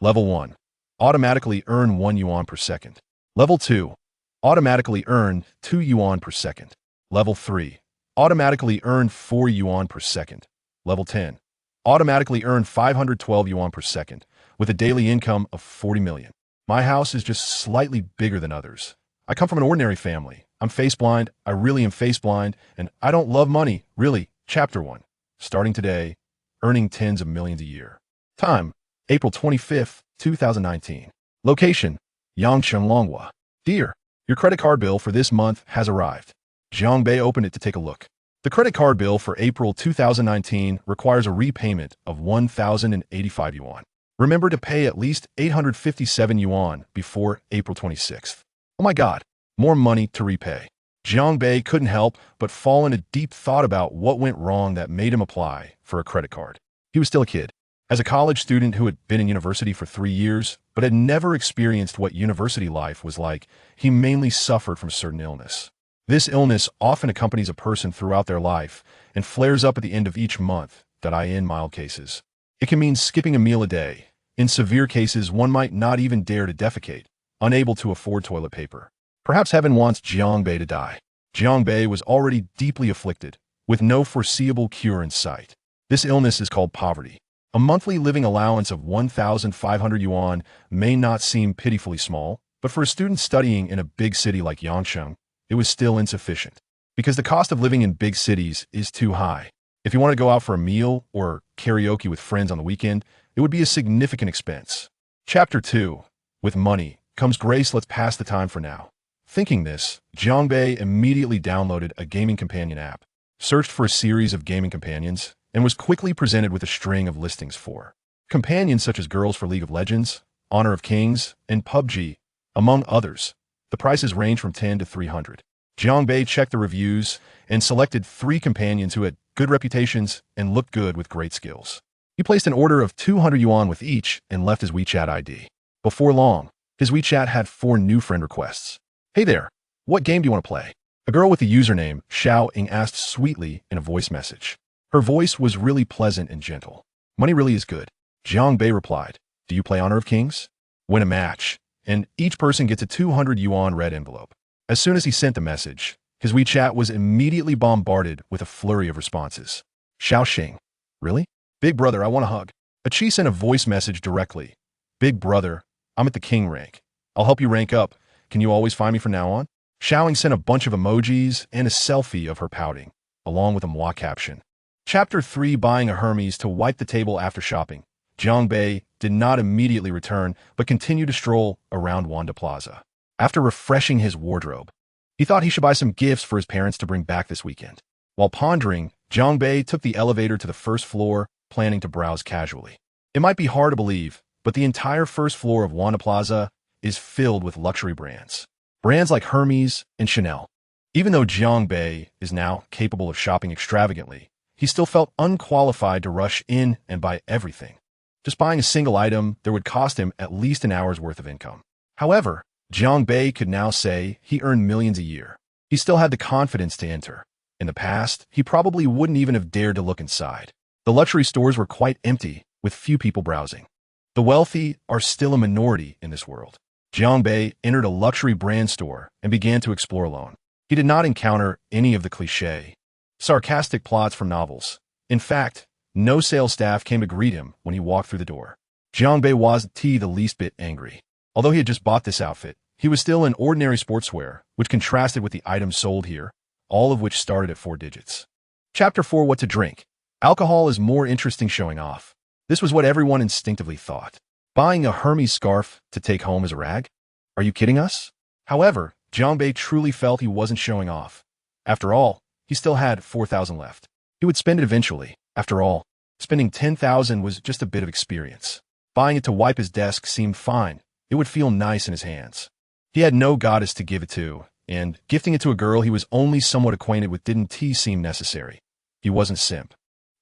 Level 1. Automatically earn 1 yuan per second. Level 2. Automatically earn 2 yuan per second. Level 3. Automatically earn 4 yuan per second. Level 10. Automatically earn 512 yuan per second, with a daily income of 40 million. My house is just slightly bigger than others. I come from an ordinary family. I'm face blind, I really am face blind, and I don't love money, really. Chapter 1. Starting today, earning tens of millions a year. Time, April 25th, 2019. Location, Yangcheng Longhua. Dear, your credit card bill for this month has arrived. Jiang Bei opened it to take a look. The credit card bill for April 2019 requires a repayment of 1,085 yuan. Remember to pay at least 857 yuan before April 26th. Oh my God, more money to repay. Jiang Bei couldn't help but fall into deep thought about what went wrong that made him apply for a credit card. He was still a kid. As a college student who had been in university for 3 years, but had never experienced what university life was like, he mainly suffered from a certain illness. This illness often accompanies a person throughout their life and flares up at the end of each month, in mild cases. It can mean skipping a meal a day. In severe cases, one might not even dare to defecate, unable to afford toilet paper. Perhaps heaven wants Jiang Bei to die. Jiang Bei was already deeply afflicted, with no foreseeable cure in sight. This illness is called poverty. A monthly living allowance of 1,500 yuan may not seem pitifully small, but for a student studying in a big city like Yangcheng, it was still insufficient. Because the cost of living in big cities is too high. If you want to go out for a meal or karaoke with friends on the weekend, it would be a significant expense. Chapter 2. With money comes grace. Let's pass the time for now. Thinking this, Jiang Bei immediately downloaded a gaming companion app, searched for a series of gaming companions, and was quickly presented with a string of listings for companions such as girls for League of Legends, Honor of Kings, and PUBG, among others. The prices range from 10 to 300. Jiang Bei checked the reviews and selected 3 companions who had good reputations and looked good with great skills. He placed an order of 200 yuan with each and left his WeChat ID. Before long, his WeChat had 4 new friend requests. Hey there, what game do you want to play? A girl with the username Xiao Ying asked sweetly in a voice message. Her voice was really pleasant and gentle. Money really is good. Jiang Bei replied, do you play Honor of Kings? Win a match, and each person gets a 200 yuan red envelope. As soon as he sent the message, his WeChat was immediately bombarded with a flurry of responses. Xiao Xing, really? Big brother, I want a hug. Achi sent a voice message directly. Big brother, I'm at the king rank. I'll help you rank up. Can you always find me from now on? Xiaoing sent a bunch of emojis and a selfie of her pouting, along with a moi caption. Chapter 3. Buying a Hermes to wipe the table after shopping. Jiang Bei did not immediately return, but continued to stroll around Wanda Plaza. After refreshing his wardrobe, he thought he should buy some gifts for his parents to bring back this weekend. While pondering, Jiang Bei took the elevator to the first floor, planning to browse casually. It might be hard to believe, but the entire first floor of Wanda Plaza is filled with luxury brands. Brands like Hermes and Chanel. Even though Jiang Bei is now capable of shopping extravagantly, he still felt unqualified to rush in and buy everything. Just buying a single item, there would cost him at least an hour's worth of income. However, Jiang Bei could now say he earned millions a year. He still had the confidence to enter. In the past, he probably wouldn't even have dared to look inside. The luxury stores were quite empty, with few people browsing. The wealthy are still a minority in this world. Jiang Bei entered a luxury brand store and began to explore alone. He did not encounter any of the cliché, sarcastic plots from novels. In fact, no sales staff came to greet him when he walked through the door. Jiang Bei wasn't the least bit angry. Although he had just bought this outfit, he was still in ordinary sportswear, which contrasted with the items sold here, all of which started at 4 digits. Chapter 4. What to drink. Alcohol is more interesting showing off. This was what everyone instinctively thought. Buying a Hermes scarf to take home as a rag? Are you kidding us? However, Jiang Bei truly felt he wasn't showing off. After all, he still had 4,000 left. He would spend it eventually. After all, spending 10,000 was just a bit of experience. Buying it to wipe his desk seemed fine. It would feel nice in his hands. He had no goddess to give it to, and gifting it to a girl he was only somewhat acquainted with didn't seem necessary. He wasn't simp.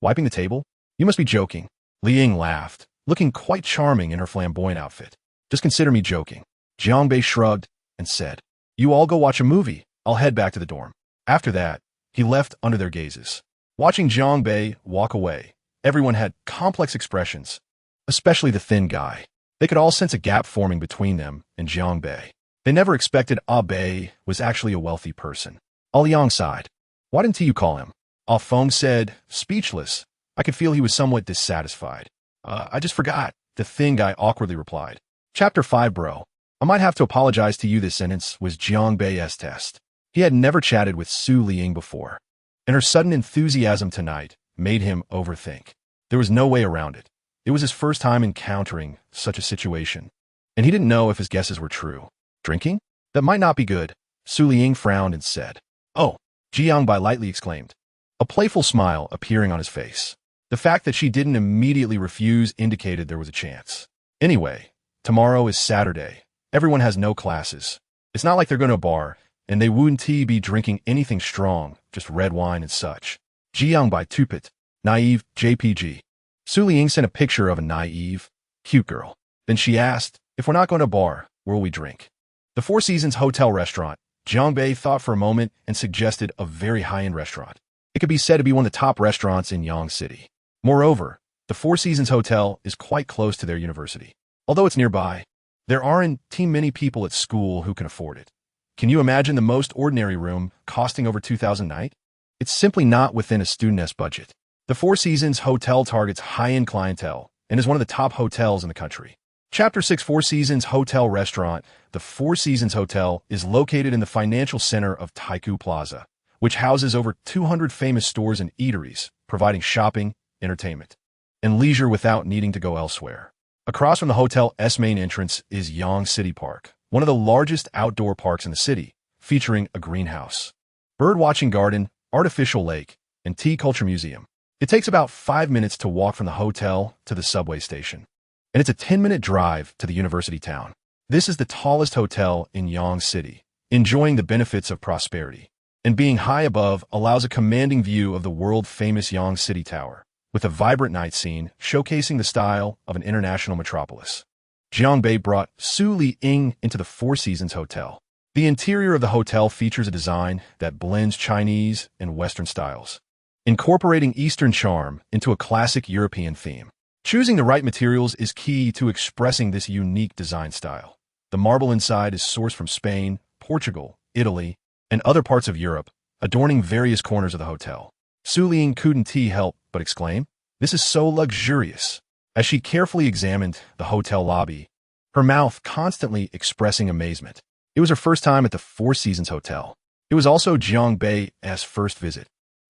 Wiping the table? You must be joking. Li Ying laughed, looking quite charming in her flamboyant outfit. Just consider me joking. Jiang Bei shrugged and said, you all go watch a movie. I'll head back to the dorm. After that, he left under their gazes. Watching Jiang Bei walk away, everyone had complex expressions, especially the thin guy. They could all sense a gap forming between them and Jiang Bei. They never expected Bei was actually a wealthy person. Liang sighed. Why didn't you call him? Feng said, speechless. I could feel he was somewhat dissatisfied. I just forgot, the thin guy awkwardly replied. Chapter 5 Bro. I might have to apologize to you. This sentence was Jiang Bei's test. He had never chatted with Su Liying before, and her sudden enthusiasm tonight made him overthink. There was no way around it. It was his first time encountering such a situation, and he didn't know if his guesses were true. Drinking? That might not be good. Su Liying frowned and said, Oh, Jiang Bai lightly exclaimed, a playful smile appearing on his face. The fact that she didn't immediately refuse indicated there was a chance. Anyway, tomorrow is Saturday. Everyone has no classes. It's not like they're going to a bar, and they wouldn't be drinking anything strong, just red wine and such. Jiang Bai Tupit, naive, JPG. Su Liying sent a picture of a naive, cute girl. Then she asked, if we're not going to a bar, where will we drink? The Four Seasons Hotel restaurant. Jiang Bei thought for a moment and suggested a very high-end restaurant. It could be said to be one of the top restaurants in Yang City. Moreover, the Four Seasons Hotel is quite close to their university. Although it's nearby, there aren't many people at school who can afford it. Can you imagine the most ordinary room costing over 2,000 a night? It's simply not within a student's budget. The Four Seasons Hotel targets high-end clientele and is one of the top hotels in the country. Chapter 6 Four Seasons Hotel Restaurant. The Four Seasons Hotel is located in the financial center of Tycoon Plaza, which houses over 200 famous stores and eateries, providing shopping, entertainment, and leisure without needing to go elsewhere. Across from the hotel's main entrance is Yang City Park, one of the largest outdoor parks in the city, featuring a greenhouse, bird-watching garden, artificial lake, and tea culture museum. It takes about 5 minutes to walk from the hotel to the subway station, and it's a 10-minute drive to the university town. This is the tallest hotel in Yang City, enjoying the benefits of prosperity, and being high above allows a commanding view of the world-famous Yang City Tower, with a vibrant night scene showcasing the style of an international metropolis. Jiang Bei brought Su Liying into the Four Seasons Hotel. The interior of the hotel features a design that blends Chinese and Western styles, incorporating Eastern charm into a classic European theme. Choosing the right materials is key to expressing this unique design style. The marble inside is sourced from Spain, Portugal, Italy, and other parts of Europe, adorning various corners of the hotel. Su Liying couldn't help but exclaim, "This is so luxurious," as she carefully examined the hotel lobby, her mouth constantly expressing amazement. It was her first time at the Four Seasons Hotel. It was also Jiang Bei's first visit,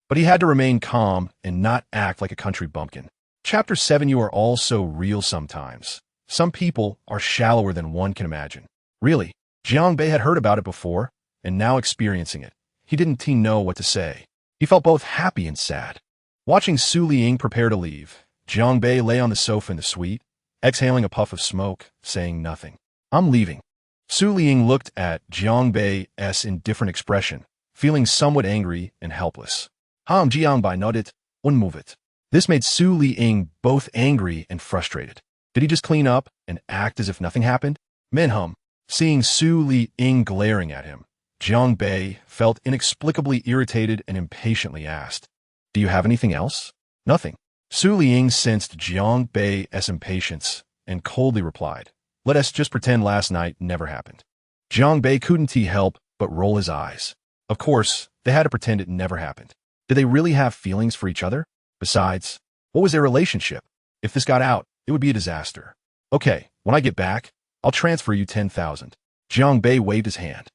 but he had to remain calm and not act like a country bumpkin. Chapter 7 You are all so real sometimes. Some people are shallower than one can imagine. Really, Jiang Bei had heard about it before, and now experiencing it, he didn't know what to say. He felt both happy and sad. Watching Su Liying prepare to leave, Jiang Bei lay on the sofa in the suite, exhaling a puff of smoke, saying nothing. I'm leaving. Su Liying looked at Jiang Bei's indifferent expression, feeling somewhat angry and helpless. Jiang Bei nodded, unmove it. This made Su Liying both angry and frustrated. Did he just clean up and act as if nothing happened? Minhum. Seeing Su Liying glaring at him, Jiang Bei felt inexplicably irritated and impatiently asked, Do you have anything else? Nothing. Su Liying sensed Jiang Bei's impatience and coldly replied, Let us just pretend last night never happened. Jiang Bei couldn't help but roll his eyes. Of course, they had to pretend it never happened. Did they really have feelings for each other? Besides, what was their relationship? If this got out, it would be a disaster. Okay, when I get back, I'll transfer you 10,000. Jiang Bei waved his hand.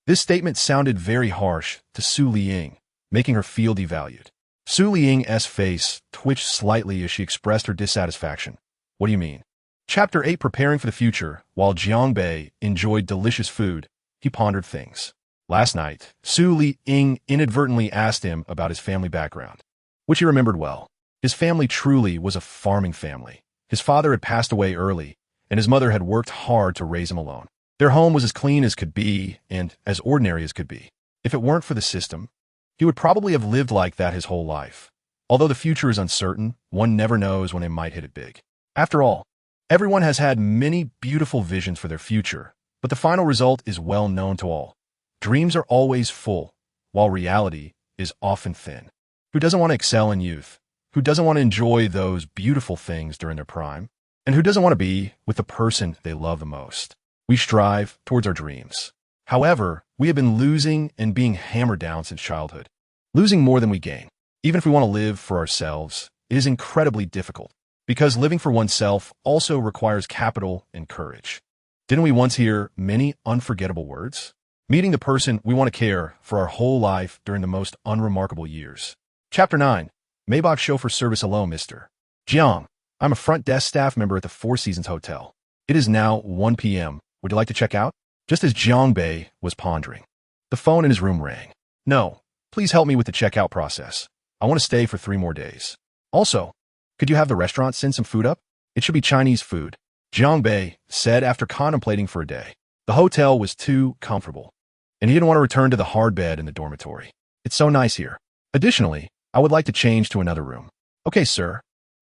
This statement sounded very harsh to Su Liying, making her feel devalued. Su Liying's face twitched slightly as she expressed her dissatisfaction. What do you mean? Chapter 8 Preparing for the future. While Jiang Bei enjoyed delicious food, he pondered things. Last night, Su Liying inadvertently asked him about his family background, which he remembered well. His family truly was a farming family. His father had passed away early, and his mother had worked hard to raise him alone. Their home was as clean as could be and as ordinary as could be. If it weren't for the system, he would probably have lived like that his whole life. Although the future is uncertain, one never knows when they might hit it big. After all, everyone has had many beautiful visions for their future, but the final result is well known to all. Dreams are always full, while reality is often thin. Who doesn't want to excel in youth? Who doesn't want to enjoy those beautiful things during their prime? And who doesn't want to be with the person they love the most? We strive towards our dreams. However, we have been losing and being hammered down since childhood. Losing more than we gain. Even if we want to live for ourselves, it is incredibly difficult, because living for oneself also requires capital and courage. Didn't we once hear many unforgettable words? Meeting the person we want to care for our whole life during the most unremarkable years. Chapter 9. Maybach Chauffeur Service. Hello, Mr. Jiang. I'm a front desk staff member at the Four Seasons Hotel. It is now 1 p.m. Would you like to check out? Just as Jiang Bei was pondering, the phone in his room rang. No, please help me with the checkout process. I want to stay for 3 more days. Also, could you have the restaurant send some food up? It should be Chinese food, Jiang Bei said after contemplating for a day. The hotel was too comfortable, and he didn't want to return to the hard bed in the dormitory. It's so nice here. Additionally, I would like to change to another room. Okay, sir.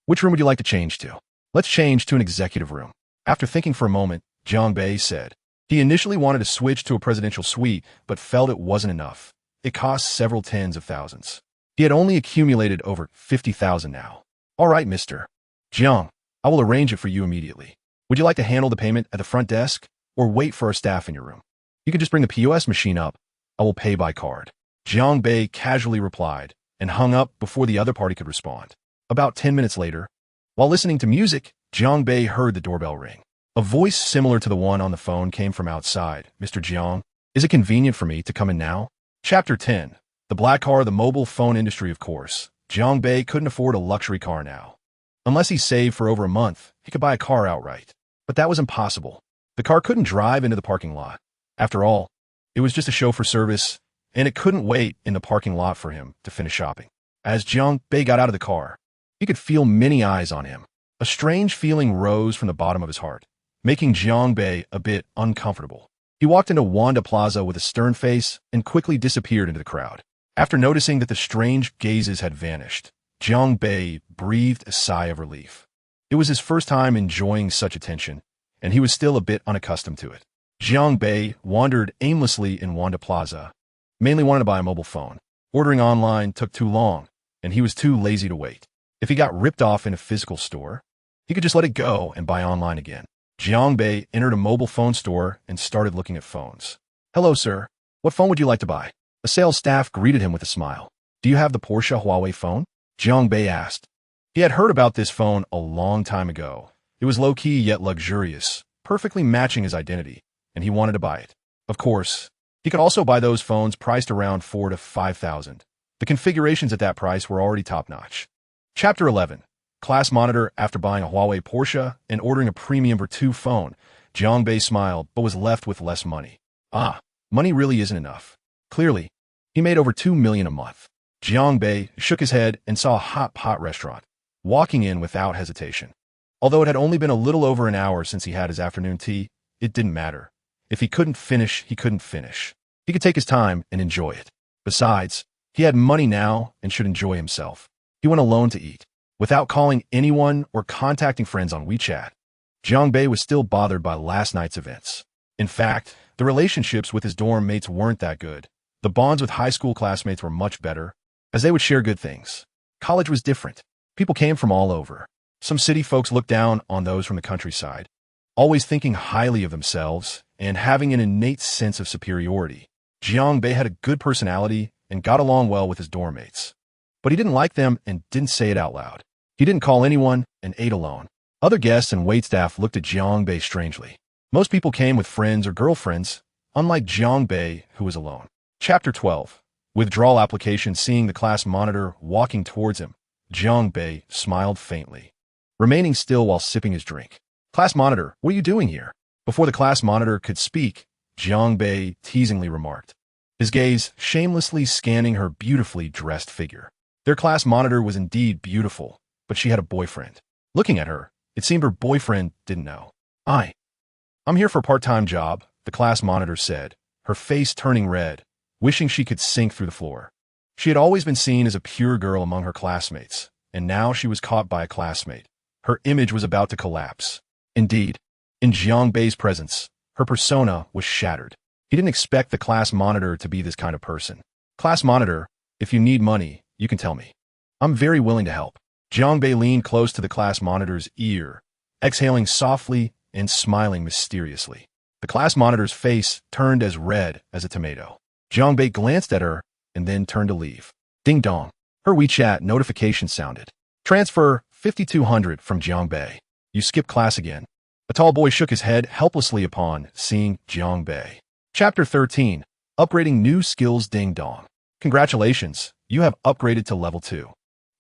Which room would you like to change to? Let's change to an executive room. After thinking for a moment, Jiang Bei said. He initially wanted to switch to a presidential suite, but felt it wasn't enough. It cost several tens of thousands. He had only accumulated over 50,000 now. All right, Mr. Jiang, I will arrange it for you immediately. Would you like to handle the payment at the front desk, or wait for our staff in your room? You can just bring the POS machine up. I will pay by card. Jiang Bei casually replied, and hung up before the other party could respond. About 10 minutes later, while listening to music, Jiang Bei heard the doorbell ring. A voice similar to the one on the phone came from outside. Mr. Jiang, is it convenient for me to come in now? Chapter 10. The black car, the mobile phone industry. Of course, Jiang Bei couldn't afford a luxury car now. Unless he saved for over a month, he could buy a car outright. But that was impossible. The car couldn't drive into the parking lot. After all, it was just a chauffeur service, and it couldn't wait in the parking lot for him to finish shopping. As Jiang Bei got out of the car, he could feel many eyes on him. A strange feeling rose from the bottom of his heart, making Jiang Bei a bit uncomfortable. He walked into Wanda Plaza with a stern face and quickly disappeared into the crowd. After noticing that the strange gazes had vanished, Jiang Bei breathed a sigh of relief. It was his first time enjoying such attention, and he was still a bit unaccustomed to it. Jiang Bei wandered aimlessly in Wanda Plaza, mainly wanted to buy a mobile phone. Ordering online took too long, and he was too lazy to wait. If he got ripped off in a physical store, he could just let it go and buy online again. Jiang Bei entered a mobile phone store and started looking at phones. Hello, sir. What phone would you like to buy? The sales staff greeted him with a smile. Do you have the Porsche Huawei phone? Jiang Bei asked. He had heard about this phone a long time ago. It was low-key yet luxurious, perfectly matching his identity, and he wanted to buy it. Of course, he could also buy those phones priced around 4,000 to 5,000. The configurations at that price were already top-notch. Chapter 11. Class monitor. After buying a Huawei Porsche and ordering a premium V2 phone, Jiang Bei smiled but was left with less money. Money really isn't enough. Clearly, he made over 2 million a month. Jiang Bei shook his head and saw a hot pot restaurant, walking in without hesitation. Although it had only been a little over an hour since he had his afternoon tea, it didn't matter. If he couldn't finish, he couldn't finish. He could take his time and enjoy it. Besides, he had money now and should enjoy himself. He went alone to eat, without calling anyone or contacting friends on WeChat. Jiang Bei was still bothered by last night's events. In fact, the relationships with his dorm mates weren't that good. The bonds with high school classmates were much better, as they would share good things. College was different. People came from all over. Some city folks looked down on those from the countryside, always thinking highly of themselves and having an innate sense of superiority. Jiang Bei had a good personality and got along well with his dorm mates. But he didn't like them and didn't say it out loud. He didn't call anyone and ate alone. Other guests and waitstaff looked at Jiang Bei strangely. Most people came with friends or girlfriends, unlike Jiang Bei, who was alone. Chapter 12. Withdrawal application. Seeing the class monitor walking towards him, Jiang Bei smiled faintly, remaining still while sipping his drink. Class monitor, what are you doing here? Before the class monitor could speak, Jiang Bei teasingly remarked, his gaze shamelessly scanning her beautifully dressed figure. Their class monitor was indeed beautiful, but she had a boyfriend. Looking at her, it seemed her boyfriend didn't know. I'm here for a part-time job, the class monitor said, her face turning red, wishing she could sink through the floor. She had always been seen as a pure girl among her classmates, and now she was caught by a classmate. Her image was about to collapse. Indeed, in Jiang Bei's presence, her persona was shattered. He didn't expect the class monitor to be this kind of person. Class monitor, if you need money, you can tell me. I'm very willing to help. Jiang Bei leaned close to the class monitor's ear, exhaling softly and smiling mysteriously. The class monitor's face turned as red as a tomato. Jiangbei glanced at her and then turned to leave. Ding dong. Her WeChat notification sounded. Transfer 5200 from Jiangbei. You skipped class again. A tall boy shook his head helplessly upon seeing Jiangbei. Chapter 13. Upgrading new skills. Ding dong. Congratulations, you have upgraded to level 2.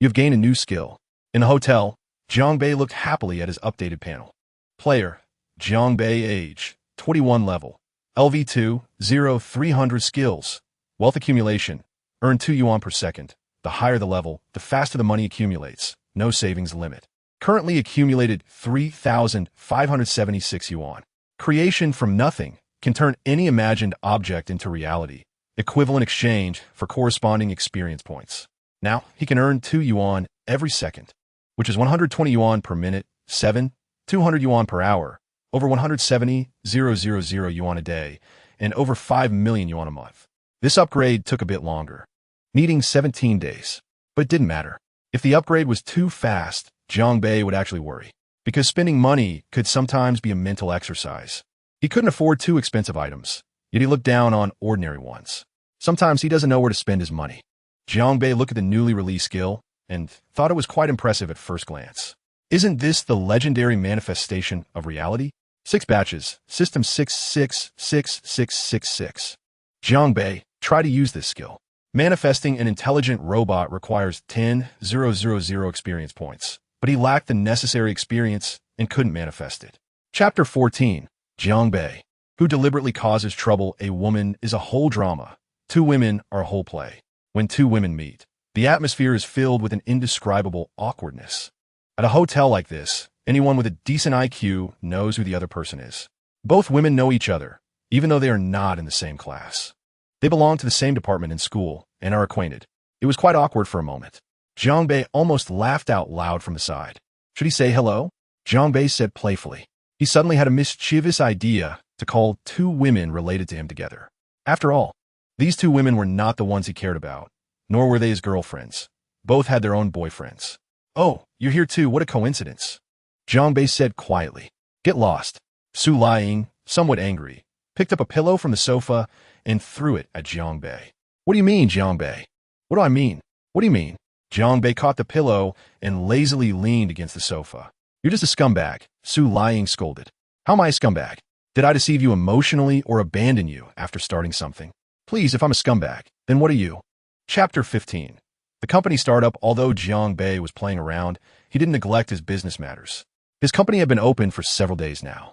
You've gained a new skill. In the hotel, Jiangbei looked happily at his updated panel. Player, Jiangbei age, 21 level. LV2, 0300 skills. Wealth accumulation, earn 2 yuan per second. The higher the level, the faster the money accumulates. No savings limit. Currently accumulated 3,576 yuan. Creation from nothing can turn any imagined object into reality. Equivalent exchange for corresponding experience points. Now, he can earn 2 yuan every second, which is 120 yuan per minute, 200 yuan per hour, over 170,000 yuan a day, and over 5 million yuan a month. This upgrade took a bit longer, needing 17 days. But it didn't matter. If the upgrade was too fast, Jiangbei would actually worry, because spending money could sometimes be a mental exercise. He couldn't afford too expensive items, yet he looked down on ordinary ones. Sometimes he doesn't know where to spend his money. Jiangbei looked at the newly released skill and thought it was quite impressive at first glance. Isn't this the legendary manifestation of reality? 6 batches, system 666666. Jiangbei, try to use this skill. Manifesting an intelligent robot requires 10,000 experience points, but he lacked the necessary experience and couldn't manifest it. Chapter 14. Jiangbei, who deliberately causes trouble. A woman is a whole drama. 2 women are a whole play. When 2 women meet, the atmosphere is filled with an indescribable awkwardness. At a hotel like this, anyone with a decent IQ knows who the other person is. Both women know each other, even though they are not in the same class. They belong to the same department in school and are acquainted. It was quite awkward for a moment. Jiangbei almost laughed out loud from the side. Should he say hello? Jiangbei said playfully. He suddenly had a mischievous idea to call 2 women related to him together. After all, these 2 women were not the ones he cared about, nor were they his girlfriends. Both had their own boyfriends. Oh, you're here too, what a coincidence. Jiangbei said quietly. Get lost. Su Liying, somewhat angry, picked up a pillow from the sofa and threw it at Jiangbei. What do you mean, Jiangbei? What do I mean? What do you mean? Jiangbei caught the pillow and lazily leaned against the sofa. You're just a scumbag, Su Liying scolded. How am I a scumbag? Did I deceive you emotionally or abandon you after starting something? Please, if I'm a scumbag, then what are you? Chapter 15. The company startup. Although Jiangbei was playing around, he didn't neglect his business matters. His company had been open for several days now.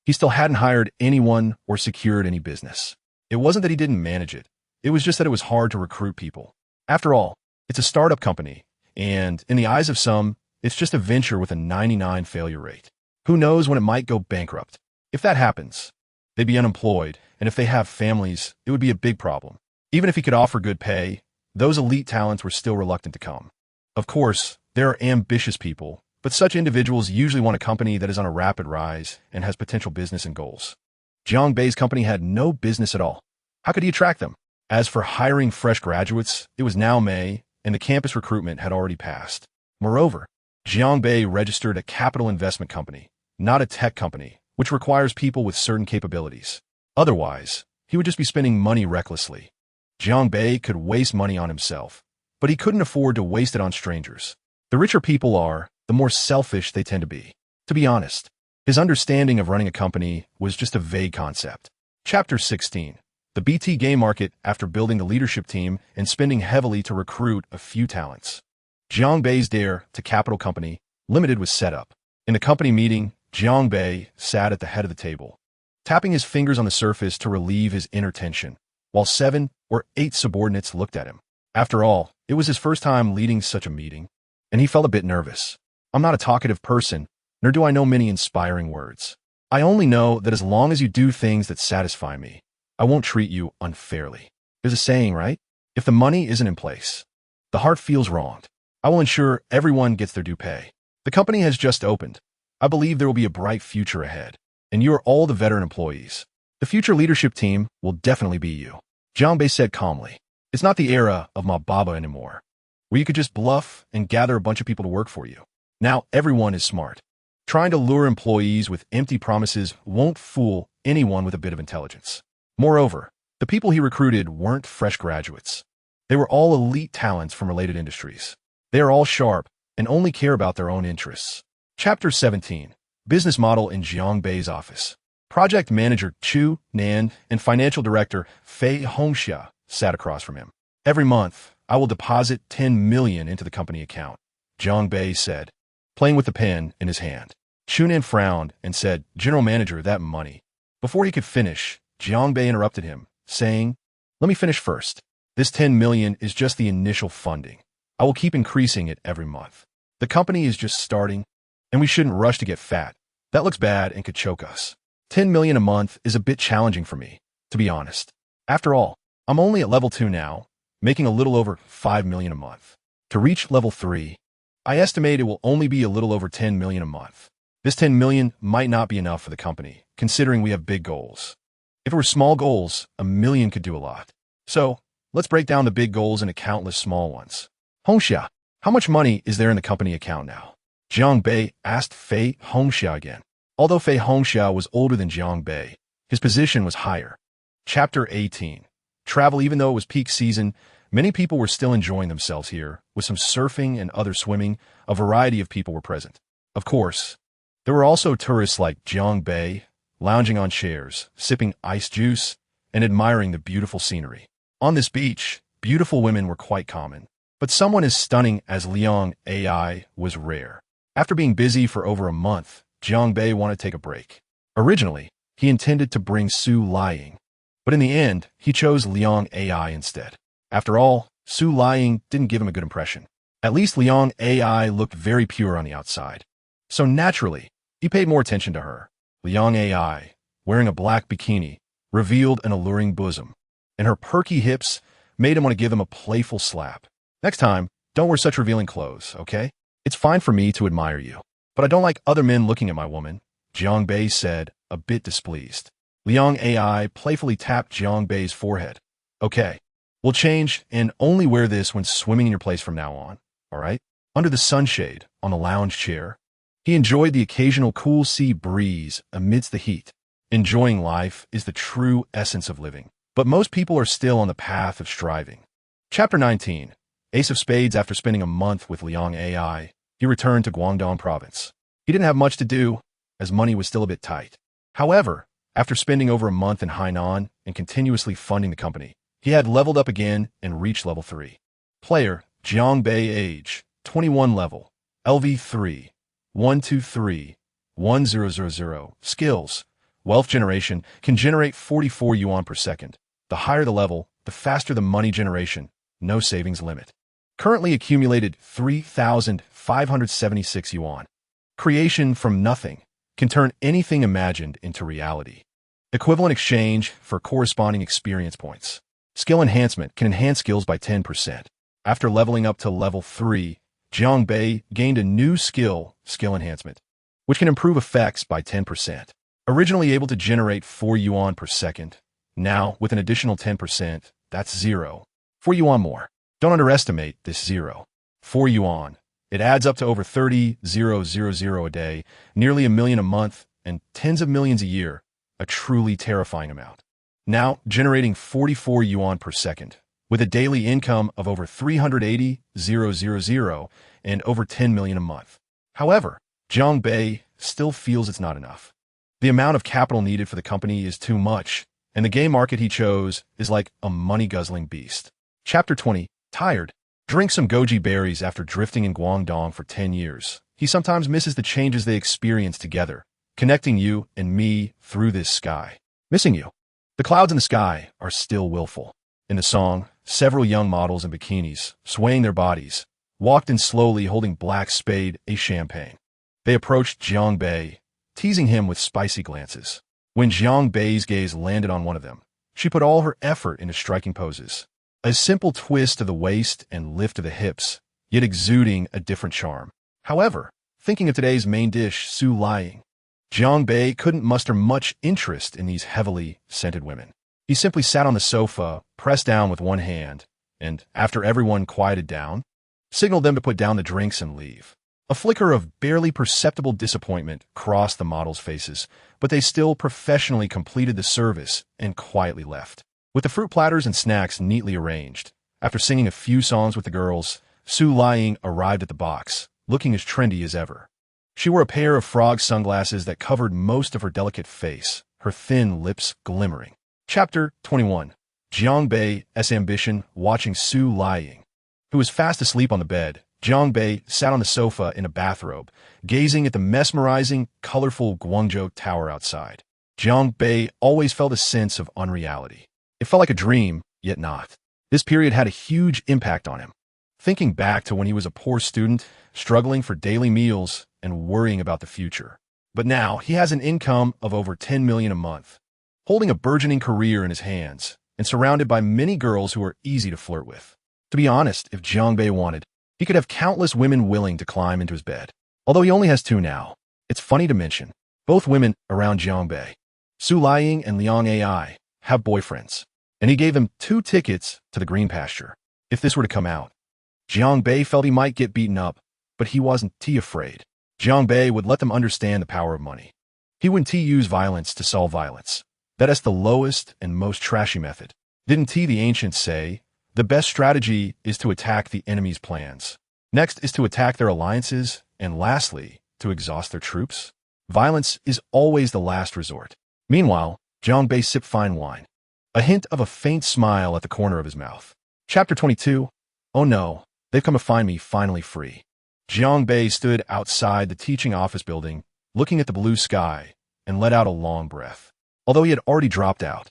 He still hadn't hired anyone or secured any business. It wasn't that he didn't manage it. It was just that it was hard to recruit people. After all, it's a startup company, and in the eyes of some, it's just a venture with a 99% failure rate. Who knows when it might go bankrupt? If that happens, they'd be unemployed, and if they have families, it would be a big problem. Even if he could offer good pay, those elite talents were still reluctant to come. Of course, there are ambitious people, but such individuals usually want a company that is on a rapid rise and has potential business and goals. Jiangbei's company had no business at all. How could he attract them? As for hiring fresh graduates, it was now May, and the campus recruitment had already passed. Moreover, Jiangbei registered a capital investment company, not a tech company, which requires people with certain capabilities. Otherwise, he would just be spending money recklessly. Jiangbei could waste money on himself, but he couldn't afford to waste it on strangers. The richer people are, the more selfish they tend to be. To be honest, his understanding of running a company was just a vague concept. Chapter 16. The BT game market. After building the leadership team and spending heavily to recruit a few talents, Jiangbei's Dare to Capital Company Limited was set up. In the company meeting, Jiangbei sat at the head of the table, tapping his fingers on the surface to relieve his inner tension, while 7 or 8 subordinates looked at him. After all, it was his first time leading such a meeting, and he felt a bit nervous. I'm not a talkative person, nor do I know many inspiring words. I only know that as long as you do things that satisfy me, I won't treat you unfairly. There's a saying, right? If the money isn't in place, the heart feels wronged. I will ensure everyone gets their due pay. The company has just opened. I believe there will be a bright future ahead, and you are all the veteran employees. The future leadership team will definitely be you. Jiangbei said calmly. It's not the era of Ma Baba anymore, where you could just bluff and gather a bunch of people to work for you. Now everyone is smart. Trying to lure employees with empty promises won't fool anyone with a bit of intelligence. Moreover, the people he recruited weren't fresh graduates. They were all elite talents from related industries. They are all sharp and only care about their own interests. Chapter 17. Business Model in Jiang Bei's Office. Project Manager Chu Nan and Financial Director Fei Hongxia sat across from him. Every month, I will deposit 10 million into the company account, Jiang Bei said, playing with the pen in his hand. Chu Nan frowned and said, General Manager, that money. Before he could finish, Jiang Bei interrupted him, saying, Let me finish first. This 10 million is just the initial funding. I will keep increasing it every month. The company is just starting, and we shouldn't rush to get fat. That looks bad and could choke us. 10 million a month is a bit challenging for me, to be honest. After all, I'm only at level 2 now, making a little over 5 million a month. To reach level 3, I estimate it will only be a little over 10 million a month. This 10 million might not be enough for the company, considering we have big goals. If it were small goals, a million could do a lot. So, let's break down the big goals into countless small ones. Hongxia, how much money is there in the company account now? Jiang Bei asked Fei Hongxia again. Although Fei Hongxia was older than Jiang Bei, his position was higher. Chapter 18. Travel. Even though it was peak season, many people were still enjoying themselves here, with some surfing and other swimming. A variety of people were present. Of course, there were also tourists like Jiang Bei, lounging on chairs, sipping ice juice, and admiring the beautiful scenery. On this beach, beautiful women were quite common, but someone as stunning as Liang AI was rare. After being busy for over a month, Jiang Bei wanted to take a break. Originally, he intended to bring Su Lying, but in the end, he chose Liang AI instead. After all, Su Lying didn't give him a good impression. At least Liang AI looked very pure on the outside. So naturally, he paid more attention to her. Liang AI, wearing a black bikini, revealed an alluring bosom, and her perky hips made him want to give him a playful slap. Next time, don't wear such revealing clothes, okay? It's fine for me to admire you, but I don't like other men looking at my woman, Jiang Bei said, a bit displeased. Liang AI playfully tapped Jiang Bei's forehead. Okay, we'll change and only wear this when swimming in your place from now on, all right? Under the sunshade, on the lounge chair, he enjoyed the occasional cool sea breeze amidst the heat. Enjoying life is the true essence of living, but most people are still on the path of striving. Chapter 19. Ace of Spades. After spending a month with Liang AI, he returned to Guangdong province. He didn't have much to do, as money was still a bit tight. However, after spending over a month in Hainan and continuously funding the company, he had leveled up again and reached level 3. Player, Jiang Bei. Age, 21 level, LV3, 123, 1000. Skills, wealth generation, can generate 44 yuan per second. The higher the level, the faster the money generation, no savings limit. Currently accumulated 3,576 yuan. Creation from nothing can turn anything imagined into reality. Equivalent exchange for corresponding experience points. Skill enhancement can enhance skills by 10%. After leveling up to level 3, Jiang Bei gained a new skill enhancement, which can improve effects by 10%. Originally able to generate 4 yuan per second, now with an additional 10%, that's 0. 4 yuan more. Don't underestimate this 0. 4 yuan. It adds up to over 30,000 a day, nearly $1 million a month, and tens of millions a year, a truly terrifying amount. Now generating 44 yuan per second, with a daily income of over 380,000 and over 10 million a month. However, Jiang Bei still feels it's not enough. The amount of capital needed for the company is too much, and the game market he chose is like a money-guzzling beast. Chapter 20. Tired. Drink some goji berries. After drifting in Guangdong for 10 years, he sometimes misses the changes they experience together, connecting you and me through this sky. Missing you. The clouds in the sky are still willful. In the song, several young models in bikinis, swaying their bodies, walked in slowly holding black spade a champagne. They approached Jiang Bei, teasing him with spicy glances. When Jiang Bei's gaze landed on one of them, she put all her effort into striking poses. A simple twist of the waist and lift of the hips, yet exuding a different charm. However, thinking of today's main dish, Su Lying, Jiang Bei couldn't muster much interest in these heavily scented women. He simply sat on the sofa, pressed down with one hand, and, after everyone quieted down, signaled them to put down the drinks and leave. A flicker of barely perceptible disappointment crossed the models' faces, but they still professionally completed the service and quietly left. With the fruit platters and snacks neatly arranged, after singing a few songs with the girls, Su Lying arrived at the box, looking as trendy as ever. She wore a pair of frog sunglasses that covered most of her delicate face, her thin lips glimmering. Chapter 21. Jiang Bei's ambition watching Su Lying. Who was fast asleep on the bed, Jiang Bei sat on the sofa in a bathrobe, gazing at the mesmerizing, colorful Guangzhou Tower outside. Jiang Bei always felt a sense of unreality. It felt like a dream, yet not. This period had a huge impact on him. Thinking back to when he was a poor student, struggling for daily meals and worrying about the future. But now he has an income of over 10 million a month, holding a burgeoning career in his hands, and surrounded by many girls who are easy to flirt with. To be honest, if Jiang Bei wanted, he could have countless women willing to climb into his bed. Although he only has 2 now. It's funny to mention, both women around Jiang Bei, Su Lying and Liang Ai, have boyfriends, and he gave them 2 tickets to the green pasture. If this were to come out, Jiang Bei felt he might get beaten up, but he wasn't afraid. Jiang Bei would let them understand the power of money. He wouldn't use violence to solve violence. That is the lowest and most trashy method. Didn't the ancients say, the best strategy is to attack the enemy's plans. Next is to attack their alliances, and lastly, to exhaust their troops? Violence is always the last resort. Meanwhile, Jiang Bei sipped fine wine, a hint of a faint smile at the corner of his mouth. Chapter 22. Oh no, they've come to find me finally free. Jiang Bei stood outside the teaching office building, looking at the blue sky, and let out a long breath. Although he had already dropped out,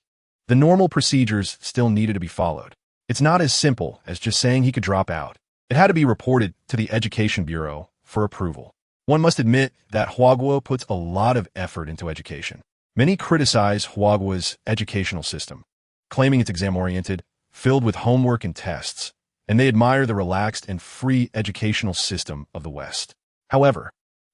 the normal procedures still needed to be followed. It's not as simple as just saying he could drop out. It had to be reported to the Education Bureau for approval. One must admit that Huaguo puts a lot of effort into education. Many criticize Huaguo's educational system, claiming it's exam-oriented, filled with homework and tests, and they admire the relaxed and free educational system of the West. However,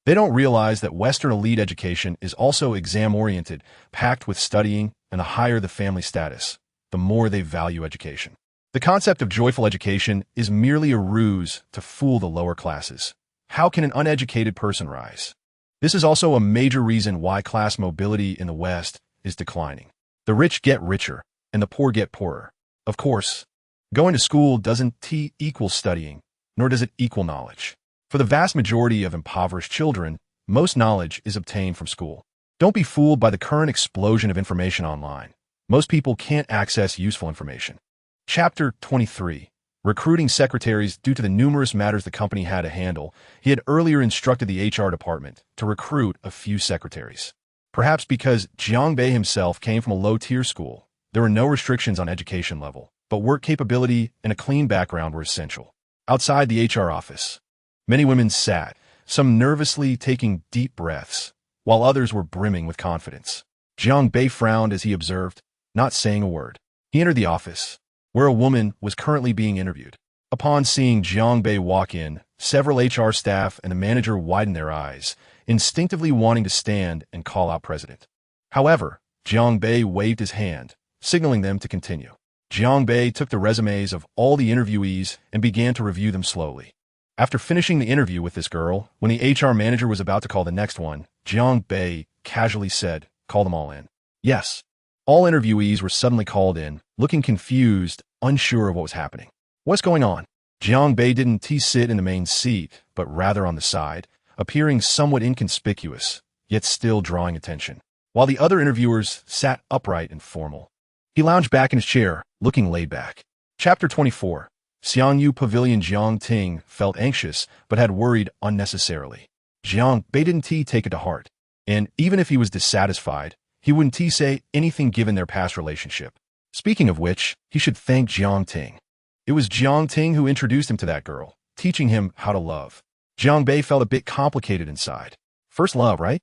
they don't realize that Western elite education is also exam-oriented, packed with studying, and the higher the family status, the more they value education. The concept of joyful education is merely a ruse to fool the lower classes. How can an uneducated person rise? This is also a major reason why class mobility in the West is declining. The rich get richer, and the poor get poorer. Of course, going to school doesn't equal studying, nor does it equal knowledge. For the vast majority of impoverished children, most knowledge is obtained from school. Don't be fooled by the current explosion of information online. Most people can't access useful information. Chapter 23. Recruiting secretaries. Due to the numerous matters the company had to handle, he had earlier instructed the HR department to recruit a few secretaries. Perhaps because Jiang Bei himself came from a low-tier school, there were no restrictions on education level, but work capability and a clean background were essential. Outside the HR office, many women sat, some nervously taking deep breaths, while others were brimming with confidence. Jiang Bei frowned as he observed, not saying a word. He entered the office, where a woman was currently being interviewed. Upon seeing Jiang Bei walk in, several HR staff and the manager widened their eyes, instinctively wanting to stand and call out President. However, Jiang Bei waved his hand, signaling them to continue. Jiang Bei took the resumes of all the interviewees and began to review them slowly. After finishing the interview with this girl, when the HR manager was about to call the next one, Jiang Bei casually said, "Call them all in." Yes. All interviewees were suddenly called in, looking confused, unsure of what was happening. What's going on? Jiang Bei didn't sit in the main seat, but rather on the side, appearing somewhat inconspicuous, yet still drawing attention. While the other interviewers sat upright and formal, he lounged back in his chair, looking laid back. Chapter 24. Xiangyu Pavilion. Jiang Ting felt anxious, but had worried unnecessarily. Jiang Bei didn't take it to heart, and even if he was dissatisfied, he wouldn't say anything given their past relationship. Speaking of which, he should thank Jiang Ting. It was Jiang Ting who introduced him to that girl, teaching him how to love. Jiang Bei felt a bit complicated inside. First love, right?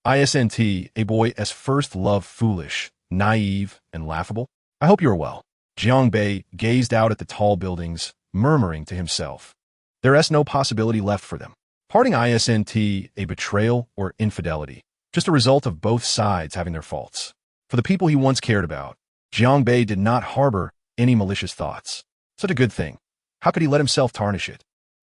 Isn't a boy's first love foolish, naive, and laughable? I hope you're well. Jiang Bei gazed out at the tall buildings, murmuring to himself. There's no possibility left for them. Parting isn't a betrayal or infidelity, just a result of both sides having their faults. For the people he once cared about, Jiang Bei did not harbor any malicious thoughts. Such a good thing. How could he let himself tarnish it?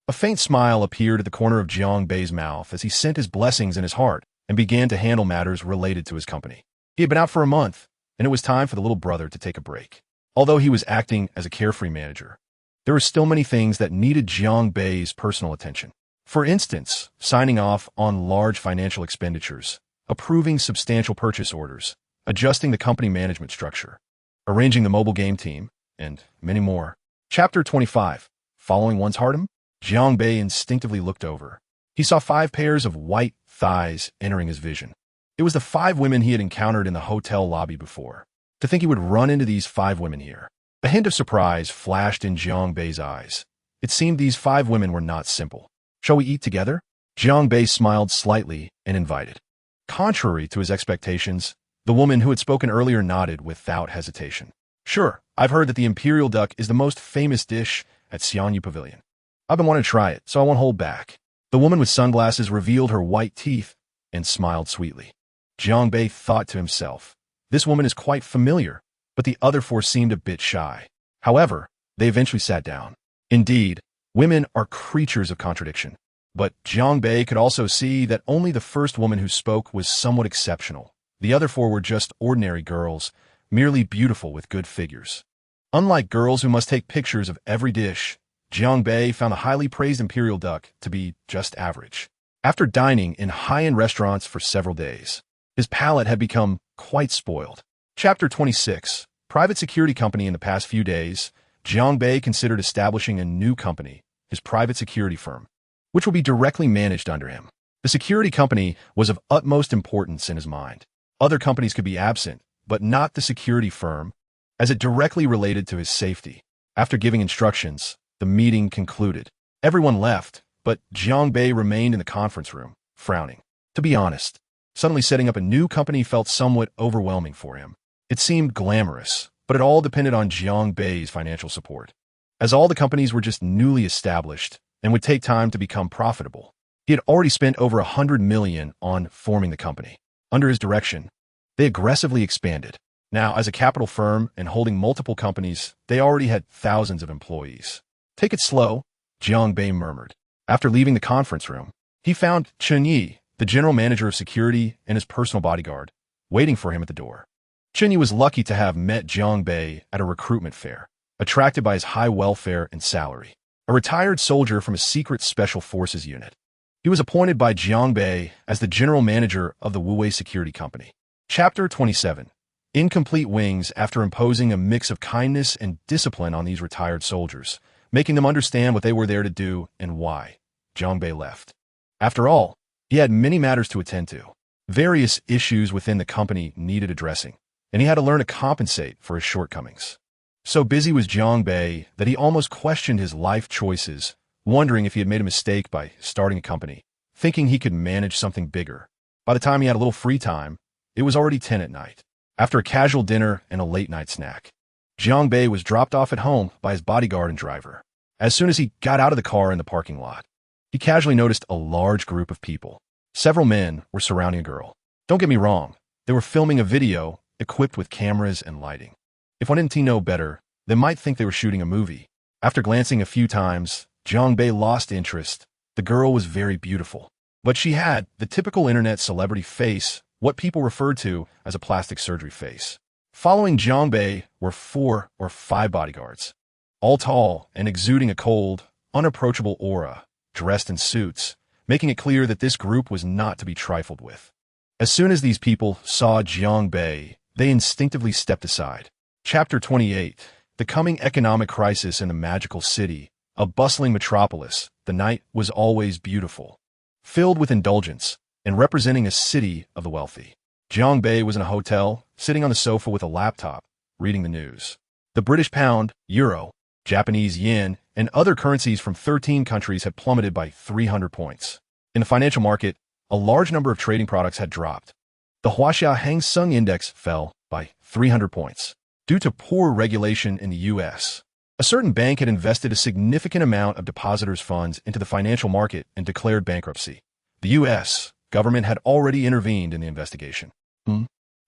A faint smile appeared at the corner of Jiang Bei's mouth as he sent his blessings in his heart and began to handle matters related to his company. He had been out for a month, and it was time for the little brother to take a break. Although he was acting as a carefree manager, there were still many things that needed Jiang Bei's personal attention. For instance, signing off on large financial expenditures, approving substantial purchase orders, adjusting the company management structure, arranging the mobile game team, and many more. Chapter 25. Following one's heart. Jiang Bei instinctively looked over. He saw 5 pairs of white thighs entering his vision. It was the 5 women he had encountered in the hotel lobby before. To think he would run into these 5 women here. A hint of surprise flashed in Jiang Bei's eyes. It seemed these 5 women were not simple. Shall we eat together? Jiang Bei smiled slightly and invited. Contrary to his expectations, the woman who had spoken earlier nodded without hesitation. Sure, I've heard that the imperial duck is the most famous dish at Xianyu Pavilion. I've been wanting to try it, so I won't hold back. The woman with sunglasses revealed her white teeth and smiled sweetly. Jiang Bei thought to himself, this woman is quite familiar, but the other 4 seemed a bit shy. However, they eventually sat down. Indeed, women are creatures of contradiction. But Jiang Bei could also see that only the first woman who spoke was somewhat exceptional. The other 4 were just ordinary girls, merely beautiful with good figures. Unlike girls who must take pictures of every dish, Jiang Bei found the highly praised imperial duck to be just average. After dining in high-end restaurants for several days, his palate had become quite spoiled. Chapter 26. Private security company. In the past few days, Jiang Bei considered establishing a new company, his private security firm, which will be directly managed under him. The security company was of utmost importance in his mind. Other companies could be absent, but not the security firm, as it directly related to his safety. After giving instructions, the meeting concluded. Everyone left, but Jiang Bei remained in the conference room, frowning. To be honest, suddenly setting up a new company felt somewhat overwhelming for him. It seemed glamorous, but it all depended on Jiang Bei's financial support. As all the companies were just newly established and would take time to become profitable, he had already spent over 100 million on forming the company. Under his direction, they aggressively expanded. Now, as a capital firm and holding multiple companies, they already had thousands of employees. Take it slow, Jiang Bei murmured. After leaving the conference room, he found Chen Yi, the general manager of security and his personal bodyguard, waiting for him at the door. Chen Yi was lucky to have met Jiang Bei at a recruitment fair, attracted by his high welfare and salary. A retired soldier from a secret special forces unit, he was appointed by Jiang Bei as the general manager of the Wuwei Security Company. Chapter 27. Incomplete wings. After imposing a mix of kindness and discipline on these retired soldiers, making them understand what they were there to do and why, Jiang Bei left. After all, he had many matters to attend to. Various issues within the company needed addressing, and he had to learn to compensate for his shortcomings. So busy was Jiang Bei that he almost questioned his life choices, wondering if he had made a mistake by starting a company, thinking he could manage something bigger. By the time he had a little free time, it was already 10 at night. After a casual dinner and a late-night snack, Jiang Bei was dropped off at home by his bodyguard and driver. As soon as he got out of the car in the parking lot, he casually noticed a large group of people. Several men were surrounding a girl. Don't get me wrong, they were filming a video equipped with cameras and lighting. If one didn't know better, they might think they were shooting a movie. After glancing a few times, Jiang Bei lost interest. The girl was very beautiful, but she had the typical internet celebrity face, what people referred to as a plastic surgery face. Following Jiang Bei were 4 or 5 bodyguards, all tall and exuding a cold, unapproachable aura, dressed in suits, making it clear that this group was not to be trifled with. As soon as these people saw Jiang Bei, they instinctively stepped aside. Chapter 28. The coming economic crisis in the magical city, a bustling metropolis. The night was always beautiful, filled with indulgence, and representing a city of the wealthy. Jiang Bei was in a hotel, sitting on the sofa with a laptop, reading the news. The British pound, euro, Japanese yen, and other currencies from 13 countries had plummeted by 300 points. In the financial market, a large number of trading products had dropped. The Huaxia Hang Seng Index fell by 300 points due to poor regulation in the U.S. A certain bank had invested a significant amount of depositors' funds into the financial market and declared bankruptcy. The U.S. government had already intervened in the investigation.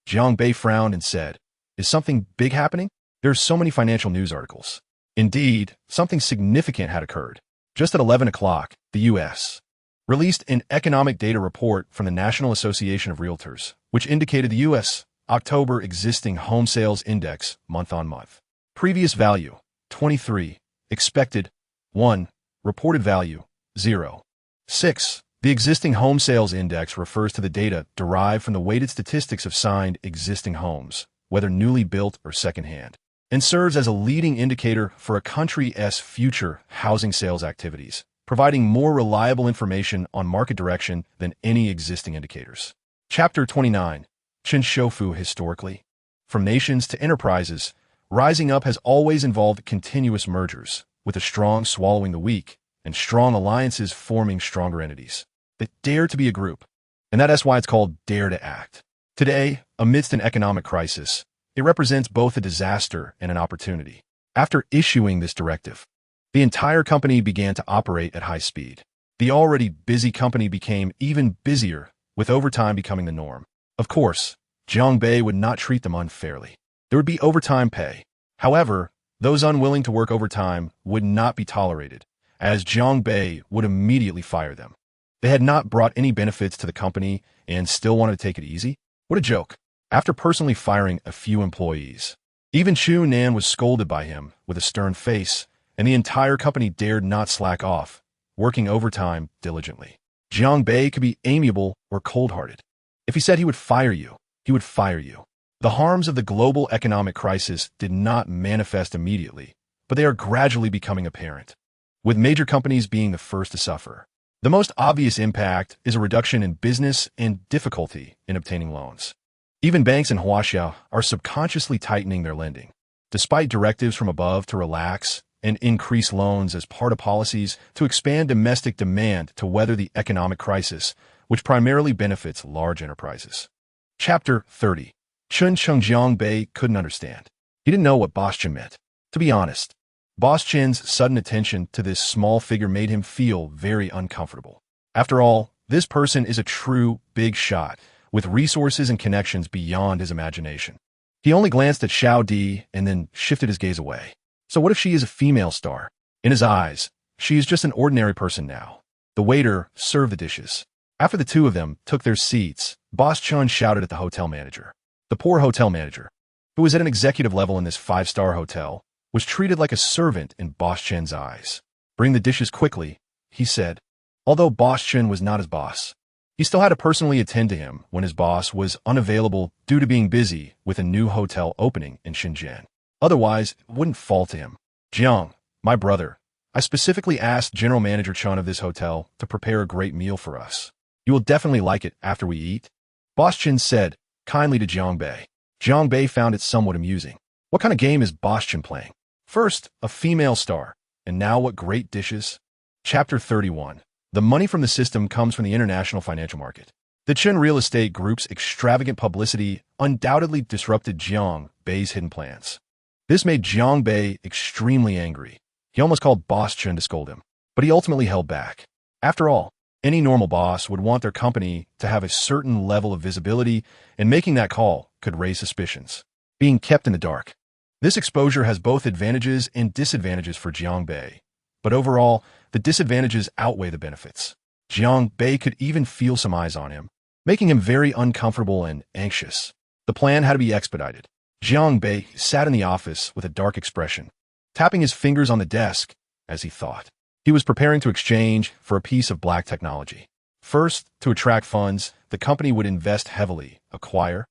Jiang Bei frowned and said, "Is something big happening? There are so many financial news articles." Indeed, something significant had occurred. Just at 11 o'clock, the U.S. released an economic data report from the National Association of Realtors, which indicated the U.S. October existing home sales index month-on-month. Previous value, 23. Expected, 1. Reported value, 0. 6. The existing home sales index refers to the data derived from the weighted statistics of signed existing homes, whether newly built or secondhand, and serves as a leading indicator for a country's future housing sales activities, providing more reliable information on market direction than any existing indicators. Chapter 29. Chen Shofu historically. From nations to enterprises, rising up has always involved continuous mergers, with the strong swallowing the weak, and strong alliances forming stronger entities that dare to be a group. And that's why it's called Dare to Act. Today, amidst an economic crisis, it represents both a disaster and an opportunity. After issuing this directive, the entire company began to operate at high speed. The already busy company became even busier, with overtime becoming the norm. Of course, Jiang Bei would not treat them unfairly. There would be overtime pay. However, those unwilling to work overtime would not be tolerated, as Jiang Bei would immediately fire them. They had not brought any benefits to the company and still wanted to take it easy? What a joke. After personally firing a few employees, even Chu Nan was scolded by him with a stern face, and the entire company dared not slack off, working overtime diligently. Jiang Bei could be amiable or cold-hearted. If he said he would fire you, he would fire you. The harms of the global economic crisis did not manifest immediately, but they are gradually becoming apparent, with major companies being the first to suffer. The most obvious impact is a reduction in business and difficulty in obtaining loans. Even banks in Huaxia are subconsciously tightening their lending, despite directives from above to relax and increase loans as part of policies to expand domestic demand to weather the economic crisis, which primarily benefits large enterprises. Chapter 30. Chen Jiang Bei couldn't understand. He didn't know what Boss Chen meant. To be honest, Boss Chen's sudden attention to this small figure made him feel very uncomfortable. After all, this person is a true big shot, with resources and connections beyond his imagination. He only glanced at Xiao Di and then shifted his gaze away. So what if she is a female star? In his eyes, she is just an ordinary person now. The waiter served the dishes. After the two of them took their seats, Boss Chen shouted at the hotel manager. The poor hotel manager, who was at an executive level in this five-star hotel, was treated like a servant in Boss Chen's eyes. Bring the dishes quickly, he said. Although Boss Chen was not his boss, he still had to personally attend to him when his boss was unavailable due to being busy with a new hotel opening in Shenzhen. Otherwise, it wouldn't fall to him. Jiang, my brother, I specifically asked General Manager Chen of this hotel to prepare a great meal for us. You will definitely like it after we eat, Boss Chen said kindly to Jiang Bei. Jiang Bei found it somewhat amusing. What kind of game is Boss Chen playing? First, a female star, and now what great dishes? Chapter 31. The money from the system comes from the international financial market. The Chen Real Estate Group's extravagant publicity undoubtedly disrupted Jiang Bei's hidden plans. This made Jiang Bei extremely angry. He almost called Boss Chen to scold him, but he ultimately held back. After all, any normal boss would want their company to have a certain level of visibility, and making that call could raise suspicions. Being kept in the dark. This exposure has both advantages and disadvantages for Jiang Bei, but overall, the disadvantages outweigh the benefits. Jiang Bei could even feel some eyes on him, making him very uncomfortable and anxious. The plan had to be expedited. Jiang Bei sat in the office with a dark expression, tapping his fingers on the desk as he thought. He was preparing to exchange for a piece of black technology. First, to attract funds, the company would invest heavily, acquire,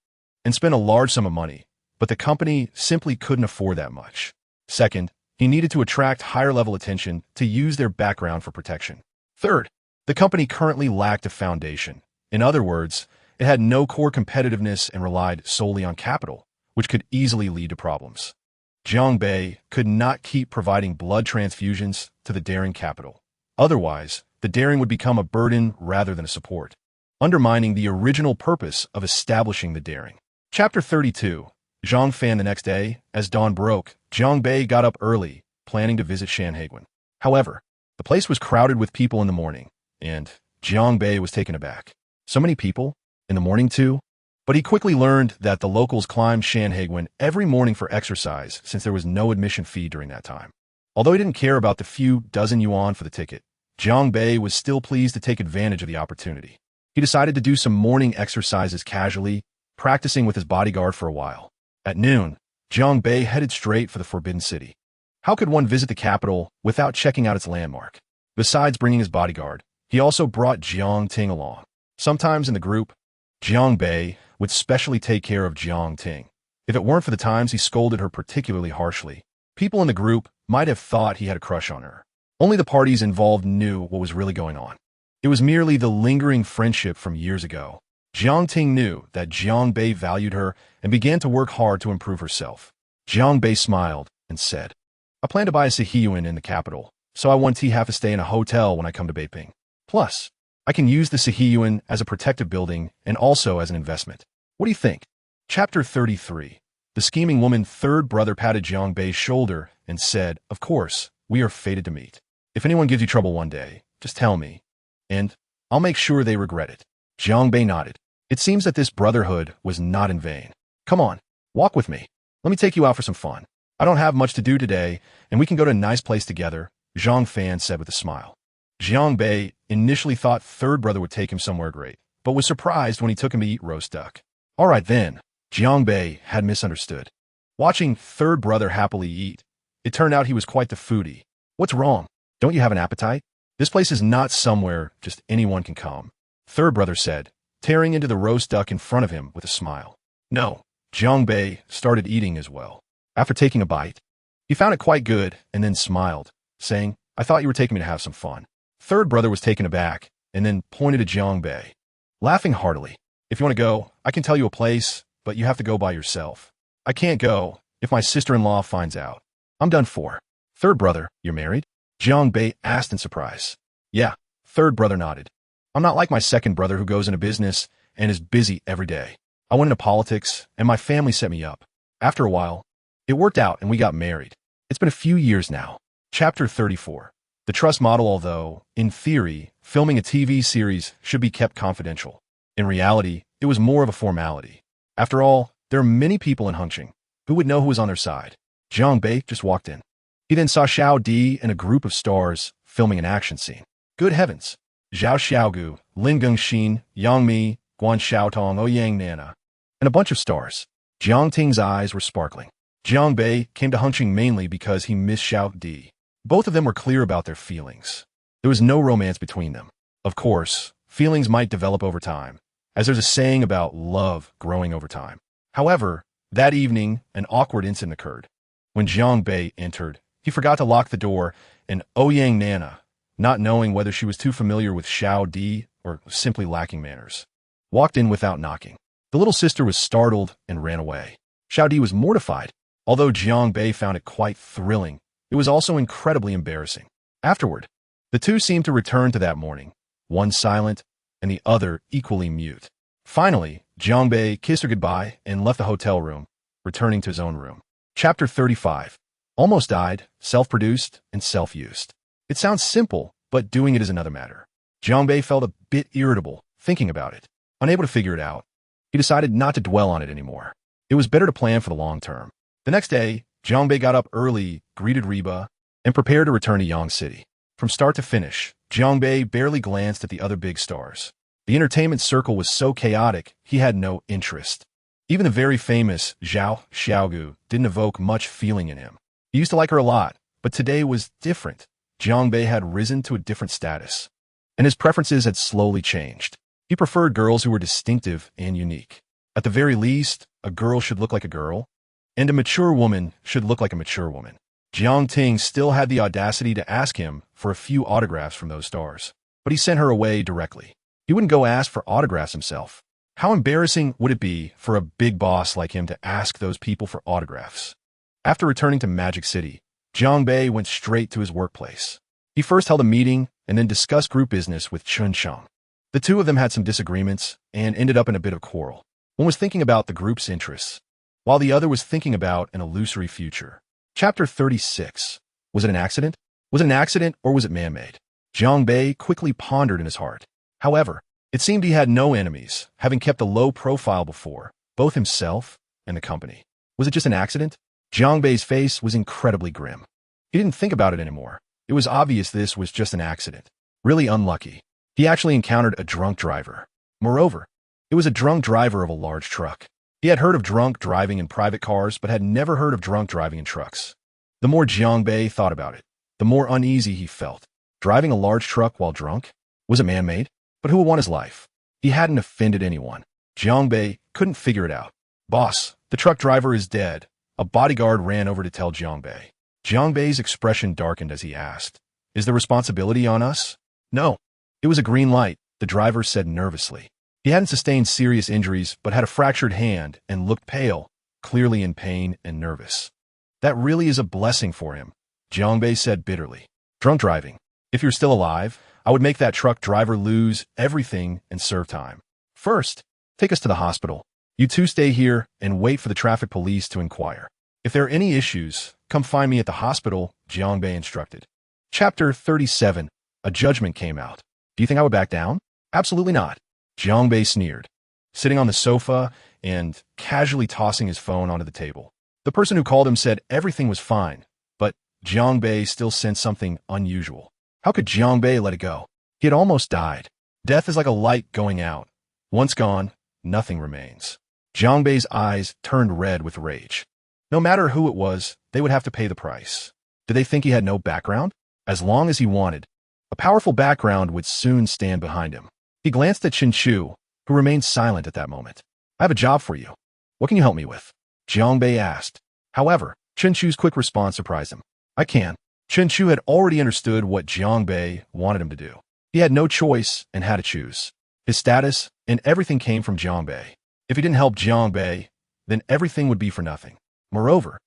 and spend a large sum of money, but the company simply couldn't afford that much. Second, he needed to attract higher-level attention to use their background for protection. Third, the company currently lacked a foundation. In other words, it had no core competitiveness and relied solely on capital, which could easily lead to problems. Jiang Bei could not keep providing blood transfusions to the daring capital. Otherwise, the daring would become a burden rather than a support, undermining the original purpose of establishing the daring. Chapter 32. Zhang Fan. The next day, as dawn broke, Jiang Bei got up early, planning to visit Shanhaiguan. However, the place was crowded with people in the morning, and Jiang Bei was taken aback. So many people? In the morning too? But he quickly learned that the locals climbed Shanhaiguan every morning for exercise since there was no admission fee during that time. Although he didn't care about the few dozen yuan for the ticket, Jiang Bei was still pleased to take advantage of the opportunity. He decided to do some morning exercises casually, practicing with his bodyguard for a while. At noon, Jiang Bei headed straight for the Forbidden City. How could one visit the capital without checking out its landmark? Besides bringing his bodyguard, he also brought Jiang Ting along. Sometimes in the group, Jiang Bei would specially take care of Jiang Ting. If it weren't for the times he scolded her particularly harshly, people in the group might have thought he had a crush on her. Only the parties involved knew what was really going on. It was merely the lingering friendship from years ago. Jiang Ting knew that Jiang Bei valued her and began to work hard to improve herself. Jiang Bei smiled and said, I plan to buy a Sihiyuan in the capital, so I won't have to stay in a hotel when I come to Beiping. Plus, I can use the Sihiyuan as a protective building and also as an investment. What do you think? Chapter 33. The scheming woman third brother patted Jiang Bei's shoulder and said, Of course, we are fated to meet. If anyone gives you trouble one day, just tell me, and I'll make sure they regret it. Jiang Bei nodded. It seems that this brotherhood was not in vain. Come on, walk with me. Let me take you out for some fun. I don't have much to do today, and we can go to a nice place together, Zhang Fan said with a smile. Jiang Bei initially thought third brother would take him somewhere great, but was surprised when he took him to eat roast duck. All right then, Jiang Bei had misunderstood. Watching third brother happily eat, it turned out he was quite the foodie. What's wrong? Don't you have an appetite? This place is not somewhere just anyone can come, third brother said, tearing into the roast duck in front of him with a smile. No, Jiang Bei started eating as well. After taking a bite, he found it quite good and then smiled, saying, I thought you were taking me to have some fun. Third brother was taken aback and then pointed at Jiang Bei, laughing heartily. If you want to go, I can tell you a place, but you have to go by yourself. I can't go if my sister-in-law finds out. I'm done for. Third brother, you're married? Jiang Bei asked in surprise. Yeah, third brother nodded. I'm not like my second brother who goes into business and is busy every day. I went into politics and my family set me up. After a while, it worked out and we got married. It's been a few years now. Chapter 34. The trust model. Although, in theory, filming a TV series should be kept confidential, in reality, it was more of a formality. After all, there are many people in Hengqin who would know who was on their side. Jiang Bei just walked in. He then saw Xiao Di and a group of stars filming an action scene. Good heavens! Zhao Xiaogu, Lin Gengxin, Yang Mi, Guan Xiaotong, Ouyang Nana, and a bunch of stars. Jiang Ting's eyes were sparkling. Jiang Bei came to Hengqin mainly because he missed Xiao Di. Both of them were clear about their feelings. There was no romance between them. Of course, feelings might develop over time, as there's a saying about love growing over time. However, that evening, an awkward incident occurred. When Jiang Bei entered, he forgot to lock the door, and Ouyang Nana, not knowing whether she was too familiar with Xiao Di or simply lacking manners, walked in without knocking. The little sister was startled and ran away. Xiao Di was mortified. Although Jiang Bei found it quite thrilling, it was also incredibly embarrassing. Afterward, the two seemed to return to that morning, one silent and the other equally mute. Finally, Jiang Bei kissed her goodbye and left the hotel room, returning to his own room. Chapter 35. Almost died, self-produced, and self-used. It sounds simple, but doing it is another matter. Jiang Bei felt a bit irritable thinking about it. Unable to figure it out, he decided not to dwell on it anymore. It was better to plan for the long term. The next day, Jiang Bei got up early, greeted Reba, and prepared to return to Yang City. From start to finish, Jiang Bei barely glanced at the other big stars. The entertainment circle was so chaotic, he had no interest. Even the very famous Zhao Xiaogu didn't evoke much feeling in him. He used to like her a lot, but today was different. Jiang Bei had risen to a different status, and his preferences had slowly changed. He preferred girls who were distinctive and unique. At the very least, a girl should look like a girl, and a mature woman should look like a mature woman. Jiang Ting still had the audacity to ask him for a few autographs from those stars, but he sent her away directly. He wouldn't go ask for autographs himself. How embarrassing would it be for a big boss like him to ask those people for autographs? After returning to Magic City, Jiang Bei went straight to his workplace. He first held a meeting and then discussed group business with Chun Sheng. The two of them had some disagreements and ended up in a bit of quarrel. One was thinking about the group's interests, while the other was thinking about an illusory future. Chapter 36. Was it an accident? Was it an accident or was it man-made? Jiang Bei quickly pondered in his heart. However, it seemed he had no enemies, having kept a low profile before, both himself and the company. Was it just an accident? Jiang Bei's face was incredibly grim. He didn't think about it anymore. It was obvious this was just an accident. Really unlucky. He actually encountered a drunk driver. Moreover, it was a drunk driver of a large truck. He had heard of drunk driving in private cars, but had never heard of drunk driving in trucks. The more Jiangbei thought about it, the more uneasy he felt. Driving a large truck while drunk? Was it man-made? But who would want his life? He hadn't offended anyone. Jiangbei couldn't figure it out. Boss, the truck driver is dead. A bodyguard ran over to tell Jiangbei. Jiangbei's expression darkened as he asked, "Is the responsibility on us?" "No. It was a green light," the driver said nervously. He hadn't sustained serious injuries, but had a fractured hand and looked pale, clearly in pain and nervous. "That really is a blessing for him," Jiangbei said bitterly. "Drunk driving. If you're still alive, I would make that truck driver lose everything and serve time. First, take us to the hospital. You two stay here and wait for the traffic police to inquire. If there are any issues, come find me at the hospital," Jiangbei instructed. Chapter 37. A judgment came out. "Do you think I would back down?" "Absolutely not," Jiangbei sneered, sitting on the sofa and casually tossing his phone onto the table. The person who called him said everything was fine, but Jiangbei still sensed something unusual. How could Jiangbei let it go? He had almost died. Death is like a light going out. Once gone, nothing remains. Jiangbei's eyes turned red with rage. No matter who it was, they would have to pay the price. Did they think he had no background? As long as he wanted, a powerful background would soon stand behind him. He glanced at Chinchu, who remained silent at that moment. "I have a job for you. What can you help me with?" Jiangbei asked. However, Chinchu's quick response surprised him. "I can." Chinchu had already understood what Jiangbei wanted him to do. He had no choice and had to choose. His status and everything came from Jiangbei. If he didn't help Jiangbei, then everything would be for nothing. Moreover,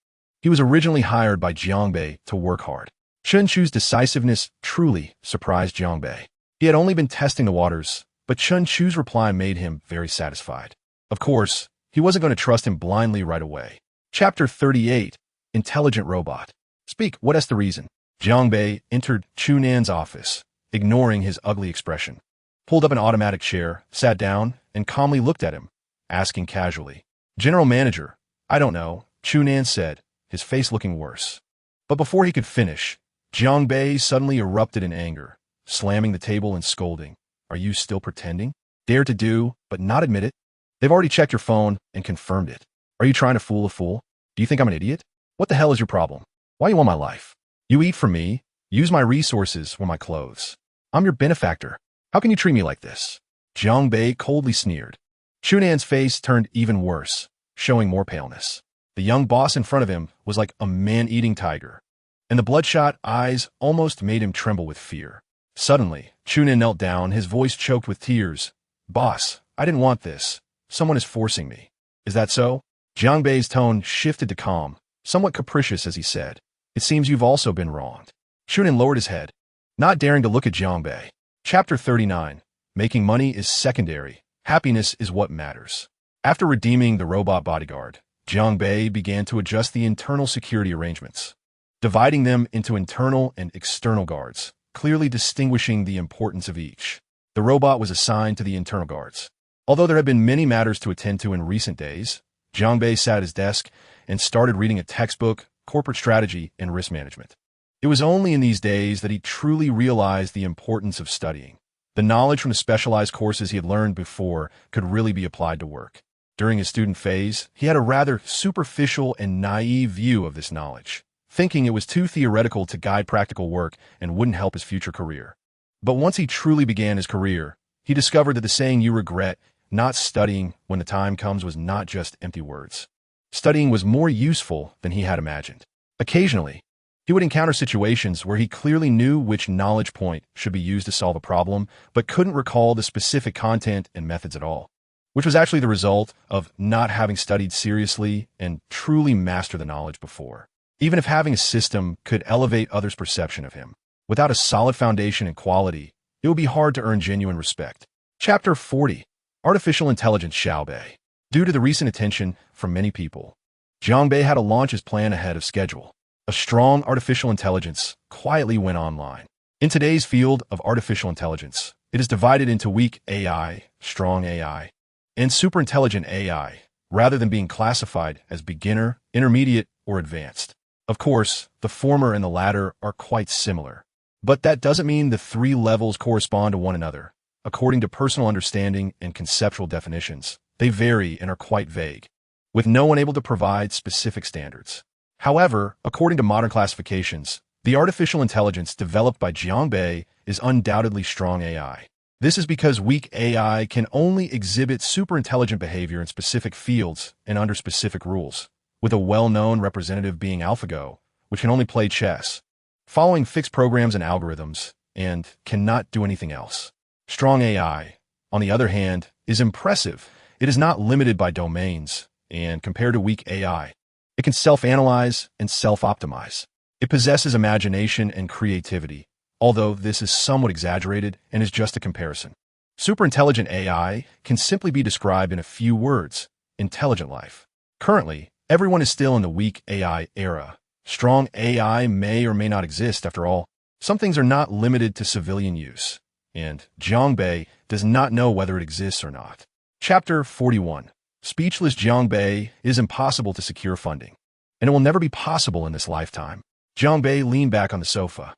he was originally hired by Jiangbei to work hard. Chinchu's decisiveness truly surprised Jiangbei. He had only been testing the waters, but Chinchu's reply made him very satisfied. Of course, he wasn't going to trust him blindly right away. Chapter 38. Intelligent Robot. "Speak, what is the reason?" Jiangbei entered Chunan's office, ignoring his ugly expression, pulled up an automatic chair, sat down, and calmly looked at him, asking casually. "General Manager, I don't know," Chunan said, his face looking worse. But before he could finish, Jiangbei suddenly erupted in anger, slamming the table and scolding. "Are you still pretending? Dare to do, but not admit it? They've already checked your phone and confirmed it. Are you trying to fool a fool? Do you think I'm an idiot? What the hell is your problem? Why you want my life? You eat from me, use my resources or my clothes. I'm your benefactor. How can you treat me like this?" Jiangbei coldly sneered. Chunan's face turned even worse, showing more paleness. The young boss in front of him was like a man-eating tiger, and the bloodshot eyes almost made him tremble with fear. Suddenly, Chunan knelt down, his voice choked with tears. "Boss, I didn't want this. Someone is forcing me." "Is that so?" Jiangbei's tone shifted to calm, somewhat capricious as he said, "It seems you've also been wronged." Chunan lowered his head, not daring to look at Jiangbei. Chapter 39. Making money is secondary. Happiness is what matters. After redeeming the robot bodyguard, Jiangbei began to adjust the internal security arrangements, dividing them into internal and external guards, clearly distinguishing the importance of each. The robot was assigned to the internal guards. Although there had been many matters to attend to in recent days, Jiangbei sat at his desk and started reading a textbook, Corporate Strategy and Risk Management. It was only in these days that he truly realized the importance of studying. The knowledge from the specialized courses he had learned before could really be applied to work. During his student phase, he had a rather superficial and naive view of this knowledge, thinking it was too theoretical to guide practical work and wouldn't help his future career. But once he truly began his career, he discovered that the saying "you regret not studying when the time comes" was not just empty words. Studying was more useful than he had imagined. Occasionally, he would encounter situations where he clearly knew which knowledge point should be used to solve a problem, but couldn't recall the specific content and methods at all, which was actually the result of not having studied seriously and truly mastered the knowledge before. Even if having a system could elevate others' perception of him, without a solid foundation and quality, it would be hard to earn genuine respect. Chapter 40. Artificial Intelligence Xiaobei. Due to the recent attention from many people, Jiangbei had to launch his plan ahead of schedule. A strong artificial intelligence quietly went online. In today's field of artificial intelligence, it is divided into weak AI, strong AI, and superintelligent AI, rather than being classified as beginner, intermediate, or advanced. Of course, the former and the latter are quite similar. But that doesn't mean the three levels correspond to one another. According to personal understanding and conceptual definitions, they vary and are quite vague, with no one able to provide specific standards. However, according to modern classifications, the artificial intelligence developed by Jiangbei is undoubtedly strong AI. This is because weak AI can only exhibit superintelligent behavior in specific fields and under specific rules, with a well-known representative being AlphaGo, which can only play chess, following fixed programs and algorithms, and cannot do anything else. Strong AI, on the other hand, is impressive. It is not limited by domains, and compared to weak AI, it can self-analyze and self-optimize. It possesses imagination and creativity, although this is somewhat exaggerated and is just a comparison. Superintelligent AI can simply be described in a few words: intelligent life. Currently, everyone is still in the weak AI era. Strong AI may or may not exist after all. Some things are not limited to civilian use, and Jiangbei does not know whether it exists or not. Chapter 41. Speechless Jiangbei is impossible to secure funding, and it will never be possible in this lifetime. Jiangbei leaned back on the sofa,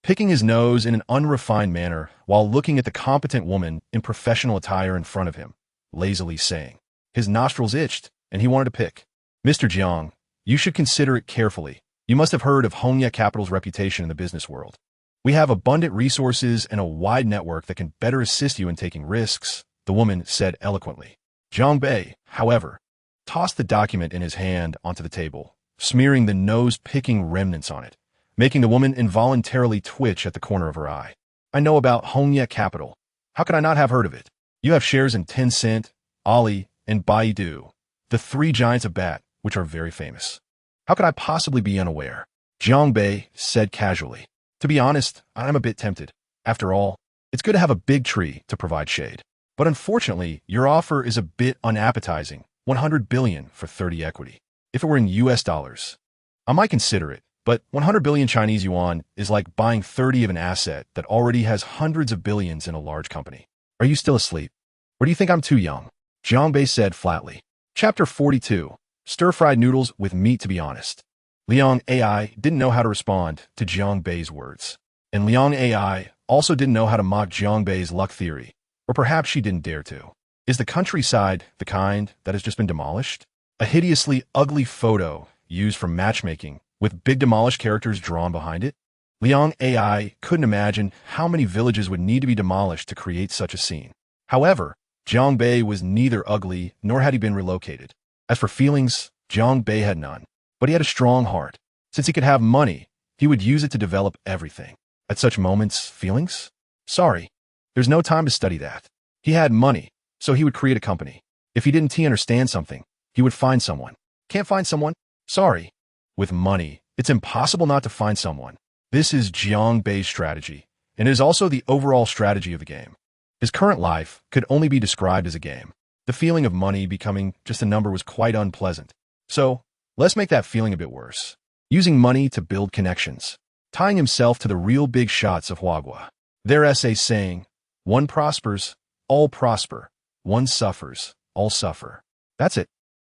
picking his nose in an unrefined manner while looking at the competent woman in professional attire in front of him, lazily saying. His nostrils itched, and he wanted to pick. Mr. Jiang, you should consider it carefully. You must have heard of Humbly Capital's reputation in the business world. We have abundant resources and a wide network that can better assist you in taking risks, the woman said eloquently. Jiangbei, however, tossed the document in his hand onto the table, smearing the nose-picking remnants on it, making the woman involuntarily twitch at the corner of her eye. I know about Humbly Capital. How could I not have heard of it? You have shares in Tencent, Ali, and Baidu, the three giants of bat, which are very famous. How could I possibly be unaware? Jiangbei said casually. To be honest, I'm a bit tempted. After all, it's good to have a big tree to provide shade. But unfortunately, your offer is a bit unappetizing. 100 billion for 30 equity. If it were in US dollars, I might consider it, but 100 billion Chinese yuan is like buying 30 of an asset that already has hundreds of billions in a large company. Are you still asleep? Or do you think I'm too young? Jiangbei said flatly. Chapter 42. Stir-fried noodles with meat, to be honest. Liang AI didn't know how to respond to Jiangbei's words. And Liang AI also didn't know how to mock Jiangbei's luck theory. Or perhaps she didn't dare to. Is the countryside the kind that has just been demolished? A hideously ugly photo used for matchmaking with big demolished characters drawn behind it? Liang AI couldn't imagine how many villages would need to be demolished to create such a scene. However, Jiangbei was neither ugly nor had he been relocated. As for feelings, Jiangbei had none. But he had a strong heart. Since he could have money, he would use it to develop everything. At such moments, feelings? Sorry, there's no time to study that. He had money, so he would create a company. If he didn't understand something, he would find someone. Can't find someone? Sorry. With money, it's impossible not to find someone. This is Jiangbei's strategy, and it is also the overall strategy of the game. His current life could only be described as a game. The feeling of money becoming just a number was quite unpleasant. So, let's make that feeling a bit worse. Using money to build connections. Tying himself to the real big shots of Huagua. Their essay saying, one prospers, all prosper. One suffers, all suffer. That's it.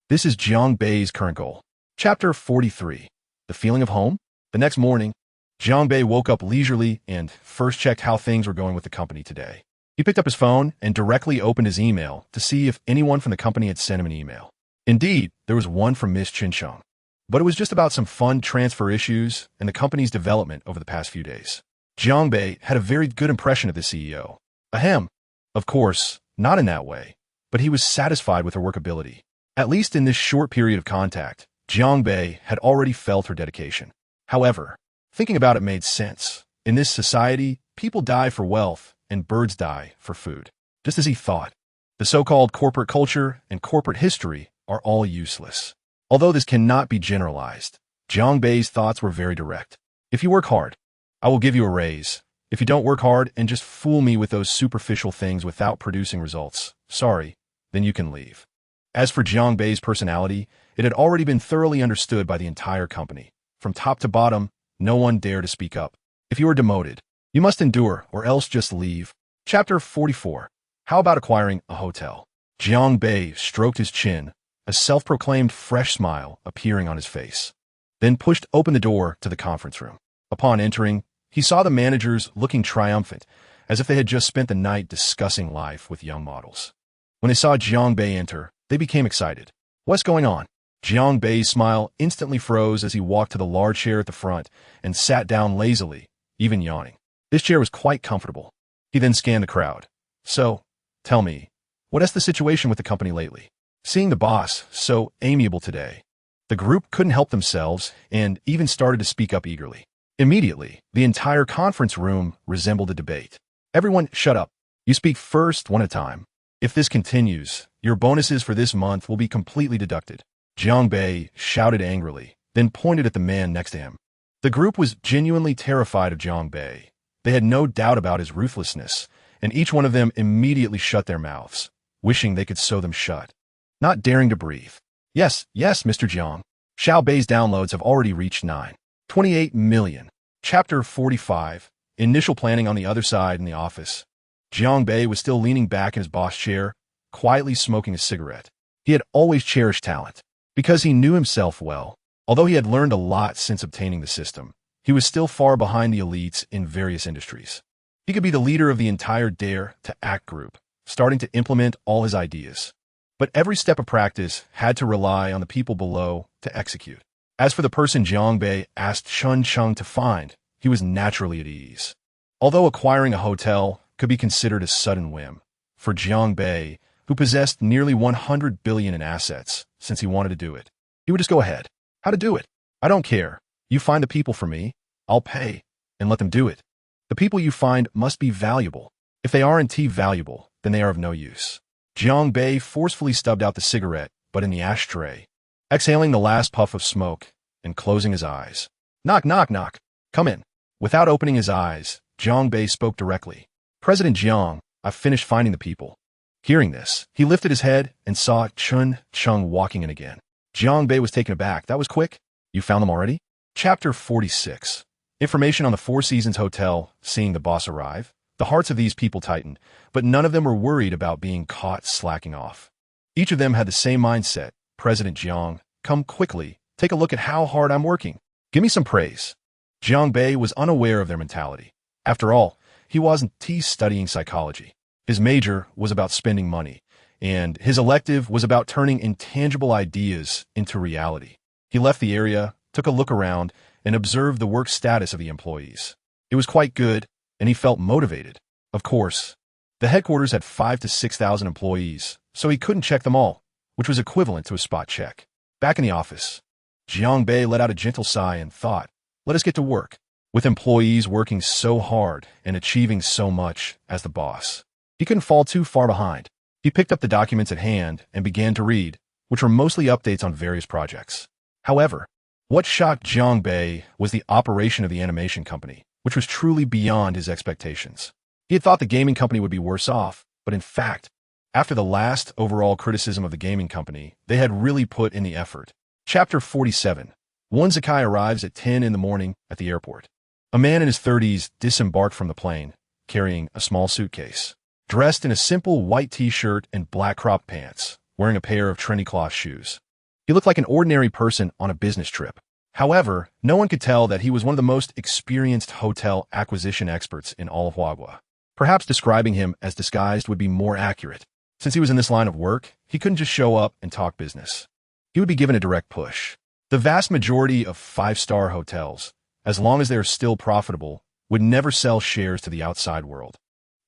This is Jiangbei's current goal. Chapter 43. The feeling of home? The next morning, Jiangbei woke up leisurely and first checked how things were going with the company today. He picked up his phone and directly opened his email to see if anyone from the company had sent him an email. Indeed, there was one from Miss Chinchong, but it was just about some fund transfer issues and the company's development over the past few days. Jiangbei had a very good impression of the CEO. Ahem. Of course, not in that way, but he was satisfied with her workability. At least in this short period of contact, Jiangbei had already felt her dedication. However, thinking about it made sense. In this society, people die for wealth and birds die for food. Just as he thought. The so-called corporate culture and corporate history are all useless. Although this cannot be generalized, Jiangbei's thoughts were very direct. If you work hard, I will give you a raise. If you don't work hard and just fool me with those superficial things without producing results, sorry, then you can leave. As for Jiangbei's personality, it had already been thoroughly understood by the entire company. From top to bottom, no one dared to speak up. If you are demoted, you must endure or else just leave. Chapter 44. How about acquiring a hotel? Jiangbei stroked his chin, a self-proclaimed fresh smile appearing on his face. then pushed open the door to the conference room. Upon entering, he saw the managers looking triumphant, as if they had just spent the night discussing life with young models. When they saw Jiang Bei enter, they became excited. "What's going on?" Jiang Bei's smile instantly froze as he walked to the large chair at the front and sat down lazily, even yawning. This chair was quite comfortable. He then scanned the crowd. "So, tell me, what is the situation with the company lately?" Seeing the boss so amiable today, the group couldn't help themselves and even started to speak up eagerly. Immediately, the entire conference room resembled a debate. "Everyone, shut up. You speak first, one at a time. If this continues, your bonuses for this month will be completely deducted." Jiang Bei shouted angrily, then pointed at the man next to him. The group was genuinely terrified of Jiang Bei. They had no doubt about his ruthlessness, and each one of them immediately shut their mouths, wishing they could sew them shut, not daring to breathe. Yes, Mr. Jiang. Xiao Bei's downloads have already reached 9.28 million. Chapter 45. Initial planning on the other side in the office. Jiang Bei was still leaning back in his boss chair, quietly smoking a cigarette. He had always cherished talent, because he knew himself well. Although he had learned a lot since obtaining the system, he was still far behind the elites in various industries. He could be the leader of the entire Dare to Act group, starting to implement all his ideas. But every step of practice had to rely on the people below to execute. As for the person Jiang Bei asked Shun Chung to find, he was naturally at ease. Although acquiring a hotel could be considered a sudden whim, for Jiang Bei, who possessed nearly 100 billion in assets, since he wanted to do it, he would just go ahead. How to do it? I don't care. You find the people for me, I'll pay, and let them do it. The people you find must be valuable. If they aren't valuable, then they are of no use. Jiang Bei forcefully stubbed out the cigarette, but in the ashtray, exhaling the last puff of smoke and closing his eyes. "Knock, knock, knock. Come in." Without opening his eyes, Jiang Bei spoke directly. "President Jiang, I've finished finding the people." Hearing this, he lifted his head and saw Chun Chung walking in again. Jiang Bei was taken aback. "That was quick. You found them already?" Chapter 46. Information on the Four Seasons Hotel. Seeing the boss arrive, the hearts of these people tightened, but none of them were worried about being caught slacking off. Each of them had the same mindset. "President Jiang, come quickly. Take a look at how hard I'm working. Give me some praise." Jiang Bei was unaware of their mentality. After all, he wasn't studying psychology. His major was about spending money, and his elective was about turning intangible ideas into reality. He left the area, took a look around, and observed the work status of the employees. It was quite good, and he felt motivated. Of course, the headquarters had 5,000 to 6,000 employees, so he couldn't check them all, which was equivalent to a spot check. Back in the office, Jiang Bei let out a gentle sigh and thought, "Let us get to work." With employees working so hard and achieving so much as the boss, he couldn't fall too far behind. He picked up the documents at hand and began to read, which were mostly updates on various projects. However, what shocked Jiang Bei was the operation of the animation company, which was truly beyond his expectations. He had thought the gaming company would be worse off, but in fact, after the last overall criticism of the gaming company, they had really put in the effort. Chapter 47. One Zakai arrives at 10 in the morning at the airport. A man in his 30s disembarked from the plane, carrying a small suitcase. Dressed in a simple white t-shirt and black crop pants, wearing a pair of trendy cloth shoes. He looked like an ordinary person on a business trip. However, no one could tell that he was one of the most experienced hotel acquisition experts in all of Huagua. Perhaps describing him as disguised would be more accurate. Since he was in this line of work, he couldn't just show up and talk business. He would be given a direct push. The vast majority of five-star hotels, as long as they are still profitable, would never sell shares to the outside world.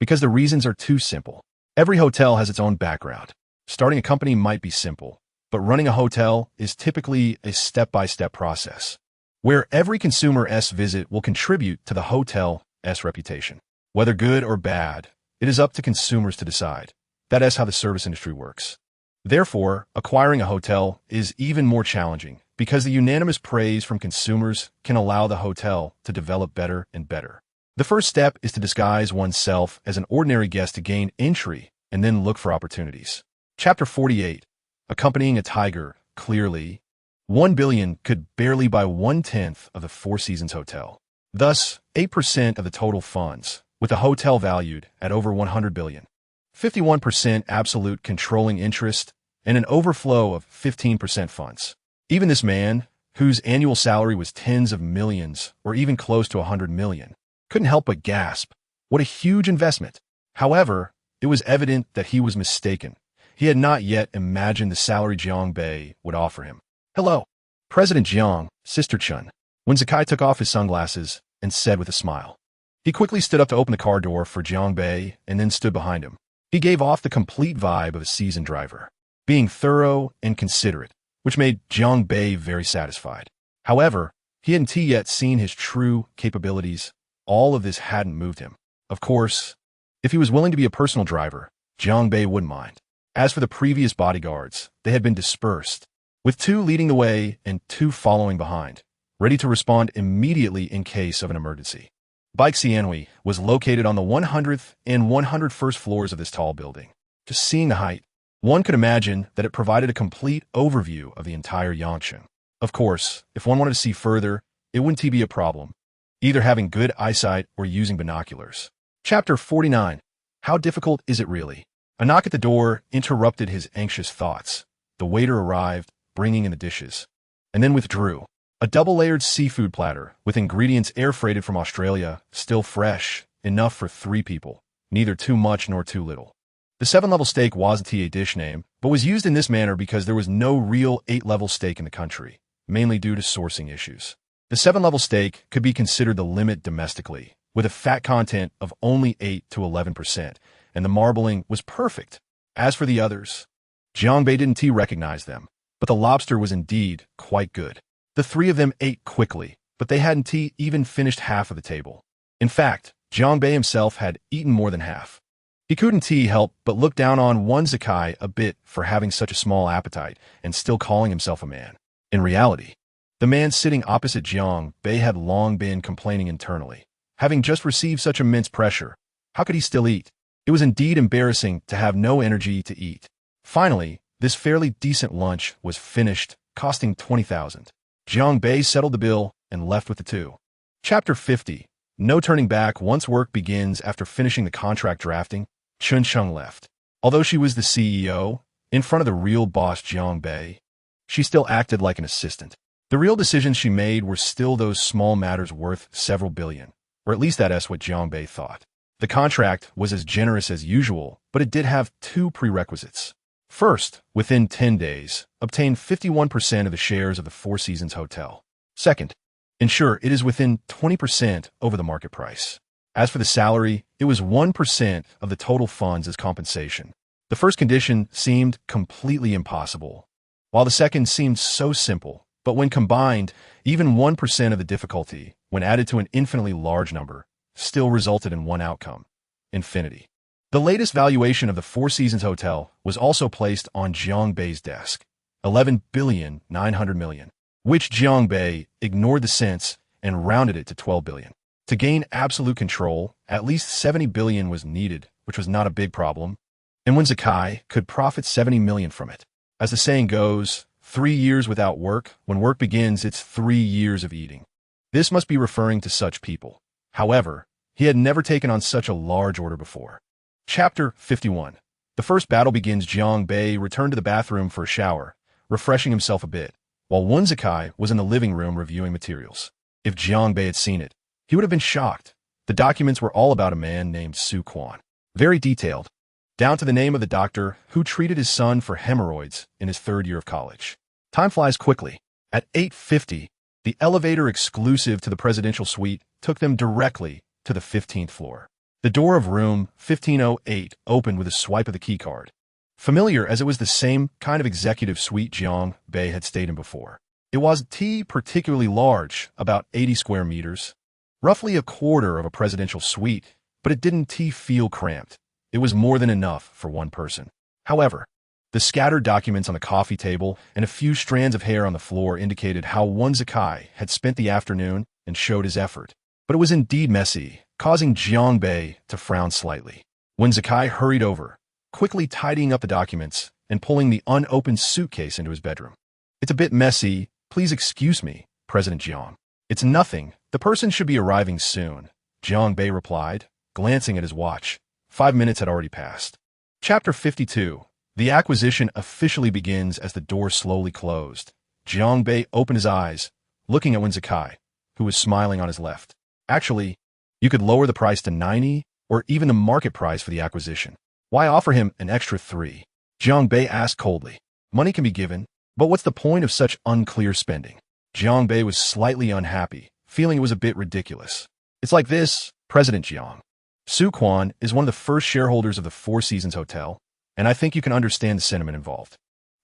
Because the reasons are too simple. Every hotel has its own background. Starting a company might be simple, but running a hotel is typically a step-by-step process, where every consumer's visit will contribute to the hotel's reputation. Whether good or bad, it is up to consumers to decide. That is how the service industry works. Therefore, acquiring a hotel is even more challenging, because the unanimous praise from consumers can allow the hotel to develop better and better. The first step is to disguise oneself as an ordinary guest to gain entry and then look for opportunities. Chapter 48. Accompanying a tiger. Clearly, 1 billion could barely buy 1/10 of the Four Seasons Hotel. Thus, 8% of the total funds, with the hotel valued at over 100 billion. 51% absolute controlling interest, and an overflow of 15% funds. Even this man, whose annual salary was tens of millions or even close to 100 million, couldn't help but gasp. What a huge investment. However, it was evident that he was mistaken. He had not yet imagined the salary Jiang Bei would offer him. Hello, President Jiang, Sister Chun. When Zakai took off his sunglasses and said with a smile. He quickly stood up to open the car door for Jiang Bei and then stood behind him. He gave off the complete vibe of a seasoned driver, being thorough and considerate, which made Jiang Bei very satisfied. However, he hadn't yet seen his true capabilities. All of this hadn't moved him. Of course, if he was willing to be a personal driver, Jiang Bei wouldn't mind. As for the previous bodyguards, they had been dispersed, with 2 leading the way and 2 following behind, ready to respond immediately in case of an emergency. Bike Xianhui was located on the 100th and 101st floors of this tall building. Just seeing the height, one could imagine that it provided a complete overview of the entire Yangcheng. Of course, if one wanted to see further, it wouldn't be a problem, either having good eyesight or using binoculars. Chapter 49. How difficult is it really? A knock at the door interrupted his anxious thoughts. The waiter arrived, bringing in the dishes, and then withdrew. A double-layered seafood platter with ingredients air-freighted from Australia, still fresh, enough for 3 people, neither too much nor too little. The 7-level steak wasn't a dish name, but was used in this manner because there was no real 8-level steak in the country, mainly due to sourcing issues. The 7-level steak could be considered the limit domestically, with a fat content of only 8 to 11%, and the marbling was perfect. As for the others, Jiang Bei didn't recognize them, but the lobster was indeed quite good. The 3 of them ate quickly, but they hadn't even finished half of the table. In fact, Jiang Bei himself had eaten more than half. He couldn't help but look down on one Zakai a bit for having such a small appetite and still calling himself a man. In reality, the man sitting opposite Jiang Bei had long been complaining internally. Having just received such immense pressure, how could he still eat? It was indeed embarrassing to have no energy to eat. Finally, this fairly decent lunch was finished, costing 20,000. Jiang Bei settled the bill and left with the 2. Chapter 50. No turning back. Once work begins. After finishing the contract drafting, Chun Chung left. Although she was the CEO, in front of the real boss Jiang Bei, she still acted like an assistant. The real decisions she made were still those small matters worth several billion, or at least that's what Jiang Bei thought. The contract was as generous as usual, but it did have 2 prerequisites. First, within 10 days, obtain 51% of the shares of the Four Seasons Hotel. Second, ensure it is within 20% over the market price. As for the salary, it was 1% of the total funds as compensation. The first condition seemed completely impossible, while the second seemed so simple, but when combined, even 1% of the difficulty, when added to an infinitely large number, still resulted in one outcome: infinity. The latest valuation of the Four Seasons Hotel was also placed on Jiang Bei's desk, 11,900 million, which Jiang Bei ignored the cents and rounded it to 12 billion. To gain absolute control, at least 70 billion was needed, which was not a big problem, and when Zakai could profit 70 million from it. As the saying goes, 3 years without work, when work begins, it's 3 years of eating. This must be referring to such people. However, he had never taken on such a large order before. Chapter 51. The first battle begins. Jiang Bei returned to the bathroom for a shower, refreshing himself a bit, while one Zakai was in the living room reviewing materials. If Jiang Bei had seen it, he would have been shocked. The documents were all about a man named Su Quan. Very detailed, down to the name of the doctor who treated his son for hemorrhoids in his 3rd year of college. Time flies quickly. At 8:50, the elevator exclusive to the presidential suite took them directly to the 15th floor. The door of room 1508 opened with a swipe of the keycard. Familiar as it was the same kind of executive suite Jiang Bei had stayed in before. It wasn't particularly large, about 80 square meters, roughly a quarter of a presidential suite, but it didn't feel cramped. It was more than enough for one person. However, the scattered documents on the coffee table and a few strands of hair on the floor indicated how one Zakai had spent the afternoon and showed his effort. But it was indeed messy, causing Jiang Bei to frown slightly. When Zakai hurried over, quickly tidying up the documents and pulling the unopened suitcase into his bedroom. "It's a bit messy. Please excuse me, President Jiang." "It's nothing. The person should be arriving soon," Jiang Bei replied, glancing at his watch. 5 minutes had already passed. Chapter 52. The acquisition officially begins as the door slowly closed. Jiang Bei opened his eyes, looking at Wen Zikai, who was smiling on his left. Actually, you could lower the price to 90 or even the market price for the acquisition. Why offer him an extra 3? Jiang Bei asked coldly. Money can be given, but what's the point of such unclear spending? Jiang Bei was slightly unhappy, feeling it was a bit ridiculous. It's like this, President Jiang. Su Quan is one of the first shareholders of the Four Seasons Hotel, and I think you can understand the sentiment involved.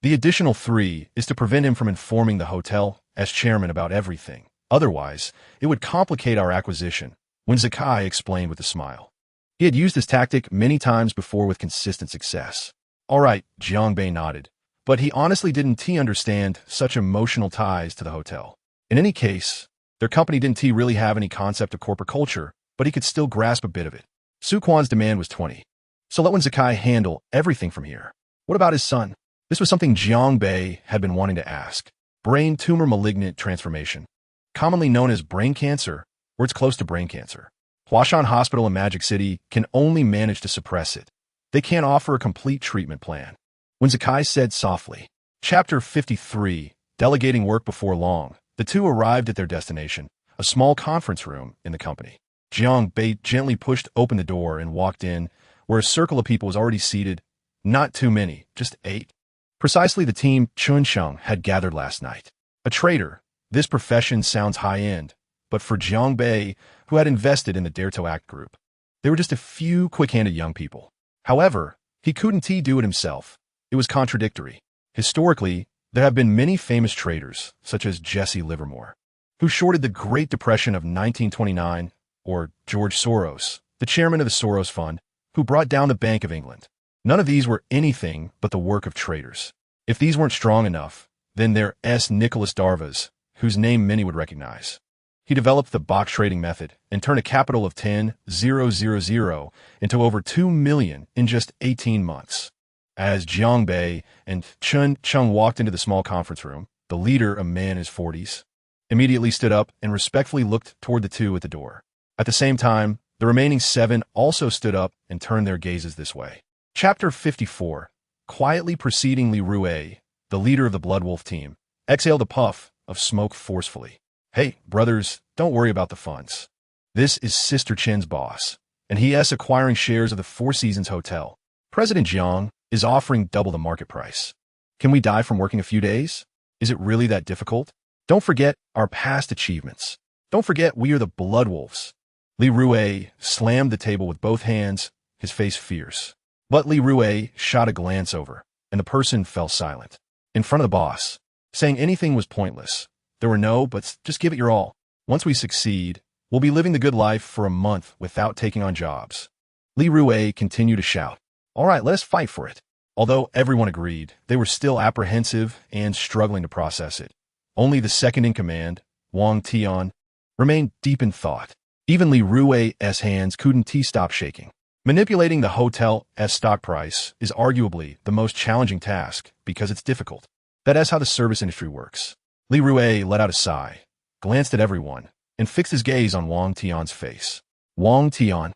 The additional 3 is to prevent him from informing the hotel as chairman about everything. Otherwise, it would complicate our acquisition, Wen Zikai explained with a smile. He had used this tactic many times before with consistent success. All right, Jiang Bei nodded, but he honestly didn't understand such emotional ties to the hotel. In any case, their company didn't really have any concept of corporate culture, but he could still grasp a bit of it. Su Quan's demand was 20. So let Wen Zikai handle everything from here. What about his son? This was something Jiang Bei had been wanting to ask. Brain tumor malignant transformation, commonly known as brain cancer, or it's close to brain cancer. Huashan Hospital in Magic City can only manage to suppress it. They can't offer a complete treatment plan. Wen Zikai said softly. Chapter 53, Delegating Work Before Long. The two arrived at their destination, a small conference room in the company. Jiang Bei gently pushed open the door and walked in, where a circle of people was already seated. Not too many, just 8. Precisely the team Chun Sheng had gathered last night. A trader. This profession sounds high-end, but for Jiang Bei, who had invested in the Dare to Act group, they were just a few quick-handed young people. However, he couldn't do it himself. It was contradictory. Historically, there have been many famous traders, such as Jesse Livermore, who shorted the Great Depression of 1929, or George Soros, the chairman of the Soros Fund, who brought down the Bank of England. None of these were anything but the work of traders. If these weren't strong enough, then there's Nicholas Darvas, whose name many would recognize. He developed the box trading method and turned a capital of 10,000 into over 2 million in just 18 months. As Jiang Bei and Chun Sheng walked into the small conference room, the leader, a man in his 40s, immediately stood up and respectfully looked toward the two at the door. At the same time, the remaining 7 also stood up and turned their gazes this way. Chapter 54. Quietly preceding Li Rue, the leader of the Blood Wolf team, exhaled a puff of smoke forcefully. Hey, brothers, don't worry about the funds. This is Sister Chen's boss, and he is acquiring shares of the Four Seasons Hotel. President Jiang is offering double the market price. Can we die from working a few days? Is it really that difficult? Don't forget our past achievements. Don't forget we are the Blood Wolves. Li Rue slammed the table with both hands, his face fierce. But Li Rue shot a glance over, and the person fell silent. In front of the boss, saying anything was pointless. There were no buts, just give it your all. Once we succeed, we'll be living the good life for a month without taking on jobs. Li Rue continued to shout. All right, let us fight for it. Although everyone agreed, they were still apprehensive and struggling to process it. Only the second in command, Wang Tian, remained deep in thought. Even Li Rue's hands couldn't stop shaking. Manipulating the hotel's stock price is arguably the most challenging task because it's difficult. That is how the service industry works. Li Rue let out a sigh, glanced at everyone, and fixed his gaze on Wang Tian's face. Wang Tian,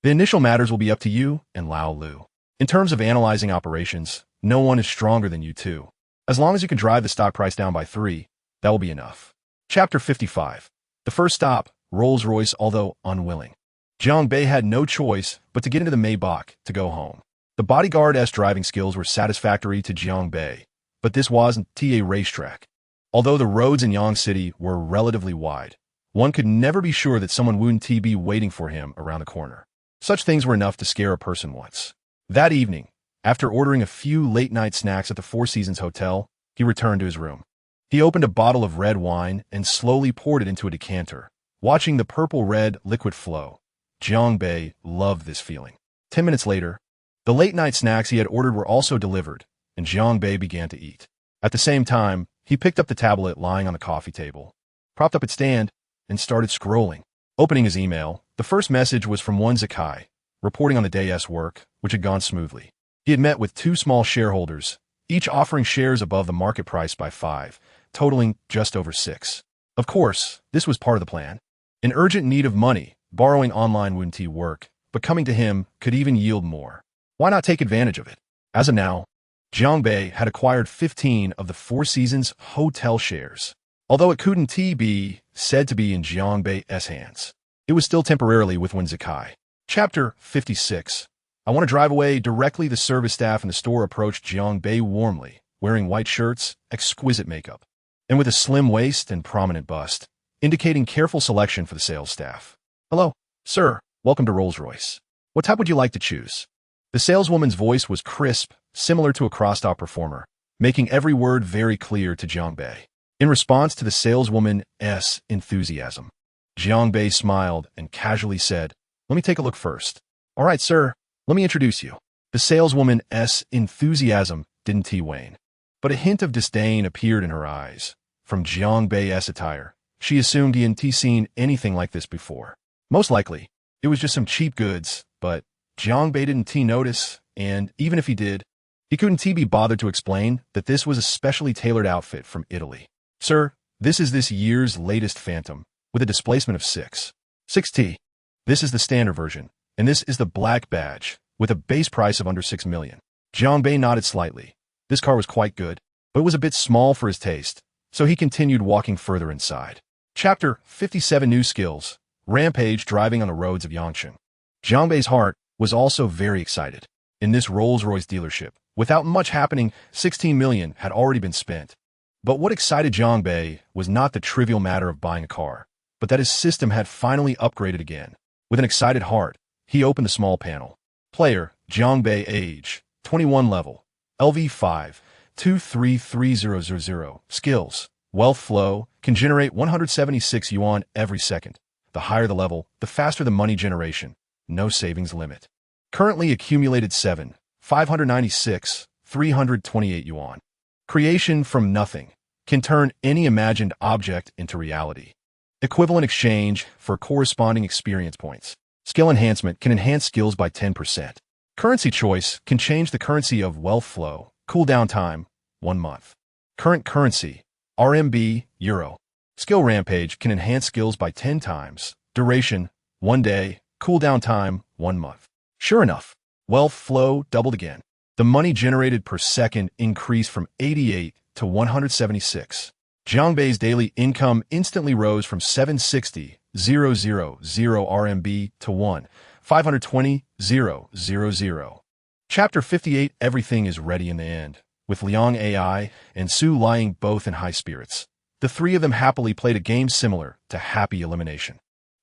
the initial matters will be up to you and Lao Lu. In terms of analyzing operations, no one is stronger than you two. As long as you can drive the stock price down by 3, that will be enough. Chapter 55. The first stop, Rolls-Royce, although unwilling. Jiang Bei had no choice but to get into the Maybach to go home. The bodyguard's driving skills were satisfactory to Jiang Bei, but this wasn't a racetrack. Although the roads in Yang City were relatively wide, one could never be sure that someone wouldn't be waiting for him around the corner. Such things were enough to scare a person once. That evening, after ordering a few late-night snacks at the Four Seasons Hotel, he returned to his room. He opened a bottle of red wine and slowly poured it into a decanter, watching the purple-red liquid flow. Jiang Bei loved this feeling. 10 minutes later, the late-night snacks he had ordered were also delivered, and Jiang Bei began to eat. At the same time, he picked up the tablet lying on the coffee table, propped up its stand, and started scrolling. Opening his email, the first message was from Wen Zikai, reporting on the day's work, which had gone smoothly. He had met with 2 small shareholders, each offering shares above the market price by 5, totaling just over 6. Of course, this was part of the plan. In urgent need of money, borrowing online wouldn't work, but coming to him could even yield more. Why not take advantage of it? As of now, Jiangbei had acquired 15 of the Four Seasons hotel shares. Although it couldn't be said to be in Jiangbei's hands, it was still temporarily with Wen Zikai. Chapter 56. I want to drive away. Directly the service staff in the store approached Jiangbei warmly, wearing white shirts, exquisite makeup, and with a slim waist and prominent bust, indicating careful selection for the sales staff. Hello, sir. Welcome to Rolls-Royce. What type would you like to choose? The saleswoman's voice was crisp, similar to a crosstalk performer, making every word very clear to Jiangbei. In response to the saleswoman's enthusiasm, Jiangbei smiled and casually said, "Let me take a look first." "All right, sir. Let me introduce you." The saleswoman's enthusiasm didn't wane, but a hint of disdain appeared in her eyes. From Jiangbei's attire, she assumed he hadn't seen anything like this before. Most likely, it was just some cheap goods, but Jiangbei didn't notice, and even if he did, he couldn't be bothered to explain that this was a specially tailored outfit from Italy. "Sir, this is this year's latest Phantom, with a displacement of 6T. This is the standard version, and this is the black badge, with a base price of under 6 million. Jiangbei nodded slightly. This car was quite good, but it was a bit small for his taste, so he continued walking further inside. Chapter 57. New Skills. Rampage driving on the roads of Yangcheng. Jiangbei's heart was also very excited. In this Rolls-Royce dealership, without much happening, 16 million had already been spent. But what excited Jiangbei was not the trivial matter of buying a car, but that his system had finally upgraded again. With an excited heart, he opened the small panel. Player, Jiangbei, age, 21, level, LV5, 233000. Skills, wealth flow, can generate 176 yuan every second. The higher the level, the faster the money generation. No savings limit. Currently accumulated 596, 328 yuan. Creation from nothing, can turn any imagined object into reality. Equivalent exchange for corresponding experience points. Skill enhancement can enhance skills by 10%. Currency choice can change the currency of wealth flow. Cooldown time, 1 month. Current currency, RMB, Euro. Skill rampage can enhance skills by 10 times. Duration, 1 day. Cooldown time, 1 month. Sure enough, wealth flow doubled again. The money generated per second increased from 88 to 176. Jiangbei's daily income instantly rose from 760,000 RMB to 1,520,000. Chapter 58. Everything is ready in the end. With Liang AI and Su lying both in high spirits, the three of them happily played a game similar to Happy Elimination.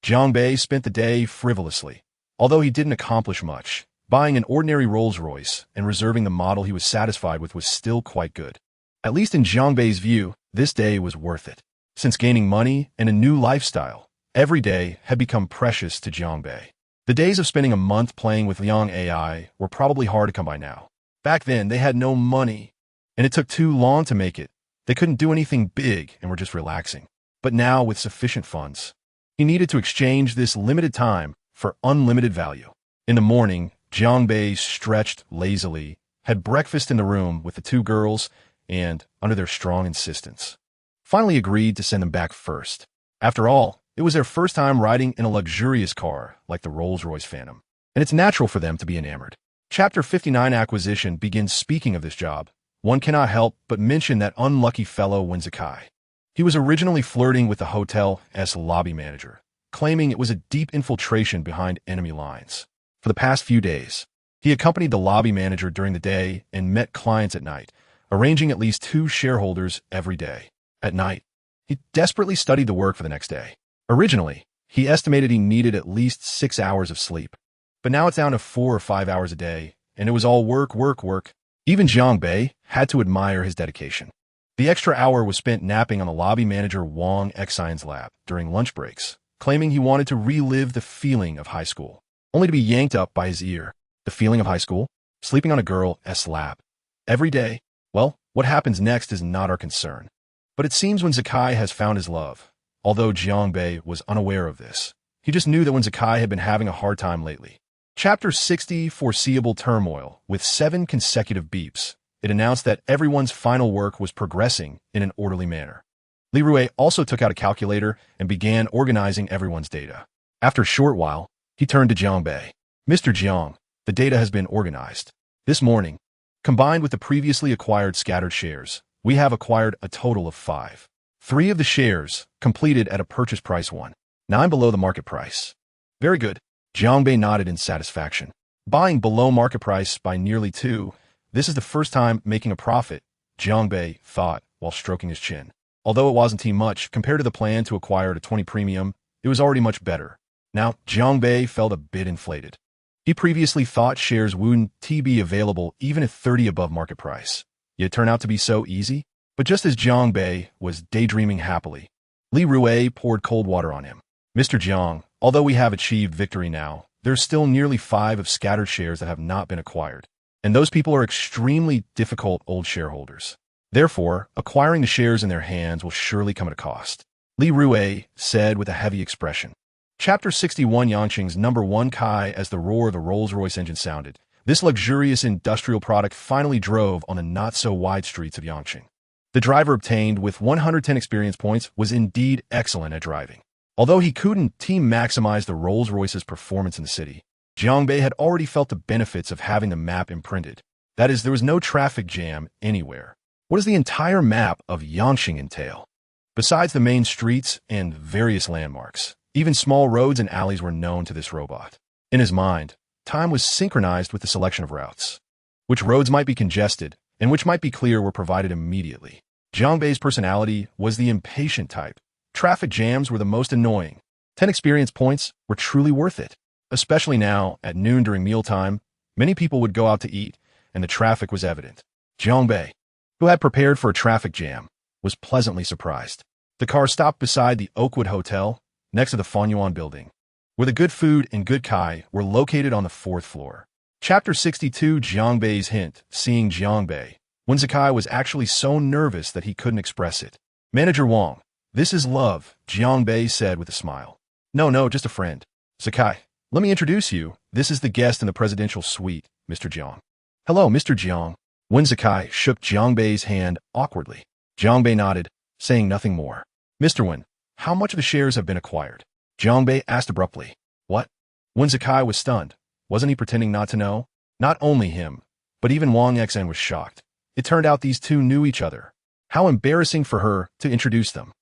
Jiangbei spent the day frivolously, although he didn't accomplish much. Buying an ordinary Rolls-Royce and reserving the model he was satisfied with was still quite good. At least in Jiangbei's view, this day was worth it. Since gaining money and a new lifestyle, every day had become precious to Jiangbei. The days of spending a month playing with Liang AI were probably hard to come by now. Back then, they had no money, and it took too long to make it. They couldn't do anything big and were just relaxing. But now, with sufficient funds, he needed to exchange this limited time for unlimited value. In the morning, Jiangbei stretched lazily, had breakfast in the room with the two girls, and, under their strong insistence, finally agreed to send them back first. After all, it was their first time riding in a luxurious car like the Rolls-Royce Phantom, and it's natural for them to be enamored. Chapter 59. Acquisition begins. Speaking of this job, one cannot help but mention that unlucky fellow Wen Zikai. He was originally flirting with the hotel's lobby manager, claiming it was a deep infiltration behind enemy lines. For the past few days, he accompanied the lobby manager during the day and met clients at night, arranging at least 2 shareholders every day. At night, he desperately studied the work for the next day. Originally, he estimated he needed at least 6 hours of sleep, but now it's down to 4 or 5 hours a day, and it was all work. Even Jiangbei had to admire his dedication. The extra hour was spent napping on the lobby manager Wang Xian's lap during lunch breaks, claiming he wanted to relive the feeling of high school, only to be yanked up by his ear. The feeling of high school? Sleeping on a girl's lap. Every day? Well, what happens next is not our concern. But it seems Wen Zikai has found his love. Although Jiangbei was unaware of this, he just knew that Wen Zikai had been having a hard time lately. Chapter 60. Foreseeable turmoil. With 7 consecutive beeps, it announced that everyone's final work was progressing in an orderly manner. Li Rui also took out a calculator and began organizing everyone's data. After a short while, he turned to Jiangbei. "Mr. Jiang, the data has been organized. This morning, Combined with the previously acquired scattered shares, we have acquired a total of 5. 3 of the shares, completed at a purchase price 1.9 below the market price. Very good. Jiangbei nodded in satisfaction. Buying below market price by nearly 2, this is the first time making a profit, Jiangbei thought while stroking his chin. Although it wasn't much compared to the plan to acquire at a 20 premium, it was already much better. Now, Jiangbei felt a bit inflated. He previously thought shares wouldn't be available even at 30 above market price. Yet it turned out to be so easy. But just as Jiangbei was daydreaming happily, Li Rui poured cold water on him. Mr. Jiang, although we have achieved victory now, there's still nearly 5 of scattered shares that have not been acquired. And those people are extremely difficult old shareholders. Therefore, acquiring the shares in their hands will surely come at a cost. Li Rui said with a heavy expression. Chapter 61 Yangqing's number 1 Kai. As the roar of the Rolls-Royce engine sounded, this luxurious industrial product finally drove on the not-so-wide streets of Yangqing. The driver obtained with 110 experience points was indeed excellent at driving. Although he couldn't maximize the Rolls-Royce's performance in the city, Jiangbei had already felt the benefits of having the map imprinted. That is, there was no traffic jam anywhere. What does the entire map of Yangqing entail? Besides the main streets and various landmarks, even small roads and alleys were known to this robot. In his mind, time was synchronized with the selection of routes. Which roads might be congested and which might be clear were provided immediately. Jiangbei's personality was the impatient type. Traffic jams were the most annoying. 10 experience points were truly worth it. Especially now, at noon during mealtime, many people would go out to eat, and the traffic was evident. Jiangbei, who had prepared for a traffic jam, was pleasantly surprised. The car stopped beside the Oakwood Hotel, next to the Fanyuan building, where the good food and good kai were located on the 4th floor. Chapter 62 Jiangbei's hint. Seeing Jiangbei, when Zakai was actually so nervous that he couldn't express it. Manager Wang, this is love, Jiangbei said with a smile. No, just a friend. Zakai, let me introduce you. This is the guest in the presidential suite, Mr. Jiang. Hello, Mr. Jiang. Wen Zakai shook Jiangbei's hand awkwardly. Jiangbei nodded, saying nothing more. Mr. Wen, how much of the shares have been acquired? Jiangbei asked abruptly. What? Wen Zakai was stunned. Wasn't he pretending not to know? Not only him, but even Wang Xan was shocked. It turned out these two knew each other. How embarrassing for her to introduce them.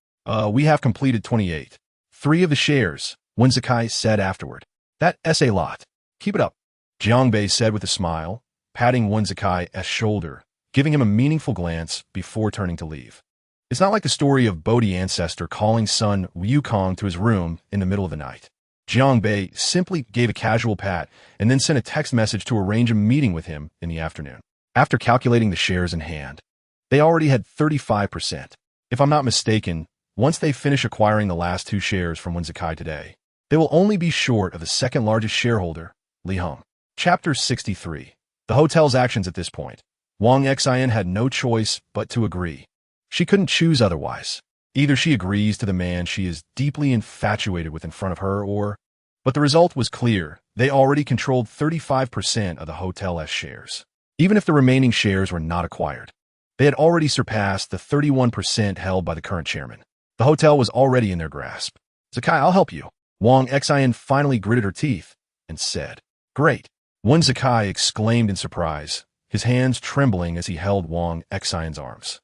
We have completed 28. 3 of the shares, Wen Zakai said afterward. That's a lot. Keep it up, Jiangbei said with a smile, patting Wen Zakai's shoulder, giving him a meaningful glance before turning to leave. It's not like the story of Bodhi ancestor calling son Wukong to his room in the middle of the night. Jiangbei simply gave a casual pat and then sent a text message to arrange a meeting with him in the afternoon. After calculating the shares in hand, they already had 35%. If I'm not mistaken, once they finish acquiring the last 2 shares from Wen Zakai today, they will only be short of the second largest shareholder, Li Hong. Chapter 63. The hotel's actions at this point. Wang Xian had no choice but to agree. She couldn't choose otherwise. Either she agrees to the man she is deeply infatuated with in front of her or... But the result was clear. They already controlled 35% of the hotel's shares. Even if the remaining shares were not acquired, they had already surpassed the 31% held by the current chairman. The hotel was already in their grasp. Zakai, I'll help you. Wang Xian finally gritted her teeth and said, Great. Wen Zakai exclaimed in surprise, his hands trembling as he held Wang Xian's arms.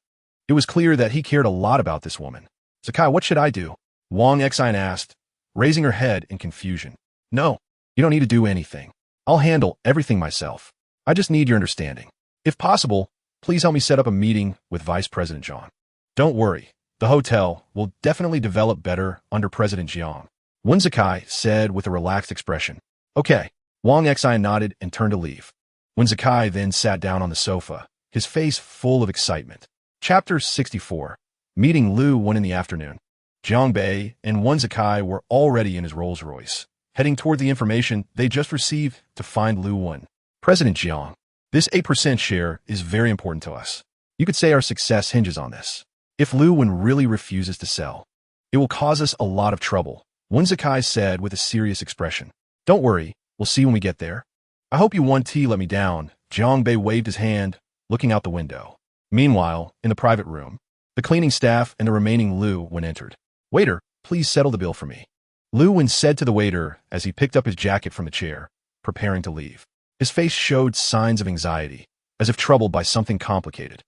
It was clear that he cared a lot about this woman. Zakai, what should I do? Wang Xian asked, raising her head in confusion. No, you don't need to do anything. I'll handle everything myself. I just need your understanding. If possible, please help me set up a meeting with Vice President Zhang. Don't worry, the hotel will definitely develop better under President Jiang. Wen Zakai said with a relaxed expression. Okay. Wang Xian nodded and turned to leave. Wen Zakai then sat down on the sofa, his face full of excitement. Chapter 64. Meeting Lu Wen in the afternoon. Jiangbei and Wen Zakai were already in his Rolls-Royce, heading toward the information they just received to find Lu Wen. President Jiang, this 8% share is very important to us. You could say our success hinges on this. If Lu Wen really refuses to sell, it will cause us a lot of trouble, Wen Zakai said with a serious expression. Don't worry, we'll see when we get there. I hope you won't let me down. Jiangbei waved his hand, looking out the window. Meanwhile, in the private room, the cleaning staff and the remaining Lu Wen entered. Waiter, please settle the bill for me. Lu Wen said to the waiter as he picked up his jacket from the chair, preparing to leave. His face showed signs of anxiety, as if troubled by something complicated.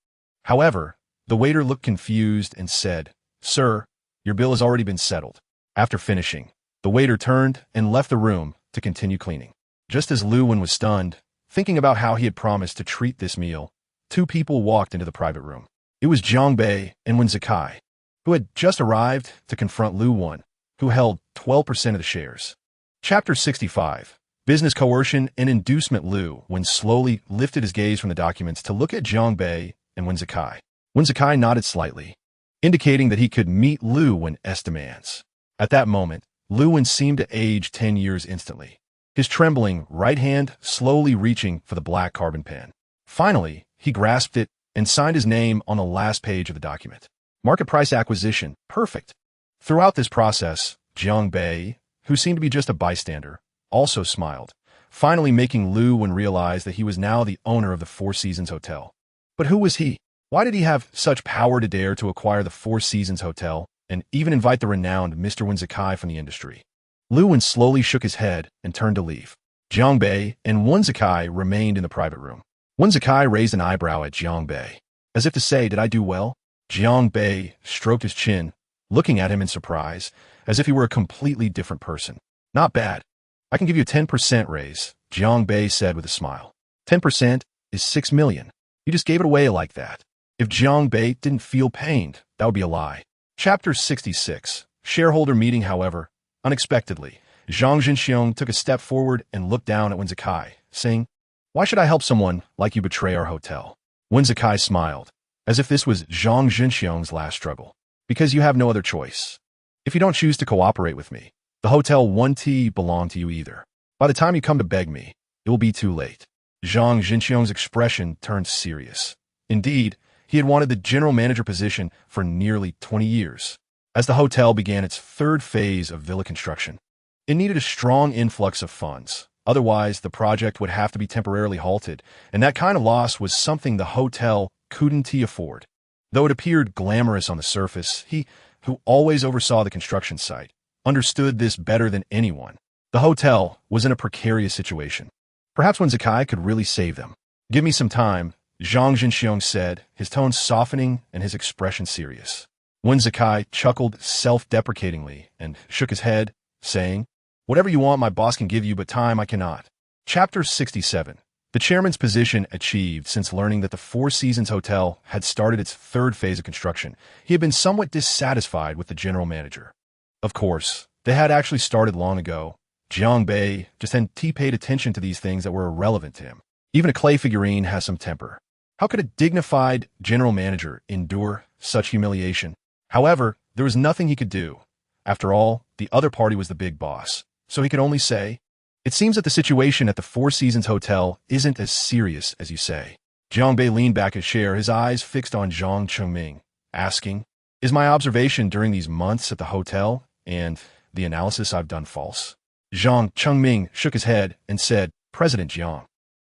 However, the waiter looked confused and said, "Sir, your bill has already been settled." After finishing, the waiter turned and left the room to continue cleaning. Just as Lu Wen was stunned, thinking about how he had promised to treat this meal, two people walked into the private room. It was Jiang Bei and Wen Zikai, who had just arrived to confront Lu Wen, who held 12% of the shares. Chapter 65. Business Coercion and Inducement. Lu Wen slowly lifted his gaze from the documents to look at Jiang Bei and Wen Zikai. Wen Zikai nodded slightly, indicating that he could meet Lu Wen's demands. At that moment, Lu Wen seemed to age 10 years instantly, his trembling right hand slowly reaching for the black carbon pen. Finally, he grasped it and signed his name on the last page of the document. Market price acquisition, perfect. Throughout this process, Jiang Bei, who seemed to be just a bystander, also smiled, finally making Lu Wen realize that he was now the owner of the Four Seasons Hotel. But who was he? Why did he have such power to dare to acquire the Four Seasons Hotel and even invite the renowned Mr. Wen Zikai from the industry? Lu Wen slowly shook his head and turned to leave. Jiang Bei and Wen Zikai remained in the private room. Wen Zikai raised an eyebrow at Jiang Bei, as if to say, "Did I do well?" Jiang Bei stroked his chin, looking at him in surprise, as if he were a completely different person. "Not bad. I can give you a 10% raise," Jiang Bei said with a smile. 10% is 6 million. You just gave it away like that. If Jiang Bei didn't feel pained, that would be a lie. Chapter 66. Shareholder meeting. However, unexpectedly, Zhang Zhenxiong took a step forward and looked down at Wen Zikai, saying, "Why should I help someone like you betray our hotel?" Wen Zikai smiled, as if this was Zhang Zhenxiong's last struggle. "Because you have no other choice. If you don't choose to cooperate with me, the hotel won't belong to you either. By the time you come to beg me, it will be too late." Zhang Zhenxiong's expression turned serious. Indeed, he had wanted the general manager position for nearly 20 years. As the hotel began its third phase of villa construction, it needed a strong influx of funds. Otherwise, the project would have to be temporarily halted, and that kind of loss was something the hotel couldn't afford. Though it appeared glamorous on the surface, he, who always oversaw the construction site, understood this better than anyone. The hotel was in a precarious situation. Perhaps Wen Zikai could really save them. "Give me some time," Zhang Zhenxiong said, his tone softening and his expression serious. Wen Zikai chuckled self-deprecatingly and shook his head, saying, "Whatever you want, my boss can give you, but time I cannot." Chapter 67. The chairman's position achieved. Since learning that the Four Seasons Hotel had started its third phase of construction, he had been somewhat dissatisfied with the general manager. Of course, they had actually started long ago. Jiang Bei just hadn't paid attention to these things that were irrelevant to him. Even a clay figurine has some temper. How could a dignified general manager endure such humiliation? However, there was nothing he could do. After all, the other party was the big boss, so he could only say, "It seems that the situation at the Four Seasons Hotel isn't as serious as you say." Jiang Bei leaned back his chair, his eyes fixed on Zhang Chengming, asking, "Is my observation during these months at the hotel and the analysis I've done false?" Zhang Chengming shook his head and said, "President Jiang,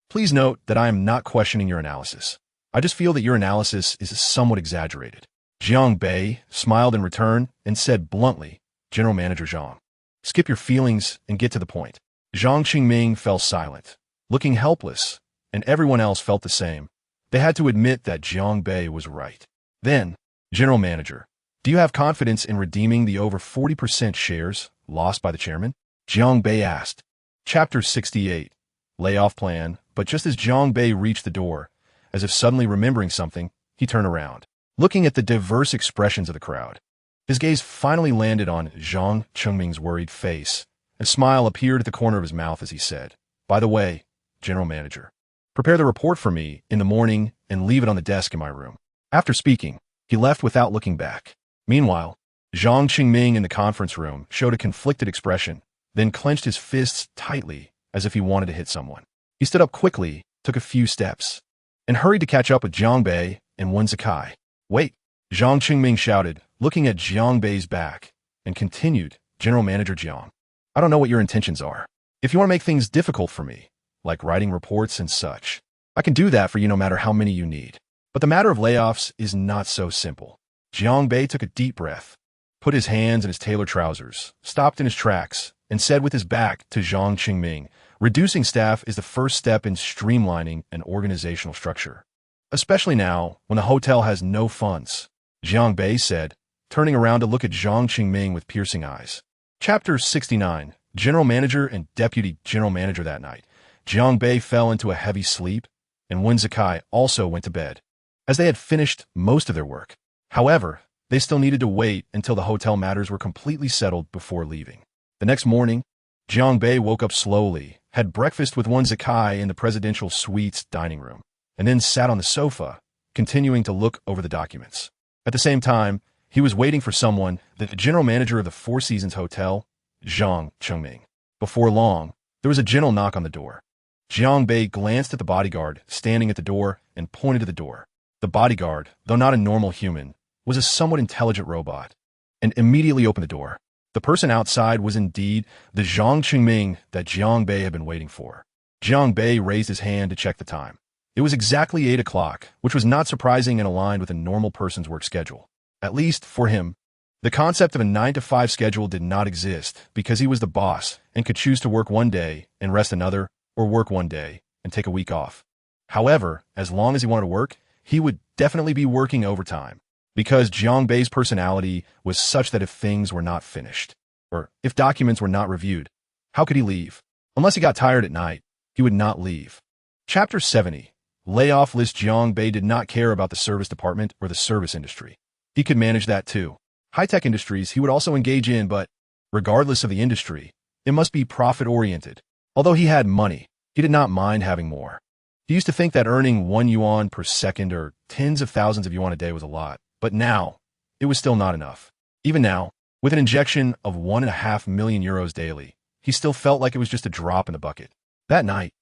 please note that I am not questioning your analysis. I just feel that your analysis is somewhat exaggerated." Jiang Bei smiled in return and said bluntly, "General Manager Zhang, skip your feelings and get to the point." Zhang Qingming fell silent, looking helpless, and everyone else felt the same. They had to admit that Jiang Bei was right. Then, "General Manager, do you have confidence in redeeming the over 40% shares lost by the chairman?" Jiang Bei asked. Chapter 68. Layoff plan. But just as Jiang Bei reached the door, as if suddenly remembering something, he turned around, looking at the diverse expressions of the crowd. His gaze finally landed on Zhang Chengming's worried face. A smile appeared at the corner of his mouth as he said, "By the way, General Manager, prepare the report for me in the morning and leave it on the desk in my room." After speaking, he left without looking back. Meanwhile, Zhang Qingming in the conference room showed a conflicted expression, then clenched his fists tightly as if he wanted to hit someone. He stood up quickly, took a few steps, and hurried to catch up with Jiang Bei and Wen Zikai. "Wait," Zhang Qingming shouted, looking at Jiang Bei's back, and continued, "General Manager Jiang, I don't know what your intentions are. If you want to make things difficult for me, like writing reports and such, I can do that for you no matter how many you need. But the matter of layoffs is not so simple." Jiang Bei took a deep breath, put his hands in his tailored trousers, stopped in his tracks, and said with his back to Zhang Qingming, Reducing staff is the first step in streamlining an organizational structure, especially now when the hotel has no funds, Jiang Bei said, turning around to look at Zhang Qingming with piercing eyes. Chapter 69, General Manager and Deputy General Manager. That night, Jiang Bei fell into a heavy sleep, and Wen Zikai also went to bed, as they had finished most of their work. However, they still needed to wait until the hotel matters were completely settled before leaving. The next morning, Jiang Bei woke up slowly, had breakfast with Wen Zikai in the presidential suite's dining room, and then sat on the sofa, continuing to look over the documents. At the same time, he was waiting for someone, the general manager of the Four Seasons Hotel, Zhang Qingming. Before long, there was a gentle knock on the door. Jiang Bei glanced at the bodyguard standing at the door and pointed to the door. The bodyguard, though not a normal human, was a somewhat intelligent robot, and immediately opened the door. The person outside was indeed the Zhang Qingming that Jiang Bei had been waiting for. Jiang Bei raised his hand to check the time. It was exactly 8 o'clock, which was not surprising and aligned with a normal person's work schedule. At least, for him, the concept of a 9-to-5 schedule did not exist because he was the boss and could choose to work one day and rest another, or work one day and take a week off. However, as long as he wanted to work, he would definitely be working overtime, because Jiang Bei's personality was such that if things were not finished, or if documents were not reviewed, how could he leave? Unless he got tired at night, he would not leave. Chapter 70. Layoff list. Jiang Bei did not care about the service department or the service industry. He could manage that too. High-tech industries he would also engage in, but regardless of the industry, it must be profit-oriented. Although he had money, he did not mind having more. He used to think that earning 1 yuan per second or tens of thousands of yuan a day was a lot, but now, it was still not enough. Even now, with an injection of 1.5 million euros daily, he still felt like it was just a drop in the bucket. That night,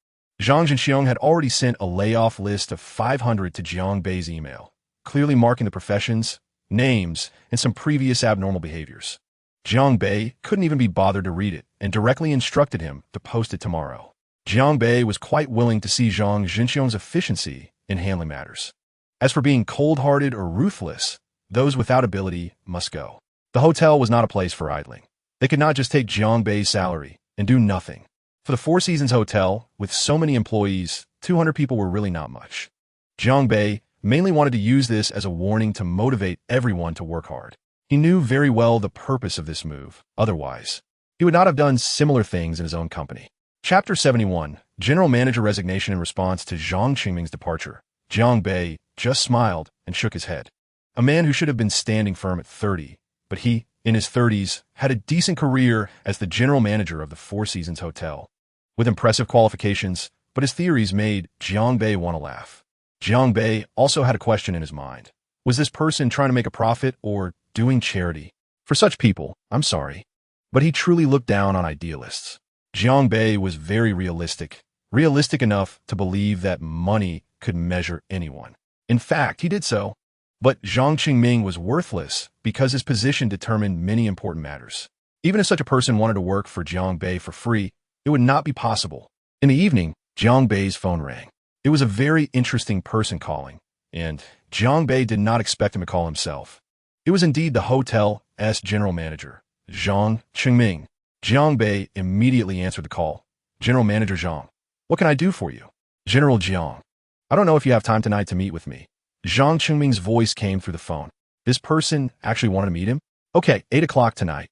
Zhang Zhenxiong had already sent a layoff list of 500 to Jiang Bei's email, clearly marking the professions, names, and some previous abnormal behaviors. Jiang Bei couldn't even be bothered to read it and directly instructed him to post it tomorrow. Jiang Bei was quite willing to see Zhang Zhenxiong's efficiency in handling matters. As for being cold-hearted or ruthless, those without ability must go. The hotel was not a place for idling. They could not just take Jiang Bei's salary and do nothing. For the Four Seasons Hotel, with so many employees, 200 people were really not much. Jiang Bei mainly wanted to use this as a warning to motivate everyone to work hard. He knew very well the purpose of this move. Otherwise, he would not have done similar things in his own company. Chapter 71. General Manager resignation. In response to Zhang Qingming's departure, Jiang Bei just smiled and shook his head. A man who should have been standing firm at 30, but he, in his 30s, had a decent career as the general manager of the Four Seasons Hotel. With impressive qualifications, but his theories made Jiang Bei want to laugh. Jiang Bei also had a question in his mind. Was this person trying to make a profit or doing charity? For such people, I'm sorry, but he truly looked down on idealists. Jiang Bei was very realistic enough to believe that money could measure anyone. In fact, he did so. But Zhang Qingming was worthless because his position determined many important matters. Even if such a person wanted to work for Jiang Bei for free, it would not be possible. In the evening, Jiang Bei's phone rang. It was a very interesting person calling, and Jiang Bei did not expect him to call himself. It was indeed the hotel's general manager, Zhang Qingming. Jiang Bei immediately answered the call. General Manager Zhang, what can I do for you? General Jiang, I don't know if you have time tonight to meet with me. Zhang Qingming's voice came through the phone. This person actually wanted to meet him? Okay, 8 o'clock tonight.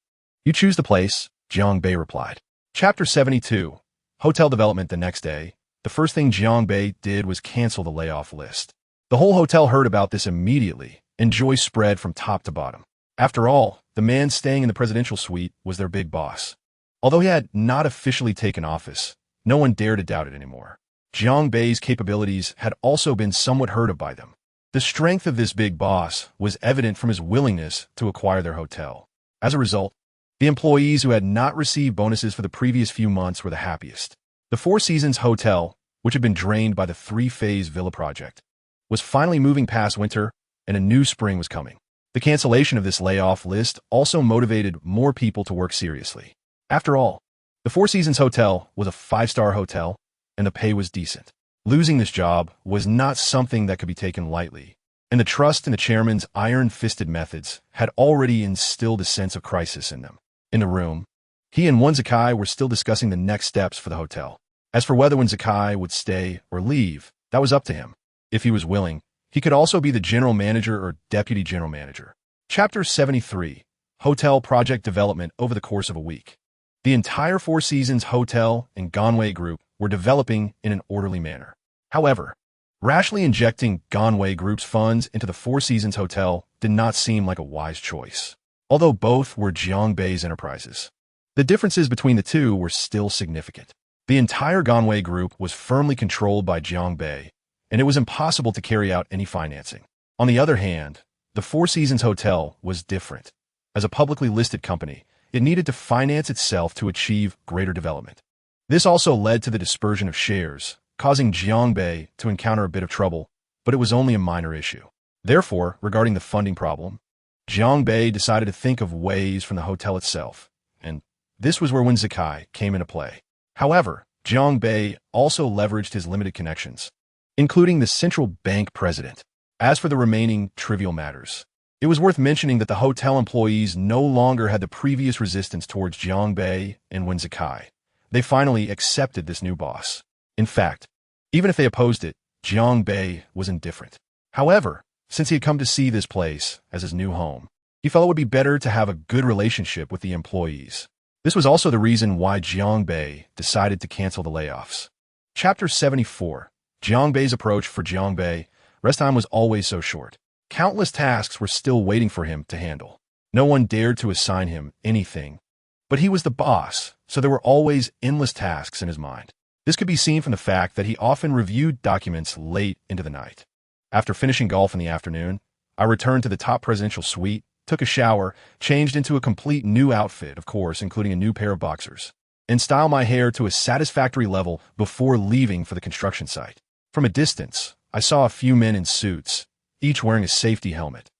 You choose the place, Jiang Bei replied. Chapter 72. Hotel development. The next day, the first thing Jiang Bei did was cancel the layoff list. The whole hotel heard about this immediately, and joy spread from top to bottom. After all, the man staying in the presidential suite was their big boss. Although he had not officially taken office, no one dared to doubt it anymore. Jiang Bei's capabilities had also been somewhat heard of by them. The strength of this big boss was evident from his willingness to acquire their hotel. As a result, the employees who had not received bonuses for the previous few months were the happiest. The Four Seasons Hotel, which had been drained by the three-phase villa project, was finally moving past winter, and a new spring was coming. The cancellation of this layoff list also motivated more people to work seriously. After all, the Four Seasons Hotel was a 5-star hotel, and the pay was decent. Losing this job was not something that could be taken lightly, and the trust in the chairman's iron-fisted methods had already instilled a sense of crisis in them. In the room, he and Wen Zikai were still discussing the next steps for the hotel. As for whether Wen Zakai would stay or leave, that was up to him. If he was willing, he could also be the general manager or deputy general manager. Chapter 73. Hotel Project Development over the course of a week. The entire Four Seasons Hotel and Ganwei Group were developing in an orderly manner. However, rashly injecting Ganwei Group's funds into the Four Seasons Hotel did not seem like a wise choice, although both were Jiangbei's enterprises. The differences between the two were still significant. The entire Ganwei Group was firmly controlled by Jiangbei, and it was impossible to carry out any financing. On the other hand, the Four Seasons Hotel was different. As a publicly listed company, it needed to finance itself to achieve greater development. This also led to the dispersion of shares, causing Jiangbei to encounter a bit of trouble, but it was only a minor issue. Therefore, regarding the funding problem, Jiangbei decided to think of ways from the hotel itself, and this was where Wen Zakai came into play. However, Jiangbei also leveraged his limited connections, including the central bank president. As for the remaining trivial matters, it was worth mentioning that the hotel employees no longer had the previous resistance towards Jiangbei and Wen Zakai. They finally accepted this new boss. In fact, even if they opposed it, Jiangbei was indifferent. However, since he had come to see this place as his new home, he felt it would be better to have a good relationship with the employees. This was also the reason why Jiangbei decided to cancel the layoffs. Chapter 74. Jiangbei's approach. For Jiangbei, rest time was always so short. Countless tasks were still waiting for him to handle. No one dared to assign him anything, but he was the boss, so there were always endless tasks in his mind. This could be seen from the fact that he often reviewed documents late into the night. After finishing golf in the afternoon, I returned to the top presidential suite, took a shower, changed into a complete new outfit, of course, including a new pair of boxers, and styled my hair to a satisfactory level before leaving for the construction site. From a distance, I saw a few men in suits, each wearing a safety helmet,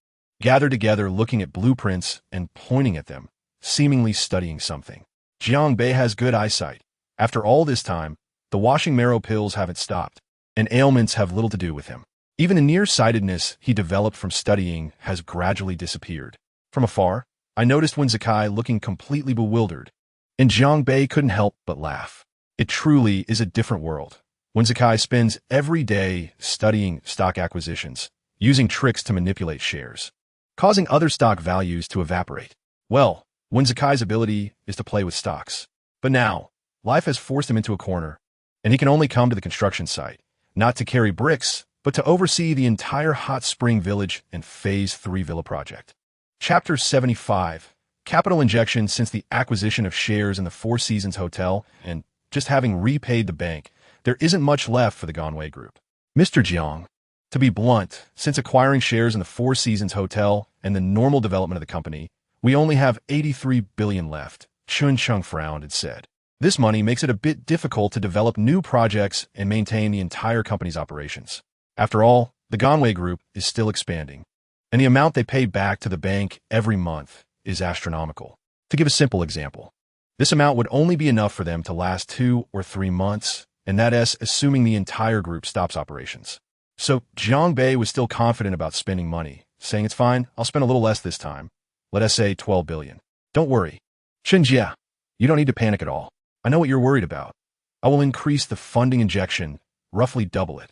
gathered together looking at blueprints and pointing at them, seemingly studying something. Jiangbei has good eyesight. After all this time, the washing marrow pills haven't stopped, and ailments have little to do with him. Even the nearsightedness he developed from studying has gradually disappeared. From afar, I noticed Wen Zakai looking completely bewildered, and Jiangbei couldn't help but laugh. It truly is a different world. Wen Zakai spends every day studying stock acquisitions, using tricks to manipulate shares, causing other stock values to evaporate. Well, Wen Zakai's ability is to play with stocks. But now, life has forced him into a corner, and he can only come to the construction site, not to carry bricks, but to oversee the entire Hot Spring Village and Phase 3 Villa project. Chapter 75. Capital injection. Since the acquisition of shares in the Four Seasons Hotel and just having repaid the bank, there isn't much left for the Ganwei Group. Mr. Jiang, to be blunt, since acquiring shares in the Four Seasons Hotel and the normal development of the company, we only have 83 billion left, Chun Chung frowned and said. This money makes it a bit difficult to develop new projects and maintain the entire company's operations. After all, the Ganwei Group is still expanding, and the amount they pay back to the bank every month is astronomical. To give a simple example, this amount would only be enough for them to last 2 or 3 months, and that is assuming the entire group stops operations. So Jiangbei was still confident about spending money, saying it's fine, I'll spend a little less this time. Let us say 12 billion. Don't worry. Chenjia, you don't need to panic at all. I know what you're worried about. I will increase the funding injection, roughly double it.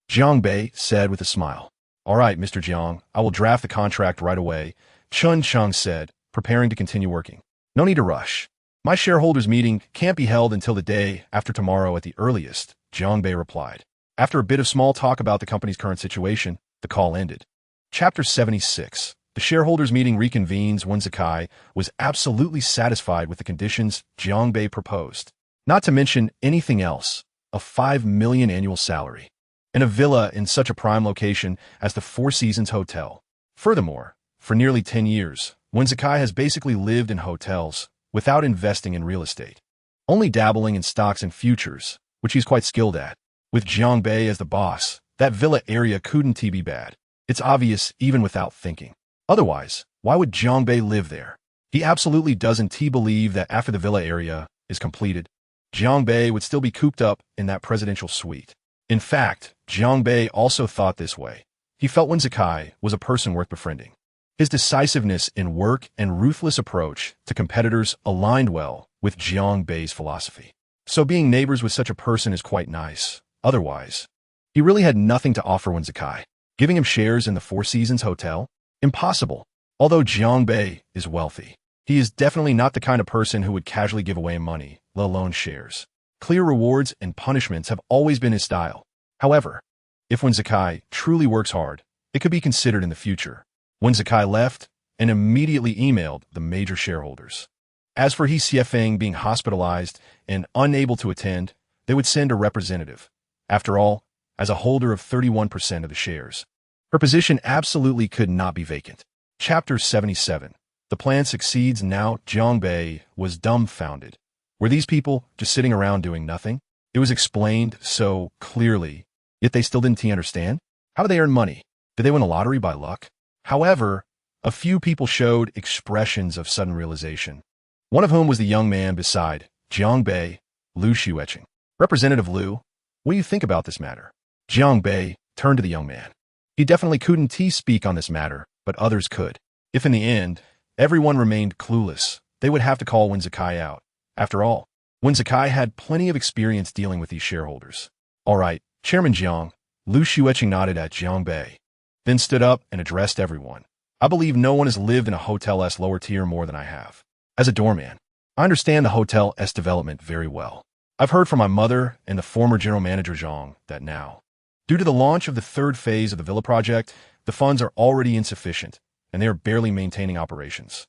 Jiangbei said with a smile. All right, Mr. Jiang, I will draft the contract right away, Chun Chung said, preparing to continue working. No need to rush. My shareholders' meeting can't be held until the day after tomorrow at the earliest, Jiangbei replied. After a bit of small talk about the company's current situation, the call ended. Chapter 76. The shareholders' meeting reconvenes. Wen Zakai was absolutely satisfied with the conditions Jiangbei proposed, not to mention anything else, a 5 million annual salary, and a villa in such a prime location as the Four Seasons Hotel. Furthermore, for nearly 10 years, Wen Zakai has basically lived in hotels without investing in real estate, only dabbling in stocks and futures, which he's quite skilled at. With Jiangbei as the boss, that villa area couldn't be bad. It's obvious even without thinking. Otherwise, why would Jiangbei live there? He absolutely doesn't believe that after the villa area is completed, Jiangbei would still be cooped up in that presidential suite. In fact, Jiangbei also thought this way. He felt Wen Zakai was a person worth befriending. His decisiveness in work and ruthless approach to competitors aligned well with Jiangbei's philosophy. So being neighbors with such a person is quite nice. Otherwise, he really had nothing to offer Wen Zakai. Giving him shares in the Four Seasons Hotel? Impossible. Although Jiang Bei is wealthy, he is definitely not the kind of person who would casually give away money, let alone shares. Clear rewards and punishments have always been his style. However, if Wen Zakai truly works hard, it could be considered in the future. Wen Zakai left and immediately emailed the major shareholders. As for He Xiefeng being hospitalized and unable to attend, they would send a representative. After all, as a holder of 31% of the shares, her position absolutely could not be vacant. Chapter 77. The plan succeeds. Now Jiang Bei was dumbfounded. Were these people just sitting around doing nothing? It was explained so clearly, yet they still didn't understand. How do they earn money? Did they win a lottery by luck? However, a few people showed expressions of sudden realization. One of whom was the young man beside Jiang Bei, Lu Xueqing. Representative Lu, what do you think about this matter? Jiang Bei turned to the young man. He definitely couldn't speak on this matter, but others could. If in the end, everyone remained clueless, they would have to call Wen Zakai out. After all, Wen Zakai had plenty of experience dealing with these shareholders. All right, Chairman Jiang, Lu Xueqing nodded at Jiang Bei, then stood up and addressed everyone. I believe no one has lived in a Hotel S lower tier more than I have. As a doorman, I understand the Hotel S development very well. I've heard from my mother and the former general manager Zhang that now, due to the launch of the third phase of the Villa project, the funds are already insufficient, and they are barely maintaining operations.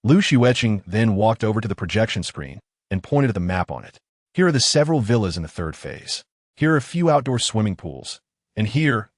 Lu Xueqing then walked over to the projection screen and pointed at the map on it. Here are the several villas in the third phase. Here are a few outdoor swimming pools. And here,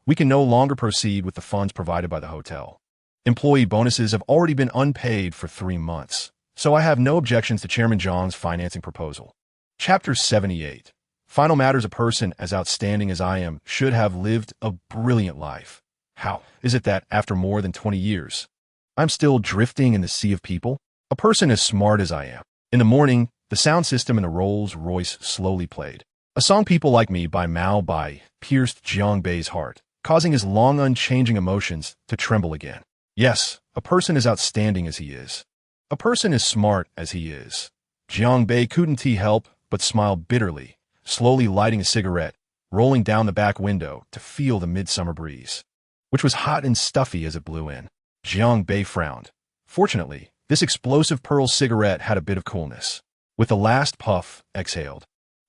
we can no longer proceed with the funds provided by the hotel. Employee bonuses have already been unpaid for 3 months, so I have no objections to Chairman Zhang's financing proposal. Chapter 78. Final matters. A person as outstanding as I am should have lived a brilliant life. How is it that, after more than 20 years, I'm still drifting in the sea of people? A person as smart as I am. In the morning, the sound system in the Rolls-Royce slowly played. A song People Like Me by Mao Bai pierced Jiang Bei's heart, causing his long unchanging emotions to tremble again. Yes, a person as outstanding as he is. A person as smart as he is. Jiang Bei couldn't help but smile bitterly, slowly lighting a cigarette, rolling down the back window to feel the midsummer breeze, which was hot and stuffy as it blew in. Jiang Bei frowned. Fortunately, this explosive pearl cigarette had a bit of coolness. With the last puff exhaled,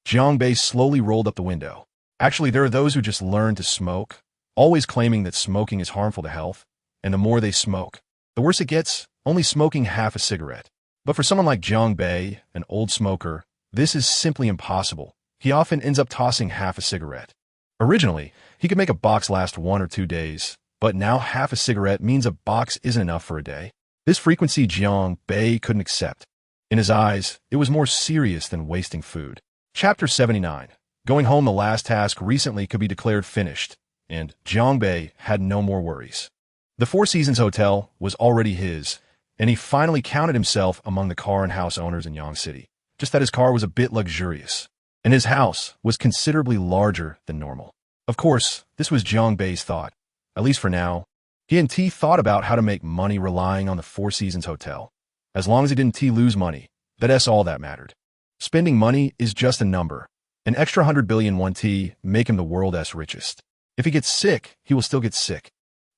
Jiang Bei slowly rolled up the window. Actually, there are those who just learn to smoke, always claiming that smoking is harmful to health, and the more they smoke, the worse it gets, only smoking half a cigarette. But for someone like Jiang Bei, an old smoker, this is simply impossible. He often ends up tossing half a cigarette. Originally, he could make a box last 1 or 2 days, but now half a cigarette means a box isn't enough for a day. This frequency Jiang Bei couldn't accept. In his eyes, it was more serious than wasting food. Chapter 79. Going home. The last task recently could be declared finished, and Jiang Bei had no more worries. The Four Seasons Hotel was already his, and he finally counted himself among the car and house owners in Yang City. Just that his car was a bit luxurious, and his house was considerably larger than normal. Of course, this was Jiang Bei's thought. At least for now, he and T thought about how to make money relying on the Four Seasons Hotel. As long as he didn't lose money, that's all that mattered. Spending money is just a number. An extra 100 billion won make him the world's richest. If he gets sick, he will still get sick.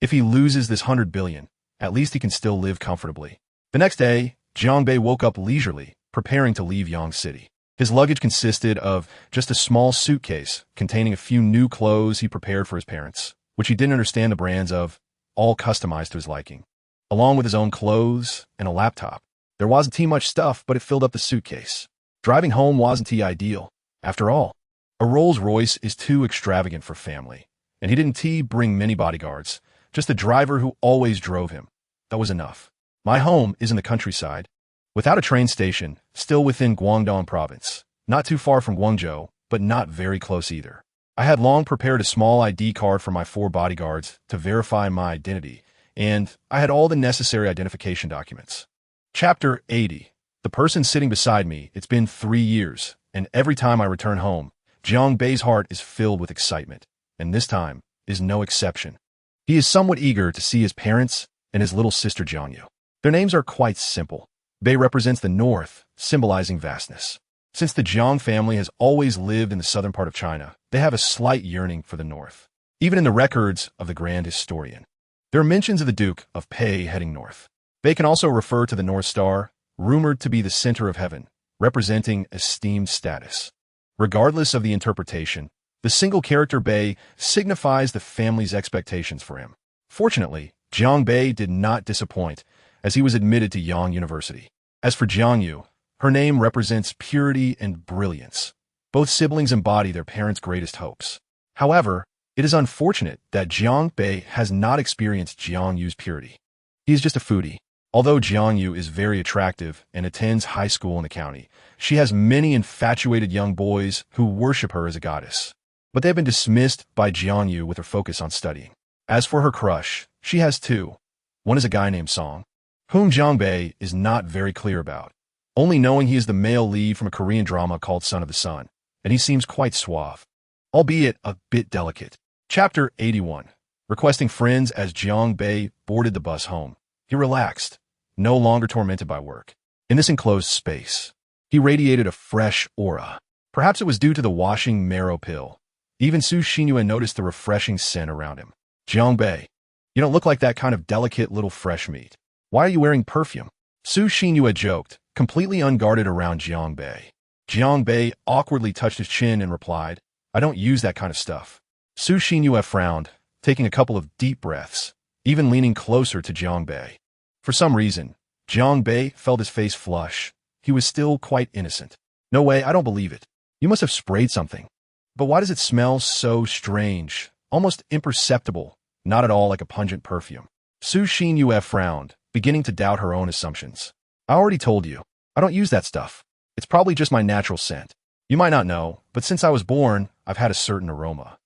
If he loses this 100 billion, at least he can still live comfortably. The next day, Jiang Bei woke up leisurely, preparing to leave Yang City. His luggage consisted of just a small suitcase containing a few new clothes he prepared for his parents, which he didn't understand the brands of, all customized to his liking, along with his own clothes and a laptop. There wasn't much stuff, but it filled up the suitcase. Driving home wasn't ideal. After all, a Rolls-Royce is too extravagant for family, and he didn't bring many bodyguards, just a driver who always drove him. That was enough. My home is in the countryside, without a train station, still within Guangdong province, not too far from Guangzhou, but not very close either. I had long prepared a small ID card for my 4 bodyguards to verify my identity, and I had all the necessary identification documents. Chapter 80. The person sitting beside me. It's been 3 years, and every time I return home, Jiang Bei's heart is filled with excitement, and this time is no exception. He is somewhat eager to see his parents and his little sister Jiangyu. Their names are quite simple. Bei represents the north, symbolizing vastness. Since the Jiang family has always lived in the southern part of China, they have a slight yearning for the north. Even in the records of the Grand Historian, there are mentions of the Duke of Pei heading north. They can also refer to the North Star, rumored to be the center of heaven, representing esteemed status. Regardless of the interpretation, the single character Bei signifies the family's expectations for him. Fortunately, Jiang Bei did not disappoint, as he was admitted to Yang University. As for Jiang Yu, her name represents purity and brilliance. Both siblings embody their parents' greatest hopes. However, it is unfortunate that Jiang Bei has not experienced Jiang Yu's purity. He is just a foodie. Although Jiang Yu is very attractive and attends high school in the county, she has many infatuated young boys who worship her as a goddess. But they have been dismissed by Jiang Yu with her focus on studying. As for her crush, she has two. One is a guy named Song, whom Jiang Bei is not very clear about, only knowing he is the male lead from a Korean drama called Son of the Sun, and he seems quite suave, albeit a bit delicate. Chapter 81. Requesting friends. As Jiang Bei boarded the bus home, he relaxed, no longer tormented by work. In this enclosed space, he radiated a fresh aura. Perhaps it was due to the washing marrow pill. Even Su Xinyue noticed the refreshing scent around him. Jiang Bei, you don't look like that kind of delicate little fresh meat. Why are you wearing perfume? Su Xinyue joked, completely unguarded around Jiang Bei. Jiang Bei awkwardly touched his chin and replied, I don't use that kind of stuff. Su Xinyue frowned, taking a couple of deep breaths, even leaning closer to Jiang Bei. For some reason, Jiang Bei felt his face flush. He was still quite innocent. No way, I don't believe it. You must have sprayed something. But why does it smell so strange, almost imperceptible, not at all like a pungent perfume? Su Xinyue frowned, beginning to doubt her own assumptions. I already told you, I don't use that stuff. It's probably just my natural scent. You might not know, but since I was born, I've had a certain aroma.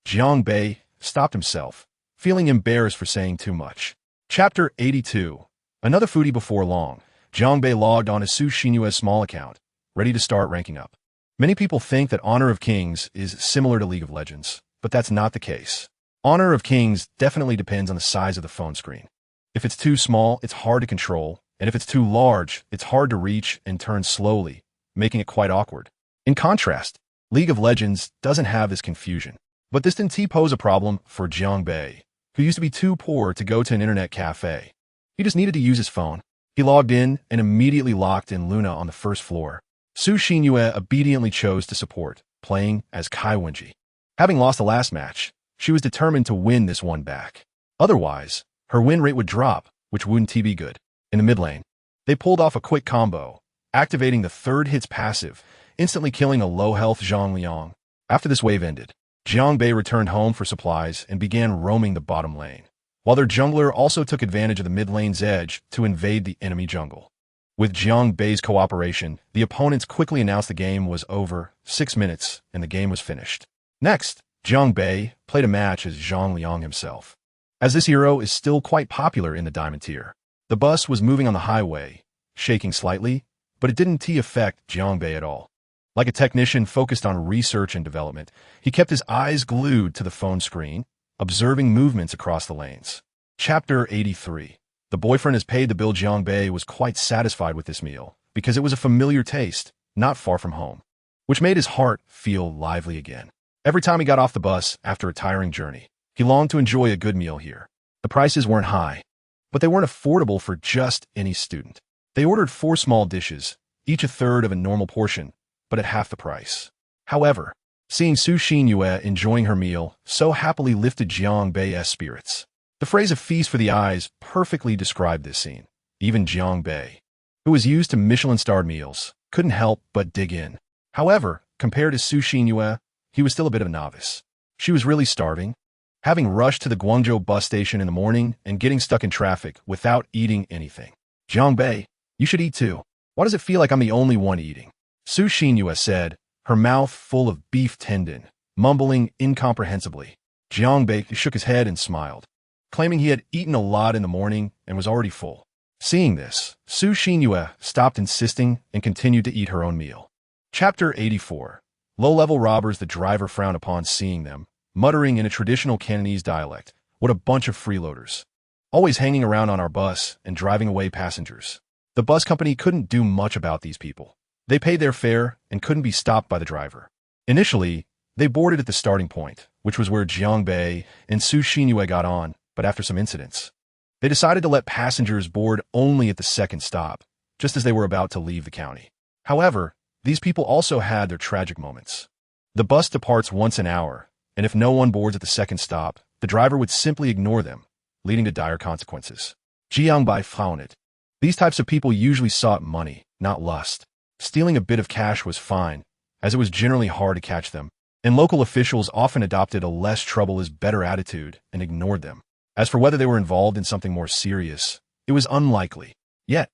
Jiang Bei stopped himself, feeling embarrassed for saying too much. Chapter 82. Another foodie. Before long, Jiang Bei logged on to Su Xinyue's small account, ready to start ranking up. Many people think that Honor of Kings is similar to League of Legends, but that's not the case. Honor of Kings definitely depends on the size of the phone screen. If it's too small, it's hard to control, and if it's too large, it's hard to reach and turn slowly, making it quite awkward. In contrast, League of Legends doesn't have this confusion. But this didn't pose a problem for Jiang Bei, who used to be too poor to go to an internet cafe. He just needed to use his phone. He logged in and immediately locked in Luna on the first floor. Su Xinyue obediently chose to support, playing as Kai Wenji. Having lost the last match, she was determined to win this one back. Otherwise, her win rate would drop, which wouldn't be good. In the mid lane, they pulled off a quick combo, activating the third hit's passive, instantly killing a low-health Zhang Liang. After this wave ended, Jiang Bei returned home for supplies and began roaming the bottom lane, while their jungler also took advantage of the mid lane's edge to invade the enemy jungle. With Jiang Bei's cooperation, the opponents quickly announced the game was over, 6 minutes, and the game was finished. Next, Jiang Bei played a match as Zhang Liang himself. As this hero is still quite popular in the diamond tier, the bus was moving on the highway, shaking slightly, but it didn't affect Jiang Bei at all. Like a technician focused on research and development, he kept his eyes glued to the phone screen, observing movements across the lanes. Chapter 83. The boyfriend has paid the bill. Jiang Bei was quite satisfied with this meal, because it was a familiar taste, not far from home, which made his heart feel lively again. Every time he got off the bus after a tiring journey, he longed to enjoy a good meal here. The prices weren't high, but they weren't affordable for just any student. They ordered 4 small dishes, each a third of a normal portion, but at half the price. However, seeing Su Xinyue enjoying her meal so happily lifted Jiang Bei's spirits. The phrase "a feast for the eyes" perfectly described this scene. Even Jiang Bei, who was used to Michelin-starred meals, couldn't help but dig in. However, compared to Su Xinyue, he was still a bit of a novice. She was really starving, having rushed to the Guangzhou bus station in the morning and getting stuck in traffic without eating anything. Jiang Bei, you should eat too. Why does it feel like I'm the only one eating? Su Xinyue said, her mouth full of beef tendon, mumbling incomprehensibly. Jiang Bei shook his head and smiled, claiming he had eaten a lot in the morning and was already full. Seeing this, Su Xinyue stopped insisting and continued to eat her own meal. Chapter 84. Low-level robbers. The driver frowned upon seeing them, muttering in a traditional Cantonese dialect, "What a bunch of freeloaders. Always hanging around on our bus and driving away passengers." The bus company couldn't do much about these people. They paid their fare and couldn't be stopped by the driver. Initially, they boarded at the starting point, which was where Jiang Bei and Su Xinyue got on, but after some incidents, they decided to let passengers board only at the second stop, just as they were about to leave the county. However, these people also had their tragic moments. The bus departs once an hour, and if no one boards at the second stop, the driver would simply ignore them, leading to dire consequences. Jiang Bei found it. These types of people usually sought money, not lust. Stealing a bit of cash was fine, as it was generally hard to catch them, and local officials often adopted a less trouble is better attitude and ignored them. As for whether they were involved in something more serious, it was unlikely. Yet,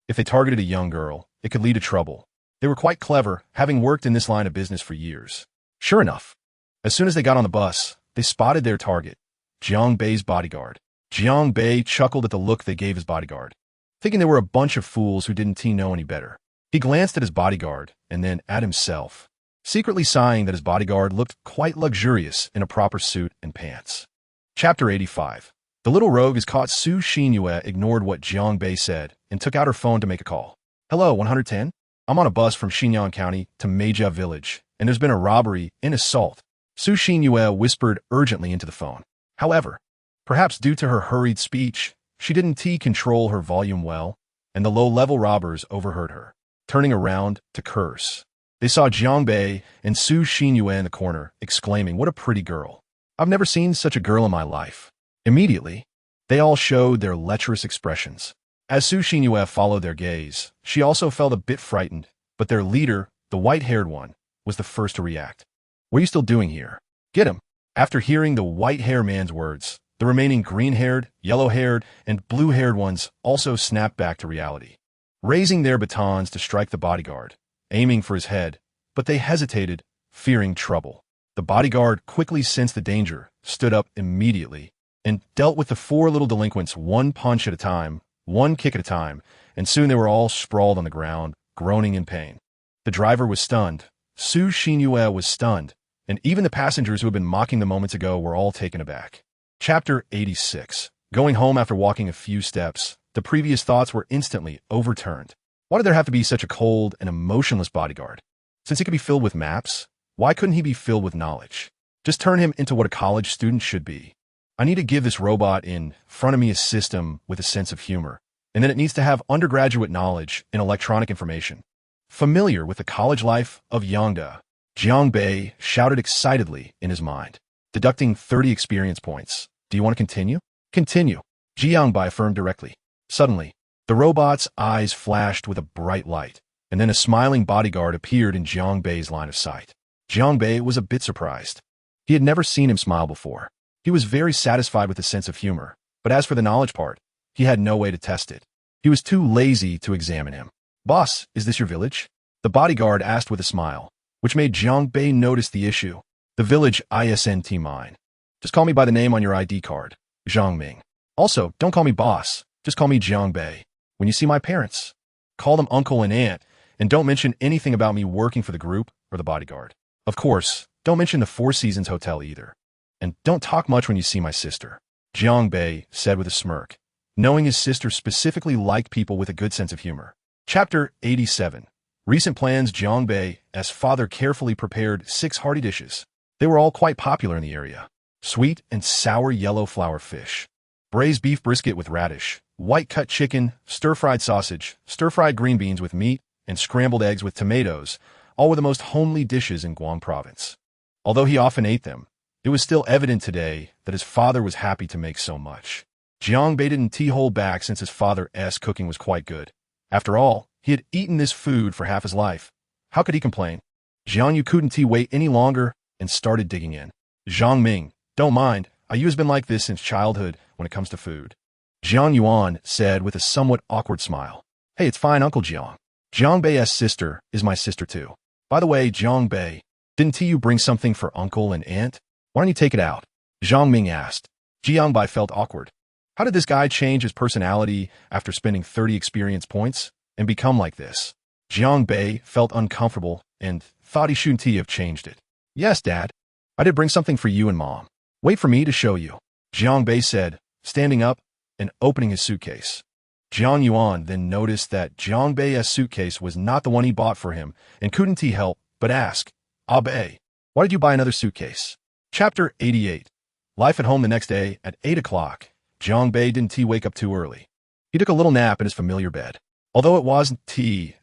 if they targeted a young girl, it could lead to trouble. They were quite clever, having worked in this line of business for years. Sure enough, as soon as they got on the bus, they spotted their target, Jiang Bei's bodyguard. Jiang Bei chuckled at the look they gave his bodyguard, thinking they were a bunch of fools who didn't know any better. He glanced at his bodyguard and then at himself, secretly sighing that his bodyguard looked quite luxurious in a proper suit and pants. Chapter 85. The little rogue is caught. Su Xinyue ignored what Jiang Bei said and took out her phone to make a call. Hello, 110? I'm on a bus from Xinyan County to Meijia Village, and there's been a robbery and assault. Su Xinyue whispered urgently into the phone. However, perhaps due to her hurried speech, she didn't control her volume well, and the low-level robbers overheard her. Turning around to curse, they saw Jiang Bei and Su Xinyue in the corner, exclaiming, "What a pretty girl. I've never seen such a girl in my life." Immediately, they all showed their lecherous expressions. As Su Xinyue followed their gaze, she also felt a bit frightened, but their leader, the white-haired one, was the first to react. "What are you still doing here? Get him." After hearing the white-haired man's words, the remaining green-haired, yellow-haired, and blue-haired ones also snapped back to reality, raising their batons to strike the bodyguard, aiming for his head, but they hesitated, fearing trouble. The bodyguard quickly sensed the danger, stood up immediately, and dealt with the four little delinquents one punch at a time, one kick at a time, and soon they were all sprawled on the ground, groaning in pain. The driver was stunned, Su Xinyue was stunned, and even the passengers who had been mocking them moments ago were all taken aback. Chapter 86. Going home after walking a few steps, the previous thoughts were instantly overturned. Why did there have to be such a cold and emotionless bodyguard? Since he could be filled with maps, why couldn't he be filled with knowledge? Just turn him into what a college student should be. I need to give this robot in front of me a system with a sense of humor, and then it needs to have undergraduate knowledge in electronic information. Familiar with the college life of Yangda, Jiang Bei shouted excitedly in his mind, deducting 30 experience points. "Do you want to continue?" "Continue," Jiang Bei affirmed directly. Suddenly, the robot's eyes flashed with a bright light, and then a smiling bodyguard appeared in Jiang Bei's line of sight. Jiang Bei was a bit surprised. He had never seen him smile before. He was very satisfied with his sense of humor, but as for the knowledge part, he had no way to test it. He was too lazy to examine him. "Boss, is this your village?" the bodyguard asked with a smile, which made Jiang Bei notice the issue. "The village isn't mine. Just call me by the name on your ID card, Zhang Ming. Also, don't call me boss, just call me Jiang Bei. When you see my parents, call them uncle and aunt, and don't mention anything about me working for the group or the bodyguard. Of course, don't mention the Four Seasons Hotel either. And don't talk much when you see my sister," Jiang Bei said with a smirk, knowing his sister specifically liked people with a good sense of humor. Chapter 87. Recent plans. Jiang Bei's father carefully prepared 6 hearty dishes. They were all quite popular in the area. Sweet and sour yellow flour fish, braised beef brisket with radish, white-cut chicken, stir-fried sausage, stir-fried green beans with meat, and scrambled eggs with tomatoes, all were the most homely dishes in Guang Province. Although he often ate them, it was still evident today that his father was happy to make so much. Jiang Bei didn't hold back since his father's cooking was quite good. After all, he had eaten this food for half his life. How could he complain? Jiang Yu couldn't wait any longer and started digging in. "Zhang Ming, don't mind, Yu has been like this since childhood when it comes to food," Jiang Yuan said with a somewhat awkward smile. "Hey, it's fine, Uncle Jiang. Jiang Bei's sister is my sister too. By the way, Jiang Bei, didn't you bring something for uncle and aunt? Why don't you take it out?" Zhang Ming asked. Jiang Bei felt awkward. How did this guy change his personality after spending 30 experience points and become like this? Jiang Bei felt uncomfortable and thought he shouldn't have changed it. "Yes, Dad. I did bring something for you and Mom. Wait for me to show you," Jiang Bei said, standing up and opening his suitcase. Jiang Yuan then noticed that Jiang Bei's suitcase was not the one he bought for him and couldn't he help but ask, "Ah Bei, why did you buy another suitcase?" Chapter 88. Life at home the next day at 8 o'clock. Jiang Bei didn't wake up too early. He took a little nap in his familiar bed. Although it wasn't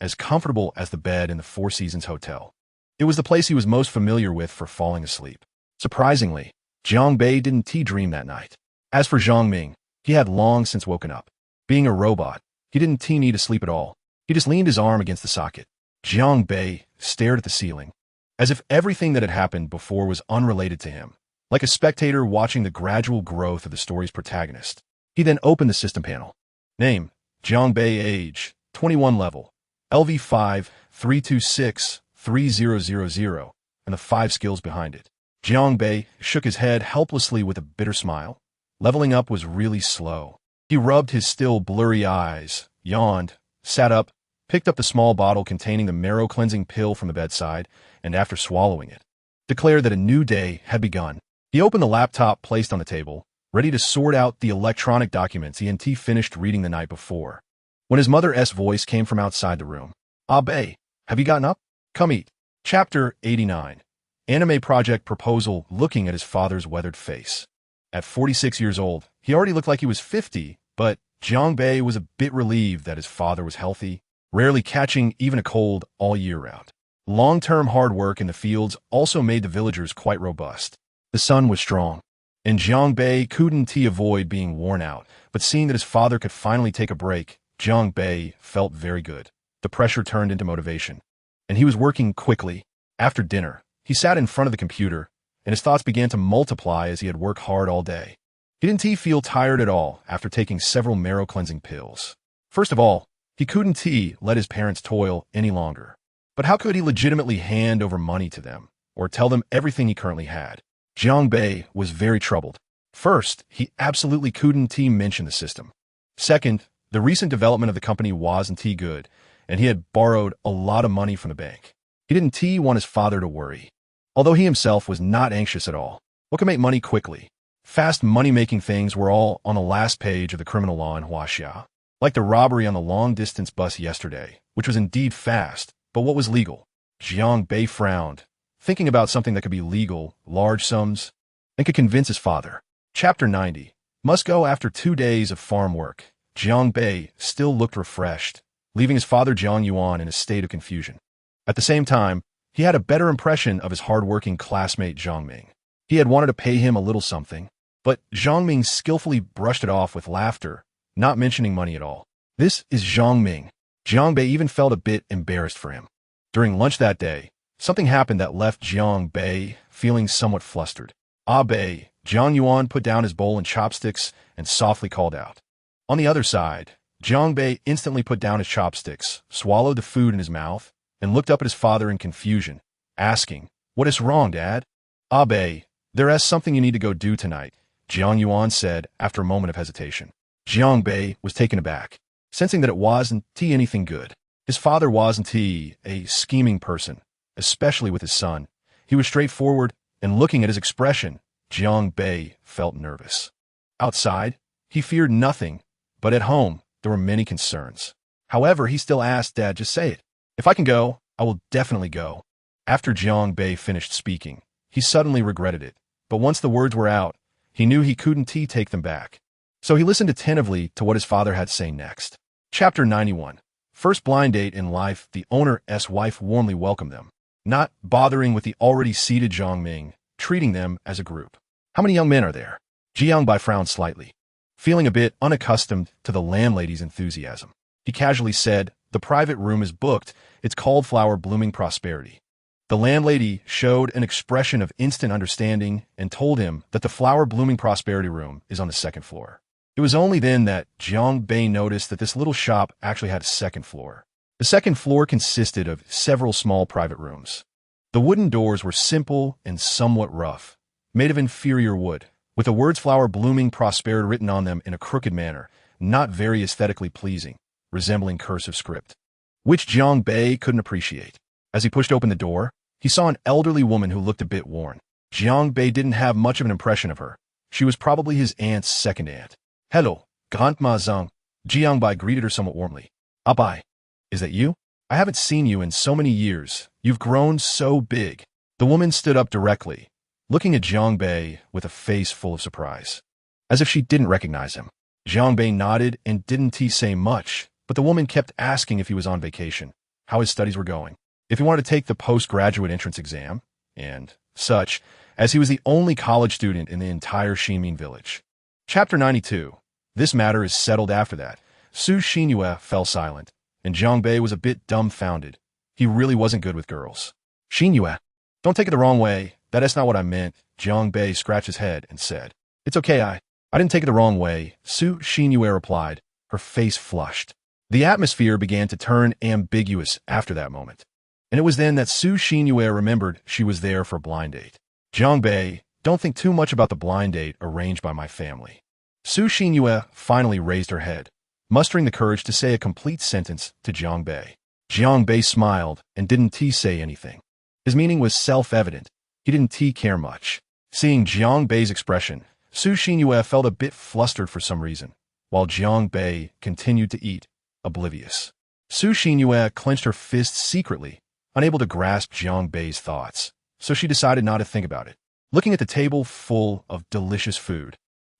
as comfortable as the bed in the Four Seasons Hotel, it was the place he was most familiar with for falling asleep. Surprisingly, Jiang Bei didn't dream that night. As for Zhang Ming, he had long since woken up. Being a robot, he didn't need to sleep at all. He just leaned his arm against the socket. Jiang Bei stared at the ceiling, as if everything that had happened before was unrelated to him, like a spectator watching the gradual growth of the story's protagonist. He then opened the system panel. Name, Jiang Bei. Age, 21. Level, LV5 326 3000, and the 5 skills behind it. Jiang Bei shook his head helplessly with a bitter smile. Leveling up was really slow. He rubbed his still blurry eyes, yawned, sat up, picked up the small bottle containing the marrow-cleansing pill from the bedside, and after swallowing it, declared that a new day had begun. He opened the laptop placed on the table, ready to sort out the electronic documents he finished reading the night before, when his mother's voice came from outside the room. "Ah Bei, have you gotten up? Come eat." Chapter 89. Anime project proposal. Looking at his father's weathered face. At 46 years old, he already looked like he was 50, but Jiang Bei was a bit relieved that his father was healthy, rarely catching even a cold all year round. Long-term hard work in the fields also made the villagers quite robust. The sun was strong, and Jiang Bei couldn't avoid being worn out, but seeing that his father could finally take a break, Jiang Bei felt very good. The pressure turned into motivation, and he was working quickly. After dinner, he sat in front of the computer, and his thoughts began to multiply as he had worked hard all day. He didn't feel tired at all after taking several marrow-cleansing pills. First of all, he couldn't let his parents toil any longer. But how could he legitimately hand over money to them, or tell them everything he currently had? Jiang Bei was very troubled. First, he absolutely couldn't mention the system. Second, the recent development of the company wasn't good, and he had borrowed a lot of money from the bank. He didn't want his father to worry, although he himself was not anxious at all. What could make money quickly? Fast money-making things were all on the last page of the criminal law in Huaxia, like the robbery on the long-distance bus yesterday, which was indeed fast, but what was legal? Jiang Bei frowned, thinking about something that could be legal, large sums, and could convince his father. Chapter 90. Must go. After 2 days of farm work, Jiang Bei still looked refreshed, leaving his father Jiang Yuan in a state of confusion. At the same time, he had a better impression of his hard-working classmate Zhang Ming. He had wanted to pay him a little something, but Zhang Ming skillfully brushed it off with laughter, not mentioning money at all. This is Zhang Ming. Jiang Bei even felt a bit embarrassed for him. During lunch that day, something happened that left Jiang Bei feeling somewhat flustered. "Ah Bei." Jiang Yuan put down his bowl and chopsticks and softly called out. On the other side, Jiang Bei instantly put down his chopsticks, swallowed the food in his mouth, and looked up at his father in confusion, asking, "What is wrong, Dad?" "Ah Bei, there is something you need to go do tonight," Jiang Yuan said after a moment of hesitation. Jiang Bei was taken aback, sensing that it wasn't anything good. His father wasn't a scheming person, especially with his son. He was straightforward, and looking at his expression, Jiang Bei felt nervous. Outside, he feared nothing, but at home, there were many concerns. However, he still asked Dad, "Just say it. If I can go, I will definitely go." After Jiang Bei finished speaking, he suddenly regretted it, but once the words were out, he knew he couldn't take them back. So he listened attentively to what his father had to say next. Chapter 91. First blind date in life. The owner's wife warmly welcomed them, not bothering with the already seated Zhang Ming, treating them as a group. "How many young men are there?" Jiang Bei frowned slightly, feeling a bit unaccustomed to the landlady's enthusiasm. He casually said, "The private room is booked. It's called Flower Blooming Prosperity." The landlady showed an expression of instant understanding and told him that the Flower Blooming Prosperity room is on the 2nd floor. It was only then that Jiang Bei noticed that this little shop actually had a 2nd floor. The 2nd floor consisted of several small private rooms. The wooden doors were simple and somewhat rough, made of inferior wood, with the words "Flower Blooming Prosperity" written on them in a crooked manner, not very aesthetically pleasing, resembling cursive script, which Jiang Bei couldn't appreciate. As he pushed open the door, he saw an elderly woman who looked a bit worn. Jiang Bei didn't have much of an impression of her. She was probably his aunt's second aunt. "Hello, Grandma Zhang." Jiangbai greeted her somewhat warmly. Bai, is that you? I haven't seen you in so many years. You've grown so big. The woman stood up directly, looking at Jiangbei with a face full of surprise, as if she didn't recognize him. Jiangbei nodded and didn't say much, but the woman kept asking if he was on vacation, how his studies were going, if he wanted to take the postgraduate entrance exam, and such, as he was the only college student in the entire Xinmin village. Chapter 92. This matter is settled after that. Su Xinyue fell silent, and Jiangbei was a bit dumbfounded. He really wasn't good with girls. Xinyue, don't take it the wrong way. That's not what I meant. Jiangbei scratched his head and said, It's okay, I didn't take it the wrong way, Su Xinyue replied, her face flushed. The atmosphere began to turn ambiguous after that moment, and it was then that Su Xinyue remembered she was there for a blind date. Jiangbei, don't think too much about the blind date arranged by my family. Su Xinyue finally raised her head, mustering the courage to say a complete sentence to Jiangbei. Jiangbei smiled and didn't say anything. His meaning was self-evident. He didn't care much. Seeing Jiangbei's expression, Su Xinyue felt a bit flustered for some reason, while Jiangbei continued to eat, oblivious. Su Xinyue clenched her fists secretly, unable to grasp Jiangbei's thoughts, so she decided not to think about it, looking at the table full of delicious food.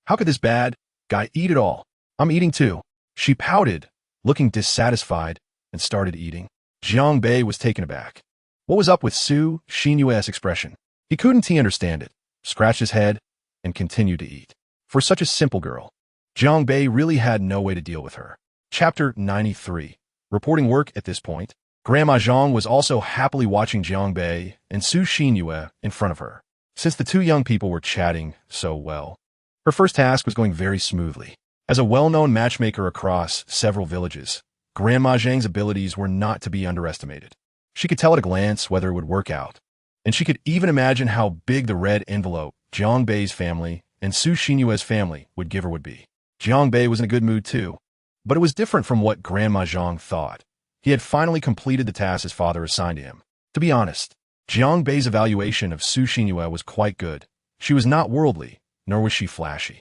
How could this bad guy eat it all? I'm eating too. She pouted, looking dissatisfied, and started eating. Jiangbei was taken aback. What was up with Su Xinyue's expression? He couldn't understand it, scratched his head, and continued to eat. For such a simple girl, Jiangbei really had no way to deal with her. Chapter 93. Reporting work at this point, Grandma Zhang was also happily watching Jiangbei and Su Xinyue in front of her, since the two young people were chatting so well. Her first task was going very smoothly. As a well-known matchmaker across several villages, Grandma Zhang's abilities were not to be underestimated. She could tell at a glance whether it would work out, and she could even imagine how big the red envelope Jiangbei's family and Su Xinyue's family would give her would be. Jiangbei was in a good mood too, but it was different from what Grandma Zhang thought. He had finally completed the task his father assigned to him. To be honest, Jiangbei's evaluation of Su Xinyue was quite good. She was not worldly, nor was she flashy,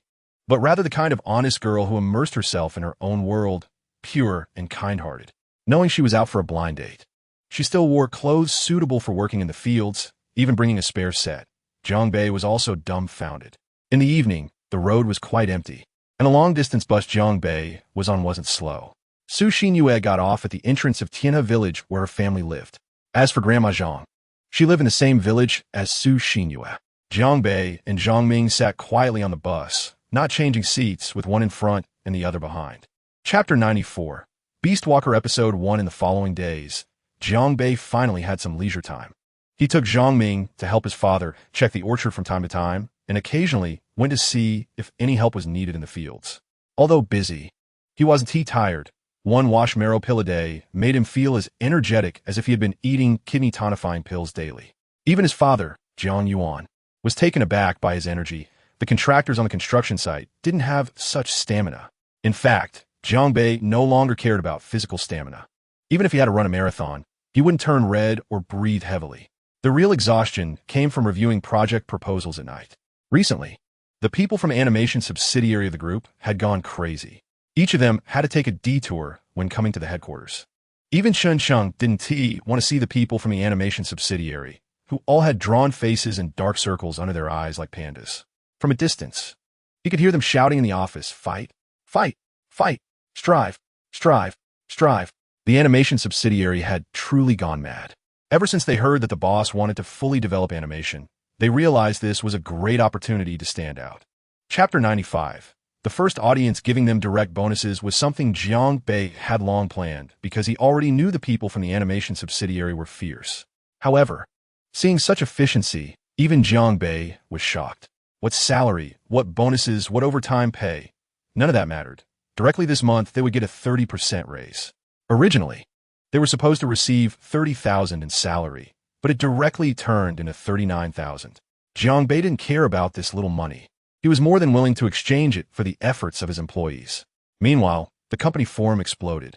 but rather the kind of honest girl who immersed herself in her own world, pure and kind-hearted. Knowing she was out for a blind date, she still wore clothes suitable for working in the fields, even bringing a spare set. Jiangbei was also dumbfounded. In the evening, the road was quite empty, and a long-distance bus Jiangbei was on wasn't slow. Su Xinyue got off at the entrance of Tianhe village where her family lived. As for Grandma Zhang, she lived in the same village as Su Xinyue. Jiangbei and Zhang Ming sat quietly on the bus, not changing seats, with one in front and the other behind. Chapter 94. Beastwalker Episode 1. In the following days, Jiangbei finally had some leisure time. He took Zhang Ming to help his father check the orchard from time to time, and occasionally went to see if any help was needed in the fields. Although busy, he wasn't tired. One wash marrow pill a day made him feel as energetic as if he had been eating kidney tonifying pills daily. Even his father, Jiang Yuan, was taken aback by his energy. The contractors on the construction site didn't have such stamina. In fact, Jiangbei no longer cared about physical stamina. Even if he had to run a marathon, he wouldn't turn red or breathe heavily. The real exhaustion came from reviewing project proposals at night. Recently, the people from animation subsidiary of the group had gone crazy. Each of them had to take a detour when coming to the headquarters. Even Shen Sheng didn't want to see the people from the animation subsidiary, who all had drawn faces and dark circles under their eyes like pandas. From a distance, he could hear them shouting in the office, fight, fight, fight, strive, strive, strive. The animation subsidiary had truly gone mad. Ever since they heard that the boss wanted to fully develop animation, they realized this was a great opportunity to stand out. Chapter 95. The first audience giving them direct bonuses was something Jiangbei had long planned, because he already knew the people from the animation subsidiary were fierce. However, seeing such efficiency, even Jiangbei was shocked. What salary, what bonuses, what overtime pay? None of that mattered. Directly this month, they would get a 30% raise. Originally, they were supposed to receive 30,000 in salary, but it directly turned into 39,000. Jiangbei didn't care about this little money. He was more than willing to exchange it for the efforts of his employees. Meanwhile, the company forum exploded.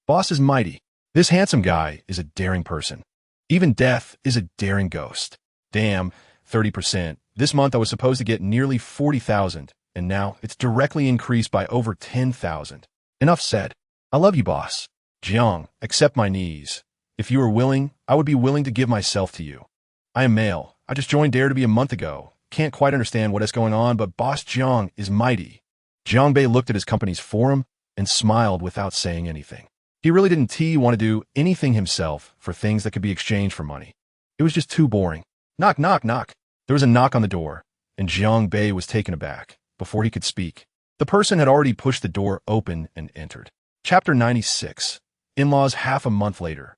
Boss is mighty. This handsome guy is a daring person. Even death is a daring ghost. Damn, 30%. This month I was supposed to get nearly 40,000, and now it's directly increased by over 10,000. Enough said. I love you, boss. Jiang, accept my knees. If you are willing, I would be willing to give myself to you. I am male. I just joined Dare to be a month ago. Can't quite understand what is going on, but Boss Jiang is mighty. Jiang Bei looked at his company's forum and smiled without saying anything. He really didn't want to do anything himself for things that could be exchanged for money. It was just too boring. Knock, knock, knock. There was a knock on the door, and Jiang Bei was taken aback. Before he could speak, the person had already pushed the door open and entered. Chapter 96. In-laws. Half a month later,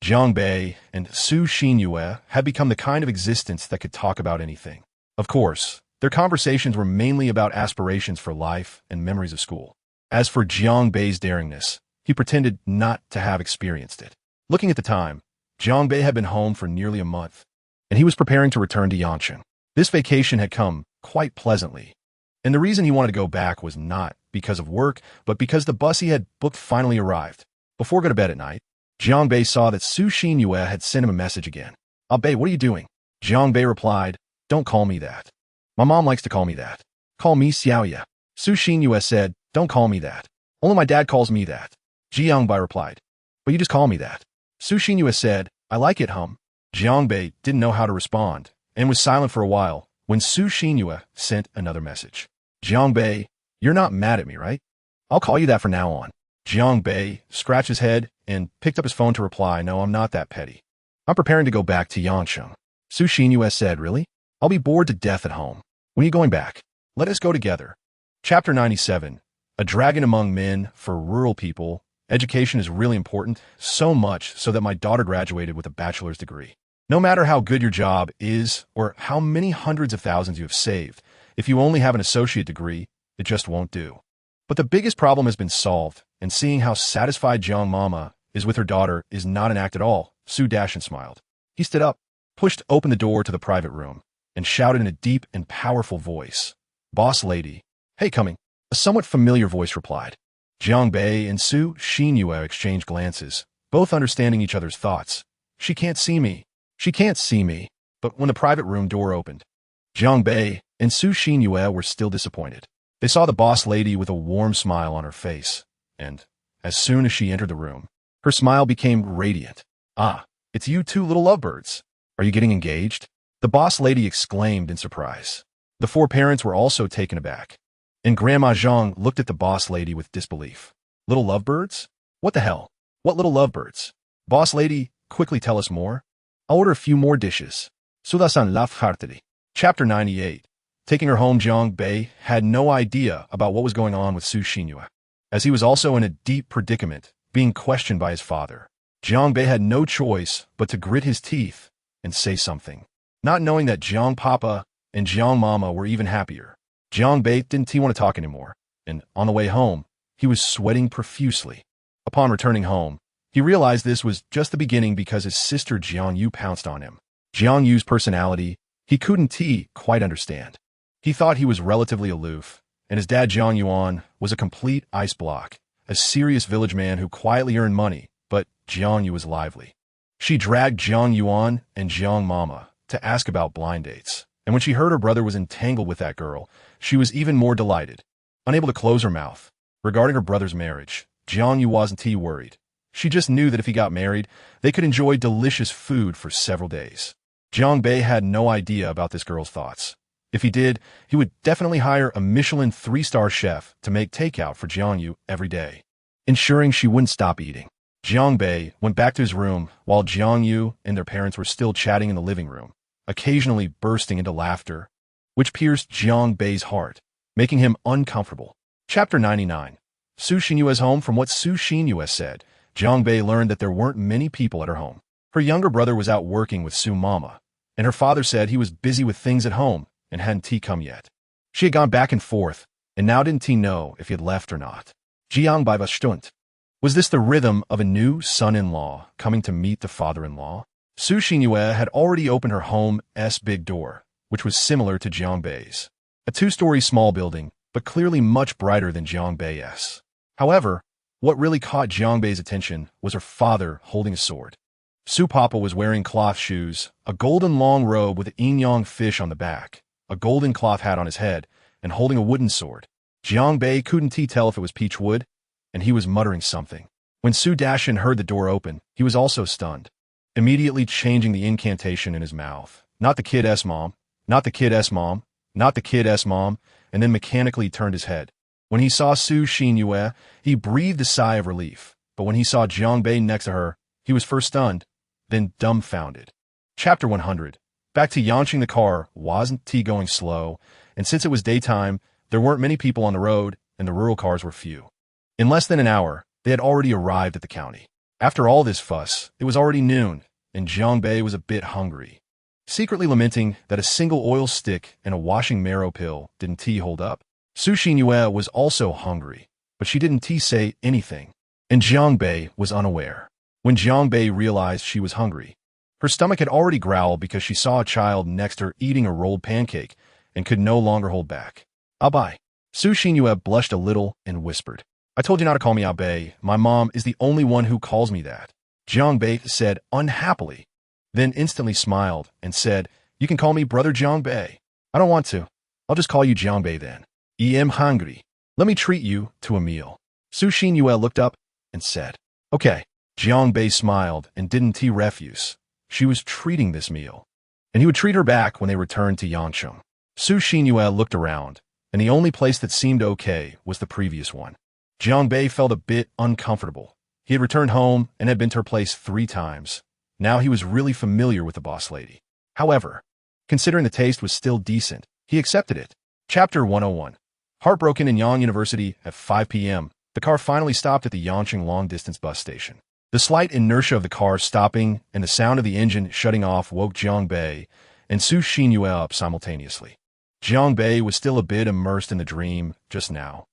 Jiang Bei and Su Xinyue had become the kind of existence that could talk about anything. Of course, their conversations were mainly about aspirations for life and memories of school. As for Jiang Bei's daringness, he pretended not to have experienced it. Looking at the time, Jiang Bei had been home for nearly a month, and he was preparing to return to Yancheng. This vacation had come quite pleasantly, and the reason he wanted to go back was not because of work, but because the bus he had booked finally arrived. Before going to bed at night, Jiang Bei saw that Su Xinyue had sent him a message again. "Ah, Bei, what are you doing?" Jiang Bei replied, "Don't call me that. My mom likes to call me that. Call me Xiaoya." Su Xinyue said, "Don't call me that. Only my dad calls me that." Jiang Bei replied, "But you just call me that." Su Xinyue said, "I like it, hum." Jiang Bei didn't know how to respond and was silent for a while when Su Xinyue sent another message. "Jiang Bei, you're not mad at me, right? I'll call you that from now on." Jiang Bei scratched his head and picked up his phone to reply, "No, I'm not that petty. I'm preparing to go back to Yancheng." Su Xinyue said, "Really? I'll be bored to death at home. When are you going back? Let us go together." Chapter 97. A dragon among men. For rural people, education is really important, so much so that my daughter graduated with a bachelor's degree. No matter how good your job is or how many hundreds of thousands you have saved, if you only have an associate degree, it just won't do. But the biggest problem has been solved, and seeing how satisfied Jiang Mama is with her daughter is not an act at all. Su Dashan smiled. He stood up, pushed open the door to the private room, and shouted in a deep and powerful voice, "Boss lady." "Hey, coming." A somewhat familiar voice replied. Jiang Bei and Su Xinyue exchanged glances, both understanding each other's thoughts. "She can't see me. She can't see me." But when the private room door opened, Jiang Bei and Su Xinyue were still disappointed. They saw the boss lady with a warm smile on her face, and as soon as she entered the room, her smile became radiant. "Ah, it's you two little lovebirds. Are you getting engaged?" The boss lady exclaimed in surprise. The four parents were also taken aback, and Grandma Zhang looked at the boss lady with disbelief. "Little lovebirds? What the hell? What little lovebirds? Boss lady, quickly tell us more. I'll order a few more dishes." Sudasan lighthearted. Chapter 98. Taking her home, Jiang Bei had no idea about what was going on with Su Xinyue, as he was also in a deep predicament, being questioned by his father. Jiang Bei had no choice but to grit his teeth and say something. Not knowing that Jiang Papa and Jiang Mama were even happier, Jiang Bei didn't want to talk anymore, and on the way home, he was sweating profusely. Upon returning home, he realized this was just the beginning because his sister Jiang Yu pounced on him. Jiang Yu's personality, he couldn't quite understand. He thought he was relatively aloof, and his dad Jiang Yuan was a complete ice block, a serious village man who quietly earned money, but Jiang Yu was lively. She dragged Jiang Yuan and Jiang Mama to ask about blind dates, and when she heard her brother was entangled with that girl, she was even more delighted. Unable to close her mouth regarding her brother's marriage, Jiang Yu wasn't worried. She just knew that if he got married, they could enjoy delicious food for several days. Jiang Bei had no idea about this girl's thoughts. If he did, he would definitely hire a Michelin 3-star chef to make takeout for Jiang Yu every day, ensuring she wouldn't stop eating. Jiang Bei went back to his room while Jiang Yu and their parents were still chatting in the living room, occasionally bursting into laughter, which pierced Jiang Bei's heart, making him uncomfortable. Chapter 99. Su Xinyue's home. From what Su Xinyue said, Jiang Bei learned that there weren't many people at her home. Her younger brother was out working with Su Mama, and her father said he was busy with things at home and hadn't come yet. She had gone back and forth, and now didn't know if he had left or not. Jiang Bei Stunt. Was this the rhythm of a new son-in-law coming to meet the father-in-law? Su Xinyue had already opened her home's big door, which was similar to Jiang Bei's. A 2-story small building, but clearly much brighter than Jiang Bei's. However, what really caught Jiang Bei's attention was her father holding a sword. Su Papa was wearing cloth shoes, a golden long robe with an yin-yang fish on the back, a golden cloth hat on his head, and holding a wooden sword. Jiang Bei couldn't tell if it was peach wood, and he was muttering something. When Su Dashin heard the door open, he was also stunned, immediately changing the incantation in his mouth. Not the kid's mom, not the kid's mom, not the kid's mom, and then mechanically turned his head. When he saw Su Xinyue, he breathed a sigh of relief, but when he saw Jiang Bei next to her, he was first stunned, then dumbfounded. Chapter 100. Back to Yanqing. The car wasn't going slow, and since it was daytime, there weren't many people on the road, and the rural cars were few. In less than an hour, they had already arrived at the county. After all this fuss, it was already noon, and Jiang Bei was a bit hungry, secretly lamenting that a single oil stick and a washing marrow pill didn't hold up. Su Xinyue was also hungry, but she didn't say anything, and Jiang Bei was unaware. When Jiang Bei realized she was hungry, her stomach had already growled because she saw a child next to her eating a rolled pancake and could no longer hold back. "I'll buy." Su Xinyue blushed a little and whispered, "I told you not to call me Abe. My mom is the only one who calls me that." Jiang Bei said unhappily, then instantly smiled and said, "You can call me Brother Jiang Bei." "I don't want to. I'll just call you Jiang Bei then." "I am hungry. Let me treat you to a meal." Su Xinyue looked up and said, "Okay." Jiang Bei smiled and didn't refuse. She was treating this meal, and he would treat her back when they returned to Yanqing. Su Xinyue looked around, and the only place that seemed okay was the previous one. Jiang Bei felt a bit uncomfortable. He had returned home and had been to her place 3 times. Now he was really familiar with the boss lady. However, considering the taste was still decent, he accepted it. Chapter 101. Heartbroken in Yang University at 5 p.m., the car finally stopped at the Yanqing long-distance bus station. The slight inertia of the car stopping and the sound of the engine shutting off woke Jiang Bei and Su Xinyue up simultaneously. Jiang Bei was still a bit immersed in the dream just now,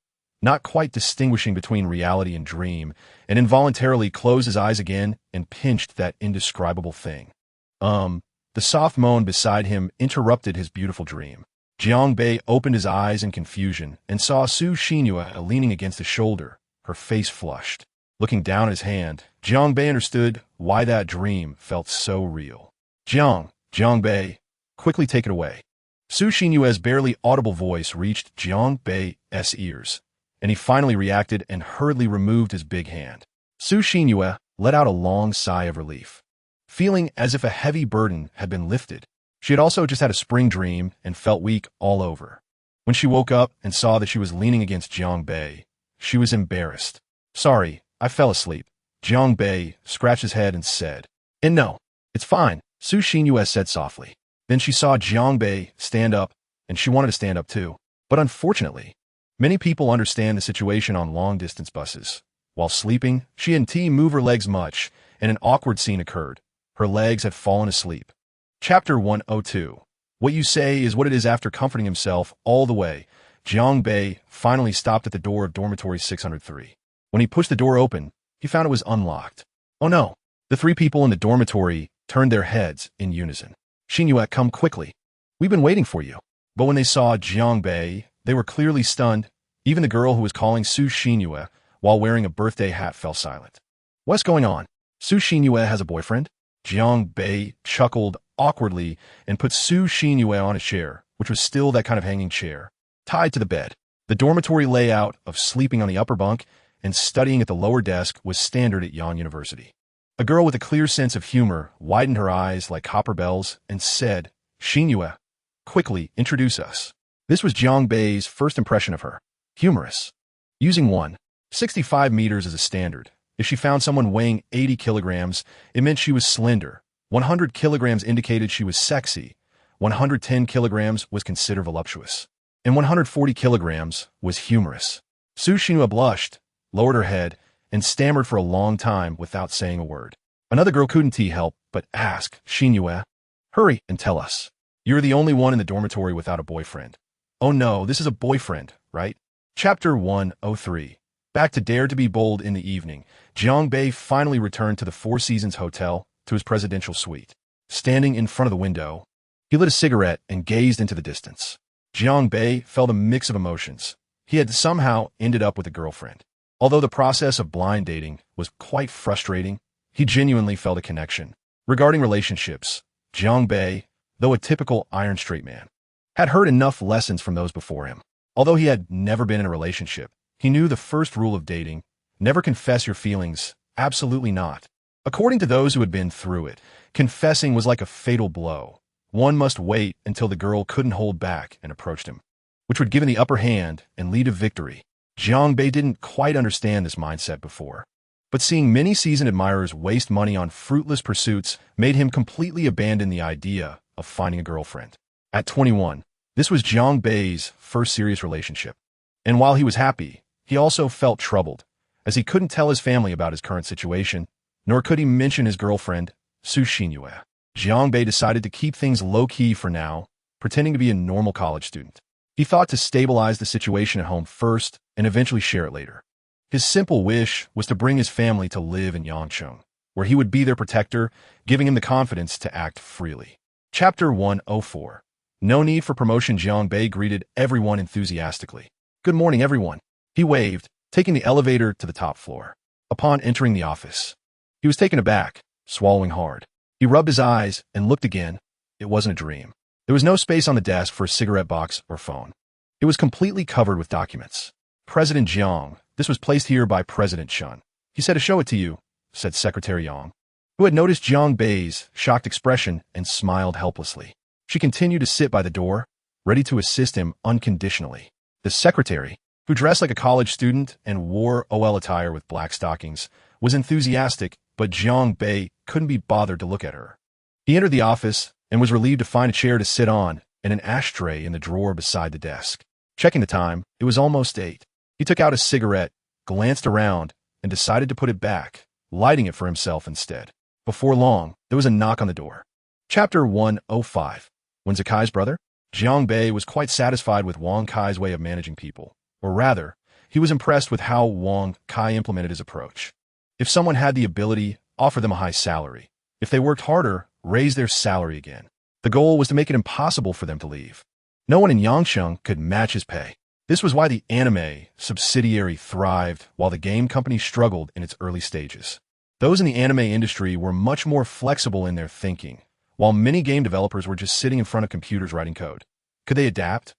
not quite distinguishing between reality and dream, and involuntarily closed his eyes again and pinched that indescribable thing. The soft moan beside him interrupted his beautiful dream. Jiang Bei opened his eyes in confusion and saw Su Xinyue leaning against his shoulder, her face flushed. Looking down at his hand, Jiang Bei understood why that dream felt so real. Jiang Bei, quickly take it away." Su Xinyue's barely audible voice reached Jiang Bei's ears, and he finally reacted and hurriedly removed his big hand. Su Xinyue let out a long sigh of relief, feeling as if a heavy burden had been lifted. She had also just had a spring dream and felt weak all over. When she woke up and saw that she was leaning against Jiang Bei, she was embarrassed. "Sorry, I fell asleep." Jiang Bei scratched his head and said, "And no, it's fine," Su Xinyue said softly. Then she saw Jiang Bei stand up, and she wanted to stand up too. But unfortunately, many people understand the situation on long-distance buses. While sleeping, she didn't move her legs much, and an awkward scene occurred. Her legs had fallen asleep. Chapter 102. What you say is what it is. After comforting himself all the way, Jiang Bei finally stopped at the door of dormitory 603. When he pushed the door open, he found it was unlocked. Oh no! The 3 people in the dormitory turned their heads in unison. "Xinyue, come quickly. We've been waiting for you." But when they saw Jiang Bei, they were clearly stunned. Even the girl who was calling Su Xinyue while wearing a birthday hat fell silent. "What's going on? Su Xinyue has a boyfriend?" Jiang Bei chuckled awkwardly and put Su Xinyue on a chair, which was still that kind of hanging chair, tied to the bed. The dormitory layout of sleeping on the upper bunk and studying at the lower desk was standard at Yang University. A girl with a clear sense of humor widened her eyes like copper bells and said, "Xinyue, quickly introduce us." This was Jiang Bei's first impression of her. Humorous. Using 165 meters as a standard, if she found someone weighing 80 kilograms, it meant she was slender. 100 kilograms indicated she was sexy. 110 kilograms was considered voluptuous. And 140 kilograms was humorous. Su Xinyue blushed, lowered her head, and stammered for a long time without saying a word. Another girl couldn't help but ask, "Xinyue, hurry and tell us. You're the only one in the dormitory without a boyfriend." "Oh no, this is a boyfriend, right?" Chapter 103. Back to Dare to be Bold in the evening, Jiang Bei finally returned to the Four Seasons Hotel, to his presidential suite. Standing in front of the window, he lit a cigarette and gazed into the distance. Jiang Bei felt a mix of emotions. He had somehow ended up with a girlfriend. Although the process of blind dating was quite frustrating, he genuinely felt a connection. Regarding relationships, Jiang Bei, though a typical iron straight man, had heard enough lessons from those before him. Although he had never been in a relationship, he knew the first rule of dating, Never confess your feelings. Absolutely not. According to those who had been through it, confessing was like a fatal blow. One must wait until the girl couldn't hold back and approached him, which would give him the upper hand and lead to victory. Jiang Bei didn't quite understand this mindset before, but seeing many seasoned admirers waste money on fruitless pursuits made him completely abandon the idea of finding a girlfriend. At 21, this was Jiang Bei's first serious relationship. And while he was happy, he also felt troubled, as he couldn't tell his family about his current situation, nor could he mention his girlfriend, Su Xinyue. Jiang Bei decided to keep things low-key for now, pretending to be a normal college student. He thought to stabilize the situation at home first and eventually share it later. His simple wish was to bring his family to live in Yangcheng, where he would be their protector, giving him the confidence to act freely. Chapter 104. No need for promotion. Jiang Bei greeted everyone enthusiastically. Good morning, everyone. He waved, taking the elevator to the top floor. Upon entering the office, he was taken aback, swallowing hard. He rubbed his eyes and looked again. It wasn't a dream. There was no space on the desk for a cigarette box or phone. It was completely covered with documents. President Jiang, this was placed here by President Chen. He said to show it to you, said Secretary Yang, who had noticed Jiang Bei's shocked expression and smiled helplessly. She continued to sit by the door, ready to assist him unconditionally. The secretary, who dressed like a college student and wore OL attire with black stockings, was enthusiastic, but Jiang Bei couldn't be bothered to look at her. He entered the office and was relieved to find a chair to sit on and an ashtray in the drawer beside the desk. Checking the time, it was almost 8. He took out a cigarette, glanced around, and decided to put it back, lighting it for himself instead. Before long, there was a knock on the door. Chapter 105. Wen Zikai's brother? Jiang Bei was quite satisfied with Wang Kai's way of managing people. Or rather, he was impressed with how Wang Kai implemented his approach. If someone had the ability, offer them a high salary. If they worked harder, raise their salary again. The goal was to make it impossible for them to leave. No one in Yangcheng could match his pay. This was why the anime subsidiary thrived while the game company struggled in its early stages. Those in the anime industry were much more flexible in their thinking, while many game developers were just sitting in front of computers writing code. Could they adapt?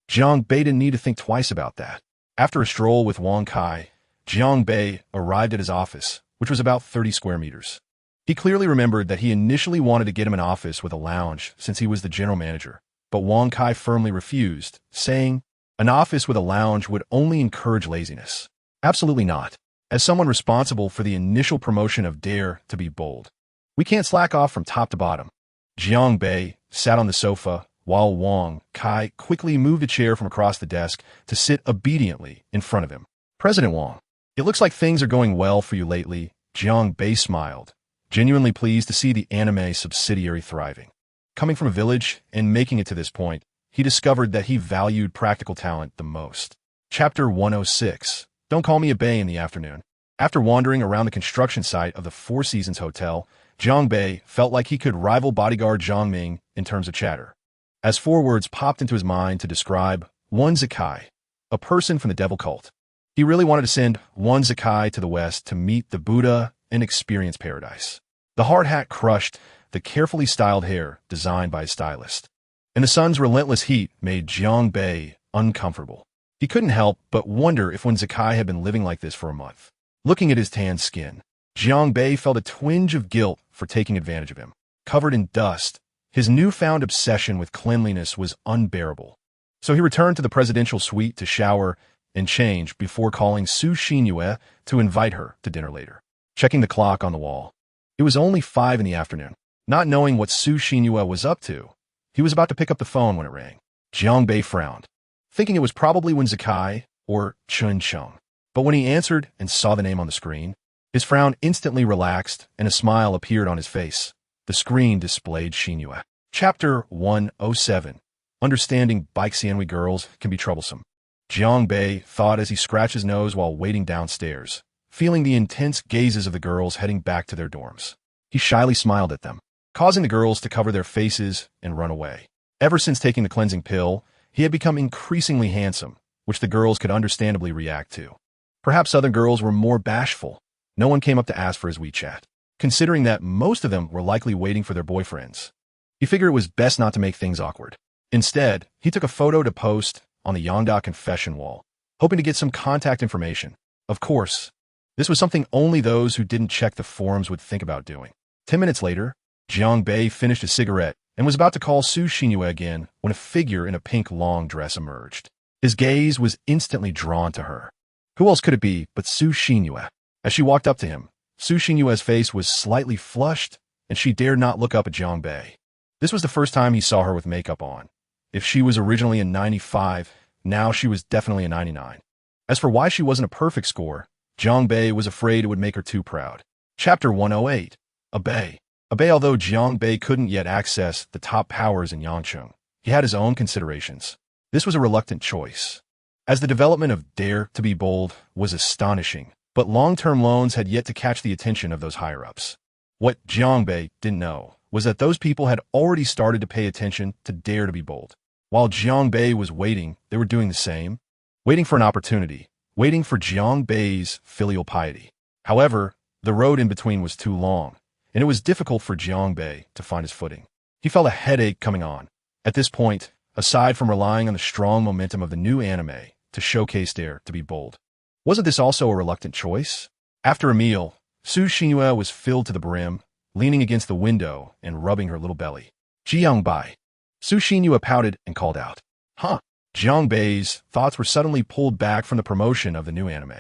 Jiang Bei didn't need to think twice about that. After a stroll with Wang Kai, Jiang Bei arrived at his office, which was about 30 square meters. He clearly remembered that he initially wanted to get him an office with a lounge since he was the general manager, but Wang Kai firmly refused, saying, an office with a lounge would only encourage laziness. Absolutely not. As someone responsible for the initial promotion of Dare to be bold, we can't slack off from top to bottom. Jiang Bei sat on the sofa while Wang Kai quickly moved a chair from across the desk to sit obediently in front of him. President Wang, it looks like things are going well for you lately. Jiang Bei smiled, genuinely pleased to see the anime subsidiary thriving. Coming from a village and making it to this point, he discovered that he valued practical talent the most. Chapter 106. Don't call me a Bei in the afternoon. After wandering around the construction site of the Four Seasons Hotel, Jiang Bei felt like he could rival bodyguard Zhang Ming in terms of chatter, as 4 words popped into his mind to describe Wen Zikai, a person from the devil cult. He really wanted to send Wen Zikai to the west to meet the Buddha and experience paradise. The hard hat crushed the carefully styled hair designed by his stylist, and the sun's relentless heat made Jiang Bei uncomfortable. He couldn't help but wonder if Wen Zikai had been living like this for a month. Looking at his tan skin, Jiang Bei felt a twinge of guilt for taking advantage of him. Covered in dust, his newfound obsession with cleanliness was unbearable. So he returned to the presidential suite to shower and change before calling Su Xinyue to invite her to dinner later. Checking the clock on the wall, it was only 5 in the afternoon. Not knowing what Su Xinyue was up to, he was about to pick up the phone when it rang. Jiang Bei frowned, thinking it was probably Wen Zikai or Chun Cheng. But when he answered and saw the name on the screen, his frown instantly relaxed and a smile appeared on his face. The screen displayed Xinyue. Chapter 107. Understanding Baixianhui girls can be troublesome. Jiang Bei thought as he scratched his nose while waiting downstairs, feeling the intense gazes of the girls heading back to their dorms. He shyly smiled at them, causing the girls to cover their faces and run away. Ever since taking the cleansing pill, he had become increasingly handsome, which the girls could understandably react to. Perhaps other girls were more bashful. No one came up to ask for his WeChat, considering that most of them were likely waiting for their boyfriends. He figured it was best not to make things awkward. Instead, he took a photo to post on the Yongda confession wall, hoping to get some contact information. Of course, This was something only those who didn't check the forums would think about doing. 10 minutes later, Jiang Bei finished a cigarette and was about to call Su Xinyu again when a figure in a pink long dress emerged. His gaze was instantly drawn to her. Who else could it be but Su Xinyu? As she walked up to him, Su Xinyue's face was slightly flushed, and she dared not look up at Jiang Bei. This was the first time he saw her with makeup on. If she was originally a 95, now she was definitely a 99. As for why she wasn't a perfect score, Jiang Bei was afraid it would make her too proud. Chapter 108. Bei. Although Jiang Bei couldn't yet access the top powers in Yangcheng, he had his own considerations. This was a reluctant choice, as the development of Dare to be Bold was astonishing, but long-term loans had yet to catch the attention of those higher-ups. What Jiang Bei didn't know was that those people had already started to pay attention to Dare to be Bold. While Jiang Bei was waiting, they were doing the same, waiting for an opportunity, waiting for Jiang Bei's filial piety. However, the road in between was too long, and it was difficult for Jiang Bei to find his footing. He felt a headache coming on. At this point, aside from relying on the strong momentum of the new anime to showcase Dare to be Bold, wasn't this also a reluctant choice? After a meal, Su Xinyu was filled to the brim, leaning against the window and rubbing her little belly. Jiang Bei. Su Xinyu pouted and called out. Huh? Jiang Bei's thoughts were suddenly pulled back from the promotion of the new anime,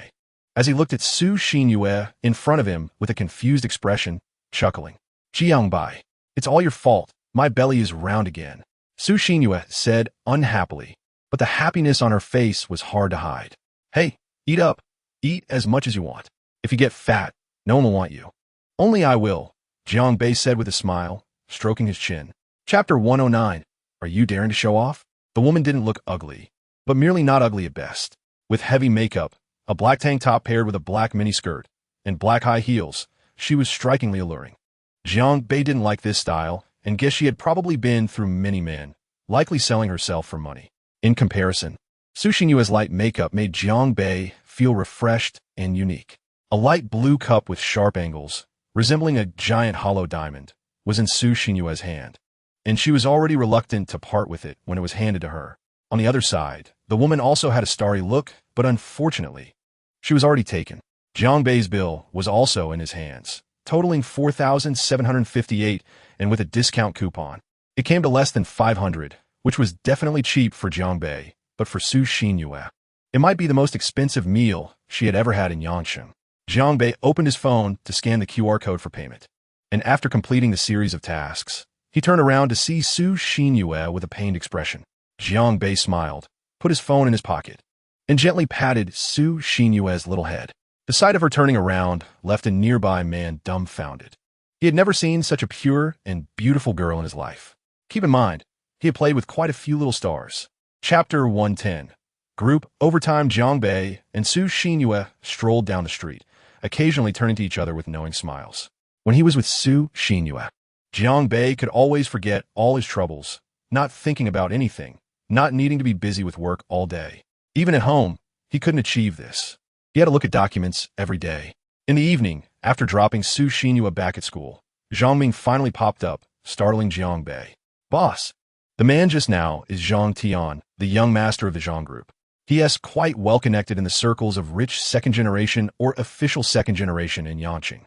as he looked at Su Xinyu in front of him with a confused expression, chuckling. Jiang Bei, it's all your fault. My belly is round again, Su Xinyu said unhappily, but the happiness on her face was hard to hide. Hey, eat up. Eat as much as you want. If you get fat, no one will want you. Only I will, Jiang Bei said with a smile, stroking his chin. Chapter 109. Are you daring to show off? The woman didn't look ugly, but merely not ugly at best. With heavy makeup, a black tank top paired with a black miniskirt, and black high heels, she was strikingly alluring. Jiang Bei didn't like this style, and guessed she had probably been through many men, likely selling herself for money. In comparison, Su Xinyue's light makeup made Jiang Bei feel refreshed and unique. A light blue cup with sharp angles, resembling a giant hollow diamond, was in Su Xinyue's hand, and she was already reluctant to part with it when it was handed to her. On the other side, the woman also had a starry look, but unfortunately, she was already taken. Jiang Bei's bill was also in his hands, totaling 4,758, and with a discount coupon, it came to less than 500, which was definitely cheap for Jiang Bei, but for Su Xinyu, it might be the most expensive meal she had ever had in Yangcheng. Jiang Bei opened his phone to scan the QR code for payment, and after completing the series of tasks, he turned around to see Su Xinyu with a pained expression. Jiang Bei smiled, put his phone in his pocket, and gently patted Su Xinyue's little head. The sight of her turning around left a nearby man dumbfounded. He had never seen such a pure and beautiful girl in his life. Keep in mind, he had played with quite a few little stars. Chapter 110. Group Overtime. Jiang Bei and Su Xinyu strolled down the street, occasionally turning to each other with knowing smiles. When he was with Su Xinyu, Jiang Bei could always forget all his troubles, not thinking about anything, not needing to be busy with work all day. Even at home, he couldn't achieve this. He had to look at documents every day. In the evening, after dropping Su Xinyu back at school, Zhang Ming finally popped up, startling Jiang Bei. Boss, the man just now is Zhang Tian, the young master of the Zhang Group. He is quite well connected in the circles of rich second generation or official second generation in Yangcheng.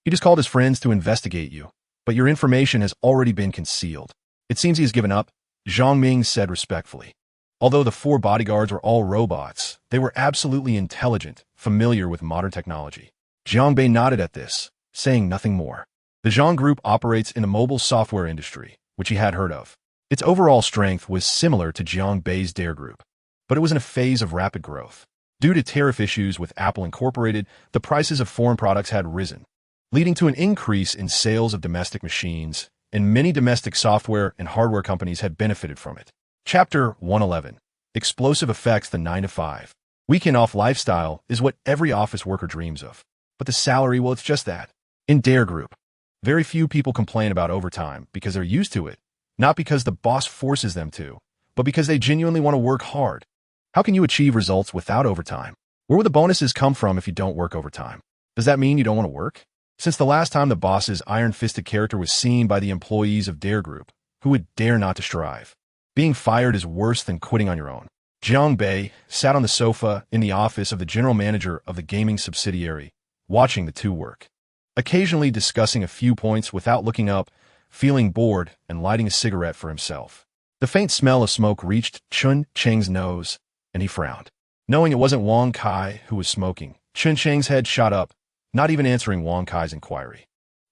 He just called his friends to investigate you, but your information has already been concealed. It seems he has given up, Zhang Ming said respectfully. Although the 4 bodyguards were all robots, they were absolutely intelligent, familiar with modern technology. Jiang Bei nodded at this, saying nothing more. The Zhang Group operates in the mobile software industry, which he had heard of. Its overall strength was similar to Jiang Bei's Dare Group, but it was in a phase of rapid growth. Due to tariff issues with Apple Incorporated, the prices of foreign products had risen, leading to an increase in sales of domestic machines, and many domestic software and hardware companies had benefited from it. Chapter 111. Explosive Effects. The 9-to-5. Weekend off lifestyle is what every office worker dreams of. But the salary, well, it's just that. In Dare Group, very few people complain about overtime because they're used to it, not because the boss forces them to, but because they genuinely want to work hard. How can you achieve results without overtime? Where will the bonuses come from if you don't work overtime? Does that mean you don't want to work? Since the last time the boss's iron-fisted character was seen by the employees of Dare Group, who would dare not to strive? Being fired is worse than quitting on your own. Jiang Bei sat on the sofa in the office of the general manager of the gaming subsidiary, watching the two work, occasionally discussing a few points without looking up, feeling bored, and lighting a cigarette for himself. The faint smell of smoke reached Chun Cheng's nose, and he frowned. Knowing it wasn't Wang Kai who was smoking, Chun Cheng's head shot up, not even answering Wang Kai's inquiry.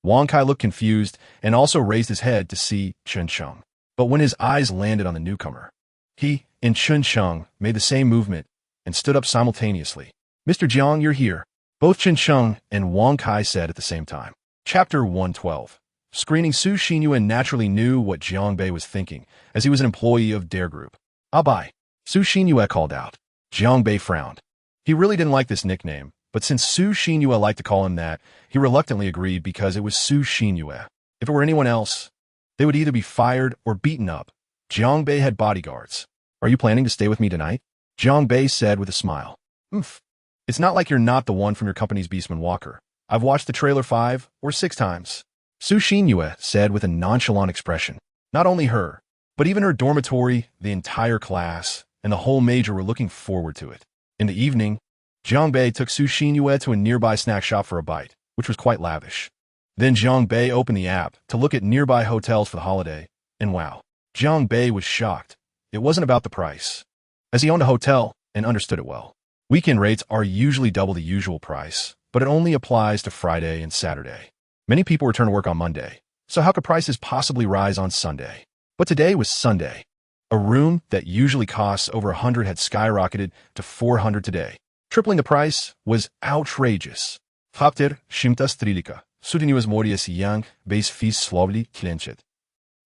Wang Kai looked confused and also raised his head to see Chun Cheng. But when his eyes landed on the newcomer, he and Chun Cheng made the same movement and stood up simultaneously. "Mr. Jiang, you're here," both Chun Cheng and Wang Kai said at the same time. Chapter 112. Screening. Su Xinyue naturally knew what Jiang Bei was thinking, as he was an employee of Dare Group. "Ah, bye," Su Xinyue called out. Jiang Bei frowned. He really didn't like this nickname, but since Su Xinyue liked to call him that, he reluctantly agreed because it was Su Xinyue. If it were anyone else, they would either be fired or beaten up. Jiang Bei had bodyguards. "Are you planning to stay with me tonight?" Jiang Bei said with a smile. "Oomph. It's not like you're not the one from your company's Beastman Walker. I've watched the trailer 5 or 6 times. Su Xinyue said with a nonchalant expression. Not only her, but even her dormitory, the entire class, and the whole major were looking forward to it. In the evening, Jiang Bei took Su Xinyue to a nearby snack shop for a bite, which was quite lavish. Then Jiang Bei opened the app to look at nearby hotels for the holiday, and wow, Jiang Bei was shocked. It wasn't about the price, as he owned a hotel and understood it well. Weekend rates are usually double the usual price, but it only applies to Friday and Saturday. Many people return to work on Monday, so how could prices possibly rise on Sunday? But today was Sunday. A room that usually costs over $100 had skyrocketed to $400 today. Tripling the price was outrageous. Hapter shimtas trilika, sutinius morias yang, base feast slowly clenched.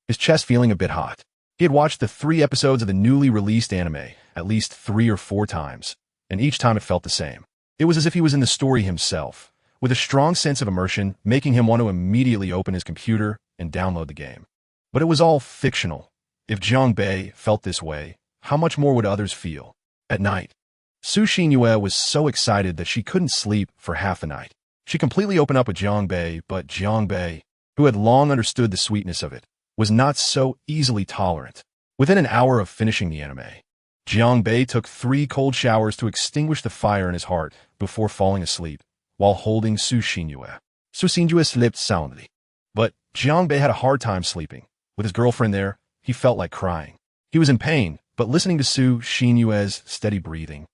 His chest feeling a bit hot. He had watched the 3 episodes of the newly released anime at least 3 or 4 times, and each time it felt the same. It was as if he was in the story himself, with a strong sense of immersion making him want to immediately open his computer and download the game. But it was all fictional. If Jiang Bei felt this way, how much more would others feel? At night, Su Xinyue was so excited that she couldn't sleep for half the night. She completely opened up with Jiang Bei, but Jiang Bei, who had long understood the sweetness of it, was not so easily tolerant. Within an hour of finishing the anime, Jiang Bei took 3 cold showers to extinguish the fire in his heart before falling asleep, while holding Su Xinyue. Su Xinyue slept soundly. But Jiang Bei had a hard time sleeping. With his girlfriend there, he felt like crying. He was in pain, but listening to Su Xinyue's steady breathing,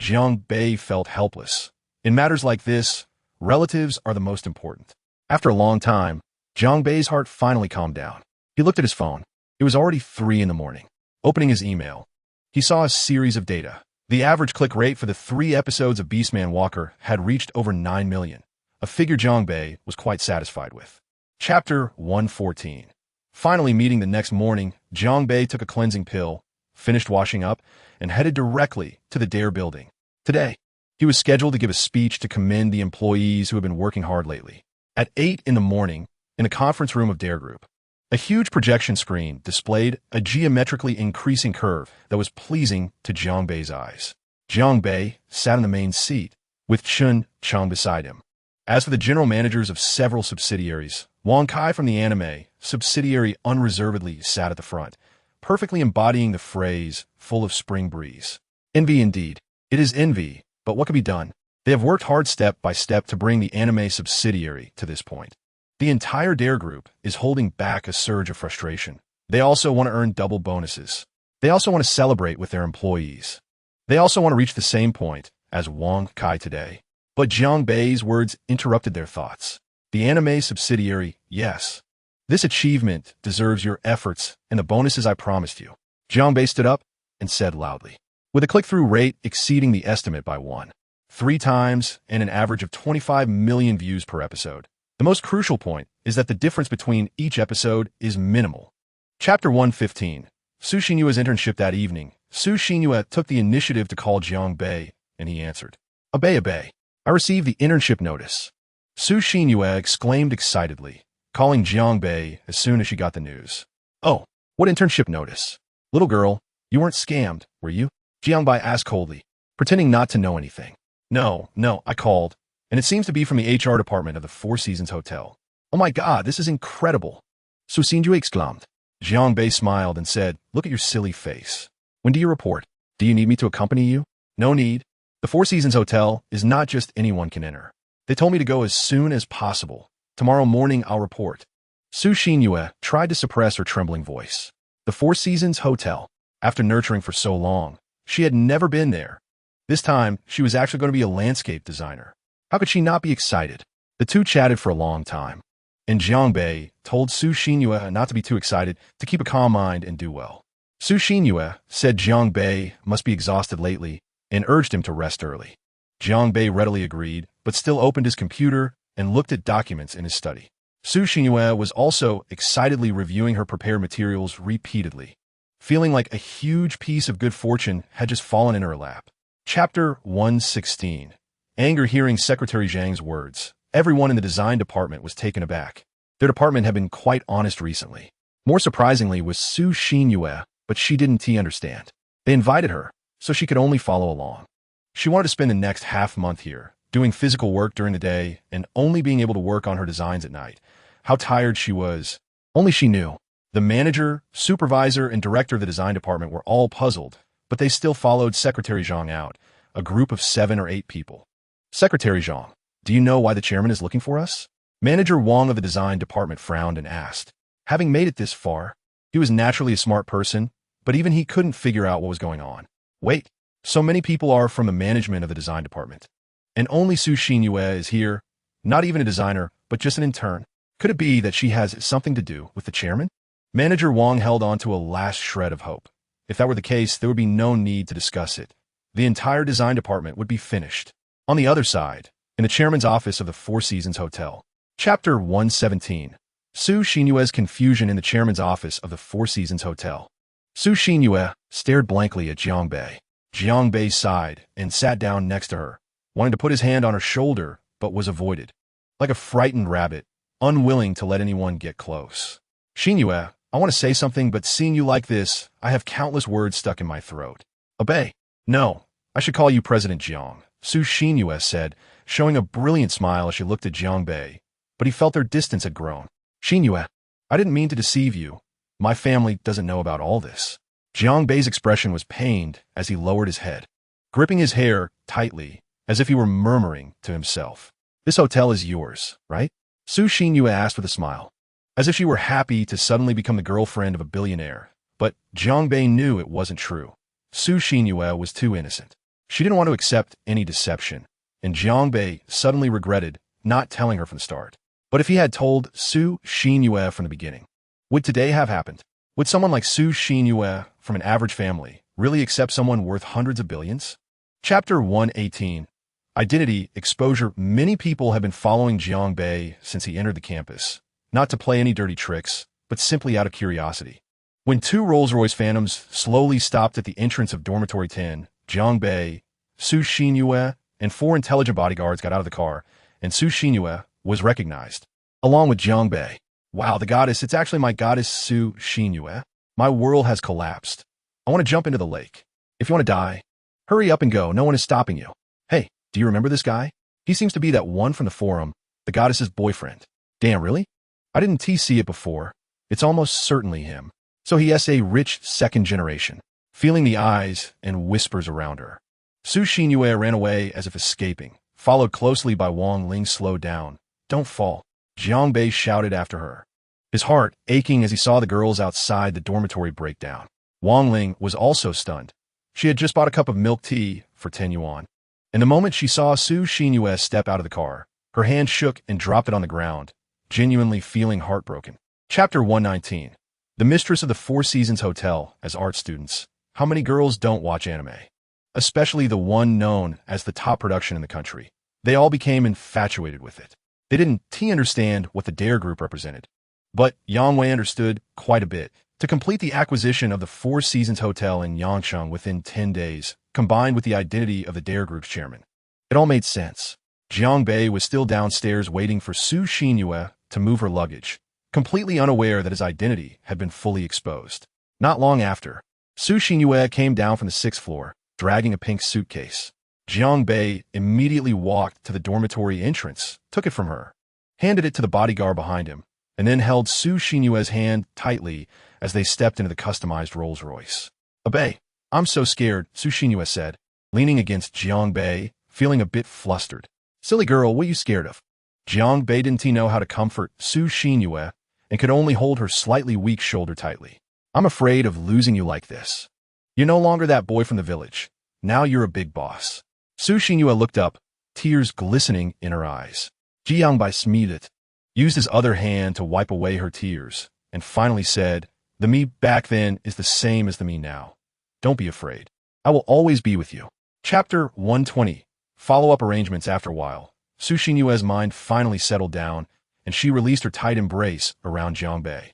Jiang Bei felt helpless. In matters like this, relatives are the most important. After a long time, Jiang Bei's heart finally calmed down. He looked at his phone. It was already 3 in the morning. Opening his email, he saw a series of data. The average click rate for the 3 episodes of Beastman Walker had reached over 9 million, a figure Jiang Bei was quite satisfied with. Chapter 114. Finally meeting the next morning, Jiang Bei took a cleansing pill, finished washing up, and headed directly to the Dare building. Today, he was scheduled to give a speech to commend the employees who have been working hard lately. At 8 in the morning, in the conference room of Dare Group, a huge projection screen displayed a geometrically increasing curve that was pleasing to Jiang Bei's eyes. Jiang Bei sat in the main seat, with Chun Cheng beside him. As for the general managers of several subsidiaries, Wang Kai from the anime subsidiary unreservedly sat at the front, perfectly embodying the phrase, full of spring breeze. Envy indeed. It is envy, but what can be done? They have worked hard step by step to bring the anime subsidiary to this point. The entire Dare Group is holding back a surge of frustration. They also want to earn double bonuses. They also want to celebrate with their employees. They also want to reach the same point as Wang Kai today. But Jiang Bei's words interrupted their thoughts. The anime subsidiary, yes. This achievement deserves your efforts and the bonuses I promised you. Jiang Bei stood up and said loudly. With a click-through rate exceeding the estimate by 3 times and an average of 25 million views per episode. The most crucial point is that the difference between each episode is minimal. Chapter 115. Su Xinyue's internship that evening. Su Xinyue took the initiative to call Jiang Bei, and he answered. Abe, I received the internship notice. Su Xinyue exclaimed excitedly, calling Jiang Bei as soon as she got the news. Oh, what internship notice? Little girl, you weren't scammed, were you? Jiang Bei asked coldly, pretending not to know anything. No, I called. And it seems to be from the HR department of the Four Seasons Hotel. Oh my God, this is incredible. Su Xinyue exclaimed. Jiang Bei smiled and said, look at your silly face. When do you report? Do you need me to accompany you? No need. The Four Seasons Hotel is not just anyone can enter. They told me to go as soon as possible. Tomorrow morning I'll report. Su Xinyue tried to suppress her trembling voice. The Four Seasons Hotel. After nurturing for so long, she had never been there. This time, she was actually going to be a landscape designer. How could she not be excited? The two chatted for a long time, and Jiangbei told Su Xinyue not to be too excited, to keep a calm mind and do well. Su Xinyue said Jiangbei must be exhausted lately and urged him to rest early. Jiangbei readily agreed, but still opened his computer and looked at documents in his study. Su Xinyue was also excitedly reviewing her prepared materials repeatedly, feeling like a huge piece of good fortune had just fallen in her lap. Chapter 116. Anger hearing Secretary Zhang's words. Everyone in the design department was taken aback. Their department had been quite honest recently. More surprisingly was Su Xinyue, but she didn't understand. They invited her, so she could only follow along. She wanted to spend the next half-month here, doing physical work during the day and only being able to work on her designs at night. How tired she was, only she knew. The manager, supervisor, and director of the design department were all puzzled, but they still followed Secretary Zhang out, a group of 7 or 8 people. Secretary Zhang, do you know why the chairman is looking for us? Manager Wang of the design department frowned and asked. Having made it this far, he was naturally a smart person, but even he couldn't figure out what was going on. Wait, so many people are from the management of the design department. And only Su Xinyue is here, not even a designer, but just an intern. Could it be that she has something to do with the chairman? Manager Wang held on to a last shred of hope. If that were the case, there would be no need to discuss it. The entire design department would be finished. On the other side, in the chairman's office of the Four Seasons Hotel. Chapter 117. Su Xinyue's confusion in the chairman's office of the Four Seasons Hotel. Su Xinyue stared blankly at Jiangbei. Jiangbei sighed and sat down next to her, wanting to put his hand on her shoulder, but was avoided. Like a frightened rabbit, unwilling to let anyone get close. Xinyue, I want to say something, but seeing you like this, I have countless words stuck in my throat. Obey. No, I should call you President Jiang, Su Xinyue said, showing a brilliant smile as she looked at Jiangbei, but he felt their distance had grown. Xinyue, I didn't mean to deceive you. My family doesn't know about all this. Jiangbei's expression was pained as he lowered his head, gripping his hair tightly, as if he were murmuring to himself. This hotel is yours, right? Su Xinyue asked with a smile, as if she were happy to suddenly become the girlfriend of a billionaire. But Jiangbei knew it wasn't true. Su Xinyue was too innocent. She didn't want to accept any deception, and Jiangbei suddenly regretted not telling her from the start. But if he had told Su Xinyue from the beginning, would today have happened? Would someone like Su Xinyue from an average family really accept someone worth hundreds of billions? Chapter 118. Identity Exposure. Many people have been following Jiangbei since he entered the campus, not to play any dirty tricks, but simply out of curiosity. When 2 Rolls-Royce Phantoms slowly stopped at the entrance of Dormitory 10, Jiangbei, Su Xinyue, and 4 intelligent bodyguards got out of the car, and Su Xinyue was recognized, along with Jiangbei. Wow, the goddess, it's actually my goddess Su Xinyue. My world has collapsed. I want to jump into the lake. If you want to die, hurry up and go, no one is stopping you. Hey, do you remember this guy? He seems to be that one from the forum, the goddess's boyfriend. Damn, really? I didn't see it before. It's almost certainly him. So he is a rich second generation. Feeling the eyes and whispers around her. Su Xinyue ran away as if escaping, followed closely by Wang Ling. Slowed down. Don't fall. Jiangbei shouted after her, his heart aching as he saw the girls outside the dormitory break down. Wang Ling was also stunned. She had just bought a cup of milk tea for 10 yuan. And the moment she saw Su Xinyue step out of the car, her hand shook and dropped it on the ground, genuinely feeling heartbroken. Chapter 119. The mistress of the Four Seasons Hotel. As art students, how many girls don't watch anime? Especially the one known as the top production in the country. They all became infatuated with it. They didn't understand what the Dare Group represented. But Yang Wei understood quite a bit. To complete the acquisition of the Four Seasons Hotel in Yangcheng within 10 days, combined with the identity of the Dare Group's chairman, it all made sense. Jiangbei was still downstairs waiting for Su Xinyue to move her luggage, completely unaware that his identity had been fully exposed. Not long after, Su Xinyue came down from the 6th floor, dragging a pink suitcase. Jiangbei immediately walked to the dormitory entrance, took it from her, handed it to the bodyguard behind him, and then held Su Xinyue's hand tightly as they stepped into the customized Rolls-Royce. Obey. I'm so scared, Su Xinyue said, leaning against Jiangbei, feeling a bit flustered. Silly girl, what are you scared of? Jiang Bei didn't know how to comfort Su Xinyue and could only hold her slightly weak shoulder tightly. I'm afraid of losing you like this. You're no longer that boy from the village. Now you're a big boss. Su Xinyue looked up, tears glistening in her eyes. Jiang Bei smiled, used his other hand to wipe away her tears, and finally said, the me back then is the same as the me now. Don't be afraid. I will always be with you. Chapter 120. Follow-up arrangements. After a while, Su Xinyue's mind finally settled down, and she released her tight embrace around Jiang Bei.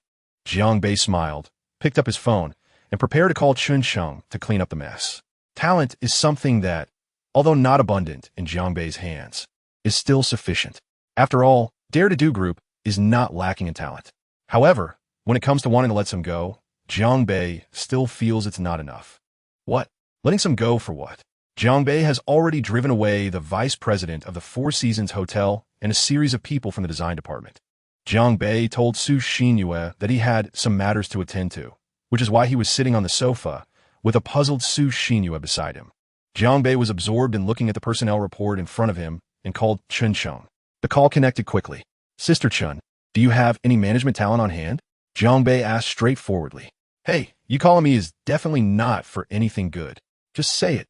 Jiang Bei smiled, picked up his phone, and prepared to call Chun Sheng to clean up the mess. Talent is something that, although not abundant in Jiang Bei's hands, is still sufficient. After all, Dare to Do Group is not lacking in talent. However, when it comes to wanting to let some go, Jiang Bei still feels it's not enough. What? Letting some go for what? Jiang Bei has already driven away the vice president of the Four Seasons Hotel and a series of people from the design department. Jiang Bei told Su Xinyue that he had some matters to attend to, which is why he was sitting on the sofa with a puzzled Su Xinyue beside him. Jiang Bei was absorbed in looking at the personnel report in front of him and called Chun Sheng. The call connected quickly. Sister Chun, do you have any management talent on hand? Jiang Bei asked straightforwardly. Hey, you calling me is definitely not for anything good. Just say it.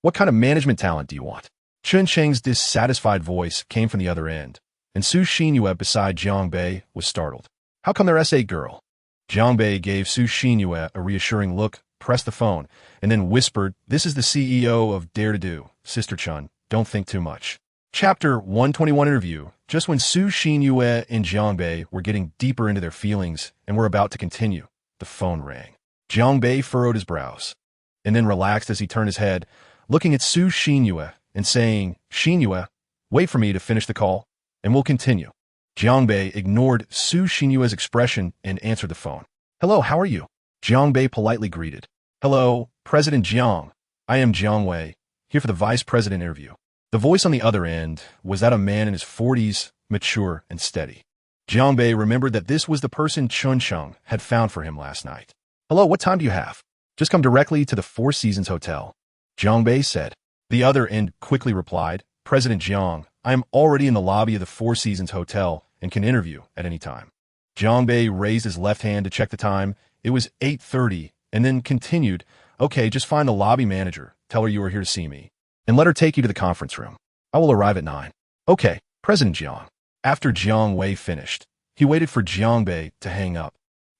What kind of management talent do you want? Chun Sheng's dissatisfied voice came from the other end, and Su Xinyue beside Jiang Bei was startled. How come they're S.A. girl? Jiang Bei gave Su Xinyue a reassuring look, pressed the phone, and then whispered, this is the CEO of Dare to Do, Sister Chun, don't think too much. Chapter 121 Interview. Just when Su Xinyue and Jiang Bei were getting deeper into their feelings and were about to continue, the phone rang. Jiang Bei furrowed his brows, and then relaxed as he turned his head, looking at Su Xinyue and saying, Xinyue, wait for me to finish the call, and we'll continue. Jiang Bei ignored Su Xinyue's expression and answered the phone. Hello, how are you? Jiang Bei politely greeted. Hello, President Jiang. I am Jiang Wei, here for the vice president interview. The voice on the other end was that of a man in his 40s, mature and steady. Jiang Bei remembered that this was the person Chun Sheng had found for him last night. Hello, what time do you have? Just come directly to the Four Seasons Hotel. Jiang Bei said. The other end quickly replied, President Jiang, I am already in the lobby of the Four Seasons Hotel and can interview at any time. Jiang Bei raised his left hand to check the time. It was 8:30, and then continued, okay, just find the lobby manager, tell her you are here to see me, and let her take you to the conference room. I will arrive at 9. Okay, President Jiang. After Jiang Wei finished, he waited for Jiang Bei to hang up,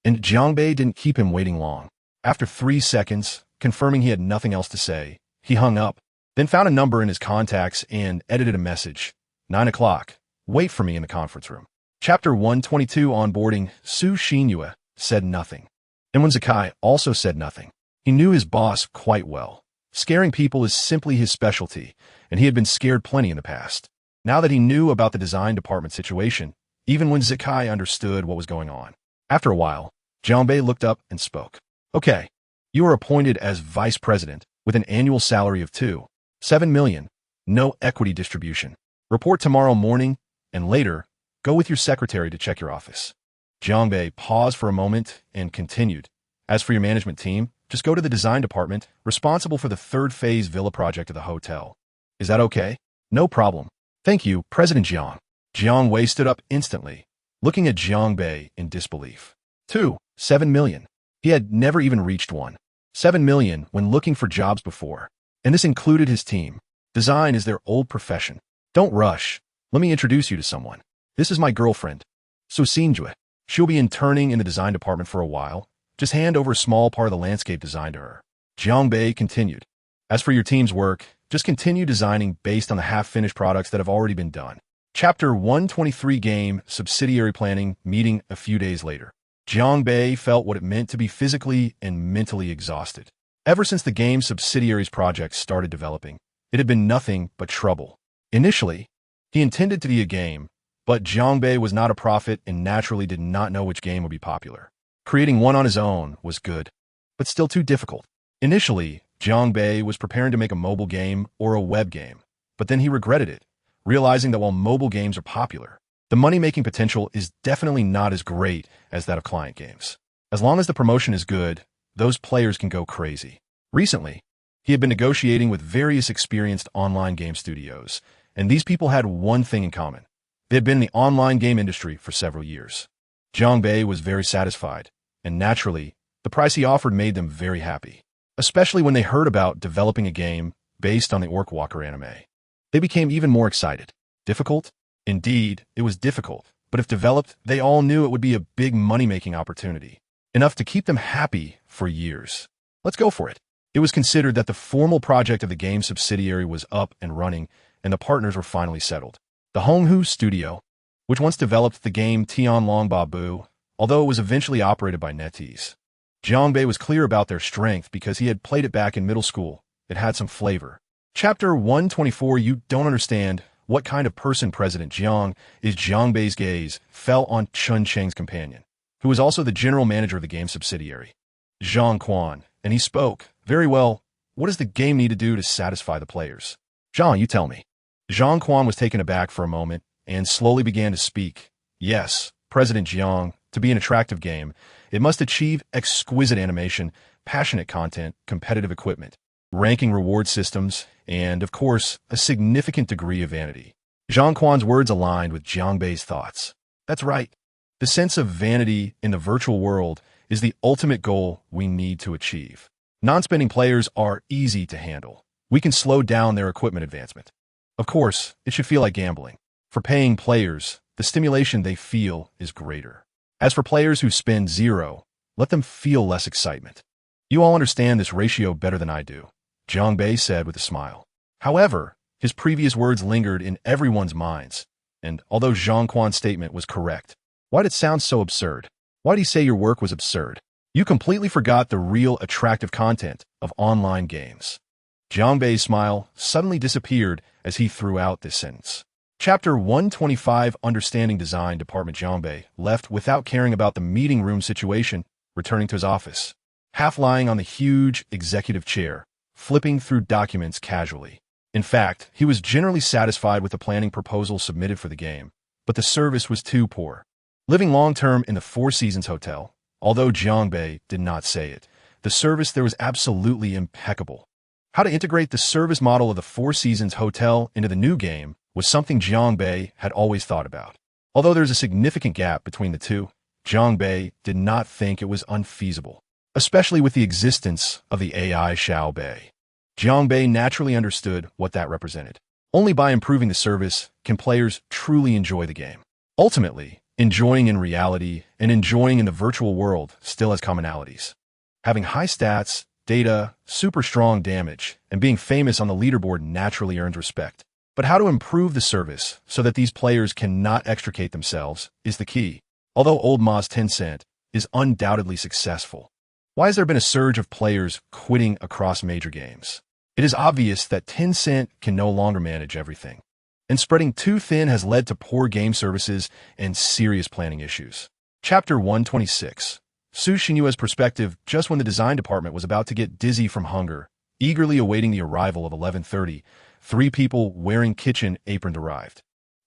and Jiang Bei didn't keep him waiting long. After 3 seconds, confirming he had nothing else to say, he hung up, then found a number in his contacts and edited a message. 9 o'clock. Wait for me in the conference room. Chapter 122 Onboarding. Su Xinyue said nothing. And when Zakai also said nothing, he knew his boss quite well. Scaring people is simply his specialty, and he had been scared plenty in the past. Now that he knew about the design department situation, even when Zakai understood what was going on. After a while, Jiang Bei looked up and spoke. Okay, you are appointed as vice president with an annual salary of 2.7 million, no equity distribution. Report tomorrow morning, and later, go with your secretary to check your office. Jiang Bei paused for a moment and continued. As for your management team, just go to the design department responsible for the third phase villa project of the hotel. Is that okay? No problem. Thank you, President Jiang. Jiang Wei stood up instantly, looking at Jiang Bei in disbelief. 2.7 million. He had never even reached 1.7 million when looking for jobs before. And this included his team. Design is their old profession. Don't rush. Let me introduce you to someone. This is my girlfriend, Su Xinyue. She'll be interning in the design department for a while. Just hand over a small part of the landscape design to her. Jiang Bei continued. As for your team's work, just continue designing based on the half-finished products that have already been done. Chapter 123 Game Subsidiary Planning Meeting. A few days later, Jiang Bei felt what it meant to be physically and mentally exhausted. Ever since the game subsidiaries project started developing, it had been nothing but trouble. Initially, he intended to be a game, but Jiang Bei was not a prophet and naturally did not know which game would be popular. Creating one on his own was good, but still too difficult. Initially, Jiang Bei was preparing to make a mobile game or a web game, but then he regretted it, realizing that while mobile games are popular, the money-making potential is definitely not as great as that of client games. As long as the promotion is good, those players can go crazy. Recently, he had been negotiating with various experienced online game studios, And these people had one thing in common. They had been in the online game industry for several years. Jiang Bei was very satisfied, and naturally, the price he offered made them very happy, especially when they heard about developing a game based on the Orc Walker anime. They became even more excited. Difficult? Indeed, it was difficult, but if developed, they all knew it would be a big money-making opportunity, enough to keep them happy for years. Let's go for it. It was considered that the formal project of the game subsidiary was up and running, and the partners were finally settled. The Honghu Studio, which once developed the game Tianlong Babu, although it was eventually operated by NetEase. Jiang Bei was clear about their strength because he had played it back in middle school. It had some flavor. Chapter 124. You don't understand what kind of person President Jiang is. Jiang Bei's gaze fell on Chun Cheng's companion, who was also the general manager of the game subsidiary, Zhang Quan, and he spoke. Very well, what does the game need to do to satisfy the players? Zhang, you tell me. Zhang Quan was taken aback for a moment and slowly began to speak. Yes, President Jiang, to be an attractive game, it must achieve exquisite animation, passionate content, competitive equipment, ranking reward systems, and, of course, a significant degree of vanity. Zhang Quan's words aligned with Jiang Bei's thoughts. That's right. The sense of vanity in the virtual world is the ultimate goal we need to achieve. Non-spending players are easy to handle. We can slow down their equipment advancement. Of course, it should feel like gambling. For paying players, the stimulation they feel is greater. As for players who spend zero, let them feel less excitement. You all understand this ratio better than I do, Jiang Bei said with a smile. However, his previous words lingered in everyone's minds, and although Zhang Quan's statement was correct, why did it sound so absurd? Why did he say your work was absurd? You completely forgot the real attractive content of online games. Jiang Bei's smile suddenly disappeared as he threw out this sentence. Chapter 125. Understanding Design Department. Jiang Bei left without caring about the meeting room situation, returning to his office, half lying on the huge executive chair, flipping through documents casually. In fact, he was generally satisfied with the planning proposal submitted for the game, but the service was too poor. Living long-term in the Four Seasons Hotel, although Jiang Bei did not say it, the service there was absolutely impeccable. How to integrate the service model of the Four Seasons Hotel into the new game was something Jiang Bei had always thought about. Although there's a significant gap between the two, Jiang Bei did not think it was unfeasible, especially with the existence of the AI Xiao Bei. Jiang Bei naturally understood what that represented. Only by improving the service can players truly enjoy the game. Ultimately, enjoying in reality and enjoying in the virtual world still has commonalities. Having high stats, data, super strong damage, and being famous on the leaderboard naturally earns respect. But how to improve the service so that these players cannot extricate themselves is the key. Although old Ma's Tencent is undoubtedly successful, why has there been a surge of players quitting across major games? It is obvious that Tencent can no longer manage everything, and spreading too thin has led to poor game services and serious planning issues. Chapter 126. Su Xinyue's perspective. Just when the design department was about to get dizzy from hunger, eagerly awaiting the arrival of 11:30, 3 people wearing kitchen aprons arrived.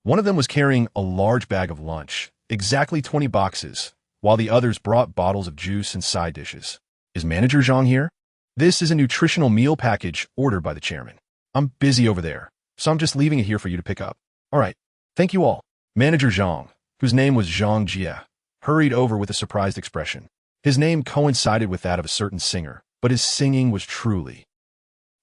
One of them was carrying a large bag of lunch, exactly 20 boxes, while the others brought bottles of juice and side dishes. Is Manager Zhang here? This is a nutritional meal package ordered by the chairman. I'm busy over there, so I'm just leaving it here for you to pick up. All right, thank you all. Manager Zhang, whose name was Zhang Jie, hurried over with a surprised expression. His name coincided with that of a certain singer, but his singing was truly.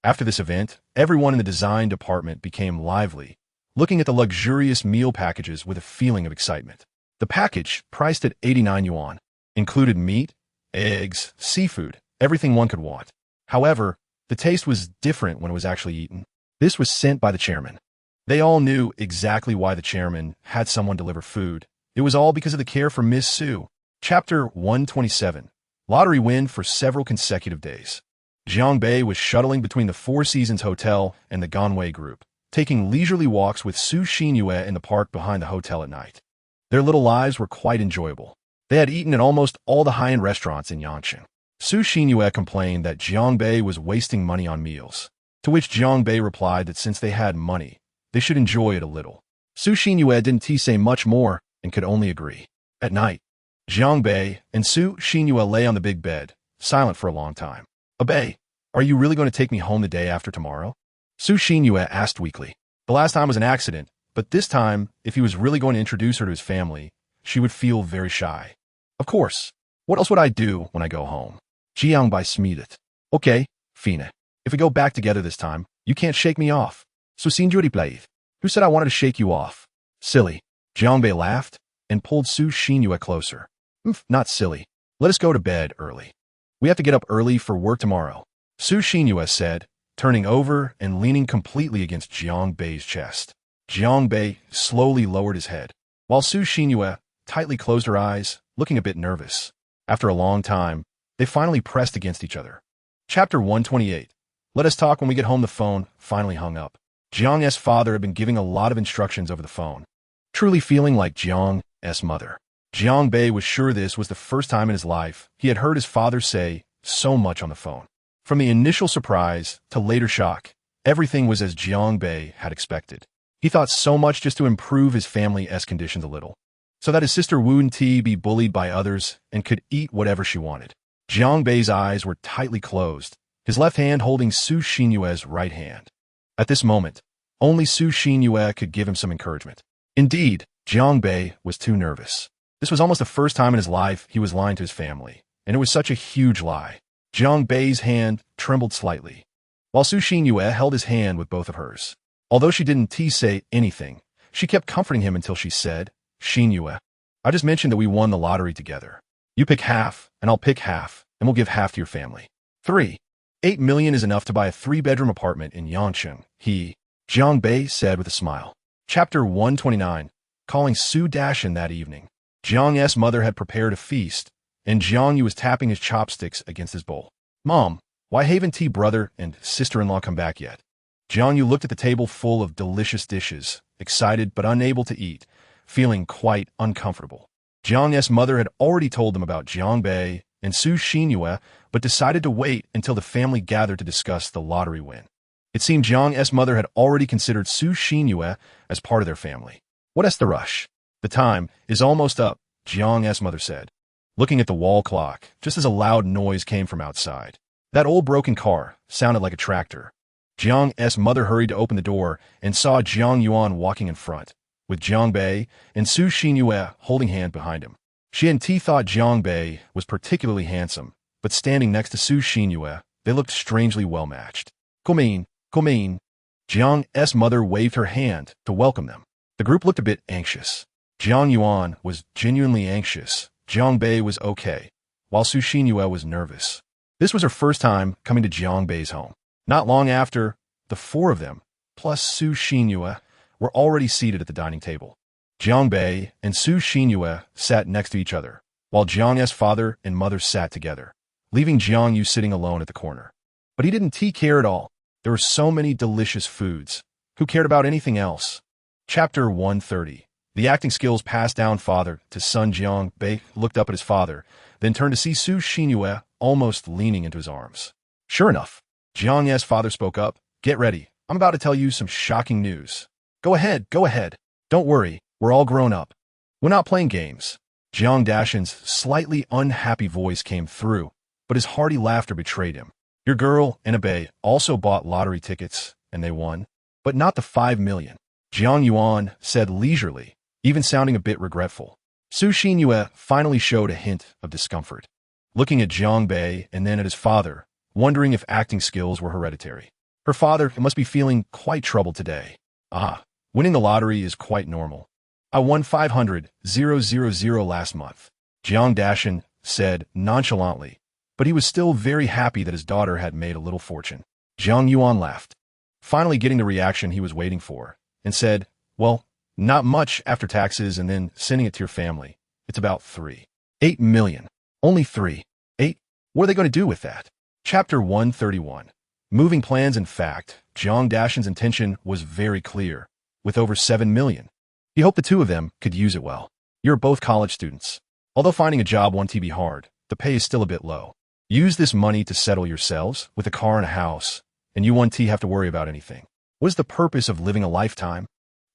After this event, everyone in the design department became lively, looking at the luxurious meal packages with a feeling of excitement. The package, priced at 89 yuan, included meat, eggs, seafood, everything one could want. However, the taste was different when it was actually eaten. This was sent by the chairman. They all knew exactly why the chairman had someone deliver food. It was all because of the care for Miss Su. Chapter 127. Lottery win for several consecutive days. Jiang Bei was shuttling between the Four Seasons Hotel and the Ganwei Group, taking leisurely walks with Su Xinyue in the park behind the hotel at night. Their little lives were quite enjoyable. They had eaten at almost all the high-end restaurants in Yangqing. Su Xinyue complained that Jiang Bei was wasting money on meals, to which Jiang Bei replied that since they had money, they should enjoy it a little. Su Xinyue didn't say much more and could only agree. At night, Jiang Bei and Su Xinyue lay on the big bed, silent for a long time. Bei, are you really going to take me home the day after tomorrow? Su Xinyue asked weakly. The last time was an accident, but this time, if he was really going to introduce her to his family, she would feel very shy. Of course. What else would I do when I go home? Jiang Bai smedet. Okay, fine. If we go back together this time, you can't shake me off. So sinjuri played. Who said I wanted to shake you off? Silly. Jiang Bai laughed and pulled Su Xinyue closer. Not silly. Let us go to bed early. We have to get up early for work tomorrow. Su Xinyue said, turning over and leaning completely against Jiang Bai's chest. Jiang Bai slowly lowered his head, while Su Xinyue tightly closed her eyes, looking a bit nervous. After a long time, they finally pressed against each other. Chapter 128. Let us talk when we get home. The phone finally hung up. Jiang's father had been giving a lot of instructions over the phone, truly feeling like Jiang's mother. Jiang Bai was sure this was the first time in his life he had heard his father say so much on the phone. From the initial surprise to later shock, everything was as Jiang Bai had expected. He thought so much just to improve his family's conditions a little, so that his sister wouldn't be bullied by others and could eat whatever she wanted. Jiang Bai's eyes were tightly closed, his left hand holding Su Xinyue's right hand. At this moment, only Su Xinyue could give him some encouragement. Indeed, Jiang Bai was too nervous. This was almost the first time in his life he was lying to his family, and it was such a huge lie. Jiang Bai's hand trembled slightly, while Su Xinyue held his hand with both of hers. Although she didn't say anything, she kept comforting him until she said, Xinyue, I just mentioned that we won the lottery together. You pick half, and I'll pick half, and we'll give half to your family. 3. 8 million is enough to buy a 3-bedroom apartment in Yangcheng, Jiang Bai said with a smile. Chapter 129. Calling Su Dashin that evening. Jiang's mother had prepared a feast, and Jiang Yu was tapping his chopsticks against his bowl. Mom, why haven't brother and sister-in-law come back yet? Jiang Yu looked at the table full of delicious dishes, excited but unable to eat, feeling quite uncomfortable. Jiang's mother had already told them about Jiang Bai and Su Xinyue, but decided to wait until the family gathered to discuss the lottery win. It seemed Jiang's mother had already considered Su Xinyue as part of their family. What's the rush? The time is almost up, Jiang's mother said, looking at the wall clock, just as a loud noise came from outside. That old broken car sounded like a tractor. Jiang's mother hurried to open the door and saw Jiang Yuan walking in front, with Jiang Bai and Su Xinyue holding hand behind him. She and T thought Jiang Bai was particularly handsome, but standing next to Su Xinyue, they looked strangely well-matched. Come in. Jiang's mother waved her hand to welcome them. The group looked a bit anxious. Jiang Yuan was genuinely anxious. Jiang Bai was okay, while Su Xinyue was nervous. This was her first time coming to Jiang Bai's home. Not long after, the 4 of them, plus Su Xinyue, were already seated at the dining table. Jiang Bai and Su Xinyue sat next to each other, while Jiang's father and mother sat together, leaving Jiang Yu sitting alone at the corner. But he didn't care at all. There were so many delicious foods. Who cared about anything else? Chapter 130. The acting skills passed down father to son. Jiang Bai looked up at his father, then turned to see Su Xinyue almost leaning into his arms. Sure enough, Jiang's father spoke up. Get ready. I'm about to tell you some shocking news. Go ahead. Don't worry, we're all grown up. We're not playing games. Jiang Dashin's slightly unhappy voice came through, but his hearty laughter betrayed him. Your girl, Bai, also bought lottery tickets, and they won, but not the 5 million. Jiang Yuan said leisurely, even sounding a bit regretful. Su Xinyue finally showed a hint of discomfort, looking at Jiang Bai and then at his father, wondering if acting skills were hereditary. Her father must be feeling quite troubled today. Winning the lottery is quite normal. I won 500,000 last month, Jiang Dashin said nonchalantly, but he was still very happy that his daughter had made a little fortune. Jiang Yuan laughed, finally getting the reaction he was waiting for, and said, well, not much after taxes and then sending it to your family. It's about 8 million. Only 3. 8? What are they going to do with that? Chapter 131. Moving plans. In fact, Jiang Dashin's intention was very clear. With over 7 million, he hoped the 2 of them could use it well. You're both college students. Although finding a job won't be hard, the pay is still a bit low. Use this money to settle yourselves with a car and a house, and you won't have to worry about anything. What is the purpose of living a lifetime?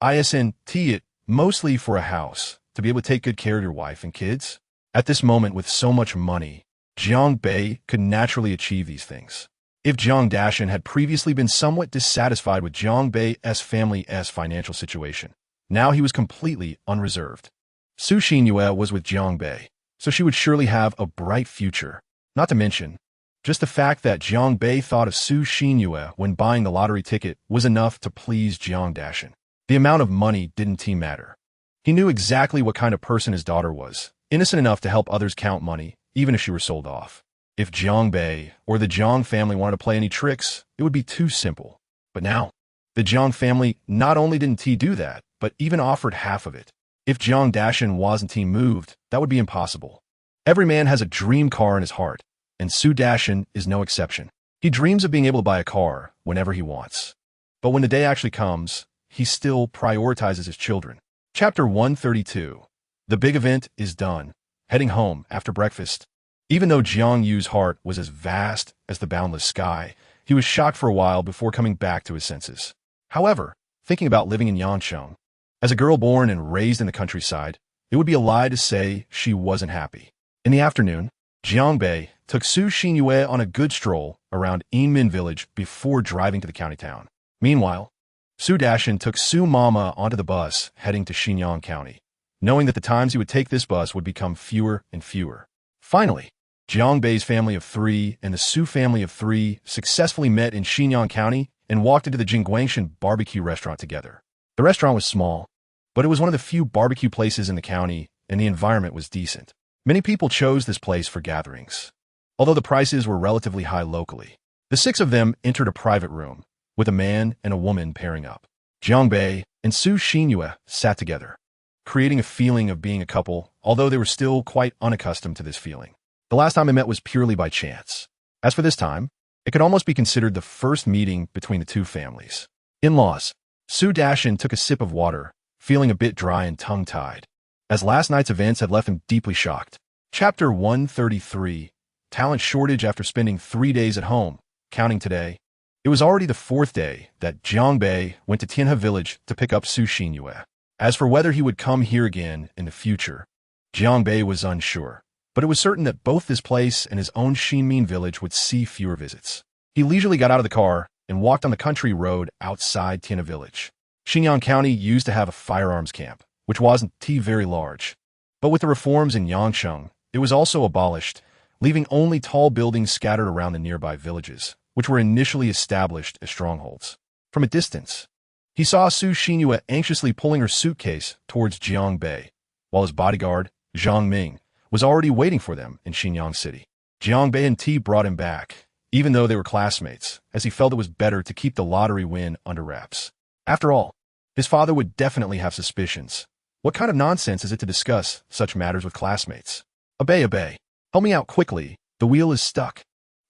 Isn't it mostly for a house, to be able to take good care of your wife and kids? At this moment, with so much money, Jiang Bai could naturally achieve these things. If Jiang Dashan had previously been somewhat dissatisfied with Jiang Bei's family's financial situation, now he was completely unreserved. Su Xinyue was with Jiang Bei, so she would surely have a bright future. Not to mention, just the fact that Jiang Bei thought of Su Xinyue when buying the lottery ticket was enough to please Jiang Dashan. The amount of money didn't matter. He knew exactly what kind of person his daughter was, innocent enough to help others count money, even if she were sold off. If Jiang Bei or the Jiang family wanted to play any tricks, it would be too simple. But now, the Jiang family not only didn't do that, but even offered half of it. If Jiang Dashan wasn't moved, that would be impossible. Every man has a dream car in his heart, and Su Dashan is no exception. He dreams of being able to buy a car whenever he wants. But when the day actually comes, he still prioritizes his children. Chapter 132. The big event is done. Heading home after breakfast. Even though Jiang Yu's heart was as vast as the boundless sky, he was shocked for a while before coming back to his senses. However, thinking about living in Yancheng, as a girl born and raised in the countryside, it would be a lie to say she wasn't happy. In the afternoon, Jiang Bei took Su Xinyue on a good stroll around Yinmin village before driving to the county town. Meanwhile, Su Dashan took Su Mama onto the bus heading to Xinyang County, knowing that the times he would take this bus would become fewer and fewer. Finally, Jiang Bei's family of 3 and the Su family of 3 successfully met in Xinyang County and walked into the Jingguangshan barbecue restaurant together. The restaurant was small, but it was one of the few barbecue places in the county, and the environment was decent. Many people chose this place for gatherings, although the prices were relatively high locally. The 6 of them entered a private room, with a man and a woman pairing up. Jiang Bei and Su Xinyue sat together, creating a feeling of being a couple, although they were still quite unaccustomed to this feeling. The last time they met was purely by chance. As for this time, it could almost be considered the first meeting between the two families. In-laws. Su Dashan took a sip of water, feeling a bit dry and tongue-tied, as last night's events had left him deeply shocked. Chapter 133. Talent shortage after spending 3 days at home, counting today. It was already the 4th day that Jiang Bei went to Tianhe village to pick up Su Xinyue. As for whether he would come here again in the future, Jiang Bei was unsure, but it was certain that both this place and his own Xinmin village would see fewer visits. He leisurely got out of the car and walked on the country road outside Tianhe village. Xinyang County used to have a firearms camp, which wasn't very large. But with the reforms in Yangcheng, it was also abolished, leaving only tall buildings scattered around the nearby villages, which were initially established as strongholds. From a distance, he saw Su Xinyue anxiously pulling her suitcase towards Jiang Bei, while his bodyguard, Zhang Ming, was already waiting for them in Xinyang City. Jiang Bei and T brought him back, even though they were classmates, as he felt it was better to keep the lottery win under wraps. After all, his father would definitely have suspicions. What kind of nonsense is it to discuss such matters with classmates? Obey. Help me out quickly. The wheel is stuck.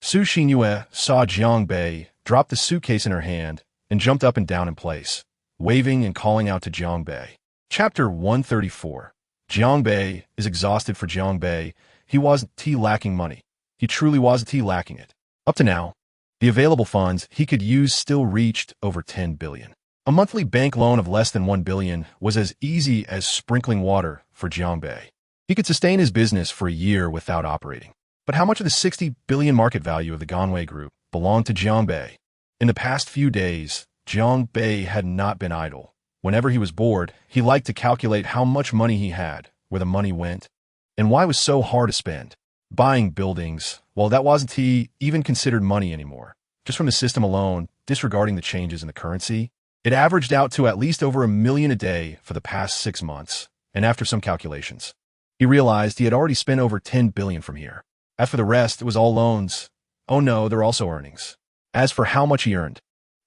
Su Xinyue saw Jiang Bei drop the suitcase in her hand and jumped up and down in place, waving and calling out to Jiang Bei. Chapter 134. Jiang Bei is exhausted. For Jiang Bei, he wasn't lacking money. He truly wasn't lacking it. Up to now, the available funds he could use still reached over 10 billion. A monthly bank loan of less than 1 billion was as easy as sprinkling water for Jiang Bei. He could sustain his business for a year without operating. But how much of the 60 billion market value of the Ganwei Group belonged to Jiang Bei? In the past few days, Jiang Bei had not been idle. Whenever he was bored, he liked to calculate how much money he had, where the money went, and why it was so hard to spend. Buying buildings, well, that wasn't even considered money anymore. Just from the system alone, disregarding the changes in the currency, it averaged out to at least over 1 million a day for the past 6 months, and after some calculations, he realized he had already spent over 10 billion from here. As for the rest, it was all loans. Oh no, they're also earnings. As for how much he earned,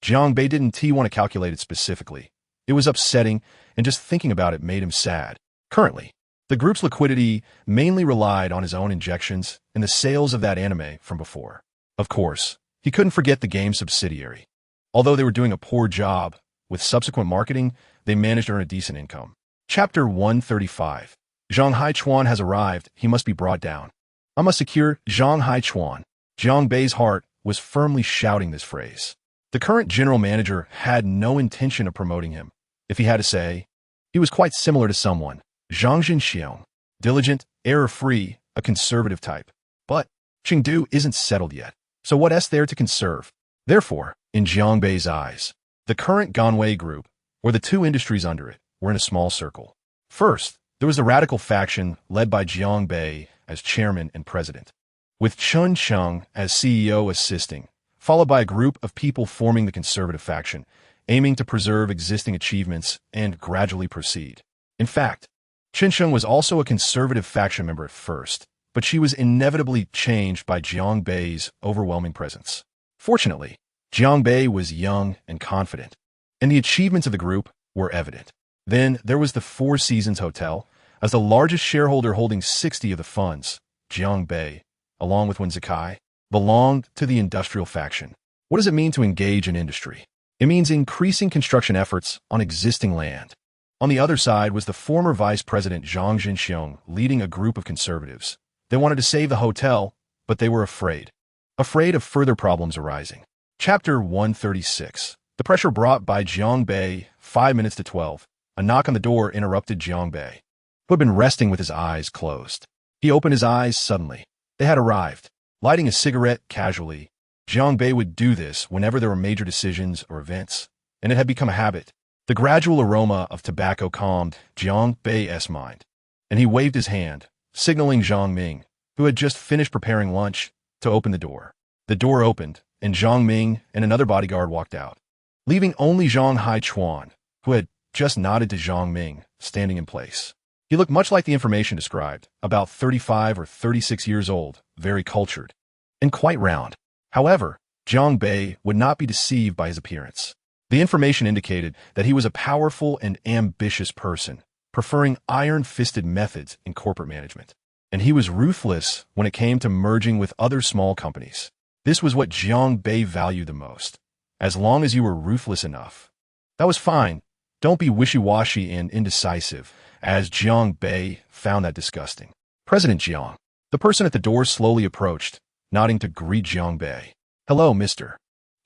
Jiang Bei didn't want to calculate it specifically. It was upsetting, and just thinking about it made him sad. Currently, the group's liquidity mainly relied on his own injections and the sales of that anime from before. Of course, he couldn't forget the game subsidiary. Although they were doing a poor job, with subsequent marketing, they managed to earn a decent income. Chapter 135. Zhang Haichuan has arrived. He must be brought down. I must secure Zhang Haichuan. Jiang Bei's heart was firmly shouting this phrase. The current general manager had no intention of promoting him. If he had to say, he was quite similar to someone. Zhang Jinxiang. Diligent, error-free, a conservative type. But Chengdu isn't settled yet. So what's there to conserve? Therefore, in Jiang Bei's eyes, the current Ganwei group, or the two industries under it, were in a small circle. First, there was the radical faction led by Jiang Bei as chairman and president, with Chun Cheng as CEO assisting, followed by a group of people forming the conservative faction, aiming to preserve existing achievements and gradually proceed. In fact, Chun Cheng was also a conservative faction member at first, but she was inevitably changed by Jiang Bei's overwhelming presence. Fortunately, Jiang Bei was young and confident, and the achievements of the group were evident. Then there was the Four Seasons Hotel. As the largest shareholder holding 60 of the funds, Jiang Bei, along with Wen Zikai, belonged to the industrial faction. What does it mean to engage in industry? It means increasing construction efforts on existing land. On the other side was the former vice president Zhang Jinxiong leading a group of conservatives. They wanted to save the hotel, but they were afraid of further problems arising. Chapter 136. The pressure brought by Jiang Bei. 5 minutes to 12. A knock on the door interrupted Jiang Bei, who had been resting with his eyes closed. He opened his eyes suddenly. They had arrived. Lighting a cigarette casually, Jiang Bei would do this whenever there were major decisions or events, and it had become a habit. The gradual aroma of tobacco calmed Jiang Bei's mind, and he waved his hand, signaling Zhang Ming, who had just finished preparing lunch, to open the door. The door opened, and Zhang Ming and another bodyguard walked out, leaving only Zhang Haichuan, who had just nodded to Zhang Ming, standing in place. He looked much like the information described, about 35 or 36 years old, very cultured, and quite round. However, Jiang Bei would not be deceived by his appearance. The information indicated that he was a powerful and ambitious person, preferring iron-fisted methods in corporate management. And he was ruthless when it came to merging with other small companies. This was what Jiang Bei valued the most. As long as you were ruthless enough, that was fine. Don't be wishy-washy and indecisive, as Jiang Bei found that disgusting. President Jiang. The person at the door slowly approached, nodding to greet Jiang Bei. Hello, Mr.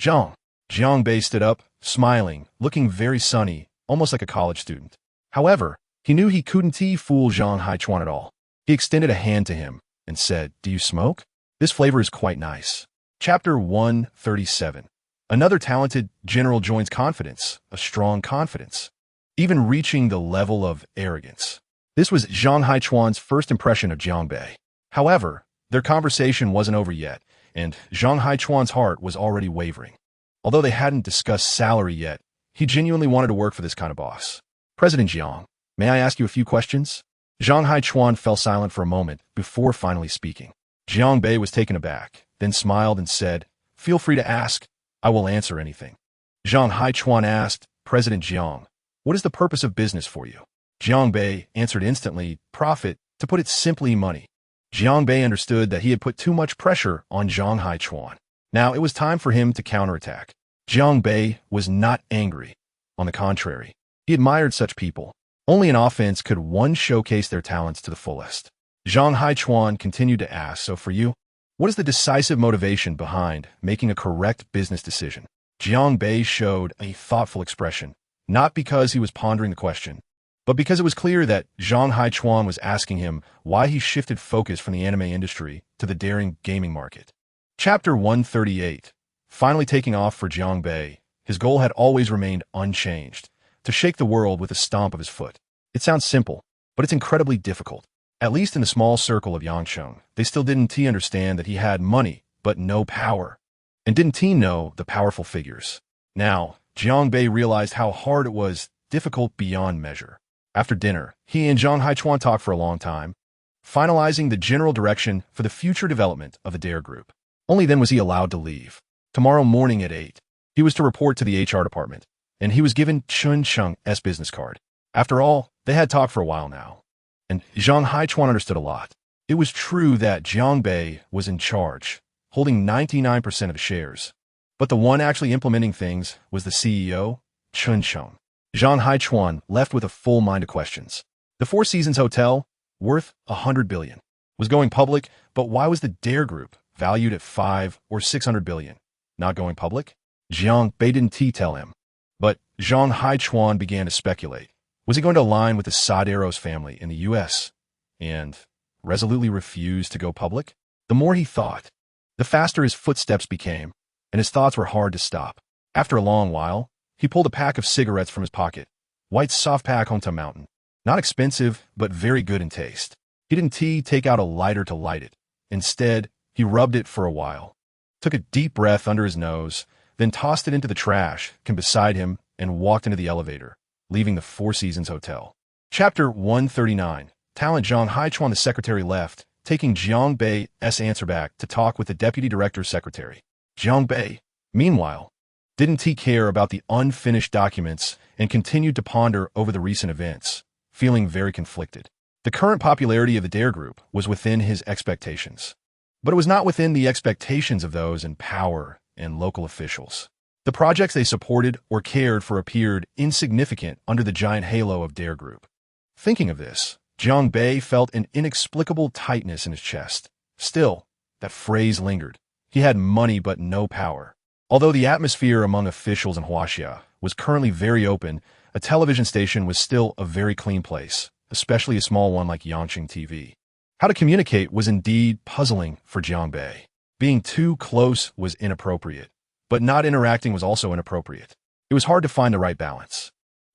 Jiang. Jiang Bei stood up, smiling, looking very sunny, almost like a college student. However, he knew he couldn't fool Zhang Haichuan at all. He extended a hand to him and said, Do you smoke? This flavor is quite nice. Chapter 137. Another talented general joins confidence, a strong confidence, even reaching the level of arrogance. This was Zhang Haichuan's first impression of Jiang Bei. However, their conversation wasn't over yet, and Zhang Haichuan's heart was already wavering. Although they hadn't discussed salary yet, he genuinely wanted to work for this kind of boss. President Jiang, may I ask you a few questions? Zhang Haichuan fell silent for a moment before finally speaking. Jiang Bei was taken aback, then smiled and said, Feel free to ask. I will answer anything. Zhang Haichuan asked, President Jiang, what is the purpose of business for you? Jiang Bei answered instantly, profit, to put it simply, money. Jiang Bei understood that he had put too much pressure on Zhang Haichuan. Now it was time for him to counterattack. Jiang Bei was not angry. On the contrary, he admired such people. Only in offense could one showcase their talents to the fullest. Zhang Haichuan continued to ask, so for you, what is the decisive motivation behind making a correct business decision? Jiang Bei showed a thoughtful expression, not because he was pondering the question, but because it was clear that Zhang Haichuan was asking him why he shifted focus from the anime industry to the daring gaming market. Chapter 138. Finally taking off for Jiang Bei, his goal had always remained unchanged, to shake the world with a stomp of his foot. It sounds simple, but it's incredibly difficult. At least in the small circle of Yangcheng, they still didn't understand that he had money, but no power. And didn't know the powerful figures. Now, Jiang Bei realized how hard it was, difficult beyond measure. After dinner, he and Zhang Haichuan talked for a long time, finalizing the general direction for the future development of the Dare Group. Only then was he allowed to leave. Tomorrow morning at 8, he was to report to the HR department, and he was given Chun Cheng's business card. After all, they had talked for a while now. And Zhang Haichuan understood a lot. It was true that Jiang Bei was in charge, holding 99% of the shares. But the one actually implementing things was the CEO, Chun Cheng. Zhang Haichuan left with a full mind of questions. The Four Seasons Hotel, worth 100 billion, was going public, but why was the Dare Group, valued at 5 or 600 billion, not going public? Jiang Bei didn't tell him. But Zhang Haichuan began to speculate. Was he going to align with the Saderos family in the U.S. and resolutely refuse to go public? The more he thought, the faster his footsteps became, and his thoughts were hard to stop. After a long while, he pulled a pack of cigarettes from his pocket. White soft pack Honta Mountain. Not expensive, but very good in taste. He didn't take out a lighter to light it. Instead, he rubbed it for a while, took a deep breath under his nose, then tossed it into the trash can beside him and walked into the elevator, leaving the Four Seasons Hotel. Chapter 139. Talent. Zhang Haichuan, the secretary, left, taking Jiang Bei's answer back to talk with the deputy director's secretary. Jiang Bei, meanwhile, didn't care about the unfinished documents and continued to ponder over the recent events, feeling very conflicted. The current popularity of the Dare Group was within his expectations, but it was not within the expectations of those in power and local officials. The projects they supported or cared for appeared insignificant under the giant halo of Dare Group. Thinking of this, Jiang Bei felt an inexplicable tightness in his chest. Still, that phrase lingered. He had money but no power. Although the atmosphere among officials in Huaxia was currently very open, a television station was still a very clean place, especially a small one like Yangqing TV. How to communicate was indeed puzzling for Jiang Bei. Being too close was inappropriate, but not interacting was also inappropriate. It was hard to find the right balance.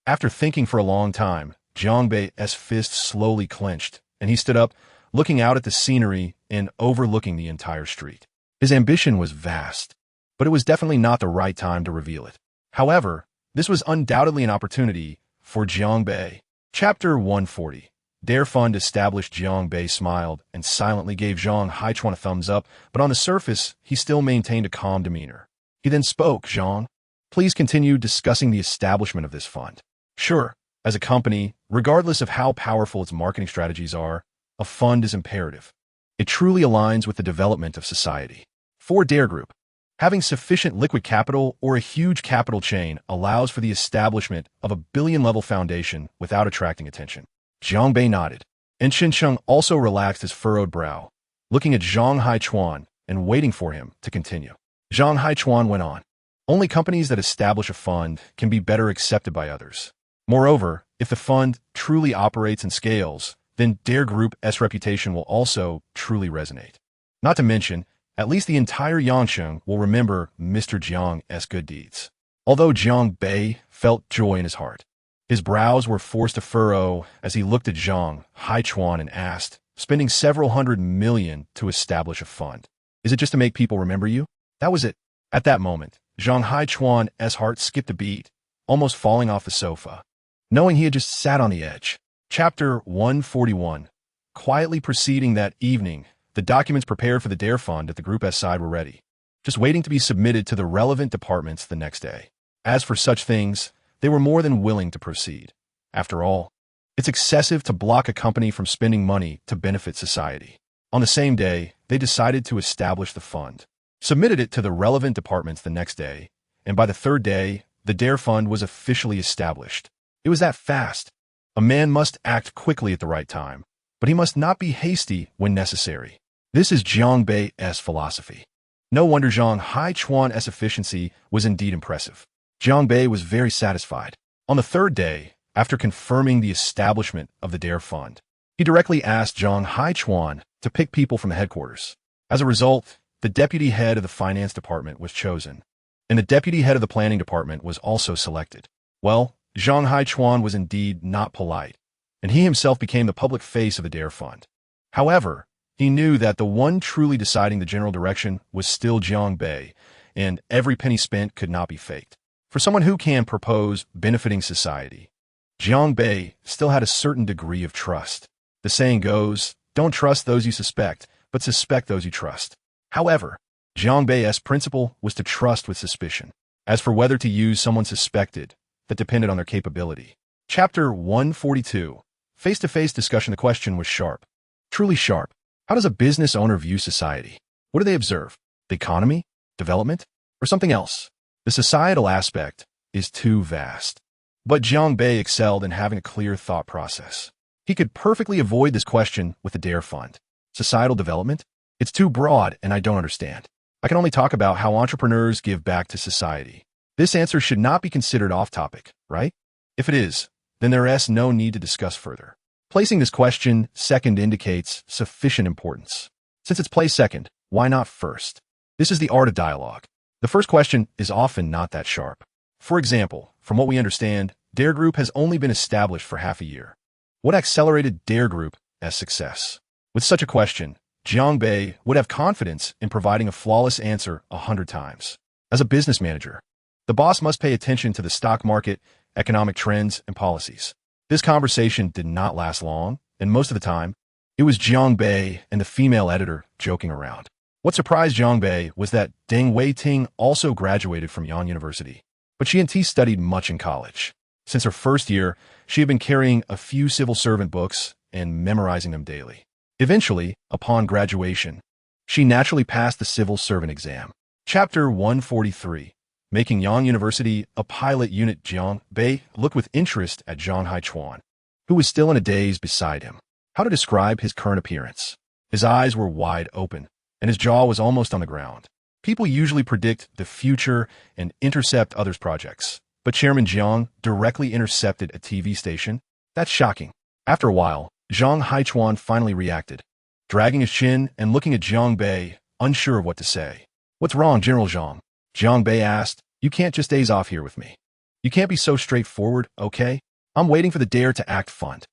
After thinking for a long time, Jiang Bei's fist slowly clenched, and he stood up, looking out at the scenery and overlooking the entire street. His ambition was vast, but it was definitely not the right time to reveal it. However, this was undoubtedly an opportunity for Jiang Bei. Chapter 140. Dare Fund established. Jiang Bei smiled and silently gave Zhang Haichuan a thumbs up, but on the surface, he still maintained a calm demeanor. He then spoke. Zhang, please continue discussing the establishment of this fund. Sure, as a company, regardless of how powerful its marketing strategies are, a fund is imperative. It truly aligns with the development of society. For Dare Group, having sufficient liquid capital or a huge capital chain allows for the establishment of a billion-level foundation without attracting attention. Jiang Bei nodded, and Xincheng also relaxed his furrowed brow, looking at Zhang Haichuan and waiting for him to continue. Zhang Haichuan went on. Only companies that establish a fund can be better accepted by others. Moreover, if the fund truly operates and scales, then Dare Group's reputation will also truly resonate. Not to mention, at least the entire Yangsheng will remember Mr. Jiang's good deeds. Although Jiang Bei felt joy in his heart, his brows were forced to furrow as he looked at Zhang Haichuan and asked, spending several $100 million to establish a fund. Is it just to make people remember you? That was it. At that moment, Zhang Haichuan's heart skipped a beat, almost falling off the sofa, knowing he had just sat on the edge. Chapter 141. Quietly proceeding that evening, the documents prepared for the Dare Fund at the Group's side were ready, just waiting to be submitted to the relevant departments the next day. As for such things, they were more than willing to proceed. After all, it's excessive to block a company from spending money to benefit society. On the same day, they decided to establish the fund, submitted it to the relevant departments the next day, and by the third day, the Dare Fund was officially established. It was that fast. A man must act quickly at the right time, but he must not be hasty when necessary. This is Jiang Bei's philosophy. No wonder Zhang Haichuan's efficiency was indeed impressive. Jiang Bei was very satisfied. On the third day, after confirming the establishment of the Dare Fund, he directly asked Zhang Haichuan to pick people from the headquarters. As a result, the deputy head of the finance department was chosen, and the deputy head of the planning department was also selected. Well, Zhang Haichuan was indeed not polite, and he himself became the public face of the Dare Fund. However, he knew that the one truly deciding the general direction was still Jiang Bei, and every penny spent could not be faked. For someone who can propose benefiting society, Jiang Bei still had a certain degree of trust. The saying goes, don't trust those you suspect, but suspect those you trust. However, Jiang Bei's principle was to trust with suspicion. As for whether to use someone suspected, that depended on their capability. Chapter 142. Face-to-face discussion. The question was sharp. Truly sharp. How does a business owner view society? What do they observe? The economy? Development? Or something else? The societal aspect is too vast. But Jiang Bei excelled in having a clear thought process. He could perfectly avoid this question with the Dare Fund. Societal development? It's too broad and I don't understand. I can only talk about how entrepreneurs give back to society. This answer should not be considered off-topic, right? If it is, then there is no need to discuss further. Placing this question second indicates sufficient importance. Since it's placed second, why not first? This is the art of dialogue. The first question is often not that sharp. For example, from what we understand, Dare Group has only been established for half a year. What accelerated Dare Group as success? With such a question, Jiang Bei would have confidence in providing a flawless answer 100 times. As a business manager, the boss must pay attention to the stock market, economic trends, and policies. This conversation did not last long, and most of the time, it was Jiang Bei and the female editor joking around. What surprised Jiang Bei was that Deng Wei-ting also graduated from Yan University, but she and T studied much in college. Since her first year, she had been carrying a few civil servant books and memorizing them daily. Eventually, upon graduation, she naturally passed the civil servant exam. Chapter 143, Making Yan University a Pilot Unit. Jiang Bei looked with interest at Zhang Haichuan, who was still in a daze beside him. How to describe his current appearance? His eyes were wide open, and his jaw was almost on the ground. People usually predict the future and intercept others' projects, but Chairman Jiang directly intercepted a TV station? That's shocking. After a while, Zhang Haichuan finally reacted, dragging his chin and looking at Jiang Bei, unsure of what to say. What's wrong, General Zhang? Jiang Bei asked. You can't just daze off here with me. You can't be so straightforward, okay? I'm waiting for the Dare to Act fund.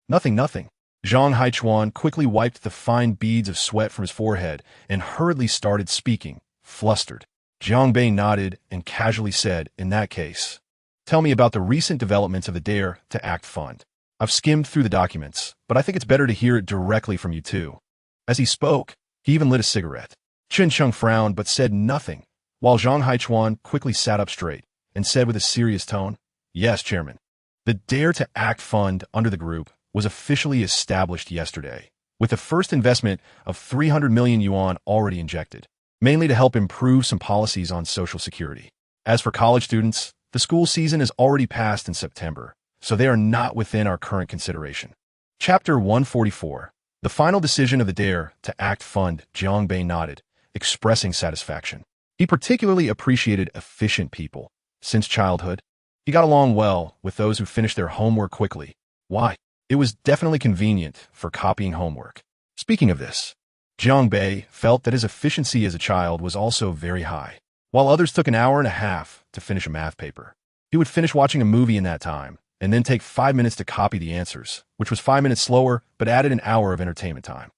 Nothing. Zhang Haichuan quickly wiped the fine beads of sweat from his forehead and hurriedly started speaking, flustered. Jiang Bei nodded and casually said, in that case, tell me about the recent developments of the Dare to Act fund. I've skimmed through the documents, but I think it's better to hear it directly from you too. As he spoke, he even lit a cigarette. Chen Cheng frowned but said nothing, while Zhang Haichuan quickly sat up straight and said with a serious tone, Yes, Chairman. The Dare to Act fund under the group was officially established yesterday, with the first investment of 300 million yuan already injected, mainly to help improve some policies on Social Security. As for college students, the school season has already passed in September, so they are not within our current consideration. Chapter 144, The Final Decision of the Dare to Act Fund. Jiang Bei nodded, expressing satisfaction. He particularly appreciated efficient people. Since childhood, he got along well with those who finished their homework quickly. Why? It was definitely convenient for copying homework. Speaking of this, Jiang Bei felt that his efficiency as a child was also very high. While others took an hour and a half to finish a math paper, he would finish watching a movie in that time and then take 5 minutes to copy the answers, which was 5 minutes slower but added an hour of entertainment time.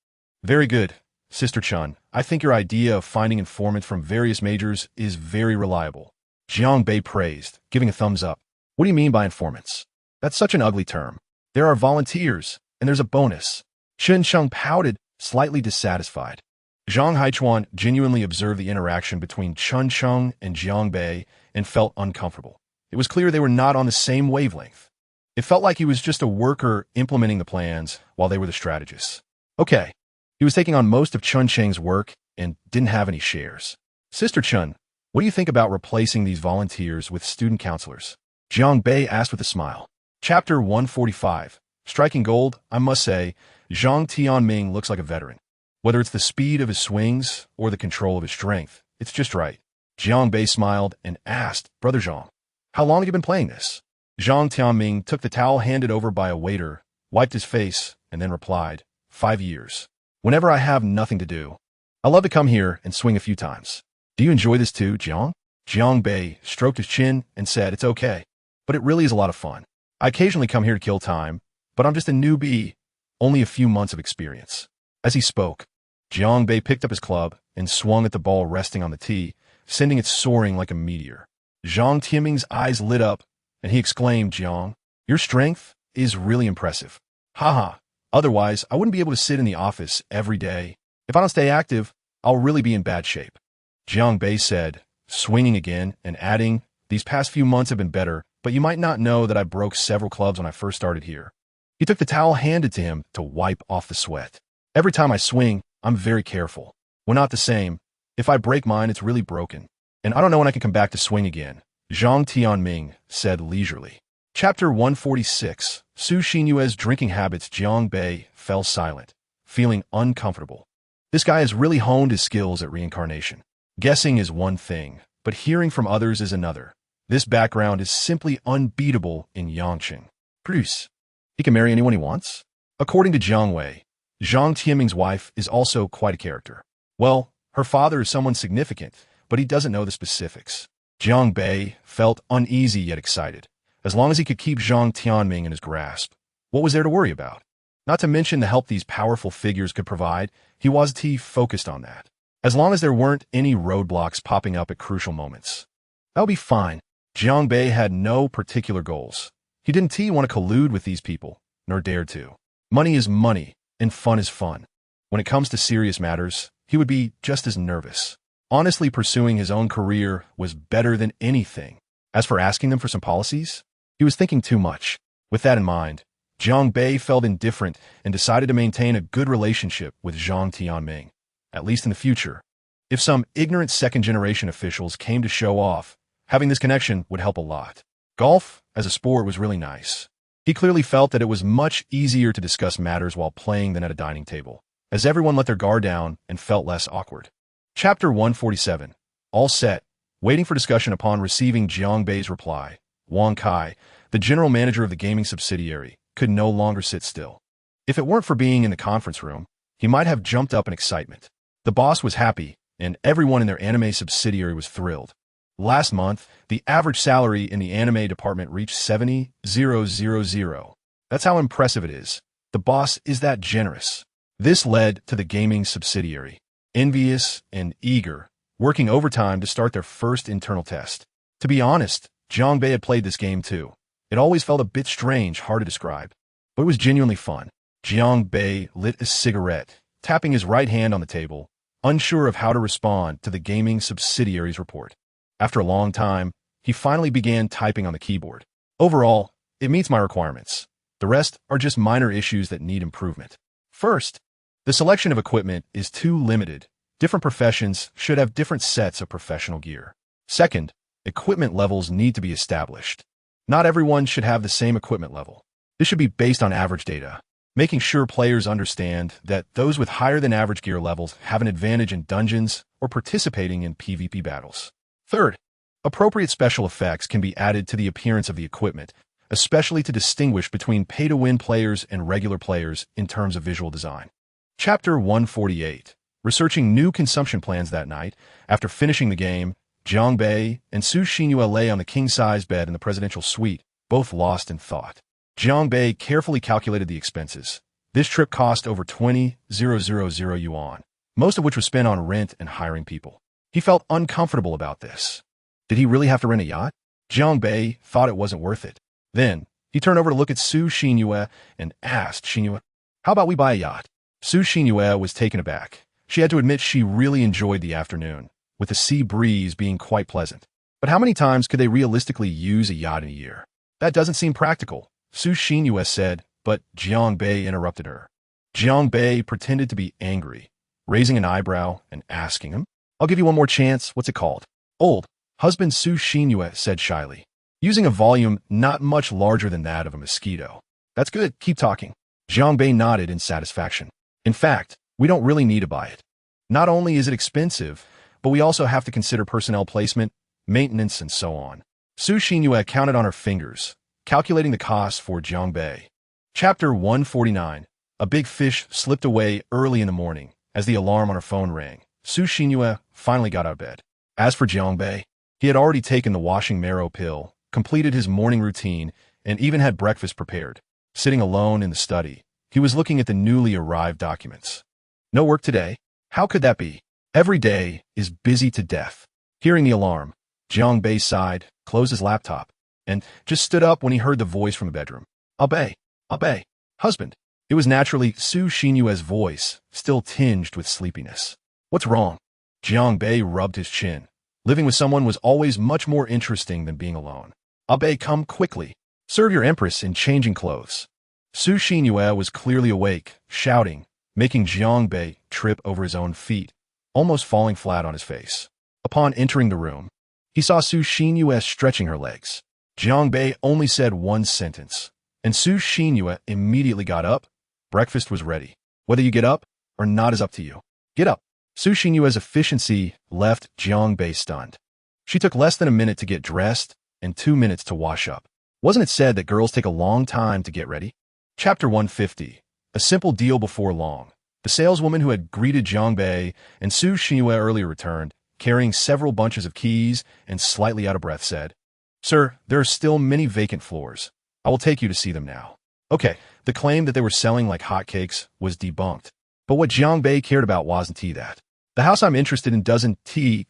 Very good, Sister Chun. I think your idea of finding informants from various majors is very reliable. Jiang Bei praised, giving a thumbs up. What do you mean by informants? That's such an ugly term. There are volunteers, and there's a bonus. Chen Cheng pouted, slightly dissatisfied. Zhang Haichuan genuinely observed the interaction between Chen Cheng and Jiang Bei and felt uncomfortable. It was clear they were not on the same wavelength. It felt like he was just a worker implementing the plans while they were the strategists. Okay, he was taking on most of Chen Cheng's work and didn't have any shares. Sister Chen, what do you think about replacing these volunteers with student counselors? Jiang Bei asked with a smile. Chapter 145, Striking Gold. I must say, Zhang Tianming looks like a veteran. Whether it's the speed of his swings or the control of his strength, it's just right. Jiang Bei smiled and asked, Brother Zhang, how long have you been playing this? Zhang Tianming took the towel handed over by a waiter, wiped his face, and then replied, 5 years. Whenever I have nothing to do, I love to come here and swing a few times. Do you enjoy this too, Jiang? Jiang Bei stroked his chin and said, It's okay, but it really is a lot of fun. I occasionally come here to kill time, but I'm just a newbie, only a few months of experience. As he spoke, Jiang Bei picked up his club and swung at the ball resting on the tee, sending it soaring like a meteor. Zhang Tianming's eyes lit up, and he exclaimed, Jiang, your strength is really impressive. Haha, otherwise I wouldn't be able to sit in the office every day. If I don't stay active, I'll really be in bad shape. Jiang Bei said, swinging again and adding, These past few months have been better, but you might not know that I broke several clubs when I first started here. He took the towel handed to him to wipe off the sweat. Every time I swing, I'm very careful. We're not the same. If I break mine, it's really broken. And I don't know when I can come back to swing again. Zhang Tianming said leisurely. Chapter 146, Su Xinyue's Drinking Habits. Jiang Bei fell silent, feeling uncomfortable. This guy has really honed his skills at reincarnation. Guessing is one thing, but hearing from others is another. This background is simply unbeatable in Yangqing. Plus, he can marry anyone he wants? According to Jiang Wei, Zhang Tianming's wife is also quite a character. Well, Her father is someone significant, but he doesn't know the specifics. Jiang Bei felt uneasy yet excited. As long as he could keep Zhang Tianming in his grasp, what was there to worry about? Not to mention the help these powerful figures could provide, he was focused on that. As long as there weren't any roadblocks popping up at crucial moments. That would be fine. Jiang Bei had no particular goals. He didn't want to collude with these people, nor dared to. Money is money, and fun is fun. When it comes to serious matters, he would be just as nervous. Honestly, pursuing his own career was better than anything. As for asking them for some policies, he was thinking too much. With that in mind, Jiang Bei felt indifferent and decided to maintain a good relationship with Zhang Tianming, at least in the future. If some ignorant second-generation officials came to show off, having this connection would help a lot. Golf, as a sport, was really nice. He clearly felt that it was much easier to discuss matters while playing than at a dining table, as everyone let their guard down and felt less awkward. Chapter 147. All set, waiting for discussion upon receiving Jiang Bei's reply. Wang Kai, the general manager of the gaming subsidiary, could no longer sit still. If it weren't for being in the conference room, he might have jumped up in excitement. The boss was happy, and everyone in their anime subsidiary was thrilled. Last month, the average salary in the anime department reached 70,000. That's how impressive it is. The boss is that generous. This led to the gaming subsidiary, envious and eager, working overtime to start their first internal test. To be honest, Jiang Bei had played this game too. It always felt a bit strange, hard to describe, but it was genuinely fun. Jiang Bei lit a cigarette, tapping his right hand on the table, unsure of how to respond to the gaming subsidiary's report. After a long time, he finally began typing on the keyboard. Overall, it meets my requirements. The rest are just minor issues that need improvement. First, the selection of equipment is too limited. Different professions should have different sets of professional gear. Second, equipment levels need to be established. Not everyone should have the same equipment level. This should be based on average data, making sure players understand that those with higher than average gear levels have an advantage in dungeons or participating in PvP battles. Third, appropriate special effects can be added to the appearance of the equipment, especially to distinguish between pay-to-win players and regular players in terms of visual design. Chapter 148. Researching new consumption plans that night, after finishing the game, Jiang Bei and Su Xinyue lay on the king-size bed in the presidential suite, both lost in thought. Jiang Bei carefully calculated the expenses. This trip cost over 20,000 yuan, most of which was spent on rent and hiring people. He felt uncomfortable about this. Did he really have to rent a yacht? Jiang Bei thought it wasn't worth it. Then, he turned over to look at Su Xinyue and asked Xinyue, "How about we buy a yacht?" Su Xinyue was taken aback. She had to admit she really enjoyed the afternoon, with the sea breeze being quite pleasant. But how many times could they realistically use a yacht in a year? That doesn't seem practical, Su Xinyue said, but Jiang Bei interrupted her. Jiang Bei pretended to be angry, raising an eyebrow and asking him, "I'll give you one more chance. What's it called?" "Old." Husband Su Xinyue said shyly, using a volume not much larger than that of a mosquito. "That's good. Keep talking." Jiang Bei nodded in satisfaction. "In fact, we don't really need to buy it. Not only is it expensive, but we also have to consider personnel placement, maintenance, and so on." Su Xinyue counted on her fingers, calculating the cost for Jiang Bei. Chapter 149. A big fish slipped away early in the morning as the alarm on her phone rang. Su Xinyue finally got out of bed. As for Jiang Bei, he had already taken the washing marrow pill, completed his morning routine, and even had breakfast prepared. Sitting alone in the study, he was looking at the newly arrived documents. No work today? How could that be? Every day is busy to death. Hearing the alarm, Jiang Bei sighed, closed his laptop, and just stood up when he heard the voice from the bedroom. "Abe, Abe, husband." It was naturally Su Xinyue's voice, still tinged with sleepiness. "What's wrong?" Jiang Bei rubbed his chin. Living with someone was always much more interesting than being alone. "Abe, come quickly. Serve your empress in changing clothes." Su Xinyue was clearly awake, shouting, making Jiang Bei trip over his own feet, almost falling flat on his face. Upon entering the room, he saw Su Xinyue stretching her legs. Jiang Bei only said one sentence, and Su Xinyue immediately got up. Breakfast was ready. Whether you get up or not is up to you. Get up. Su Xinyue's efficiency left Jiang Bei stunned. She took less than a minute to get dressed and 2 minutes to wash up. Wasn't it said that girls take a long time to get ready? Chapter 150. A simple deal before long. The The saleswoman who had greeted Jiang Bei and Su Xinyue earlier returned, carrying several bunches of keys, and slightly out of breath said, "Sir, there are still many vacant floors. I will take you to see them now." Okay, the claim that they were selling like hotcakes was debunked. But what Jiang Bei cared about wasn't that. The house I'm interested in doesn't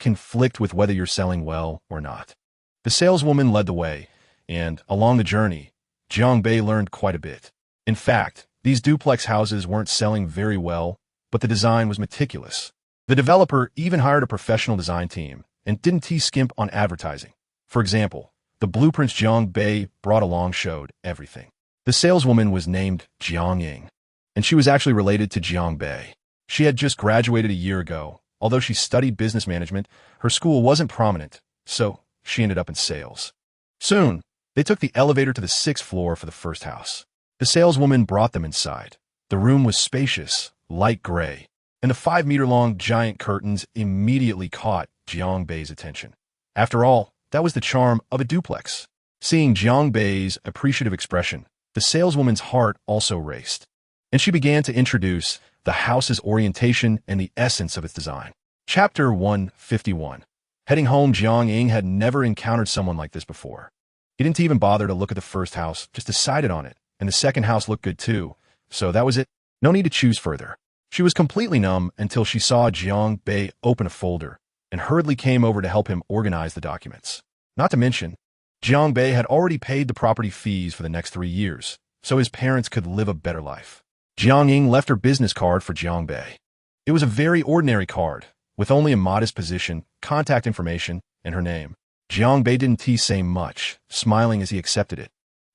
conflict with whether you're selling well or not. The saleswoman led the way, and along the journey, Jiang Bei learned quite a bit. In fact, these duplex houses weren't selling very well, but the design was meticulous. The developer even hired a professional design team and didn't skimp on advertising. For example, the blueprints Jiang Bei brought along showed everything. The saleswoman was named Jiang Ying, and she was actually related to Jiang Bei. She had just graduated a year ago. Although she studied business management, her school wasn't prominent, so she ended up in sales. Soon, they took the elevator to the 6th floor for the first house. The saleswoman brought them inside. The room was spacious, light gray, and the 5-meter-long giant curtains immediately caught Jiang Bei's attention. After all, that was the charm of a duplex. Seeing Jiang Bei's appreciative expression, the saleswoman's heart also raced, and she began to introduce the house's orientation and the essence of its design. Chapter 151. Heading home, Jiang Ying had never encountered someone like this before. He didn't even bother to look at the first house, just decided on it, and the second house looked good too, so that was it. No need to choose further. She was completely numb until she saw Jiang Bei open a folder and hurriedly came over to help him organize the documents. Not to mention, Jiang Bei had already paid the property fees for the next 3 years, so his parents could live a better life. Jiang Ying left her business card for Jiang Bei. It was a very ordinary card, with only a modest position, contact information, and her name. Jiang Bei didn't say much, smiling as he accepted it,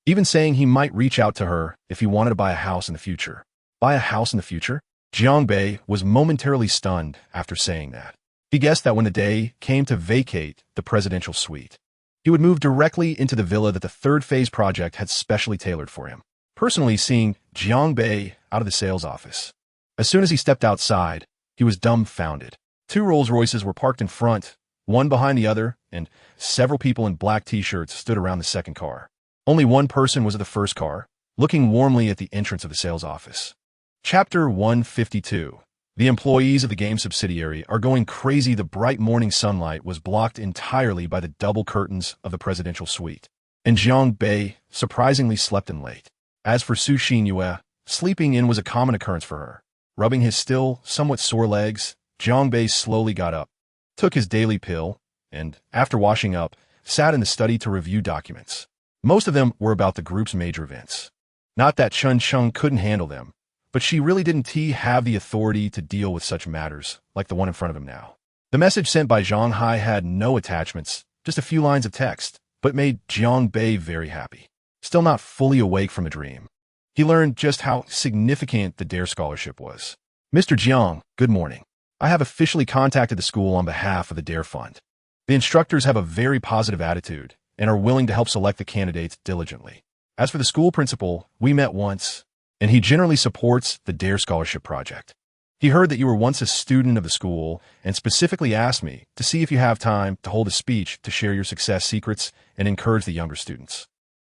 even saying he might reach out to her if he wanted to buy a house in the future. Buy a house in the future? Jiang Bei was momentarily stunned after saying that. He guessed that when the day came to vacate the presidential suite, he would move directly into the villa that the third phase project had specially tailored for him. Personally, seeing Jiang Bei out of the sales office, as soon as he stepped outside, he was dumbfounded. 2 Rolls Royces were parked in front, one behind the other, and several people in black t-shirts stood around the second car. Only one person was at the first car, looking warmly at the entrance of the sales office. Chapter 152. The employees of the game subsidiary are going crazy. The bright morning sunlight was blocked entirely by the double curtains of the presidential suite, and Jiang Bei surprisingly slept in late. As for Su Xinyue, sleeping in was a common occurrence for her. Rubbing his still somewhat sore legs, Jiang Bei slowly got up, took his daily pill, and, after washing up, sat in the study to review documents. Most of them were about the group's major events. Not that Chun Chung couldn't handle them, but she really didn't have the authority to deal with such matters like the one in front of him now. The message sent by Zhang Hai had no attachments, just a few lines of text, but made Jiang Bei very happy. Still not fully awake from a dream, he learned just how significant the DARE scholarship was. "Mr. Jiang, good morning. I have officially contacted the school on behalf of the DARE Fund. The instructors have a very positive attitude and are willing to help select the candidates diligently. As for the school principal, we met once, and he generally supports the DARE scholarship project. He heard that you were once a student of the school and specifically asked me to see if you have time to hold a speech to share your success secrets and encourage the younger students."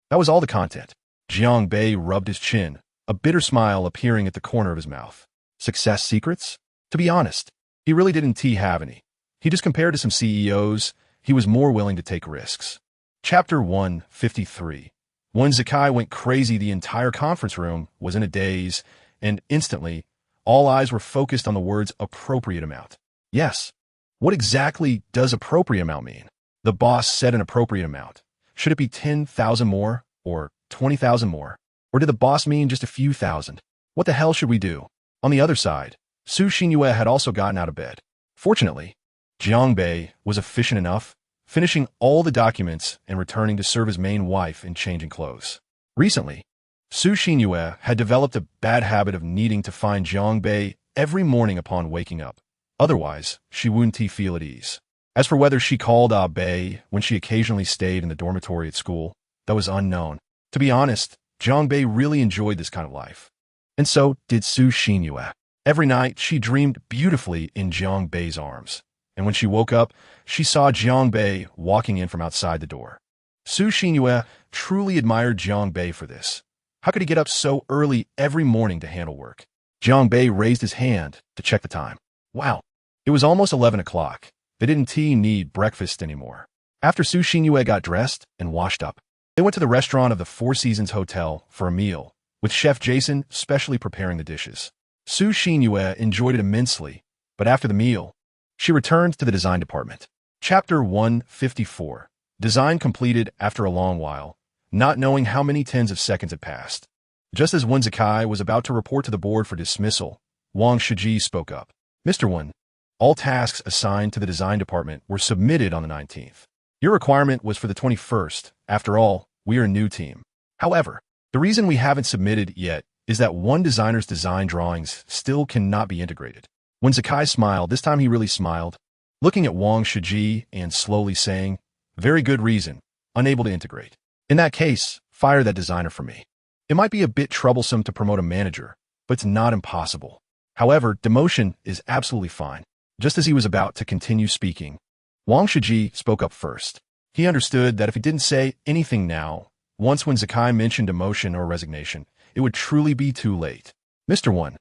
That was all the content. Jiang Bei rubbed his chin, a bitter smile appearing at the corner of his mouth. Success secrets? To be honest, he really didn't have any. He just compared to some CEOs, he was more willing to take risks. Chapter 153. When Zakai went crazy, the entire conference room was in a daze, and instantly, all eyes were focused on the words appropriate amount. Yes. What exactly does appropriate amount mean? The boss said an appropriate amount. Should it be 10,000 more, or 20,000 more? Or did the boss mean just a few thousand? What the hell should we do? On the other side, Su Xinyue had also gotten out of bed. Fortunately, Jiang Bei was efficient enough, finishing all the documents and returning to serve his main wife in changing clothes. Recently, Su Xinyue had developed a bad habit of needing to find Jiang Bei every morning upon waking up. Otherwise, she wouldn't feel at ease. As for whether she called Bei when she occasionally stayed in the dormitory at school, that was unknown. To be honest, Jiang Bei really enjoyed this kind of life. And so did Su Xinyue. Every night, she dreamed beautifully in Jiang Bei's arms. And when she woke up, she saw Jiang Bei walking in from outside the door. Su Xinyue truly admired Jiang Bei for this. How could he get up so early every morning to handle work? Jiang Bei raised his hand to check the time. Wow. It was almost 11 o'clock. They didn't need breakfast anymore. After Su Xinyue got dressed and washed up, they went to the restaurant of the Four Seasons Hotel for a meal, with Chef Jason specially preparing the dishes. Su Xinyue enjoyed it immensely, but after the meal, she returned to the design department. Chapter 154. Design completed after a long while, not knowing how many tens of seconds had passed. Just as Wen Zikai was about to report to the board for dismissal, Wang Shiji spoke up. Mr. Wen, all tasks assigned to the design department were submitted on the 19th. Your requirement was for the 21st. After all, we are a new team. However, the reason we haven't submitted yet is that one designer's design drawings still cannot be integrated. When Zakai smiled, this time he really smiled, looking at Wang Shiji and slowly saying, very good reason, unable to integrate. In that case, fire that designer for me. It might be a bit troublesome to promote a manager, but it's not impossible. However, demotion is absolutely fine. Just as he was about to continue speaking, Wang Shiji spoke up first. He understood that if he didn't say anything now, once when Zakai mentioned demotion or resignation, it would truly be too late. Mr. Wen,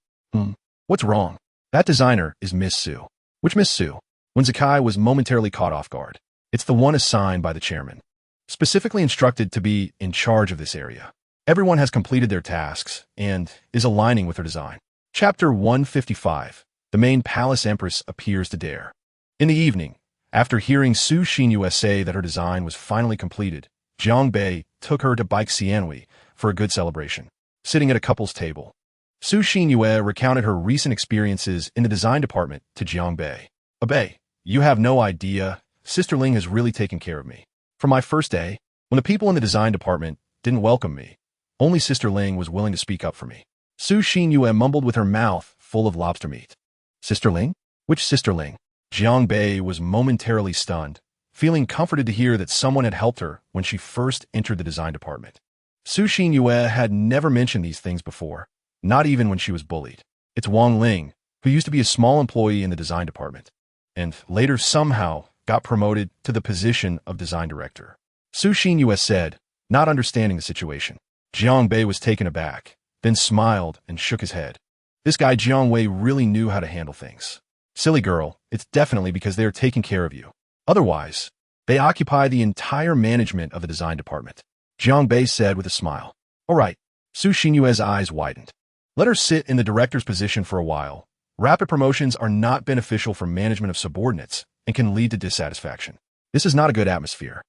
what's wrong? That designer is Miss Su. Which Miss Su? When Zakai was momentarily caught off guard. It's the one assigned by the chairman, specifically instructed to be in charge of this area. Everyone has completed their tasks and is aligning with her design. Chapter 155. The main palace empress appears to dare. In the evening, after hearing Su Xinyue say that her design was finally completed, Jiang Bei took her to Baike Xianhui for a good celebration. Sitting at a couple's table, Su Xinyue recounted her recent experiences in the design department to Jiang Bei. Bei, you have no idea. Sister Ling has really taken care of me. From my first day, when the people in the design department didn't welcome me, only Sister Ling was willing to speak up for me. Su Xinyue mumbled with her mouth full of lobster meat. Sister Ling? Which Sister Ling? Jiang Bei was momentarily stunned, feeling comforted to hear that someone had helped her when she first entered the design department. Su Xinyue had never mentioned these things before, not even when she was bullied. It's Wang Ling, who used to be a small employee in the design department, and later somehow got promoted to the position of design director. Su Xinyue said, not understanding the situation. Jiang Bei was taken aback, then smiled and shook his head. This guy Jiang Wei really knew how to handle things. Silly girl, it's definitely because they are taking care of you. Otherwise, they occupy the entire management of the design department. Jiang Bei said with a smile. All right. Su Xinyue's eyes widened. Let her sit in the director's position for a while. Rapid promotions are not beneficial for management of subordinates and can lead to dissatisfaction. This is not a good atmosphere.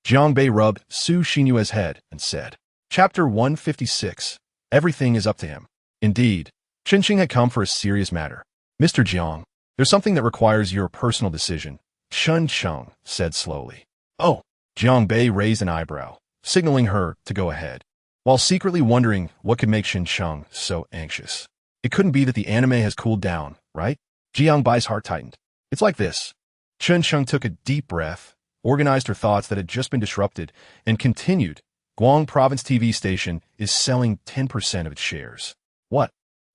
Jiang Bei rubbed Su Xinyue's head and said, Chapter 156. Everything is up to him. Indeed, Chenxing had come for a serious matter. Mr. Jiang, there's something that requires your personal decision, Chen Cheng said slowly. Oh, Jiang Bei raised an eyebrow, signaling her to go ahead, while secretly wondering what could make Chen Cheng so anxious. It couldn't be that the anime has cooled down, right? Jiang Bai's heart tightened. It's like this. Chen Cheng took a deep breath, organized her thoughts that had just been disrupted, and continued. Guang Province TV station is selling 10% of its shares. What?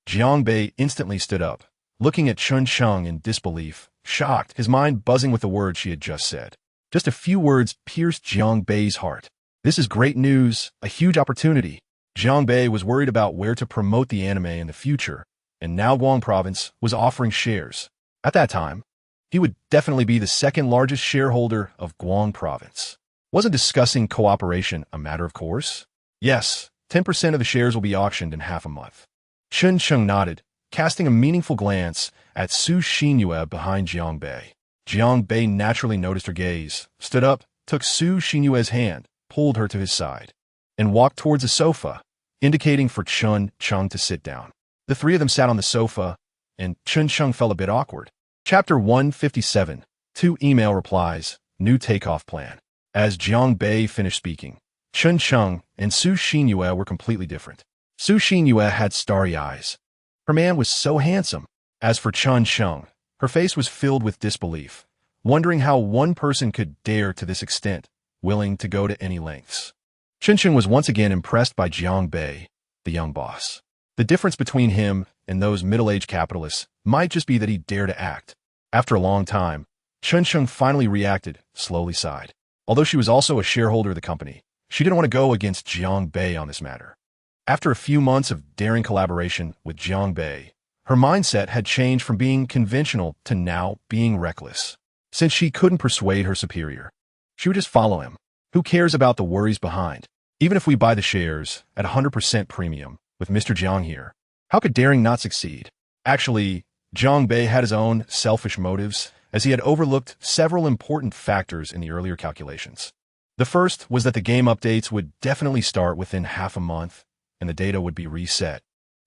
Jiang Bei instantly stood up, looking at Chen Cheng in disbelief, shocked, his mind buzzing with the words she had just said. Just a few words pierced Jiang Bei's heart. This is great news, a huge opportunity. Jiang Bei was worried about where to promote the anime in the future, and now Guang Province was offering shares. At that time, he would definitely be the second largest shareholder of Guang Province. Wasn't discussing cooperation a matter of course? Yes, 10% of the shares will be auctioned in half a month. Chen Cheng nodded, casting a meaningful glance at Su Xinyue behind Jiang Bei. Jiang Bei naturally noticed her gaze, stood up, took Su Xinyue's hand, pulled her to his side, and walked towards a sofa, indicating for Chen Cheng to sit down. The three of them sat on the sofa, and Chen Cheng felt a bit awkward. Chapter 157. 2 email replies, new takeoff plan. As Jiang Bei finished speaking, Chen Cheng and Su Xinyue were completely different. Su Xinyue had starry eyes. Her man was so handsome. As for Chen Cheng, her face was filled with disbelief, wondering how one person could dare to this extent, willing to go to any lengths. Chen Cheng was once again impressed by Jiang Bei, the young boss. The difference between him and those middle-aged capitalists might just be that he dared to act. After a long time, Chen Cheng finally reacted, slowly sighed. Although she was also a shareholder of the company, she didn't want to go against Jiang Bei on this matter. After a few months of daring collaboration with Jiang Bei, Her mindset had changed from being conventional to now being reckless. Since she couldn't persuade her superior, she would just follow him. Who cares about the worries behind? Even if we buy the shares at 100% premium with Mr. Jiang here, how could daring not succeed? Actually, Jiang Bei had his own selfish motives, as he had overlooked several important factors in the earlier calculations. The first was that the game updates would definitely start within half a month, and the data would be reset,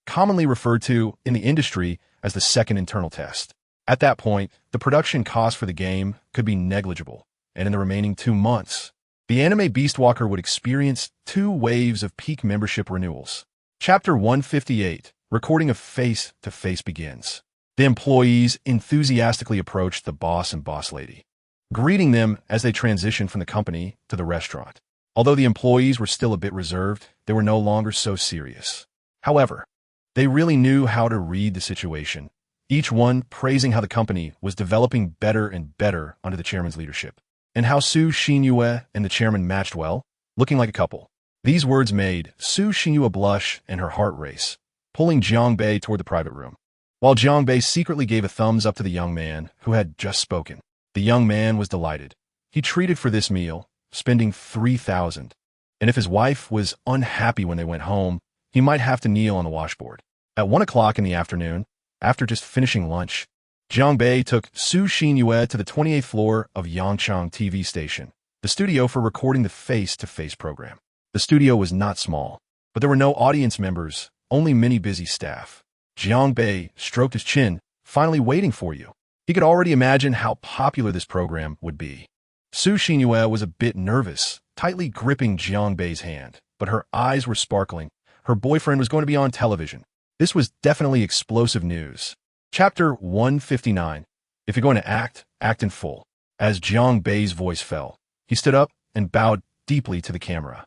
commonly referred to in the industry as the second internal test. At that point, the production cost for the game could be negligible, and in the remaining 2 months, the anime Beastwalker would experience 2 waves of peak membership renewals. Chapter 158, Recording of Face to Face begins. The employees enthusiastically approached the boss and boss lady, greeting them as they transitioned from the company to the restaurant. Although the employees were still a bit reserved, they were no longer so serious. However, they really knew how to read the situation, each one praising how the company was developing better and better under the chairman's leadership, and how Su Xinyue and the chairman matched well, looking like a couple. These words made Su Xinyue blush and her heart race, pulling Jiang Bei toward the private room, while Jiang Bei secretly gave a thumbs up to the young man who had just spoken. The young man was delighted. He treated for this meal, spending 3,000, and if his wife was unhappy when they went home, he might have to kneel on the washboard. At 1 o'clock in the afternoon, after just finishing lunch, Jiang Bei took Su Xinyue to the 28th floor of Yangchang TV station, the studio for recording the face-to-face program. The studio was not small, but there were no audience members, only many busy staff. Jiang Bei stroked his chin, finally waiting for you. He could already imagine how popular this program would be. Su Xinyue was a bit nervous, tightly gripping Jiang Bei's hand, but her eyes were sparkling. Her boyfriend was going to be on television. This was definitely explosive news. Chapter 159. If you're going to act, act in full. As Jiang Bei's voice fell, he stood up and bowed deeply to the camera.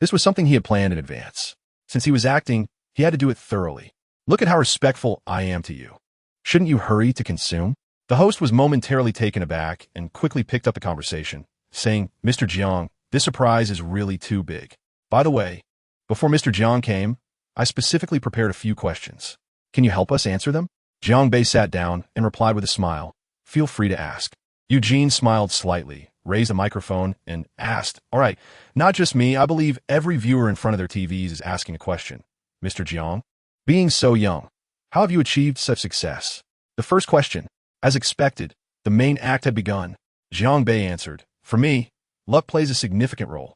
This was something he had planned in advance. Since he was acting, he had to do it thoroughly. Look at how respectful I am to you. Shouldn't you hurry to consume? The host was momentarily taken aback and quickly picked up the conversation, saying, Mr. Jiang, this surprise is really too big. By the way, before Mr. Jiang came, I specifically prepared a few questions. Can you help us answer them? Jiang Bei sat down and replied with a smile. Feel free to ask. Eugene smiled slightly, raised a microphone, and asked, All right, not just me, I believe every viewer in front of their TVs is asking a question. Mr. Jiang, being so young, how have you achieved such success? The first question. As expected, the main act had begun. Jiang Bei answered, For me, luck plays a significant role.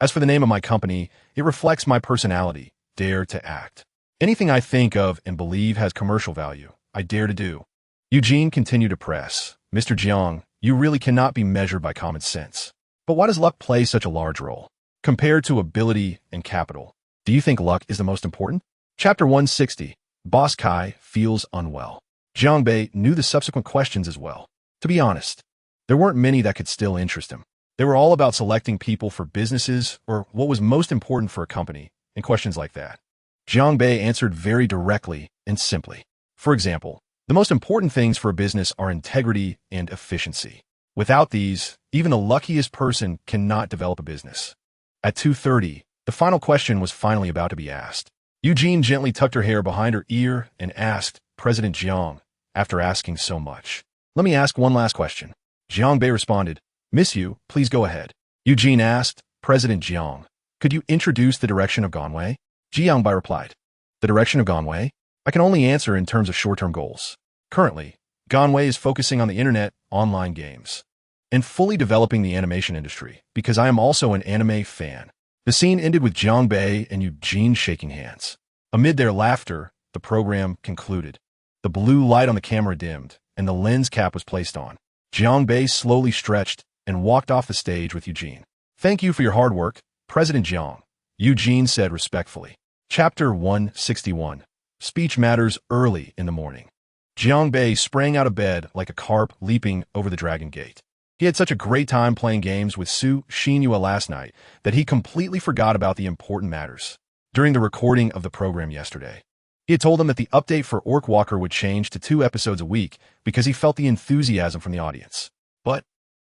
As for the name of my company, it reflects my personality, dare to act. Anything I think of and believe has commercial value, I dare to do. Eugene continued to press, Mr. Jiang, you really cannot be measured by common sense. But why does luck play such a large role? Compared to ability and capital, do you think luck is the most important? Chapter 160. Boss Kai feels unwell. Jiang Bei knew the subsequent questions as well. To be honest, there weren't many that could still interest him. They were all about selecting people for businesses or what was most important for a company, and questions like that. Jiang Bei answered very directly and simply. For example, the most important things for a business are integrity and efficiency. Without these, even the luckiest person cannot develop a business. At 2:30, the final question was finally about to be asked. Eugene gently tucked her hair behind her ear and asked, President Jiang, after asking so much, let me ask one last question. Jiang Bei responded, Miss Yu, please go ahead. Eugene asked, President Jiang, could you introduce the direction of Gangwei? Jiang Bei replied, the direction of Gangwei? I can only answer in terms of short-term goals. Currently, Gangwei is focusing on the internet, online games, and fully developing the animation industry, because I am also an anime fan. The scene ended with Jiang Bei and Eugene shaking hands. Amid their laughter, the program concluded. The blue light on the camera dimmed, and the lens cap was placed on. Jiang Bei slowly stretched and walked off the stage with Eugene. Thank you for your hard work, President Jiang, Eugene said respectfully. Chapter 161. Speech matters early in the morning. Jiang Bei sprang out of bed like a carp leaping over the dragon gate. He had such a great time playing games with Su Xinyue last night that he completely forgot about the important matters. During the recording of the program yesterday, he had told them that the update for Orc Walker would change to 2 episodes a week because he felt the enthusiasm from the audience. But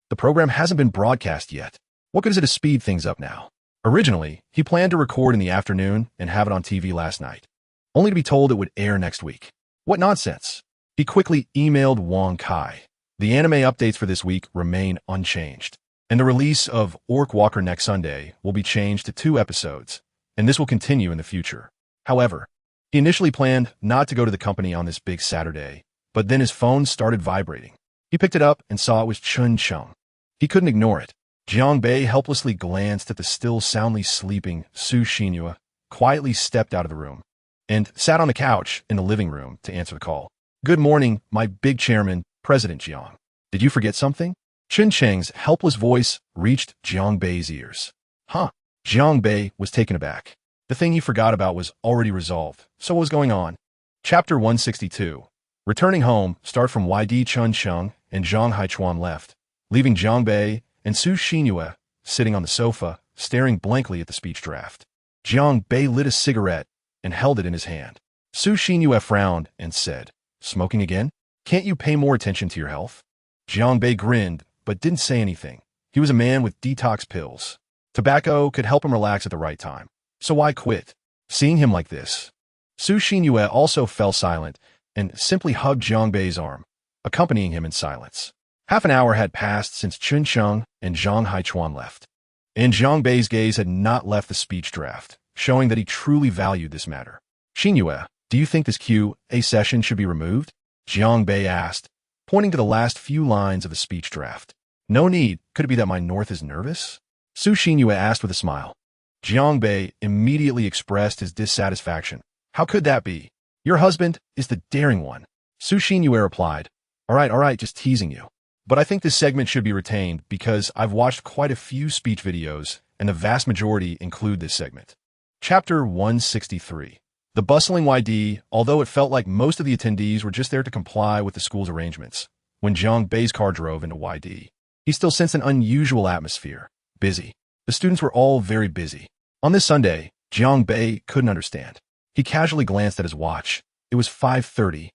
the program hasn't been broadcast yet. What good is it to speed things up now? Originally, he planned to record in the afternoon and have it on TV last night, only to be told it would air next week. What nonsense. He quickly emailed Wang Kai. The anime updates for this week remain unchanged, and the release of Orc Walker next Sunday will be changed to 2 episodes, and this will continue in the future. However, he initially planned not to go to the company on this big Saturday, but then his phone started vibrating. He picked it up and saw it was Chun Chung. He couldn't ignore it. Jiang Bei helplessly glanced at the still soundly sleeping Su Xinhua, quietly stepped out of the room, and sat on the couch in the living room to answer the call. "Good morning, my big chairman, President Jiang. Did you forget something?" Chun Cheng's helpless voice reached Jiang Bei's ears. Huh? Jiang Bei was taken aback. The thing he forgot about was already resolved, so what was going on? Chapter 162. Returning home, start from YD Chun Cheng and Zhang Haichuan left, leaving Jiang Bei and Su Xinhua sitting on the sofa, staring blankly at the speech draft. Jiang Bei lit a cigarette and held it in his hand. Su Xinhua frowned and said, "Smoking again? Can't you pay more attention to your health?" Jiang Bei grinned, but didn't say anything. He was a man with detox pills. Tobacco could help him relax at the right time. So why quit? Seeing him like this, Su Xinhua also fell silent and simply hugged Jiang Bei's arm, accompanying him in silence. Half an hour had passed since Chun Cheng and Zhang Haichuan left, and Jiang Bei's gaze had not left the speech draft, showing that he truly valued this matter. "Xinhua, do you think this Q&A session should be removed?" Jiang Bei asked, pointing to the last few lines of the speech draft. "No need. Could it be that my north is nervous?" Su Xinhua asked with a smile. Jiang Bei immediately expressed his dissatisfaction. "How could that be? Your husband is the daring one." Su Xinhua replied, all right, just teasing you. But I think this segment should be retained because I've watched quite a few speech videos, and the vast majority include this segment." Chapter 163. The bustling YD, although it felt like most of the attendees were just there to comply with the school's arrangements, when Jiang Bei's car drove into YD, he still sensed an unusual atmosphere. Busy. The students were all very busy. On this Sunday, Jiang Bei couldn't understand. He casually glanced at his watch. It was 5:30,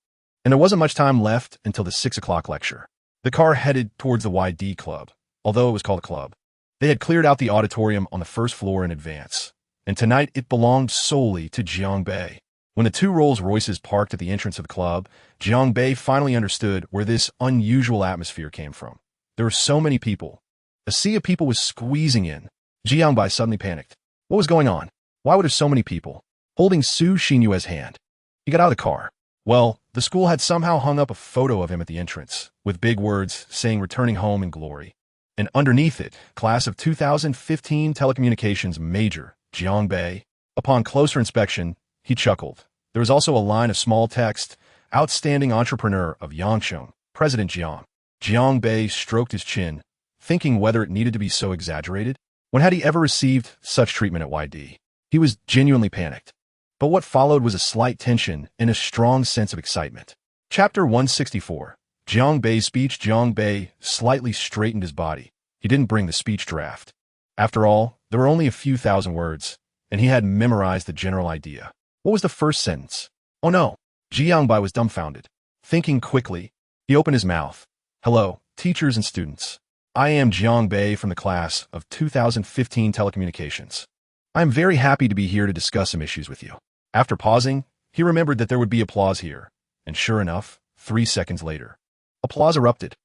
and there wasn't much time left until the 6 o'clock lecture. The car headed towards the YD club, although it was called a club. They had cleared out the auditorium on the first floor in advance, and tonight it belonged solely to Jiang Bei. When the 2 Rolls-Royces parked at the entrance of the club, Jiang Bei finally understood where this unusual atmosphere came from. There were so many people. A sea of people was squeezing in. Jiang Bei suddenly panicked. What was going on? Why were there so many people? Holding Su Xinhua's hand, he got out of the car. Well, the school had somehow hung up a photo of him at the entrance, with big words saying returning home in glory. And underneath it, class of 2015 telecommunications major, Jiang Bei. Upon closer inspection, he chuckled. There was also a line of small text, outstanding entrepreneur of Yangcheng, President Jiang. Jiang Bei stroked his chin, thinking whether it needed to be so exaggerated. When had he ever received such treatment at YD? He was genuinely panicked. But what followed was a slight tension and a strong sense of excitement. Chapter 164. Jiang Bei's speech. Jiang Bei slightly straightened his body. He didn't bring the speech draft. After all, there were only a few thousand words, and he had memorized the general idea. What was the first sentence? Oh no! Jiang Bei was dumbfounded. Thinking quickly, he opened his mouth. "Hello, teachers and students. I am Jiang Bei from the class of 2015 telecommunications. I am very happy to be here to discuss some issues with you." After pausing, he remembered that there would be applause here, and sure enough, 3 seconds later, applause erupted.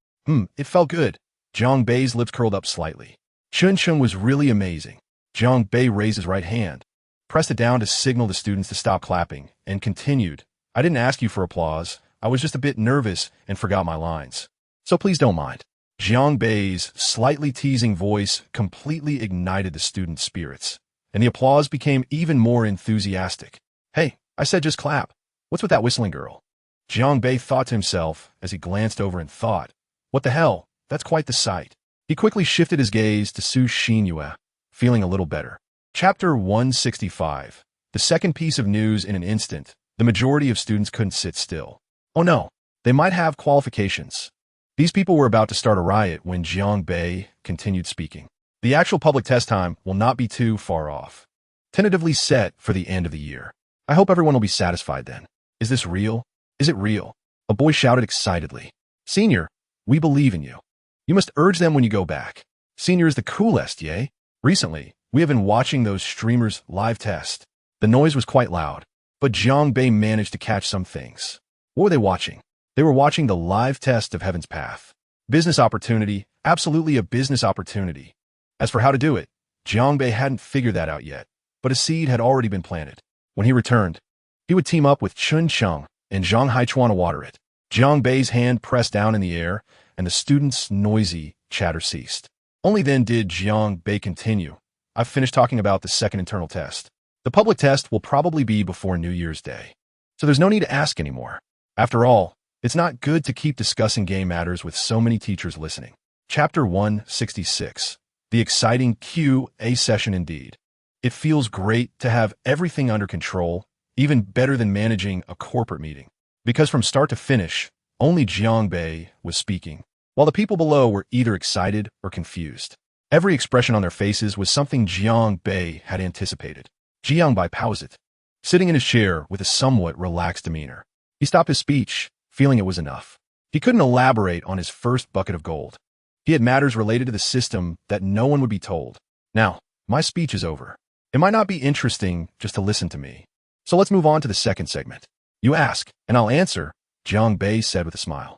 It felt good. Jiang Bei's lips curled up slightly. Chun Chun was really amazing. Jiang Bei raised his right hand, pressed it down to signal the students to stop clapping, and continued, "I didn't ask you for applause. I was just a bit nervous and forgot my lines. So please don't mind." Jiang Bei's slightly teasing voice completely ignited the students' spirits, and the applause became even more enthusiastic. "Hey, I said just clap. What's with that whistling girl?" Jiang Bei thought to himself as he glanced over and thought, "What the hell? That's quite the sight." He quickly shifted his gaze to Su Xinhua, feeling a little better. Chapter 165. The second piece of news in an instant, the majority of students couldn't sit still. Oh no, they might have qualifications. These people were about to start a riot when Jiang Bei continued speaking. The actual public test time will not be too far off. Tentatively set for the end of the year. I hope everyone will be satisfied then. Is this real? Is it real? A boy shouted excitedly. "Senior, we believe in you. You must urge them when you go back. Senior is the coolest, yay? Recently, we have been watching those streamers live test. The noise was quite loud, but Jiang Bei managed to catch some things. What were they watching? They were watching the live test of Heaven's Path. Business opportunity, absolutely a business opportunity. As for how to do it, Jiangbei hadn't figured that out yet, but a seed had already been planted. When he returned, he would team up with Chun Cheng and Zhang Haichuan to water it. Jiangbei's hand pressed down in the air, and the students' noisy chatter ceased. Only then did Jiangbei continue. I've finished talking about the second internal test. The public test will probably be before New Year's Day, so there's no need to ask anymore. After all, it's not good to keep discussing game matters with so many teachers listening. Chapter 166. The exciting QA session indeed. It feels great to have everything under control, even better than managing a corporate meeting. Because from start to finish, only Jiangbei was speaking, while the people below were either excited or confused. Every expression on their faces was something Jiangbei had anticipated. Jiangbei paused, sitting in his chair with a somewhat relaxed demeanor. He stopped his speech, feeling it was enough. He couldn't elaborate on his first bucket of gold. He had matters related to the system that no one would be told. Now, my speech is over. It might not be interesting just to listen to me. So let's move on to the second segment. You ask, and I'll answer, Jiangbei said with a smile.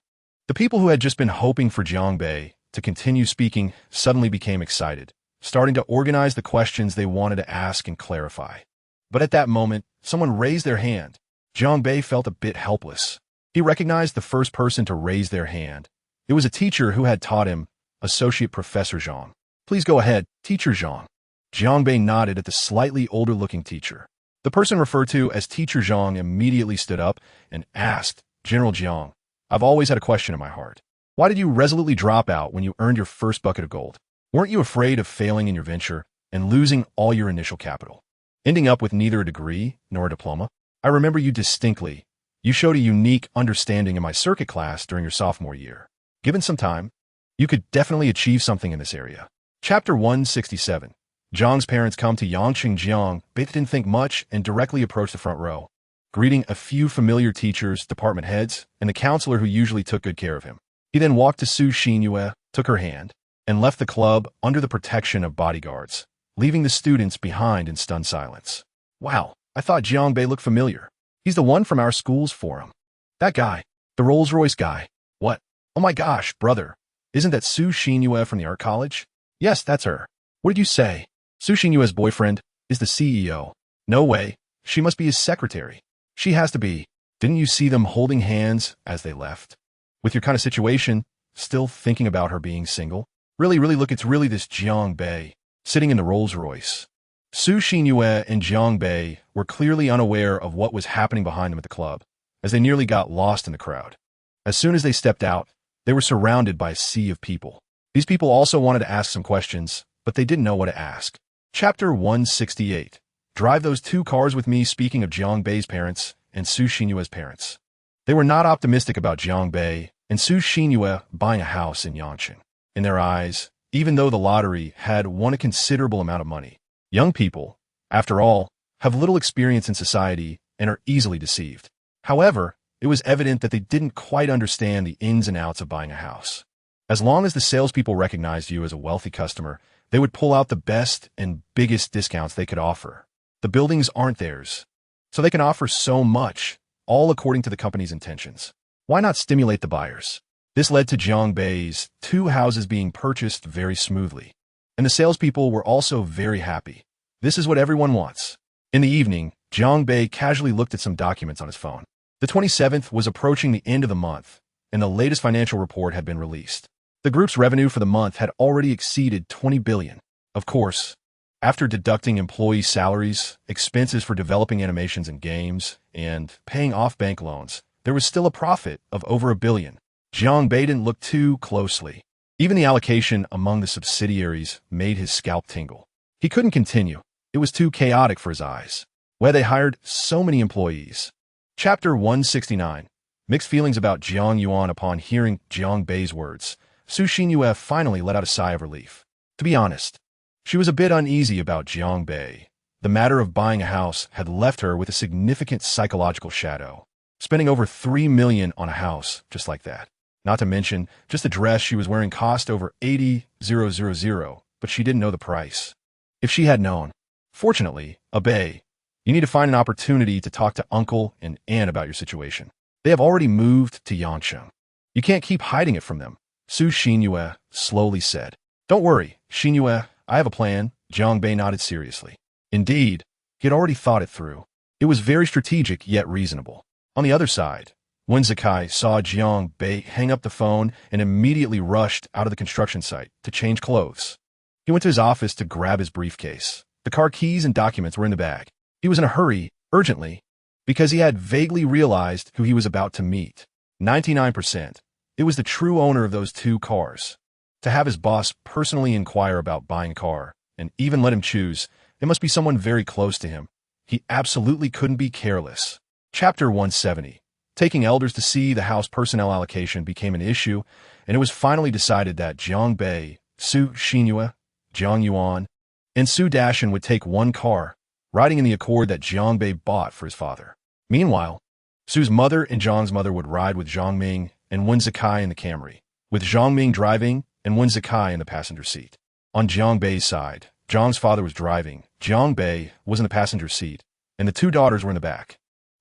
The people who had just been hoping for Jiangbei to continue speaking suddenly became excited, starting to organize the questions they wanted to ask and clarify. But at that moment, someone raised their hand. Jiangbei felt a bit helpless. He recognized the first person to raise their hand. It was a teacher who had taught him, Associate Professor Zhang. Please go ahead, Teacher Zhang. Jiangbei nodded at the slightly older-looking teacher. The person referred to as Teacher Zhang immediately stood up and asked, General Jiang, I've always had a question in my heart. Why did you resolutely drop out when you earned your first bucket of gold? Weren't you afraid of failing in your venture and losing all your initial capital, ending up with neither a degree nor a diploma? I remember you distinctly. You showed a unique understanding in my circuit class during your sophomore year. Given some time, you could definitely achieve something in this area. Chapter 167. Jiang's parents come to Yangqing Jiang. They didn't think much and directly approached the front row, greeting a few familiar teachers, department heads, and the counselor who usually took good care of him. He then walked to Su Xinyue, took her hand, and left the club under the protection of bodyguards, leaving the students behind in stunned silence. Wow, I thought Jiangbei looked familiar. He's the one from our school's forum. That guy, the Rolls-Royce guy. What? Oh my gosh, brother. Isn't that Su Xinyue from the art college? Yes, that's her. What did you say? Su Xinyue's boyfriend is the CEO. No way. She must be his secretary. She has to be. Didn't you see them holding hands as they left? With your kind of situation, still thinking about her being single? Really look, it's really this Jiangbei, sitting in the Rolls-Royce. Su Xinyue and Jiangbei were clearly unaware of what was happening behind them at the club, as they nearly got lost in the crowd. As soon as they stepped out, they were surrounded by a sea of people. These people also wanted to ask some questions, but they didn't know what to ask. Chapter 168. Drive those two cars with me. Speaking of Jiangbei's parents and Su Xinyue's parents. They were not optimistic about Jiangbei and Su Xinyue buying a house in Yangqing. In their eyes, even though the lottery had won a considerable amount of money, young people, after all, have little experience in society and are easily deceived. However, it was evident that they didn't quite understand the ins and outs of buying a house. As long as the salespeople recognized you as a wealthy customer, they would pull out the best and biggest discounts they could offer. The buildings aren't theirs, so they can offer so much, all according to the company's intentions. Why not stimulate the buyers? This led to Jiangbei's two houses being purchased very smoothly, and the salespeople were also very happy. This is what everyone wants. In the evening, Jiangbei casually looked at some documents on his phone. The 27th was approaching the end of the month, and the latest financial report had been released. The group's revenue for the month had already exceeded 20 billion. Of course, after deducting employee salaries, expenses for developing animations and games, and paying off bank loans, there was still a profit of over 1 billion. Jiangbei didn't look too closely. Even the allocation among the subsidiaries made his scalp tingle. He couldn't continue. It was too chaotic for his eyes. Why they hired so many employees. Chapter 169. Mixed feelings about Jiang Yuan upon hearing Jiangbei's words. Su Xinyue finally let out a sigh of relief. To be honest, she was a bit uneasy about Jiangbei. The matter of buying a house had left her with a significant psychological shadow. Spending over 3 million on a house just like that. Not to mention, just the dress she was wearing cost over 80,000, but she didn't know the price. If she had known. Fortunately, Abe, you need to find an opportunity to talk to uncle and aunt about your situation. They have already moved to Yangcheng. You can't keep hiding it from them, Su Xinyue slowly said. Don't worry, Xinyue, I have a plan, Jiang Bei nodded seriously. Indeed, he had already thought it through. It was very strategic yet reasonable. On the other side, Wen Zikai saw Jiang Bei hang up the phone and immediately rushed out of the construction site to change clothes. He went to his office to grab his briefcase. The car keys and documents were in the bag. He was in a hurry, urgently, because he had vaguely realized who he was about to meet. 99%. It was the true owner of those two cars. To have his boss personally inquire about buying a car, and even let him choose, it must be someone very close to him. He absolutely couldn't be careless. Chapter 170. Taking elders to see the house personnel allocation became an issue, and it was finally decided that Jiang Bei, Su Xinyue, Jiang Yuan, and Su Dashan would take one car, riding in the Accord that Jiang Bei bought for his father. Meanwhile, Su's mother and Zhang's mother would ride with Zhang Ming and Wen Zikai in the Camry, with Zhang Ming driving and Wen Zikai in the passenger seat. On Jiang Bei's side, Zhang's father was driving, Jiang Bei was in the passenger seat, and the two daughters were in the back.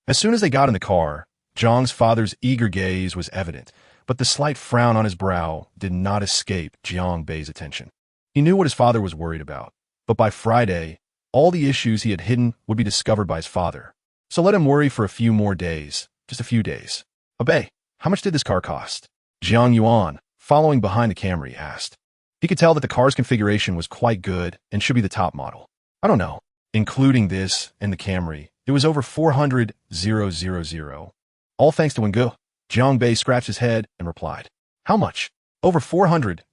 As soon as they got in the car, Zhang's father's eager gaze was evident, but the slight frown on his brow did not escape Jiang Bei's attention. He knew what his father was worried about, but by Friday, all the issues he had hidden would be discovered by his father. So let him worry for a few more days, just a few days. Bei, how much did this car cost? Jiang Yuan, following behind the Camry, asked. He could tell that the car's configuration was quite good and should be the top model. I don't know. Including this and the Camry, it was over 400,000. All thanks to Wengu. Jiang Bei scratched his head and replied. How much? Over 400,000.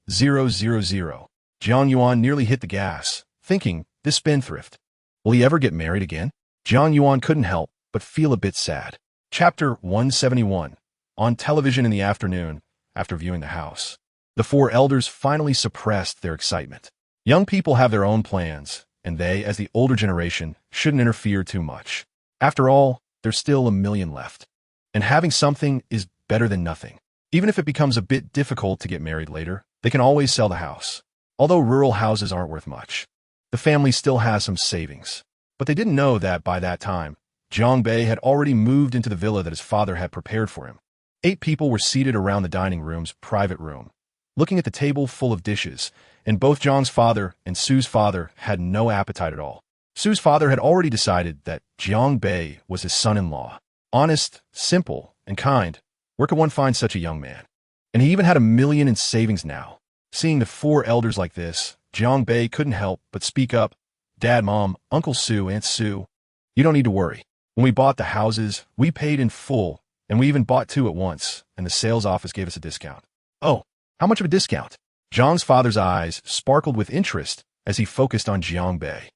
Jiang Yuan nearly hit the gas, thinking, this spendthrift. Will he ever get married again? Jiang Yuan couldn't help but feel a bit sad. Chapter 171. On television in the afternoon, after viewing the house, the four elders finally suppressed their excitement. Young people have their own plans, and they, as the older generation, shouldn't interfere too much. After all, there's still a million left. And having something is better than nothing. Even if it becomes a bit difficult to get married later, they can always sell the house. Although rural houses aren't worth much, the family still has some savings. But they didn't know that by that time, Jiang Bei had already moved into the villa that his father had prepared for him. 8 people were seated around the dining room's private room, looking at the table full of dishes, and both Zhang's father and Su's father had no appetite at all. Su's father had already decided that Jiang Bei was his son-in-law. Honest, simple, and kind. Where could one find such a young man? And he even had $1 million in savings now. Seeing the 4 elders like this, Jiang Bei couldn't help but speak up. Dad, Mom, Uncle Su, Aunt Su, you don't need to worry. When we bought the houses, we paid in full, and we even bought 2 at once, and the sales office gave us a discount. Oh, how much of a discount? Zhang's father's eyes sparkled with interest as he focused on Jiang Bei.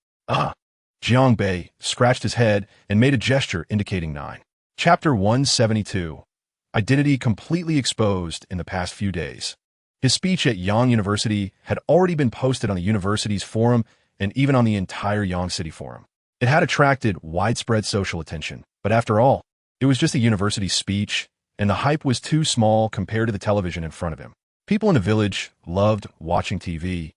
Jiang Bei scratched his head and made a gesture indicating 9. Chapter 172. Identity completely exposed in the past few days. His speech at Yang University had already been posted on the university's forum and even on the entire Yang City forum. It had attracted widespread social attention, but after all, it was just a university speech, and the hype was too small compared to the television in front of him. People in the village loved watching TV,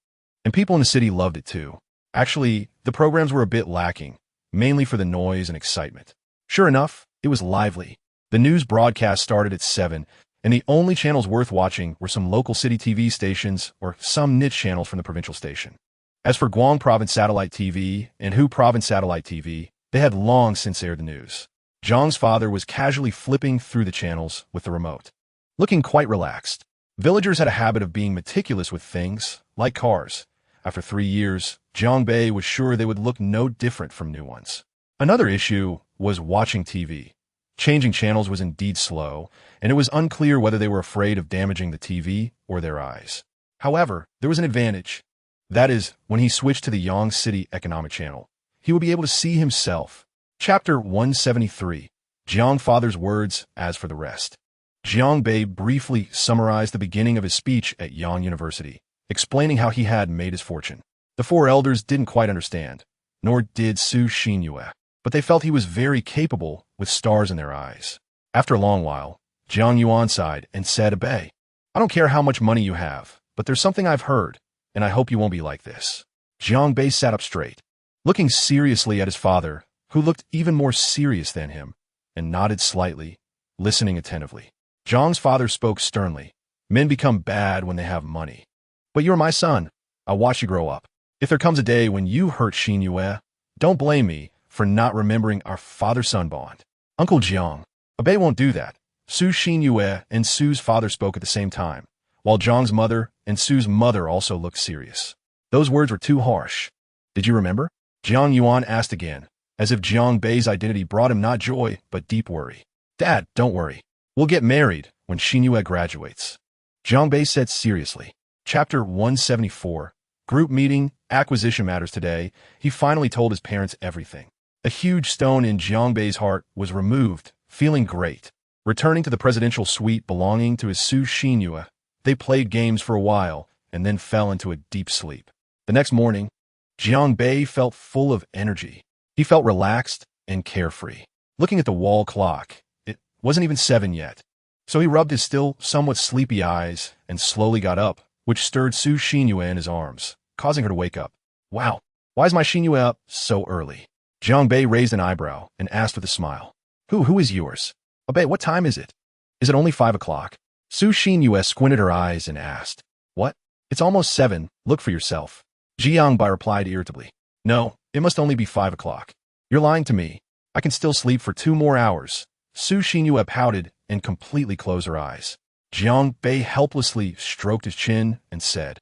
and people in the city loved it too. Actually, the programs were a bit lacking, mainly for the noise and excitement. Sure enough, it was lively. The news broadcast started at 7, and the only channels worth watching were some local city TV stations or some niche channels from the provincial station. As for Guang Province Satellite TV and Hu Province Satellite TV, they had long since aired the news. Zhang's father was casually flipping through the channels with the remote, looking quite relaxed. Villagers had a habit of being meticulous with things, like cars. After 3 years, Jiang Bei was sure they would look no different from new ones. Another issue was watching TV. Changing channels was indeed slow, and it was unclear whether they were afraid of damaging the TV or their eyes. However, there was an advantage. That is, when he switched to the Yang City Economic Channel, he would be able to see himself. Chapter 173. Jiang Father's words as for the rest. Jiang Bei briefly summarized the beginning of his speech at Yang University, explaining how he had made his fortune. The 4 elders didn't quite understand, nor did Su Xinyue, but they felt he was very capable with stars in their eyes. After a long while, Jiang Yuan sighed and said, Bei, I don't care how much money you have, but there's something I've heard, and I hope you won't be like this. Jiang Bei sat up straight, looking seriously at his father, who looked even more serious than him, and nodded slightly, listening attentively. Zhang's father spoke sternly. Men become bad when they have money. But you're my son. I'll watch you grow up. If there comes a day when you hurt Xin Yue, don't blame me for not remembering our father-son bond. Uncle Jiang, Abe won't do that. Su Xin Yue and Su's father spoke at the same time, while Zhang's mother and Su's mother also looked serious. Those words were too harsh. Did you remember? Jiang Yuan asked again, as if Jiang Bei's identity brought him not joy, but deep worry. Dad, don't worry. We'll get married when Xin Yue graduates. Jiang Bei said seriously. Chapter 174. Group meeting, acquisition matters today. He finally told his parents everything. A huge stone in Jiang Bei's heart was removed, feeling great. Returning to the presidential suite belonging to his Su Xin Yue, they played games for a while and then fell into a deep sleep. The next morning, Jiang Bei felt full of energy. He felt relaxed and carefree. Looking at the wall clock, it wasn't even 7 yet. So he rubbed his still somewhat sleepy eyes and slowly got up, which stirred Su Xin Yue in his arms, causing her to wake up. Wow, why is my Xin Yue up so early? Jiang Bei raised an eyebrow and asked with a smile. Who is yours? Abe, what time is it? Is it only 5 o'clock? Su Xin Yue squinted her eyes and asked. What? It's almost 7, look for yourself. Jiang Bei replied irritably. No, it must only be 5 o'clock. You're lying to me. I can still sleep for 2 more hours. Su Xin Yue pouted and completely closed her eyes. Jiang Bei helplessly stroked his chin and said,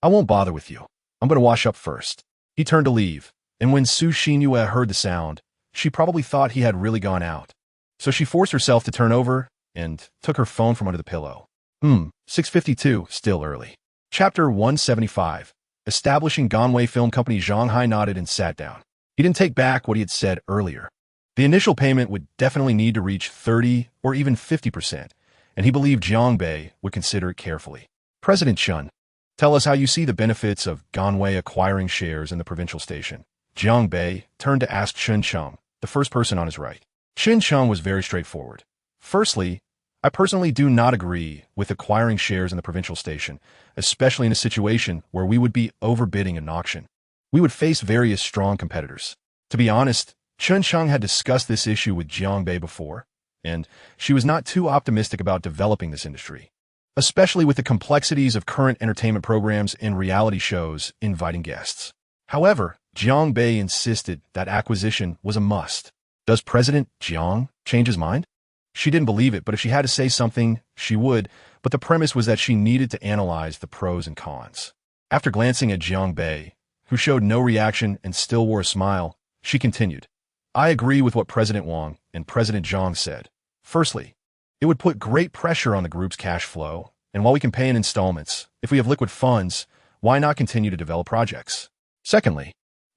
I won't bother with you. I'm going to wash up first. He turned to leave, and when Su Xin Yue heard the sound, she probably thought he had really gone out. So she forced herself to turn over and took her phone from under the pillow. 6:52, still early. Chapter 175. Establishing Ganwei Film Company. Zhang Hai nodded and sat down. He didn't take back what he had said earlier. The initial payment would definitely need to reach 30 or even 50%, and he believed Jiang Bei would consider it carefully. President Chen, tell us how you see the benefits of Ganwei acquiring shares in the provincial station. Jiang Bei turned to ask Chen Cheng, the first person on his right. Chen Cheng was very straightforward. Firstly, I personally do not agree with acquiring shares in the provincial station, especially in a situation where we would be overbidding an auction. We would face various strong competitors. To be honest, Chen Cheng had discussed this issue with Jiang Bei before, and she was not too optimistic about developing this industry, especially with the complexities of current entertainment programs and reality shows inviting guests. However, Jiang Bei insisted that acquisition was a must. Does President Jiang change his mind? She didn't believe it, but if she had to say something, she would, but the premise was that she needed to analyze the pros and cons. After glancing at Jiang Bei, who showed no reaction and still wore a smile, she continued. I agree with what President Wang and President Zhang said. Firstly, it would put great pressure on the group's cash flow, and while we can pay in installments, if we have liquid funds, why not continue to develop projects? Secondly,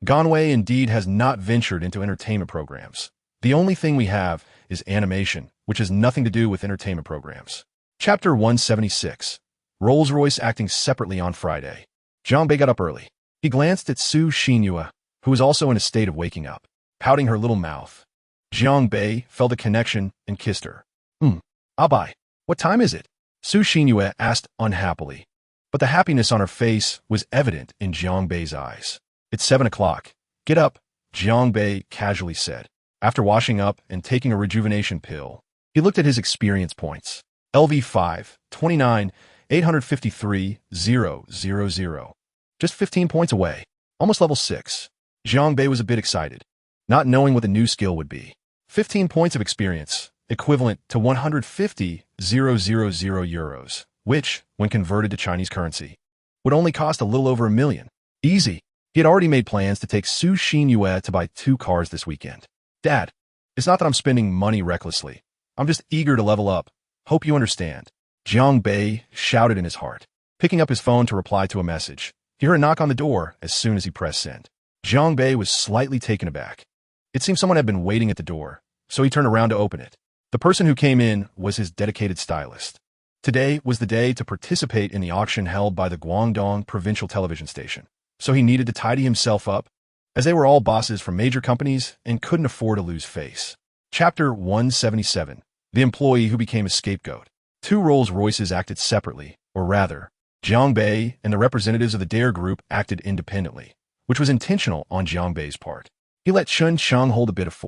Ganwei indeed has not ventured into entertainment programs. The only thing we have is animation, which has nothing to do with entertainment programs. Chapter 176. Rolls-Royce acting separately on Friday. Jiang Bei got up early. He glanced at Su Xin Yue, who was also in a state of waking up, pouting her little mouth. Jiang Bei felt a connection and kissed her. Abai, what time is it? Su Xin Yue asked unhappily, but the happiness on her face was evident in Jiang Bei's eyes. It's 7 o'clock. Get up, Jiang Bei casually said. After washing up and taking a rejuvenation pill, he looked at his experience points. LV5, 29, 853, 000. Just 15 points away. Almost level 6. Jiang Bei was a bit excited, not knowing what the new skill would be. 15 points of experience, equivalent to 150,000 euros, which, when converted to Chinese currency, would only cost a little over $1 million. Easy. He had already made plans to take Su Xin Yue to buy 2 cars this weekend. Dad, it's not that I'm spending money recklessly. I'm just eager to level up. Hope you understand. Jiang Bei shouted in his heart, picking up his phone to reply to a message. He heard a knock on the door as soon as he pressed send. Jiang Bei was slightly taken aback. It seemed someone had been waiting at the door, so he turned around to open it. The person who came in was his dedicated stylist. Today was the day to participate in the auction held by the Guangdong Provincial Television Station, so he needed to tidy himself up, as they were all bosses from major companies and couldn't afford to lose face. Chapter 177. The employee who became a scapegoat. 2 Rolls-Royces acted separately, or rather, Jiang Bei and the representatives of the Dare Group acted independently, which was intentional on Jiang Bei's part. He let Chen Cheng hold a bid of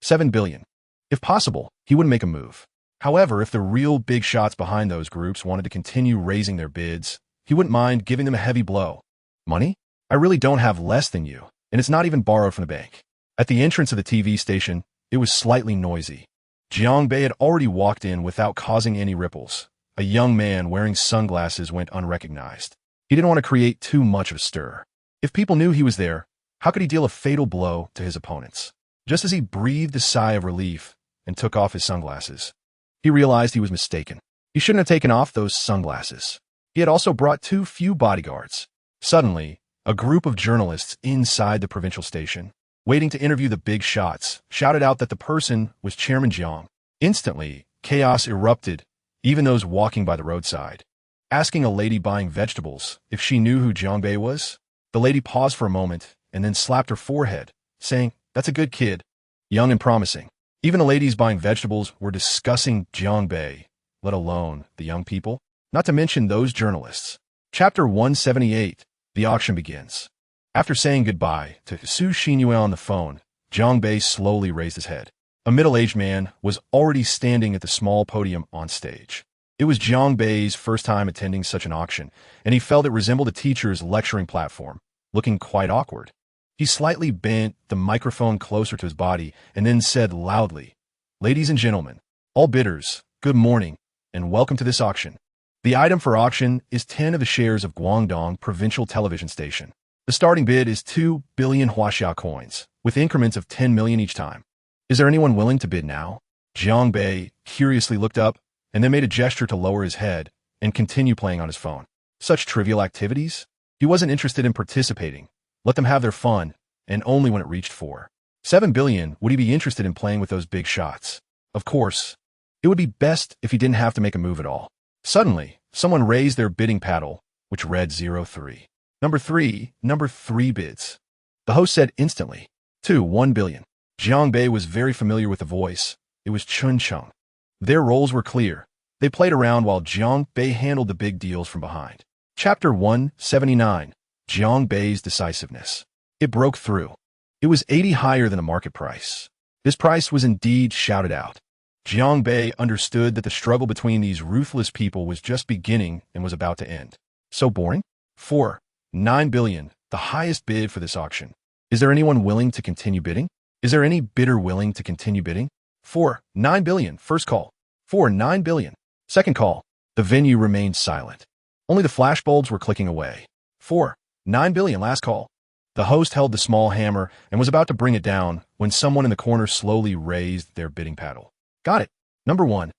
7 billion. If possible, he wouldn't make a move. However, if the real big shots behind those groups wanted to continue raising their bids, he wouldn't mind giving them a heavy blow. Money? I really don't have less than you, and it's not even borrowed from the bank. At the entrance of the TV station, it was slightly noisy. Jiang Bei had already walked in without causing any ripples. A young man wearing sunglasses went unrecognized. He didn't want to create too much of a stir. If people knew he was there, how could he deal a fatal blow to his opponents? Just as he breathed a sigh of relief and took off his sunglasses, he realized he was mistaken. He shouldn't have taken off those sunglasses. He had also brought too few bodyguards. Suddenly, a group of journalists inside the provincial station, waiting to interview the big shots, shouted out that the person was Chairman Jiang. Instantly, chaos erupted, even those walking by the roadside. Asking a lady buying vegetables if she knew who Jiang Bei was, the lady paused for a moment and then slapped her forehead, saying, "That's a good kid, young and promising." Even the ladies buying vegetables were discussing Jiang Bei, let alone the young people, not to mention those journalists. Chapter 178, the auction begins. After saying goodbye to Su Xinyue on the phone, Jiang Bei slowly raised his head. A middle-aged man was already standing at the small podium on stage. It was Jiang Bei's first time attending such an auction, and he felt it resembled a teacher's lecturing platform, looking quite awkward. He slightly bent the microphone closer to his body and then said loudly, "Ladies and gentlemen, all bidders, good morning, and welcome to this auction. The item for auction is 10 of the shares of Guangdong Provincial Television Station. The starting bid is 2 billion Huaxia coins, with increments of 10 million each time. Is there anyone willing to bid now?" Jiang Bei curiously looked up and then made a gesture to lower his head and continue playing on his phone. Such trivial activities? He wasn't interested in participating. Let them have their fun, and only when it reached 7 billion would he be interested in playing with those big shots. Of course, it would be best if he didn't have to make a move at all. Suddenly, someone raised their bidding paddle, which read 03. Number 3 bids. The host said instantly, 1 billion. Jiang Bei was very familiar with the voice. It was Chun Chung. Their roles were clear. They played around while Jiang Bei handled the big deals from behind. Chapter 179, Jiang Bei's decisiveness. It broke through. It was 80 higher than the market price. This price was indeed shouted out. Jiang Bei understood that the struggle between these ruthless people was just beginning and was about to end. So boring? 9 billion, the highest bid for this auction. Is there anyone willing to continue bidding? Is there any bidder willing to continue bidding? 9 billion, first call. 9 billion, second call. The venue remained silent. Only the flashbulbs were clicking away. 9 billion, last call. The host held the small hammer and was about to bring it down when someone in the corner slowly raised their bidding paddle. Got it. Number 1,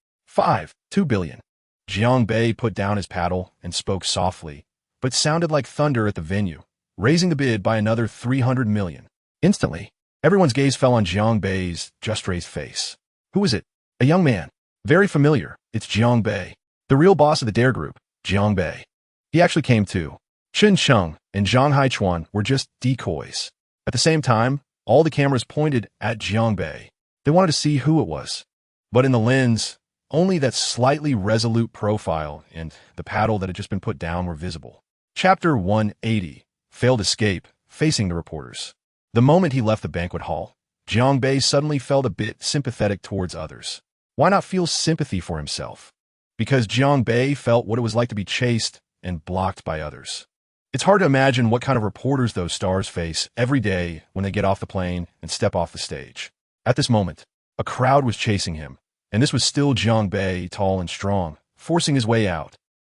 2 billion. Jiang Bei put down his paddle and spoke softly, but sounded like thunder at the venue, raising the bid by another 300 million. Instantly, everyone's gaze fell on Jiang Bei's just-raised face. Who is it? A young man. Very familiar. It's Jiang Bei, the real boss of the Dare Group, Jiang Bei. He actually came too. Chen Cheng and Zhang Haichuan were just decoys. At the same time, all the cameras pointed at Jiang Bei. They wanted to see who it was. But in the lens, only that slightly resolute profile and the paddle that had just been put down were visible. Chapter 180, Failed Escape, Facing the Reporters. The moment he left the banquet hall, Jiang Bei suddenly felt a bit sympathetic towards others. Why not feel sympathy for himself? Because Jiang Bei felt what it was like to be chased and blocked by others. It's hard to imagine what kind of reporters those stars face every day when they get off the plane and step off the stage. At this moment, a crowd was chasing him, and this was still Jiang Bei, tall and strong, forcing his way out.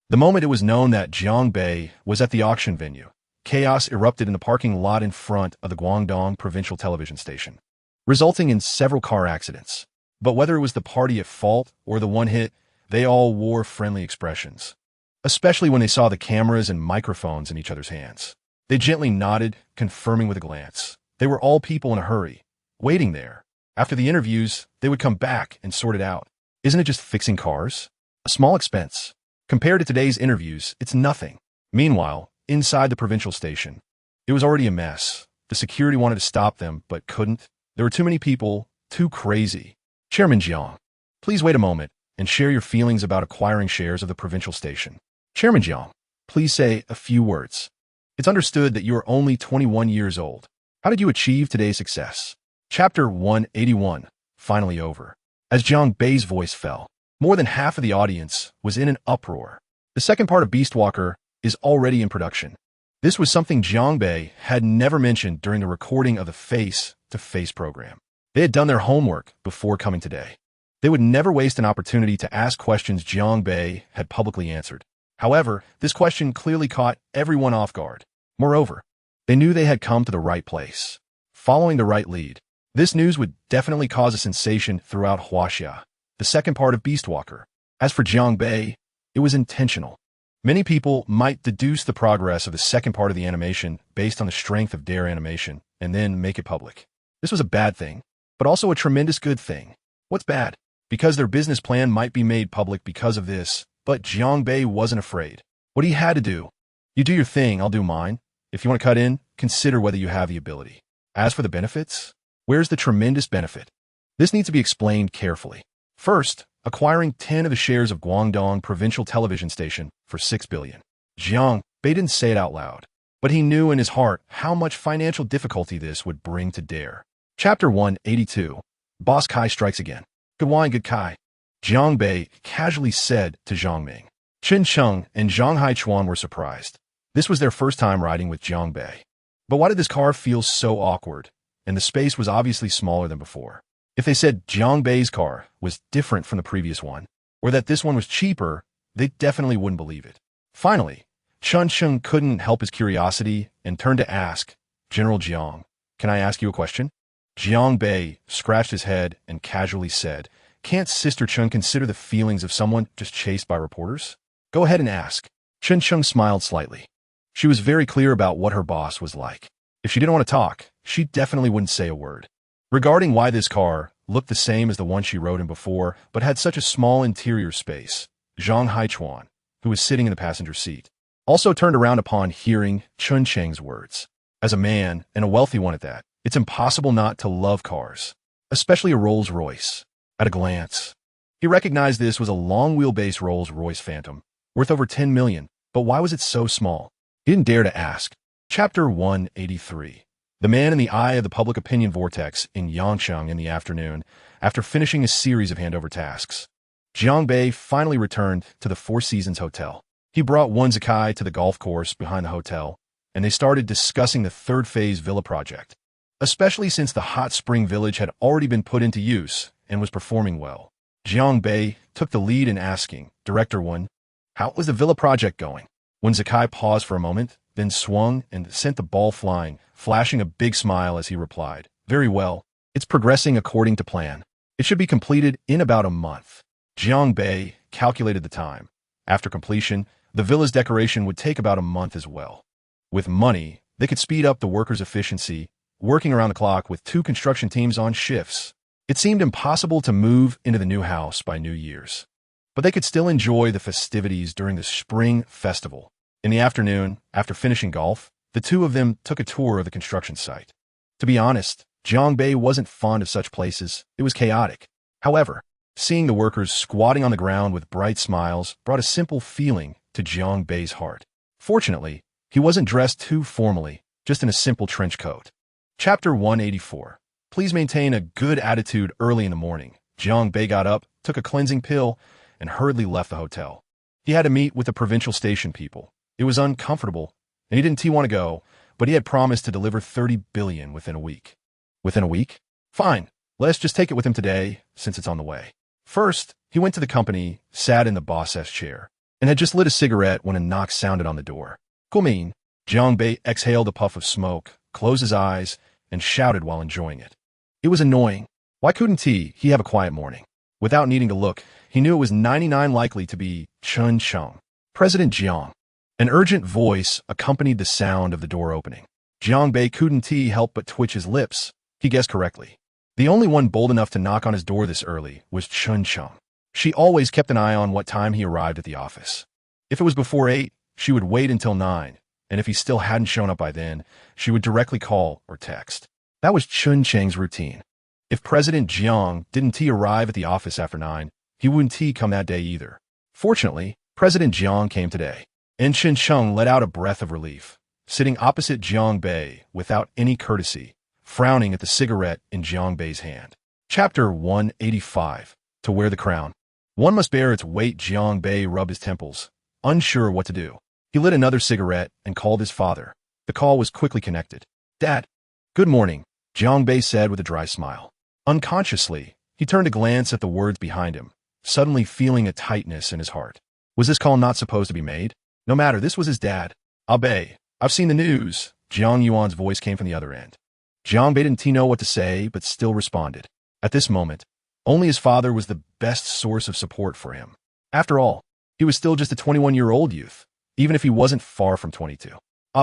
The moment it was known that Jiang Bei was at the auction venue, chaos erupted in the parking lot in front of the Guangdong Provincial Television Station, resulting in several car accidents. But whether it was the party at fault or the one hit, they all wore friendly expressions, especially when they saw the cameras and microphones in each other's hands. They gently nodded, confirming with a glance. They were all people in a hurry, waiting there. After the interviews, they would come back and sort it out. Isn't it just fixing cars? A small expense. Compared to today's interviews, it's nothing. Meanwhile, inside the provincial station, it was already a mess. The security wanted to stop them, but couldn't. There were too many people, too crazy. Chairman Jiang, please wait a moment and share your feelings about acquiring shares of the provincial station. Chairman Jiang, please say a few words. It's understood that you are only 21 years old. How did you achieve today's success? Chapter 181, finally over. As Jiang Bei's voice fell, More than half of the audience was in an uproar. The second part of Beastwalker is already in production. This was something Jiang Bei had never mentioned during the recording of the face-to-face program. They had done their homework before coming today. They would never waste an opportunity to ask questions Jiang Bei had publicly answered. However, this question clearly caught everyone off guard. Moreover, they knew they had come to the right place, following the right lead. This news would definitely cause a sensation throughout Huaxia, the second part of Beastwalker. As for Jiang Bei, it was intentional. Many people might deduce the progress of the second part of the animation based on the strength of their animation and then make it public. This was a bad thing, but also a tremendous good thing. What's bad? Because their business plan might be made public because of this, but Jiang Bei wasn't afraid. What he had to do? You do your thing, I'll do mine. If you want to cut in, consider whether you have the ability. As for the benefits, where's the tremendous benefit? This needs to be explained carefully. First, acquiring 10 of the shares of Guangdong Provincial Television Station for 6 billion. Jiang Bei didn't say it out loud, but he knew in his heart how much financial difficulty this would bring to Dare. Chapter 182. Boss Kai strikes again. Good wine, good Kai. Jiang Bei casually said to Zhang Ming. Chen Cheng and Zhang Haichuan were surprised. This was their first time riding with Jiang Bei. But why did this car feel so awkward? And the space was obviously smaller than before. If they said Jiang Bei's car was different from the previous one, or that this one was cheaper, they definitely wouldn't believe it. Finally, Chen Cheng couldn't help his curiosity and turned to ask, General Jiang, can I ask you a question? Jiang Bei scratched his head and casually said, can't Sister Chen consider the feelings of someone just chased by reporters? Go ahead and ask. Chen Cheng smiled slightly. She was very clear about what her boss was like. If she didn't want to talk, she definitely wouldn't say a word. Regarding why this car looked the same as the one she rode in before, but had such a small interior space, Zhang Haichuan, who was sitting in the passenger seat, also turned around upon hearing Chen Cheng's words. As a man, and a wealthy one at that, it's impossible not to love cars, especially a Rolls-Royce. At a glance, he recognized this was a long-wheelbase Rolls-Royce Phantom, worth over 10 million, but why was it so small? He didn't dare to ask. Chapter 183. The man in the eye of the public opinion vortex in Yangcheng in the afternoon, after finishing a series of handover tasks. Jiang Bei finally returned to the Four Seasons Hotel. He brought Wen Zikai to the golf course behind the hotel, and they started discussing the third phase villa project, especially since the hot spring village had already been put into use and was performing well. Jiang Bei took the lead in asking, Director Wen, how was the villa project going? Wen Zikai paused for a moment, then swung and sent the ball flying, flashing a big smile as he replied, very well. It's progressing according to plan. It should be completed in about a month. Jiang Bei calculated the time. After completion, the villa's decoration would take about a month as well. With money, they could speed up the workers' efficiency, working around the clock with 2 construction teams on shifts. It seemed impossible to move into the new house by New Year's, but they could still enjoy the festivities during the spring festival. In the afternoon, after finishing golf, the two of them took a tour of the construction site. To be honest, Jiang Bei wasn't fond of such places. It was chaotic. However, seeing the workers squatting on the ground with bright smiles brought a simple feeling to Jiang Bei's heart. Fortunately, he wasn't dressed too formally, just in a simple trench coat. Chapter 184. Please maintain a good attitude early in the morning. Jiang Bei got up, took a cleansing pill, and hurriedly left the hotel. He had to meet with the provincial station people. It was uncomfortable, and he didn't want to go, but he had promised to deliver 30 billion within a week. Within a week? Fine, let's just take it with him today, since it's on the way. First, he went to the company, sat in the boss's chair, and had just lit a cigarette when a knock sounded on the door. Guomin. Jiang Bei exhaled a puff of smoke, closed his eyes, and shouted while enjoying it. It was annoying. Why couldn't he have a quiet morning? Without needing to look, he knew it was 99 likely to be Chen Cheng. President Jiang. An urgent voice accompanied the sound of the door opening. Jiang Bei couldn't help but twitch his lips. He guessed correctly. The only one bold enough to knock on his door this early was Chen Cheng. She always kept an eye on what time he arrived at the office. If it was before 8, she would wait until 9, and if he still hadn't shown up by then, she would directly call or text. That was Chen Cheng's routine. If President Jiang didn't arrive at the office after 9, he wouldn't come that day either. Fortunately, President Jiang came today. And Chen Cheng let out a breath of relief, sitting opposite Jiang Bei without any courtesy, frowning at the cigarette in Jiang Bei's hand. Chapter 185. To wear the crown. One must bear its weight. Jiang Bei rubbed his temples, unsure what to do. He lit another cigarette and called his father. The call was quickly connected. Dad. Good morning, Jiang Bei said with a dry smile. Unconsciously, he turned to glance at the words behind him, suddenly feeling a tightness in his heart. Was this call not supposed to be made? No matter, this was his dad. Bei, I've seen the news. Jiang Yuan's voice came from the other end. Jiang Bei didn't know what to say, but still responded. At this moment, only his father was the best source of support for him. After all, he was still just a 21-year-old youth, even if he wasn't far from 22.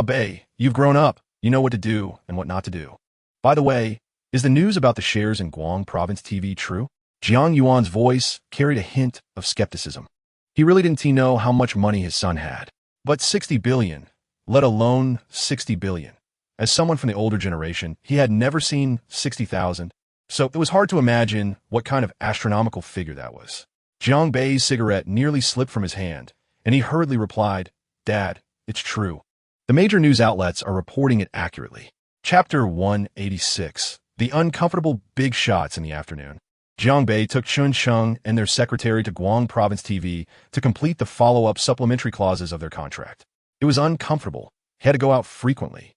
Bei, you've grown up. You know what to do and what not to do. By the way, is the news about the shares in Guang Province TV true? Jiang Yuan's voice carried a hint of skepticism. He really didn't know how much money his son had. But 60 billion, let alone 60 billion. As someone from the older generation, he had never seen 60,000, so it was hard to imagine what kind of astronomical figure that was. Jiang Bei's cigarette nearly slipped from his hand, and he hurriedly replied, Dad, it's true. The major news outlets are reporting it accurately. Chapter 186. The uncomfortable big shots in the afternoon. Jiang Bei took Chun Sheng and their secretary to Guang Province TV to complete the follow-up supplementary clauses of their contract. It was uncomfortable. He had to go out frequently.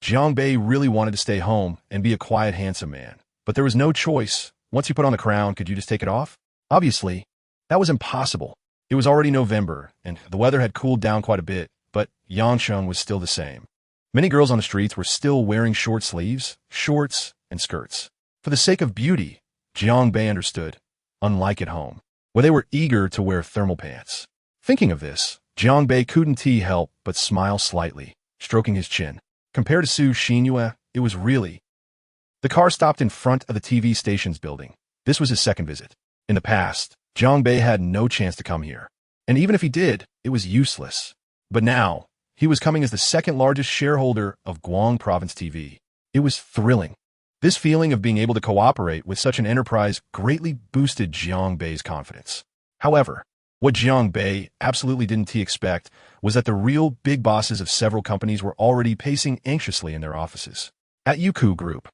Jiang Bei really wanted to stay home and be a quiet, handsome man. But there was no choice. Once you put on the crown, could you just take it off? Obviously, that was impossible. It was already November, and the weather had cooled down quite a bit, but Yangshan was still the same. Many girls on the streets were still wearing short sleeves, shorts, and skirts. For the sake of beauty, Jiang Bei understood, unlike at home, where they were eager to wear thermal pants. Thinking of this, Jiang Bei couldn't help but smile slightly, stroking his chin. Compared to Su Xinyue, it was really... The car stopped in front of the TV station's building. This was his second visit. In the past, Jiang Bei had no chance to come here. And even if he did, it was useless. But now, he was coming as the second largest shareholder of Guang Province TV. It was thrilling. This feeling of being able to cooperate with such an enterprise greatly boosted Jiang Bei's confidence. However, what Jiang Bei absolutely didn't expect was that the real big bosses of several companies were already pacing anxiously in their offices. At Youku Group,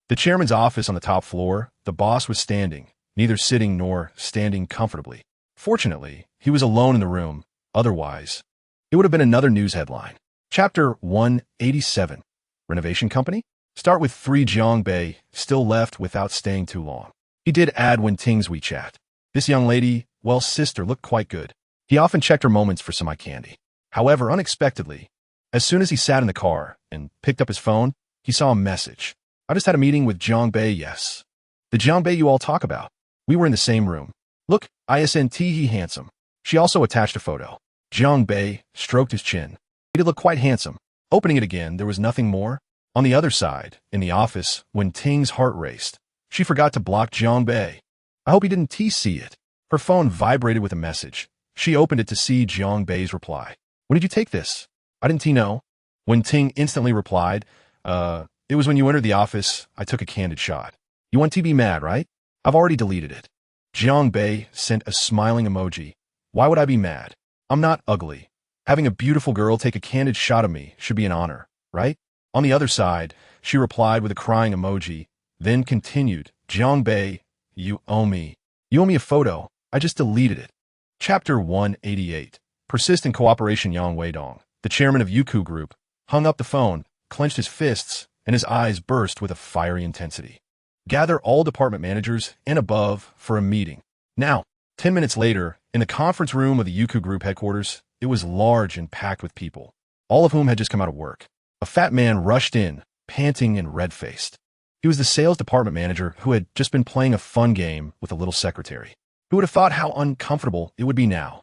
the chairman's office on the top floor, the boss was standing, neither sitting nor standing comfortably. Fortunately, he was alone in the room. Otherwise, it would have been another news headline. Chapter 187. Renovation Company? Start with 3. Jiang Bei, still left without staying too long. He did add Wen Ting's WeChat. This young lady, well, sister, looked quite good. He often checked her moments for some eye candy. However, unexpectedly, as soon as he sat in the car and picked up his phone, he saw a message. I just had a meeting with Jiang Bei, yes. The Jiang Bei you all talk about. We were in the same room. Look, isn't he handsome? She also attached a photo. Jiang Bei stroked his chin. He did look quite handsome. Opening it again, there was nothing more. On the other side, in the office, when Ting's heart raced, she forgot to block Jiang Bei. I hope he didn't see it. Her phone vibrated with a message. She opened it to see Jiang Bei's reply. When did you take this? I didn't know. When Ting instantly replied, it was when you entered the office, I took a candid shot. You want to be mad, right? I've already deleted it. Jiang Bei sent a smiling emoji. Why would I be mad? I'm not ugly. Having a beautiful girl take a candid shot of me should be an honor, right? On the other side, she replied with a crying emoji, then continued, Jiang Bei, you owe me. You owe me a photo. I just deleted it. Chapter 188. Persistent Cooperation. Yang Weidong, the chairman of Youku Group, hung up the phone, clenched his fists, and his eyes burst with a fiery intensity. Gather all department managers and above for a meeting. Now, 10 minutes later, in the conference room of the Youku Group headquarters, it was large and packed with people, all of whom had just come out of work. A fat man rushed in, panting and red-faced. He was the sales department manager who had just been playing a fun game with a little secretary. Who would have thought how uncomfortable it would be now?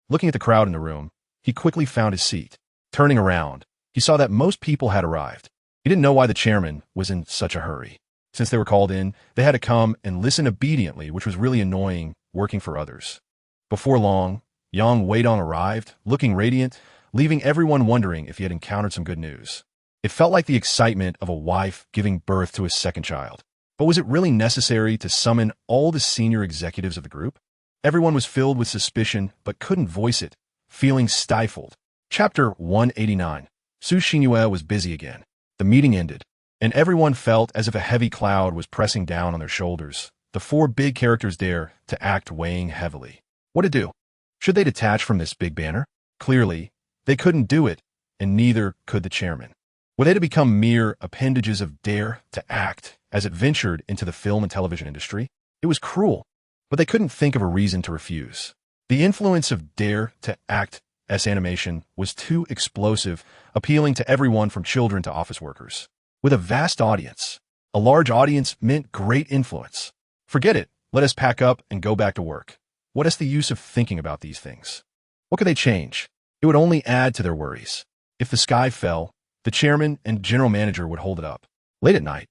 Looking at the crowd in the room, he quickly found his seat. Turning around, he saw that most people had arrived. He didn't know why the chairman was in such a hurry. Since they were called in, they had to come and listen obediently, which was really annoying working for others. Before long, Yang Weidong arrived, looking radiant, leaving everyone wondering if he had encountered some good news. It felt like the excitement of a wife giving birth to a second child. But was it really necessary to summon all the senior executives of the group? Everyone was filled with suspicion, but couldn't voice it, feeling stifled. Chapter 189. Su Xinyue was busy again. The meeting ended, and everyone felt as if a heavy cloud was pressing down on their shoulders, the 4 big characters there to act weighing heavily. What to do? Should they detach from this big banner? Clearly, they couldn't do it, and neither could the chairman. Were they to become mere appendages of Dare to Act as it ventured into the film and television industry? It was cruel, but they couldn't think of a reason to refuse. The influence of Dare to Act as animation was too explosive, appealing to everyone from children to office workers. With a vast audience, a large audience meant great influence. Forget it, let us pack up and go back to work. What is the use of thinking about these things? What could they change? It would only add to their worries. If the sky fell, the chairman and general manager would hold it up. Late at night,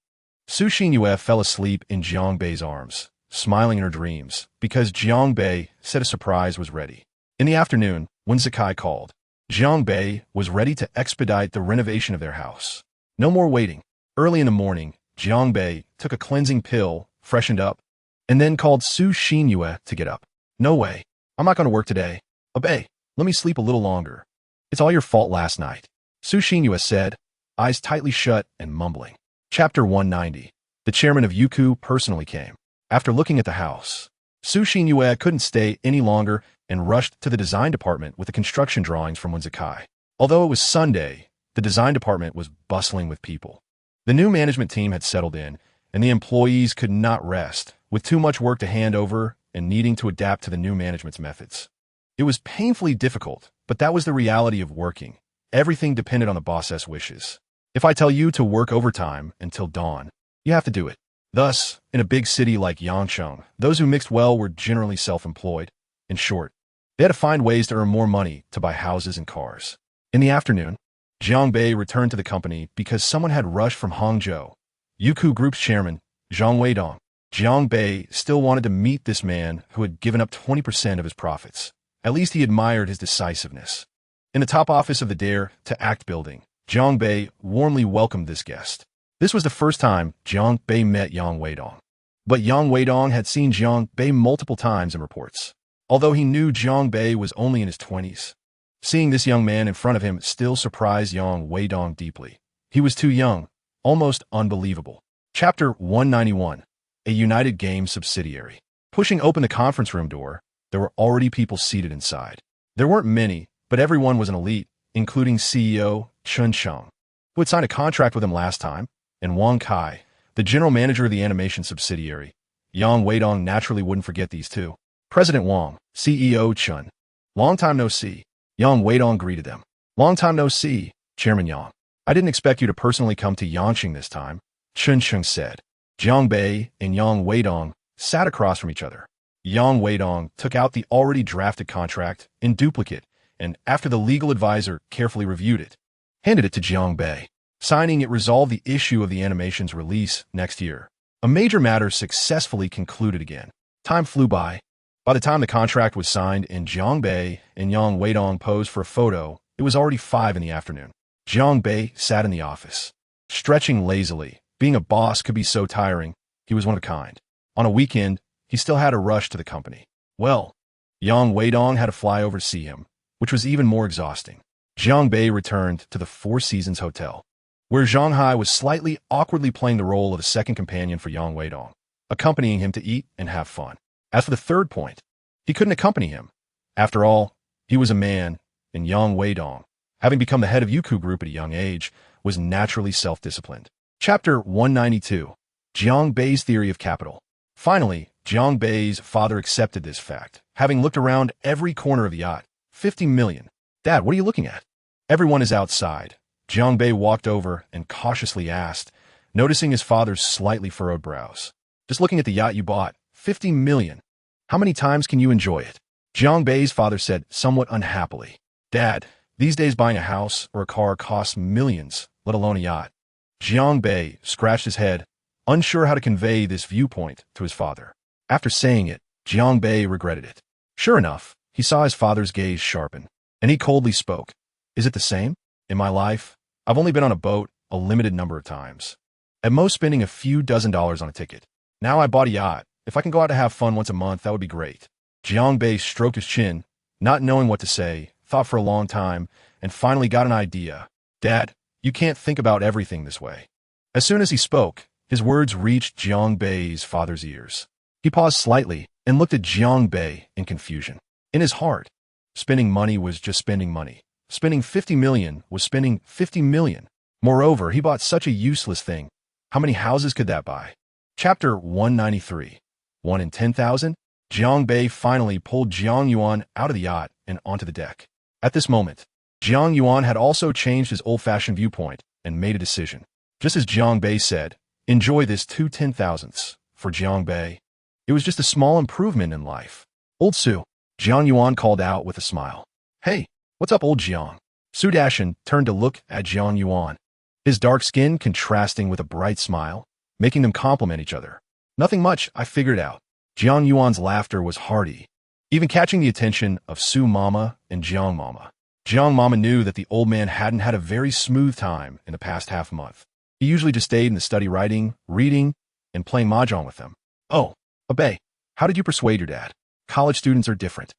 Su Xinyue fell asleep in Jiang Bei's arms, smiling in her dreams, because Jiang Bei said a surprise was ready. In the afternoon, when Zakai called, Jiang Bei was ready to expedite the renovation of their house. No more waiting. Early in the morning, Jiang Bei took a cleansing pill, freshened up, and then called Su Xinyue to get up. No way. I'm not going to work today. Obey. Let me sleep a little longer. It's all your fault last night, Su Xinyue said, eyes tightly shut and mumbling. Chapter 190. The chairman of Youku personally came. After looking at the house, Su Xinyue couldn't stay any longer and rushed to the design department with the construction drawings from Wenzakai. Although it was Sunday, the design department was bustling with people. The new management team had settled in, and the employees could not rest, with too much work to hand over and needing to adapt to the new management's methods. It was painfully difficult, but that was the reality of working. Everything depended on the boss's wishes. If I tell you to work overtime until dawn, you have to do it. Thus, in a big city like Yangcheng, those who mixed well were generally self-employed. In short, they had to find ways to earn more money to buy houses and cars. In the afternoon, Jiang Bei returned to the company because someone had rushed from Hangzhou. Youku Group's chairman, Zhang Weidong. Jiang Bei still wanted to meet this man who had given up 20% of his profits. At least he admired his decisiveness. In the top office of the Dare to Act building, Jiang Bei warmly welcomed this guest. This was the first time Jiang Bei met Yang Weidong. But Yang Weidong had seen Jiang Bei multiple times in reports. Although he knew Jiang Bei was only in his 20s, seeing this young man in front of him still surprised Yang Weidong deeply. He was too young, almost unbelievable. Chapter 191. A United Games subsidiary. Pushing open the conference room door, there were already people seated inside. There weren't many, but everyone was an elite, including CEO Chun Cheng, who had signed a contract with him last time, and Wang Kai, the general manager of the animation subsidiary. Yang Weidong naturally wouldn't forget these two. President Wang, CEO Chun. Long time no see. Yang Weidong greeted them. Long time no see, Chairman Yang. I didn't expect you to personally come to Yangqing this time, Chun Cheng said. Jiang Bei and Yang Weidong sat across from each other. Yang Weidong took out the already drafted contract in duplicate, and after the legal advisor carefully reviewed it, handed it to Jiang Bei. Signing it resolved the issue of the animation's release next year. A major matter successfully concluded again. Time flew by. By the time the contract was signed and Jiang Bei and Yang Weidong posed for a photo, it was already 5 in the afternoon. Jiang Bei sat in the office, stretching lazily. Being a boss could be so tiring. He was one of a kind. On a weekend, he still had to rush to the company. Well, Yang Weidong had to fly over to see him, which was even more exhausting. Jiang Bei returned to the Four Seasons Hotel, where Zhang Hai was slightly awkwardly playing the role of a second companion for Yang Weidong, accompanying him to eat and have fun. As for the third point, he couldn't accompany him. After all, he was a man, and Yang Weidong, having become the head of Youku Group at a young age, was naturally self-disciplined. Chapter 192. Jiang Bei's Theory of Capital. Finally, Jiang Bei's father accepted this fact, having looked around every corner of the yacht. 50 million. Dad, what are you looking at? Everyone is outside. Jiang Bei walked over and cautiously asked, noticing his father's slightly furrowed brows. Just looking at the yacht you bought. 50 million. How many times can you enjoy it? Jiang Bei's father said somewhat unhappily. Dad, these days buying a house or a car costs millions, let alone a yacht. Jiang Bei scratched his head, unsure how to convey this viewpoint to his father. After saying it, Jiang Bei regretted it. Sure enough, he saw his father's gaze sharpen, and he coldly spoke. Is it the same? In my life, I've only been on a boat a limited number of times, at most spending a few $dozen on a ticket. Now I bought a yacht. If I can go out to have fun once a month, that would be great. Jiang Bei stroked his chin, not knowing what to say, thought for a long time, and finally got an idea. Dad, you can't think about everything this way. As soon as he spoke, his words reached Jiang Bei's father's ears. He paused slightly and looked at Jiang Bei in confusion. In his heart, spending money was just spending money. Spending 50 million was spending 50 million. Moreover, he bought such a useless thing. How many houses could that buy? Chapter 193. 1 in 10,000? Jiang Bei finally pulled Jiang Yuan out of the yacht and onto the deck. At this moment, Jiang Yuan had also changed his old-fashioned viewpoint and made a decision. Just as Jiang Bei said, enjoy this 2 10,000ths. For Jiang Bei, it was just a small improvement in life. Old Su, Jiang Yuan called out with a smile. Hey, what's up, old Jiang? Su Dashan turned to look at Jiang Yuan, his dark skin contrasting with a bright smile, making them compliment each other. Nothing much, I figured out. Jiang Yuan's laughter was hearty, even catching the attention of Su Mama and Jiang Mama. Jiang Mama knew that the old man hadn't had a very smooth time in the past half month. He usually just stayed in the study writing, reading, and playing mahjong with them. Oh, Abe, how did you persuade your dad? College students are different.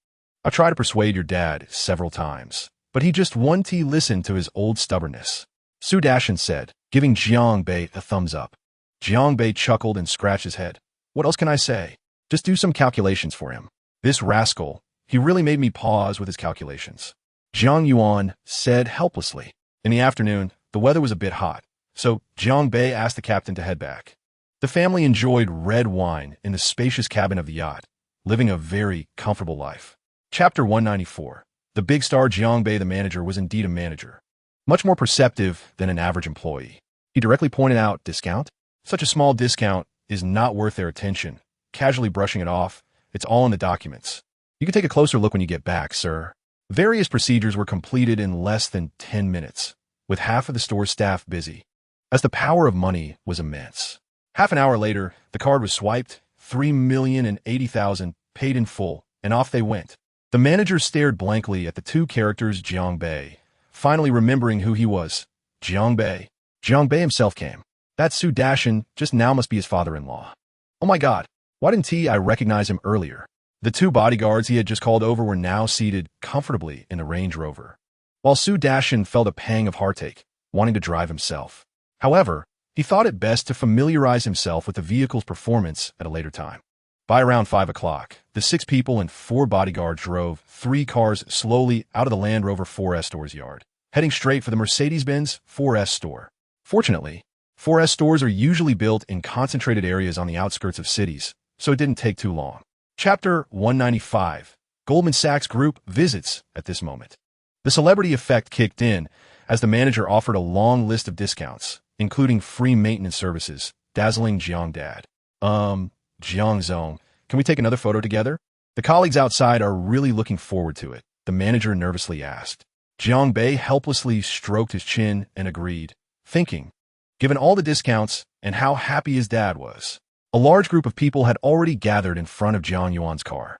I tried to persuade your dad several times, but he just wouldn't listen to his old stubbornness. Su Dashan said, giving Jiang Bei a thumbs up. Jiang Bei chuckled and scratched his head. What else can I say? Just do some calculations for him. This rascal, he really made me pause with his calculations. Jiang Yuan said helplessly. In the afternoon, the weather was a bit hot, so Jiang Bei asked the captain to head back. The family enjoyed red wine in the spacious cabin of the yacht, living a very comfortable life. Chapter 194. The big star Jiang Bei, the manager, was indeed a manager. Much more perceptive than an average employee. He directly pointed out, discount? Such a small discount is not worth their attention. Casually brushing it off, it's all in the documents. You can take a closer look when you get back, sir. Various procedures were completed in less than 10 minutes, with half of the store's staff busy, as the power of money was immense. Half an hour later, the card was swiped, 3,080,000 paid in full, and off they went. The manager stared blankly at the two characters Jiang Bei, finally remembering who he was. Jiang Bei. Jiang Bei himself came. That Su Dashan just now must be his father-in-law. Oh my God, why didn't I recognize him earlier? The two bodyguards he had just called over were now seated comfortably in the Range Rover, while Su Dashan felt a pang of heartache, wanting to drive himself. However, he thought it best to familiarize himself with the vehicle's performance at a later time. By around 5 o'clock, the 6 people and 4 bodyguards drove 3 cars slowly out of the Land Rover 4S store's yard, heading straight for the Mercedes-Benz 4S store. Fortunately, 4S stores are usually built in concentrated areas on the outskirts of cities, so it didn't take too long. Chapter 195. Goldman Sachs Group visits at this moment. The celebrity effect kicked in as the manager offered a long list of discounts, including free maintenance services, dazzling Jiang Dad. Jiang Zong, can we take another photo together? The colleagues outside are really looking forward to it, the manager nervously asked. Jiang Bei helplessly stroked his chin and agreed, thinking, given all the discounts and how happy his dad was. A large group of people had already gathered in front of Jiang Yuan's car,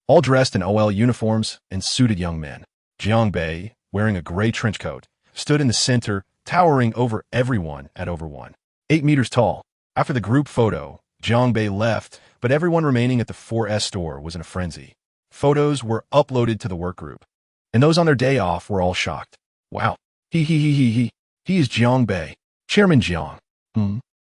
all dressed in OL uniforms and suited young men. Jiang Bei, wearing a gray trench coat, stood in the center, towering over everyone at over 8 meters tall. After the group photo, Jiang Bei left, but everyone remaining at the 4S store was in a frenzy. Photos were uploaded to the work group, and those on their day off were all shocked. Wow. He is Jiang Bei. Chairman Jiang.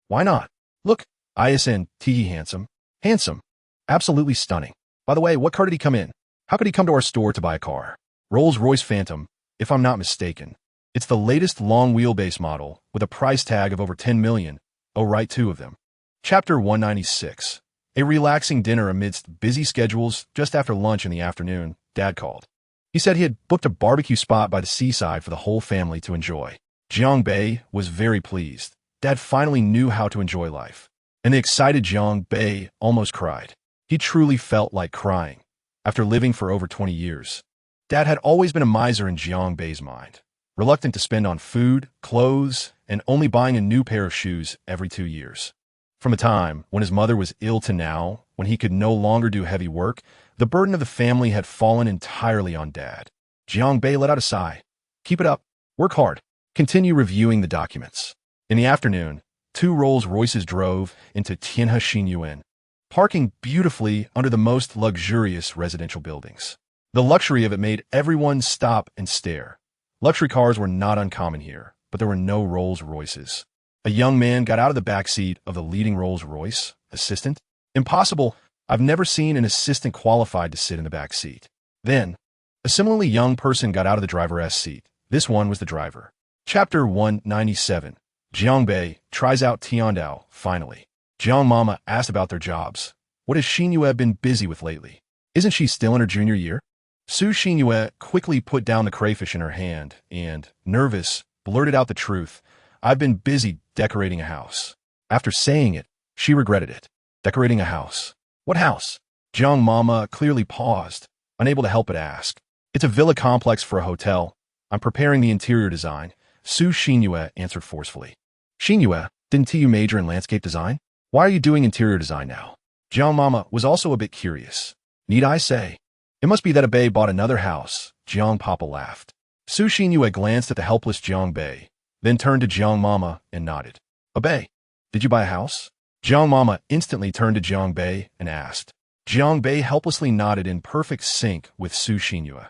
Why not? Look, ISN, handsome. Handsome. Absolutely stunning. By the way, what car did he come in? How could he come to our store to buy a car? Rolls-Royce Phantom, if I'm not mistaken. It's the latest long wheelbase model with a price tag of over 10 million. Oh, right, 2 of them. Chapter 196. A relaxing dinner amidst busy schedules just after lunch in the afternoon, Dad called. He said he had booked a barbecue spot by the seaside for the whole family to enjoy. Jiang Bei was very pleased. Dad finally knew how to enjoy life. And the excited Jiang Bei almost cried. He truly felt like crying. After living for over 20 years, Dad had always been a miser in Jiang Bei's mind, reluctant to spend on food, clothes, and only buying a new pair of shoes every 2 years. From a time when his mother was ill to now, when he could no longer do heavy work, the burden of the family had fallen entirely on Dad. Jiang Bei let out a sigh. Keep it up. Work hard. Continue reviewing the documents. In the afternoon, 2 Rolls-Royces drove into Tianhe Xinyuan, parking beautifully under the most luxurious residential buildings. The luxury of it made everyone stop and stare. Luxury cars were not uncommon here, but there were no Rolls-Royces. A young man got out of the back seat of the leading Rolls-Royce. Assistant? Impossible. I've never seen an assistant qualified to sit in the back seat. Then, a similarly young person got out of the driver's seat. This one was the driver. Chapter 197. Jiangbei tries out Tiandao, finally. Jiang Mama asked about their jobs. What has Xinyue been busy with lately? Isn't she still in her junior year? Su Xinyue quickly put down the crayfish in her hand and, nervous, blurted out the truth. I've been busy decorating a house. After saying it, she regretted it. Decorating a house. What house? Jiang Mama clearly paused, unable to help but ask. It's a villa complex for a hotel. I'm preparing the interior design. Su Xinyue answered forcefully. Xinyue, didn't you major in landscape design? Why are you doing interior design now? Jiang Mama was also a bit curious. Need I say? It must be that Abe bought another house. Jiang Papa laughed. Su Xinyue glanced at the helpless Jiang Bei, then turned to Jiang Mama and nodded. Abe, did you buy a house? Jiang Mama instantly turned to Jiang Bei and asked. Jiang Bei helplessly nodded in perfect sync with Su Xinyue.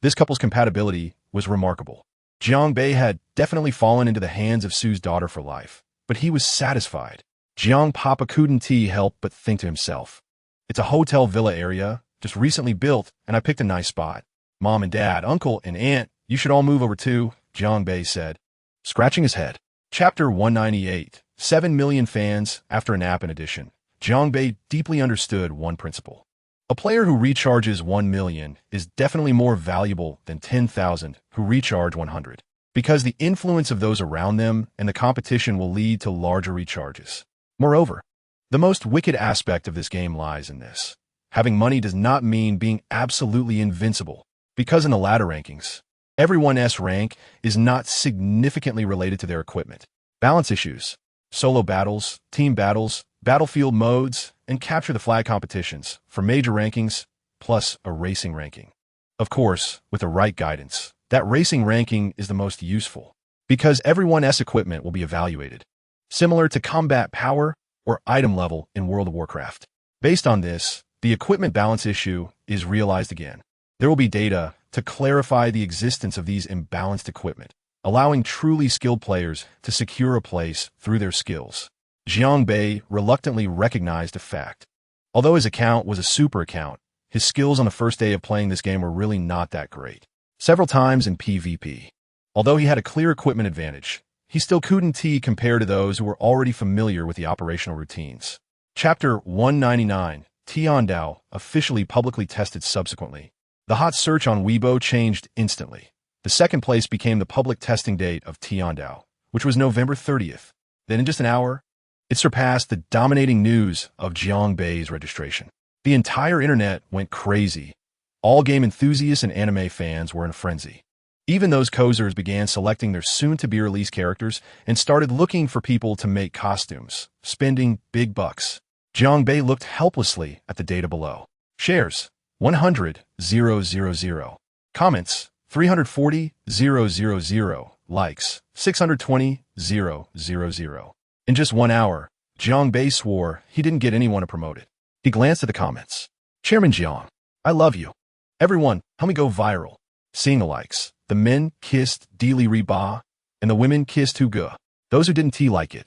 This couple's compatibility was remarkable. Jiang Bei had definitely fallen into the hands of Su's daughter for life, but he was satisfied. Jiang Papa couldn't help but think to himself. It's a hotel villa area, just recently built, and I picked a nice spot. Mom and Dad, Uncle and Aunt, you should all move over too, Jiang Bei said, scratching his head. Chapter 198. 7 million fans after an app in addition. Jiang Bei deeply understood one principle. A player who recharges 1 million is definitely more valuable than 10,000 who recharge 100, because the influence of those around them and the competition will lead to larger recharges. Moreover, the most wicked aspect of this game lies in this. Having money does not mean being absolutely invincible, because in the ladder rankings, everyone's rank is not significantly related to their equipment. Balance issues, solo battles, team battles, battlefield modes, and capture the flag competitions for major rankings, plus a racing ranking. Of course, with the right guidance, that racing ranking is the most useful, because everyone's equipment will be evaluated, similar to combat power or item level in World of Warcraft. Based on this, the equipment balance issue is realized again. There will be data to clarify the existence of these imbalanced equipment, allowing truly skilled players to secure a place through their skills. Jiang Bei reluctantly recognized a fact. Although his account was a super account, his skills on the first day of playing this game were really not that great. Several times in PvP. Although he had a clear equipment advantage, he still couldn't compare to those who were already familiar with the operational routines. Chapter 199. Tiandao officially publicly tested subsequently. The hot search on Weibo changed instantly. The second place became the public testing date of Tiandao, which was November 30th. Then in just an hour, it surpassed the dominating news of Jiang Bei's registration. The entire internet went crazy. All game enthusiasts and anime fans were in a frenzy. Even those cozers began selecting their soon-to-be-released characters and started looking for people to make costumes, spending big bucks. Jiang Bei looked helplessly at the data below. Shares, 100,000. Comments, 340,000. Likes, 620,000. In just 1 hour, Jiang Bei swore he didn't get anyone to promote it. He glanced at the comments. Chairman Jiang, I love you. Everyone, help me go viral. Seeing the likes, the men kissed Dili Riba, and the women kissed Hugo. Those who didn't like it.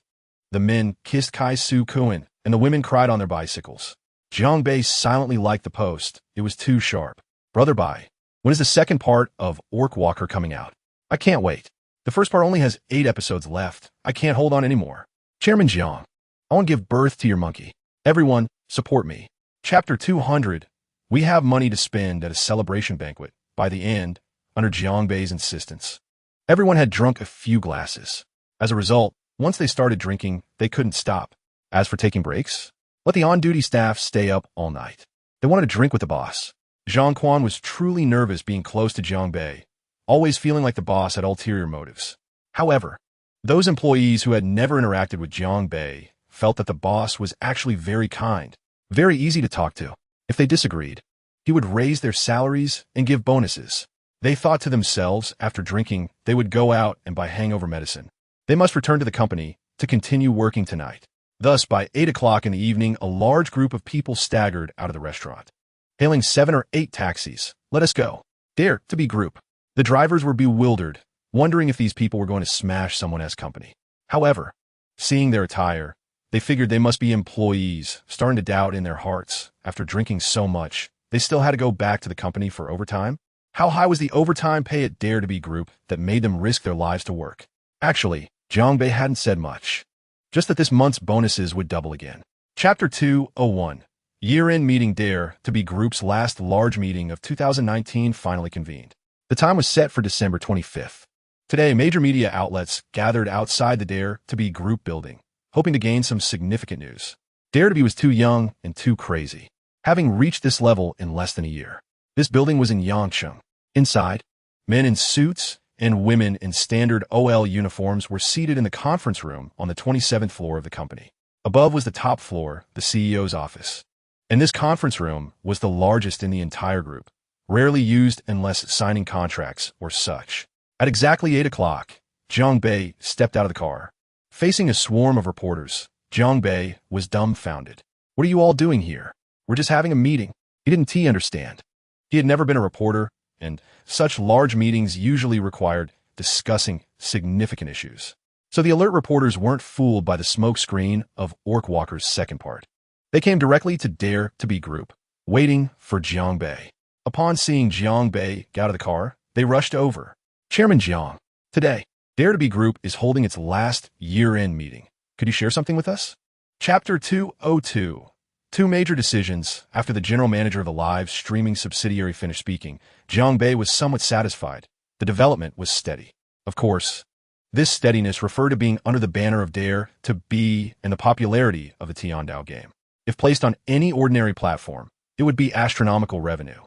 The men kissed Kai Su Kuan, and the women cried on their bicycles. Jiang Bei silently liked the post. It was too sharp. Brother Bai, when is the second part of Orc Walker coming out? I can't wait. The first part only has 8 episodes left. I can't hold on anymore. Chairman Jiang, I want to give birth to your monkey. Everyone, support me. Chapter 200. We have money to spend at a celebration banquet. By the end, under Jiang Bei's insistence, everyone had drunk a few glasses. As a result, once they started drinking, they couldn't stop. As for taking breaks, let the on-duty staff stay up all night. They wanted to drink with the boss. Zhang Quan was truly nervous being close to Jiang Bei, always feeling like the boss had ulterior motives. However, those employees who had never interacted with Jiang Bei felt that the boss was actually very kind, very easy to talk to. If they disagreed, he would raise their salaries and give bonuses. They thought to themselves, after drinking, they would go out and buy hangover medicine. They must return to the company to continue working tonight. Thus, by 8 o'clock in the evening, a large group of people staggered out of the restaurant, hailing 7 or 8 taxis. Let us go. Dare to be group. The drivers were bewildered, wondering if these people were going to smash someone's company. However, seeing their attire, they figured they must be employees, starting to doubt in their hearts, after drinking so much, they still had to go back to the company for overtime? How high was the overtime pay at Dare to Be Group that made them risk their lives to work? Actually, Jiangbei hadn't said much. Just that this month's bonuses would double again. Chapter 201. Year-end meeting. Dare to Be Group's last large meeting of 2019 finally convened. The time was set for December 25th. Today, major media outlets gathered outside the Dare to Be Group building, hoping to gain some significant news. Dare to Be was too young and too crazy, having reached this level in less than a year. This building was in Yangcheng. Inside, men in suits and women in standard OL uniforms were seated in the conference room on the 27th floor of the company. Above was the top floor, the CEO's office. And this conference room was the largest in the entire group, rarely used unless signing contracts or such. At exactly 8 o'clock, Jiangbei stepped out of the car. Facing a swarm of reporters, Jiangbei was dumbfounded. "What are you all doing here? We're just having a meeting." He didn't understand. He had never been a reporter, and such large meetings usually required discussing significant issues. So the alert reporters weren't fooled by the smoke screen of Orkwalker's second part. They came directly to Dare to Be Group, waiting for Jiangbei. Upon seeing Jiangbei get out of the car, they rushed over. "Chairman Jiang, today, Dare to Be Group is holding its last year-end meeting. Could you share something with us?" Chapter 202. Two major decisions. After the general manager of the live streaming subsidiary finished speaking, Jiangbei was somewhat satisfied. The development was steady. Of course, this steadiness referred to being under the banner of Dare to Be and the popularity of the Tiandao game. If placed on any ordinary platform, it would be astronomical revenue.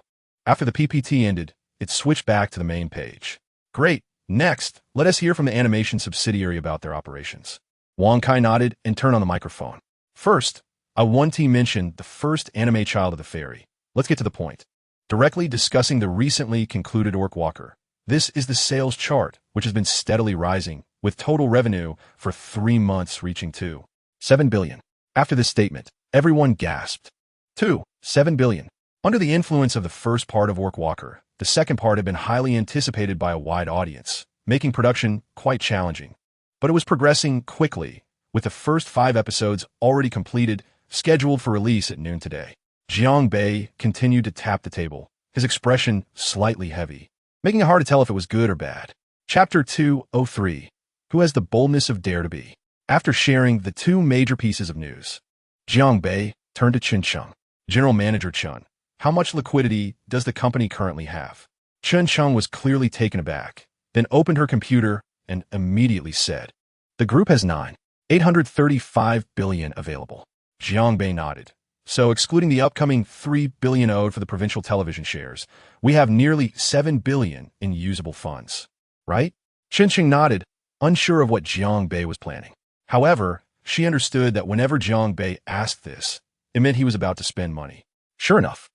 After the PPT ended, it switched back to the main page. "Great. Next, let us hear from the animation subsidiary about their operations." Wang Kai nodded and turned on the microphone. "First, I want to mention the first anime Child of the Fairy. Let's get to the point. Directly discussing the recently concluded Orkwalker. This is the sales chart, which has been steadily rising, with total revenue for 3 months reaching 2.7 billion. After this statement, everyone gasped. 2.7 billion. Under the influence of the first part of Orkwalker, the second part had been highly anticipated by a wide audience, making production quite challenging. But it was progressing quickly, with the first 5 episodes already completed, scheduled for release at noon today. Jiangbei continued to tap the table, his expression slightly heavy, making it hard to tell if it was good or bad. Chapter 203. Who has the boldness of Dare to Be? After sharing the 2 major pieces of news, Jiangbei turned to Chen Cheng. "General Manager Chen, how much liquidity does the company currently have?" Chen Cheng was clearly taken aback, then opened her computer and immediately said, "The group has 9.835 billion available." Jiangbei nodded. "So, excluding the upcoming 3 billion owed for the provincial television shares, we have nearly 7 billion in usable funds, right?" Chen Cheng nodded, unsure of what Jiangbei was planning. However, she understood that whenever Jiangbei asked this, it meant he was about to spend money. Sure enough,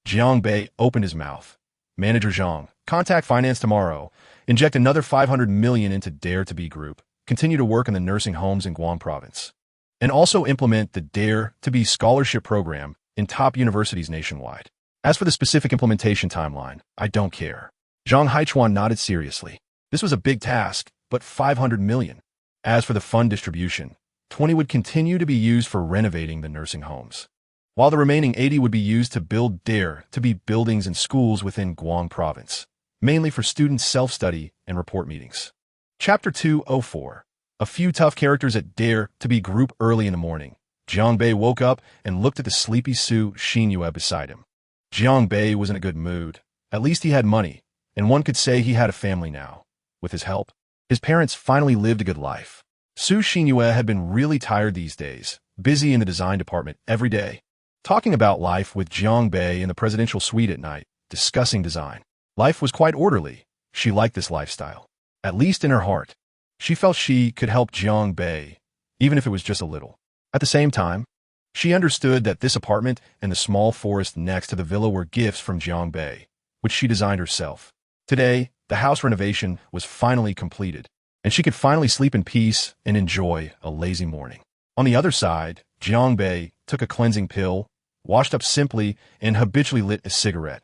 Jiangbei opened his mouth. "Manager Zhang, contact finance tomorrow. Inject another 500 million into Dare to Be Group. Continue to work in the nursing homes in Guam province. And also implement the Dare to Be scholarship program in top universities nationwide. As for the specific implementation timeline, I don't care." Zhang Haichuan nodded seriously. This was a big task, but 500 million. As for the fund distribution, 20 would continue to be used for renovating the nursing homes, while the remaining 80 would be used to build Dare to Be buildings and schools within Guam province, mainly for student self-study and report meetings. Chapter 204. A few tough characters at Dare to Be Group. Early in the morning, Jiangbei woke up and looked at the sleepy Su Xinyue beside him. Jiangbei was in a good mood. At least he had money, and one could say he had a family now. With his help, his parents finally lived a good life. Su Xinyue had been really tired these days, busy in the design department every day, talking about life with Jiangbei in the presidential suite at night, discussing design. Life was quite orderly. She liked this lifestyle. At least in her heart. She felt she could help Jiangbei, even if it was just a little. At the same time, she understood that this apartment and the small forest next to the villa were gifts from Jiangbei, which she designed herself. Today, the house renovation was finally completed, and she could finally sleep in peace and enjoy a lazy morning. On the other side, Jiangbei took a cleansing pill, washed up simply, and habitually lit a cigarette,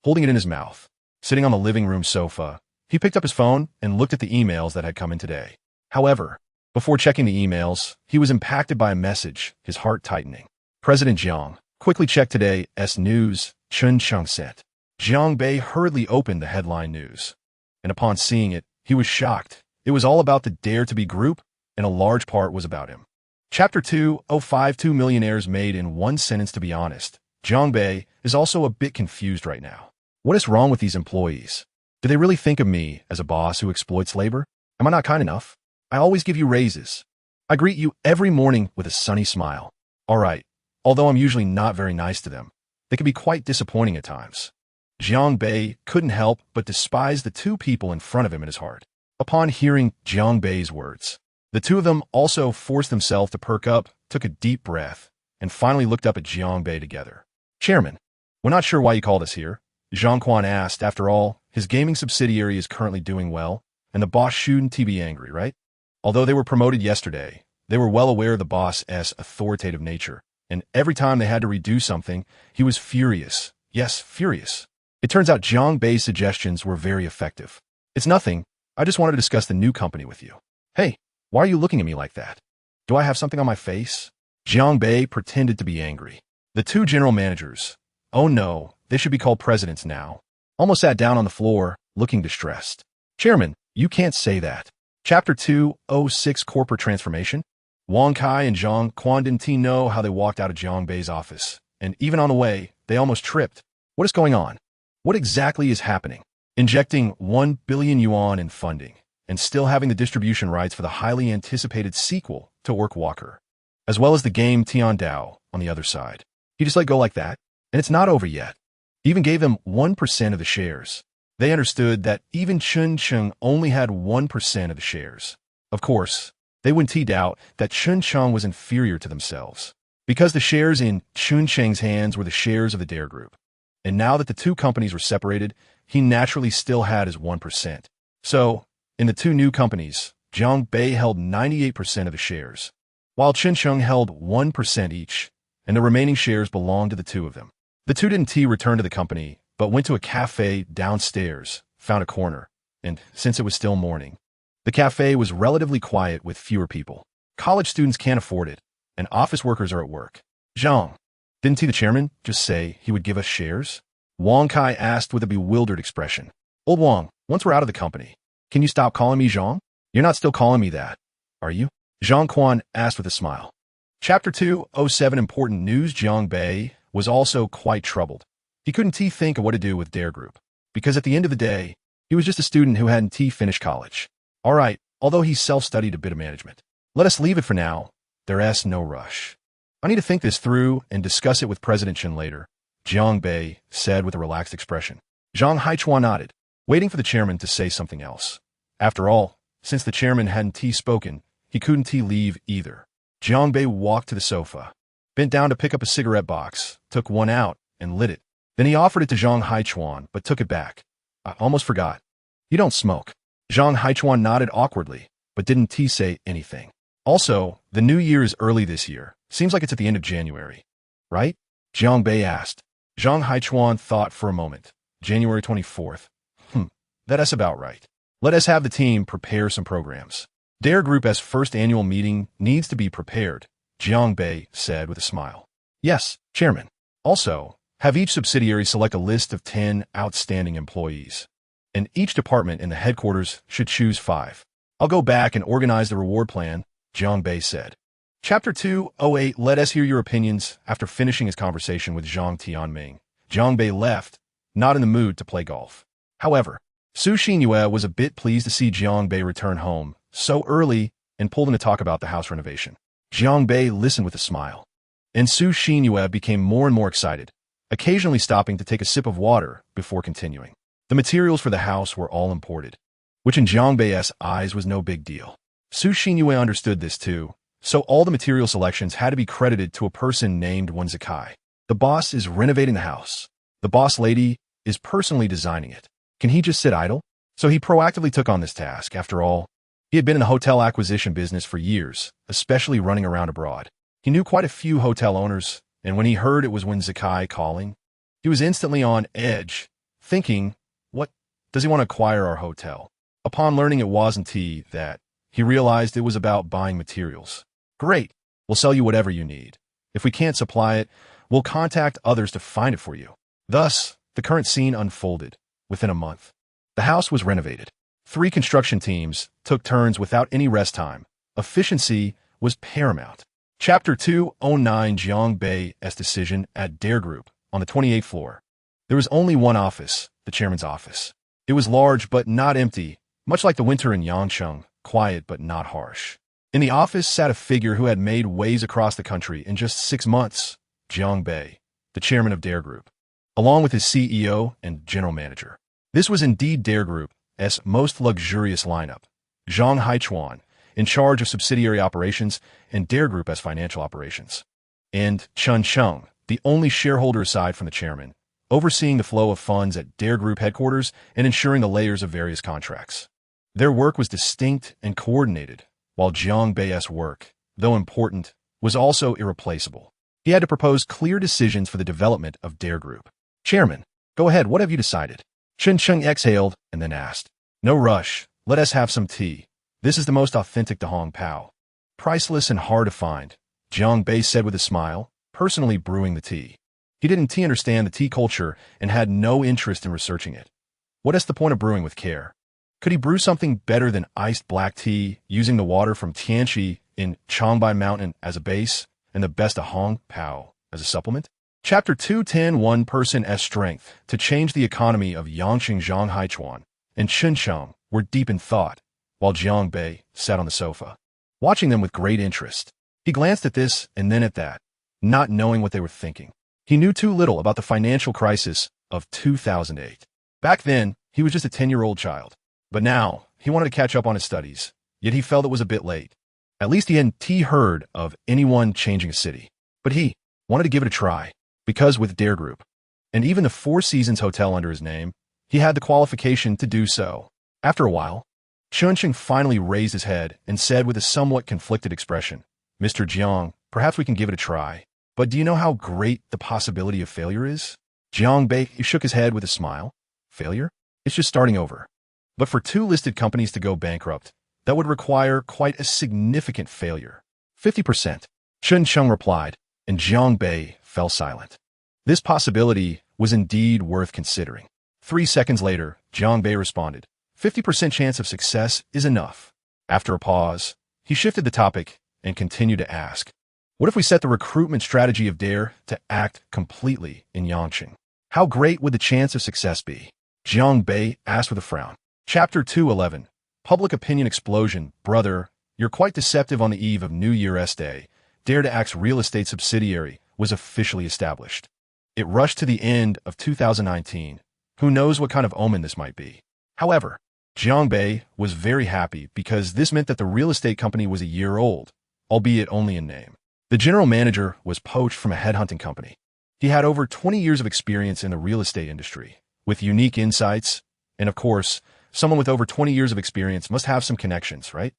holding it in his mouth. Sitting on the living room sofa, he picked up his phone and looked at the emails that had come in today. However, before checking the emails, he was impacted by a message, his heart tightening. President Jiang, quickly check today's news. Chun Chung sent. Jiang Bei hurriedly opened the headline news. And upon seeing it, he was shocked. It was all about the Dare to Be group, and a large part was about him. Chapter 2:052 Millionaires Made in One Sentence. To be honest, Jiang Bei is also a bit confused right now. What is wrong with these employees? Do they really think of me as a boss who exploits labor? Am I not kind enough? I always give you raises. I greet you every morning with a sunny smile. All right, although I'm usually not very nice to them, they can be quite disappointing at times. Jiang Bei couldn't help but despise the two people in front of him in his heart. Upon hearing Jiang Bei's words, the two of them also forced themselves to perk up, took a deep breath, and finally looked up at Jiang Bei together. Chairman, we're not sure why you called us here, Zhang Quan asked. After all, his gaming subsidiary is currently doing well, and the boss shouldn't be angry, right? Although they were promoted yesterday, they were well aware of the boss's authoritative nature, and every time they had to redo something, he was furious. Yes, furious. It turns out Jiang Bei's suggestions were very effective. It's nothing. I just wanted to discuss the new company with you. Hey, why are you looking at me like that? Do I have something on my face? Jiang Bei pretended to be angry. The two general managers, oh no, they should be called presidents now, almost sat down on the floor, looking distressed. Chairman, you can't say that. Chapter 2:06 Corporate Transformation. Wang Kai and Zhang Quan didn't know how they walked out of Jiang Bei's office, and even on the way, they almost tripped. What is going on? What exactly is happening? Injecting 1 billion yuan in funding, and still having the distribution rights for the highly anticipated sequel to Orc Walker, as well as the game Tian Dao on the other side. He just let go like that, and it's not over yet. He even gave them 1% of the shares. They understood that even Chun Chung only had 1% of the shares. Of course, they wouldn't doubt that Chun Chung was inferior to themselves, because the shares in Chun Cheng's hands were the shares of the Dare Group. And now that the two companies were separated, he naturally still had his 1%. So, in the two new companies, Jiang Bei held 98% of the shares, while Chun Chung held 1% each, and the remaining shares belonged to the two of them. The two didn't return to the company, but went to a cafe downstairs, found a corner, and since it was still morning, the cafe was relatively quiet with fewer people. College students can't afford it, and office workers are at work. Zhang, didn't the chairman just say he would give us shares? Wang Kai asked with a bewildered expression. Old Wang, once we're out of the company, can you stop calling me Zhang? You're not still calling me that, are you? Zhang Quan asked with a smile. Chapter 2:07 Important News. Jiang Bei was also quite troubled. He couldn't think of what to do with Dare Group, because at the end of the day, he was just a student who hadn't finished college. All right, although he self-studied a bit of management. Let us leave it for now. There's no rush. I need to think this through and discuss it with President Chen later, Jiang Bei said with a relaxed expression. Zhang Haichuan nodded, waiting for the chairman to say something else. After all, since the chairman hadn't spoken, he couldn't leave either. Jiang Bei walked to the sofa, bent down to pick up a cigarette box, took one out, and lit it. Then he offered it to Zhang Haichuan, but took it back. I almost forgot. You don't smoke. Zhang Haichuan nodded awkwardly, but didn't say anything. Also, the new year is early this year. Seems like it's at the end of January. Right? Jiang Bei asked. Zhang Haichuan thought for a moment. January 24th. That's about right. Let us have the team prepare some programs. Dare Group's first annual meeting needs to be prepared, Jiang Bei said with a smile. Yes, Chairman. Also, have each subsidiary select a list of 10 outstanding employees. And each department in the headquarters should choose 5. I'll go back and organize the reward plan, Jiang Bei said. Chapter 2:08 Let us hear your opinions. After finishing his conversation with Zhang Tianming, Jiang Bei left, not in the mood to play golf. However, Su Xinyue was a bit pleased to see Jiang Bei return home so early and pulled him to talk about the house renovation. Jiang Bei listened with a smile, and Su Xinyue became more and more excited, occasionally stopping to take a sip of water before continuing. The materials for the house were all imported, which in Jiang Bei's eyes was no big deal. Su Xinyue understood this too, so all the material selections had to be credited to a person named Wen Zikai. The boss is renovating the house. The boss lady is personally designing it. Can he just sit idle? So he proactively took on this task. After all, he had been in the hotel acquisition business for years, especially running around abroad. He knew quite a few hotel owners, and when he heard it was Wen Zikai calling, he was instantly on edge, thinking, what, does he want to acquire our hotel? Upon learning it wasn't that, he realized it was about buying materials. Great, we'll sell you whatever you need. If we can't supply it, we'll contact others to find it for you. Thus, the current scene unfolded. Within a month, the house was renovated. 3 construction teams took turns without any rest time. Efficiency was paramount. Chapter 209 Jiang Bei's decision at Dare Group on the 28th floor. There was only one office, the chairman's office. It was large but not empty, much like the winter in Yangcheng, quiet but not harsh. In the office sat a figure who had made waves across the country in just 6 months, Jiang Bei, the chairman of Dare Group, along with his CEO and general manager. This was indeed Dare Group's most luxurious lineup. Zhang Haichuan, in charge of subsidiary operations, and Dare Group as financial operations. And Chen Sheng, the only shareholder aside from the chairman, overseeing the flow of funds at Dare Group headquarters and ensuring the layers of various contracts. Their work was distinct and coordinated, while Jiang Bei's work, though important, was also irreplaceable. He had to propose clear decisions for the development of Dare Group. Chairman, go ahead, what have you decided? Chen Sheng exhaled and then asked. No rush, let us have some tea. This is the most authentic Dahong Pao. Priceless and hard to find, Jiang Bei said with a smile, personally brewing the tea. He didn't understand the tea culture and had no interest in researching it. What is the point of brewing with care? Could he brew something better than iced black tea using the water from Tianqi in Changbai Mountain as a base and the best Dahong Pao as a supplement? Chapter 210 One person's strength to change the economy of Yangqing. Zhang Haichuan and Chen Sheng were deep in thought, while Jiang Bei sat on the sofa, watching them with great interest. He glanced at this and then at that, not knowing what they were thinking. He knew too little about the financial crisis of 2008. Back then, he was just a 10-year-old child. But now, he wanted to catch up on his studies, yet he felt it was a bit late. At least he hadn't heard of anyone changing a city. But he wanted to give it a try. Because with Dare Group, and even the Four Seasons Hotel under his name, he had the qualification to do so. After a while, Chen Sheng finally raised his head and said with a somewhat conflicted expression, Mr. Jiang, perhaps we can give it a try. But do you know how great the possibility of failure is? Jiang Bei shook his head with a smile. Failure? It's just starting over. But for 2 listed companies to go bankrupt, that would require quite a significant failure. 50%. Chen Sheng replied, and Jiang Bei fell silent. This possibility was indeed worth considering. 3 seconds later, Jiang Bei responded, 50% chance of success is enough. After a pause, he shifted the topic and continued to ask, what if we set the recruitment strategy of Dare to act completely in Yangqing? How great would the chance of success be? Jiang Bei asked with a frown. Chapter 211 Public Opinion Explosion. Brother, you're quite deceptive. On the eve of New Year's Day, Dare to Act's real estate subsidiary was officially established. It rushed to the end of 2019. Who knows what kind of omen this might be? However, Jiang Bei was very happy because this meant that the real estate company was a year old, albeit only in name. The general manager was poached from a headhunting company. He had over 20 years of experience in the real estate industry, with unique insights, and of course, someone with over 20 years of experience must have some connections, right?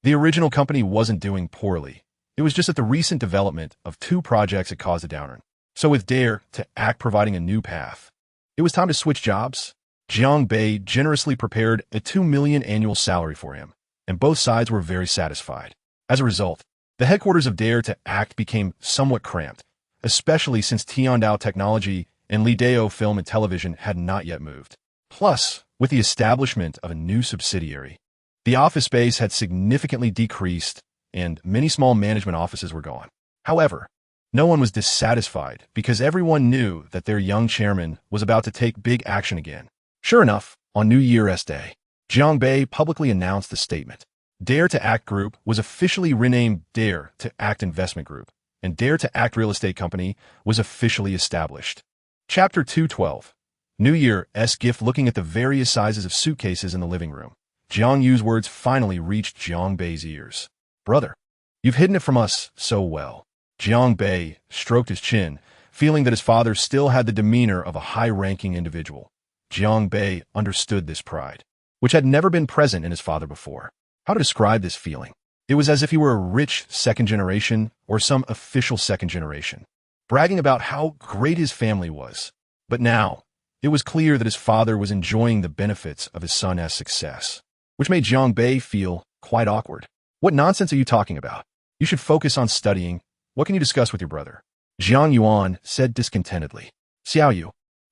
The original company wasn't doing poorly. It was just that the recent development of 2 projects had caused a downturn. So with Dare to Act providing a new path, it was time to switch jobs. Jiang Bei generously prepared a 2 million annual salary for him, and both sides were very satisfied. As a result, the headquarters of Dare to Act became somewhat cramped, especially since Tiandao Technology and Lideo Film and Television had not yet moved. Plus, with the establishment of a new subsidiary, the office space had significantly decreased and many small management offices were gone. However, no one was dissatisfied because everyone knew that their young chairman was about to take big action again. Sure enough, on New Year's Day, Jiang Bei publicly announced the statement. Dare to Act Group was officially renamed Dare to Act Investment Group, and Dare to Act Real Estate Company was officially established. Chapter 212 New Year's Gift. Looking at the various sizes of suitcases in the living room, Jiang Yu's words finally reached Jiang Bei's ears. Brother, you've hidden it from us so well. Jiang Bei stroked his chin, feeling that his father still had the demeanor of a high-ranking individual. Jiang Bei understood this pride, which had never been present in his father before. How to describe this feeling? It was as if he were a rich second generation or some official second generation, bragging about how great his family was. But now, it was clear that his father was enjoying the benefits of his son's success, which made Jiang Bei feel quite awkward. What nonsense are you talking about? You should focus on studying. What can you discuss with your brother? Jiang Yuan said discontentedly. Xiao Yu,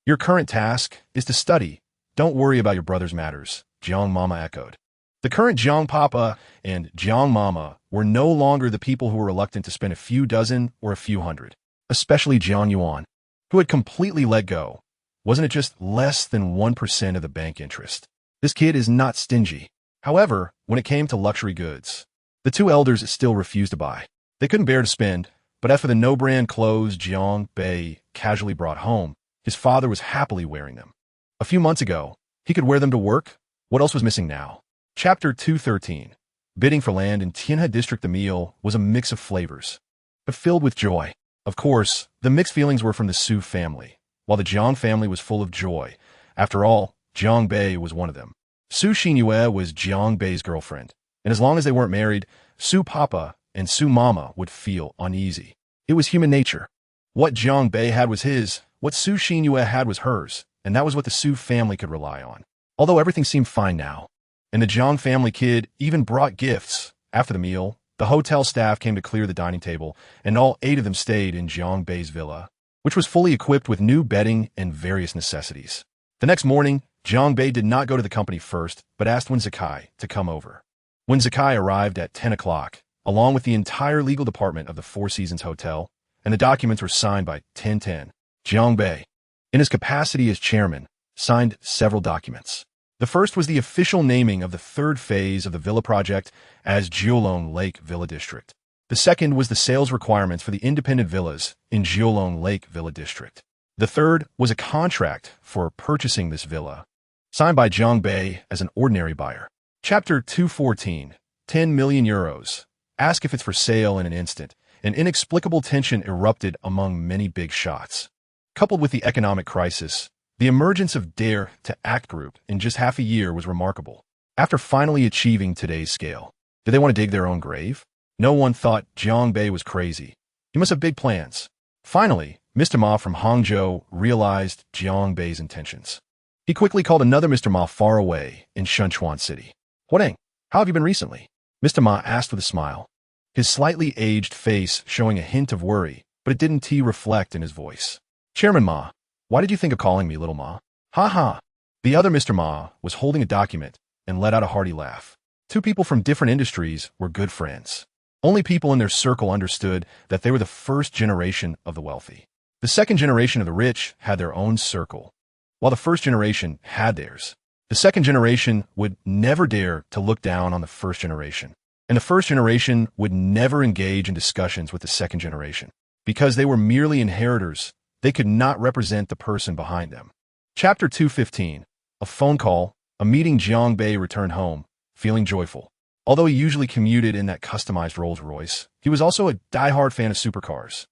Your current task is to study. Don't worry about your brother's matters, Jiang Mama echoed. The current Jiang Papa and Jiang Mama were no longer the people who were reluctant to spend a few dozen or a few hundred, especially Jiang Yuan, who had completely let go. Wasn't it just less than 1% of the bank interest? This kid is not stingy. However, when it came to luxury goods, the two elders still refused to buy. They couldn't bear to spend, but as for the no-brand clothes Jiang Bei casually brought home, his father was happily wearing them. A few months ago, he could wear them to work. What else was missing now? Chapter 213. Bidding for land in Tianhe District. The meal was a mix of flavors, but filled with joy. Of course, the mixed feelings were from the Su family, while the Jiang family was full of joy. After all, Jiang Bei was one of them. Su Xinyue was Jiang Bei's girlfriend, and as long as they weren't married, Su Papa and Su Mama would feel uneasy. It was human nature. What Jiang Bei had was his, what Su Xinyue had was hers, and that was what the Su family could rely on. Although everything seemed fine now, and the Jiang family kid even brought gifts. After the meal, the hotel staff came to clear the dining table, and all 8 of them stayed in Jiang Bei's villa, which was fully equipped with new bedding and various necessities. The next morning, Jiang Bei did not go to the company first, but asked Wen Zikai to come over. When Zikai arrived at 10 o'clock, along with the entire legal department of the Four Seasons Hotel, and the documents were signed by 1010, Jiang Bei, in his capacity as chairman, signed several documents. The first was the official naming of the 3rd phase of the villa project as Jiulong Lake Villa District. The second was the sales requirements for the independent villas in Jiulong Lake Villa District. The third was a contract for purchasing this villa, signed by Jiang Bei as an ordinary buyer. Chapter 214, 10 million euros. Ask if it's for sale in an instant. An inexplicable tension erupted among many big shots. Coupled with the economic crisis, the emergence of Dare to Act Group in just half a year was remarkable. After finally achieving today's scale, did they want to dig their own grave? No one thought Jiang Bei was crazy. He must have big plans. Finally, Mr. Ma from Hangzhou realized Jiang Bei's intentions. He quickly called another Mr. Ma far away in Shunchuan City. Huang, how have you been recently? Mr. Ma asked with a smile, his slightly aged face showing a hint of worry, but it didn't reflect in his voice. Chairman Ma, why did you think of calling me Little Ma? Ha ha. The other Mr. Ma was holding a document and let out a hearty laugh. 2 people from different industries were good friends. Only people in their circle understood that they were the first generation of the wealthy. The second generation of the rich had their own circle, while the first generation had theirs. The second generation would never dare to look down on the first generation, and the first generation would never engage in discussions with the second generation. Because they were merely inheritors, they could not represent the person behind them. Chapter 215. A phone call. A meeting. Jiang Bei returned home, feeling joyful. Although he usually commuted in that customized Rolls-Royce, he was also a die-hard fan of supercars,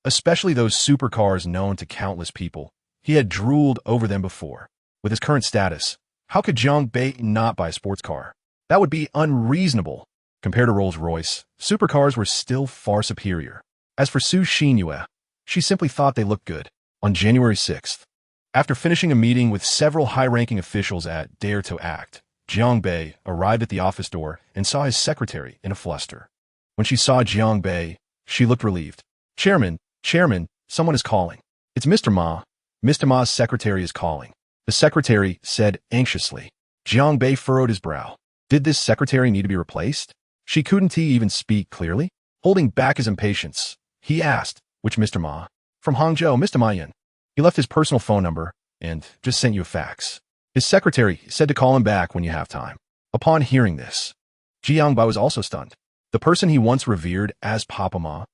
especially those supercars known to countless people. He had drooled over them before. With his current status, how could Jiang Bei not buy a sports car? That would be unreasonable. Compared to Rolls-Royce, supercars were still far superior. As for Su Xinyue, she simply thought they looked good. On January 6th, after finishing a meeting with several high-ranking officials at Dare to Act, Jiang Bei arrived at the office door and saw his secretary in a fluster. When she saw Jiang Bei, she looked relieved. Chairman, someone is calling. It's Mr. Ma. Mr. Ma's secretary is calling. The secretary said anxiously. Jiang Bei furrowed his brow. Did this secretary need to be replaced? She couldn't even speak clearly. Holding back his impatience, he asked, which Mr. Ma? From Hangzhou, Mr. Ma Yan. He left his personal phone number and just sent you a fax. His secretary said to call him back when you have time. Upon hearing this, Jiang Bei was also stunned. The person he once revered as Papa Ma,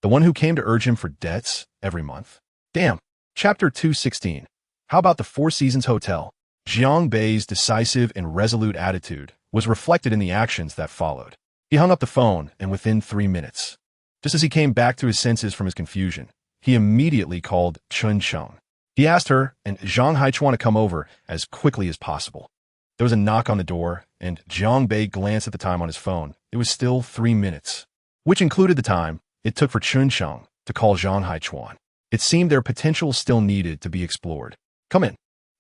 the one who came to urge him for debts every month. Damn. Chapter 216. How about the Four Seasons Hotel? Jiang Bei's decisive and resolute attitude was reflected in the actions that followed. He hung up the phone, and within 3 minutes, just as he came back to his senses from his confusion, he immediately called Chun Cheng. He asked her and Zhang Haichuan to come over as quickly as possible. There was a knock on the door, and Jiang Bei glanced at the time on his phone. It was still 3 minutes, which included the time it took for Chun Cheng to call Zhang Haichuan. It seemed their potential still needed to be explored. Come in,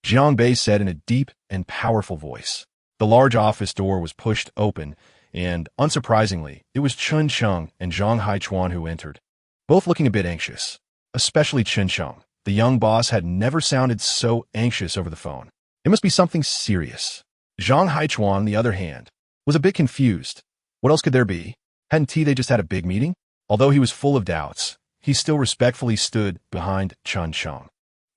Jiang Bei said in a deep and powerful voice. The large office door was pushed open, and, unsurprisingly, it was Chun Cheng and Zhang Haichuan who entered, both looking a bit anxious, especially Chun Cheng, The young boss had never sounded so anxious over the phone. It must be something serious. Zhang Haichuan, on the other hand, was a bit confused. What else could there be? Hadn't they just had a big meeting? Although he was full of doubts, he still respectfully stood behind Chun Cheng.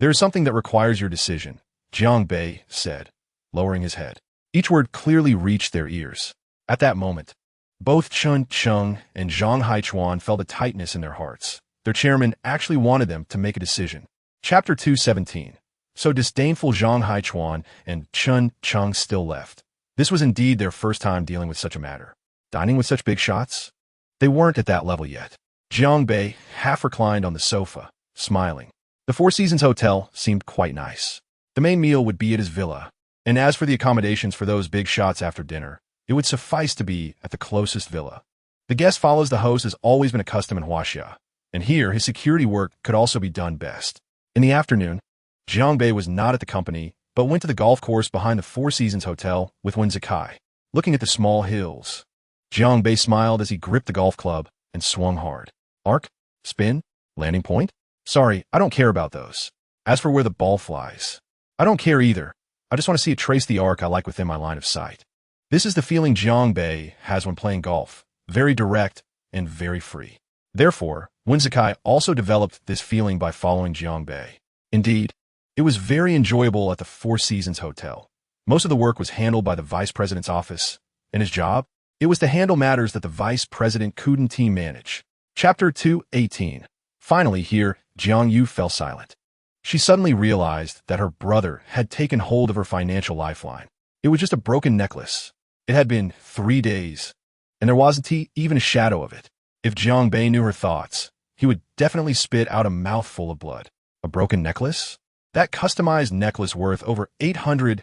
There is something that requires your decision, Jiang Bei said, lowering his head. Each word clearly reached their ears. At that moment, both Chun Cheng and Zhang Haichuan felt a tightness in their hearts. Their chairman actually wanted them to make a decision. Chapter 217. So disdainful Zhang Haichuan and Chun Cheng still left. This was indeed their first time dealing with such a matter. Dining with such big shots? They weren't at that level yet. Jiang Bei half reclined on the sofa, smiling. The Four Seasons Hotel seemed quite nice. The main meal would be at his villa, and as for the accommodations for those big shots after dinner, it would suffice to be at the closest villa. The guest follows the host has always been a custom in Huaxia, and here his security work could also be done best. In the afternoon, Jiang Bei was not at the company, but went to the golf course behind the Four Seasons Hotel with Wen Zikai, looking at the small hills. Jiang Bei smiled as he gripped the golf club and swung hard. Arc? Spin? Landing point? Sorry, I don't care about those. As for where the ball flies, I don't care either. I just want to see it trace the arc I like within my line of sight. This is the feeling Jiang Bei has when playing golf, very direct and very free. Therefore, Wen Zikai also developed this feeling by following Jiang Bei. Indeed, it was very enjoyable at the Four Seasons Hotel. Most of the work was handled by the vice president's office, and his job? It was to handle matters that the vice president couldn't team manage. Chapter 218. Finally here, Jiang Yu fell silent. She suddenly realized that her brother had taken hold of her financial lifeline. It was just a broken necklace. It had been 3 days, and there wasn't even a shadow of it. If Jiang Bei knew her thoughts, he would definitely spit out a mouthful of blood. A broken necklace? That customized necklace worth over 800,000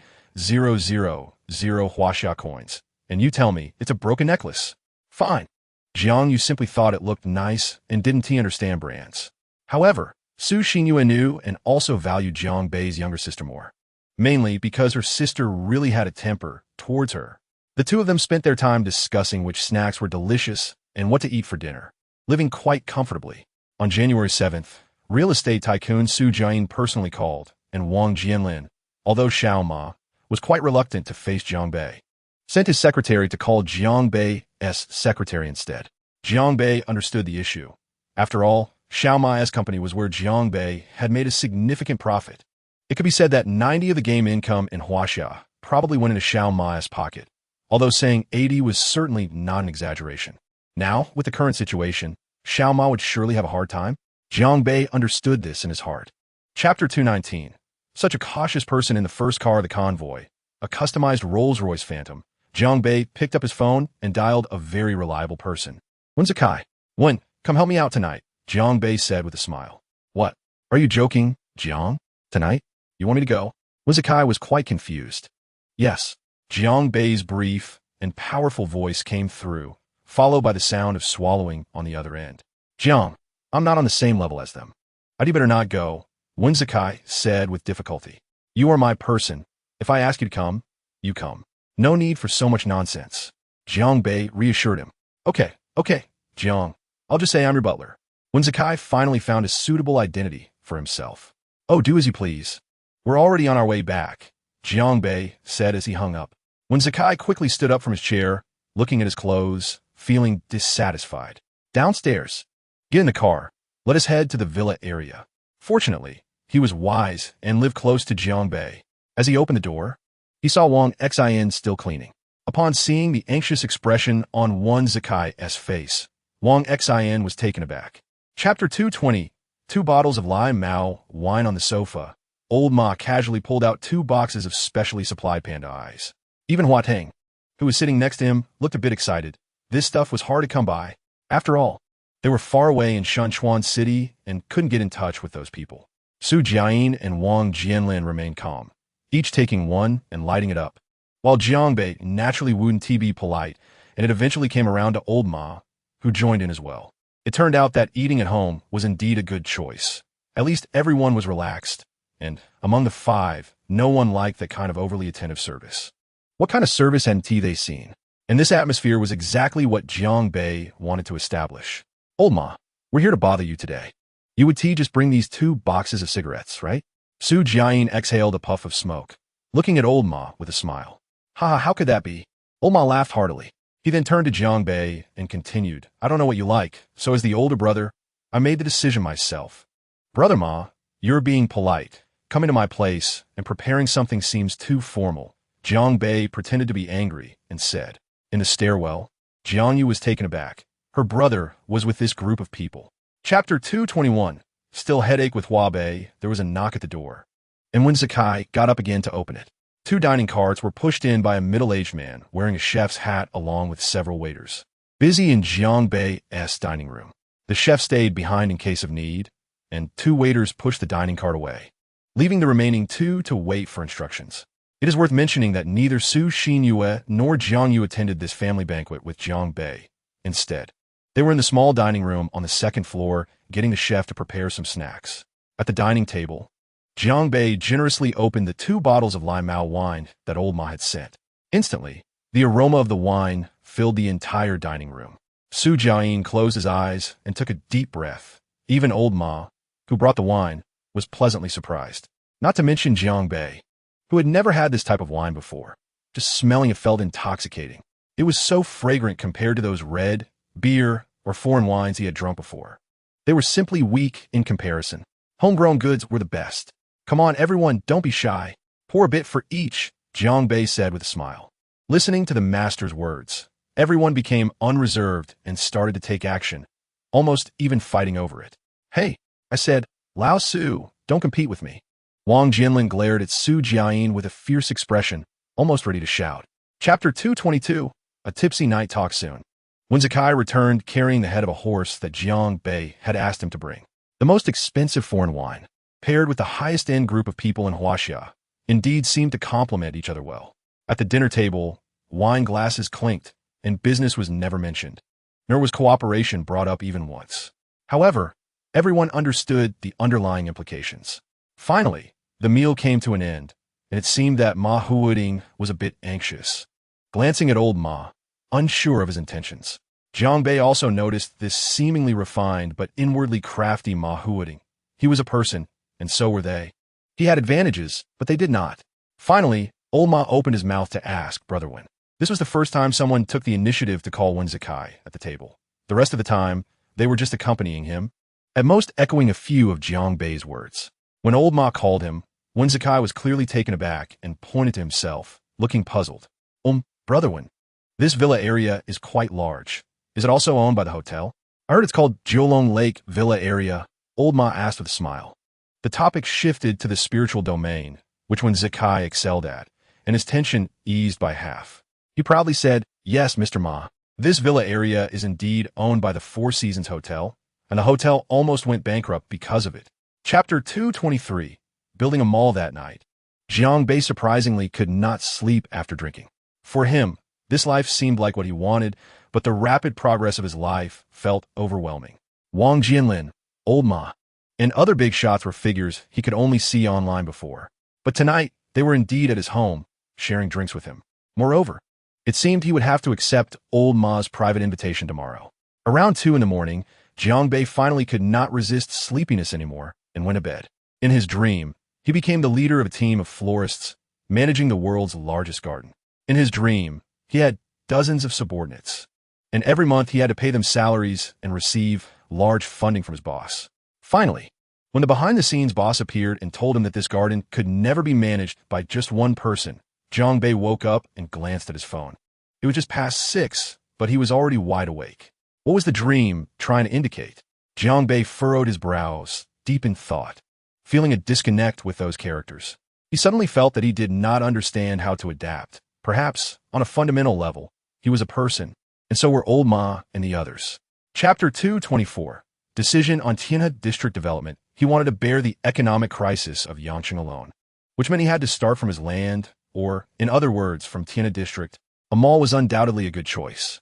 Huaxia coins. And you tell me it's a broken necklace. Fine. Jiang Yu simply thought it looked nice and didn't understand brands. However, Su Xinyue knew and also valued Jiang Bei's younger sister more. Mainly because her sister really had a temper towards her. The two of them spent their time discussing which snacks were delicious and what to eat for dinner, living quite comfortably. On January 7th, real estate tycoon Su Jian personally called, and Wang Jianlin, although Xiao Ma was quite reluctant to face Jiang Bei, sent his secretary to call Jiang Bei's secretary instead. Jiang Bei understood the issue. After all, Xiao Ma's company was where Jiang Bei had made a significant profit. It could be said that 90 of the game income in Huaxia probably went into Xiao Ma's pocket, although saying 80 was certainly not an exaggeration. Now, with the current situation, Xiao Ma would surely have a hard time. Jiang Bei understood this in his heart. Chapter 219. Such a cautious person in the first car of the convoy, a customized Rolls-Royce Phantom, Jiang Bei picked up his phone and dialed a very reliable person. Wen Zikai. Wen, come help me out tonight, Jiang Bei said with a smile. What? Are you joking, Jiang? Tonight? You want me to go? Wen Zikai was quite confused. Yes. Jiang Bei's brief and powerful voice came through, followed by the sound of swallowing on the other end. Jiang, I'm not on the same level as them. I'd better not go, Wen Zikai said with difficulty. You are my person. If I ask you to come, you come. No need for so much nonsense. Jiang Bei reassured him. Okay, Jiang. I'll just say I'm your butler. Wen Zikai finally found a suitable identity for himself. Oh, do as you please. We're already on our way back, Jiang Bei said as he hung up. Wen Zikai quickly stood up from his chair, looking at his clothes, feeling dissatisfied. Downstairs. Get in the car. Let us head to the villa area. Fortunately, he was wise and lived close to Jiang Bei. As he opened the door, he saw Wang Xin still cleaning. Upon seeing the anxious expression on Wen Zikai's face, Wang Xin was taken aback. Chapter 220. 2 bottles of Lai Mao wine on the sofa. Old Ma casually pulled out 2 boxes of specially supplied panda eyes. Even Hua Teng, who was sitting next to him, looked a bit excited. This stuff was hard to come by. After all, they were far away in Shunchuan City and couldn't get in touch with those people. Su Jian and Wang Jianlin remained calm, each taking one and lighting it up, while Jiang Bei naturally wouldn't be polite, and it eventually came around to Old Ma, who joined in as well. It turned out that eating at home was indeed a good choice. At least everyone was relaxed, and among the 5, no one liked that kind of overly attentive service. What kind of service hadn't they seen? And this atmosphere was exactly what Jiang Bei wanted to establish. Old Ma, we're here to bother you today. You would just bring these 2 boxes of cigarettes, right? Su Jiayin exhaled a puff of smoke, looking at old Ma with a smile. Haha, how could that be? Old Ma laughed heartily. He then turned to Jiang Bei and continued, I don't know what you like, so as the older brother, I made the decision myself. Brother Ma, you're being polite. Coming to my place and preparing something seems too formal. Jiang Bei pretended to be angry and said. In the stairwell, Jiang Yu was taken aback. Her brother was with this group of people. Chapter 221. Still headache with Hua Bei, there was a knock at the door. And when Zakai got up again to open it, 2 dining carts were pushed in by a middle-aged man wearing a chef's hat along with several waiters. Busy in Jiang Bei's dining room. The chef stayed behind in case of need, and 2 waiters pushed the dining cart away, leaving the remaining 2 to wait for instructions. It is worth mentioning that neither Su Xinyue nor Jiang Yu attended this family banquet with Jiang Bei. Instead, they were in the small dining room on the 2nd floor, getting the chef to prepare some snacks. At the dining table, Jiang Bei generously opened the 2 bottles of Limao wine that old Ma had sent. Instantly, the aroma of the wine filled the entire dining room. Su Jiayin closed his eyes and took a deep breath. Even old Ma, who brought the wine, was pleasantly surprised. Not to mention Jiang Bei, who had never had this type of wine before. Just smelling it felt intoxicating. It was so fragrant compared to those red, beer, or foreign wines he had drunk before. They were simply weak in comparison. Homegrown goods were the best. Come on, everyone, don't be shy. Pour a bit for each, Jiang Bei said with a smile. Listening to the master's words, everyone became unreserved and started to take action, almost even fighting over it. Hey, I said, Lao Su, don't compete with me. Wang Jinlin glared at Su Jiayin with a fierce expression, almost ready to shout. Chapter 222. A tipsy night talk soon. When Zakai returned carrying the head of a horse that Jiang Bei had asked him to bring, the most expensive foreign wine, paired with the highest-end group of people in Huaxia, indeed seemed to complement each other well. At the dinner table, wine glasses clinked, and business was never mentioned, nor was cooperation brought up even once. However, everyone understood the underlying implications. Finally, the meal came to an end, and it seemed that Ma Huading was a bit anxious. Glancing at old Ma, unsure of his intentions, Jiang Bei also noticed this seemingly refined but inwardly crafty Ma Huading. He was a person, and so were they. He had advantages, but they did not. Finally, old Ma opened his mouth to ask Brother Wen. This was the first time someone took the initiative to call Wen Zakai at the table. The rest of the time, they were just accompanying him, at most echoing a few of Jiang Bei's words. When old Ma called him, Wen Zakai was clearly taken aback and pointed to himself, looking puzzled. Brother Wen, this villa area is quite large. Is it also owned by the hotel? I heard it's called Jiulong Lake Villa Area, old Ma asked with a smile. The topic shifted to the spiritual domain, which Wen Zakai excelled at, and his tension eased by half. He proudly said, Yes, Mr. Ma. This villa area is indeed owned by the Four Seasons Hotel, and the hotel almost went bankrupt because of it. Chapter 223. Building a mall that night. Jiang Bei surprisingly could not sleep after drinking. For him, this life seemed like what he wanted, but the rapid progress of his life felt overwhelming. Wang Jinlin, old Ma, and other big shots were figures he could only see online before. But tonight, they were indeed at his home, sharing drinks with him. Moreover, it seemed he would have to accept old Ma's private invitation tomorrow. Around 2 in the morning, Jiang Bei finally could not resist sleepiness anymore and went to bed. In his dream, he became the leader of a team of florists, managing the world's largest garden. In his dream, he had dozens of subordinates, and every month he had to pay them salaries and receive large funding from his boss. Finally, when the behind-the-scenes boss appeared and told him that this garden could never be managed by just one person, Jiang Bei woke up and glanced at his phone. It was just past 6, but he was already wide awake. What was the dream trying to indicate? Jiang Bei furrowed his brows, deep in thought, feeling a disconnect with those characters. He suddenly felt that he did not understand how to adapt. Perhaps, on a fundamental level, he was a person, and so were old Ma and the others. Chapter 224. Decision on Tianhe District Development. He wanted to bear the economic crisis of Yangqing alone, which meant he had to start from his land, or, in other words, from Tianhe District. A mall was undoubtedly a good choice.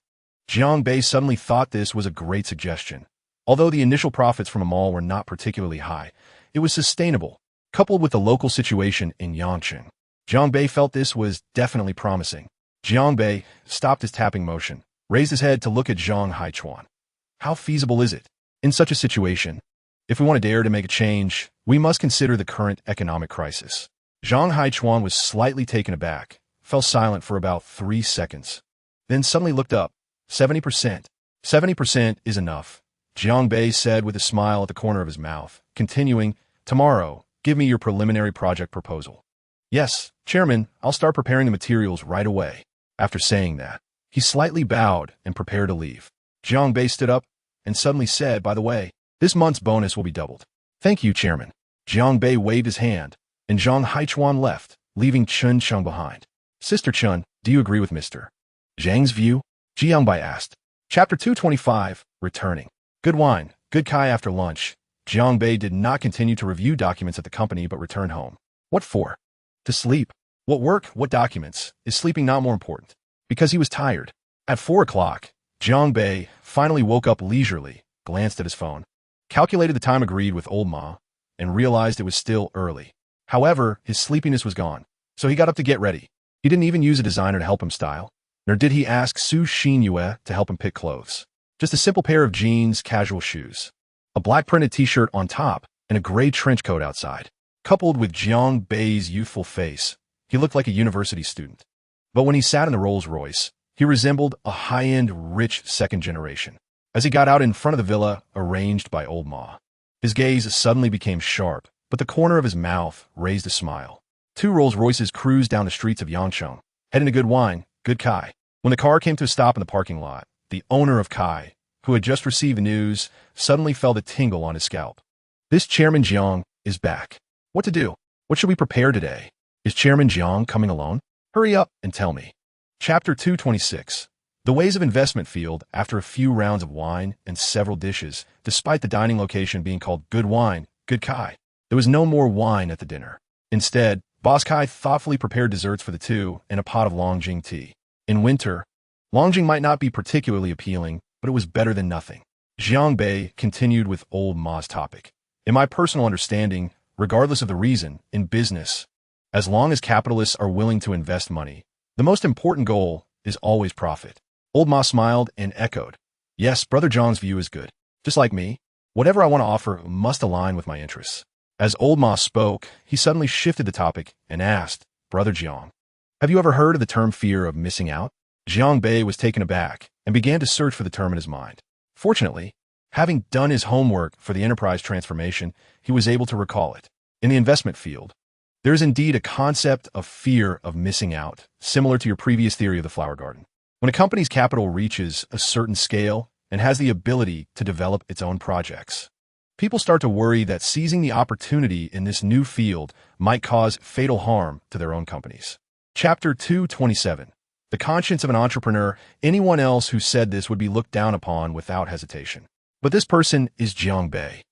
Jiang Bei suddenly thought this was a great suggestion. Although the initial profits from a mall were not particularly high, it was sustainable, coupled with the local situation in Yangqing. Jiang Bei felt this was definitely promising. Jiang Bei stopped his tapping motion, raised his head to look at Zhang Haichuan. How feasible is it? In such a situation, If we want to dare to make a change, we must consider the current economic crisis. Zhang Haichuan was slightly taken aback, fell silent for about 3 seconds, then suddenly looked up. 70%. 70% is enough, Jiang Bei said with a smile at the corner of his mouth, continuing, tomorrow, give me your preliminary project proposal. Yes, Chairman, I'll start preparing the materials right away. After saying that, he slightly bowed and prepared to leave. Jiang Bei stood up and suddenly said, by the way, this month's bonus will be doubled. Thank you, Chairman. Jiang Bei waved his hand, and Zhang Haichuan left, leaving Chen Cheng behind. Sister Chen, do you agree with Mr. Zhang's view? Jiang Bei asked. Chapter 225, Returning. Good wine, good kai. After lunch, Jiang Bei did not continue to review documents at the company but returned home. What for? To sleep. What work, what documents? Is sleeping not more important? Because he was tired. At 4 o'clock, Jiang Bei finally woke up leisurely, glanced at his phone, calculated the time agreed with old Ma, and realized it was still early. However, his sleepiness was gone, so he got up to get ready. He didn't even use a designer to help him style, nor did he ask Su Xinyue to help him pick clothes. Just a simple pair of jeans, casual shoes, a black printed t-shirt on top, and a gray trench coat outside. Coupled with Jiang Bei's youthful face, he looked like a university student. But when he sat in the Rolls-Royce, he resembled a high-end, rich second generation. As he got out in front of the villa arranged by old Ma, his gaze suddenly became sharp, but the corner of his mouth raised a smile. 2 Rolls-Royces cruised down the streets of Yangcheng, heading to good wine, good kai. When the car came to a stop in the parking lot, the owner of Kai, who had just received the news, suddenly felt a tingle on his scalp. This Chairman Jiang is back. What to do? What should we prepare today? Is Chairman Jiang coming alone? Hurry up and tell me. Chapter 226. The ways of investment field. After a few rounds of wine and several dishes, despite the dining location being called good wine, good kai, there was no more wine at the dinner. Instead, Boss Kai thoughtfully prepared desserts for the two and a pot of Longjing tea. In winter, Longjing might not be particularly appealing, but it was better than nothing. Jiang Bei continued with old Ma's topic. In my personal understanding, regardless of the reason, in business, as long as capitalists are willing to invest money, the most important goal is always profit. Old Ma smiled and echoed, yes, Brother Zhang's view is good. Just like me, whatever I want to offer must align with my interests. As old Ma spoke, he suddenly shifted the topic and asked, Brother Jiang, have you ever heard of the term fear of missing out? Jiang Bei was taken aback and began to search for the term in his mind. Fortunately, having done his homework for the enterprise transformation, he was able to recall it. In the investment field, there is indeed a concept of fear of missing out, similar to your previous theory of the flower garden. When a company's capital reaches a certain scale and has the ability to develop its own projects, people start to worry that seizing the opportunity in this new field might cause fatal harm to their own companies. Chapter 227. The conscience of an entrepreneur. Anyone else who said this would be looked down upon without hesitation. But this person is Jiang Bei,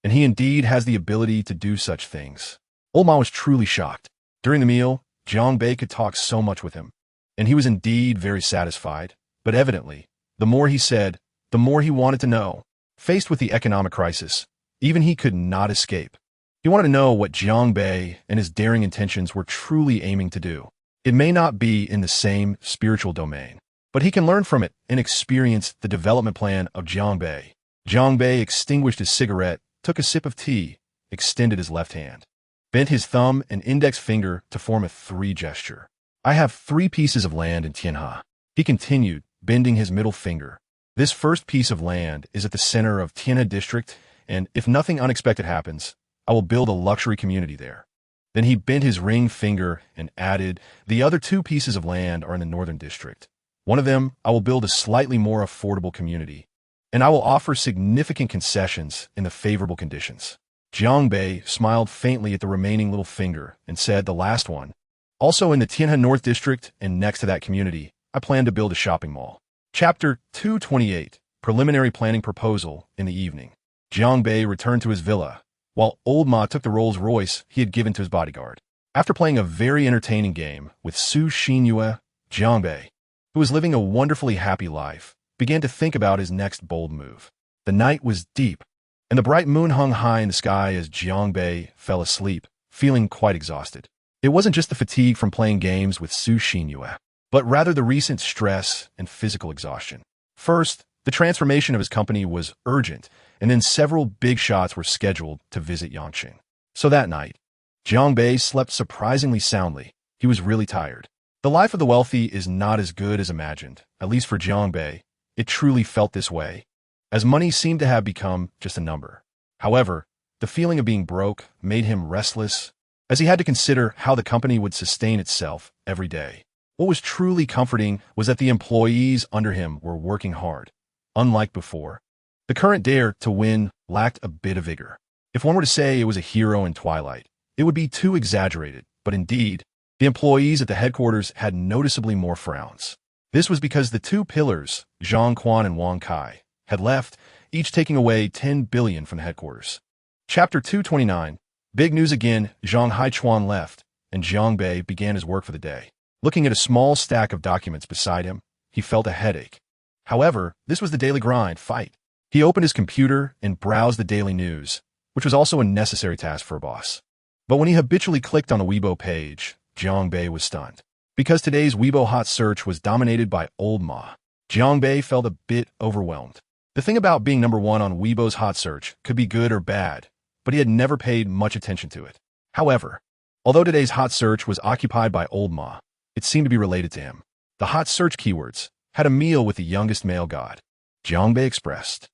and he indeed has the ability to do such things. Old Ma was truly shocked. During the meal, Jiang Bei could talk so much with him, and he was indeed very satisfied. But evidently, the more he said, the more he wanted to know. Faced with the economic crisis, even he could not escape. He wanted to know what Jiang Bei and his daring intentions were truly aiming to do. It may not be in the same spiritual domain, but he can learn from it and experience the development plan of Jiang Bei. Jiang Bei extinguished his cigarette, took a sip of tea, extended his left hand, bent his thumb and index finger to form a 3 gesture. I have 3 pieces of land in Tianhe. He continued, bending his middle finger. This first piece of land is at the center of Tianhe district, and if nothing unexpected happens, I will build a luxury community there. Then he bent his ring finger and added, the other 2 pieces of land are in the northern district. One of them, I will build a slightly more affordable community, and I will offer significant concessions in the favorable conditions. Jiang Bei smiled faintly at the remaining little finger and said, the last one, also in the Tianhe North District and next to that community, I plan to build a shopping mall. Chapter 228. Preliminary Planning Proposal. In the evening, Jiang Bei returned to his villa, while old Ma took the Rolls-Royce he had given to his bodyguard. After playing a very entertaining game with Su Xinyue, Jiang Bei, who was living a wonderfully happy life, began to think about his next bold move. The night was deep, and the bright moon hung high in the sky as Jiang Bei fell asleep, feeling quite exhausted. It wasn't just the fatigue from playing games with Su Xinyue, but rather the recent stress and physical exhaustion. First, the transformation of his company was urgent, and then several big shots were scheduled to visit Yangqing. So that night, Jiang Bei slept surprisingly soundly. He was really tired. The life of the wealthy is not as good as imagined, at least for Jiang Bei. It truly felt this way, as money seemed to have become just a number. However, the feeling of being broke made him restless, as he had to consider how the company would sustain itself every day. What was truly comforting was that the employees under him were working hard. Unlike before, the current Dare to Win lacked a bit of vigor. If one were to say it was a hero in Twilight, it would be too exaggerated, but indeed, the employees at the headquarters had noticeably more frowns. This was because the two pillars, Zhang Quan and Wang Kai, had left, each taking away 10 billion from the headquarters. Chapter 229. Big news again. Zhang Haichuan left, and Jiang Bei began his work for the day. Looking at a small stack of documents beside him, he felt a headache. However, this was the daily grind fight. He opened his computer and browsed the daily news, which was also a necessary task for a boss. But when he habitually clicked on a Weibo page, Jiang Bei was stunned. Because today's Weibo hot search was dominated by Old Ma, Jiang Bei felt a bit overwhelmed. The thing about being number one on Weibo's hot search could be good or bad, but he had never paid much attention to it. However, although today's hot search was occupied by Old Ma, it seemed to be related to him. The hot search keywords had a meal with the youngest male god, Jiang Bei expressed.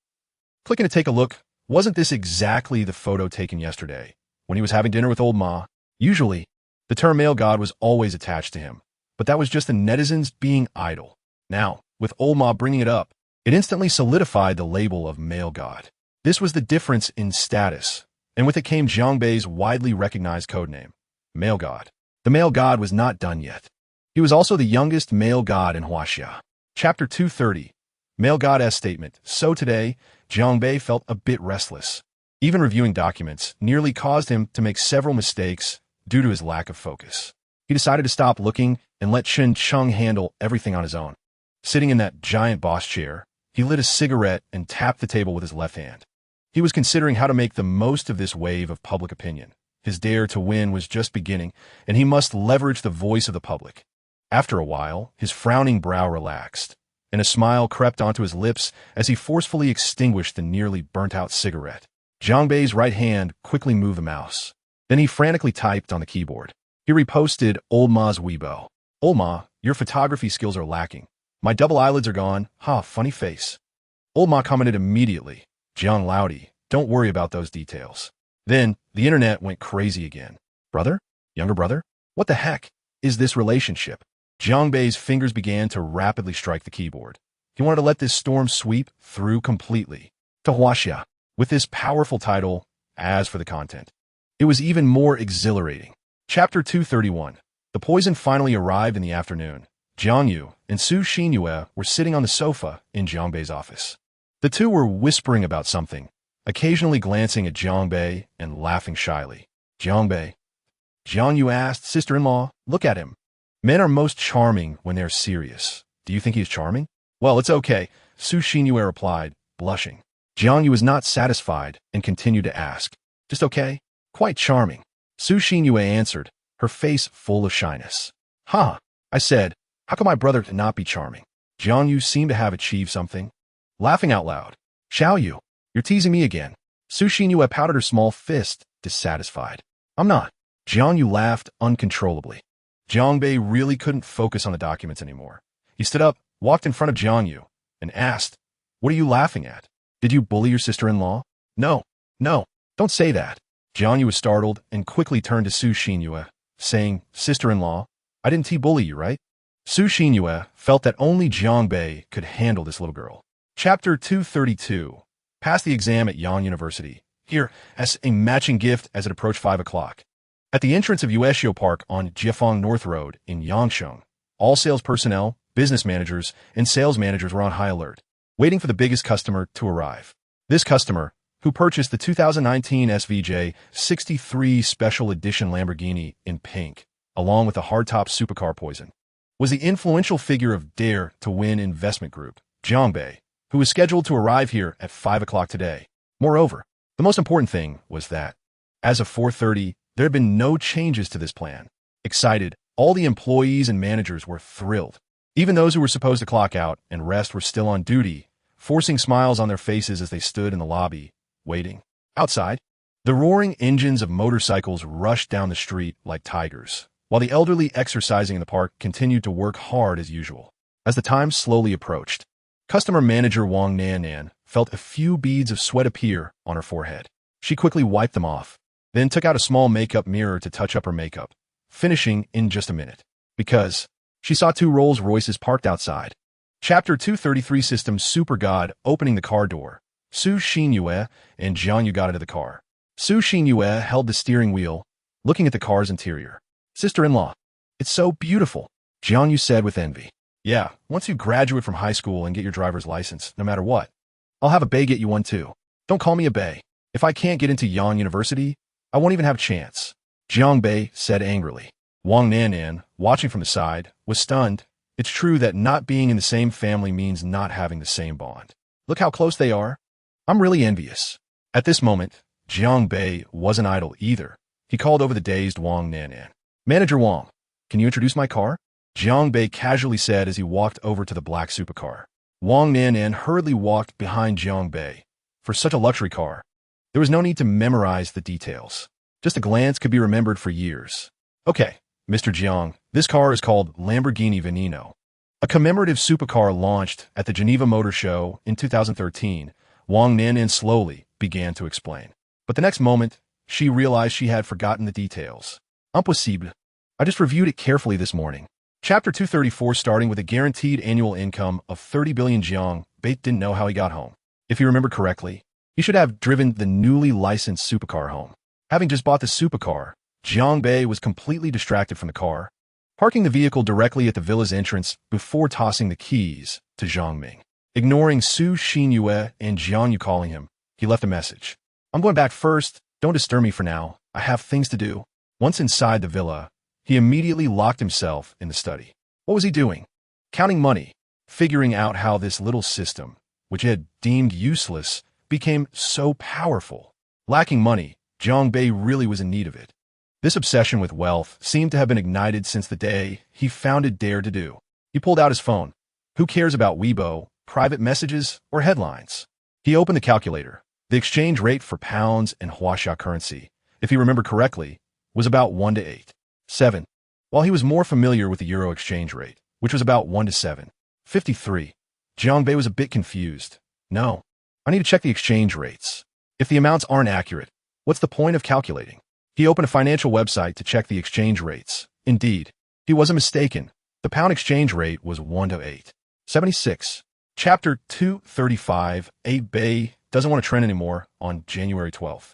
Clicking to take a look, wasn't this exactly the photo taken yesterday, when he was having dinner with Old Ma? Usually, the term male god was always attached to him, but that was just the netizens being idle. Now, with Old Ma bringing it up, it instantly solidified the label of male god. This was the difference in status, and with it came Jiang Bei's widely recognized codename, male god. The male god was not done yet. He was also the youngest male god in Huaxia. Chapter 230. Male god's statement. So today, Jiang Bei felt a bit restless. Even reviewing documents nearly caused him to make several mistakes due to his lack of focus. He decided to stop looking and let Chen Cheng handle everything on his own. Sitting in that giant boss chair, he lit a cigarette and tapped the table with his left hand. He was considering how to make the most of this wave of public opinion. His dare to win was just beginning, and he must leverage the voice of the public. After a while, his frowning brow relaxed, and a smile crept onto his lips as he forcefully extinguished the nearly burnt-out cigarette. Jiang Bei's right hand quickly moved the mouse. Then he frantically typed on the keyboard. He reposted Old Ma's Weibo. Old Ma, your photography skills are lacking. My double eyelids are gone. Ha, funny face. Old Ma commented immediately. Jiang Laudi, don't worry about those details. Then, the internet went crazy again. Brother? Younger brother? What the heck is this relationship? Jiang Bei's fingers began to rapidly strike the keyboard. He wanted to let this storm sweep through completely. To Huaxia. With this powerful title, as for the content, it was even more exhilarating. Chapter 231. The poison finally arrived in the afternoon. Jiang Yu and Su Xinyue were sitting on the sofa in Jiang Bei's office. The two were whispering about something, occasionally glancing at Jiang Bei and laughing shyly. Jiang Bei. Jiang Yu asked, sister-in-law, look at him. Men are most charming when they're serious. Do you think he's charming? Well, it's okay, Su Xinyue replied, blushing. Jiang Yu was not satisfied and continued to ask, just okay? Quite charming. Su Xinyue answered, her face full of shyness. Huh, I said, how can my brother not be charming? Jiang Yu seemed to have achieved something. Laughing out loud. Xiao Yu, you're teasing me again. Su Xinyue pouted her small fist, dissatisfied. I'm not. Jiang Yu laughed uncontrollably. Jiang Bei really couldn't focus on the documents anymore. He stood up, walked in front of Jiang Yu, and asked, what are you laughing at? Did you bully your sister-in-law? No, don't say that. Jiang Yu was startled and quickly turned to Su Xinyue, saying, sister-in-law, I didn't bully you, right? Su Xinyue felt that only Jiang Bei could handle this little girl. Chapter 232. Passed the exam at Yan University. Here, as a matching gift as it approached 5 o'clock. At the entrance of Yueshio Park on Jiefang North Road in Yangsheng, all sales personnel, business managers, and sales managers were on high alert, waiting for the biggest customer to arrive. This customer, who purchased the 2019 SVJ 63 Special Edition Lamborghini in pink, along with a hardtop supercar Poison, was the influential figure of Dare to Win Investment Group, Jiang Bei, who was scheduled to arrive here at 5 o'clock today. Moreover, the most important thing was that, as of 4:30, there had been no changes to this plan. Excited, all the employees and managers were thrilled. Even those who were supposed to clock out and rest were still on duty, forcing smiles on their faces as they stood in the lobby, waiting. Outside, the roaring engines of motorcycles rushed down the street like tigers, while the elderly exercising in the park continued to work hard as usual. As the time slowly approached, customer manager Wang Nan felt a few beads of sweat appear on her forehead. She quickly wiped them off, then took out a small makeup mirror to touch up her makeup, finishing in just a minute, because she saw two Rolls-Royces parked outside. Chapter 233 System Super God opening the car door. Su Xinyue and Jiang Yu got into the car. Su Xinyue held the steering wheel, looking at the car's interior. Sister-in-law, it's so beautiful, Jiang Yu said with envy. Yeah, once you graduate from high school and get your driver's license, no matter what, I'll have a bae get you one too. Don't call me a bae. If I can't get into Yang University, I won't even have a chance, Jiang Bei said angrily. Wang Nan, watching from the side, was stunned. It's true that not being in the same family means not having the same bond. Look how close they are. I'm really envious. At this moment, Jiang Bei wasn't idle either. He called over the dazed Wang Nan. Manager Wang, can you introduce my car? Jiang Bei casually said as he walked over to the black supercar. Wang Nan hurriedly walked behind Jiang Bei. For such a luxury car, there was no need to memorize the details. Just a glance could be remembered for years. Okay, Mr. Jiang, this car is called Lamborghini Veneno, a commemorative supercar launched at the Geneva Motor Show in 2013. Wang Nan slowly began to explain. But the next moment, she realized she had forgotten the details. Impossible. I just reviewed it carefully this morning. Chapter 234 starting with a guaranteed annual income of 30 billion. Jiang Bei didn't know how he got home. If you remember correctly, he should have driven the newly licensed supercar home. Having just bought the supercar, Jiang Bei was completely distracted from the car, parking the vehicle directly at the villa's entrance before tossing the keys to Zhang Ming. Ignoring Su Xinyue and Jiang Yu calling him, he left a message. I'm going back first. Don't disturb me for now. I have things to do. Once inside the villa, he immediately locked himself in the study. What was he doing? Counting money, figuring out how this little system, which he had deemed useless, became so powerful. Lacking money, Jiang Bei really was in need of it. This obsession with wealth seemed to have been ignited since the day he founded Dare to Do. He pulled out his phone. Who cares about Weibo, private messages, or headlines? He opened the calculator. The exchange rate for pounds and Huaxia currency, if he remembered correctly, was about 1 to 8. 7. While he was more familiar with the euro exchange rate, which was about 1 to 7. 53. Jiang Bei was a bit confused. No, I need to check the exchange rates. If the amounts aren't accurate, what's the point of calculating? He opened a financial website to check the exchange rates. Indeed, he wasn't mistaken. The pound exchange rate was 1 to 8. 76. Chapter 235. A Bei doesn't want to trend anymore on January 12th.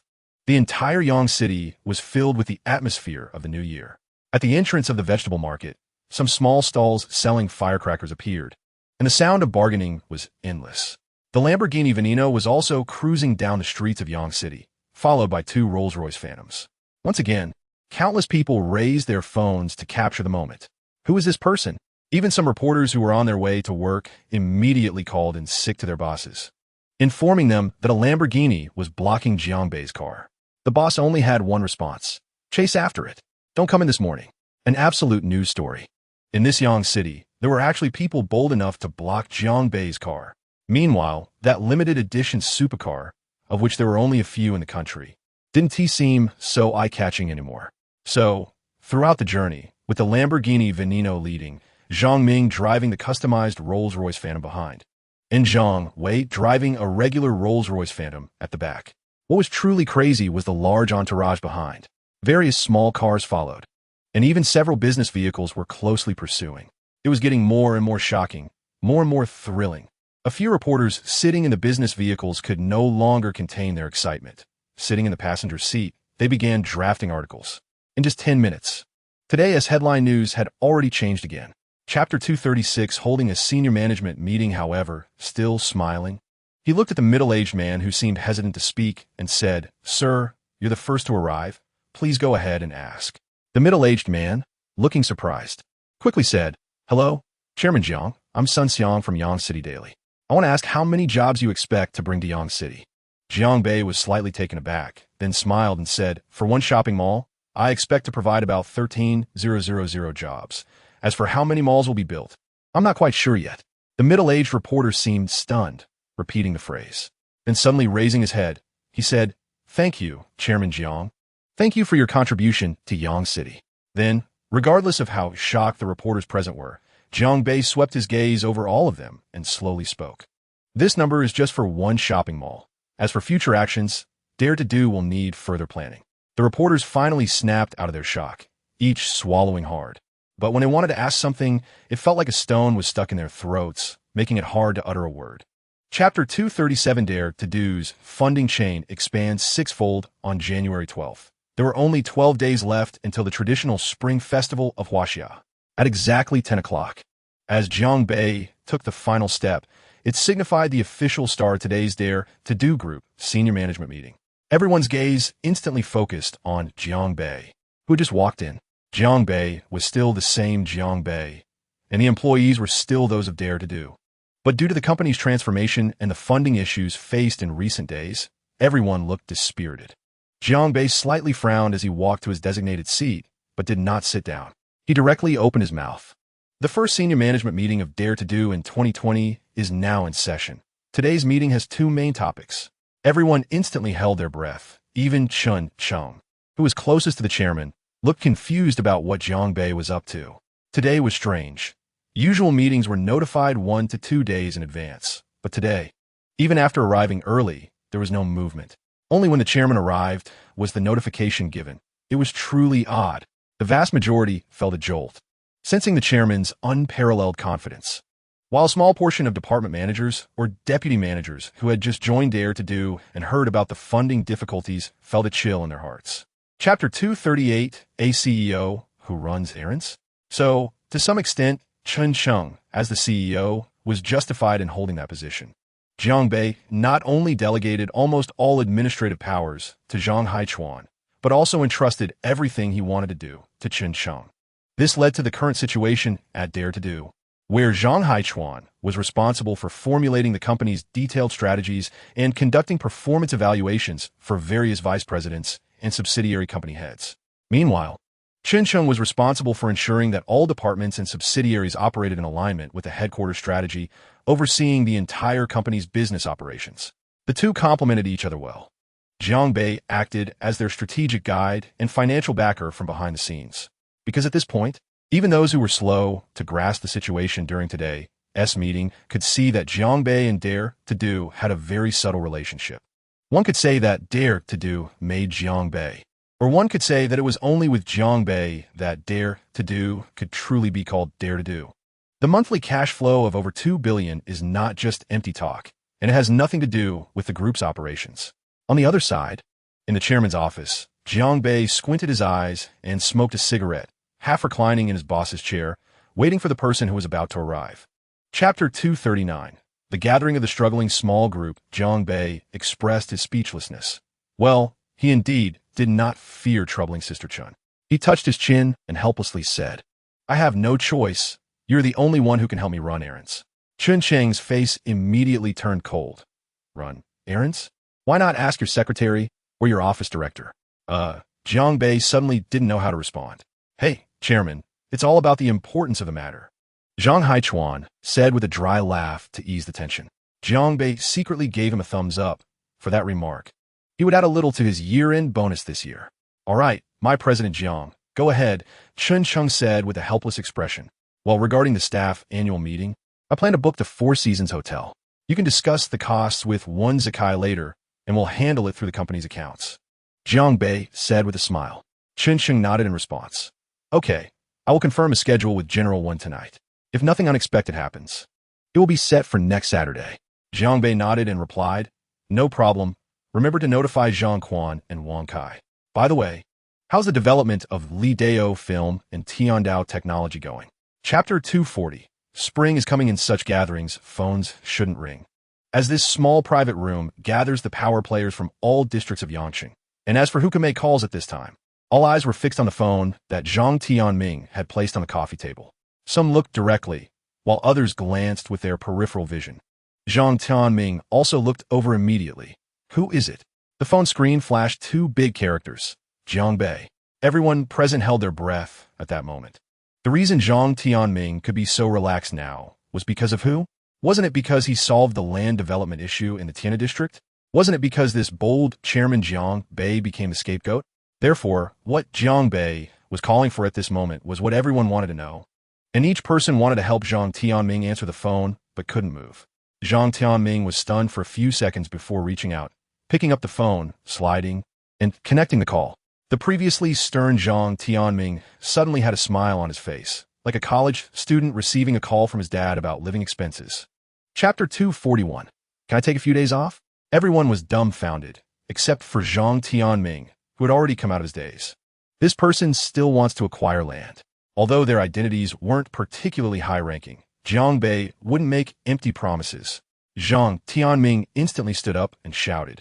The entire Yang City was filled with the atmosphere of the new year. At the entrance of the vegetable market, some small stalls selling firecrackers appeared, and the sound of bargaining was endless. The Lamborghini Veneno was also cruising down the streets of Yang City, followed by two Rolls-Royce Phantoms. Once again, countless people raised their phones to capture the moment. Who is this person? Even some reporters who were on their way to work immediately called in sick to their bosses, informing them that a Lamborghini was blocking Jiang Bei's car. The boss only had one response. Chase after it. Don't come in this morning. An absolute news story. In this Yang City, there were actually people bold enough to block Jiang Bei's car. Meanwhile, that limited edition supercar, of which there were only a few in the country, didn't seem so eye-catching anymore. So, throughout the journey, with the Lamborghini Veneno leading, Zhang Ming driving the customized Rolls-Royce Phantom behind, and Zhang Wei driving a regular Rolls-Royce Phantom at the back. What was truly crazy was the large entourage behind. Various small cars followed, and even several business vehicles were closely pursuing. It was getting more and more shocking, more and more thrilling. A few reporters sitting in the business vehicles could no longer contain their excitement. Sitting in the passenger seat, they began drafting articles. In just 10 minutes. Today, as headline news had already changed again. Chapter 236 holding a senior management meeting, however, still smiling. He looked at the middle-aged man who seemed hesitant to speak and said, Sir, you're the first to arrive. Please go ahead and ask. The middle-aged man, looking surprised, quickly said, Hello, Chairman Jiang. I'm Sun Xiang from Yang City Daily. I want to ask how many jobs you expect to bring to Yang City. Jiang Bei was slightly taken aback, then smiled and said, For one shopping mall, I expect to provide about 13,000 jobs. As for how many malls will be built, I'm not quite sure yet. The middle-aged reporter seemed stunned. repeating the phrase. Then suddenly raising his head, he said, "Thank you, Chairman Jiang. Thank you for your contribution to Yang City." Then, regardless of how shocked the reporters present were, Jiang Bei swept his gaze over all of them and slowly spoke. "This number is just for one shopping mall. As for future actions, Dare to Do will need further planning." The reporters finally snapped out of their shock, each swallowing hard. But when they wanted to ask something, it felt like a stone was stuck in their throats, making it hard to utter a word. Chapter 237 Dare to Do's funding chain expands sixfold on January 12th. There were only 12 days left until the traditional Spring Festival of Huaxia. At exactly 10 o'clock, as Jiang Bei took the final step, it signified the official start of today's Dare to Do Group senior management meeting. Everyone's gaze instantly focused on Jiang Bei, who had just walked in. Jiang Bei was still the same Jiang Bei, and the employees were still those of Dare to Do. But due to the company's transformation and the funding issues faced in recent days, everyone looked dispirited. Jiang Bei slightly frowned as he walked to his designated seat, but did not sit down. He directly opened his mouth. The first senior management meeting of Dare to Do in 2020 is now in session. Today's meeting has two main topics. Everyone instantly held their breath. Even Chun Chung, who was closest to the chairman, looked confused about what Jiang Bei was up to. Today was strange. Usual meetings were notified 1 to 2 days in advance, but today, even after arriving early, there was no movement. Only when the chairman arrived was the notification given. It was truly odd. The vast majority felt a jolt, sensing the chairman's unparalleled confidence, while a small portion of department managers or deputy managers who had just joined Dare to Do and heard about the funding difficulties felt a chill in their hearts. Chapter 238, a CEO who runs errands? So, to some extent, Chun Chung, as the CEO, was justified in holding that position. Jiang Bei not only delegated almost all administrative powers to Zhang Haichuan, but also entrusted everything he wanted to do to Chun Chung. This led to the current situation at Dare to Do, where Zhang Haichuan was responsible for formulating the company's detailed strategies and conducting performance evaluations for various vice presidents and subsidiary company heads. Meanwhile, Chun Chung was responsible for ensuring that all departments and subsidiaries operated in alignment with the headquarters strategy, overseeing the entire company's business operations. The two complemented each other well. Jiang Bei acted as their strategic guide and financial backer from behind the scenes. Because at this point, even those who were slow to grasp the situation during today's meeting could see that Jiang Bei and Dare to Do had a very subtle relationship. One could say that Dare to Do made Jiang Bei, or one could say that it was only with Jiang Bei that Dare to Do could truly be called Dare to Do. The monthly cash flow of over 2 billion is not just empty talk, and it has nothing to do with the group's operations. On the other side, in the chairman's office, Jiang Bei squinted his eyes and smoked a cigarette, half reclining in his boss's chair, waiting for the person who was about to arrive. Chapter 239. The gathering of the struggling small group. Jiang Bei expressed his speechlessness. Well, he indeed did not fear troubling Sister Chun. He touched his chin and helplessly said, "I have no choice. You're the only one who can help me run errands." Chun Cheng's face immediately turned cold. "Run errands? Why not ask your secretary or your office director?" Jiang Bei suddenly didn't know how to respond. "Hey, Chairman, it's all about the importance of the matter," Zhang Haichuan said with a dry laugh to ease the tension. Jiang Bei secretly gave him a thumbs up for that remark. He would add a little to his year-end bonus this year. "All right, my President Jiang, go ahead," Chun Chung said with a helpless expression. "Well, regarding the staff annual meeting, I plan to book the Four Seasons Hotel. You can discuss the costs with one Zakai later, and we'll handle it through the company's accounts," Jiang Bei said with a smile. Chun Chung nodded in response. "Okay, I will confirm a schedule with General 1 tonight. If nothing unexpected happens, it will be set for next Saturday." Jiang Bei nodded and replied, "No problem. Remember to notify Zhang Quan and Wang Kai. By the way, how's the development of Li Dao film and Tiandao technology going?" Chapter 240. Spring is coming. In such gatherings, phones shouldn't ring, as this small private room gathers the power players from all districts of Yangqing. And as for who can make calls at this time, all eyes were fixed on the phone that Zhang Tianming had placed on the coffee table. Some looked directly, while others glanced with their peripheral vision. Zhang Tianming also looked over immediately. "Who is it?" The phone screen flashed two big characters, Jiang Bei. Everyone present held their breath at that moment. The reason Zhang Tianming could be so relaxed now was because of who? Wasn't it because he solved the land development issue in the Tiana district? Wasn't it because this bold Chairman Jiang Bei became the scapegoat? Therefore, what Jiang Bei was calling for at this moment was what everyone wanted to know. And each person wanted to help Zhang Tianming answer the phone, but couldn't move. Zhang Tianming was stunned for a few seconds before reaching out, picking up the phone, sliding, and connecting the call. The previously stern Zhang Tianming suddenly had a smile on his face, like a college student receiving a call from his dad about living expenses. Chapter 241. Can I take a few days off? Everyone was dumbfounded, except for Zhang Tianming, who had already come out of his daze. This person still wants to acquire land. Although their identities weren't particularly high-ranking, Jiang Bei wouldn't make empty promises. Zhang Tianming instantly stood up and shouted,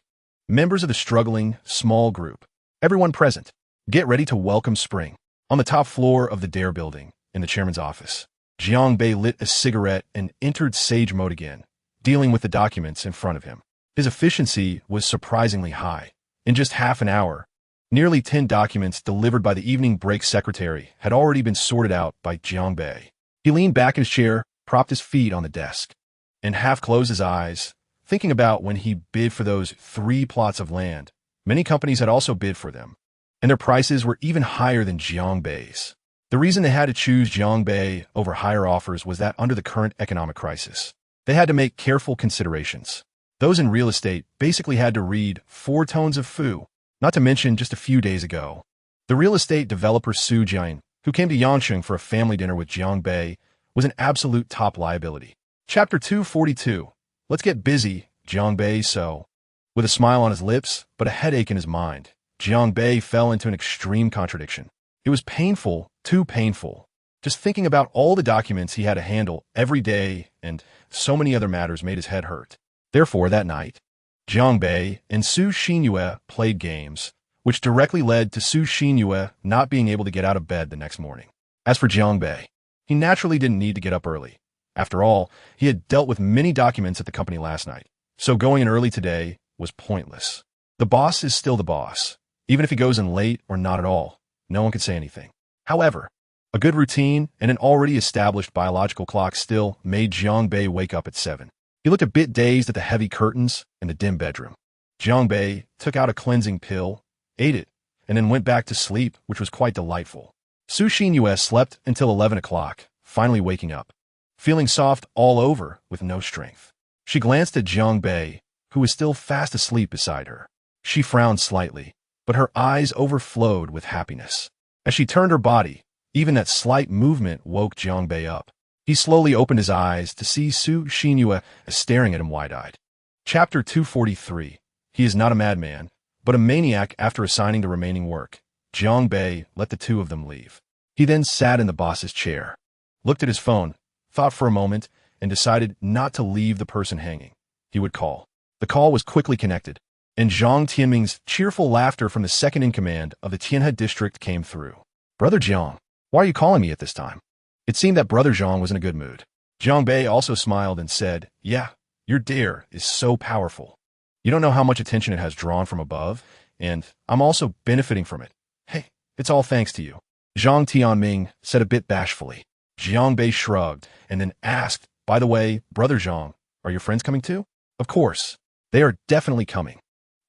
"Members of the struggling, small group, everyone present, get ready to welcome spring." On the top floor of the Dare building, in the chairman's office, Jiang Bei lit a cigarette and entered sage mode again, dealing with the documents in front of him. His efficiency was surprisingly high. In just half an hour, nearly 10 documents delivered by the evening break secretary had already been sorted out by Jiang Bei. He leaned back in his chair, propped his feet on the desk, and half closed his eyes, thinking about when he bid for those 3 plots of land. Many companies had also bid for them, and their prices were even higher than Jiang Bei's. The reason they had to choose Jiang Bei over higher offers was that under the current economic crisis, they had to make careful considerations. Those in real estate basically had to read 4 tones of Fu, not to mention just a few days ago. The real estate developer Su Jian, who came to Yangcheng for a family dinner with Jiang Bei, was an absolute top liability. Chapter 242. Let's get busy, Jiang Bei. So, with a smile on his lips, but a headache in his mind, Jiang Bei fell into an extreme contradiction. It was painful, too painful. Just thinking about all the documents he had to handle every day and so many other matters made his head hurt. Therefore, that night, Jiang Bei and Su Xinyue played games, which directly led to Su Xinyue not being able to get out of bed the next morning. As for Jiang Bei, he naturally didn't need to get up early. After all, he had dealt with many documents at the company last night, so going in early today was pointless. The boss is still the boss. Even if he goes in late or not at all, no one could say anything. However, a good routine and an already established biological clock still made Jiang Bei wake up at 7. He looked a bit dazed at the heavy curtains in the dim bedroom. Jiang Bei took out a cleansing pill, ate it, and then went back to sleep, which was quite delightful. Su Xinyue slept until 11 o'clock, finally waking up, feeling soft all over with no strength. She glanced at Jiang Bei, who was still fast asleep beside her. She frowned slightly, but her eyes overflowed with happiness. As she turned her body, even that slight movement woke Jiang Bei up. He slowly opened his eyes to see Su Xinyue staring at him wide-eyed. Chapter 243. He is not a madman, but a maniac. After assigning the remaining work, Jiang Bei let the two of them leave. He then sat in the boss's chair, looked at his phone, thought for a moment, and decided not to leave the person hanging. He would call. The call was quickly connected, and Zhang Tianming's cheerful laughter from the second-in-command of the Tianhe district came through. "Brother Jiang, why are you calling me at this time?" It seemed that Brother Zhang was in a good mood. Jiang Bei also smiled and said, "Yeah, your dare is so powerful. You don't know how much attention it has drawn from above, and I'm also benefiting from it. Hey, it's all thanks to you." Zhang Tianming said a bit bashfully. Jiang Bei shrugged and then asked, "By the way, Brother Zhang, are your friends coming too?" "Of course. They are definitely coming.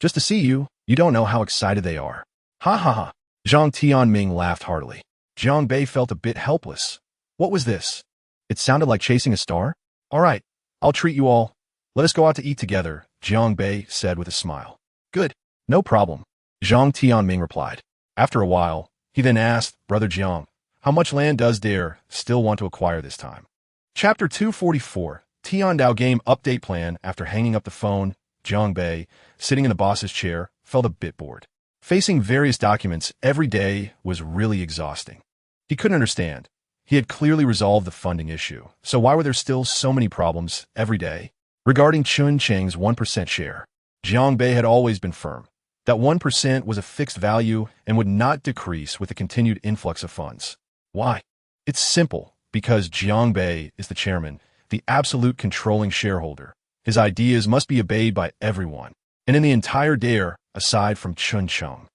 Just to see you, you don't know how excited they are." "Ha ha ha." Zhang Tianming laughed heartily. Jiang Bei felt a bit helpless. What was this? It sounded like chasing a star? "All right, I'll treat you all. Let us go out to eat together," Jiang Bei said with a smile. "Good, no problem," Zhang Tianming replied. After a while, he then asked, "Brother Jiang, how much land does Dare still want to acquire this time?" Chapter 244. Tiandao Game Update Plan. After hanging up the phone, Jiang Bei, sitting in the boss's chair, felt a bit bored. Facing various documents every day was really exhausting. He couldn't understand. He had clearly resolved the funding issue, so why were there still so many problems every day? Regarding Chun Cheng's 1% share, Jiang Bei had always been firm. That 1% was a fixed value and would not decrease with the continued influx of funds. Why? It's simple, because Jiang Bei is the chairman, the absolute controlling shareholder. His ideas must be obeyed by everyone, and in the entire Dare, aside from Chun Cheng,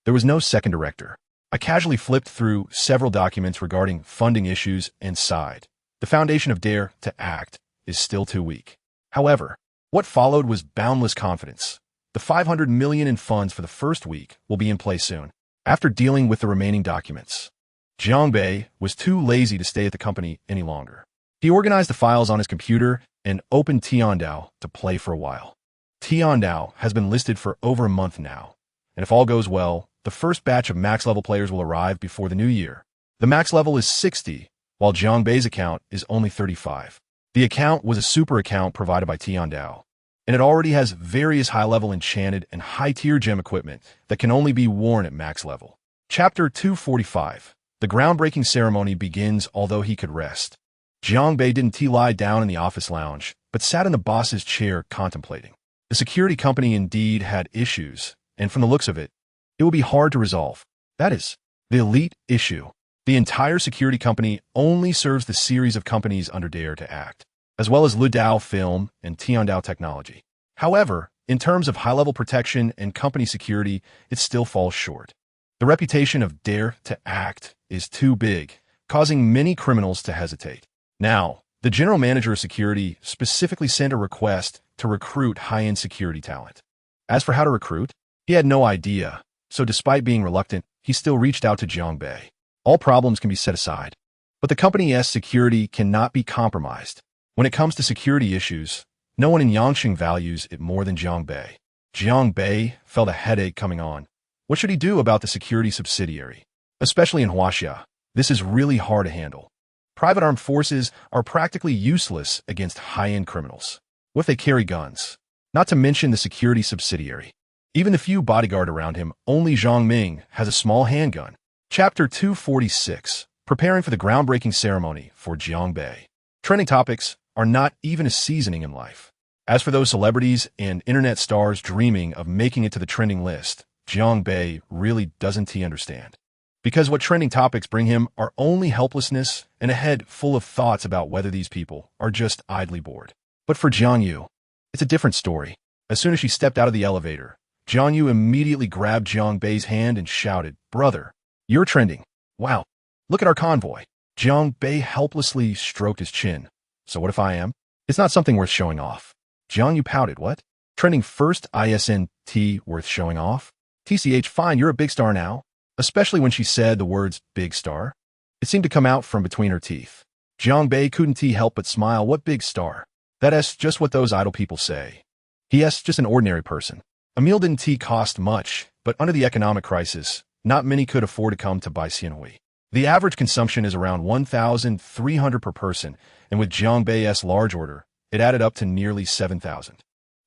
there was no second director. I casually flipped through several documents regarding funding issues and sighed. The foundation of Dare to act is still too weak. However, what followed was boundless confidence. The $500 million in funds for the first week will be in place soon. After dealing with the remaining documents, Jiang Bei was too lazy to stay at the company any longer. He organized the files on his computer and opened Tiandao to play for a while. Tiandao has been listed for over a month now, and if all goes well, the first batch of max-level players will arrive before the new year. The max level is 60, while Jiang Bei's account is only 35. The account was a super account provided by Tiandao, and it already has various high-level enchanted and high-tier gem equipment that can only be worn at max level. Chapter 245. The groundbreaking ceremony begins although he could rest. Jiang Bei didn't lie down in the office lounge, but sat in the boss's chair contemplating. The security company indeed had issues, and from the looks of it, it will be hard to resolve. That is, the elite issue. The entire security company only serves the series of companies under Dare to Act, as well as Ludao Film and Tiandao Technology. However, in terms of high-level protection and company security, it still falls short. The reputation of Dare to Act is too big, causing many criminals to hesitate. Now, the general manager of security specifically sent a request to recruit high-end security talent. As for how to recruit, he had no idea, so despite being reluctant, he still reached out to Jiang Bei. All problems can be set aside, but the company's security cannot be compromised. When it comes to security issues, no one in Yangqing values it more than Jiang Bei. Jiang Bei felt a headache coming on. What should he do about the security subsidiary? Especially in Huaxia, this is really hard to handle. Private armed forces are practically useless against high-end criminals. What if they carry guns? Not to mention the security subsidiary. Even the few bodyguard around him, only Zhang Ming has a small handgun. Chapter 246. Preparing for the groundbreaking ceremony for Jiang Bei. Trending topics are not even a seasoning in life. As for those celebrities and internet stars dreaming of making it to the trending list, Jiang Bei really doesn't understand. Because what trending topics bring him are only helplessness and a head full of thoughts about whether these people are just idly bored. But for Jiang Yu, it's a different story. As soon as she stepped out of the elevator, Jiang Yu immediately grabbed Jiang Bei's hand and shouted, "Brother, you're trending. Wow, look at our convoy." Jiang Bei helplessly stroked his chin. So what if I am? It's not something worth showing off. Jiang Yu pouted. What? Trending first ISNT worth showing off? TCH, fine, you're a big star now. Especially when she said the words big star. It seemed to come out from between her teeth. Jiang Bei couldn't help but smile. What big star? That's just what those idle people say. He's just an ordinary person. A meal didn't cost much, but under the economic crisis, not many could afford to come to buy Xianhui. The average consumption is around 1,300 per person, and with Jiang Bei's large order, it added up to nearly 7,000.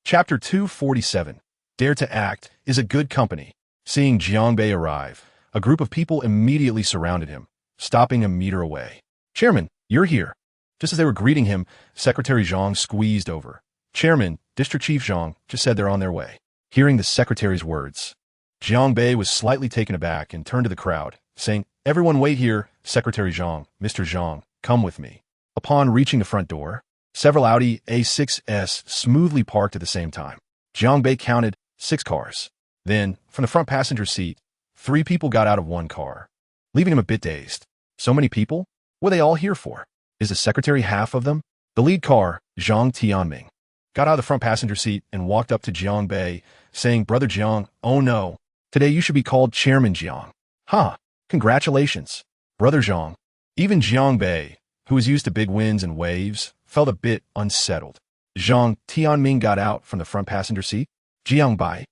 Chapter 247. Dare to Act is a good company. Seeing Jiang Bei arrive, a group of people immediately surrounded him, stopping a meter away. "Chairman, you're here." Just as they were greeting him, Secretary Zhang squeezed over. "Chairman, District Chief Zhang just said they're on their way." Hearing the secretary's words, Jiang Bei was slightly taken aback and turned to the crowd, saying, "Everyone wait here, Secretary Zhang, Mr. Zhang, come with me." Upon reaching the front door, several Audi A6s smoothly parked at the same time. Jiang Bei counted 6 cars. Then, from the front passenger seat, 3 people got out of one car, leaving him a bit dazed. So many people? What are they all here for? Is the secretary half of them? The lead car, Zhang Tianming, got out of the front passenger seat and walked up to Jiang Bei, saying, "Brother Jiang, oh no, today you should be called Chairman Jiang." "Huh, congratulations, Brother Zhang." Even Jiang Bei, who was used to big winds and waves, felt a bit unsettled. Zhang Tianming got out from the front passenger seat. "Jiang Bei,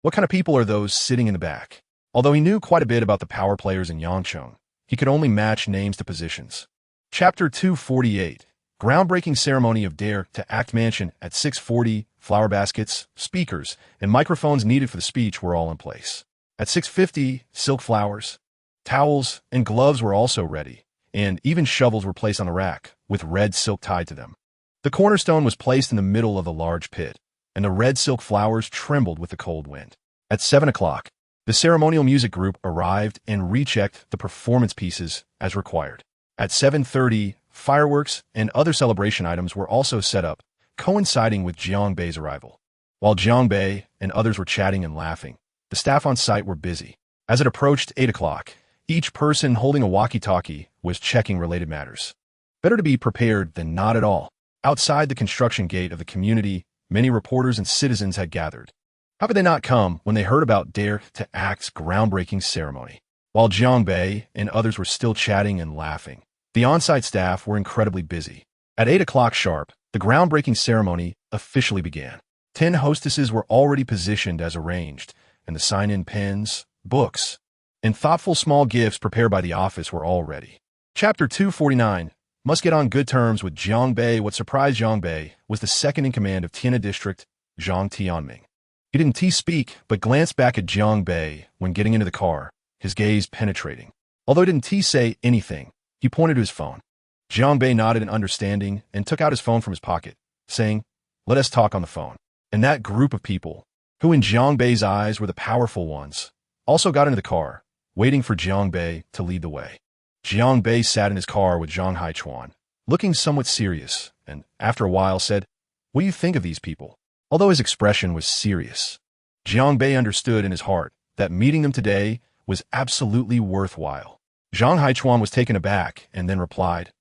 what kind of people are those sitting in the back?" Although he knew quite a bit about the power players in Yangcheng, he could only match names to positions. Chapter 248. Groundbreaking ceremony of Dare to Act Mansion at 6:40, flower baskets, speakers, and microphones needed for the speech were all in place. At 6:50, silk flowers, towels, and gloves were also ready, and even shovels were placed on the rack, with red silk tied to them. The cornerstone was placed in the middle of the large pit, and the red silk flowers trembled with the cold wind. At 7 o'clock, the ceremonial music group arrived and rechecked the performance pieces as required. At 7:30, fireworks and other celebration items were also set up, coinciding with Jiang Bei's arrival. While Jiang Bei and others were chatting and laughing, the staff on site were busy. As it approached 8 o'clock, each person holding a walkie-talkie was checking related matters. Better to be prepared than not at all. Outside the construction gate of the community, many reporters and citizens had gathered. How could they not come when they heard about Dare to Act's groundbreaking ceremony? While Jiang Bei and others were still chatting and laughing, the on-site staff were incredibly busy. At 8 o'clock sharp, the groundbreaking ceremony officially began. 10 hostesses were already positioned as arranged, and the sign-in pens, books, and thoughtful small gifts prepared by the office were all ready. Chapter 249 must get on good terms with Jiang Bei. What surprised Jiang Bei was the second in command of Tianhe District, Zhang Tianming. He didn't speak, but glanced back at Jiang Bei when getting into the car, his gaze penetrating. Although he didn't say anything, he pointed to his phone. Jiang Bei nodded in understanding and took out his phone from his pocket, saying, "Let us talk on the phone." And that group of people, who in Jiang Bei's eyes were the powerful ones, also got into the car, waiting for Jiang Bei to lead the way. Jiang Bei sat in his car with Zhang Haichuan, looking somewhat serious, and after a while said, "What do you think of these people?" Although his expression was serious, Jiang Bei understood in his heart that meeting them today was absolutely worthwhile. Zhang Haichuan was taken aback and then replied,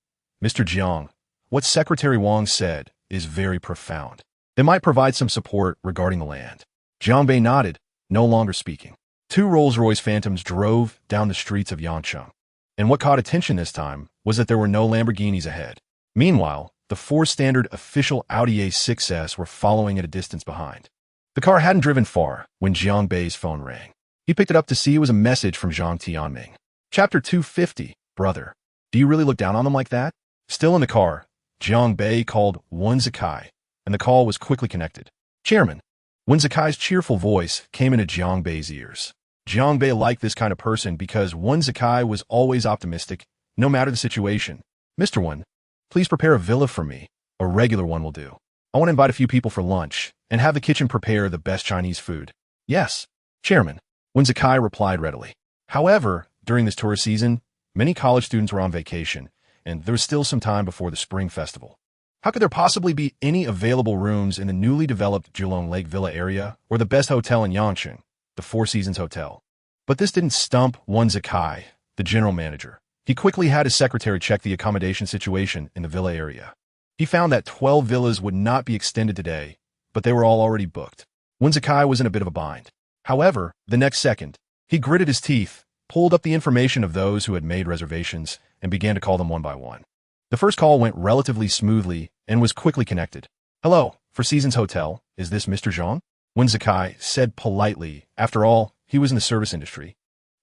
"Mr. Jiang, what Secretary Wang said is very profound. They might provide some support regarding the land." Jiang Bei nodded, no longer speaking. 2 Rolls-Royce Phantoms drove down the streets of Yancheng, and what caught attention this time was that there were no Lamborghinis ahead. Meanwhile, the 4 standard official Audi A6s were following at a distance behind. The car hadn't driven far when Jiang Bei's phone rang. He picked it up to see it was a message from Zhang Tianming. Chapter 250, Brother, do you really look down on them like that? Still in the car, Jiang Bei called Wen Zikai, and the call was quickly connected. Chairman. Wen Zikai's cheerful voice came into Jiang Bei's ears. Jiang Bei liked this kind of person because Wen Zikai was always optimistic, no matter the situation. Mr. Wen, please prepare a villa for me. A regular one will do. I want to invite a few people for lunch and have the kitchen prepare the best Chinese food. Yes, Chairman. Wen Zikai replied readily. However, during this tourist season, many college students were on vacation, and there was still some time before the Spring Festival. How could there possibly be any available rooms in the newly developed Julong Lake Villa area or the best hotel in Yancheng, the Four Seasons Hotel? But this didn't stump Wen Zikai, the general manager. He quickly had his secretary check the accommodation situation in the villa area. He found that 12 villas would not be extended today, but they were all already booked. Wen Zikai was in a bit of a bind. However, the next second, he gritted his teeth, pulled up the information of those who had made reservations, and began to call them one by one. The first call went relatively smoothly and was quickly connected. "Hello, Four Seasons Hotel. Is this Mr. Zhang?" Wen Zikai said politely. After all, he was in the service industry,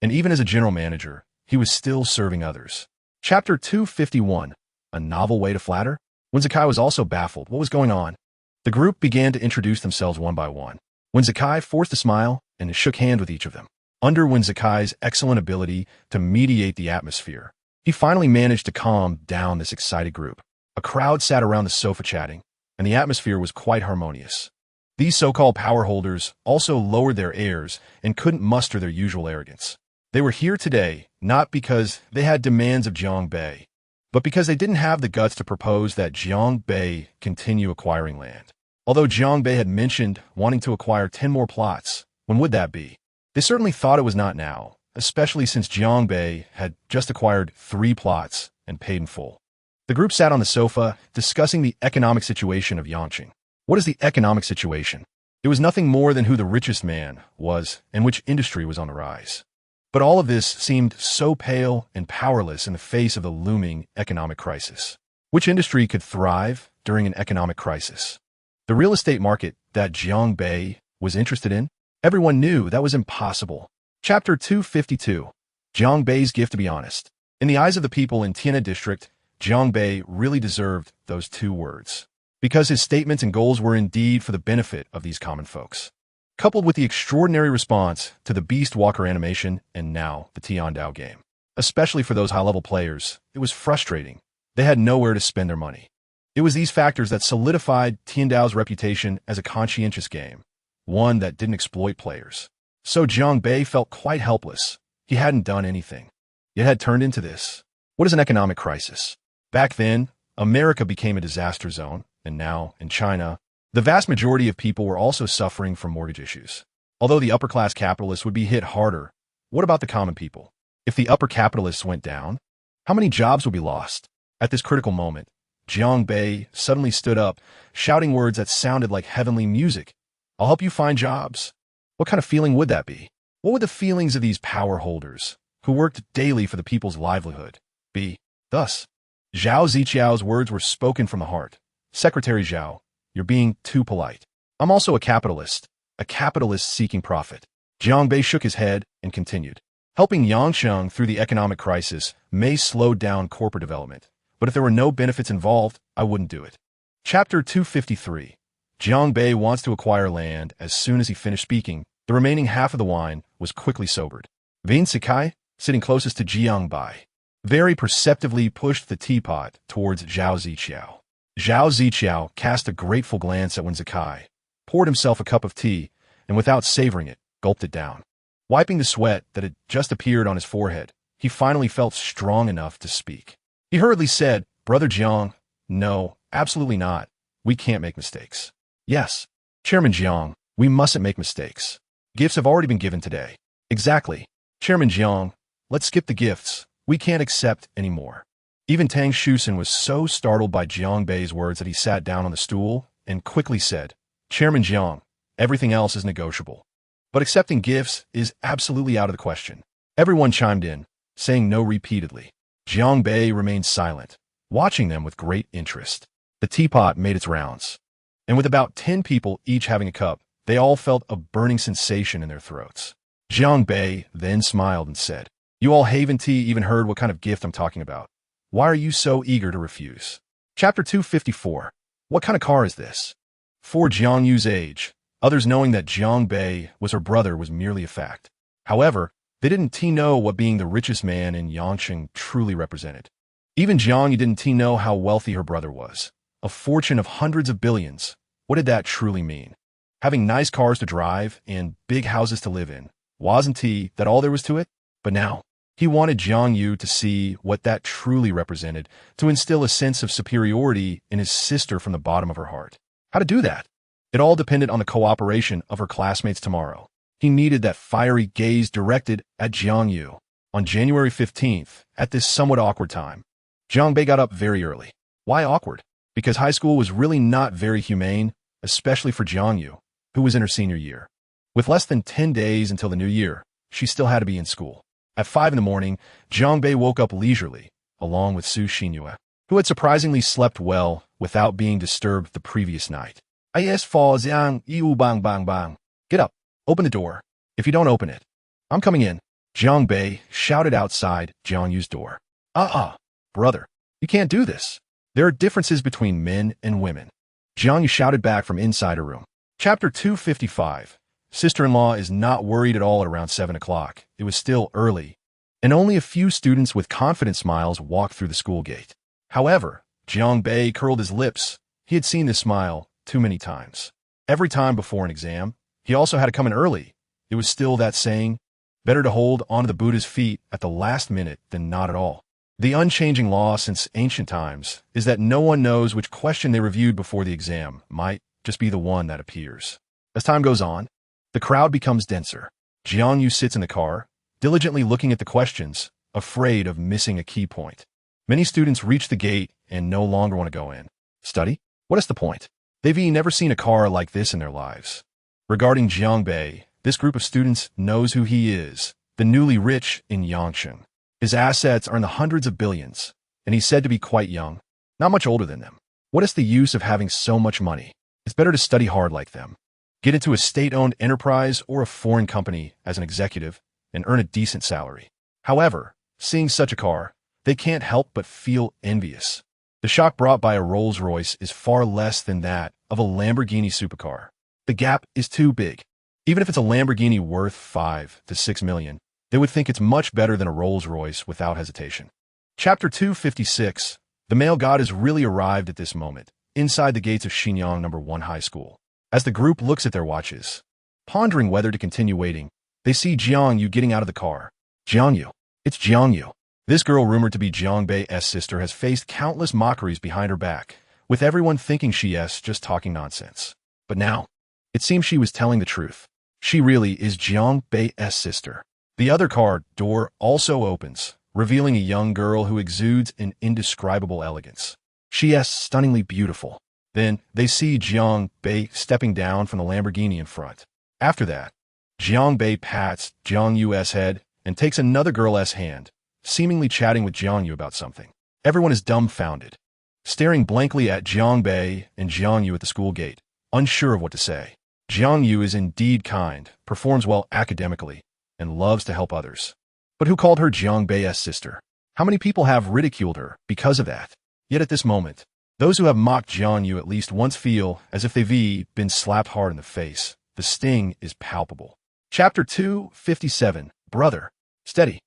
and even as a general manager, he was still serving others. Chapter 251, A Novel Way to Flatter? Wen Zikai was also baffled. What was going on? The group began to introduce themselves one by one. Wen Zikai forced a smile and shook hands with each of them. Under Wen Zikai's excellent ability to mediate the atmosphere, he finally managed to calm down this excited group. A crowd sat around the sofa chatting, and the atmosphere was quite harmonious. These so-called power holders also lowered their airs and couldn't muster their usual arrogance. They were here today not because they had demands of Jiang Bei, but because they didn't have the guts to propose that Jiang Bei continue acquiring land. Although Jiang Bei had mentioned wanting to acquire 10 more plots, when would that be? They certainly thought it was not now, especially since Jiang Bei had just acquired 3 plots and paid in full. The group sat on the sofa, discussing the economic situation of Yancheng. What is the economic situation? It was nothing more than who the richest man was and which industry was on the rise. But all of this seemed so pale and powerless in the face of the looming economic crisis. Which industry could thrive during an economic crisis? The real estate market that Jiang Bei was interested in? Everyone knew that was impossible. Chapter 252, Jiang Bei's Gift to be Honest. In the eyes of the people in Tianhe District, Jiang Bei really deserved those 2 words, because his statements and goals were indeed for the benefit of these common folks. Coupled with the extraordinary response to the Beast Walker animation and now the Tiandao game. Especially for those high-level players, it was frustrating. They had nowhere to spend their money. It was these factors that solidified Tiandao's reputation as a conscientious game, one that didn't exploit players. So Jiang Bei felt quite helpless. He hadn't done anything, yet had turned into this. What is an economic crisis? Back then, America became a disaster zone, and now, in China, the vast majority of people were also suffering from mortgage issues. Although the upper-class capitalists would be hit harder, what about the common people? If the upper capitalists went down, how many jobs would be lost? At this critical moment, Jiang Bei suddenly stood up, shouting words that sounded like heavenly music. I'll help you find jobs. What kind of feeling would that be? What would the feelings of these power holders, who worked daily for the people's livelihood, be? Thus, Zhao Ziqiao's words were spoken from the heart. Secretary Zhao, you're being too polite. I'm also a capitalist seeking profit. Jiang Bei shook his head and continued. Helping Yangsheng through the economic crisis may slow down corporate development, but if there were no benefits involved, I wouldn't do it. Chapter 253. Jiang Bei wants to acquire land. As soon as he finished speaking, the remaining half of the wine was quickly sobered. Vane Sikai, sitting closest to Jiang Bei, very perceptively pushed the teapot towards Zhao Ziqiao. Zhao Ziqiao cast a grateful glance at Wen Zikai, poured himself a cup of tea, and without savoring it, gulped it down. Wiping the sweat that had just appeared on his forehead, he finally felt strong enough to speak. He hurriedly said, Brother Jiang, no, absolutely not. We can't make mistakes. Yes, Chairman Jiang, we mustn't make mistakes. Gifts have already been given today. Exactly. Chairman Jiang, let's skip the gifts. We can't accept any more. Even Tang Shusen was so startled by Jiang Bei's words that he sat down on the stool and quickly said, Chairman Jiang, everything else is negotiable. But accepting gifts is absolutely out of the question. Everyone chimed in, saying no repeatedly. Jiang Bei remained silent, watching them with great interest. The teapot made its rounds, and with about 10 people each having a cup, they all felt a burning sensation in their throats. Jiang Bei then smiled and said, You all Haven Tea even heard what kind of gift I'm talking about. Why are you so eager to refuse? Chapter 254. What kind of car is this? For Jiang Yu's age, others knowing that Jiang Bei was her brother was merely a fact. However, they didn't know what being the richest man in Yangsheng truly represented. Even Jiang Yu didn't know how wealthy her brother was. A fortune of hundreds of billions. What did that truly mean? Having nice cars to drive and big houses to live in. Wasn't that all there was to it? But now, he wanted Jiang Yu to see what that truly represented, to instill a sense of superiority in his sister from the bottom of her heart. How to do that? It all depended on the cooperation of her classmates tomorrow. He needed that fiery gaze directed at Jiang Yu. On January 15th, at this somewhat awkward time, Jiang Bei got up very early. Why awkward? Because high school was really not very humane, especially for Jiang Yu, who was in her senior year. With less than 10 days until the new year, she still had to be in school. At 5 in the morning, Jiang Bei woke up leisurely, along with Su Xinyue, who had surprisingly slept well without being disturbed the previous night. Is fa xiang yu bang bang bang. Get up. Open the door. If you don't open it, I'm coming in. Jiang Bei shouted outside Jiang Yu's door. Brother, you can't do this. There are differences between men and women. Jiang Yu shouted back from inside her room. Chapter 255. Sister-in-law is not worried at all at around 7 o'clock. It was still early, and only a few students with confident smiles walked through the school gate. However, Jiang Bei curled his lips. He had seen this smile too many times. Every time before an exam, he also had to come in early. It was still that saying, better to hold onto the Buddha's feet at the last minute than not at all. The unchanging law since ancient times is that no one knows which question they reviewed before the exam might just be the one that appears. As time goes on, the crowd becomes denser. Jiang Yu sits in the car, diligently looking at the questions, afraid of missing a key point. Many students reach the gate and no longer want to go in. Study? What is the point? They've never seen a car like this in their lives. Regarding Jiang Bei, this group of students knows who he is, the newly rich in Yangsheng. His assets are in the hundreds of billions, and he's said to be quite young, not much older than them. What is the use of having so much money? It's better to study hard like them. Get into a state-owned enterprise or a foreign company as an executive and earn a decent salary. However, seeing such a car, they can't help but feel envious. The shock brought by a Rolls-Royce is far less than that of a Lamborghini supercar. The gap is too big. Even if it's a Lamborghini worth 5 to 6 million, they would think it's much better than a Rolls-Royce without hesitation. Chapter 256. The male god has really arrived at this moment, inside the gates of Xinyang No. 1 High School. As the group looks at their watches, pondering whether to continue waiting, they see Jiang Yu getting out of the car. Jiang Yu. It's Jiang Yu. This girl, rumored to be Jiang Bei's sister, has faced countless mockeries behind her back, with everyone thinking she's just talking nonsense. But now, it seems she was telling the truth. She really is Jiang Bei's sister. The other car door also opens, revealing a young girl who exudes an indescribable elegance. She is stunningly beautiful. Then they see Jiang Bei stepping down from the Lamborghini in front. After that, Jiang Bei pats Jiang Yu's head and takes another girl's hand, seemingly chatting with Jiang Yu about something. Everyone is dumbfounded, staring blankly at Jiang Bei and Jiang Yu at the school gate, unsure of what to say. Jiang Yu is indeed kind, performs well academically, and loves to help others. But who called her Jiang Bei's sister? How many people have ridiculed her because of that? Yet at this moment, those who have mocked Jiang Yu at least once feel as if they've been slapped hard in the face. The sting is palpable. Chapter 257, Brother. Steady.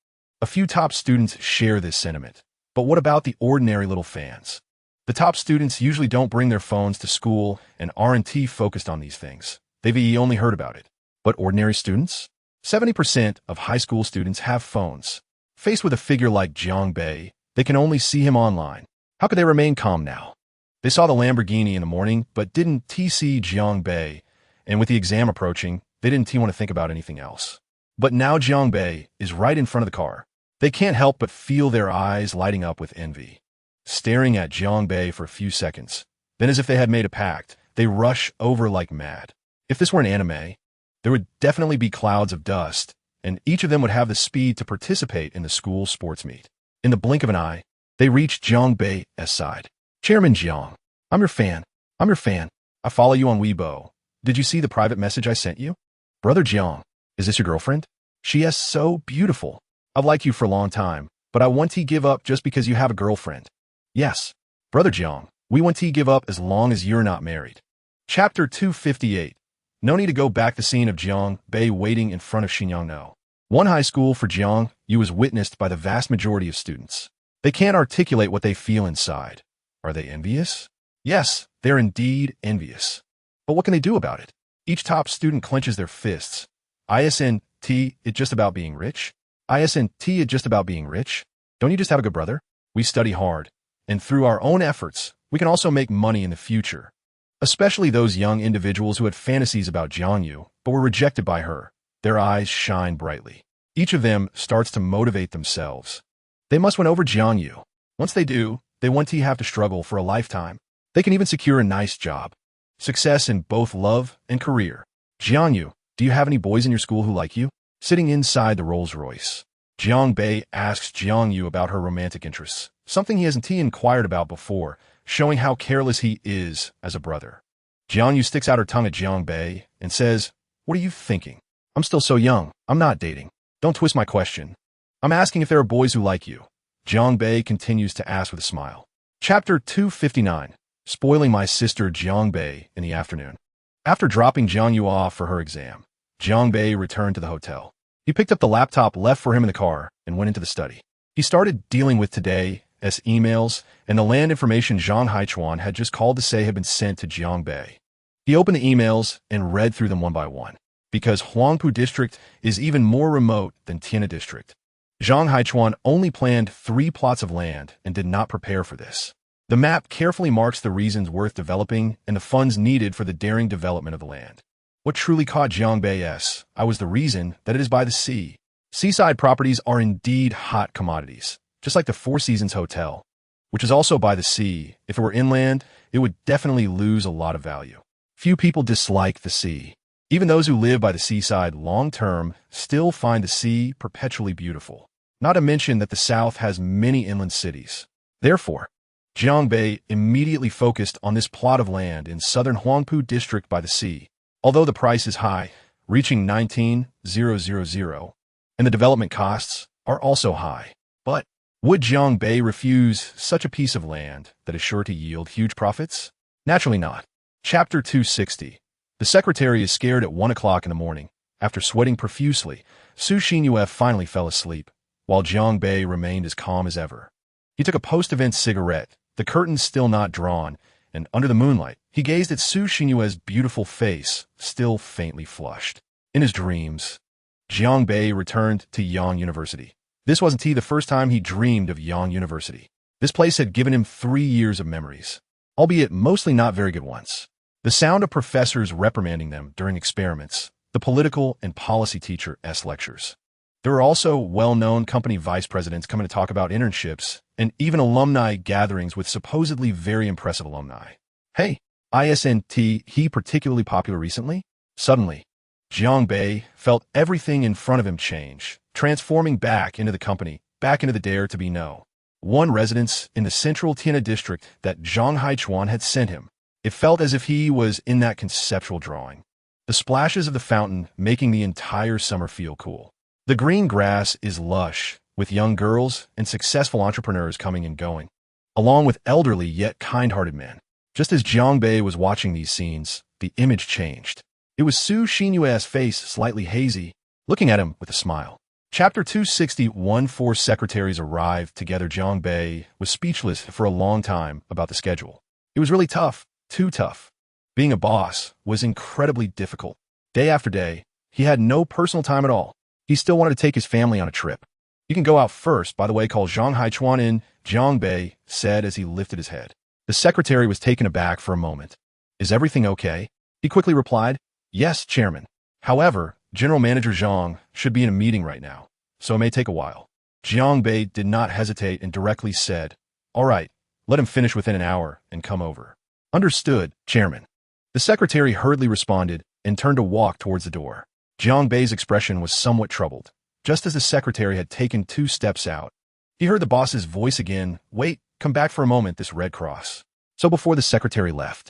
A few top students share this sentiment. But what about the ordinary little fans? The top students usually don't bring their phones to school and aren't focused on these things. They've only heard about it. But ordinary students? 70% of high school students have phones. Faced with a figure like Jiang Bei, they can only see him online. How could they remain calm now? They saw the Lamborghini in the morning, but didn't see Jiang Bei, and with the exam approaching, they didn't want to think about anything else. But now Jiang Bei is right in front of the car. They can't help but feel their eyes lighting up with envy. Staring at Jiang Bei for a few seconds, then as if they had made a pact, they rush over like mad. If this were an anime, there would definitely be clouds of dust, and each of them would have the speed to participate in the school sports meet. In the blink of an eye, they reach Jiang Bei's side. Chairman Jiang, I'm your fan. I follow you on Weibo. Did you see the private message I sent you? Brother Jiang, is this your girlfriend? She is so beautiful. I've liked you for a long time, but I want to give up just because you have a girlfriend. Yes, Brother Jiang, we want to give up as long as you're not married. Chapter 258. No need to go back the scene of Jiang Bei waiting in front of Xinyangno. One high school for Jiang Yu is witnessed by the vast majority of students. They can't articulate what they feel inside. Are they envious? Yes, they're indeed envious. But what can they do about it? Each top student clenches their fists. ISNT, it just about being rich? ISNT, it just about being rich? Don't you just have a good brother? We study hard, and through our own efforts, we can also make money in the future. Especially those young individuals who had fantasies about Jiang Yu, but were rejected by her. Their eyes shine brightly. Each of them starts to motivate themselves. They must win over Jiang Yu. Once they do, they won't have to struggle for a lifetime. They can even secure a nice job. Success in both love and career. Jiang Yu, do you have any boys in your school who like you? Sitting inside the Rolls-Royce, Jiang Bei asks Jiang Yu about her romantic interests, something he hasn't inquired about before, showing how careless he is as a brother. Jiang Yu sticks out her tongue at Jiang Bei and says, "What are you thinking? I'm still so young. I'm not dating. Don't twist my question. I'm asking if there are boys who like you." Jiang Bei continues to ask with a smile. Chapter 259. Spoiling my sister Jiang Bei in the afternoon. After dropping Jiang Yu off for her exam, Jiang Bei returned to the hotel. He picked up the laptop left for him in the car and went into the study. He started dealing with today's emails and the land information Zhang Haichuan had just called to say had been sent to Jiang Bei. He opened the emails and read through them one by one, because Huangpu District is even more remote than Tianhe District. Zhang Haichuan only planned 3 plots of land and did not prepare for this. The map carefully marks the reasons worth developing and the funds needed for the daring development of the land. What truly caught Jiang Bei's eye was the reason that it is by the sea. Seaside properties are indeed hot commodities, just like the Four Seasons Hotel, which is also by the sea. If it were inland, it would definitely lose a lot of value. Few people dislike the sea. Even those who live by the seaside long-term still find the sea perpetually beautiful. Not to mention that the south has many inland cities. Therefore, Jiang Bei immediately focused on this plot of land in southern Huangpu District by the sea. Although the price is high, reaching 19,000, and the development costs are also high. But would Jiang Bei refuse such a piece of land that is sure to yield huge profits? Naturally not. Chapter 260. The secretary is scared at 1 o'clock in the morning. After sweating profusely, Su Xinyue finally fell asleep, while Jiang Bei remained as calm as ever. He took a post-event cigarette, the curtains still not drawn, and under the moonlight, he gazed at Su Xinyue's beautiful face, still faintly flushed. In his dreams, Jiang Bei returned to Yang University. This wasn't the first time he dreamed of Yang University. This place had given him 3 years of memories, albeit mostly not very good ones. The sound of professors reprimanding them during experiments, the political and policy teacher's lectures. There were also well-known company vice presidents coming to talk about internships and even alumni gatherings with supposedly very impressive alumni. Hey, isn't he particularly popular recently? Suddenly, Jiang Bei felt everything in front of him change, transforming back into the company, back into the Dare to Be No. One residence in the central Tiana district that Zhang Haichuan had sent him. It felt as if he was in that conceptual drawing. The splashes of the fountain making the entire summer feel cool. The green grass is lush, with young girls and successful entrepreneurs coming and going, along with elderly yet kind-hearted men. Just as Jiang Bei was watching these scenes, the image changed. It was Su Xinyue's face, slightly hazy, looking at him with a smile. Chapter 261. 4 secretaries arrived together. Jiang Bei was speechless for a long time about the schedule. It was really tough, too tough. Being a boss was incredibly difficult. Day after day, he had no personal time at all. He still wanted to take his family on a trip. You can go out first, by the way, call Zhang Haichuan in, Jiang Bei said as he lifted his head. The secretary was taken aback for a moment. Is everything okay? He quickly replied, yes, Chairman. However, General Manager Zhang should be in a meeting right now, so it may take a while. Jiang Bei did not hesitate and directly said, all right, let him finish within an hour and come over. Understood, Chairman. The secretary hurriedly responded and turned to walk towards the door. Jiang Bei's expression was somewhat troubled. Just as the secretary had taken 2 steps out, he heard the boss's voice again, wait, come back for a moment, this red cross. So before the secretary left,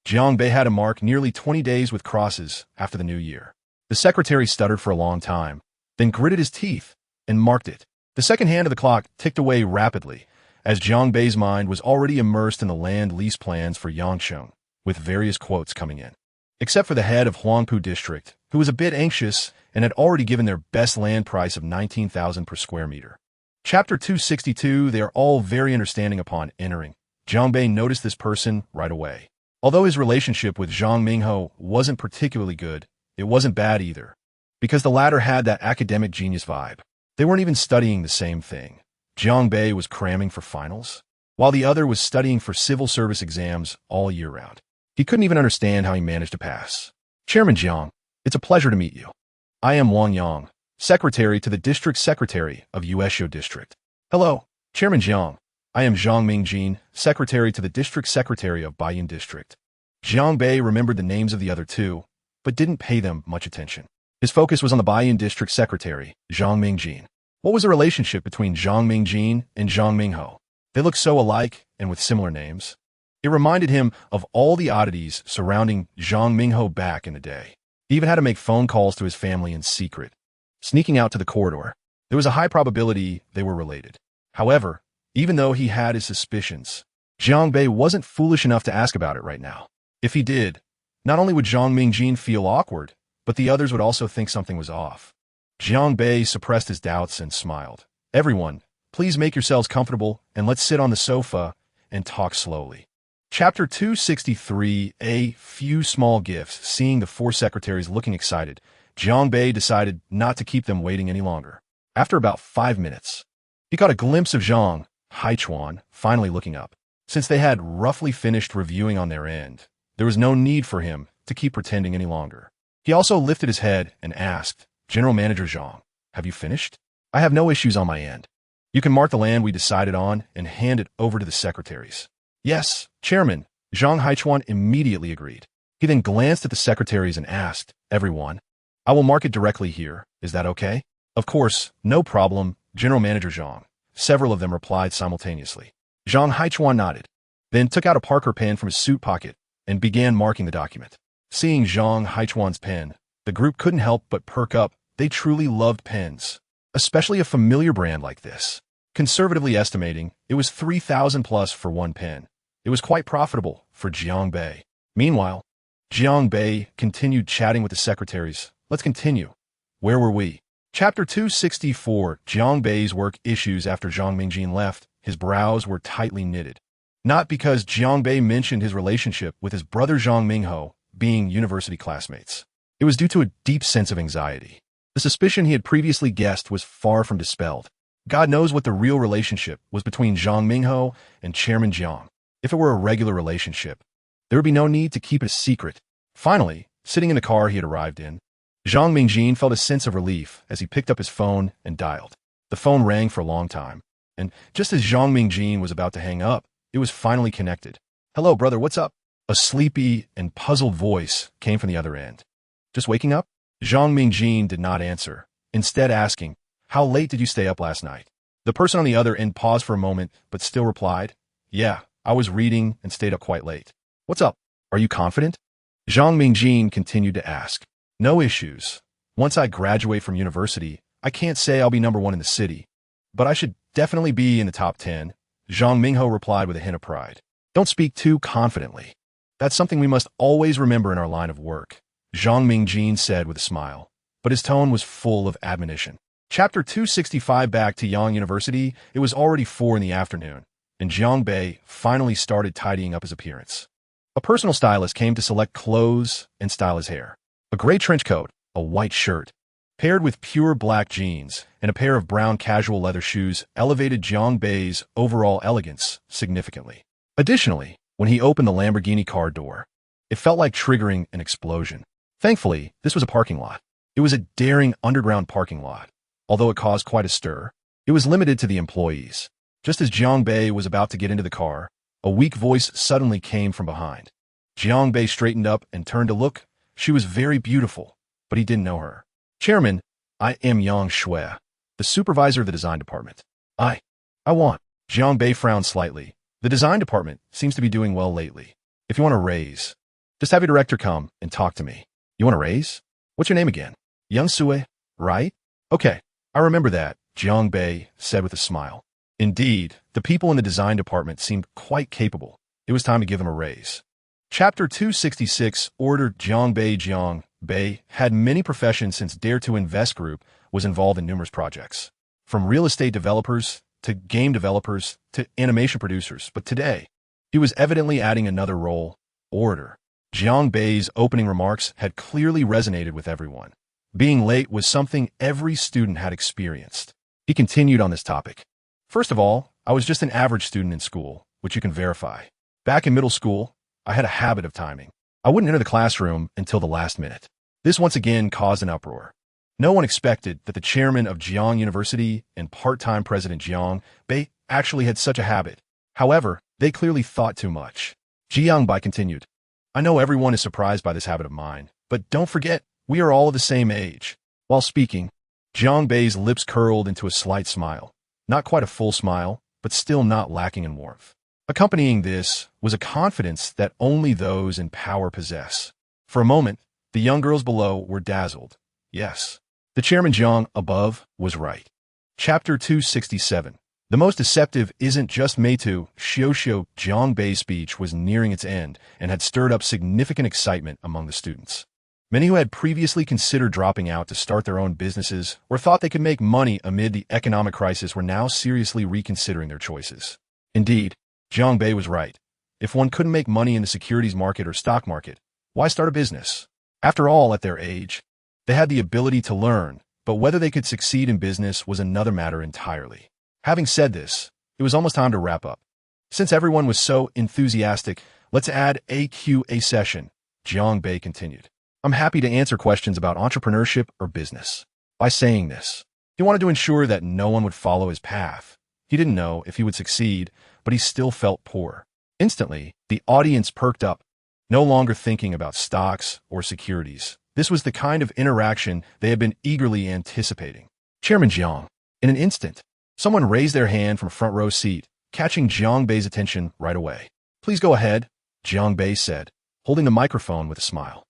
Jiang Bei had to mark nearly 20 days with crosses after the new year. The secretary stuttered for a long time, then gritted his teeth and marked it. The second hand of the clock ticked away rapidly, as Jiang Bei's mind was already immersed in the land lease plans for Yangcheng, with various quotes coming in. Except for the head of Huangpu district, who was a bit anxious and had already given their best land price of 19,000 per square meter. Chapter 262. They are all very understanding upon entering. Jiang Bei noticed this person right away. Although his relationship with Zhang Mingho wasn't particularly good, it wasn't bad either, because the latter had that academic genius vibe. They weren't even studying the same thing. Jiang Bei was cramming for finals, while the other was studying for civil service exams all year round. He couldn't even understand how he managed to pass. Chairman Jiang, it's a pleasure to meet you. I am Wang Yang, Secretary to the District Secretary of Yueshio District. Hello, Chairman Jiang. I am Zhang Mingjin, Secretary to the District Secretary of Baiyin District. Jiang Bei remembered the names of the other two, but didn't pay them much attention. His focus was on the Baiyin District Secretary, Zhang Mingjin. What was the relationship between Zhang Mingjin and Zhang Mingho? They looked so alike and with similar names. It reminded him of all the oddities surrounding Zhang Mingho back in the day. He even had to make phone calls to his family in secret. Sneaking out to the corridor, there was a high probability they were related. However, even though he had his suspicions, Jiang Bei wasn't foolish enough to ask about it right now. If he did, not only would Zhang Mingjin feel awkward, but the others would also think something was off. Jiang Bei suppressed his doubts and smiled. Everyone, please make yourselves comfortable and let's sit on the sofa and talk slowly. Chapter 263. A few small gifts. Seeing the 4 secretaries looking excited, Jiang Bei decided not to keep them waiting any longer. After about 5 minutes, he caught a glimpse of Zhang Haichuan finally looking up. Since they had roughly finished reviewing on their end, there was no need for him to keep pretending any longer. He also lifted his head and asked, General Manager Zhang, have you finished? I have no issues on my end. You can mark the land we decided on and hand it over to the secretaries. Yes, Chairman. Zhang Haichuan immediately agreed. He then glanced at the secretaries and asked, everyone, I will mark it directly here. Is that okay? Of course, no problem, General Manager Zhang. Several of them replied simultaneously. Zhang Haichuan nodded, then took out a Parker pen from his suit pocket and began marking the document. Seeing Zhang Haichuan's pen, the group couldn't help but perk up. They truly loved pens, especially a familiar brand like this. Conservatively estimating, it was 3,000 plus for one pen. It was quite profitable for Jiang Bei. Meanwhile, Jiang Bei continued chatting with the secretaries. Let's continue. Where were we? Chapter 264. Jiang Bei's work issues. After Zhang Mingjin left, his brows were tightly knitted. Not because Jiang Bei mentioned his relationship with his brother Zhang Mingho being university classmates. It was due to a deep sense of anxiety. The suspicion he had previously guessed was far from dispelled. God knows what the real relationship was between Zhang Mingho and Chairman Jiang. If it were a regular relationship, there would be no need to keep it a secret. Finally, sitting in the car he had arrived in, Zhang Mingjin felt a sense of relief as he picked up his phone and dialed. The phone rang for a long time, and just as Zhang Mingjin was about to hang up, it was finally connected. "Hello, brother, what's up?" A sleepy and puzzled voice came from the other end. "Just waking up?" Zhang Mingjin did not answer, instead asking, "How late did you stay up last night?" The person on the other end paused for a moment, but still replied, "Yeah, I was reading and stayed up quite late." "What's up? Are you confident?" Zhang Mingjin continued to ask. "No issues. Once I graduate from university, I can't say I'll be #1 in the city, but I should definitely be in the top 10, Zhang Mingho replied with a hint of pride. "Don't speak too confidently. That's something we must always remember in our line of work," Zhang Mingjin said with a smile, but his tone was full of admonition. Chapter 265. Back to Yang University, it was already 4 in the afternoon, and Jiang Bei finally started tidying up his appearance. A personal stylist came to select clothes and style his hair. A gray trench coat, a white shirt, paired with pure black jeans and a pair of brown casual leather shoes elevated Jiang Bei's overall elegance significantly. Additionally, when he opened the Lamborghini car door, it felt like triggering an explosion. Thankfully, this was a parking lot. It was a daring underground parking lot. Although it caused quite a stir, it was limited to the employees. Just as Jiang Bei was about to get into the car, a weak voice suddenly came from behind. Jiang Bei straightened up and turned to look. She was very beautiful, but he didn't know her. "Chairman, I am Yang Shui, the supervisor of the design department. I want." Jiang Bei frowned slightly. "The design department seems to be doing well lately. If you want a raise, just have your director come and talk to me." "You want a raise? What's your name again?" "Yang Sui, right?" "Okay, I remember that," Jiang Bei said with a smile. Indeed, the people in the design department seemed quite capable. It was time to give him a raise. Chapter 266. Order. Jiang Bei had many professions since Dare to Invest Group was involved in numerous projects, from real estate developers to game developers to animation producers. But today, he was evidently adding another role, order. Jiang Bei's opening remarks had clearly resonated with everyone. Being late was something every student had experienced. He continued on this topic. "First of all, I was just an average student in school, which you can verify. Back in middle school, I had a habit of timing. I wouldn't enter the classroom until the last minute." This once again caused an uproar. No one expected that the chairman of Jiang University and part-time president Jiang Bei actually had such a habit. However, they clearly thought too much. Jiang Bei continued, "I know everyone is surprised by this habit of mine, but don't forget, we are all of the same age." While speaking, Jiang Bei's lips curled into a slight smile. Not quite a full smile, but still not lacking in warmth. Accompanying this was a confidence that only those in power possess. For a moment, the young girls below were dazzled. Yes, the chairman Jiang above was right. Chapter 267. The most deceptive isn't just Meitu Xiuxiu. Jiang Bei's speech was nearing its end and had stirred up significant excitement among the students. Many who had previously considered dropping out to start their own businesses or thought they could make money amid the economic crisis were now seriously reconsidering their choices. Indeed, Jiang Bei was right. If one couldn't make money in the securities market or stock market, why start a business? After all, at their age, they had the ability to learn, but whether they could succeed in business was another matter entirely. Having said this, it was almost time to wrap up. Since everyone was so enthusiastic, let's add a Q&A session, Jiang Bei continued. "I'm happy to answer questions about entrepreneurship or business." By saying this, he wanted to ensure that no one would follow his path. He didn't know if he would succeed, but he still felt poor. Instantly, the audience perked up, no longer thinking about stocks or securities. This was the kind of interaction they had been eagerly anticipating. Chairman Jiang. In an instant, someone raised their hand from a front row seat, catching Jiang Bei's attention right away. "Please go ahead," Jiang Bei said, holding the microphone with a smile.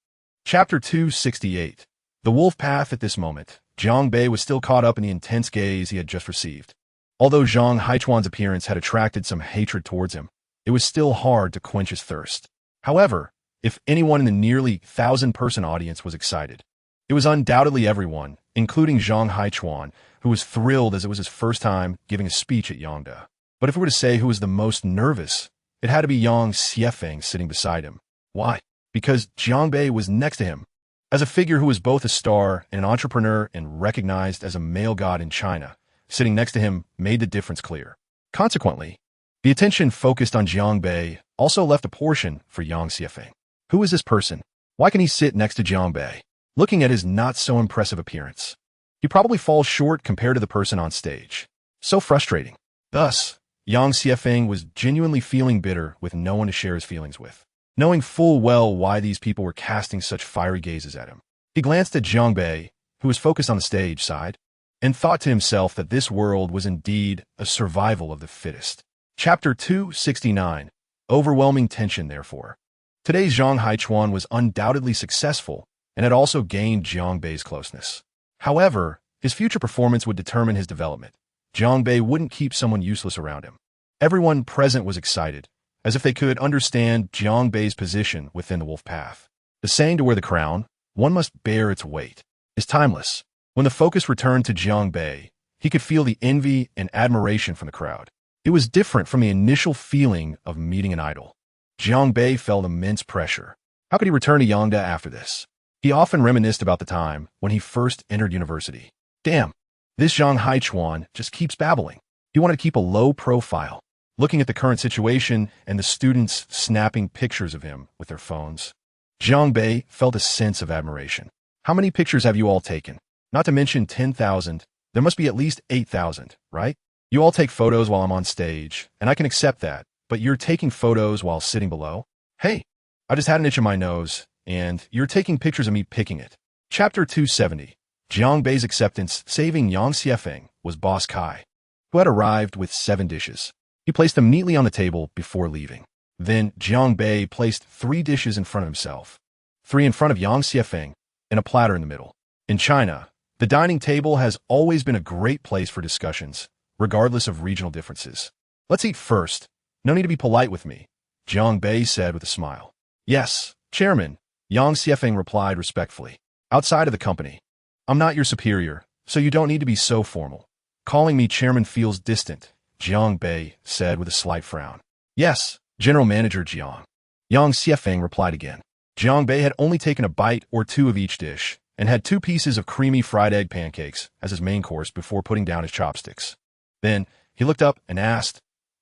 Chapter 268. The Wolf Path. At this moment, Jiang Bei was still caught up in the intense gaze he had just received. Although Zhang Haichuan's appearance had attracted some hatred towards him, it was still hard to quench his thirst. However, if anyone in the nearly 1,000-person audience was excited, it was undoubtedly everyone, including Zhang Haichuan, who was thrilled as it was his first time giving a speech at Yangda. But if we were to say who was the most nervous, it had to be Yang Xiefeng sitting beside him. Why? Because Jiang Bei was next to him. As a figure who was both a star and an entrepreneur and recognized as a male god in China, sitting next to him made the difference clear. Consequently, the attention focused on Jiang Bei also left a portion for Yang Xiefeng. Who is this person? Why can he sit next to Jiang Bei? Looking at his not-so-impressive appearance, he probably falls short compared to the person on stage. So frustrating. Thus, Yang Xiefeng was genuinely feeling bitter with no one to share his feelings with, knowing full well why these people were casting such fiery gazes at him. He glanced at Jiang Bei, who was focused on the stage side, and thought to himself that this world was indeed a survival of the fittest. Chapter 269. Overwhelming tension, therefore. Today's Zhang Haichuan was undoubtedly successful and had also gained Jiang Bei's closeness. However, his future performance would determine his development. Jiang Bei wouldn't keep someone useless around him. Everyone present was excited, as if they could understand Jiang Bei's position within the wolf path. The saying to wear the crown, one must bear its weight, is timeless. When the focus returned to Jiang Bei, he could feel the envy and admiration from the crowd. It was different from the initial feeling of meeting an idol. Jiang Bei felt immense pressure. How could he return to Yangda after this? He often reminisced about the time when he first entered university. Damn, this Zhang Haichuan just keeps babbling. He wanted to keep a low profile, looking at the current situation and the students snapping pictures of him with their phones. Jiang Bei felt a sense of admiration. How many pictures have you all taken? Not to mention 10,000. There must be at least 8,000, right? You all take photos while I'm on stage, and I can accept that, but you're taking photos while sitting below? Hey, I just had an itch in my nose, and you're taking pictures of me picking it. Chapter 270. Jiang Bei's acceptance saving Yang Xiefeng was Boss Kai, who had arrived with 7 dishes. He placed them neatly on the table before leaving. Then Jiang Bei placed 3 dishes in front of himself, 3 in front of Yang Xiefeng, and a platter in the middle. In China, the dining table has always been a great place for discussions, regardless of regional differences. Let's eat first. No need to be polite with me, Jiang Bei said with a smile. Yes, Chairman, Yang Xiefeng replied respectfully. Outside of the company, I'm not your superior, so you don't need to be so formal. Calling me Chairman feels distant, Jiang Bei said with a slight frown. Yes, General Manager Jiang. Yang Xiefeng replied again. Jiang Bei had only taken a bite or 2 of each dish, and had 2 pieces of creamy fried egg pancakes as his main course before putting down his chopsticks. Then, he looked up and asked,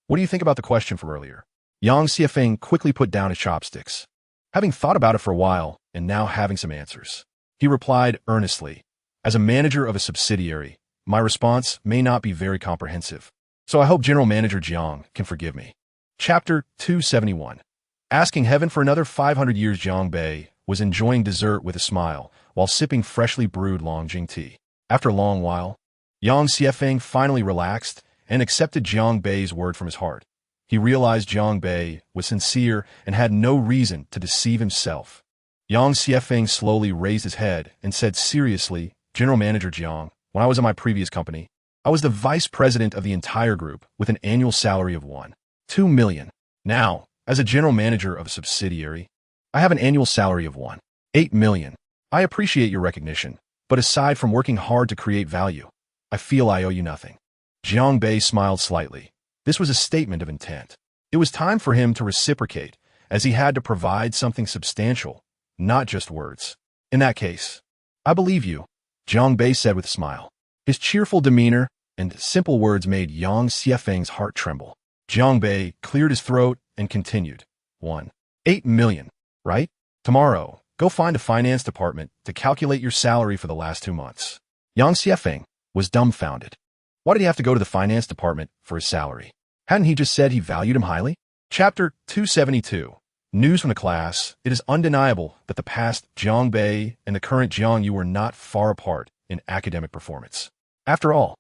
"What do you think about the question from earlier?" Yang Xiefeng quickly put down his chopsticks. Having thought about it for a while, and now having some answers, he replied earnestly, "As a manager of a subsidiary, my response may not be very comprehensive, so I hope General Manager Jiang can forgive me." Chapter 271. Asking heaven for another 500 years, Jiang Bei was enjoying dessert with a smile while sipping freshly brewed Longjing tea. After a long while, Yang Xiefeng finally relaxed and accepted Jiang Bei's word from his heart. He realized Jiang Bei was sincere and had no reason to deceive himself. Yang Xiefeng slowly raised his head and said seriously, "General Manager Jiang, when I was at my previous company, I was the vice president of the entire group with an annual salary of 1.2 million. Now, as a general manager of a subsidiary, I have an annual salary of 1.8 million. I appreciate your recognition, but aside from working hard to create value, I feel I owe you nothing." Jiang Bei smiled slightly. This was a statement of intent. It was time for him to reciprocate, as he had to provide something substantial, not just words. "In that case, I believe you," Jiang Bei said with a smile. His cheerful demeanor and simple words made Yang Xiefeng's heart tremble. Jiang Bei cleared his throat and continued, 1.8 million, right? Tomorrow, go find a finance department to calculate your salary for the last 2 months. Yang Xiefeng was dumbfounded. Why did he have to go to the finance department for his salary? Hadn't he just said he valued him highly? Chapter 272. News from the class. It is undeniable that the past Jiang Bei and the current Jiang Yu were not far apart in academic performance. After all,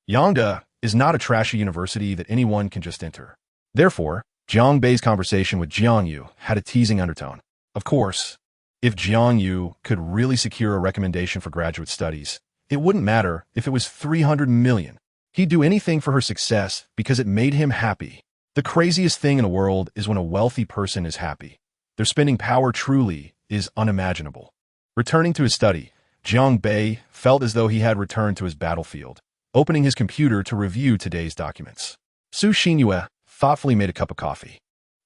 Yangda is not a trashy university that anyone can just enter. Therefore, Jiang Bei's conversation with Jiang Yu had a teasing undertone. Of course, if Jiang Yu could really secure a recommendation for graduate studies, it wouldn't matter if it was 300 million. He'd do anything for her success because it made him happy. The craziest thing in the world is when a wealthy person is happy. Their spending power truly is unimaginable. Returning to his study, Jiang Bei felt as though he had returned to his battlefield, opening his computer to review today's documents. Su Xinyue thoughtfully made a cup of coffee.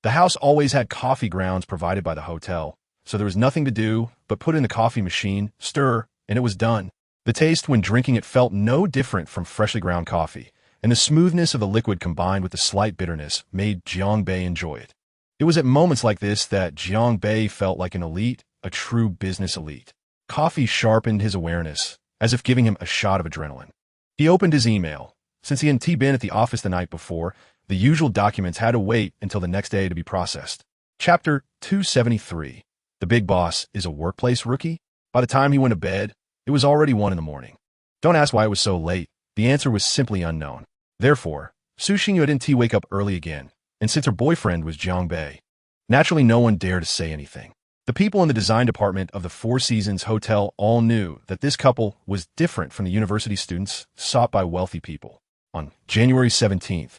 The house always had coffee grounds provided by the hotel, so there was nothing to do but put in the coffee machine, stir, and it was done. The taste when drinking it felt no different from freshly ground coffee, and the smoothness of the liquid combined with the slight bitterness made Jiang Bei enjoy it. It was at moments like this that Jiang Bei felt like an elite, a true business elite. Coffee sharpened his awareness, as if giving him a shot of adrenaline. He opened his email, Since he hadn't been at the office the night before, the usual documents had to wait until the next day to be processed. Chapter 273. The Big Boss is a workplace rookie? By the time he went to bed, it was already 1 in the morning. Don't ask why it was so late. The answer was simply unknown. Therefore, Su Xinyu didn't wake up early again, and since her boyfriend was Jiang Bei, naturally no one dared to say anything. The people in the design department of the Four Seasons Hotel all knew that this couple was different from the university students sought by wealthy people. On January 17th,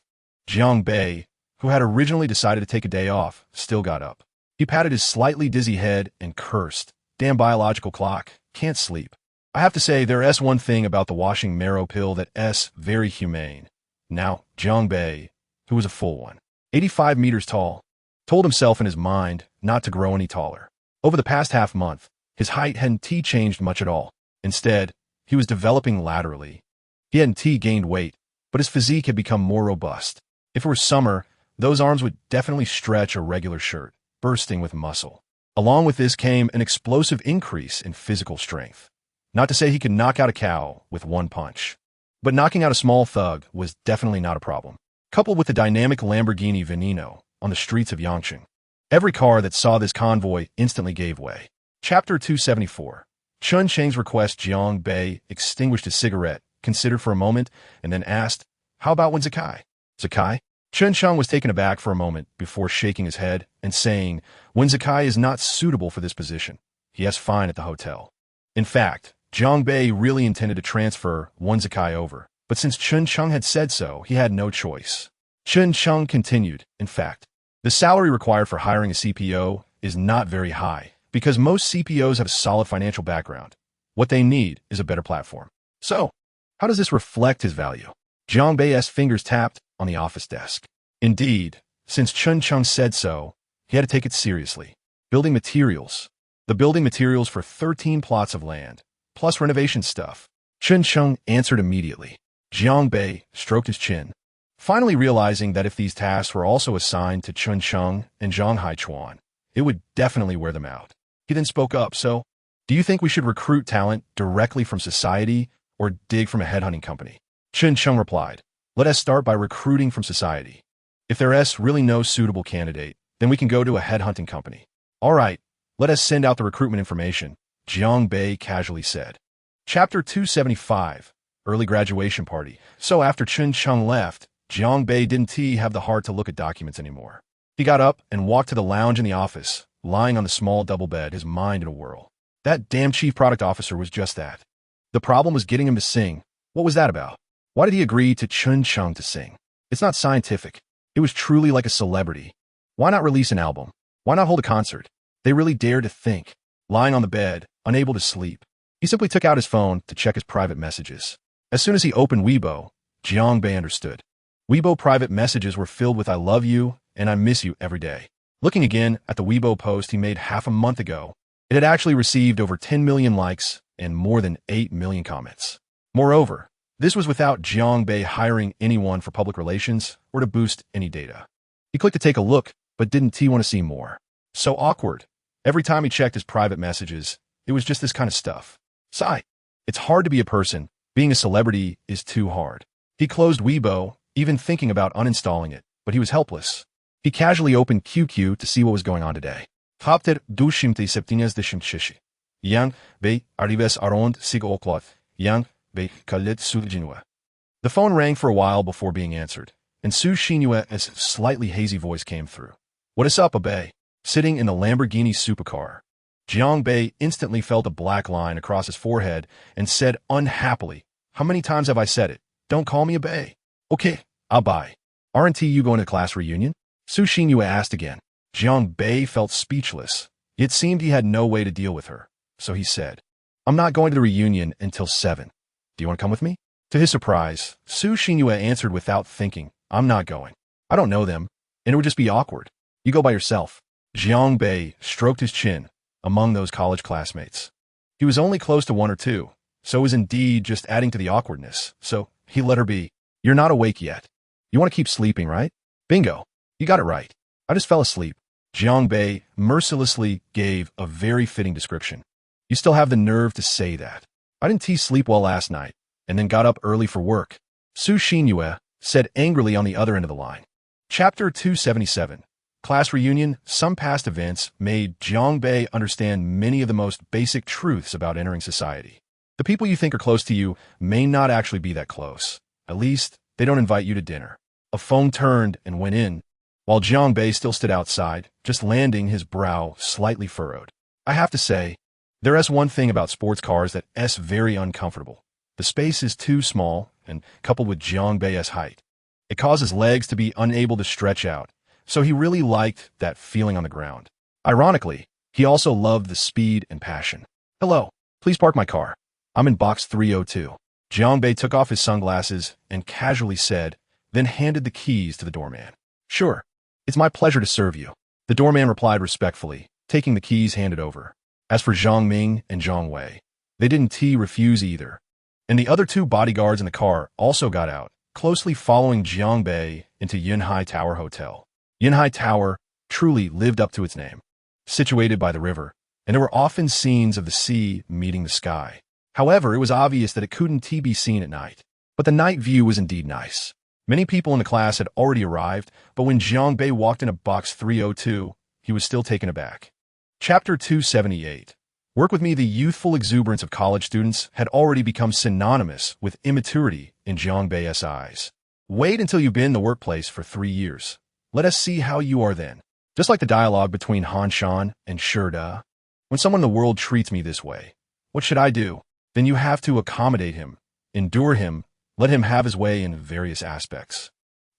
Jiang Bei, who had originally decided to take a day off, still got up. He patted his slightly dizzy head and cursed, "Damn biological clock, can't sleep." I have to say, there's one thing about the washing marrow pill that's very humane. Now, Jiang Bei, who was a full one, 85 meters tall, told himself in his mind not to grow any taller. Over the past half-month, his height hadn't changed much at all. Instead, he was developing laterally. He hadn't gained weight, but his physique had become more robust. If it were summer, those arms would definitely stretch a regular shirt, bursting with muscle. Along with this came an explosive increase in physical strength. Not to say he could knock out a cow with one punch, but knocking out a small thug was definitely not a problem. Coupled with the dynamic Lamborghini Veneno on the streets of Yangcheng, every car that saw this convoy instantly gave way. Chapter 274. Chun Cheng's request. Jiang Bei extinguished his cigarette, considered for a moment, and then asked, "How about Wen Zikai?" Zikai? Chun Cheng was taken aback for a moment before shaking his head and saying, "Wen Zikai is not suitable for this position. He has fine at the hotel." In fact, Jiang Bei really intended to transfer Wen Zikai over, but since Chun Cheng had said so, he had no choice. Chun Cheng continued, "In fact, the salary required for hiring a CPO is not very high, because most CPOs have a solid financial background. What they need is a better platform. So, how does this reflect his value?" Jiang Bei's fingers tapped on the office desk. Indeed, since Chun Cheng said so, he had to take it seriously. Building materials. The building materials for 13 plots of land, plus renovation stuff. Chun Cheng answered immediately. Jiang Bei stroked his chin, finally realizing that if these tasks were also assigned to Chun Cheng and Zhang Haichuan, it would definitely wear them out. He then spoke up, "So, do you think we should recruit talent directly from society or dig from a headhunting company?" Chun Cheng replied, "Let us start by recruiting from society. If there's really no suitable candidate, then we can go to a headhunting company." "All right, let us send out the recruitment information," Jiang Bei casually said. Chapter 275. Early graduation party. So after Chun Cheng left, Jiang Bei didn't have the heart to look at documents anymore. He got up and walked to the lounge in the office, lying on the small double bed, his mind in a whirl. That damn chief product officer was just that. The problem was getting him to sing. What was that about? Why did he agree to Chun Cheng to sing? It's not scientific. It was truly like a celebrity. Why not release an album? Why not hold a concert? They really dared to think. Lying on the bed, unable to sleep, he simply took out his phone to check his private messages. As soon as he opened Weibo, Jiang Bei understood. Weibo private messages were filled with "I love you" and "I miss you" every day. Looking again at the Weibo post he made half a month ago, it had actually received over 10 million likes and more than 8 million comments. Moreover, this was without Jiang Bei hiring anyone for public relations or to boost any data. He clicked to take a look, but didn't want to see more. So awkward. Every time he checked his private messages, it was just this kind of stuff. Sigh. It's hard to be a person. Being a celebrity is too hard. He closed Weibo, even thinking about uninstalling it, but he was helpless. He casually opened QQ to see what was going on today. Hapter dushimte septinas deshimshishi. Yang Bei arrives arond sig oklot. Yang Bei kalit sujinua. The phone rang for a while before being answered, and Su Xinyue's slightly hazy voice came through. "What is up, Abe?" Sitting in the Lamborghini supercar, Jiang Bei instantly felt a black line across his forehead and said unhappily, "How many times have I said it? Don't call me Abe." "Okay, I'll buy. Aren't you going to class reunion?" Su Xinyue asked again. Jiang Bei felt speechless. It seemed he had no way to deal with her, so he said, "I'm not going to the reunion until 7. Do you want to come with me?" To his surprise, Su Xinyue answered without thinking, "I'm not going. I don't know them, and it would just be awkward. You go by yourself." Jiang Bei stroked his chin among those college classmates. He was only close to 1 or 2, so it was indeed just adding to the awkwardness, so he let her be. "You're not awake yet. You want to keep sleeping, right?" "Bingo. You got it right. I just fell asleep." Jiang Bei mercilessly gave a very fitting description. "You still have the nerve to say that. I didn't sleep well last night, and then got up early for work." Su Xinyue said angrily on the other end of the line. Chapter 277. Class Reunion. Some past events made Jiang Bei understand many of the most basic truths about entering society. The people you think are close to you may not actually be that close. At least, they don't invite you to dinner. A phone turned and went in, while Jiang Bei still stood outside, just landing his brow slightly furrowed. I have to say, there is one thing about sports cars that is very uncomfortable. The space is too small, and coupled with Jiang Bei's height, it causes legs to be unable to stretch out, so he really liked that feeling on the ground. Ironically, he also loved the speed and passion. Hello, please park my car. I'm in box 302. Jiang Bei took off his sunglasses and casually said, then handed the keys to the doorman. Sure, it's my pleasure to serve you. The doorman replied respectfully, taking the keys handed over. As for Zhang Ming and Zhang Wei, they didn't refuse either. And the other two bodyguards in the car also got out, closely following Jiang Bei into Yunhai Tower Hotel. Yunhai Tower truly lived up to its name. Situated by the river, and there were often scenes of the sea meeting the sky. However, it was obvious that it couldn't be seen at night. But the night view was indeed nice. Many people in the class had already arrived, but when Jiang Bei walked into box 302, he was still taken aback. Chapter 278. Work with me. The youthful exuberance of college students had already become synonymous with immaturity in Jiang Bei's eyes. Wait until you've been in the workplace for 3 years. Let us see how you are then. Just like the dialogue between Han Shan and Shida. When someone in the world treats me this way, what should I do? Then you have to accommodate him, endure him, let him have his way in various aspects.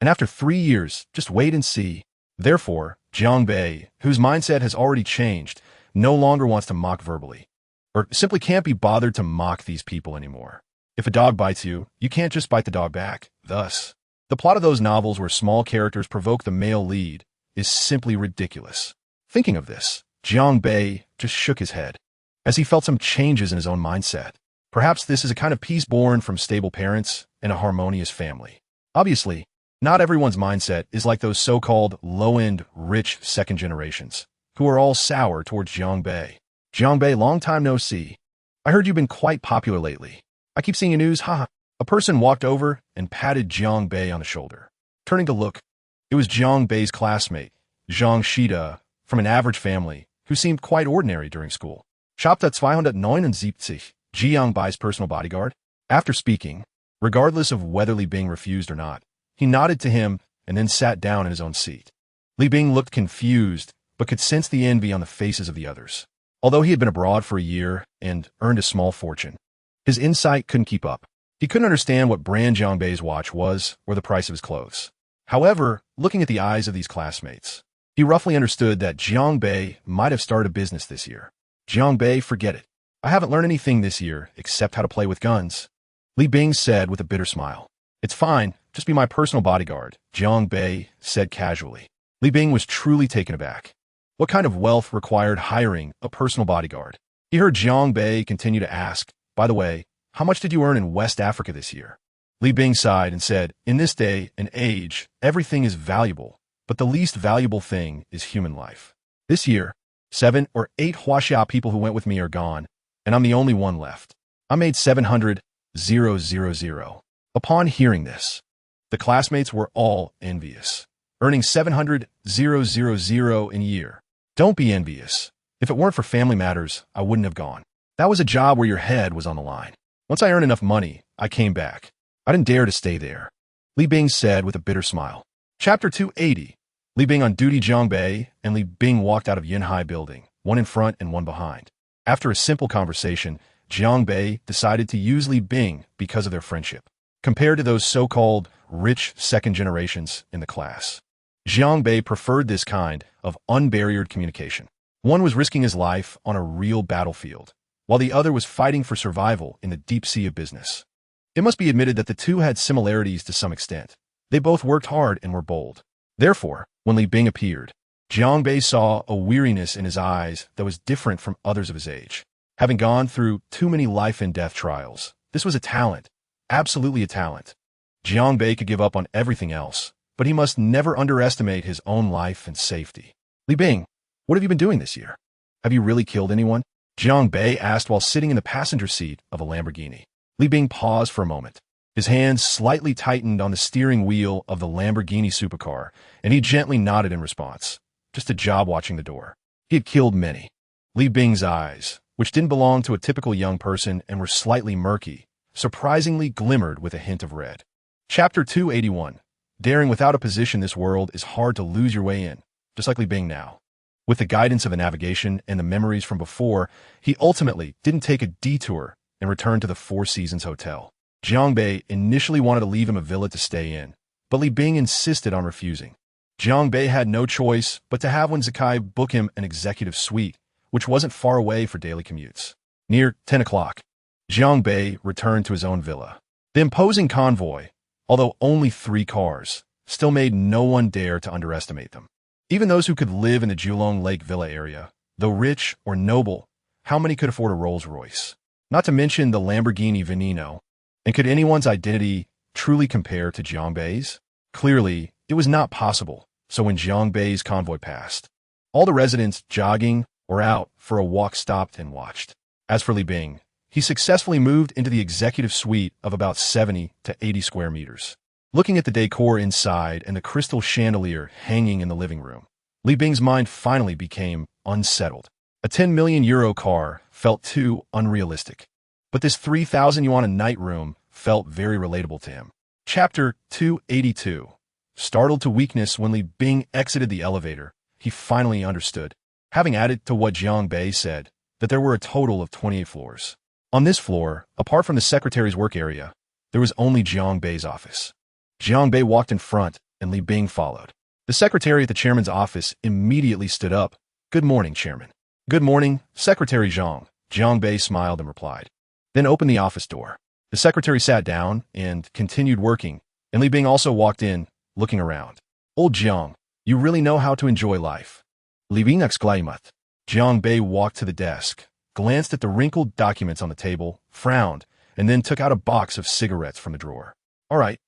And after 3 years, just wait and see. Therefore, Jiang Bei, whose mindset has already changed, no longer wants to mock verbally, or simply can't be bothered to mock these people anymore. If a dog bites you, you can't just bite the dog back. Thus, the plot of those novels where small characters provoke the male lead is simply ridiculous. Thinking of this, Jiang Bei just shook his head, as he felt some changes in his own mindset. Perhaps this is a kind of peace born from stable parents and a harmonious family. Obviously, not everyone's mindset is like those so-called low-end, rich second generations, who are all sour towards Jiang Bei. Jiang Bei, long time no see. I heard you've been quite popular lately. I keep seeing your news, haha. A person walked over and patted Jiang Bei on the shoulder. Turning to look, it was Jiang Bei's classmate, Zhang Shida, from an average family, who seemed quite ordinary during school. Chapter 279. Jiang Bei's personal bodyguard. After speaking, regardless of whether Li Bing refused or not, he nodded to him and then sat down in his own seat. Li Bing looked confused, but could sense the envy on the faces of the others. Although he had been abroad for a year and earned a small fortune, his insight couldn't keep up. He couldn't understand what brand Jiang Bei's watch was or the price of his clothes. However, looking at the eyes of these classmates, he roughly understood that Jiang Bei might have started a business this year. Jiang Bei, forget it. I haven't learned anything this year except how to play with guns. Li Bing said with a bitter smile. It's fine, just be my personal bodyguard, Jiang Bei said casually. Li Bing was truly taken aback. What kind of wealth required hiring a personal bodyguard? He heard Jiang Bei continue to ask, by the way, how much did you earn in West Africa this year? Li Bing sighed and said, in this day and age, everything is valuable, but the least valuable thing is human life. This year, 7 or 8 Huaxia people who went with me are gone, and I'm the only one left. I made 700,000. Upon hearing this, the classmates were all envious, earning 700,000 in a year. Don't be envious. If it weren't for family matters, I wouldn't have gone. That was a job where your head was on the line. Once I earned enough money, I came back. I didn't dare to stay there. Li Bing said with a bitter smile. Chapter 280. Li Bing on duty. Jiang Bei and Li Bing walked out of Yunhai building, one in front and one behind. After a simple conversation, Jiang Bei decided to use Li Bing because of their friendship, compared to those so-called rich second generations in the class. Jiang Bei preferred this kind of unbarriered communication. One was risking his life on a real battlefield, while the other was fighting for survival in the deep sea of business. It must be admitted that the two had similarities to some extent. They both worked hard and were bold. Therefore, when Li Bing appeared, Jiang Bei saw a weariness in his eyes that was different from others of his age. Having gone through too many life and death trials, this was a talent, absolutely a talent. Jiang Bei could give up on everything else, but he must never underestimate his own life and safety. Li Bing, what have you been doing this year? Have you really killed anyone? Jiang Bei asked while sitting in the passenger seat of a Lamborghini. Li Bing paused for a moment. His hands slightly tightened on the steering wheel of the Lamborghini supercar, and he gently nodded in response. Just a job watching the door. He had killed many. Li Bing's eyes, which didn't belong to a typical young person and were slightly murky, surprisingly glimmered with a hint of red. Chapter 281. Daring without a position this world is hard to lose your way in, just like Li Bing now. With the guidance of the navigation and the memories from before, he ultimately didn't take a detour and returned to the Four Seasons Hotel. Jiang Bei initially wanted to leave him a villa to stay in, but Li Bing insisted on refusing. Jiang Bei had no choice but to have Wen Zikai book him an executive suite, which wasn't far away for daily commutes. Near 10 o'clock, Jiang Bei returned to his own villa. The imposing convoy, although only 3 cars, still made no one dare to underestimate them. Even those who could live in the Julong Lake Villa area, though rich or noble, how many could afford a Rolls-Royce? Not to mention the Lamborghini Veneno. And could anyone's identity truly compare to Jiang Bei's? Clearly, it was not possible, so when Jiang Bei's convoy passed, all the residents jogging or out for a walk stopped and watched. As for Li Bing, he successfully moved into the executive suite of about 70 to 80 square meters. Looking at the decor inside and the crystal chandelier hanging in the living room, Li Bing's mind finally became unsettled. A 10 million euro car felt too unrealistic. But this 3,000 yuan a night room felt very relatable to him. Chapter 282. Startled to weakness when Li Bing exited the elevator, he finally understood, having added to what Jiang Bei said, that there were a total of 28 floors. On this floor, apart from the secretary's work area, there was only Jiang Bei's office. Jiang Bei walked in front, and Li Bing followed. The secretary at the chairman's office immediately stood up. "Good morning, Chairman." "Good morning, Secretary Zhang," Jiang Bei smiled and replied. Then opened the office door. The secretary sat down and continued working, and Li Bing also walked in, looking around. "Old Jiang, you really know how to enjoy life." Li Bing exclaimed. Jiang Bei walked to the desk, glanced at the wrinkled documents on the table, frowned, and then took out a box of cigarettes from the drawer. All right,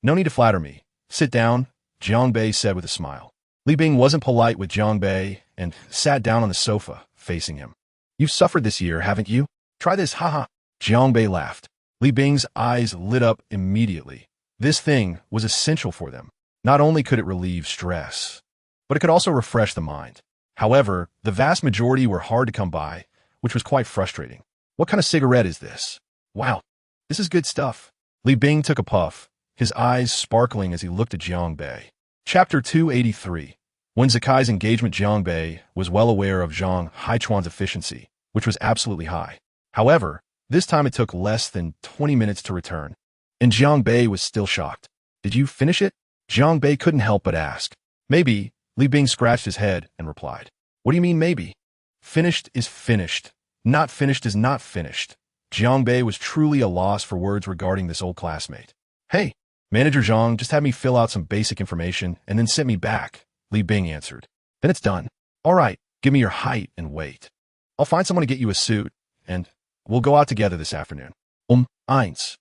no need to flatter me. Sit down," Jiang Bei said with a smile. Li Bing wasn't polite with Jiang Bei and sat down on the sofa, facing him. "You've suffered this year, haven't you? Try this, haha." Jiang Bei laughed. Li Bing's eyes lit up immediately. This thing was essential for them. Not only could it relieve stress, but it could also refresh the mind. However, the vast majority were hard to come by, which was quite frustrating. "What kind of cigarette is this?" "Wow, this is good stuff." Li Bing took a puff, his eyes sparkling as he looked at Jiang Bei. Chapter 283. When Zikai's engagement, Jiang Bei was well aware of Zhang Haichuan's efficiency, which was absolutely high. However, this time it took less than 20 minutes to return, and Jiang Bei was still shocked. "Did you finish it?" Jiang Bei couldn't help but ask. "Maybe," Li Bing scratched his head and replied. "What do you mean maybe? Finished is finished. Not finished is not finished." Jiang Bei was truly a loss for words regarding this old classmate. "Hey, Manager Zhang just had me fill out some basic information and then sent me back," Li Bing answered. "Then it's done." "All right, give me your height and weight. I'll find someone to get you a suit, and we'll go out together this afternoon." 82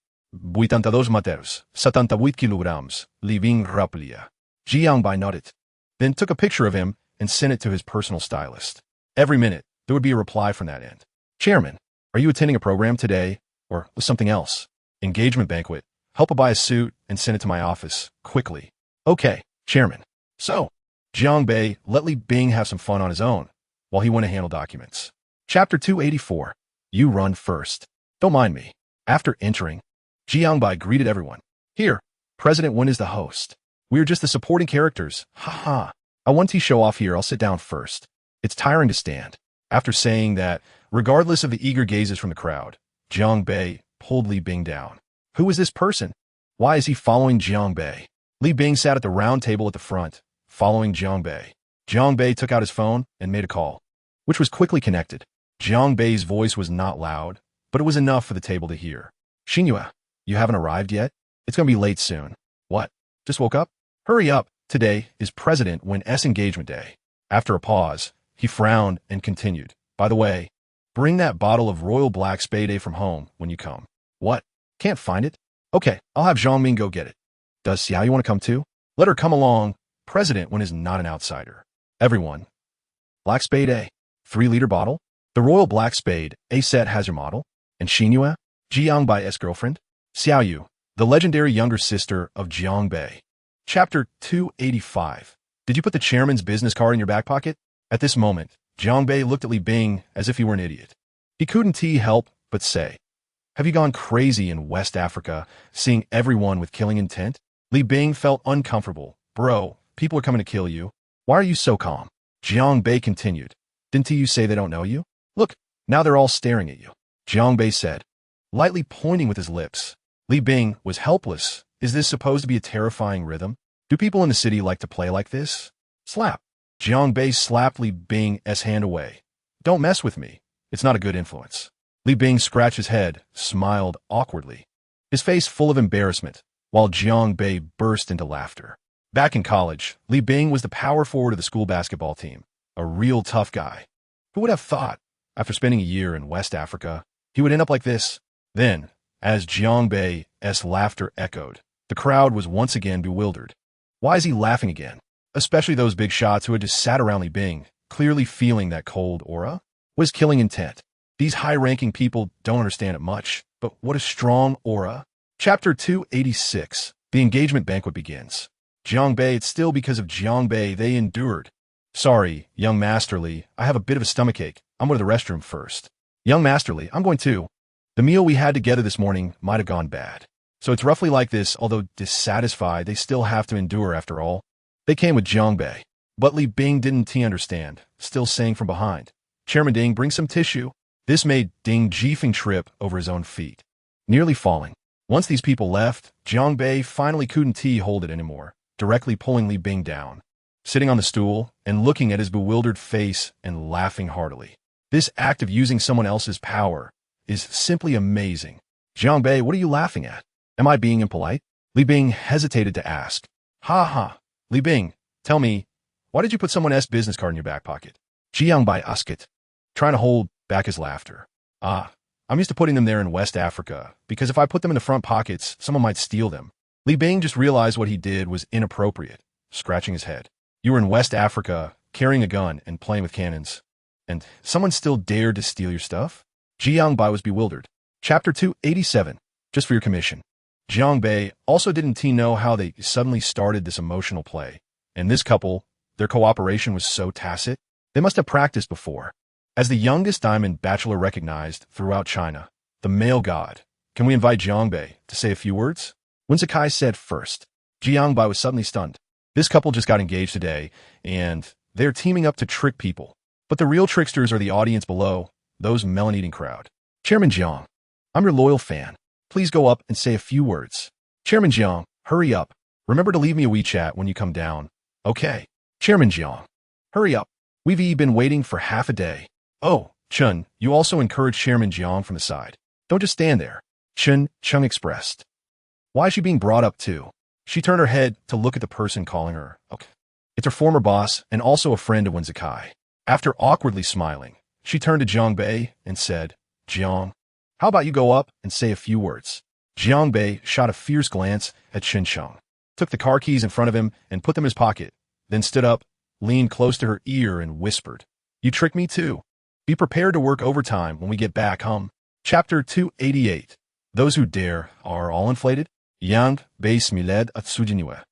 meters, 78 kilograms, Li Bing raplia. Jiang Bei nodded, then took a picture of him and sent it to his personal stylist. Every minute, there would be a reply from that end. "Chairman, are you attending a program today, or was something else?" "Engagement banquet. Help buy a suit and send it to my office, quickly." "Okay, Chairman." So, Jiang Bei let Li Bing have some fun on his own, while he went to handle documents. Chapter 284. You run first. Don't mind me. After entering, Jiang Bei greeted everyone. "Here, President Wen is the host. We're just the supporting characters. Haha. I want to show off here. I'll sit down first. It's tiring to stand." After saying that, regardless of the eager gazes from the crowd, Jiang Bei pulled Li Bing down. Who is this person? Why is he following Jiang Bei? Li Bing sat at the round table at the front, following Jiang Bei. Jiang Bei took out his phone and made a call, which was quickly connected. Jiang Bei's voice was not loud, but it was enough for the table to hear. "Xinhua, you haven't arrived yet? It's going to be late soon." "What? Just woke up?" "Hurry up. Today is President Wen's engagement day." After a pause, he frowned and continued. "By the way, bring that bottle of Royal Black Spade from home when you come." "What? Can't find it?" "Okay, I'll have Zhongming go get it." "Does Xiao you want to come too?" "Let her come along. President Wen is not an outsider." Everyone. Black Spade A. 3-liter bottle? The Royal Black Spade A set has your model? And Xinhua, Jiang Bai's girlfriend? Xiaoyu, the legendary younger sister of Jiang Bei. Chapter 285. Did you put the chairman's business card in your back pocket? At this moment, Jiang Bei looked at Li Bing as if he were an idiot. He couldn't help but say, "Have you gone crazy in West Africa, seeing everyone with killing intent?" Li Bing felt uncomfortable. "Bro, people are coming to kill you. Why are you so calm?" Jiang Bei continued. "Didn't you say they don't know you? Look, now they're all staring at you." Jiang Bei said, lightly pointing with his lips. Li Bing was helpless. Is this supposed to be a terrifying rhythm? Do people in the city like to play like this? Slap. Jiang Bei slapped Li Bing's hand away. "Don't mess with me. It's not a good influence." Li Bing scratched his head, smiled awkwardly, his face full of embarrassment, while Jiang Bei burst into laughter. Back in college, Li Bing was the power forward of the school basketball team, a real tough guy. Who would have thought, after spending a year in West Africa, he would end up like this? Then, as Jiang Bei's laughter echoed, the crowd was once again bewildered. Why is he laughing again? Especially those big shots who had just sat around Li Bing, clearly feeling that cold aura? Was killing intent. These high-ranking people don't understand it much, but what a strong aura. Chapter 286. The engagement banquet begins. Jiang Bei, it's still because of Jiang Bei they endured. "Sorry, young Master Li, I have a bit of a stomachache. I'm going to the restroom first." "Young Master Li, I'm going too. The meal we had together this morning might have gone bad." So it's roughly like this, although dissatisfied, they still have to endure after all. They came with Jiang Bei. But Li Bing didn't understand, still saying from behind, "Chairman Ding, bring some tissue." This made Ding Jifeng trip over his own feet, nearly falling. Once these people left, Jiang Bei finally couldn't hold it anymore, directly pulling Li Bing down, sitting on the stool and looking at his bewildered face and laughing heartily. This act of using someone else's power is simply amazing. "Jiang Bei, what are you laughing at? Am I being impolite?" Li Bing hesitated to ask. "Ha ha. Li Bing, tell me, why did you put someone else's business card in your back pocket?" Jiang Bei asked it, trying to hold back his laughter. I'm used to putting them there in West Africa, because if I put them in the front pockets, someone might steal them." Li Bing just realized what he did was inappropriate, scratching his head. "You were in West Africa, carrying a gun and playing with cannons, and someone still dared to steal your stuff?" Jiang Bei was bewildered. Chapter 287. Just for your commission. Jiang Bei also didn't know how they suddenly started this emotional play. And this couple, their cooperation was so tacit, they must have practiced before. As the youngest diamond bachelor recognized throughout China, the male god, "Can we invite Jiang Bei to say a few words?" When Sakai said first, Jiang Bei was suddenly stunned. This couple just got engaged today, and they're teaming up to trick people. But the real tricksters are the audience below, those melon-eating crowd. "Chairman Jiang, I'm your loyal fan. Please go up and say a few words." "Chairman Jiang, hurry up. Remember to leave me a WeChat when you come down." "Okay." "Chairman Jiang, hurry up. We've been waiting for half a day." "Oh, Chun, you also encourage Chairman Jiang from the side. Don't just stand there." Chung expressed. "Why is she being brought up too?" She turned her head to look at the person calling her. Okay. It's her former boss and also a friend of Wen Zakai. After awkwardly smiling, she turned to Jiang Bei and said, "Jiang, how about you go up and say a few words?" Jiang Bei shot a fierce glance at Chen Chung, took the car keys in front of him and put them in his pocket, then stood up, leaned close to her ear and whispered, "You tricked me too. Be prepared to work overtime when we get back home." Chapter 288. Those who dare are all inflated. Yang Bei smiled at Sujinue,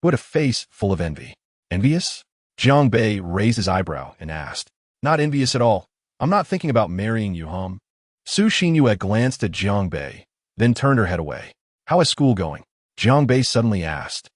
who had a face full of envy. "Envious?" Jiang Bei raised his eyebrow and asked. "Not envious at all. I'm not thinking about marrying you, hum." Su Xinyue glanced at Jiang Bei, then turned her head away. "How is school going?" Jiang Bei suddenly asked.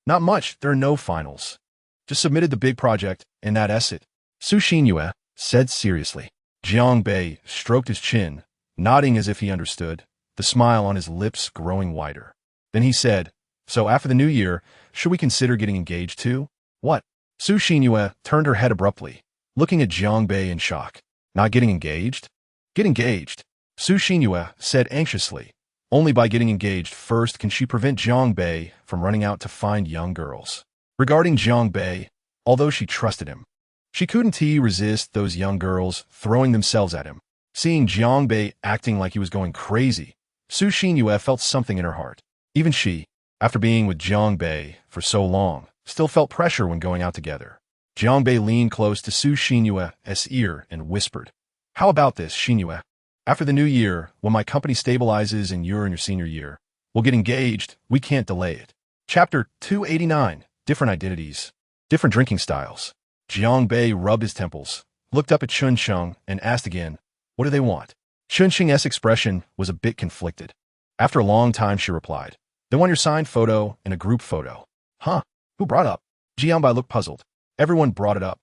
Not much. There are no finals. Just submitted the big project, and that's it." Su Xinyue said seriously. Jiang Bei stroked his chin, nodding as if he understood, the smile on his lips growing wider. Then he said, "So after the new year, should we consider getting engaged too?" "What?" Su Xinyue turned her head abruptly, looking at Jiang Bei in shock. "Not getting engaged?" "Get engaged," Su Xinyue said anxiously. Only by getting engaged first can she prevent Jiang Bei from running out to find young girls. Regarding Jiang Bei, although she trusted him, she couldn't resist those young girls throwing themselves at him. Seeing Jiang Bei acting like he was going crazy, Su Xinyue felt something in her heart. Even she, after being with Jiang Bei for so long, still felt pressure when going out together. Jiang Bei leaned close to Su Xinyue's ear and whispered, "How about this, Xinyue? After the new year, when my company stabilizes and you're in your senior year, we'll get engaged. We can't delay it. Chapter 289. Different identities. Different drinking styles. Jiang Bei rubbed his temples, looked up at Chun Cheng, and asked again, what do they want? Chun Cheng's expression was a bit conflicted. After a long time, she replied, they want your signed photo and a group photo. Huh? Who brought up? Jiang Bei looked puzzled. Everyone brought it up,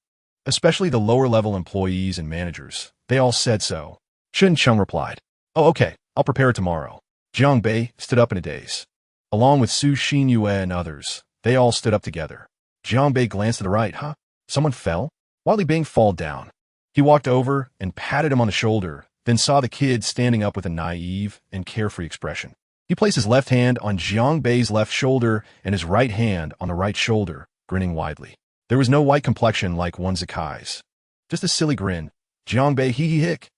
especially the lower-level employees and managers. They all said so. Chun Cheng replied, oh, okay, I'll prepare it tomorrow. Jiang Bei stood up in a daze. Along with Su Xinyue and others, they all stood up together. Jiang Bei glanced to the right. Huh? Someone fell? Why Li Bing fall down? He walked over and patted him on the shoulder, then saw the kid standing up with a naive and carefree expression. He placed his left hand on Jiang Bei's left shoulder and his right hand on the right shoulder, grinning widely. There was no white complexion like one Zakai's. Just a silly grin. Jiang Bei hee-hee-hick.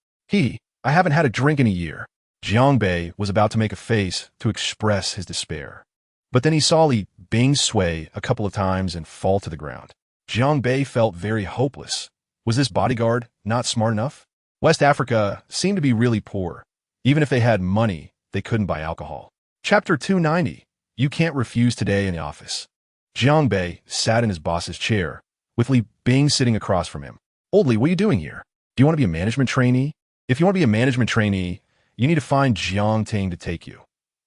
I haven't had a drink in a year. Jiang Bei was about to make a face to express his despair. But then he saw Li Bing sway a couple of times and fall to the ground. Jiang Bei felt very hopeless. Was this bodyguard not smart enough? West Africa seemed to be really poor. Even if they had money, they couldn't buy alcohol. Chapter 290. You can't refuse today in the office. Jiang Bei sat in his boss's chair, with Li Bing sitting across from him. Old Li, what are you doing here? Do you want to be a management trainee? If you want to be a management trainee, you need to find Jiang Ting to take you.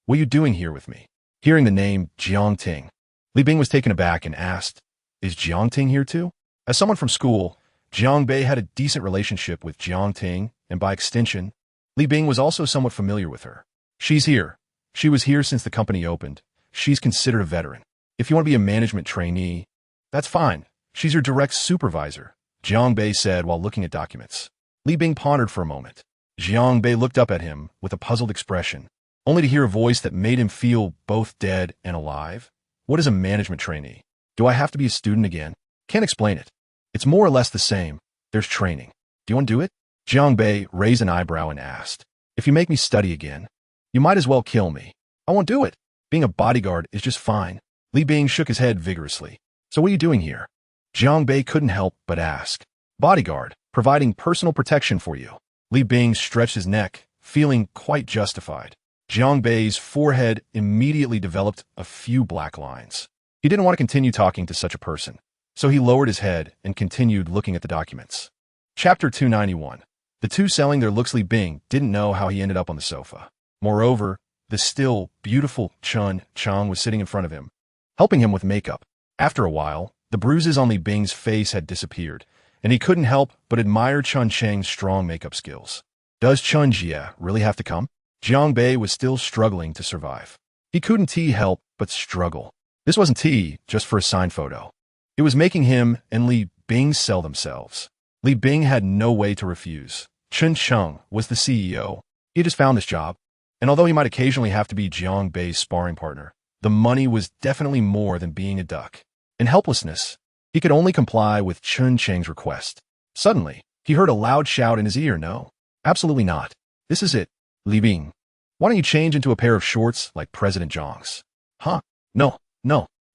What are you doing here with me? Hearing the name Jiang Ting, Li Bing was taken aback and asked, is Jiang Ting here too? As someone from school, Jiang Bei had a decent relationship with Jiang Ting, and by extension, Li Bing was also somewhat familiar with her. She's here. She was here since the company opened. She's considered a veteran. If you want to be a management trainee, that's fine. She's your direct supervisor, Jiang Bei said while looking at documents. Li Bing pondered for a moment. Jiang Bei looked up at him with a puzzled expression, only to hear a voice that made him feel both dead and alive. What is a management trainee? Do I have to be a student again? Can't explain it. It's more or less the same. There's training. Do you want to do it? Jiang Bei raised an eyebrow and asked, if you make me study again, you might as well kill me. I won't do it. Being a bodyguard is just fine. Li Bing shook his head vigorously. So what are you doing here? Jiang Bei couldn't help but ask. Bodyguard, providing personal protection for you. Li Bing stretched his neck, feeling quite justified. Jiang Bei's forehead immediately developed a few black lines. He didn't want to continue talking to such a person, so he lowered his head and continued looking at the documents. Chapter 291. The two selling their looks. Li Bing didn't know how he ended up on the sofa. Moreover, the still beautiful Chun Cheng was sitting in front of him, helping him with makeup. After a while, the bruises on Li Bing's face had disappeared, and he couldn't help but admire Chun Cheng's strong makeup skills. Does Chun Jie really have to come? Jiang Bei was still struggling to survive. He couldn't help but struggle. This wasn't just for a signed photo. It was making him and Li Bing sell themselves. Li Bing had no way to refuse. Chun Cheng was the CEO. He just found this job. And although he might occasionally have to be Jiang Bei's sparring partner, the money was definitely more than being a duck. In helplessness, he could only comply with Chun Cheng's request. Suddenly, he heard a loud shout in his ear. No, absolutely not. This is it. Li Bing, why don't you change into a pair of shorts like President Zhang's? Huh? No.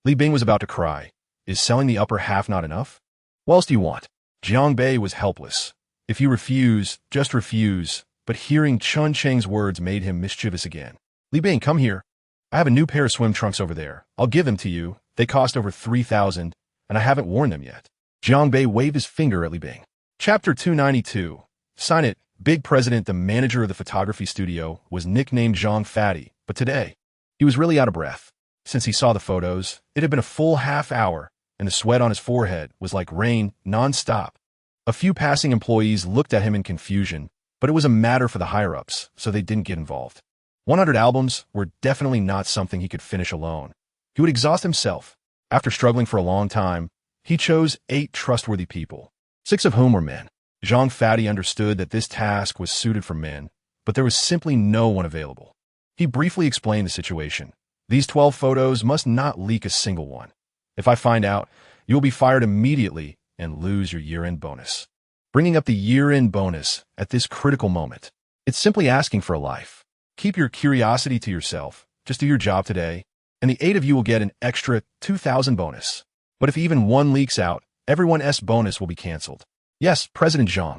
Li Bing was about to cry. Is selling the upper half not enough? What else do you want? Jiang Bei was helpless. If you refuse, just refuse. But hearing Chun Cheng's words made him mischievous again. Li Bing, come here. I have a new pair of swim trunks over there. I'll give them to you. They cost over 3,000, and I haven't worn them yet. Jiang Bei waved his finger at Li Bing. Chapter 292. Sign it. Big President, the manager of the photography studio, was nicknamed Zhang Fatty, but today, he was really out of breath. Since he saw the photos, it had been a full half hour, and the sweat on his forehead was like rain, non-stop. A few passing employees looked at him in confusion, but it was a matter for the higher-ups, so they didn't get involved. 100 albums were definitely not something he could finish alone. He would exhaust himself. After struggling for a long time, he chose 8 trustworthy people, 6 of whom were men. Zhang Fatty understood that this task was suited for men, but there was simply no one available. He briefly explained the situation. These 12 photos must not leak a single one. If I find out, you will be fired immediately and lose your year-end bonus. Bringing up the year-end bonus at this critical moment. It's simply asking for a life. Keep your curiosity to yourself. Just do your job today, and the 8 of you will get an extra 2,000 bonus. But if even one leaks out, everyone's bonus will be canceled. Yes, President Zhang.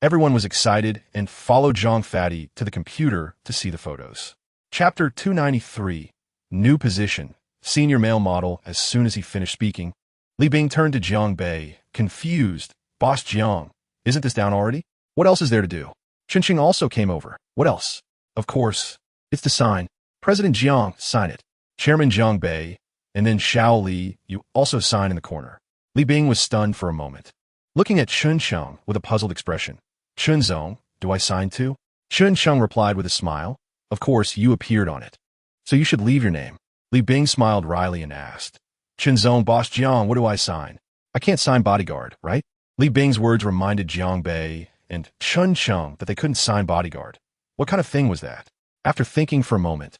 Everyone was excited and followed Zhang Fatty to the computer to see the photos. Chapter 293, New Position, Senior Male Model. As soon as he finished speaking, Li Bing turned to Jiang Bei, confused. Boss Jiang, isn't this down already? What else is there to do? Qingqing also came over. What else? Of course, it's to sign. President Jiang, sign it. Chairman Jiang Bei, and then Xiao Li, you also sign in the corner. Li Bing was stunned for a moment, looking at Qingqing with a puzzled expression. Qingzong, do I sign too? Qingqing replied with a smile. Of course, you appeared on it. So you should leave your name. Li Bing smiled wryly and asked. Qingzong, Boss Jiang, what do I sign? I can't sign bodyguard, right? Li Bing's words reminded Jiang Bei and Qingqing that they couldn't sign bodyguard. What kind of thing was that? After thinking for a moment,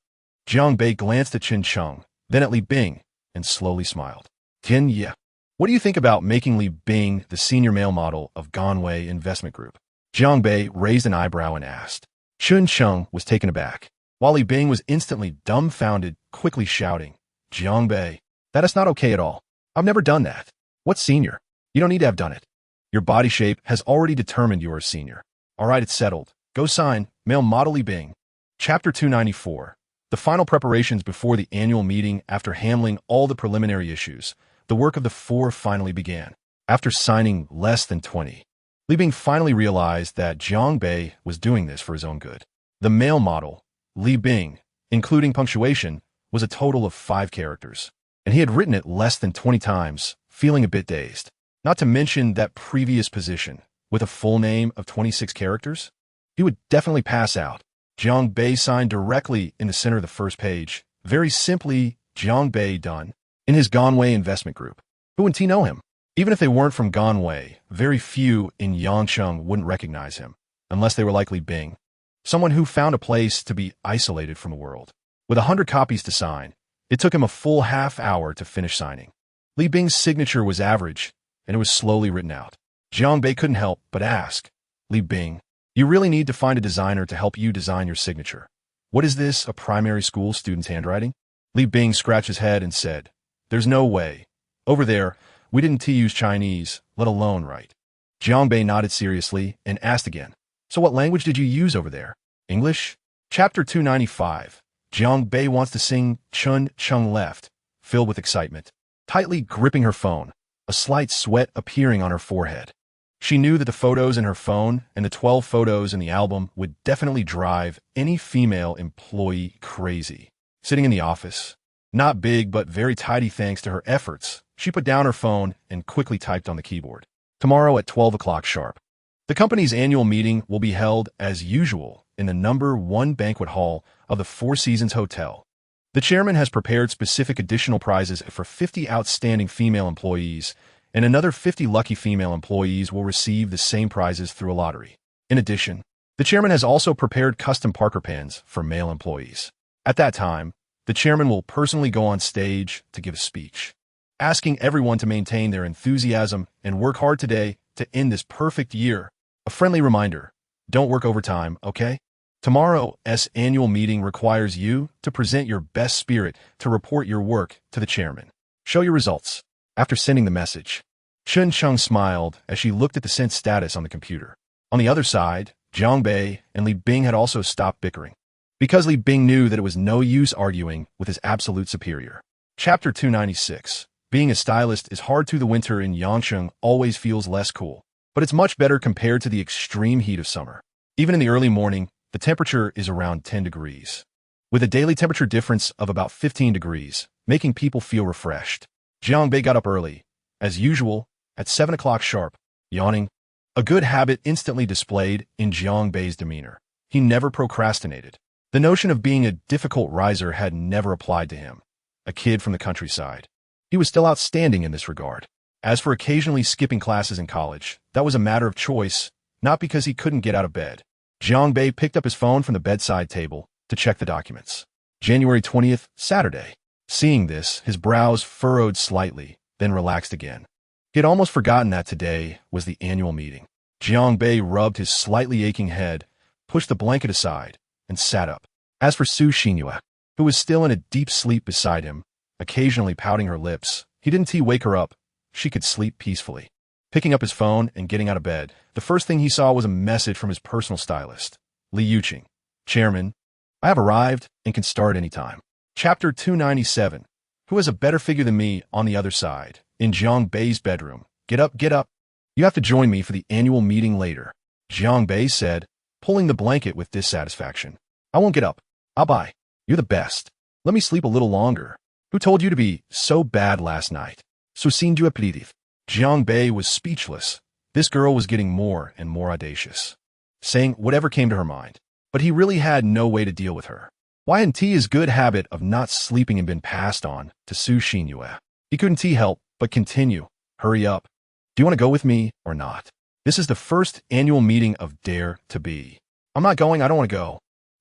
Jiang Bei glanced at Qingqing, then at Li Bing, and slowly smiled. Tian Ye, what do you think about making Li Bing the senior male model of Ganwei Investment Group? Jiang Bei raised an eyebrow and asked. Qingqing was taken aback, while Li Bing was instantly dumbfounded, quickly shouting, Jiang Bei, that is not okay at all. I've never done that. What's senior? You don't need to have done it. Your body shape has already determined you are a senior. All right, it's settled. Go sign, male model Li Bing. Chapter 294. The final preparations before the annual meeting. After handling all the preliminary issues, the work of the four finally began. After signing less than 20, Li Bing finally realized that Jiang Bei was doing this for his own good. The male model, Li Bing, including punctuation, was a total of 5 characters, and he had written it less than 20 times, feeling a bit dazed. Not to mention that previous position, with a full name of 26 characters, he would definitely pass out. Jiang Bei signed directly in the center of the first page. Very simply, Jiang Bei done. In his Ganwei Investment Group. Who wouldn't he know him? Even if they weren't from Ganwei, very few in Yangcheng wouldn't recognize him, unless they were like Li Bing, someone who found a place to be isolated from the world. With 100 copies to sign, it took him a full half hour to finish signing. Li Bing's signature was average, and it was slowly written out. Jiang Bei couldn't help but ask, Li Bing, you really need to find a designer to help you design your signature. What is this, a primary school student's handwriting? Li Bing scratched his head and said, there's no way. Over there, we didn't use Chinese, let alone write. Jiang Bei nodded seriously and asked again, so what language did you use over there? English? Chapter 295. Jiang Bei wants to sing Qingqing left, filled with excitement, tightly gripping her phone, a slight sweat appearing on her forehead. She knew that the photos in her phone and the 12 photos in the album would definitely drive any female employee crazy. Sitting in the office, not big but very tidy thanks to her efforts, she put down her phone and quickly typed on the keyboard. Tomorrow at 12 o'clock sharp. The company's annual meeting will be held as usual in the number 1 banquet hall of the Four Seasons Hotel. The chairman has prepared specific additional prizes for 50 outstanding female employees, and another 50 lucky female employees will receive the same prizes through a lottery. In addition, the chairman has also prepared custom Parker pens for male employees. At that time, the chairman will personally go on stage to give a speech, asking everyone to maintain their enthusiasm and work hard today to end this perfect year. A friendly reminder, don't work overtime, okay? Tomorrow's annual meeting requires you to present your best spirit to report your work to the chairman. Show your results. After sending the message, Qingqing smiled as she looked at the sent status on the computer. On the other side, Jiang Bei and Li Bing had also stopped bickering, because Li Bing knew that it was no use arguing with his absolute superior. Chapter 296. Being a stylist is hard through the winter in Yangcheng always feels less cool, but it's much better compared to the extreme heat of summer. Even in the early morning, the temperature is around 10 degrees, with a daily temperature difference of about 15 degrees, making people feel refreshed. Jiang Bei got up early, as usual, at 7 o'clock sharp, yawning, a good habit instantly displayed in Jiang Bei's demeanor. He never procrastinated. The notion of being a difficult riser had never applied to him, a kid from the countryside. He was still outstanding in this regard. As for occasionally skipping classes in college, that was a matter of choice, not because he couldn't get out of bed. Jiang Bei picked up his phone from the bedside table to check the documents. January 20th, Saturday. Seeing this, his brows furrowed slightly, then relaxed again. He had almost forgotten that today was the annual meeting. Jiang Bei rubbed his slightly aching head, pushed the blanket aside, and sat up. As for Su Xinyue, who was still in a deep sleep beside him, occasionally pouting her lips, he didn't wake her up. She could sleep peacefully. Picking up his phone and getting out of bed, the first thing he saw was a message from his personal stylist, Li Yuqing. Chairman, I have arrived and can start anytime. Chapter 297. Who has a better figure than me on the other side? In Jiang Bei's bedroom. Get up, get up. You have to join me for the annual meeting later. Jiang Bei said, pulling the blanket with dissatisfaction. I won't get up. I'll buy. You're the best. Let me sleep a little longer. Who told you to be so bad last night? Susine du aperitif. Jiang Bei was speechless. This girl was getting more and more audacious, saying whatever came to her mind. But he really had no way to deal with her. Why hadn't his good habit of not sleeping and been passed on to Su Xinyue? He couldn't help but continue. Hurry up. Do you want to go with me or not? This is the first annual meeting of Dare to Be. I'm not going, I don't want to go.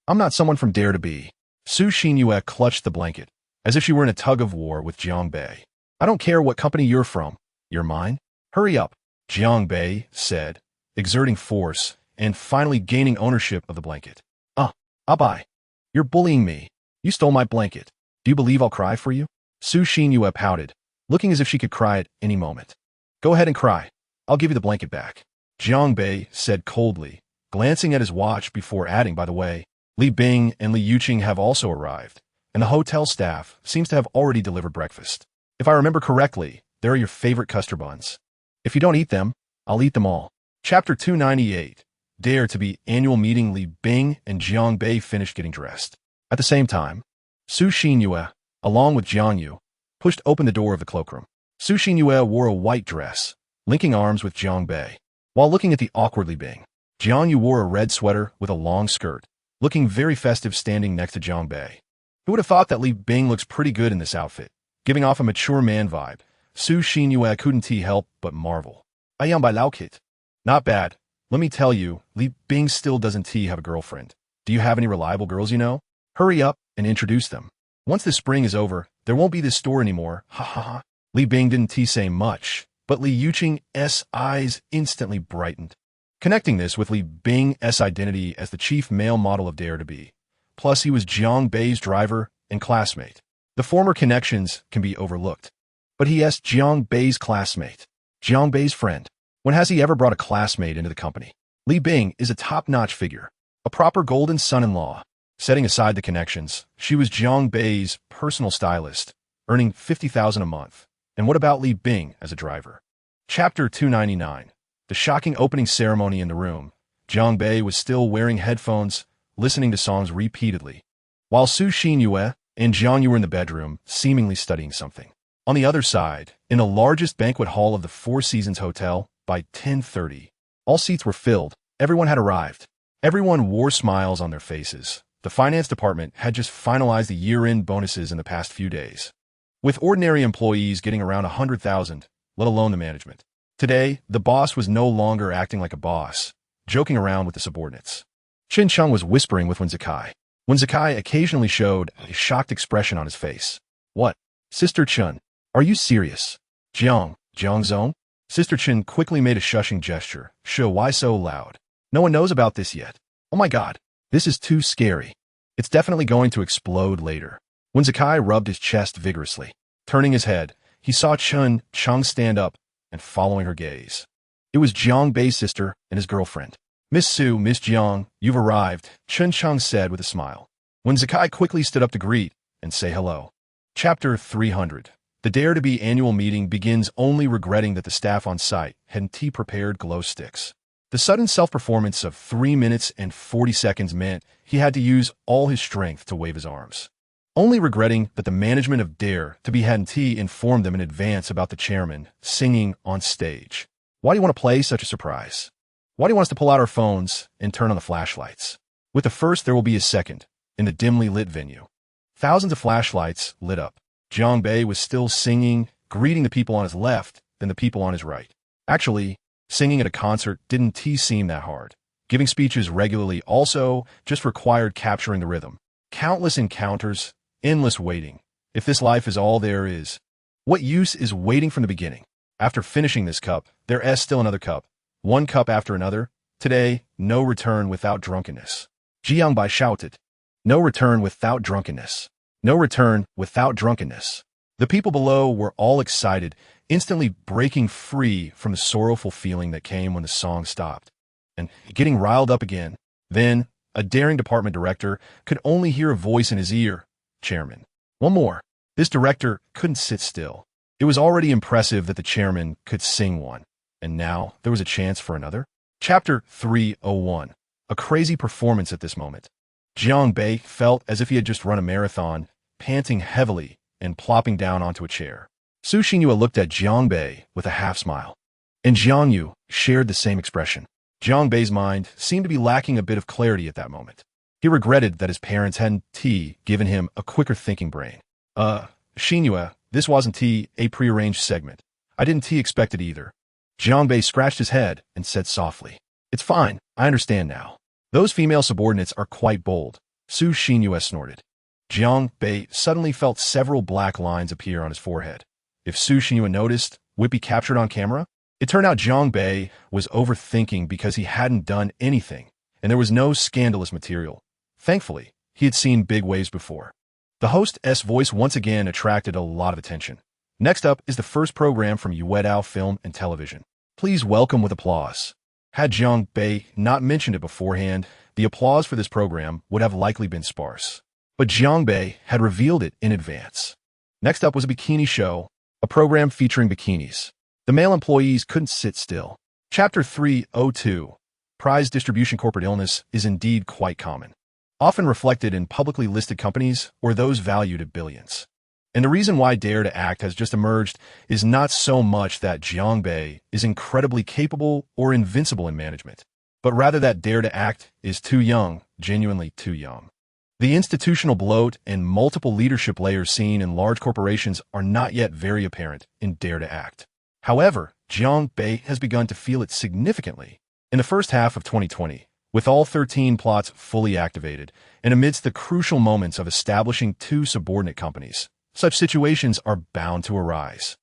I'm not someone from Dare to Be. Su Xinyue clutched the blanket, as if she were in a tug-of-war with Jiang Bei. I don't care what company you're from. You're mine? Hurry up, Jiang Bei said, exerting force and finally gaining ownership of the blanket. I'll buy. You're bullying me. You stole my blanket. Do you believe I'll cry for you? Su Xinyue pouted, looking as if she could cry at any moment. Go ahead and cry. I'll give you the blanket back. Jiang Bei said coldly, glancing at his watch before adding, by the way, Li Bing and Li Yuqing have also arrived, and the hotel staff seems to have already delivered breakfast. If I remember correctly, they're your favorite custard buns. If you don't eat them, I'll eat them all. Chapter 298. Dare to Be annual meeting. Li Bing and Jiang Bei finished getting dressed. At the same time, Su Xinyue, along with Jiang Yu, pushed open the door of the cloakroom. Su Xinyue wore a white dress, linking arms with Jiang Bei. While looking at the awkward Li Bing, Jiang Yu wore a red sweater with a long skirt, looking very festive standing next to Jiang Bei. Who would have thought that Li Bing looks pretty good in this outfit, giving off a mature man vibe? Su Xinyue couldn't help but marvel. Ayang Bai Lao Kit. Not bad. Let me tell you, Li Bing still doesn't have a girlfriend. Do you have any reliable girls you know? Hurry up and introduce them. Once this spring is over, there won't be this store anymore. Ha ha ha. Li Bing didn't say much, but Li Yuqing's eyes instantly brightened. Connecting this with Li Bing's identity as the chief male model of Dare to Be. Plus, he was Jiang Bei's driver and classmate. The former connections can be overlooked. But he asked Jiang Bei's classmate, Jiang Bei's friend. When has he ever brought a classmate into the company? Li Bing is a top-notch figure, a proper golden son-in-law. Setting aside the connections, she was Jiang Bei's personal stylist, earning $50,000 a month. And what about Li Bing as a driver? Chapter 299. The shocking opening ceremony. In the room, Jiang Bei was still wearing headphones, listening to songs repeatedly, while Su Xinyue and Jiang Yu were in the bedroom, seemingly studying something. On the other side, in the largest banquet hall of the Four Seasons Hotel, by 10:30, all seats were filled. Everyone had arrived. Everyone wore smiles on their faces. The finance department had just finalized the year-end bonuses in the past few days, with ordinary employees getting around 100,000, let alone the management. Today, the boss was no longer acting like a boss, joking around with the subordinates. Chen Cheng was whispering with Wen Zikai. Wen Zikai occasionally showed a shocked expression on his face. What? Sister Chen, are you serious? Jiang Zong? Sister Chen quickly made a shushing gesture. Show, why so loud? No one knows about this yet. Oh my god, this is too scary. It's definitely going to explode later. Wen Zikai rubbed his chest vigorously. Turning his head, he saw Chen Cheng stand up and following her gaze. It was Jiang Bei's sister and his girlfriend. Miss Su, Miss Jiang, you've arrived, Chen Cheng said with a smile. Wen Zikai quickly stood up to greet and say hello. Chapter 300. The Dare to Be annual meeting begins. Only regretting that the staff on site hadn't prepared glow sticks. The sudden self-performance of 3 minutes and 40 seconds meant he had to use all his strength to wave his arms. Only regretting that the management of Dare to Be hadn't informed them in advance about the chairman singing on stage. Why do you want to play such a surprise? Why do you want us to pull out our phones and turn on the flashlights? With the first, there will be a second, in the dimly lit venue. Thousands of flashlights lit up. Jiang Bei was still singing, greeting the people on his left, then the people on his right. Actually, singing at a concert didn't seem that hard. Giving speeches regularly also just required capturing the rhythm. Countless encounters, endless waiting. If this life is all there is, what use is waiting from the beginning? After finishing this cup, there's still another cup. One cup after another. Today, no return without drunkenness. Jiang Bai shouted. No return without drunkenness. No return without drunkenness. The people below were all excited, instantly breaking free from the sorrowful feeling that came when the song stopped, and getting riled up again. Then, a daring department director could only hear a voice in his ear. Chairman. One more. This director couldn't sit still. It was already impressive that the chairman could sing one, and now there was a chance for another. Chapter 301. A crazy performance at this moment. Jiang Bei felt as if he had just run a marathon, panting heavily and plopping down onto a chair. Su Xinyue looked at Jiang Bei with a half-smile, and Jiang Yu shared the same expression. Jiang Bei's mind seemed to be lacking a bit of clarity at that moment. He regretted that his parents hadn't given him a quicker thinking brain. Xinyue, this wasn't a prearranged segment. I didn't expect it either. Jiang Bei scratched his head and said softly, It's fine, I understand now. Those female subordinates are quite bold. Su Xinyue snorted. Jiang Bei suddenly felt several black lines appear on his forehead. If Su Xinyue noticed, would it be captured on camera? It turned out Jiang Bei was overthinking because he hadn't done anything, and there was no scandalous material. Thankfully, he had seen big waves before. The host's voice once again attracted a lot of attention. Next up is the first program from Yuedao Film and Television. Please welcome with applause. Had Jiang Bei not mentioned it beforehand, the applause for this program would have likely been sparse. But Jiang Bei had revealed it in advance. Next up was a bikini show, a program featuring bikinis. The male employees couldn't sit still. Chapter 302. Prize distribution. Corporate illness is indeed quite common, often reflected in publicly listed companies or those valued at billions. And the reason why Dare to Act has just emerged is not so much that Jiang Bei is incredibly capable or invincible in management, but rather that Dare to Act is too young, genuinely too young. The institutional bloat and multiple leadership layers seen in large corporations are not yet very apparent in Dare to Act. However, Jiang Bei has begun to feel it significantly. In the first half of 2020, with all 13 plots fully activated, and amidst the crucial moments of establishing two subordinate companies, such situations are bound to arise.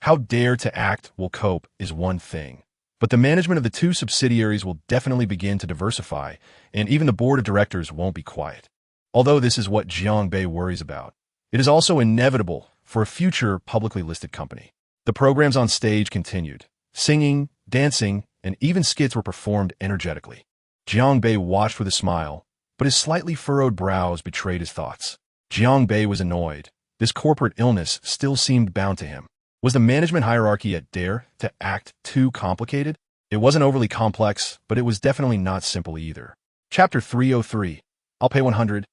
How Dare to Act will cope is one thing, but the management of the two subsidiaries will definitely begin to diversify, and even the board of directors won't be quiet. Although this is what Jiang Bei worries about, it is also inevitable for a future publicly listed company. The programs on stage continued. Singing, dancing, and even skits were performed energetically. Jiang Bei watched with a smile, but his slightly furrowed brows betrayed his thoughts. Jiang Bei was annoyed. This corporate illness still seemed bound to him. Was the management hierarchy at Dare to Act too complicated? It wasn't overly complex, but it was definitely not simple either. Chapter 303. I'll pay 100,000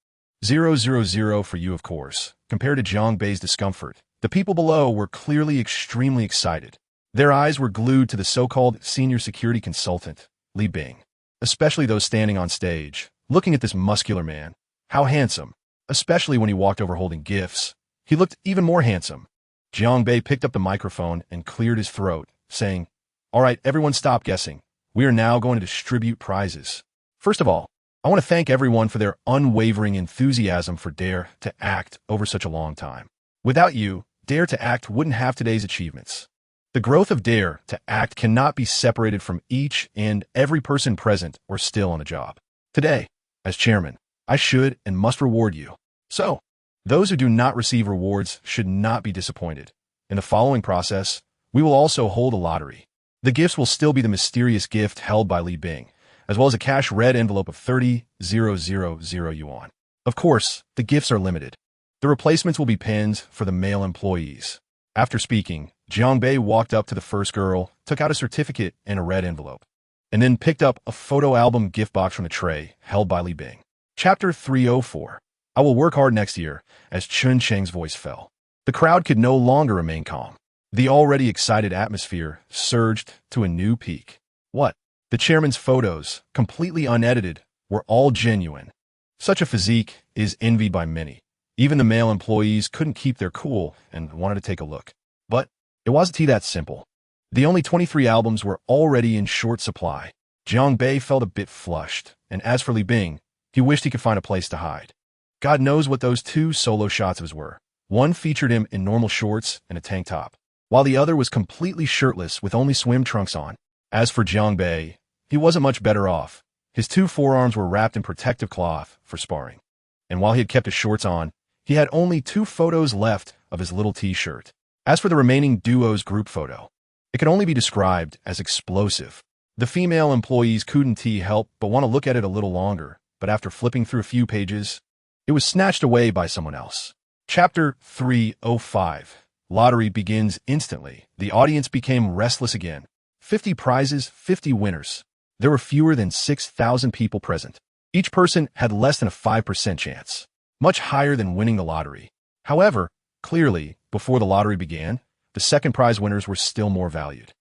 for you, of course. Compared to Jiang Bei's discomfort, the people below were clearly extremely excited. Their eyes were glued to the so-called senior security consultant, Li Bing, especially those standing on stage, looking at this muscular man. How handsome, especially when he walked over holding gifts. He looked even more handsome. Jiang Bei picked up the microphone and cleared his throat, saying, All right, everyone stop guessing. We are now going to distribute prizes. First of all, I want to thank everyone for their unwavering enthusiasm for Dare to Act over such a long time. Without you, Dare to Act wouldn't have today's achievements. The growth of Dare to Act cannot be separated from each and every person present or still on the job. Today, as chairman, I should and must reward you. So, those who do not receive rewards should not be disappointed. In the following process, we will also hold a lottery. The gifts will still be the mysterious gift held by Li Bing, as well as a cash red envelope of 30,000 yuan. Of course, the gifts are limited. The replacements will be pins for the male employees. After speaking, Jiang Bei walked up to the first girl, took out a certificate and a red envelope, and then picked up a photo album gift box from the tray held by Li Bing. Chapter 304. I will work hard next year, as Chun Cheng's voice fell. The crowd could no longer remain calm. The already excited atmosphere surged to a new peak. What? The chairman's photos, completely unedited, were all genuine. Such a physique is envied by many. Even the male employees couldn't keep their cool and wanted to take a look. But it wasn't that simple. The only 23 albums were already in short supply. Jiang Bei felt a bit flushed, and as for Li Bing, he wished he could find a place to hide. God knows what those two solo shots of his were. One featured him in normal shorts and a tank top, while the other was completely shirtless with only swim trunks on. As for Jiang Bei, he wasn't much better off. His two forearms were wrapped in protective cloth for sparring. And while he had kept his shorts on, he had only 2 photos left of his little t-shirt. As for the remaining duo's group photo, it can only be described as explosive. The female employees couldn't help but want to look at it a little longer, but after flipping through a few pages, it was snatched away by someone else. Chapter 305. Lottery begins instantly. The audience became restless again. 50 prizes, 50 winners. There were fewer than 6,000 people present. Each person had less than a 5% chance, much higher than winning the lottery. However, clearly, before the lottery began, the second prize winners were still more valued.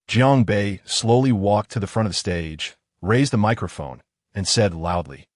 Jiang Bei slowly walked to the front of the stage, raised the microphone, and said loudly,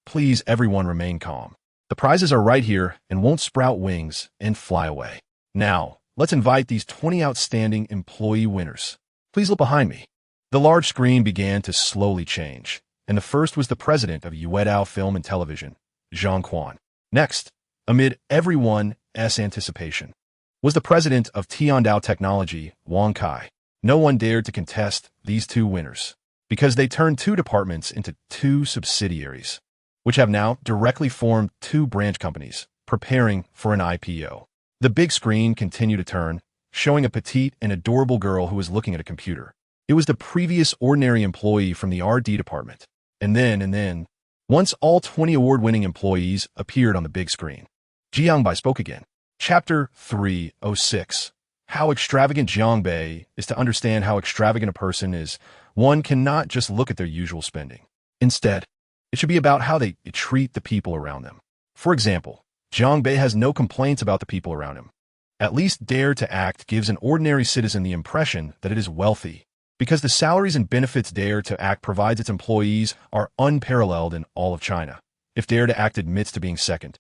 "Please, everyone, remain calm. The prizes are right here and won't sprout wings and fly away. Now, let's invite these 20 outstanding employee winners. Please look behind me." The large screen began to slowly change, and the first was the president of Yuedao Film and Television, Zhang Quan. Next, amid everyone's anticipation, was the president of Tiandao Technology, Wang Kai. No one dared to contest these two winners, because they turned two departments into two subsidiaries, which have now directly formed two branch companies, preparing for an IPO. The big screen continued to turn, showing a petite and adorable girl who was looking at a computer. It was the previous ordinary employee from the R&D department. And then, once all 20 award-winning employees appeared on the big screen, Jiang Bei spoke again. Chapter 306. How extravagant Jiang Bei is. To understand how extravagant a person is, one cannot just look at their usual spending. Instead, it should be about how they treat the people around them. For example, Jiang Bei has no complaints about the people around him. At least Dare to Act gives an ordinary citizen the impression that it is wealthy, because the salaries and benefits Dare to Act provides its employees are unparalleled in all of China. If Dare to Act admits to being second,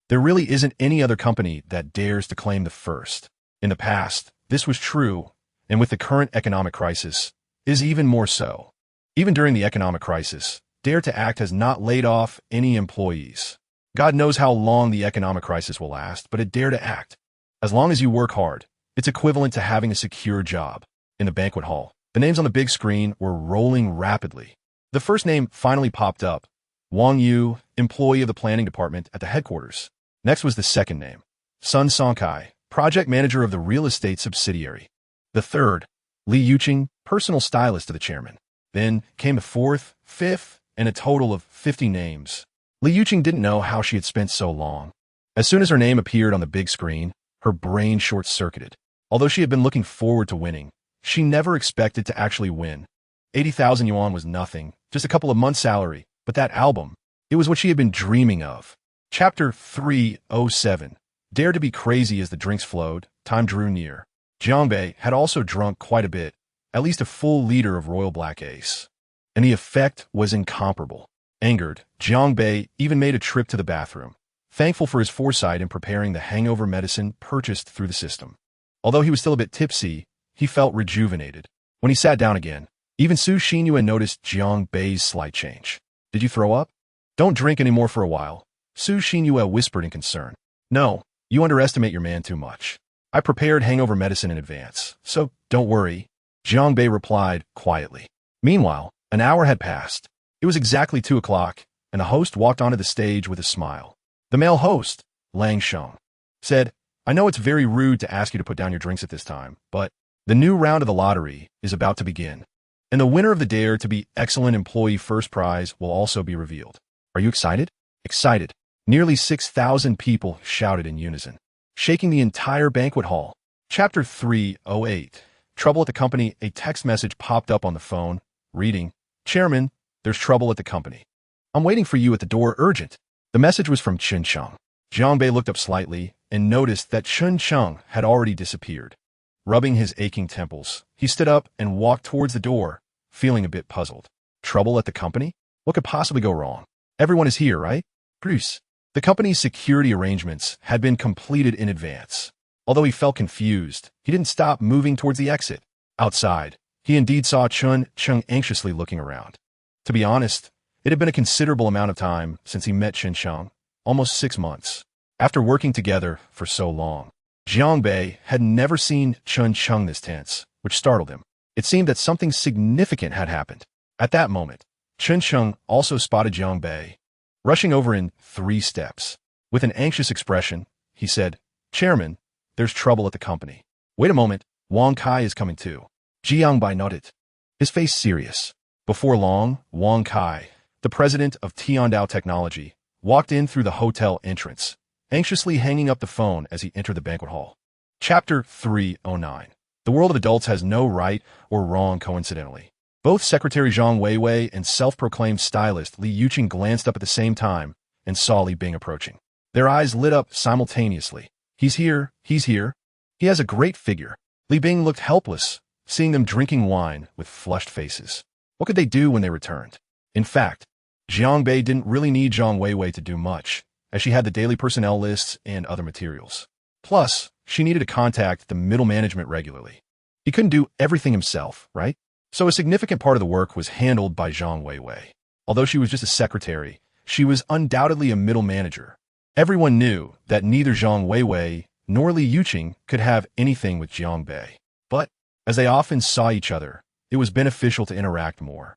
there really isn't any other company that dares to claim the first. In the past, this was true, and with the current economic crisis, it is even more so. Even during the economic crisis, Dare to Act has not laid off any employees. God knows how long the economic crisis will last, but at Dare to Act, as long as you work hard, it's equivalent to having a secure job. In the banquet hall, the names on the big screen were rolling rapidly. The first name finally popped up, Wang Yu, employee of the planning department at the headquarters. Next was the second name, Sun Songkai, project manager of the real estate subsidiary. The third, Li Yuqing, personal stylist to the chairman. Then came the fourth, fifth, and a total of 50 names. Li Yuqing didn't know how she had spent so long. As soon as her name appeared on the big screen, her brain short-circuited. Although she had been looking forward to winning, she never expected to actually win. 80,000 yuan was nothing, just a couple of months' salary, but that album, it was what she had been dreaming of. Chapter 307. Dare to be crazy as the drinks flowed, time drew near. Jiang Bei had also drunk quite a bit, at least a full liter of Royal Black Ace. And the effect was incomparable. Angered, Jiang Bei even made a trip to the bathroom, thankful for his foresight in preparing the hangover medicine purchased through the system. Although he was still a bit tipsy, he felt rejuvenated. When he sat down again, even Su Xinyue noticed Jiang Bei's slight change. "Did you throw up?" "Don't drink anymore for a while," Su Xinyue whispered in concern. "No, you underestimate your man too much. I prepared hangover medicine in advance, so don't worry," Jiang Bei replied quietly. Meanwhile, an hour had passed. It was exactly 2 o'clock, and the host walked onto the stage with a smile. The male host, Lang Sheng, said, "I know it's very rude to ask you to put down your drinks at this time, but the new round of the lottery is about to begin, and the winner of the Dare to be Excellent Employee First Prize will also be revealed. Are you excited?" "Excited." Nearly 6,000 people shouted in unison, shaking the entire banquet hall. Chapter 308. Trouble at the company. A text message popped up on the phone, reading, "Chairman, there's trouble at the company. I'm waiting for you at the door, urgent." The message was from Chen Cheng. Jiang Bei looked up slightly and noticed that Chen Cheng had already disappeared. Rubbing his aching temples, he stood up and walked towards the door, feeling a bit puzzled. Trouble at the company? What could possibly go wrong? Everyone is here, right? Bruce. The company's security arrangements had been completed in advance. Although he felt confused, he didn't stop moving towards the exit. Outside, he indeed saw Chen Cheng anxiously looking around. To be honest, it had been a considerable amount of time since he met Chen Cheng, almost 6 months. After working together for so long, Jiang Bei had never seen Chen Cheng this tense, which startled him. It seemed that something significant had happened. At that moment, Chen Cheng also spotted Jiang Bei, rushing over in 3 steps. With an anxious expression, he said, "Chairman, there's trouble at the company." Wait a moment, Wang Kai is coming too. Jiang Bai nodded, his face serious. Before long, Wang Kai, the president of Tiandao Technology, walked in through the hotel entrance, anxiously hanging up the phone as he entered the banquet hall. Chapter 309. The world of adults has no right or wrong coincidentally. Both Secretary Zhang Weiwei and self-proclaimed stylist Li Yuqing glanced up at the same time and saw Li Bing approaching. Their eyes lit up simultaneously. He's here, he's here. He has a great figure. Li Bing looked helpless, seeing them drinking wine with flushed faces. What could they do when they returned? In fact, Jiang Bei didn't really need Zhang Weiwei to do much, as she had the daily personnel lists and other materials. Plus, she needed to contact the middle management regularly. He couldn't do everything himself, right? So a significant part of the work was handled by Zhang Weiwei. Although she was just a secretary, she was undoubtedly a middle manager. Everyone knew that neither Zhang Weiwei nor Li Yuqing could have anything with Jiang Bei. But, as they often saw each other, it was beneficial to interact more.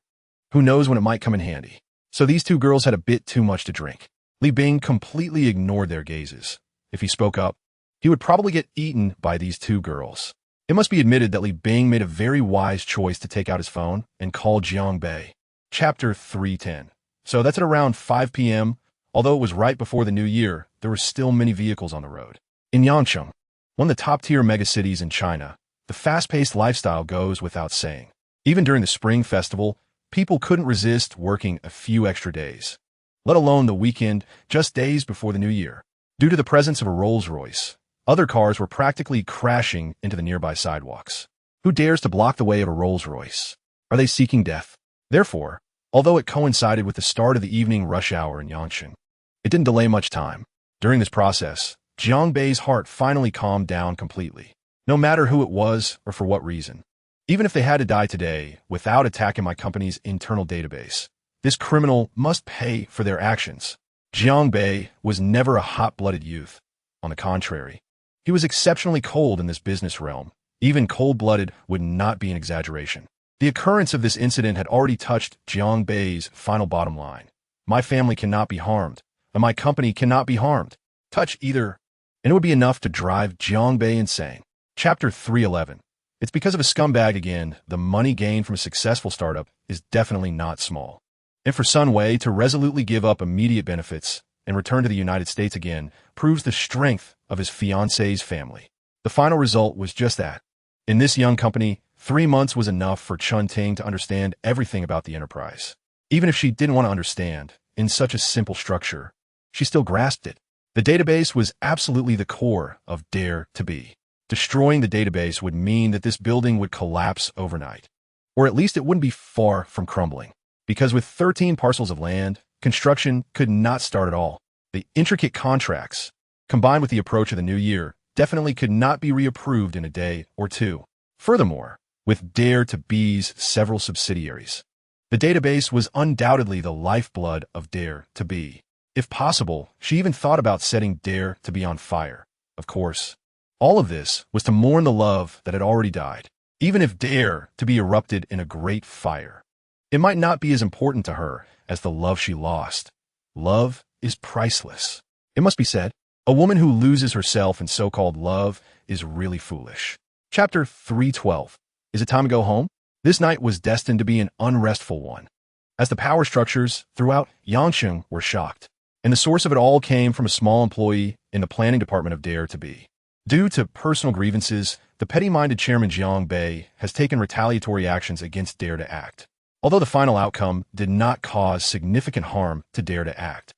Who knows when it might come in handy. So these two girls had a bit too much to drink. Li Bing completely ignored their gazes. If he spoke up, he would probably get eaten by these two girls. It must be admitted that Li Bing made a very wise choice to take out his phone and call Jiang Bei. Chapter 310. So that's at around 5 p.m. Although it was right before the new year, there were still many vehicles on the road. In Yangcheng, one of the top-tier megacities in China, the fast-paced lifestyle goes without saying. Even during the Spring Festival, people couldn't resist working a few extra days, let alone the weekend just days before the new year. Due to the presence of a Rolls-Royce, other cars were practically crashing into the nearby sidewalks. Who dares to block the way of a Rolls-Royce? Are they seeking death? Therefore, although it coincided with the start of the evening rush hour in Yangcheng, it didn't delay much time. During this process, Jiang Bei's heart finally calmed down completely. No matter who it was or for what reason. Even if they had to die today without attacking my company's internal database, this criminal must pay for their actions. Jiang Bei was never a hot-blooded youth. On the contrary, he was exceptionally cold in this business realm. Even cold-blooded would not be an exaggeration. The occurrence of this incident had already touched Jiang Bei's final bottom line. My family cannot be harmed, and my company cannot be harmed. Touch either, and it would be enough to drive Jiang Bei insane. Chapter 311. It's because of a scumbag again, the money gained from a successful startup is definitely not small. And for Sun Wei to resolutely give up immediate benefits and return to the United States again proves the strength of his fiancée's family. The final result was just that. In this young company, 3 months was enough for Chun Ting to understand everything about the enterprise. Even if she didn't want to understand, in such a simple structure, she still grasped it. The database was absolutely the core of Dare to Be. Destroying the database would mean that this building would collapse overnight. Or at least it wouldn't be far from crumbling. Because with 13 parcels of land, construction could not start at all. The intricate contracts, combined with the approach of the new year, definitely could not be reapproved in a day or two. Furthermore, with Dare to Be's several subsidiaries, the database was undoubtedly the lifeblood of Dare to Be. If possible, she even thought about setting Dare to Be on fire. Of course, all of this was to mourn the love that had already died. Even if Dare to Be erupted in a great fire, it might not be as important to her as the love she lost. Love is priceless. It must be said, a woman who loses herself in so-called love is really foolish. Chapter 312. Is it time to go home? This night was destined to be an unrestful one, as the power structures throughout Yangcheng were shocked, and the source of it all came from a small employee in the planning department of Dare to Be. Due to personal grievances, the petty-minded chairman Jiang Bei has taken retaliatory actions against Dare to Act. Although the final outcome did not cause significant harm to Dare to Act,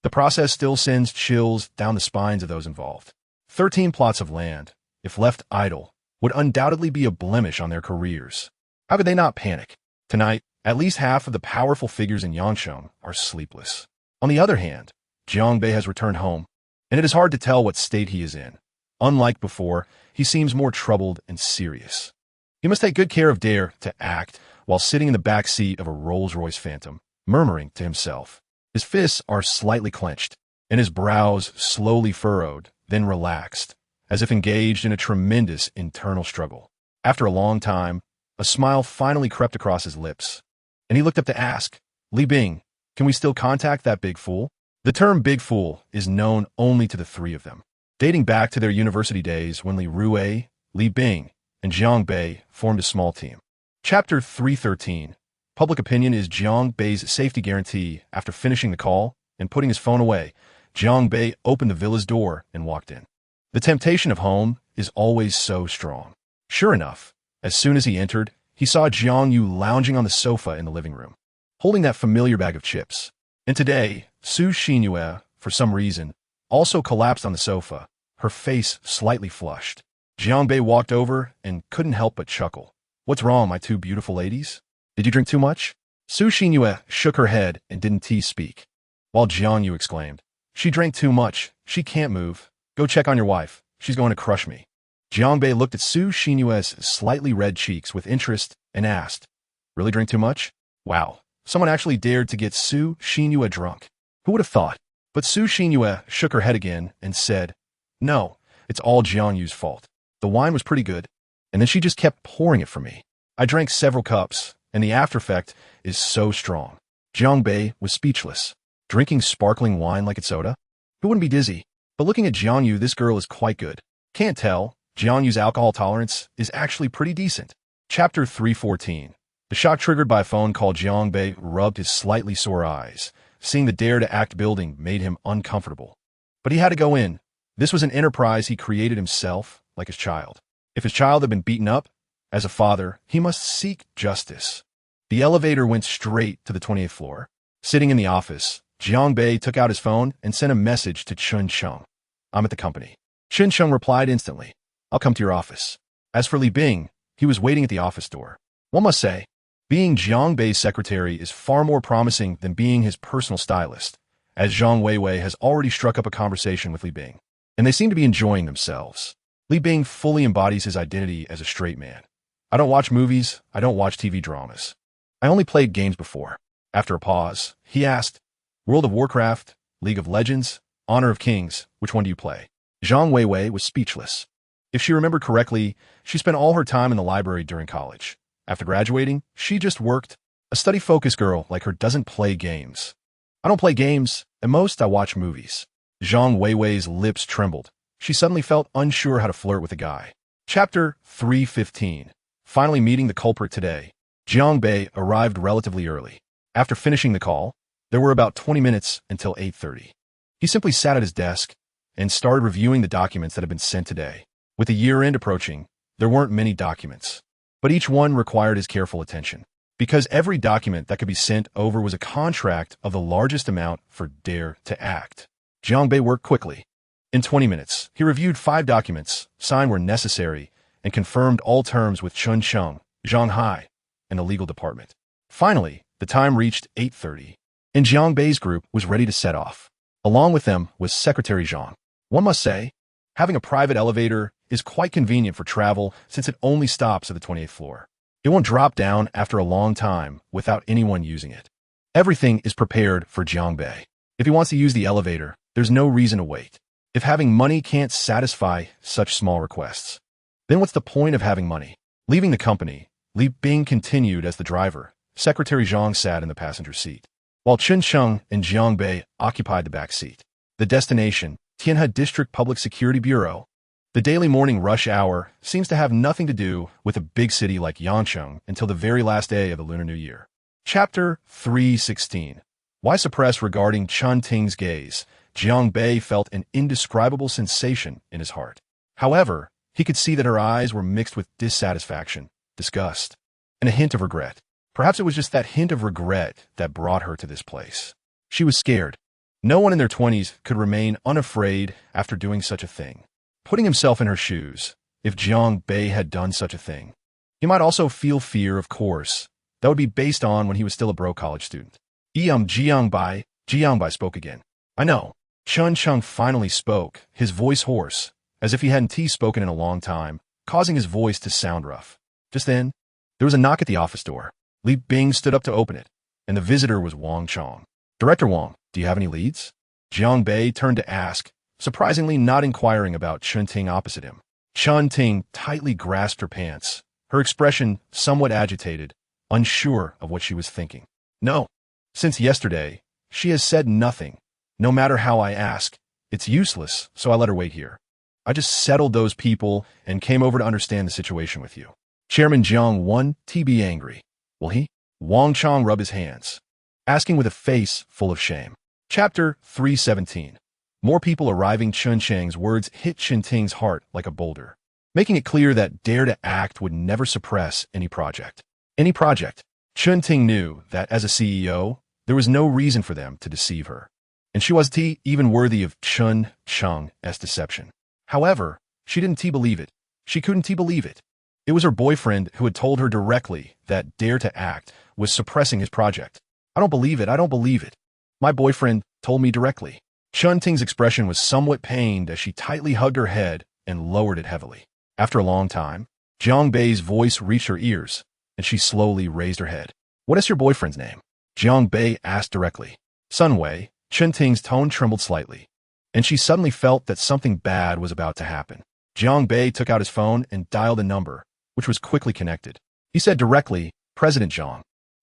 the process still sends chills down the spines of those involved. 13 plots of land, if left idle, would undoubtedly be a blemish on their careers. How could they not panic? Tonight, at least half of the powerful figures in Yangcheng are sleepless. On the other hand, Jiang Bei has returned home, and it is hard to tell what state he is in. Unlike before, he seems more troubled and serious. He must take good care of Dare to Act while sitting in the back seat of a Rolls-Royce Phantom, murmuring to himself. His fists are slightly clenched, and his brows slowly furrowed, then relaxed, as if engaged in a tremendous internal struggle. After a long time, a smile finally crept across his lips, and he looked up to ask, Li Bing, can we still contact that big fool? The term big fool is known only to the three of them, dating back to their university days when Li Rue, Li Bing and Jiang Bei formed a small team. Chapter 313. Public opinion is Jiang Bei's safety guarantee. After finishing the call and putting his phone away, Jiang Bei opened the villa's door and walked in. The temptation of home is always so strong. Sure enough, as soon as he entered, he saw Jiang Yu lounging on the sofa in the living room, holding that familiar bag of chips. And today, Su Xinyue, for some reason, also collapsed on the sofa, her face slightly flushed. Jiang Bei walked over and couldn't help but chuckle. "What's wrong, my two beautiful ladies? Did you drink too much?" Su Xinyue shook her head and didn't speak, while Jiang Yu exclaimed, "She drank too much. She can't move. Go check on your wife. She's going to crush me." Jiang Bei looked at Su Xinyue's slightly red cheeks with interest and asked, "Really drink too much? Wow, someone actually dared to get Su Xinyue drunk. Who would have thought?" But Su Xinyue shook her head again and said, "No, it's all Jiang Yu's fault. The wine was pretty good, and then she just kept pouring it for me. I drank several cups, and the after effect is so strong." Jiang Bei was speechless. Drinking sparkling wine like it's soda? Who wouldn't be dizzy? But looking at Jiang Yu, this girl is quite good. Can't tell, Jiang Yu's alcohol tolerance is actually pretty decent. Chapter 314. The shock triggered by a phone call. Jiang Bei rubbed his slightly sore eyes. Seeing the dare-to-act building made him uncomfortable. But he had to go in. This was an enterprise he created himself, like his child. If his child had been beaten up, as a father, he must seek justice. The elevator went straight to the 28th floor. Sitting in the office, Jiang Bei took out his phone and sent a message to Chun Chung. "I'm at the company." Chun Chung replied instantly, "I'll come to your office." As for Li Bing, he was waiting at the office door. One must say, being Jiang Bei's secretary is far more promising than being his personal stylist, as Zhang Weiwei has already struck up a conversation with Li Bing, and they seem to be enjoying themselves. Li Bing fully embodies his identity as a straight man. "I don't watch movies, I don't watch TV dramas. I only played games before." After a pause, he asked, "World of Warcraft, League of Legends, Honor of Kings, which one do you play?" Zhang Weiwei was speechless. If she remembered correctly, she spent all her time in the library during college. After graduating, she just worked. A study-focused girl like her doesn't play games. "I don't play games. At most, I watch movies." Zhang Weiwei's lips trembled. She suddenly felt unsure how to flirt with a guy. Chapter 315. Finally meeting the culprit today. Jiang Bei arrived relatively early. After finishing the call, there were about 20 minutes until 8:30. He simply sat at his desk and started reviewing the documents that had been sent today. With the year-end approaching, there weren't many documents, but each one required his careful attention, because every document that could be sent over was a contract of the largest amount for Dare to Act. Jiang Bei worked quickly. In 20 minutes, he reviewed 5 documents, signed where necessary, and confirmed all terms with Chun Chung, Zhang Hai, and the legal department. Finally, the time reached 8:30, and Jiang Bei's group was ready to set off. Along with them was Secretary Zhang. One must say, having a private elevator is quite convenient for travel since it only stops at the 28th floor. It won't drop down after a long time without anyone using it. Everything is prepared for Jiang Bei. If he wants to use the elevator, there's no reason to wait. If having money can't satisfy such small requests, then what's the point of having money? Leaving the company, Li Bing continued as the driver. Secretary Zhang sat in the passenger seat, while Chun Chung and Jiang Bei occupied the back seat. The destination, Tianhe District Public Security Bureau. The daily morning rush hour seems to have nothing to do with a big city like Yangcheng until the very last day of the Lunar New Year. Chapter 316. Why suppress regarding Chun Ting's gaze? Jiang Bei felt an indescribable sensation in his heart. However, he could see that her eyes were mixed with dissatisfaction, disgust, and a hint of regret. Perhaps it was just that hint of regret that brought her to this place. She was scared. No one in their 20s could remain unafraid after doing such a thing. Putting himself in her shoes, if Jiang Bei had done such a thing, he might also feel fear, of course. That would be based on when he was still a broke college student. Jiang Bei spoke again. "I know." Chun Chung finally spoke, his voice hoarse, as if he hadn't spoken in a long time, causing his voice to sound rough. Just then, there was a knock at the office door. Li Bing stood up to open it, and the visitor was Wang Chong. "Director Wang, do you have any leads?" Jiang Bei turned to ask, surprisingly not inquiring about Chun Ting opposite him. Chun Ting tightly grasped her pants, her expression somewhat agitated, unsure of what she was thinking. "No. Since yesterday, she has said nothing. No matter how I ask, it's useless, so I let her wait here." I just settled those people and came over to understand the situation with you. Chairman Jiang 1 TB angry. Will he? Wang Chong rub his hands, asking with a face full of shame. Chapter 317. More people arriving. Chun Chang's words hit Chen Ting's heart like a boulder, making it clear that dare to act would never suppress any project. Any project. Chun Ting knew that as a CEO, there was no reason for them to deceive her, and she wasn't even worthy of Chun Chang's deception. However, she didn't believe it. She couldn't believe it. It was her boyfriend who had told her directly that dare to act was suppressing his project. I don't believe it. I don't believe it. My boyfriend told me directly. Chun Ting's expression was somewhat pained as she tightly hugged her head and lowered it heavily. After a long time, Jiang Bei's voice reached her ears, and she slowly raised her head. What is your boyfriend's name? Jiang Bei asked directly. Sun Wei. Chun Ting's tone trembled slightly, and she suddenly felt that something bad was about to happen. Jiang Bei took out his phone and dialed a number, which was quickly connected. He said directly, President Jiang.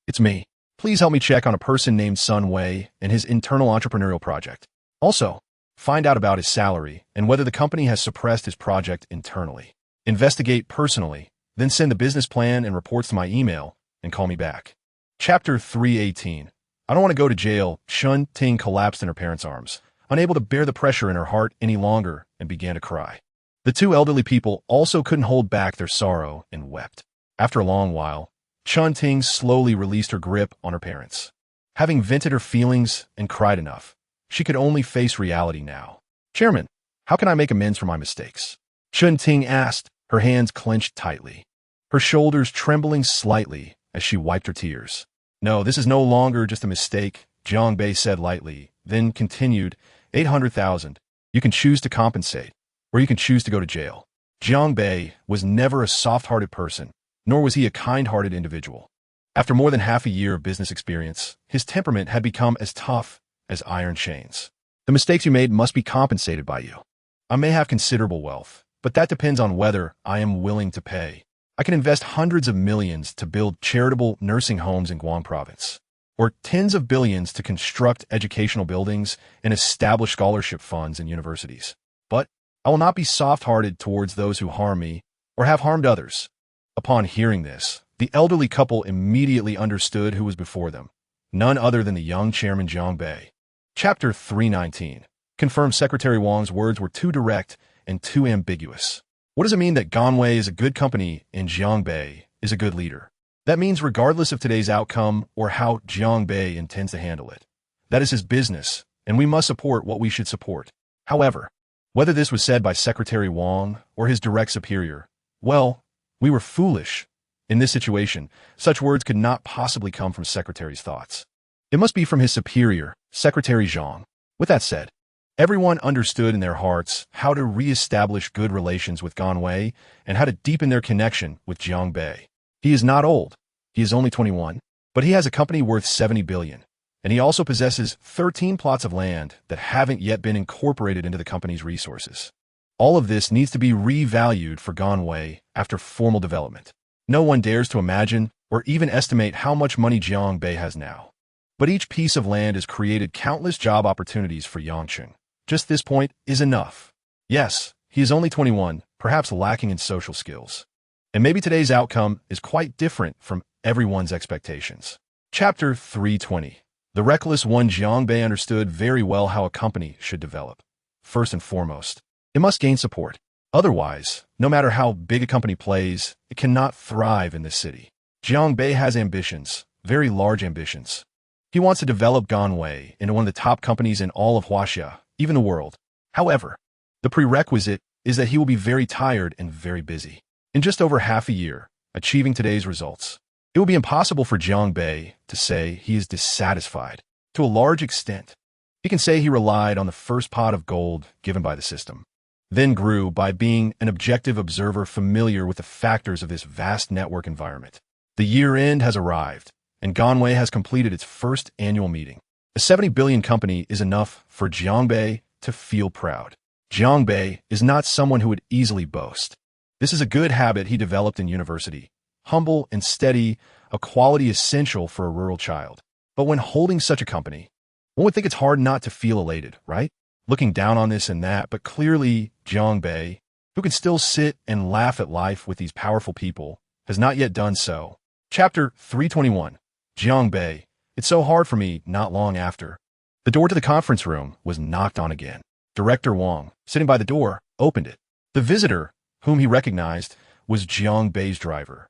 It's me. Please help me check on a person named Sun Wei and his internal entrepreneurial project. Also, find out about his salary and whether the company has suppressed his project internally. Investigate personally, then send the business plan and reports to my email and call me back. Chapter 318. I don't want to go to jail. Chun Ting collapsed in her parents' arms, unable to bear the pressure in her heart any longer, and began to cry. The two elderly people also couldn't hold back their sorrow and wept. After a long while, Chun Ting slowly released her grip on her parents. Having vented her feelings and cried enough, she could only face reality now. Chairman, how can I make amends for my mistakes? Chun Ting asked, her hands clenched tightly, her shoulders trembling slightly as she wiped her tears. No, this is no longer just a mistake, Jiang Bei said lightly, then continued, 800,000. You can choose to compensate, or you can choose to go to jail. Jiang Bei was never a soft-hearted person, nor was he a kind-hearted individual. After more than half a year of business experience, his temperament had become as tough as iron chains. The mistakes you made must be compensated by you. I may have considerable wealth, but that depends on whether I am willing to pay. I can invest hundreds of millions to build charitable nursing homes in Guam province, or tens of billions to construct educational buildings and establish scholarship funds in universities. But I will not be soft-hearted towards those who harm me or have harmed others. Upon hearing this, the elderly couple immediately understood who was before them, none other than the young chairman Jiang Bei. Chapter 319. Confirmed Secretary Wang's words were too direct and too ambiguous. What does it mean that Ganwei is a good company and Jiang Bei is a good leader? That means regardless of today's outcome or how Jiang Bei intends to handle it, that is his business, and we must support what we should support. However, whether this was said by Secretary Wang or his direct superior, well, we were foolish. In this situation, such words could not possibly come from Secretary's thoughts. It must be from his superior, Secretary Zhang. With that said, everyone understood in their hearts how to re-establish good relations with Ganwei and how to deepen their connection with Jiang Bei. He is not old. He is only 21, but he has a company worth 70 billion, and he also possesses 13 plots of land that haven't yet been incorporated into the company's resources. All of this needs to be revalued for Ganwei after formal development. No one dares to imagine or even estimate how much money Jiang Bei has now. But each piece of land has created countless job opportunities for Yangcheng. Just this point is enough. Yes, he is only 21, perhaps lacking in social skills. And maybe today's outcome is quite different from everyone's expectations. Chapter 320. The reckless one. Jiang Bei understood very well how a company should develop. First and foremost, it must gain support. Otherwise, no matter how big a company plays, it cannot thrive in this city. Jiang Bei has ambitions, very large ambitions. He wants to develop Ganwei into one of the top companies in all of Huaxia, even the world. However, the prerequisite is that he will be very tired and very busy. In just over half a year, achieving today's results, it will be impossible for Jiang Bei to say he is dissatisfied. To a large extent, he can say he relied on the first pot of gold given by the system, then grew by being an objective observer familiar with the factors of this vast network environment. The year-end has arrived, and Ganwei has completed its first annual meeting. A 70 billion company is enough for Jiang Bei to feel proud. Jiang Bei is not someone who would easily boast. This is a good habit he developed in university. Humble and steady, a quality essential for a rural child. But when holding such a company, one would think it's hard not to feel elated, right? looking down on this and that, but clearly Jiang Bei, who can still sit and laugh at life with these powerful people, has not yet done so. Chapter 321. Jiang Bei. It's so hard for me not long after. The door to the conference room was knocked on again. Director Wang, sitting by the door, opened it. The visitor, whom he recognized, was Jiang Bei's driver,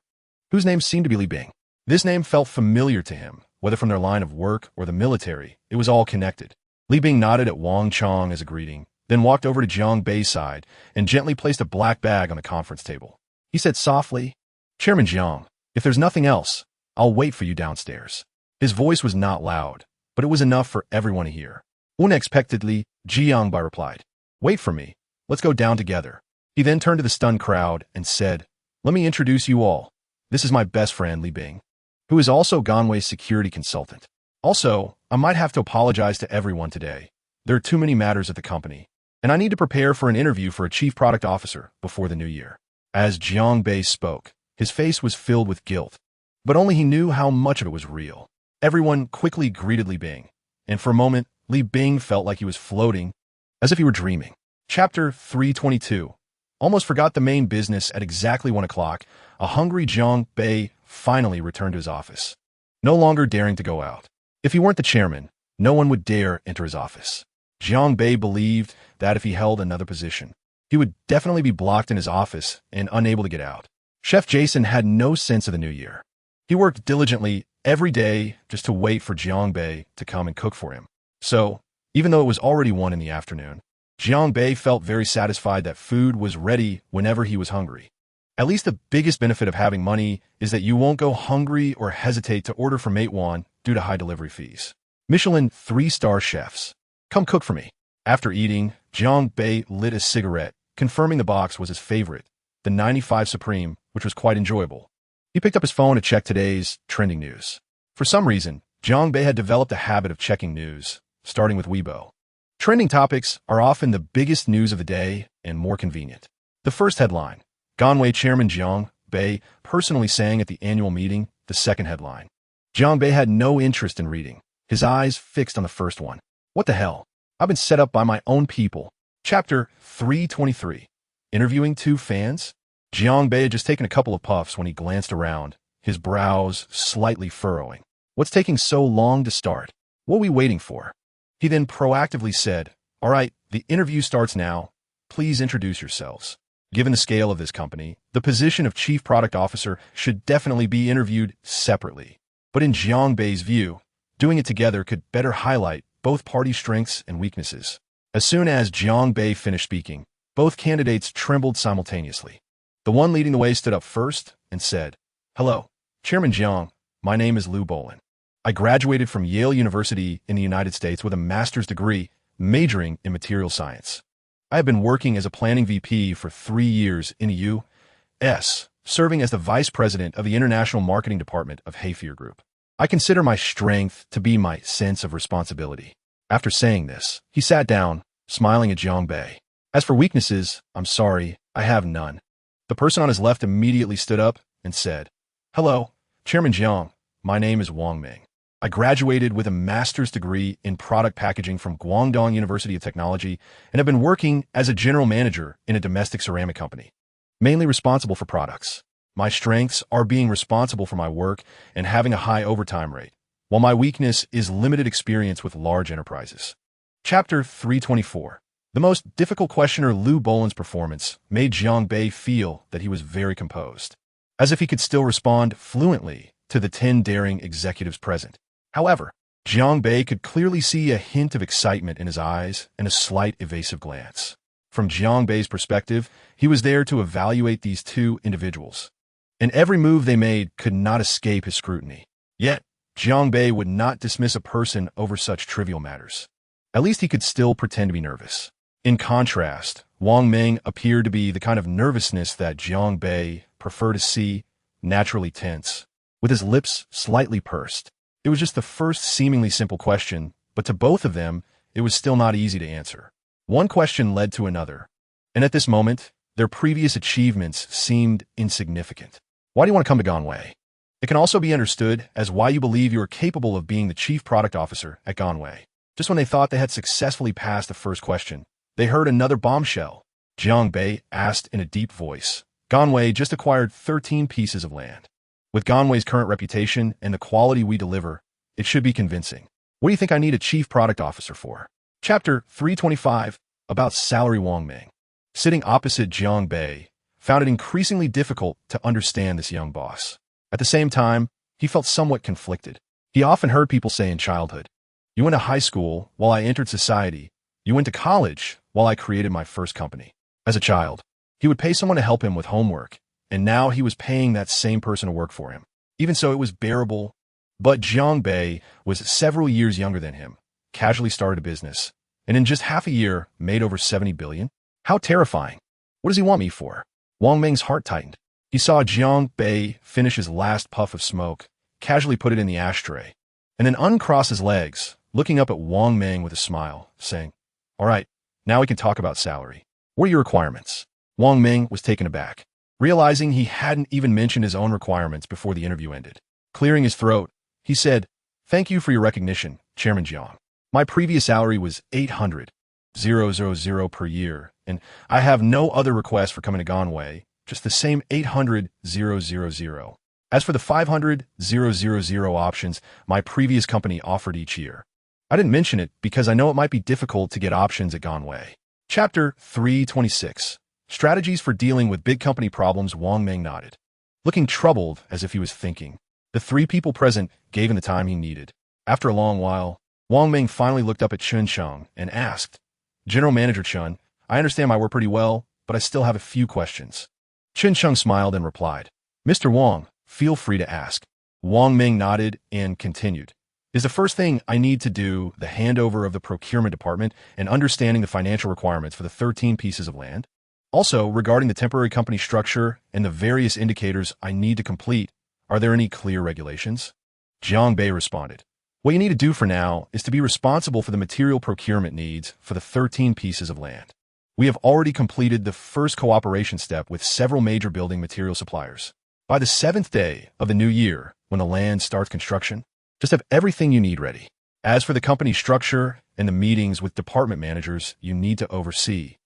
whose name seemed to be Li Bing. This name felt familiar to him, whether from their line of work or the military. It was all connected. Li Bing nodded at Wang Chong as a greeting, then walked over to Jiang Bei's side and gently placed a black bag on the conference table. He said softly, "Chairman Jiang, if there's nothing else, I'll wait for you downstairs." His voice was not loud, but it was enough for everyone to hear. Unexpectedly, Jiang Bei replied, "Wait for me. Let's go down together." He then turned to the stunned crowd and said, "Let me introduce you all. This is my best friend, Li Bing, who is also Ganwei's security consultant. Also, I might have to apologize to everyone today. There are too many matters at the company, and I need to prepare for an interview for a chief product officer before the new year." As Jiang Bei spoke, his face was filled with guilt, but only he knew how much of it was real. Everyone quickly greeted Li Bing, and for a moment, Li Bing felt like he was floating, as if he were dreaming. Chapter 322. Almost forgot the main business at exactly 1 o'clock, a hungry Jiang Bei finally returned to his office, no longer daring to go out. If he weren't the chairman, no one would dare enter his office. Jiang Bei believed that if he held another position, he would definitely be blocked in his office and unable to get out. Chef Jason had no sense of the new year. He worked diligently every day just to wait for Jiang Bei to come and cook for him. So, even though it was already 1 in the afternoon, Jiang Bei felt very satisfied that food was ready whenever he was hungry. At least the biggest benefit of having money is that you won't go hungry or hesitate to order from Meituan due to high delivery fees. Michelin 3-star chefs. Come cook for me. After eating, Jiang Bei lit a cigarette, confirming the box was his favorite, the 95 Supreme, which was quite enjoyable. He picked up his phone to check today's trending news. For some reason, Jiang Bei had developed a habit of checking news, starting with Weibo. Trending topics are often the biggest news of the day and more convenient. The first headline, Ganwei Chairman Jiang Bei personally sang at the annual meeting. The second headline. Jiang Bei had no interest in reading, his eyes fixed on the first one. What the hell? I've been set up by my own people. Chapter 323. Interviewing 2 fans? Jiang Bei had just taken a couple of puffs when he glanced around, his brows slightly furrowing. What's taking so long to start? What are we waiting for? He then proactively said, "All right, the interview starts now. Please introduce yourselves." Given the scale of this company, the position of Chief Product Officer should definitely be interviewed separately. But in Jiang Bei's view, doing it together could better highlight both parties' strengths and weaknesses. As soon as Jiang Bei finished speaking, both candidates trembled simultaneously. The one leading the way stood up first and said, "Hello, Chairman Jiang. My name is Liu Bolin. I graduated from Yale University in the United States with a master's degree, majoring in material science. I have been working as a planning VP for 3 years in the U.S., serving as the Vice President of the International Marketing Department of Hayfier Group. I consider my strength to be my sense of responsibility." After saying this, he sat down, smiling at Jiang Bei. "As for weaknesses, I'm sorry, I have none." The person on his left immediately stood up and said, "Hello, Chairman Jiang. My name is Wang Ming. I graduated with a master's degree in product packaging from Guangdong University of Technology and have been working as a general manager in a domestic ceramic company, mainly responsible for products. My strengths are being responsible for my work and having a high overtime rate, while my weakness is limited experience with large enterprises." Chapter 324. The most difficult questioner, Liu Bolin's performance, made Jiang Bei feel that he was very composed, as if he could still respond fluently to the 10 daring executives present. However, Jiang Bei could clearly see a hint of excitement in his eyes and a slight evasive glance. From Jiang Bei's perspective, he was there to evaluate these 2 individuals, and every move they made could not escape his scrutiny. Yet, Jiang Bei would not dismiss a person over such trivial matters. At least he could still pretend to be nervous. In contrast, Wang Ming appeared to be the kind of nervousness that Jiang Bei preferred to see, naturally tense, with his lips slightly pursed. It was just the first seemingly simple question, but to both of them, it was still not easy to answer. One question led to another, and at this moment, their previous achievements seemed insignificant. Why do you want to come to Ganwei? It can also be understood as why you believe you are capable of being the chief product officer at Ganwei. Just when they thought they had successfully passed the first question, they heard another bombshell. Jiang Bei asked in a deep voice. Ganwei just acquired 13 pieces of land. With Ganwei's current reputation and the quality we deliver, it should be convincing. What do you think I need a chief product officer for? Chapter 325, about salary. Wang Ming, sitting opposite Jiang Bei, found it increasingly difficult to understand this young boss. At the same time, he felt somewhat conflicted. He often heard people say in childhood, "You went to high school while I entered society. You went to college while I created my first company." As a child, he would pay someone to help him with homework, and now he was paying that same person to work for him. Even so, it was bearable. But Jiang Bei was several years younger than him, casually started a business, and in just half a year made over 70 billion. How terrifying. What does he want me for? Wang Ming's heart tightened. He saw Jiang Bei finish his last puff of smoke, casually put it in the ashtray, and then uncross his legs, looking up at Wang Ming with a smile, saying, "All right, now we can talk about salary. What are your requirements?" Wang Ming was taken aback, realizing he hadn't even mentioned his own requirements before the interview ended. Clearing his throat, he said, "Thank you for your recognition, Chairman Jiang. My previous salary was 800,000 per year, and I have no other request for coming to Ganwei, just the same 800,000. As for the 500,000 options my previous company offered each year, I didn't mention it because I know it might be difficult to get options at Ganwei." Chapter 326, strategies for dealing with big company problems. Wang Ming nodded, looking troubled as if he was thinking. The three people present gave him the time he needed. After a long while, Wang Ming finally looked up at Chun Cheng and asked, "General Manager Chun, I understand my work pretty well, but I still have a few questions." Chun Cheng smiled and replied, "Mr. Wang, feel free to ask." Wang Ming nodded and continued. "Is the first thing I need to do the handover of the procurement department and understanding the financial requirements for the 13 pieces of land? Also, regarding the temporary company structure and the various indicators I need to complete, are there any clear regulations?" Jiang Bei responded, "What you need to do for now is to be responsible for the material procurement needs for the 13 pieces of land. We have already completed the first cooperation step with several major building material suppliers. By the 7th day of the new year, when the land starts construction, just have everything you need ready. As for the company structure and the meetings with department managers you need to oversee,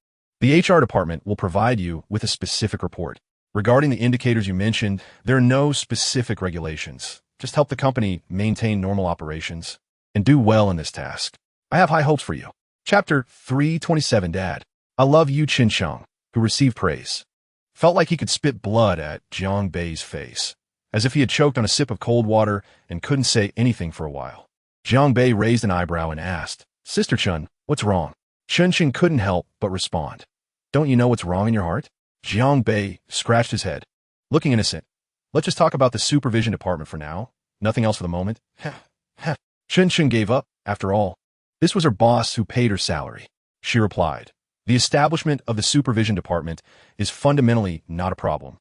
the HR department will provide you with a specific report. Regarding the indicators you mentioned, there are no specific regulations. Just help the company maintain normal operations and do well in this task. I have high hopes for you." Chapter 327, Dad. I love you. Chun Cheng, who received praise, felt like he could spit blood at Jiang Bei's face, as if he had choked on a sip of cold water and couldn't say anything for a while. Jiang Bei raised an eyebrow and asked, "Sister Chun, what's wrong?" Chun Cheng couldn't help but respond, "Don't you know what's wrong in your heart?" Jiang Bei scratched his head, looking innocent. "Let's just talk about the supervision department for now. Nothing else for the moment." Chun Cheng gave up. After all, this was her boss who paid her salary. She replied, "The establishment of the supervision department is fundamentally not a problem.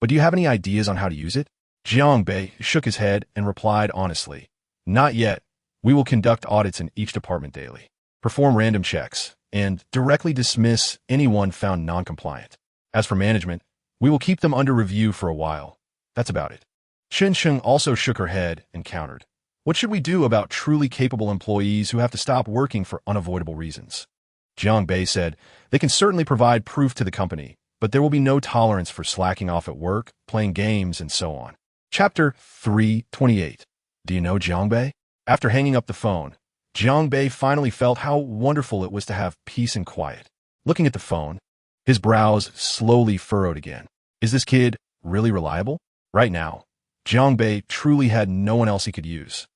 But do you have any ideas on how to use it?" Jiang Bei shook his head and replied honestly, "Not yet. We will conduct audits in each department daily, perform random checks, and directly dismiss anyone found non-compliant. As for management, we will keep them under review for a while. That's about it." Chun Cheng also shook her head and countered, "What should we do about truly capable employees who have to stop working for unavoidable reasons?" Jiang Bei said, "They can certainly provide proof to the company, but there will be no tolerance for slacking off at work, playing games, and so on." Chapter 328. Do you know Jiang Bei? After hanging up the phone, Jiang Bei finally felt how wonderful it was to have peace and quiet. Looking at the phone, his brows slowly furrowed again. Is this kid really reliable? Right now, Jiang Bei truly had no one else he could use.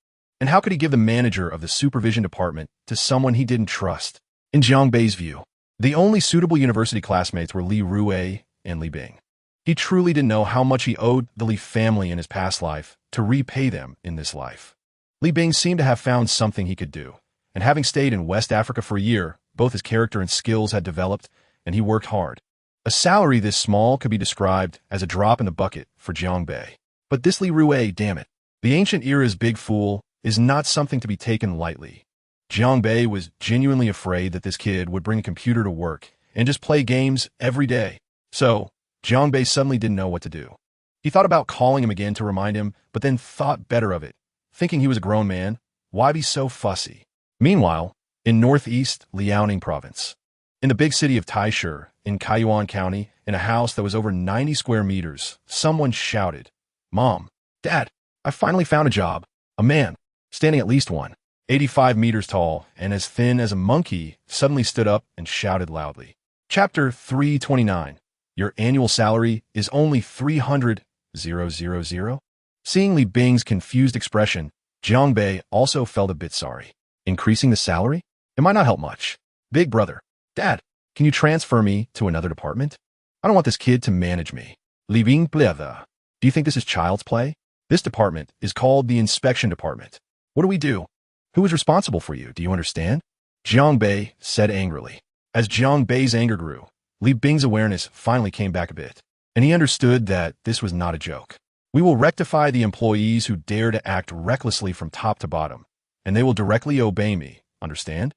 And how could he give the manager of the supervision department to someone he didn't trust? In Jiang Bei's view, the only suitable university classmates were Li Rui and Li Bing. He truly didn't know how much he owed the Li family in his past life to repay them in this life. Li Bing seemed to have found something he could do, and having stayed in West Africa for a year, both his character and skills had developed, and he worked hard. A salary this small could be described as a drop in the bucket for Jiang Bei. But this Li Rui, damn it, the ancient era's big fool, is not something to be taken lightly. Jiang Bei was genuinely afraid that this kid would bring a computer to work and just play games every day. So, Jiang Bei suddenly didn't know what to do. He thought about calling him again to remind him, but then thought better of it. Thinking he was a grown man, why be so fussy? Meanwhile, in northeast Liaoning province, in the big city of Taishu, in Kaiyuan County, in a house that was over 90 square meters, someone shouted, "Mom, Dad, I finally found a job." A man, standing at least 185 meters tall and as thin as a monkey, suddenly stood up and shouted loudly. Chapter 329. Your annual salary is only 300,000. Seeing Li Bing's confused expression, Jiang Bei also felt a bit sorry. Increasing the salary? It might not help much. Big brother, Dad, can you transfer me to another department? I don't want this kid to manage me. Li Bing pleva. Do you think this is child's play? This department is called the inspection department. What do we do? Who is responsible for you? Do you understand? Jiang Bei said angrily. As Jiang Bei's anger grew, Li Bing's awareness finally came back a bit, and he understood that this was not a joke. We will rectify the employees who dare to act recklessly from top to bottom, and they will directly obey me, understand?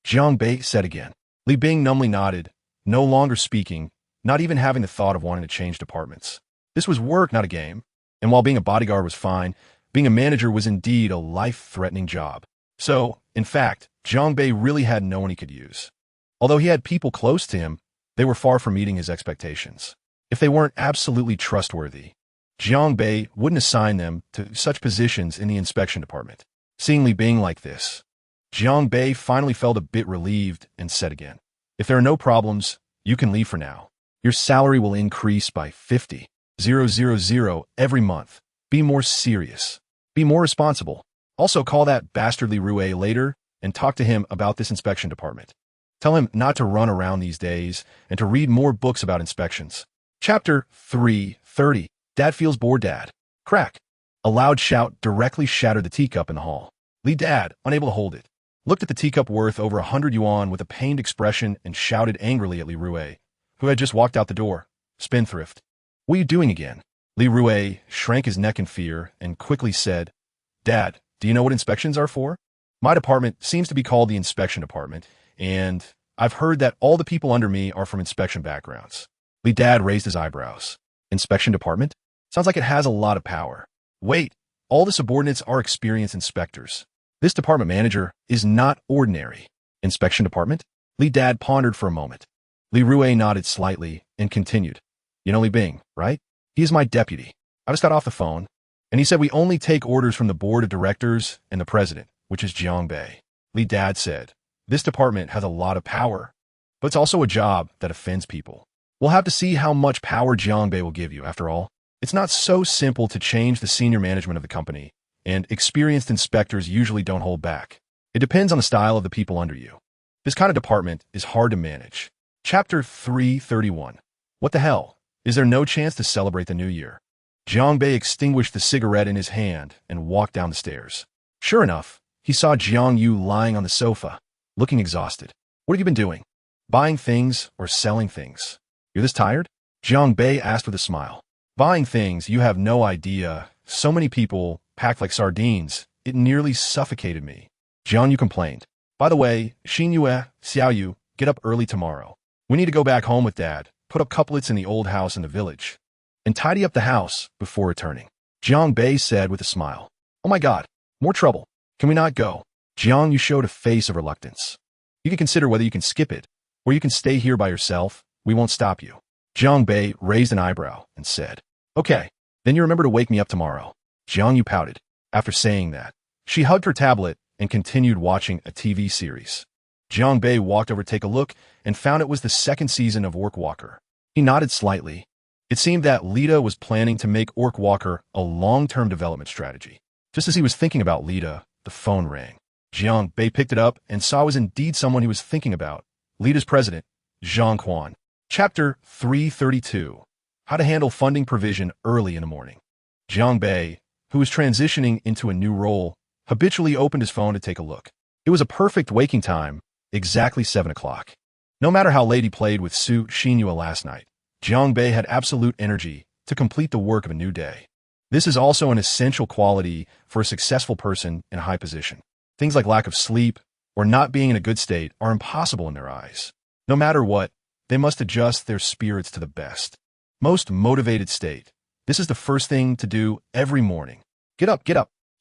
Jiang Bei said again. Li Bing numbly nodded, no longer speaking, not even having the thought of wanting to change departments. This was work, not a game, and while being a bodyguard was fine, being a manager was indeed a life-threatening job. So, in fact, Jiang Bei really had no one he could use. Although he had people close to him, they were far from meeting his expectations. If they weren't absolutely trustworthy, Jiang Bei wouldn't assign them to such positions in the inspection department. Seeing Li Bing like this, Jiang Bei finally felt a bit relieved and said again, "If there are no problems, you can leave for now. Your salary will increase by 50,000 every month. Be more serious. Be more responsible. Also call that bastardly Rue later and talk to him about this inspection department. Tell him not to run around these days and to read more books about inspections." Chapter 330. Dad feels bored, Dad. Crack. A loud shout directly shattered the teacup in the hall. Li Dad, unable to hold it, looked at the teacup worth over 100 yuan with a pained expression and shouted angrily at Li Rue, who had just walked out the door. Spendthrift. What are you doing again? Li Rue shrank his neck in fear and quickly said, "Dad, do you know what inspections are for? My department seems to be called the inspection department, and I've heard that all the people under me are from inspection backgrounds." Li Dad raised his eyebrows. Inspection department? Sounds like it has a lot of power. Wait, all the subordinates are experienced inspectors. This department manager is not ordinary. Inspection department? Li Dad pondered for a moment. Li Rue nodded slightly and continued. You know Li Bing, right? He is my deputy. I just got off the phone, and he said we only take orders from the board of directors and the president, which is Jiang Bei. Li Dad said, "This department has a lot of power, but it's also a job that offends people. We'll have to see how much power Jiang Bei will give you. After all, it's not so simple to change the senior management of the company, and experienced inspectors usually don't hold back. It depends on the style of the people under you. This kind of department is hard to manage." Chapter 331. What the hell? Is there no chance to celebrate the new year? Jiang Bei extinguished the cigarette in his hand and walked down the stairs. Sure enough, he saw Jiang Yu lying on the sofa, looking exhausted. "What have you been doing? Buying things or selling things? You're this tired?" Jiang Bei asked with a smile. "Buying things, you have no idea. So many people, packed like sardines, it nearly suffocated me." Jiang Yu complained. "By the way, Xin Yue, Xiao Yu, get up early tomorrow. We need to go back home with Dad, put up couplets in the old house in the village, and tidy up the house before returning." Jiang Bei said with a smile. "Oh my God, more trouble. Can we not go?" Jiang Yu showed a face of reluctance. "You can consider whether you can skip it, or you can stay here by yourself. We won't stop you." Jiang Bei raised an eyebrow and said, "Okay, then you remember to wake me up tomorrow." Jiang Yu pouted. After saying that, she hugged her tablet and continued watching a TV series. Jiang Bei walked over to take a look and found it was the second season of Orc Walker. He nodded slightly. It seemed that Lita was planning to make Orc Walker a long-term development strategy. Just as he was thinking about Lita, the phone rang. Jiang Bei picked it up and saw it was indeed someone he was thinking about, Lita's president, Zhang Quan. Chapter 332. How to handle funding provision early in the morning. Jiang Bei, who was transitioning into a new role, habitually opened his phone to take a look. It was a perfect waking time, exactly 7 o'clock. No matter how late he played with Su Xinyue last night, Jiang Bei had absolute energy to complete the work of a new day. This is also an essential quality for a successful person in a high position. Things like lack of sleep or not being in a good state are impossible in their eyes. No matter what, they must adjust their spirits to the best, most motivated state. This is the first thing to do every morning. Get up,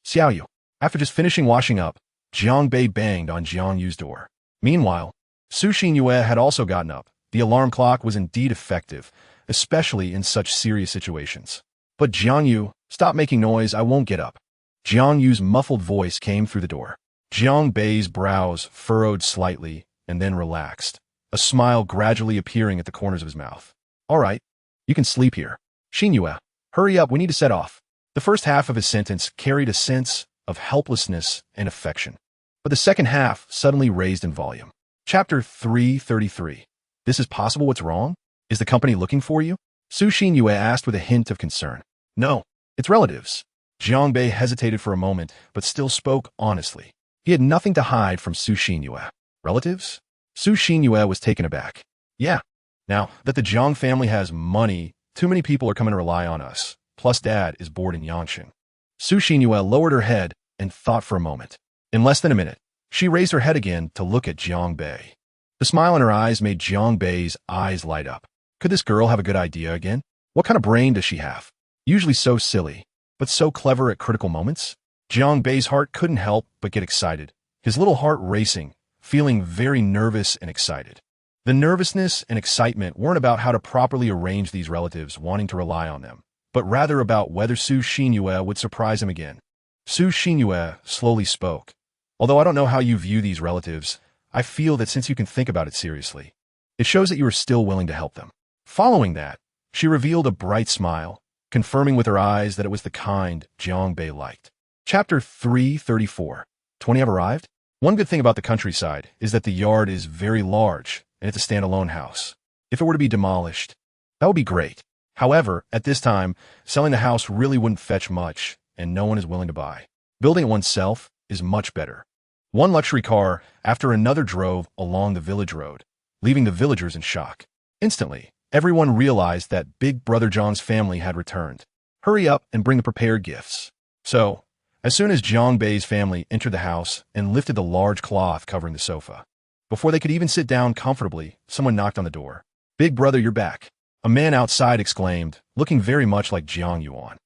Xiao Yu. After just finishing washing up, Jiang Bei banged on Jiang Yu's door. Meanwhile, Su Xinyue had also gotten up. The alarm clock was indeed effective, especially in such serious situations. But Jiang Yu, stop making noise, I won't get up. Jiang Yu's muffled voice came through the door. Jiang Bei's brows furrowed slightly and then relaxed, a smile gradually appearing at the corners of his mouth. All right, you can sleep here. Xinyue, hurry up, we need to set off. The first half of his sentence carried a sense of helplessness and affection, but the second half suddenly raised in volume. Chapter 333. This is possible, what's wrong? Is the company looking for you? Su Xinyue asked with a hint of concern. No, it's relatives. Jiang Bei hesitated for a moment, but still spoke honestly. He had nothing to hide from Su Xinyue. Relatives? Su Xinyue was taken aback. Yeah. Now that the Jiang family has money, too many people are coming to rely on us. Plus Dad is bored in Yangqing. Su Xinyue lowered her head and thought for a moment. In less than a minute, she raised her head again to look at Jiang Bei. The smile in her eyes made Jiang Bei's eyes light up. Could this girl have a good idea again? What kind of brain does she have? Usually so silly, but so clever at critical moments? Jiang Bei's heart couldn't help but get excited, his little heart racing, feeling very nervous and excited. The nervousness and excitement weren't about how to properly arrange these relatives wanting to rely on them, but rather about whether Su Xinyue would surprise him again. Su Xinyue slowly spoke. Although I don't know how you view these relatives, I feel that since you can think about it seriously, it shows that you are still willing to help them. Following that, she revealed a bright smile, confirming with her eyes that it was the kind Jiang Bei liked. Chapter 334. 20 have arrived? One good thing about the countryside is that the yard is very large, and it's a standalone house. If it were to be demolished, that would be great. However, at this time, selling the house really wouldn't fetch much, and no one is willing to buy. Building it oneself is much better. One luxury car after another drove along the village road, leaving the villagers in shock. Instantly, everyone realized that Big Brother Zhang's family had returned. Hurry up and bring the prepared gifts. So, as soon as Jiang Bei's family entered the house and lifted the large cloth covering the sofa, before they could even sit down comfortably, someone knocked on the door. Big Brother, you're back. A man outside exclaimed, looking very much like Jiang Yuan.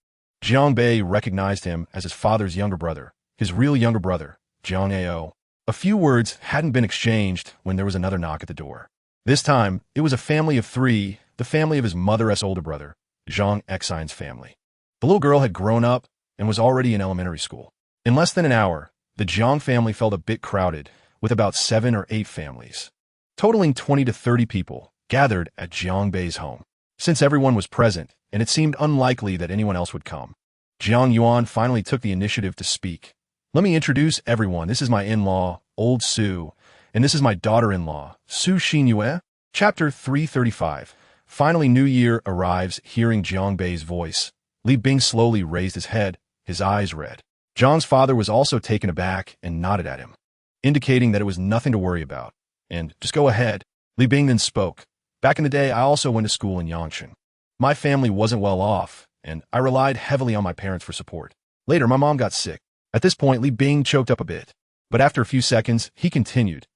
Jiang Bei recognized him as his father's younger brother, his real younger brother, Jiang Ao. A few words hadn't been exchanged when there was another knock at the door. This time, it was a family of three, the family of his mother's older brother, Zhang Xine's family. The little girl had grown up and was already in elementary school. In less than an hour, the Zhang family felt a bit crowded, with about 7 or 8 families, totaling 20 to 30 people, gathered at Jiang Bei's home. Since everyone was present, and it seemed unlikely that anyone else would come, Jiang Yuan finally took the initiative to speak. Let me introduce everyone. This is my in-law, Old Su, and this is my daughter-in-law, Su Xinyue. Chapter 335. Finally, New Year arrives. Hearing Jiang Bei's voice, Li Bing slowly raised his head, his eyes red. Zhang's father was also taken aback and nodded at him, indicating that it was nothing to worry about. And, just go ahead. Li Bing then spoke. Back in the day, I also went to school in Yangqing. My family wasn't well off, and I relied heavily on my parents for support. Later, my mom got sick. At this point, Li Bing choked up a bit. But after a few seconds, he continued.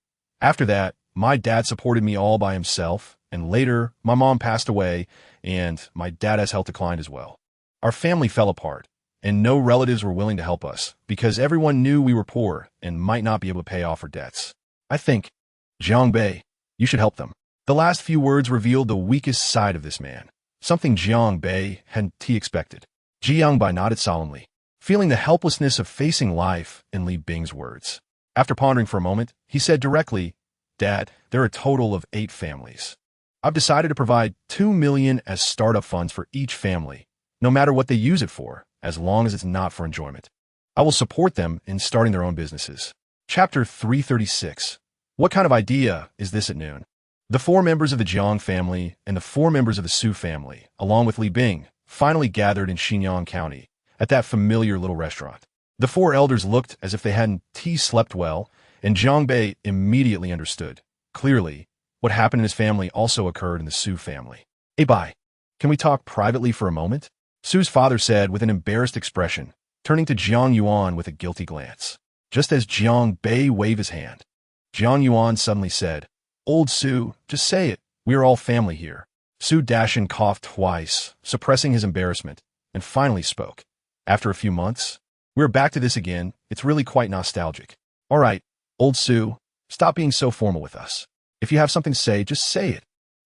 After that, my dad supported me all by himself, and later, my mom passed away, and my dad has health declined as well. Our family fell apart, and no relatives were willing to help us, because everyone knew we were poor and might not be able to pay off our debts. I think, Jiang Bei, you should help them. The last few words revealed the weakest side of this man, something Jiang Bei hadn't expected. Jiang Bei nodded solemnly, feeling the helplessness of facing life in Li Bing's words. After pondering for a moment, he said directly, Dad, there are a total of 8 families. I've decided to provide $2 million as startup funds for each family, no matter what they use it for, as long as it's not for enjoyment. I will support them in starting their own businesses. Chapter 336. What kind of idea is this at noon? The 4 members of the Jiang family and the 4 members of the Su family, along with Li Bing, finally gathered in Xinyang County, at that familiar little restaurant. The 4 elders looked as if they hadn't slept well, and Jiang Bei immediately understood. Clearly, what happened in his family also occurred in the Su family. Hey, Bai, can we talk privately for a moment? Su's father said with an embarrassed expression, turning to Jiang Yuan with a guilty glance. Just as Jiang Bei waved his hand, Jiang Yuan suddenly said, Old Su, just say it. We are all family here. Su Dashin coughed twice, suppressing his embarrassment, and finally spoke. After a few months, we're back to this again. It's really quite nostalgic. All right, old Sue, stop being so formal with us. If you have something to say, just say it.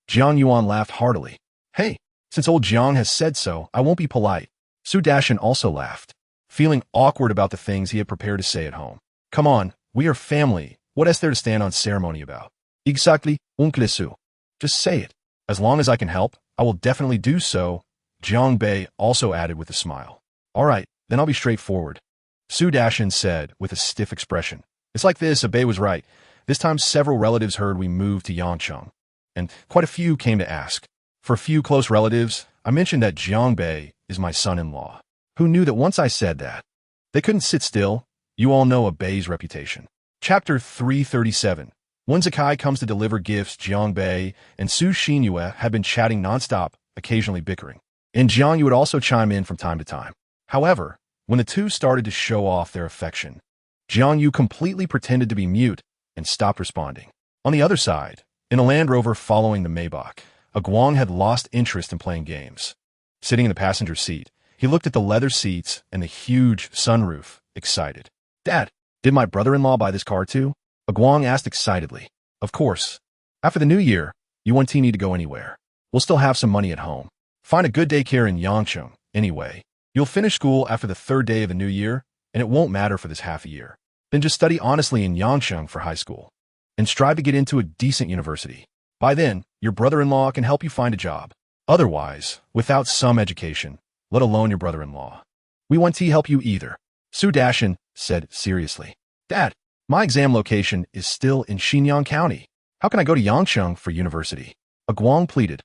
Jiang Yuan laughed heartily. Hey, since old Jiang has said so, I won't be polite. Su Dashin also laughed, feeling awkward about the things he had prepared to say at home. Come on, we are family. What is there to stand on ceremony about? Exactly, Uncle Su. Just say it. As long as I can help, I will definitely do so, Jiang Bei also added with a smile. All right, then I'll be straightforward, Su Dashin said with a stiff expression. It's like this, Bei was right. This time several relatives heard we moved to Yangcheng, and quite a few came to ask. For a few close relatives, I mentioned that Jiang Bei is my son-in-law. Who knew that once I said that? They couldn't sit still. You all know a Bei's reputation. Chapter 337. When Zakai comes to deliver gifts, Jiang Bei and Su Xinyue had been chatting nonstop, occasionally bickering. And Jiang Yu would also chime in from time to time. However, when the two started to show off their affection, Jiang Yu completely pretended to be mute and stopped responding. On the other side, in a Land Rover following the Maybach, a Guang had lost interest in playing games. Sitting in the passenger seat, he looked at the leather seats and the huge sunroof, excited. Dad, did my brother-in-law buy this car too? A Guang asked excitedly. Of course. After the new year, you won't need to go anywhere. We'll still have some money at home. Find a good daycare in Yangcheng, anyway. You'll finish school after the third day of the new year, and it won't matter for this half a year. Then just study honestly in Yangcheng for high school, and strive to get into a decent university. By then, your brother-in-law can help you find a job. Otherwise, without some education, let alone your brother-in-law, we won't help you either, Su Dashin said seriously. Dad, my exam location is still in Xinyang County. How can I go to Yangcheng for university? A Guang pleaded.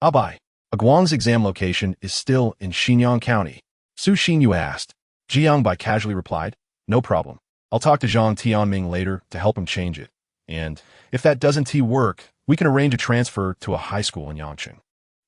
Abai, a Guang's exam location is still in Xinyang County. Su Xinyu asked. Jiang Bai casually replied, no problem. I'll talk to Zhang Tianming later to help him change it. And if that doesn't work, we can arrange a transfer to a high school in Yangcheng.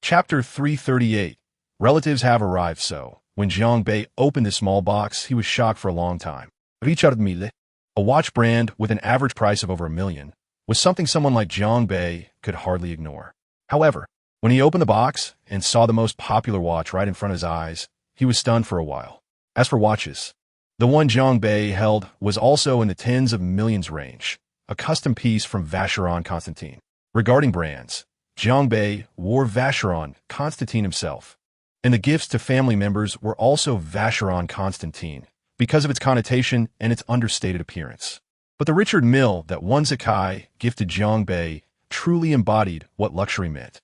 Chapter 338. Relatives have arrived so. When Jiang Bei opened the small box, he was shocked for a long time. Richard Mille, a watch brand with an average price of over $1 million, was something someone like Jiang Bei could hardly ignore. However, when he opened the box and saw the most popular watch right in front of his eyes, he was stunned for a while. As for watches, the one Jiang Bei held was also in the tens of millions range, a custom piece from Vacheron Constantin. Regarding brands, Jiang Bei wore Vacheron Constantin himself, and the gifts to family members were also Vacheron Constantin because of its connotation and its understated appearance. But the Richard Mille that one Zakai gifted Jiang Bei truly embodied what luxury meant.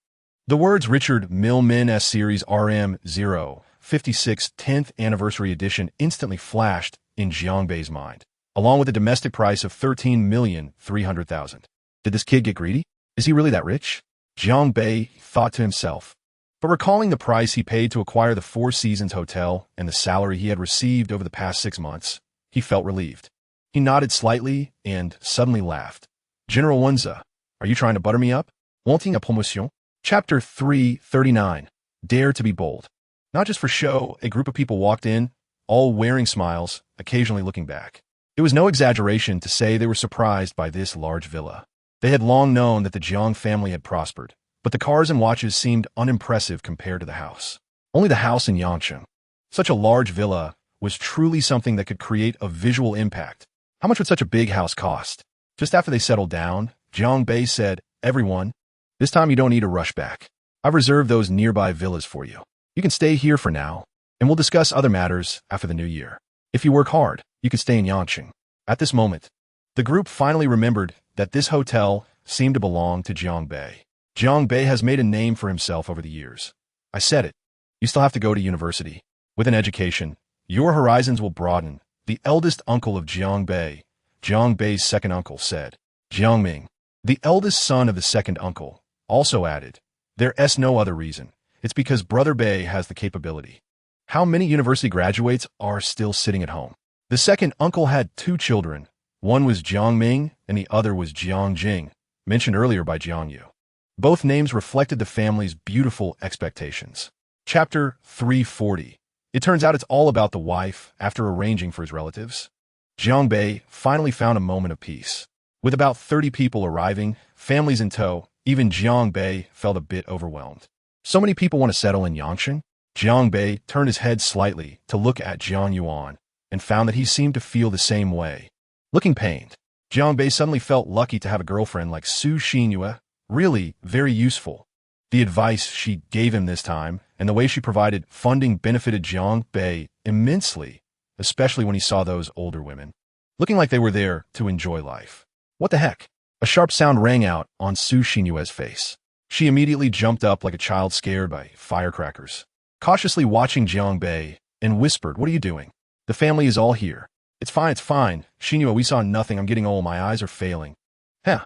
The words Richard Mille Min S Series RM056 10th Anniversary Edition instantly flashed in Jiang Bei's mind, along with a domestic price of $13,300,000. Did this kid get greedy? Is he really that rich? Jiang Bei thought to himself. But recalling the price he paid to acquire the Four Seasons Hotel and the salary he had received over the past 6 months, he felt relieved. He nodded slightly and suddenly laughed. General Wenza, are you trying to butter me up? Wanting a promotion? Chapter 339. Dare to be bold. Not just for show, a group of people walked in, all wearing smiles, occasionally looking back. It was no exaggeration to say they were surprised by this large villa. They had long known that the Jiang family had prospered, but the cars and watches seemed unimpressive compared to the house. Only the house in Yangcheng. Such a large villa was truly something that could create a visual impact. How much would such a big house cost? Just after they settled down, Jiang Bei said, everyone, this time you don't need to rush back. I've reserved those nearby villas for you. You can stay here for now, and we'll discuss other matters after the new year. If you work hard, you can stay in Yangcheng. At this moment, the group finally remembered that this hotel seemed to belong to Jiang Bei. Jiang Bei has made a name for himself over the years. I said it. You still have to go to university. With an education, your horizons will broaden, the eldest uncle of Jiang Bei's second uncle, said. Jiang Ming, the eldest son of the second uncle, also added, there's no other reason. It's because Brother Bei has the capability. How many university graduates are still sitting at home? The second uncle had 2 children. One was Jiang Ming and the other was Jiang Jing, mentioned earlier by Jiang Yu. Both names reflected the family's beautiful expectations. Chapter 340. It turns out it's all about the wife after arranging for his relatives. Jiang Bei finally found a moment of peace. With about 30 people arriving, families in tow, even Jiang Bei felt a bit overwhelmed. So many people want to settle in Yangcheng? Jiang Bei turned his head slightly to look at Jiang Yuan and found that he seemed to feel the same way. Looking pained, Jiang Bei suddenly felt lucky to have a girlfriend like Su Xinyue, really very useful. The advice she gave him this time and the way she provided funding benefited Jiang Bei immensely, especially when he saw those older women, looking like they were there to enjoy life. What the heck? A sharp sound rang out on Su Xinyue's face. She immediately jumped up like a child scared by firecrackers, cautiously watching Jiang Bei, and whispered, "What are you doing? The family is all here." It's fine. Xinyue, we saw nothing. I'm getting old. My eyes are failing. Ha.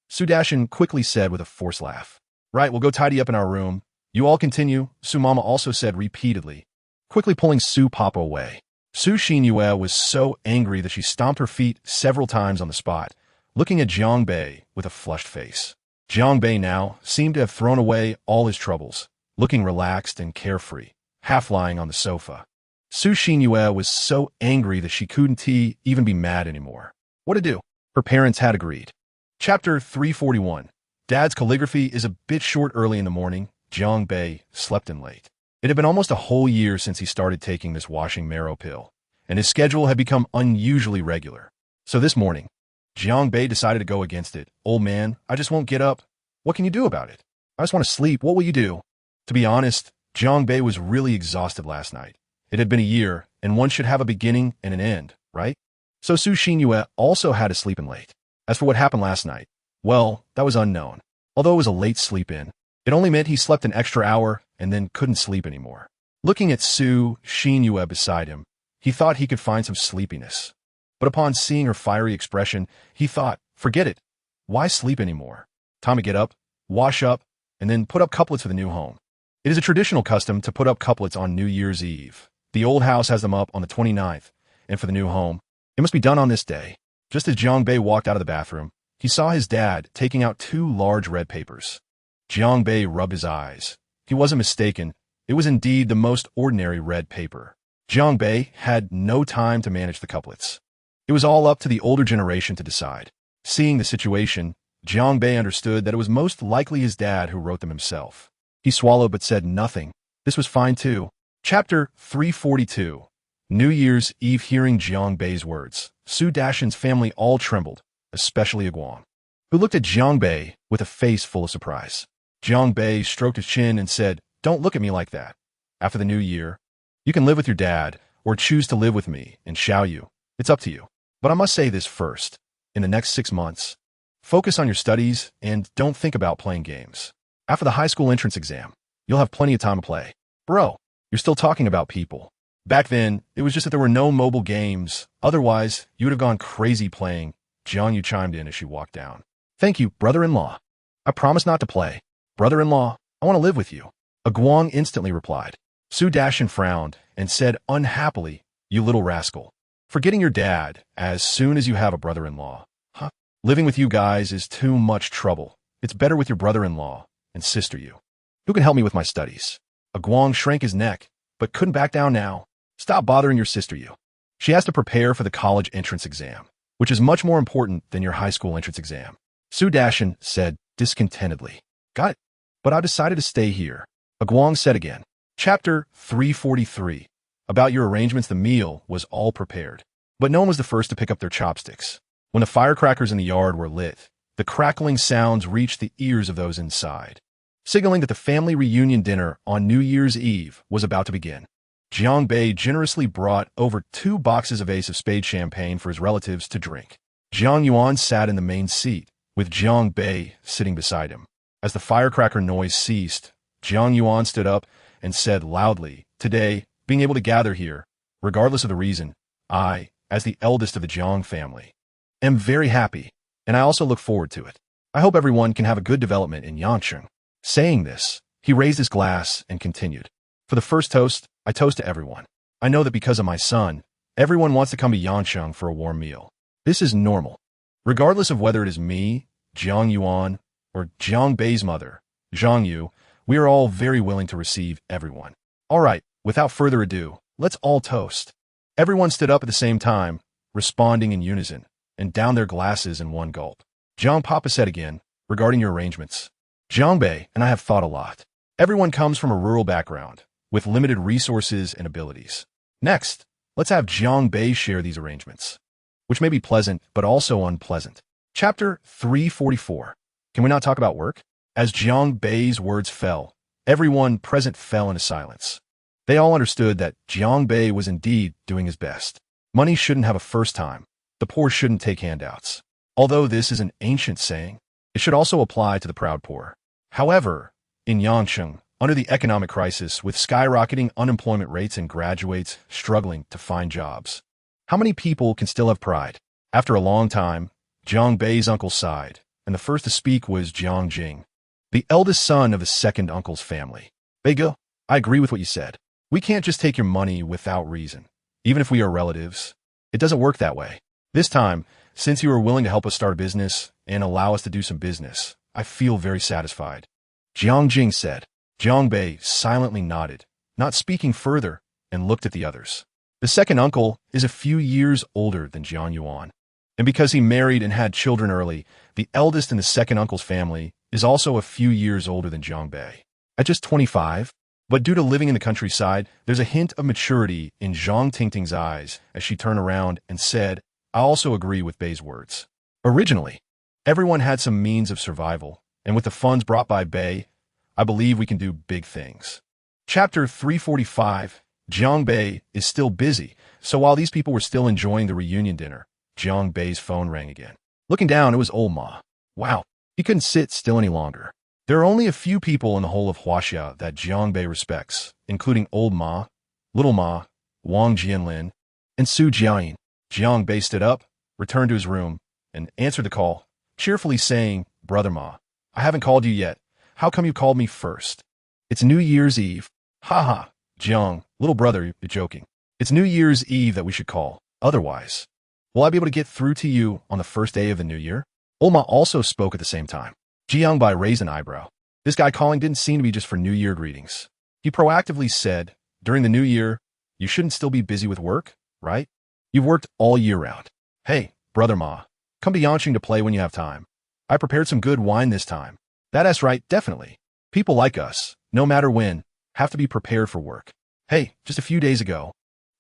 Su Dashin quickly said with a forced laugh. Right, we'll go tidy up in our room. You all continue, Su Mama also said repeatedly, quickly pulling Su Papa away. Su Xinyue was so angry that she stomped her feet several times on the spot, looking at Jiang Bei with a flushed face. Jiang Bei now seemed to have thrown away all his troubles, looking relaxed and carefree, half lying on the sofa. Su Xinyue was so angry that she couldn't even be mad anymore. What to do? Her parents had agreed. Chapter 341. Dad's calligraphy is a bit short. Early in the morning, Jiang Bei slept in late. It had been almost a whole year since he started taking this washing marrow pill, and his schedule had become unusually regular. So this morning, Jiang Bei decided to go against it. Old man, I just won't get up. What can you do about it? I just want to sleep. What will you do? To be honest, Jiang Bei was really exhausted last night. It had been a year, and one should have a beginning and an end, right? So Su Xinyue also had to sleep in late. As for what happened last night, well, that was unknown. Although it was a late sleep-in, it only meant he slept an extra hour and then couldn't sleep anymore. Looking at Su Xinyue beside him, he thought he could find some sleepiness. But upon seeing her fiery expression, he thought, forget it. Why sleep anymore? Time to get up, wash up, and then put up couplets for the new home. It is a traditional custom to put up couplets on New Year's Eve. The old house has them up on the 29th, and for the new home, it must be done on this day. Just as Jiang Bei walked out of the bathroom, he saw his dad taking out 2 large red papers. Jiang Bei rubbed his eyes. He wasn't mistaken. It was indeed the most ordinary red paper. Jiang Bei had no time to manage the couplets. It was all up to the older generation to decide. Seeing the situation, Jiang Bei understood that it was most likely his dad who wrote them himself. He swallowed but said nothing. This was fine too. Chapter 342. New Year's Eve. Hearing Jiang Bei's words, Su Dashin's family all trembled, especially Guang, who looked at Jiang Bei with a face full of surprise. Jiang Bei stroked his chin and said, "Don't look at me like that. After the new year, you can live with your dad or choose to live with me and Xiaoyu. It's up to you. But I must say this first. In the next 6 months, focus on your studies and don't think about playing games. After the high school entrance exam, you'll have plenty of time to play." Bro, you're still talking about people. Back then, it was just that there were no mobile games. Otherwise, you would have gone crazy playing. Jiang Yu chimed in as she walked down. Thank you, brother-in-law. I promise not to play. Brother-in-law, I want to live with you. Guang instantly replied. Su Dashin frowned and said unhappily, "You little rascal. Forgetting your dad as soon as you have a brother-in-law. Huh? Living with you guys is too much trouble. It's better with your brother-in-law and sister-you. Who can help me with my studies?" Guang shrank his neck, but couldn't back down now. Stop bothering your sister-you. She has to prepare for the college entrance exam, which is much more important than your high school entrance exam. Su Dashin said discontentedly. Got it. But I decided to stay here. Guang said again. Chapter 343. About your arrangements. The meal was all prepared, but no one was the first to pick up their chopsticks. When the firecrackers in the yard were lit, the crackling sounds reached the ears of those inside, signaling that the family reunion dinner on New Year's Eve was about to begin. Jiang Bei generously brought over 2 boxes of Ace of Spades champagne for his relatives to drink. Jiang Yuan sat in the main seat, with Jiang Bei sitting beside him. As the firecracker noise ceased, Jiang Yuan stood up and said loudly, "Today, being able to gather here, regardless of the reason, I, as the eldest of the Jiang family, am very happy, and I also look forward to it. I hope everyone can have a good development in Yangcheng." Saying this, he raised his glass and continued. "For the first toast, I toast to everyone. I know that because of my son, everyone wants to come to Yangcheng for a warm meal. This is normal. Regardless of whether it is me, Jiang Yuan, or Jiang Bei's mother, Zhang Yu, we are all very willing to receive everyone. All right, without further ado, let's all toast." Everyone stood up at the same time, responding in unison, and downed their glasses in one gulp. Jiang Papa said again, regarding your arrangements. Jiang Bei and I have thought a lot. Everyone comes from a rural background, with limited resources and abilities. Next, let's have Jiang Bei share these arrangements. which may be pleasant but also unpleasant. Chapter 344. Can we not talk about work? As Jiang Bei's words fell, everyone present fell into silence. They all understood that Jiang Bei was indeed doing his best. Money shouldn't have a first time. The poor shouldn't take handouts. Although this is an ancient saying, it should also apply to the proud poor. However, in Yangcheng, under the economic crisis with skyrocketing unemployment rates and graduates struggling to find jobs, how many people can still have pride? After a long time, Jiang Bei's uncle sighed, and the first to speak was Jiang Jing, the eldest son of his second uncle's family. Beige, I agree with what you said. We can't just take your money without reason, even if we are relatives. It doesn't work that way. This time, since you are willing to help us start a business and allow us to do some business, I feel very satisfied. Jiang Jing said. Jiang Bei silently nodded, not speaking further, and looked at the others. The second uncle is a few years older than Jiang Yuan, and because he married and had children early, the eldest in the second uncle's family is also a few years older than Jiang Bei, at just 25. But due to living in the countryside, there's a hint of maturity in Zhang Tingting's eyes as she turned around and said, I also agree with Bei's words. Originally, everyone had some means of survival, and with the funds brought by Bei, I believe we can do big things. Chapter 345. Jiang Bei is still busy, so while these people were still enjoying the reunion dinner, Jiang Bei's phone rang again. Looking down, it was old Ma. Wow, he couldn't sit still any longer. There are only a few people in the whole of Huaxia that Jiang Bei respects, including old Ma, little Ma, Wang Jianlin, and Su Jiayin. Jiang Bei stood up, returned to his room, and answered the call, cheerfully saying, Brother Ma, I haven't called you yet. How come you called me first? It's New Year's Eve. Ha ha, Jiang, little brother, you're joking. It's New Year's Eve that we should call. Otherwise, will I be able to get through to you on the first day of the new year? Olma also spoke at the same time. Jiang Bai raised an eyebrow. This guy calling didn't seem to be just for New Year greetings. He proactively said, during the new year, you shouldn't still be busy with work, right? You've worked all year round. Hey, Brother Ma, come to Yangqing to play when you have time. I prepared some good wine this time. That's right, definitely. People like us, no matter when, have to be prepared for work. Hey, just a few days ago,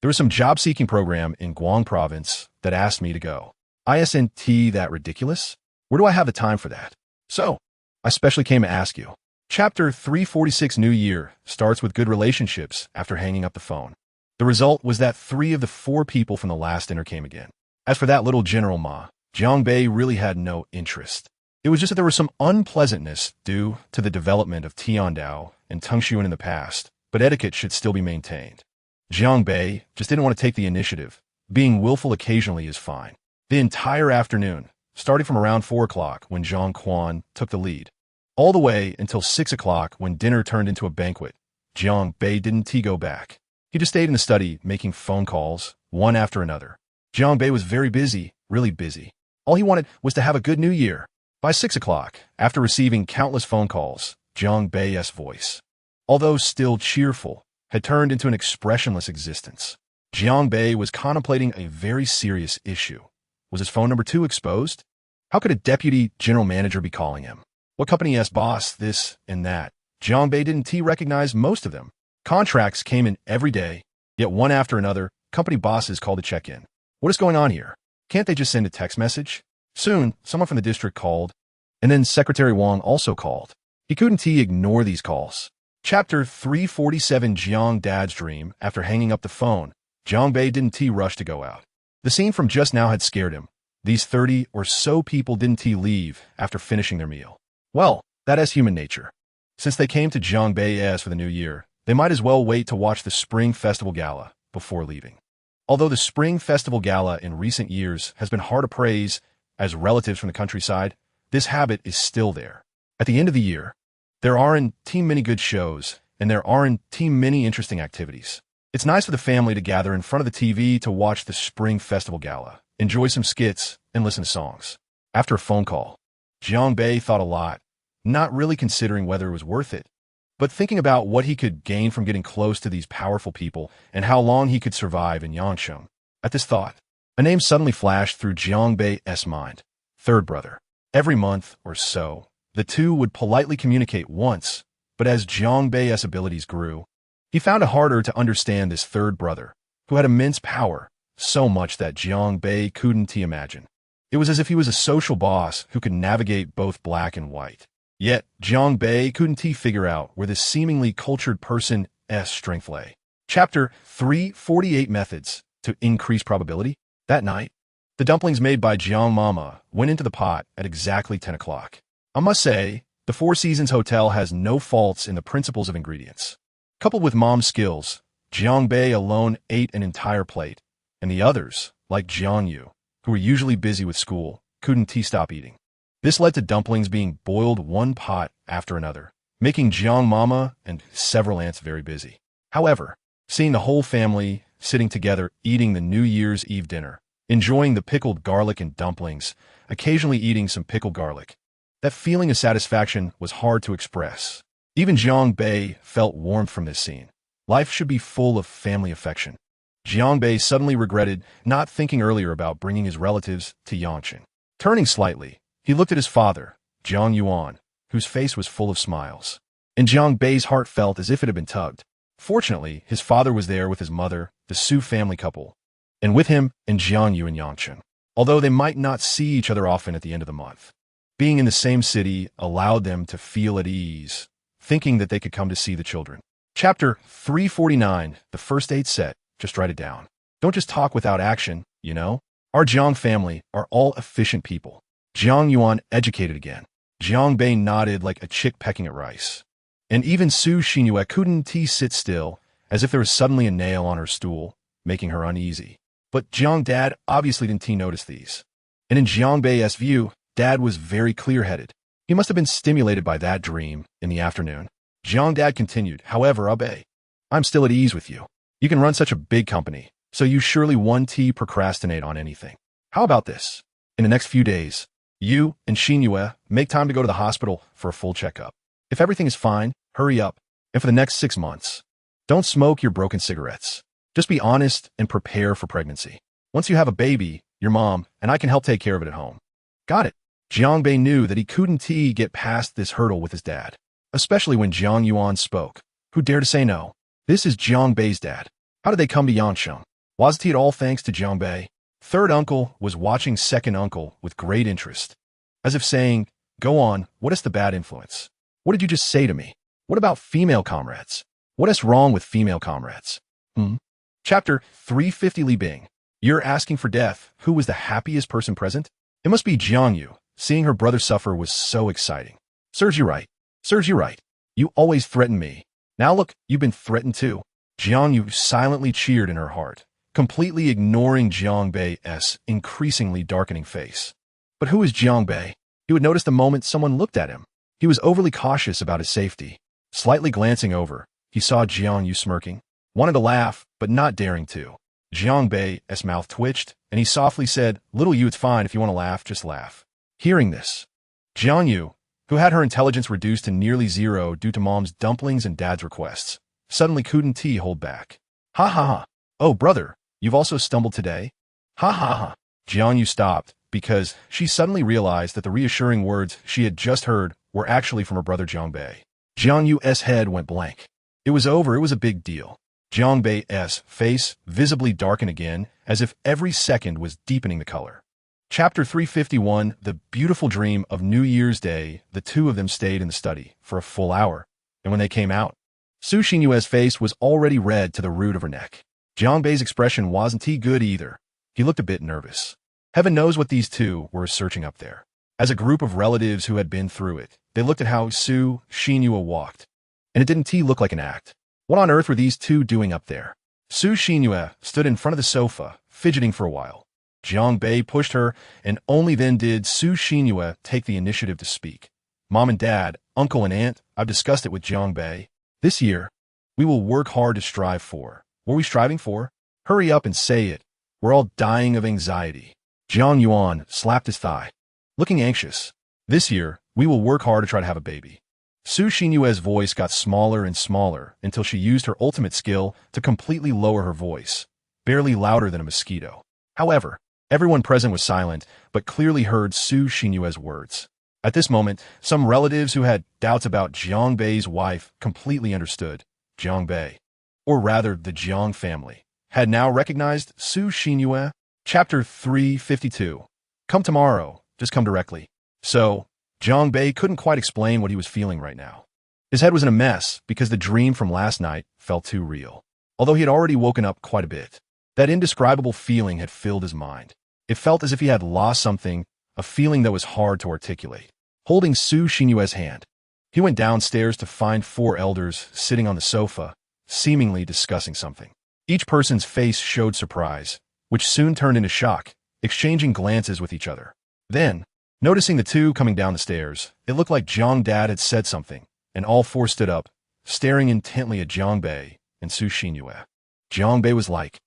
there was some job-seeking program in Guang province that asked me to go. Isn't that ridiculous? Where do I have the time for that? So, I specially came to ask you. Chapter 346 New Year starts with good relationships after hanging up the phone. The result was that 3 of the 4 people from the last dinner came again. As for that little General Ma, Jiang Bei really had no interest. It was just that there was some unpleasantness due to the development of Tiandao and Tengxuan in the past, but etiquette should still be maintained. Jiang Bei just didn't want to take the initiative. Being willful occasionally is fine. The entire afternoon, starting from around 4 o'clock when Zhang Quan took the lead, all the way until 6 o'clock when dinner turned into a banquet, Jiang Bei didn't go back. He just stayed in the study making phone calls, one after another. Jiang Bei was very busy, really busy. All he wanted was to have a good new year. By 6 o'clock, after receiving countless phone calls, Jiang Bei's voice, although still cheerful, had turned into an expressionless existence. Jiang Bei was contemplating a very serious issue. Was his phone number 2 exposed? How could a deputy general manager be calling him? What company's boss, this and that? Jiang Bei didn't recognize most of them. Contracts came in every day, yet one after another, company bosses called to check in. What is going on here? Can't they just send a text message? Soon, someone from the district called, and then Secretary Wang also called. He couldn't ignore these calls. Chapter 347 Jiang Dad's dream. After hanging up the phone, Jiang Bei didn't rush to go out. The scene from just now had scared him. These 30 or so people didn't leave after finishing their meal. Well, that is human nature. Since they came to Jiang Bei's for the new year, they might as well wait to watch the Spring Festival Gala before leaving. Although the Spring Festival Gala in recent years has been hard to praise as relatives from the countryside, this habit is still there. At the end of the year, there aren't many good shows, and there aren't many interesting activities. It's nice for the family to gather in front of the TV to watch the Spring Festival Gala, enjoy some skits, and listen to songs. After a phone call, Jiang Bei thought a lot, not really considering whether it was worth it, but thinking about what he could gain from getting close to these powerful people and how long he could survive in Yangcheng. At this thought, a name suddenly flashed through Jiang Bei's mind. Third brother. Every month or so, the two would politely communicate once, but as Jiang Bei's abilities grew, he found it harder to understand this third brother, who had immense power, so much that Jiang Bei couldn't imagine. It was as if he was a social boss who could navigate both black and white. Yet, Jiang Bei couldn't figure out where this seemingly cultured person's strength lay. Chapter 348 Methods to Increase Probability. That night, the dumplings made by Jiang Mama went into the pot at exactly 10 o'clock. I must say, the Four Seasons Hotel has no faults in the principles of ingredients. Coupled with Mom's skills, Jiang Bei alone ate an entire plate, and the others, like Jiang Yu, who were usually busy with school, couldn't stop eating. This led to dumplings being boiled one pot after another, making Jiang Mama and several aunts very busy. However, seeing the whole family sitting together eating the New Year's Eve dinner, enjoying the pickled garlic and dumplings, occasionally eating some pickled garlic, that feeling of satisfaction was hard to express. Even Jiang Bei felt warmth from this scene. Life should be full of family affection. Jiang Bei suddenly regretted not thinking earlier about bringing his relatives to Yanshan. Turning slightly, he looked at his father, Jiang Yuan, whose face was full of smiles. And Jiang Bei's heart felt as if it had been tugged. Fortunately, his father was there with his mother, the Su family couple, and with him and Jiang Yu and Yanshan, although they might not see each other often at the end of the month. Being in the same city allowed them to feel at ease, thinking that they could come to see the children. Chapter 349, the first aid set. Just write it down. Don't just talk without action, you know? Our Jiang family are all efficient people. Jiang Yuan educated again. Jiang Bei nodded like a chick pecking at rice. And even Su Xinyue couldn't sit still, as if there was suddenly a nail on her stool, making her uneasy. But Jiang Dad obviously didn't notice these. And in Jiang Bei's view, Dad was very clear-headed. He must have been stimulated by that dream in the afternoon. Jiang Dad continued, however, Abe, I'm still at ease with you. You can run such a big company, so you surely won't procrastinate on anything. How about this? In the next few days, you and Xinyue make time to go to the hospital for a full checkup. If everything is fine, hurry up. And for the next 6 months, don't smoke your broken cigarettes. Just be honest and prepare for pregnancy. Once you have a baby, your mom and I can help take care of it at home. Got it. Jiang Bei knew that he couldn't get past this hurdle with his dad, especially when Jiang Yuan spoke. Who dared to say no? This is Jiang Bei's dad. How did they come to Yanshan? Wasn't it all thanks to Jiang Bei? Third uncle was watching second uncle with great interest, as if saying, go on, what is the bad influence? What did you just say to me? What about female comrades? What is wrong with female comrades? Chapter 350 Li Bing. You're asking for death. Who was the happiest person present? It must be Jiang Yu. Seeing her brother suffer was so exciting. Serves you right. Serves you right. You always threaten me. Now look, you've been threatened too. Jiang Yu silently cheered in her heart, completely ignoring Jiang Bei's increasingly darkening face. But who is Jiang Bei? He would notice the moment someone looked at him. He was overly cautious about his safety. Slightly glancing over, he saw Jiang Yu smirking, wanted to laugh, but not daring to. Jiang Bei's mouth twitched, and he softly said, little Yu, it's fine if you want to laugh, just laugh. Hearing this, Jiang Yu, who had her intelligence reduced to nearly zero due to Mom's dumplings and Dad's requests, suddenly couldn't hold back. Ha ha ha. Oh, brother, you've also stumbled today? Ha ha ha. Jiang Yu stopped because she suddenly realized that the reassuring words she had just heard were actually from her brother Jiang Bei. Jiang Yu's head went blank. It was over. It was a big deal. Jiang Bei's face visibly darkened again, as if every second was deepening the color. Chapter 351, The Beautiful Dream of New Year's Day. The two of them stayed in the study for a full hour, and when they came out, Su Xinyue's face was already red to the root of her neck. Jiang Bei's expression wasn't good either. He looked a bit nervous. Heaven knows what these two were searching up there. As a group of relatives who had been through it, they looked at how Su Xinyue walked, and it didn't look like an act. What on earth were these two doing up there? Su Xinyue stood in front of the sofa, fidgeting for a while. Jiang Bei pushed her, and only then did Su Xinyue take the initiative to speak. Mom and Dad, Uncle and Aunt, I've discussed it with Jiang Bei. This year, we will work hard to strive for. What are we striving for? Hurry up and say it. We're all dying of anxiety. Jiang Yuan slapped his thigh, looking anxious. This year, we will work hard to try to have a baby. Su Xinyue's voice got smaller and smaller until she used her ultimate skill to completely lower her voice, barely louder than a mosquito. However, everyone present was silent, but clearly heard Su Xinyue's words. At this moment, some relatives who had doubts about Jiang Bei's wife completely understood Jiang Bei, or rather the Jiang family, had now recognized Su Xinyue. Chapter 352. Come tomorrow, just come directly. So, Zhang Bei couldn't quite explain what he was feeling right now. His head was in a mess because the dream from last night felt too real. Although he had already woken up quite a bit, that indescribable feeling had filled his mind. It felt as if he had lost something, a feeling that was hard to articulate. Holding Su Xinyue's hand, he went downstairs to find 4 elders sitting on the sofa, seemingly discussing something. Each person's face showed surprise, which soon turned into shock, exchanging glances with each other. Then, noticing the 2 coming down the stairs, it looked like Zhang Dad had said something, and all 4 stood up, staring intently at Zhang Bei and Su Xinyue. Zhang Bei was like,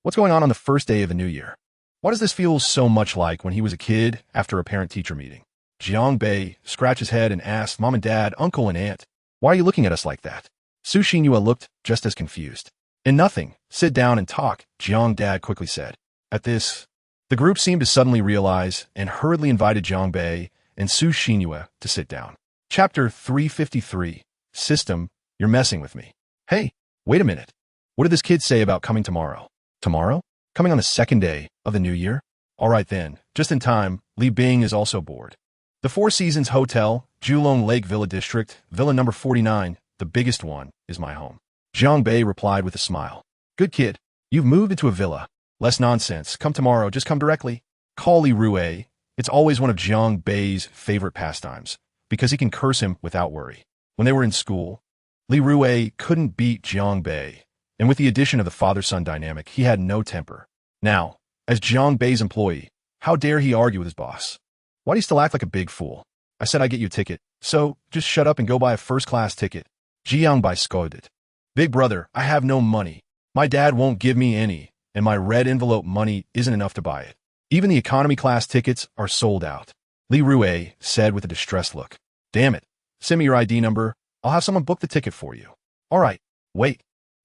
"What's going on the first day of the new year? Why does this feel so much like when he was a kid after a parent-teacher meeting?" Zhang Bei scratched his head and asked Mom and Dad, Uncle and Aunt, "Why are you looking at us like that?" Su Xinyue looked just as confused. "And nothing. Sit down and talk," Zhang Dad quickly said. At this, the group seemed to suddenly realize and hurriedly invited Zhang Bei and Su Xinyue to sit down. Chapter 353. System, you're messing with me. Hey, wait a minute. What did this kid say about coming tomorrow? Tomorrow? Coming on the second day of the new year? All right then, just in time, Li Bing is also bored. The Four Seasons Hotel, Julong Lake Villa District, Villa number 49, the biggest one, is my home. Zhang Bei replied with a smile. Good kid, you've moved into a villa. Less nonsense, come tomorrow, just come directly. Call Li Rue. It's always one of Zhang Bei's favorite pastimes, because he can curse him without worry. When they were in school, Li Rue couldn't beat Zhang Bei, and with the addition of the father-son dynamic, he had no temper. Now, as Zhang Bei's employee, how dare he argue with his boss? Why do you still act like a big fool? I said I'd get you a ticket, so just shut up and go buy a first-class ticket. Jiang Bai scolded. Big brother, I have no money. My dad won't give me any, and my red envelope money isn't enough to buy it. Even the economy class tickets are sold out. Li Rue said with a distressed look. Damn it. Send me your ID number. I'll have someone book the ticket for you. All right, wait.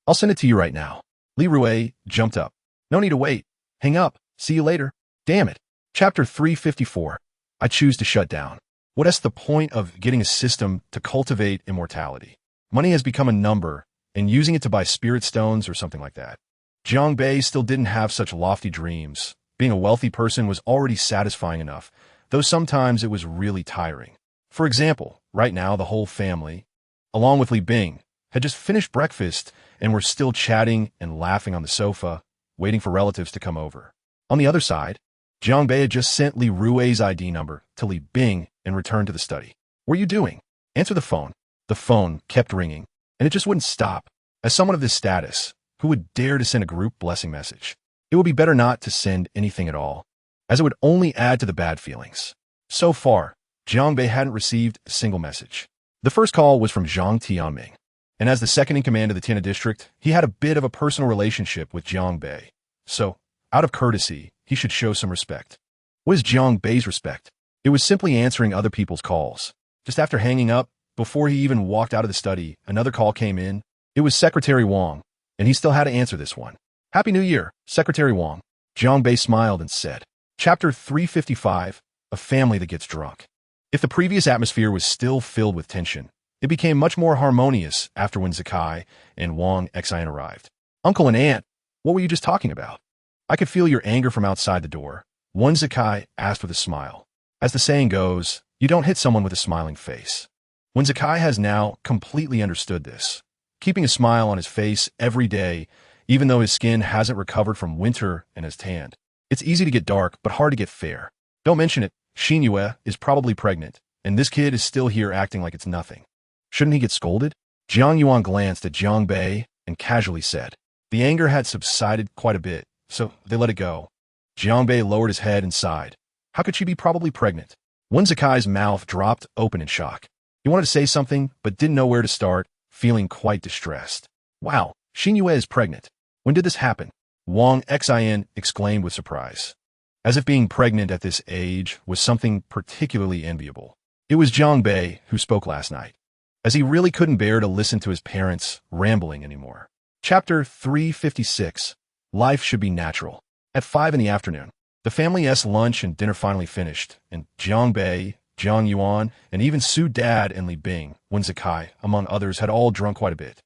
I'll send it to you right now. Li Rue jumped up. No need to wait. Hang up. See you later. Damn it. Chapter 354. I choose to shut down. What is the point of getting a system to cultivate immortality? Money has become a number, and using it to buy spirit stones or something like that. Zhang Bei still didn't have such lofty dreams. Being a wealthy person was already satisfying enough, though sometimes it was really tiring. For example, right now the whole family, along with Li Bing, had just finished breakfast and were still chatting and laughing on the sofa, waiting for relatives to come over. On the other side, Zhang Bei had just sent Li Rue's ID number to Li Bing and returned to the study. What are you doing? Answer the phone. The phone kept ringing, and it just wouldn't stop. As someone of this status, who would dare to send a group blessing message? It would be better not to send anything at all, as it would only add to the bad feelings. So far, Zhang Bei hadn't received a single message. The first call was from Zhang Tianming, and as the second in command of the Tiana district, he had a bit of a personal relationship with Zhang Bei. So, out of courtesy, he should show some respect. What is Zhang Bei's respect? It was simply answering other people's calls. Just after hanging up, before he even walked out of the study, another call came in. It was Secretary Wang, and he still had to answer this one. Happy New Year, Secretary Wang. Zhang Bei smiled and said. Chapter 355, A Family That Gets Drunk. If the previous atmosphere was still filled with tension, it became much more harmonious after when Zakai and Wang Xin arrived. Uncle and Aunt, what were you just talking about? I could feel your anger from outside the door. One Zakai asked with a smile. As the saying goes, you don't hit someone with a smiling face. When Zakai has now completely understood this, keeping a smile on his face every day, even though his skin hasn't recovered from winter and has tanned. It's easy to get dark, but hard to get fair. Don't mention it, Xinyue is probably pregnant, and this kid is still here acting like it's nothing. Shouldn't he get scolded? Jiang Yuan glanced at Zhang Bei and casually said. The anger had subsided quite a bit, so they let it go. Zhang Bei lowered his head and sighed. How could she be probably pregnant? Wen Zakai's mouth dropped open in shock. He wanted to say something, but didn't know where to start, feeling quite distressed. Wow, Xinyue is pregnant. When did this happen? Wang Xin exclaimed with surprise. As if being pregnant at this age was something particularly enviable. It was Zhang Bei who spoke last night, as he really couldn't bear to listen to his parents rambling anymore. Chapter 356. Life should be natural. At 5 in the afternoon, the family's lunch and dinner finally finished, and Zhang Bei, Zhang Yuan, and even Su Dad and Li Bing, Wen Zakai, among others, had all drunk quite a bit.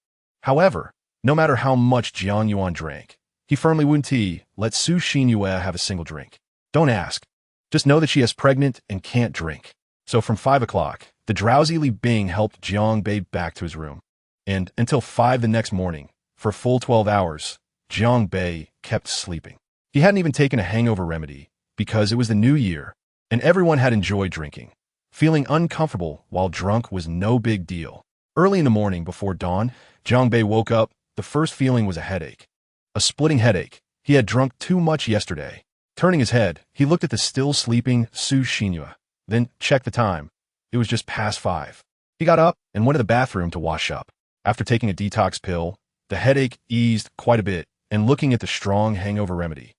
However, no matter how much Jiang Yuan drank, He firmly wouldn't let Su Xinyue have a single drink. Don't ask. Just know that she is pregnant and can't drink. So from 5 o'clock, the drowsily Bing helped Jiang Bei back to his room. And until 5 the next morning, for a full 12 hours, Jiang Bei kept sleeping. He hadn't even taken a hangover remedy because it was the new year and everyone had enjoyed drinking. Feeling uncomfortable while drunk was no big deal. Early in the morning before dawn, Jiang Bei woke up. The first feeling was a headache. A splitting headache. He had drunk too much yesterday. Turning his head, he looked at the still sleeping Su Xinyue, then checked the time. It was just past 5. He got up and went to the bathroom to wash up. After taking a detox pill, the headache eased quite a bit, and looking at the strong hangover remedy,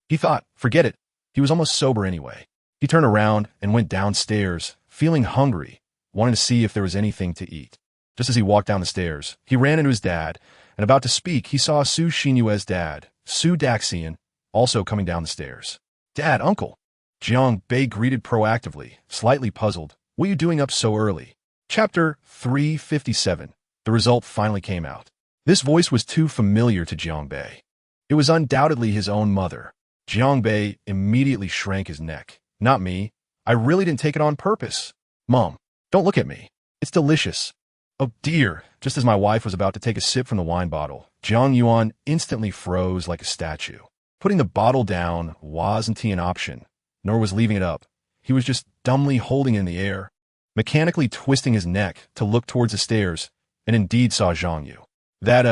he thought, forget it. He was almost sober anyway. He turned around and went downstairs, feeling hungry, wanting to see if there was anything to eat. Just as he walked down the stairs, he ran into his dad, and about to speak, he saw Su Xinyue's dad, Su Daxian, also coming down the stairs. Dad, uncle. Jiang Bei greeted proactively, slightly puzzled. What are you doing up so early? Chapter 357. The result finally came out. This voice was too familiar to Jiang Bei. It was undoubtedly his own mother. Jiang Bei immediately shrank his neck. Not me. I really didn't take it on purpose. Mom, don't look at me. It's delicious. Oh dear. Just as my wife was about to take a sip from the wine bottle, Jiang Yuan instantly froze like a statue. Putting the bottle down wasn't an option, nor was leaving it up. He was just dumbly holding it in the air, mechanically twisting his neck to look towards the stairs, and indeed saw Zhang Yu. That,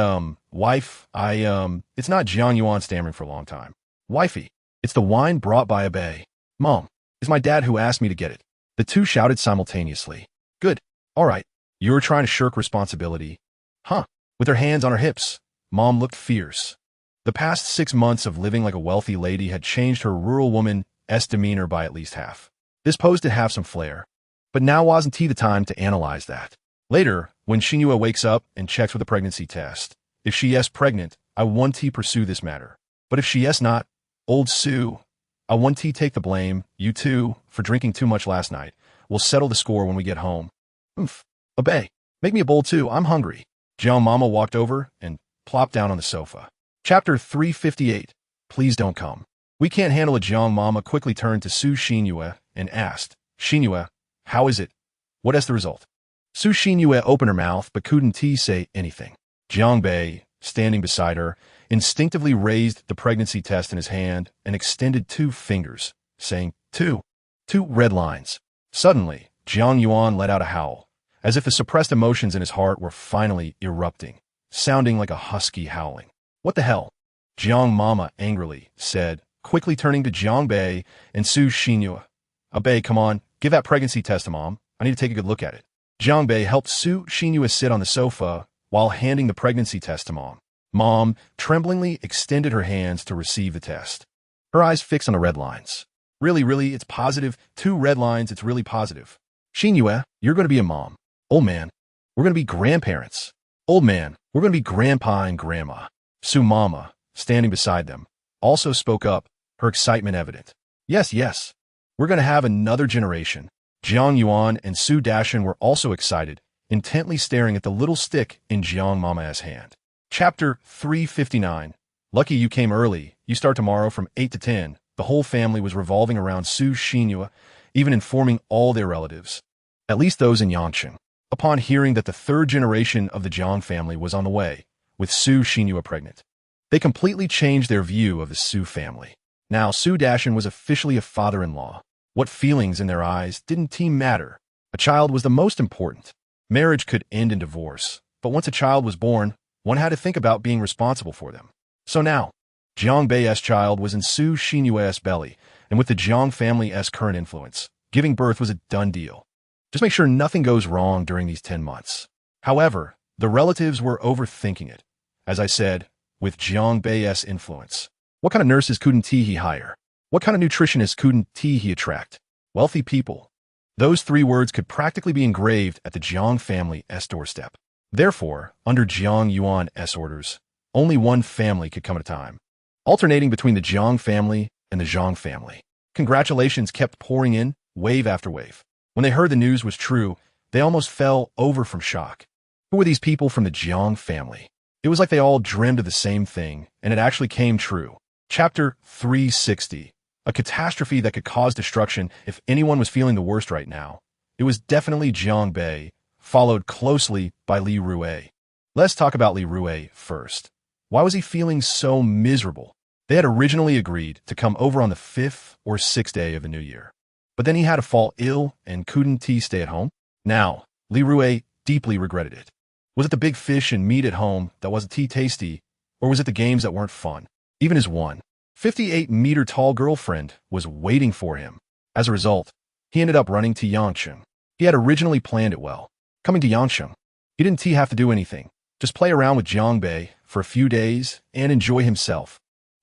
wife, it's not Jiang Yuan stammering for a long time. Wifey, it's the wine brought by a bay. Mom, it's my dad who asked me to get it. The two shouted simultaneously. Good. All right. You were trying to shirk responsibility. Huh. With her hands on her hips, Mom looked fierce. The past 6 months of living like a wealthy lady had changed her rural woman's demeanor by at least half. This posed to have some flair. But now wasn't the time to analyze that. Later, when Xinyue wakes up and checks with a pregnancy test, if she is pregnant, I want to pursue this matter. But if she is not, old Su, I want to take the blame, you two, for drinking too much last night. We'll settle the score when we get home. Oomph. Obey. Make me a bowl too, I'm hungry. Jiang Mama walked over and plopped down on the sofa. Chapter 358. Please don't come. We can't handle it. Jiang Mama quickly turned to Su Xinyue and asked, Xinyue, how is it? What is the result? Su Xinyue opened her mouth but couldn't say anything. Jiang Bei, standing beside her, instinctively raised the pregnancy test in his hand and extended 2 fingers, saying, 2 red lines. Suddenly, Jiang Yuan let out a howl, as if the suppressed emotions in his heart were finally erupting, sounding like a husky howling. What the hell? Jiang Mama angrily said, quickly turning to Jiang Bei and Su Xinyue. Bei, come on, give that pregnancy test to Mom. I need to take a good look at it. Jiang Bei helped Su Xinyue sit on the sofa while handing the pregnancy test to Mom. Mom tremblingly extended her hands to receive the test. Her eyes fixed on the red lines. Really, it's positive. 2 red lines, it's really positive. Xinyue, you're going to be a mom. Old man, we're going to be grandparents. Old man, we're going to be grandpa and grandma. Su Mama, standing beside them, also spoke up, her excitement evident. Yes, we're going to have another generation. Jiang Yuan and Su Daxian were also excited, intently staring at the little stick in Jiang Mama's hand. Chapter 359. Lucky you came early. You start tomorrow from 8 to 10. The whole family was revolving around Su Xinyue, even informing all their relatives, at least those in Yangqing. Upon hearing that the 3rd generation of the Jiang family was on the way, with Su Xinyue pregnant, they completely changed their view of the Su family. Now Su Daxian was officially a father-in-law. What feelings in their eyes didn't matter. A child was the most important. Marriage could end in divorce, but once a child was born, one had to think about being responsible for them. So now, Jiang Bei's child was in Su Xinyue's belly, and with the Jiang family's current influence, giving birth was a done deal. Just make sure nothing goes wrong during these 10 months. However, the relatives were overthinking it. As I said, with Jiang Bei's influence, what kind of nurses couldn't he hire? What kind of nutritionist couldn't he attract? Wealthy people. Those 3 words could practically be engraved at the Jiang family's doorstep. Therefore, under Jiang Yuan's orders, only one family could come at a time, alternating between the Jiang family and the Zhang family. Congratulations kept pouring in, wave after wave. When they heard the news was true, they almost fell over from shock. Who were these people from the Jiang family? It was like they all dreamed of the same thing, and it actually came true. Chapter 360. A catastrophe that could cause destruction if anyone was feeling the worst right now. It was definitely Jiang Bei, followed closely by Li Rue. Let's talk about Li Rue first. Why was he feeling so miserable? They had originally agreed to come over on the 5th or 6th day of the new year. But then he had to fall ill and couldn't stay at home. Now, Li Rue deeply regretted it. Was it the big fish and meat at home that wasn't tasty, or was it the games that weren't fun? Even his 158-meter tall girlfriend was waiting for him. As a result, he ended up running to Yangcheng. He had originally planned it well. Coming to Yangcheng, he didn't have to do anything, just play around with Jiang Bei for a few days and enjoy himself.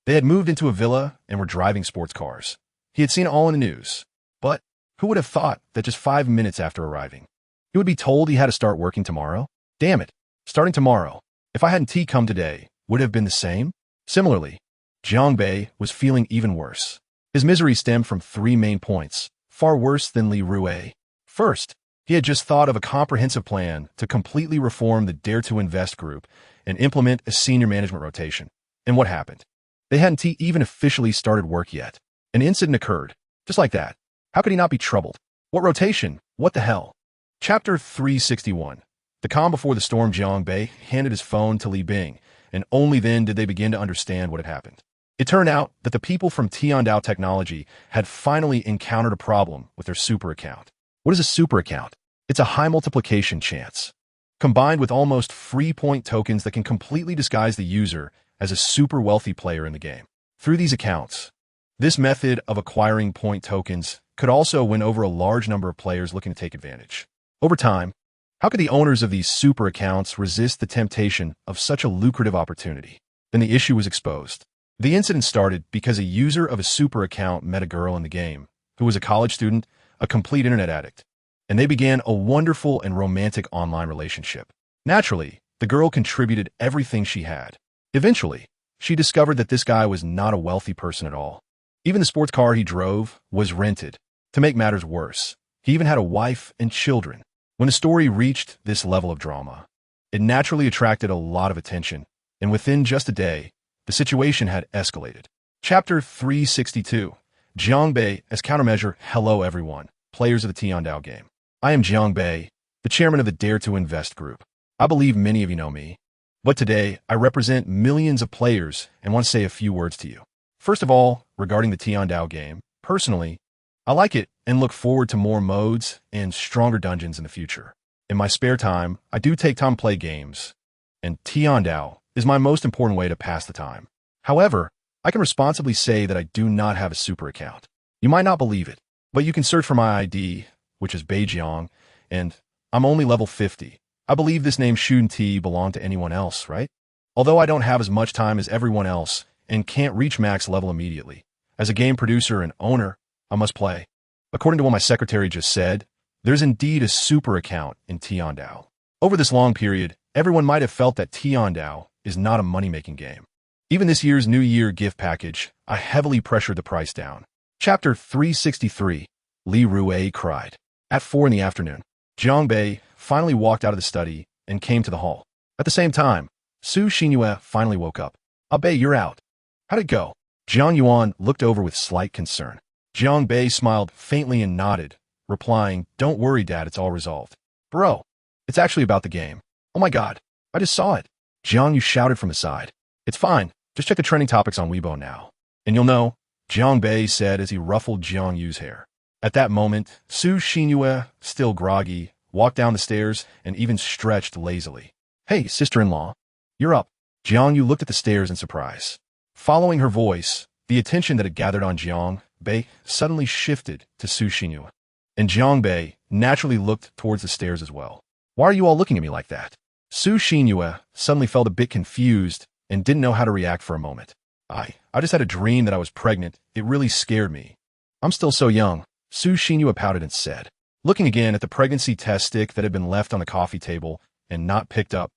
They had moved into a villa and were driving sports cars. He had seen it all in the news. But who would have thought that just 5 minutes after arriving, he would be told he had to start working tomorrow? Damn it, starting tomorrow. If I hadn't come today, would it have been the same? Similarly, Jiang Bei was feeling even worse. His misery stemmed from 3 main points, far worse than Li Rue. First, he had just thought of a comprehensive plan to completely reform the Dare to Invest group and implement a senior management rotation. And what happened? They hadn't even officially started work yet. An incident occurred, just like that. How could he not be troubled? What rotation? What the hell? Chapter 361. The calm before the storm. Jiang Bei handed his phone to Li Bing, and only then did they begin to understand what had happened. It turned out that the people from Tiandao Technology had finally encountered a problem with their super account. What is a super account? It's a high multiplication chance, combined with almost free point tokens that can completely disguise the user as a super wealthy player in the game. Through these accounts, this method of acquiring point tokens could also win over a large number of players looking to take advantage. Over time, how could the owners of these super accounts resist the temptation of such a lucrative opportunity? Then the issue was exposed. The incident started because a user of a super account met a girl in the game who was a college student, a complete internet addict, and they began a wonderful and romantic online relationship. Naturally, the girl contributed everything she had. Eventually, she discovered that this guy was not a wealthy person at all. Even the sports car he drove was rented. To make matters worse, he even had a wife and children. When the story reached this level of drama, it naturally attracted a lot of attention, and within just a day, the situation had escalated. Chapter 362. Jiang Bei as countermeasure. Hello everyone, players of the Tiandao game. I am Jiang Bei, the chairman of the Dare to Invest group. I believe many of you know me, but today I represent millions of players and want to say a few words to you. First of all, regarding the Tiandao game, personally, I like it and look forward to more modes and stronger dungeons in the future. In my spare time, I do take time to play games, and Tiandao is my most important way to pass the time. However, I can responsibly say that I do not have a super account. You might not believe it, but you can search for my ID, which is Beijiang, and I'm only level 50. I believe this name shouldn't belong to anyone else, right? Although I don't have as much time as everyone else and can't reach max level immediately. As a game producer and owner, I must play. According to what my secretary just said, there's indeed a super account in Tiandao. Over this long period, everyone might have felt that Tiandao is not a money-making game. Even this year's New Year gift package, I heavily pressured the price down. Chapter 363. Li Rue cried. At 4 in the afternoon, Jiang Bei finally walked out of the study and came to the hall. At the same time, Su Xinyue finally woke up. Ah Bei, you're out. How'd it go? Jiang Yuan looked over with slight concern. Jiang Bei smiled faintly and nodded, replying, "Don't worry, Dad, it's all resolved." "Bro, it's actually about the game." "Oh my god, I just saw it." Jiang Yu shouted from the side. "It's fine, just check the trending topics on Weibo now, and you'll know," Jiang Bei said as he ruffled Jiang Yu's hair. At that moment, Su Xinyue, still groggy, walked down the stairs and even stretched lazily. "Hey, sister-in-law, you're up." Jiang Yu looked at the stairs in surprise. Following her voice, the attention that had gathered on Jiang Bei suddenly shifted to Su Xinyue, and Jiang Bei naturally looked towards the stairs as well. "Why are you all looking at me like that?" Su Xinyue suddenly felt a bit confused and didn't know how to react for a moment. I just had a dream that I was pregnant. It really scared me. I'm still so young," Su Xinyue pouted and said. Looking again at the pregnancy test stick that had been left on the coffee table and not picked up,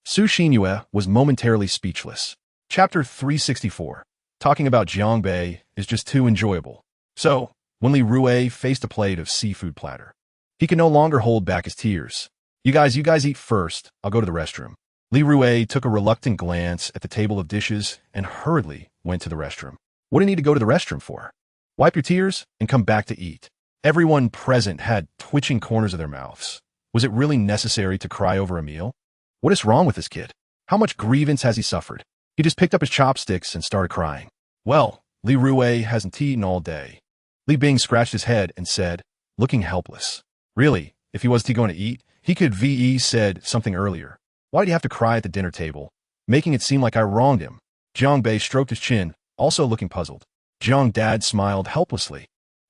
Su Xinyue was momentarily speechless. Chapter 364. Talking about Jiang Bei is just too enjoyable. So, when Li Rue faced a plate of seafood platter, he could no longer hold back his tears. You guys eat first. I'll go to the restroom." Li Rue took a reluctant glance at the table of dishes and hurriedly went to the restroom. What do you need to go to the restroom for? Wipe your tears and come back to eat. Everyone present had twitching corners of their mouths. Was it really necessary to cry over a meal? What is wrong with this kid? How much grievance has he suffered? He just picked up his chopsticks and started crying. Well, Li Rue hasn't eaten all day. Li Bing scratched his head and said, looking helpless. Really, if he was going to eat, he could VE said something earlier. Why do you have to cry at the dinner table? Making it seem like I wronged him. Jiang Bei stroked his chin, also looking puzzled. Jiang Dad smiled helplessly.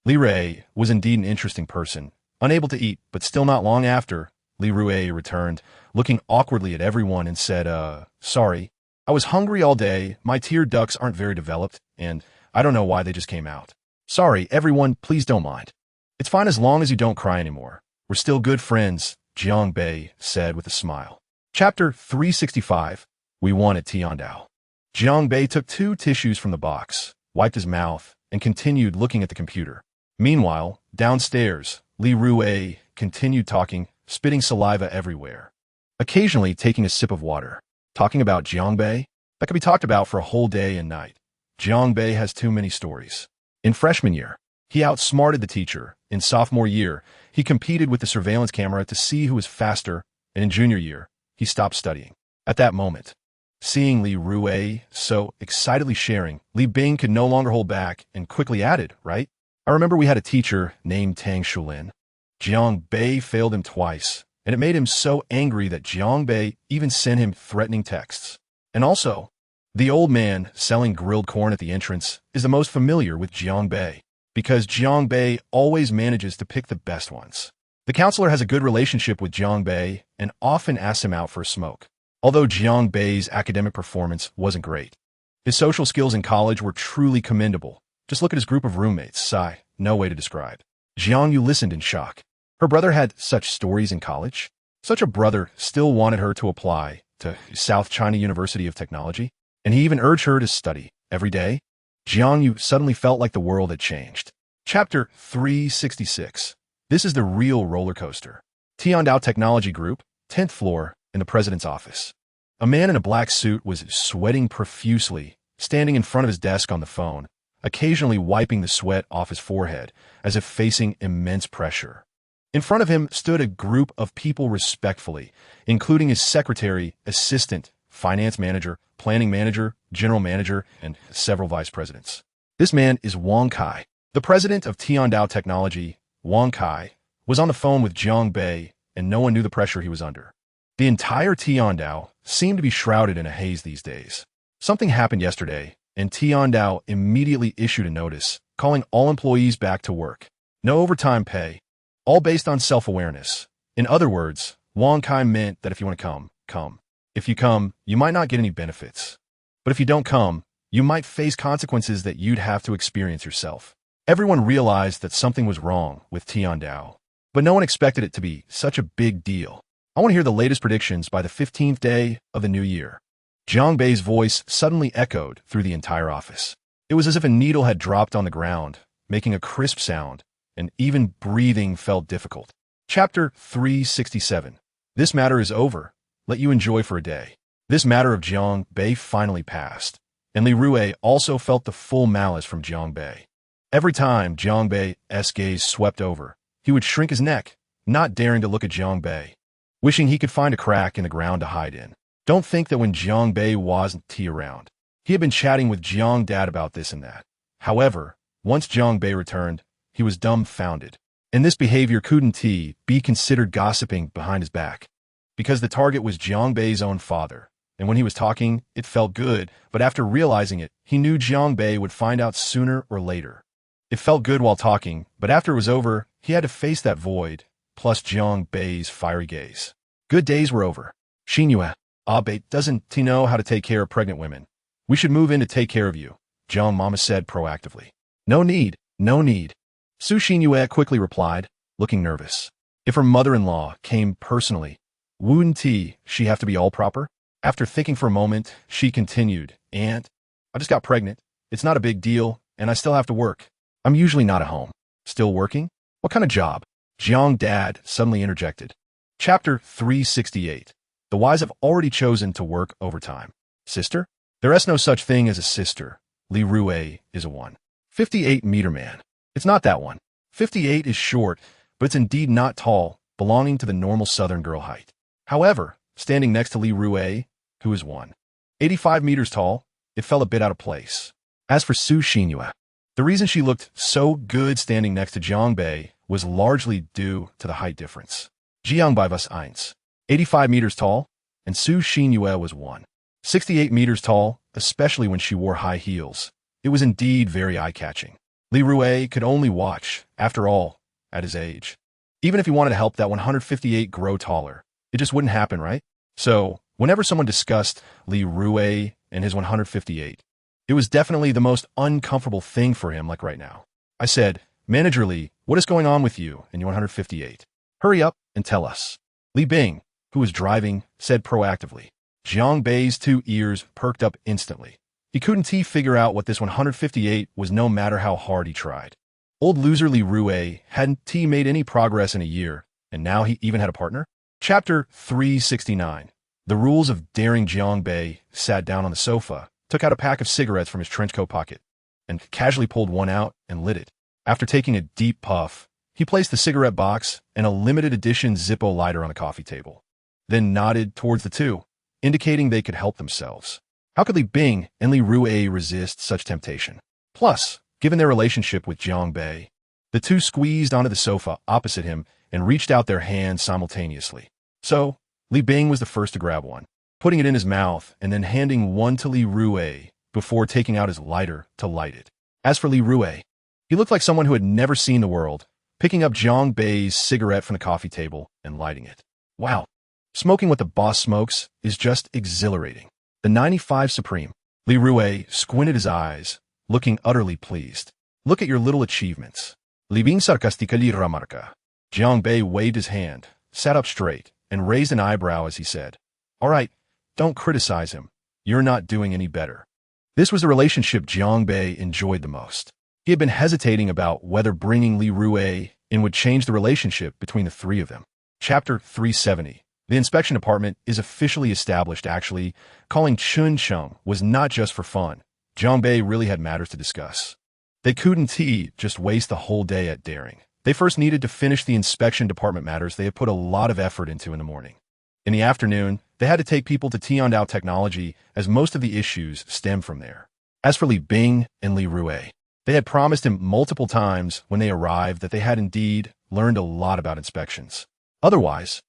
Li Rue was indeed an interesting person, unable to eat, but still not long after, Li Rue returned, looking awkwardly at everyone and said, sorry, I was hungry all day, my tear ducts aren't very developed, and I don't know why they just came out. Sorry, everyone, please don't mind. It's fine as long as you don't cry anymore. We're still good friends, Jiang Bei said with a smile. Chapter 365, We Won at Tiandao. Jiang Bei took 2 tissues from the box, wiped his mouth, and continued looking at the computer. Meanwhile, downstairs, Li Rue continued talking, spitting saliva everywhere. Occasionally taking a sip of water. Talking about Jiang Bei? That could be talked about for a whole day and night. Jiang Bei has too many stories. In freshman year, he outsmarted the teacher. In sophomore year, he competed with the surveillance camera to see who was faster, and in junior year, he stopped studying. At that moment, seeing Li Rue so excitedly sharing, Li Bing could no longer hold back and quickly added, right? I remember we had a teacher named Tang Shulin. Jiang Bei failed him twice, and it made him so angry that Jiang Bei even sent him threatening texts. And also, the old man selling grilled corn at the entrance is the most familiar with Jiang Bei, because Jiang Bei always manages to pick the best ones. The counselor has a good relationship with Jiang Bei and often asks him out for a smoke. Although Jiang Bei's academic performance wasn't great, his social skills in college were truly commendable. Just look at his group of roommates. Sigh, no way to describe. Jiang Yu listened in shock. Her brother had such stories in college. Such a brother still wanted her to apply to South China University of Technology, and he even urged her to study every day. Jiang Yu suddenly felt like the world had changed. Chapter 366. This is the real roller coaster. Tiandao Technology Group, 10th floor, in the president's office. A man in a black suit was sweating profusely, standing in front of his desk on the phone, occasionally wiping the sweat off his forehead, as if facing immense pressure. In front of him stood a group of people respectfully, including his secretary, assistant, finance manager, planning manager, general manager, and several vice presidents. This man is Wang Kai. The president of Tiandao Technology, Wang Kai, was on the phone with Jiang Bei, and no one knew the pressure he was under. The entire Tiandao seemed to be shrouded in a haze these days. Something happened yesterday, and Tiandao immediately issued a notice, calling all employees back to work. No overtime pay, all based on self-awareness. In other words, Wang Kai meant that if you want to come, come. If you come, you might not get any benefits. But if you don't come, you might face consequences that you'd have to experience yourself. Everyone realized that something was wrong with Tiandao, but no one expected it to be such a big deal. I want to hear the latest predictions by the 15th day of the new year. Jiang Bei's voice suddenly echoed through the entire office. It was as if a needle had dropped on the ground, making a crisp sound, and even breathing felt difficult. Chapter 367. This matter is over. Let you enjoy for a day. This matter of Jiang Bei finally passed, and Li Rue also felt the full malice from Jiang Bei. Every time Jiang Bei's gaze swept over, he would shrink his neck, not daring to look at Jiang Bei, wishing he could find a crack in the ground to hide in. Don't think that when Jiang Bei wasn't around, he had been chatting with Jiang Dad about this and that. However, once Jiang Bei returned, he was dumbfounded, and this behavior couldn't be considered gossiping behind his back, because the target was Jiang Bei's own father, and when he was talking, it felt good, but after realizing it, he knew Jiang Bei would find out sooner or later. It felt good while talking, but after it was over, he had to face that void, plus Jiang Bei's fiery gaze. Good days were over. Xinyue, Bei doesn't he know how to take care of pregnant women? We should move in to take care of you, Jiang Mama said proactively. No need, no need. Su Xinyue quickly replied, looking nervous. If her mother-in-law came personally, wouldn't she have to be all proper? After thinking for a moment, she continued, Aunt, I just got pregnant. It's not a big deal, and I still have to work. I'm usually not at home. Still working? What kind of job? Jiang Dad suddenly interjected. Chapter 368. The Y's have already chosen to work overtime. Sister? There is no such thing as a sister. Li Rue is a 158-meter man. It's not that one. 58 is short, but it's indeed not tall, belonging to the normal Southern girl height. However, standing next to Li Rue, who is 185 meters tall, it fell a bit out of place. As for Su Xinyue, the reason she looked so good standing next to Jiang Bei was largely due to the height difference. Jiang Bei was 185 meters tall, and Su Xinyue was 168 meters tall, especially when she wore high heels. It was indeed very eye-catching. Li Rue could only watch, after all, at his age. Even if he wanted to help that 158 grow taller, it just wouldn't happen, right? So, whenever someone discussed Li Rue and his 158, it was definitely the most uncomfortable thing for him, like right now. I said, Manager Li, what is going on with you and your 158? Hurry up and tell us. Li Bing, who was driving, said proactively. Jiang Bei's 2 ears perked up instantly. He couldn't figure out what this 158 was no matter how hard he tried. Old loser Li Rue hadn't made any progress in a year, and now he even had a partner? Chapter 369. The rules of daring. Jiang Bei sat down on the sofa, took out a pack of cigarettes from his trenchcoat pocket, and casually pulled one out and lit it. After taking a deep puff, he placed the cigarette box and a limited edition Zippo lighter on the coffee table, then nodded towards the two, indicating they could help themselves. How could Li Bing and Li Rue resist such temptation? Plus, given their relationship with Jiang Bei, the two squeezed onto the sofa opposite him and reached out their hands simultaneously. So, Li Bing was the first to grab one, putting it in his mouth and then handing one to Li Rue before taking out his lighter to light it. As for Li Rue, he looked like someone who had never seen the world, picking up Jiang Bei's cigarette from the coffee table and lighting it. Wow, smoking what the boss smokes is just exhilarating. The 95 Supreme. Li Rue squinted his eyes, looking utterly pleased. Look at your little achievements. Li Bing sarcastically remarca. Jiang Bei waved his hand, sat up straight, and raised an eyebrow as he said, All right, don't criticize him. You're not doing any better. This was the relationship Jiang Bei enjoyed the most. He had been hesitating about whether bringing Li Rue in would change the relationship between the three of them. Chapter 370. The inspection department is officially established. Actually, calling Chun Chung was not just for fun. Jiang Bei really had matters to discuss. They couldn't just waste the whole day at daring. They first needed to finish the inspection department matters they had put a lot of effort into in the morning. In the afternoon, they had to take people to Tiandao Technology, as most of the issues stem from there. As for Li Bing and Li Rue, they had promised him multiple times when they arrived that they had indeed learned a lot about inspections. Otherwise,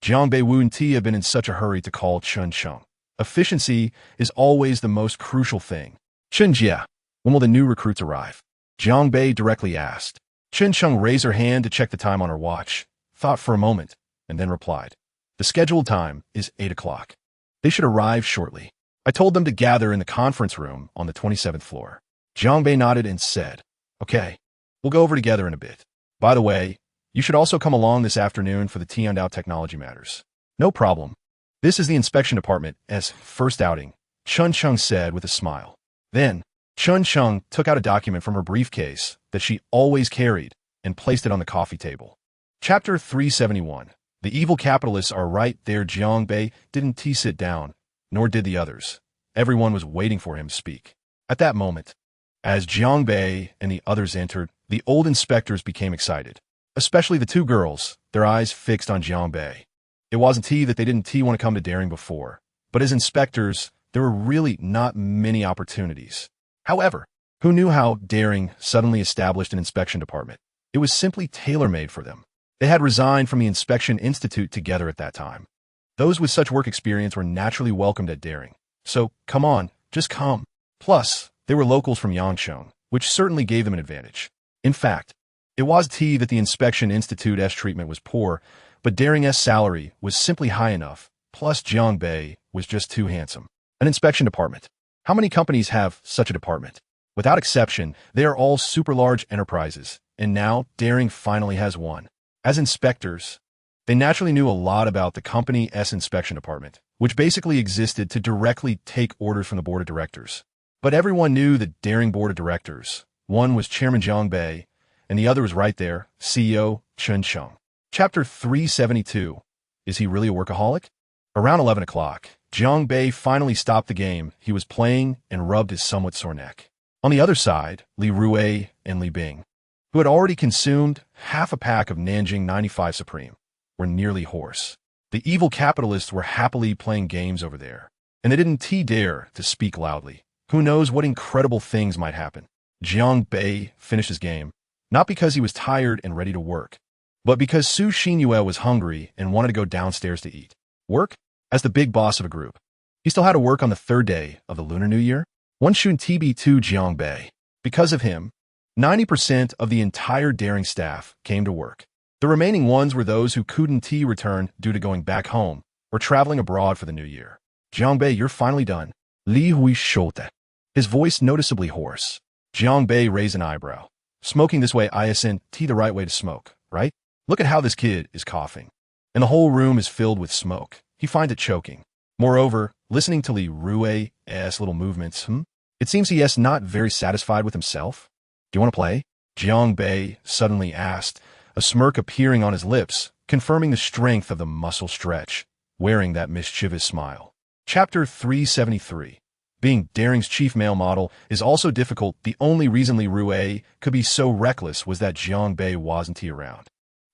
Jiang Bei wouldn't have been in such a hurry to call Chun Chung. Efficiency is always the most crucial thing. Chun Jia, when will the new recruits arrive? Jiang Bei directly asked. Chun Chung raised her hand to check the time on her watch, thought for a moment, and then replied. The scheduled time is 8 o'clock. They should arrive shortly. I told them to gather in the conference room on the 27th floor. Jiang Bei nodded and said, Okay, we'll go over together in a bit. By the way, you should also come along this afternoon for the Tiandao Technology matters. No problem. This is the inspection department's first outing, Chun Chung said with a smile. Then, Chun Chung took out a document from her briefcase that she always carried and placed it on the coffee table. Chapter 371. The evil capitalists are right there. Jiang Bei didn't sit down, nor did the others. Everyone was waiting for him to speak. At that moment, as Jiang Bei and the others entered, the old inspectors became excited. Especially the two girls, their eyes fixed on Jiang Bei. It wasn't that they didn't want to come to daring before, but as inspectors, there were really not many opportunities. However, who knew how daring suddenly established an inspection department? It was simply tailor-made for them. They had resigned from the Inspection Institute together at that time. Those with such work experience were naturally welcomed at daring. So, come on, just come. Plus, they were locals from Yangcheng, which certainly gave them an advantage. In fact, it was that the Inspection Institute's treatment was poor, but Daring's salary was simply high enough, plus Jiang Bei was just too handsome. An inspection department. How many companies have such a department? Without exception, they are all super large enterprises, and now Daring finally has one. As inspectors, they naturally knew a lot about the company's inspection department, which basically existed to directly take orders from the board of directors. But everyone knew the Daring board of directors. One was Chairman Jiang Bei, and the other was right there, CEO Chun Chung. Chapter 372. Is he really a workaholic? Around 11 o'clock, Jiang Bei finally stopped the game he was playing and rubbed his somewhat sore neck. On the other side, Li Rui and Li Bing, who had already consumed half a pack of Nanjing 95 Supreme, were nearly hoarse. The evil capitalists were happily playing games over there, and they didn't dare to speak loudly. Who knows what incredible things might happen. Jiang Bei finished his game, not because he was tired and ready to work, but because Su Xinyue was hungry and wanted to go downstairs to eat. Work? As the big boss of a group, he still had to work on the third day of the Lunar New Year. One shun TB2 Jiang Bei. Because of him, 90% of the entire daring staff came to work. The remaining ones were those who couldn't return due to going back home or traveling abroad for the new year. Jiang Bei, you're finally done. Li Hui Shote. His voice noticeably hoarse. Jiang Bei raised an eyebrow. Smoking this way isn't the right way to smoke, right? Look at how this kid is coughing. And the whole room is filled with smoke. He finds it choking. Moreover, listening to Li Rui's little movements, it seems he is not very satisfied with himself. Do you want to play? Jiang Bei suddenly asked, a smirk appearing on his lips, confirming the strength of the muscle stretch, wearing that mischievous smile. Chapter 373. Being Daring's chief male model is also difficult. The only reason Li Rui could be so reckless was that Jiang Bei wasn't around.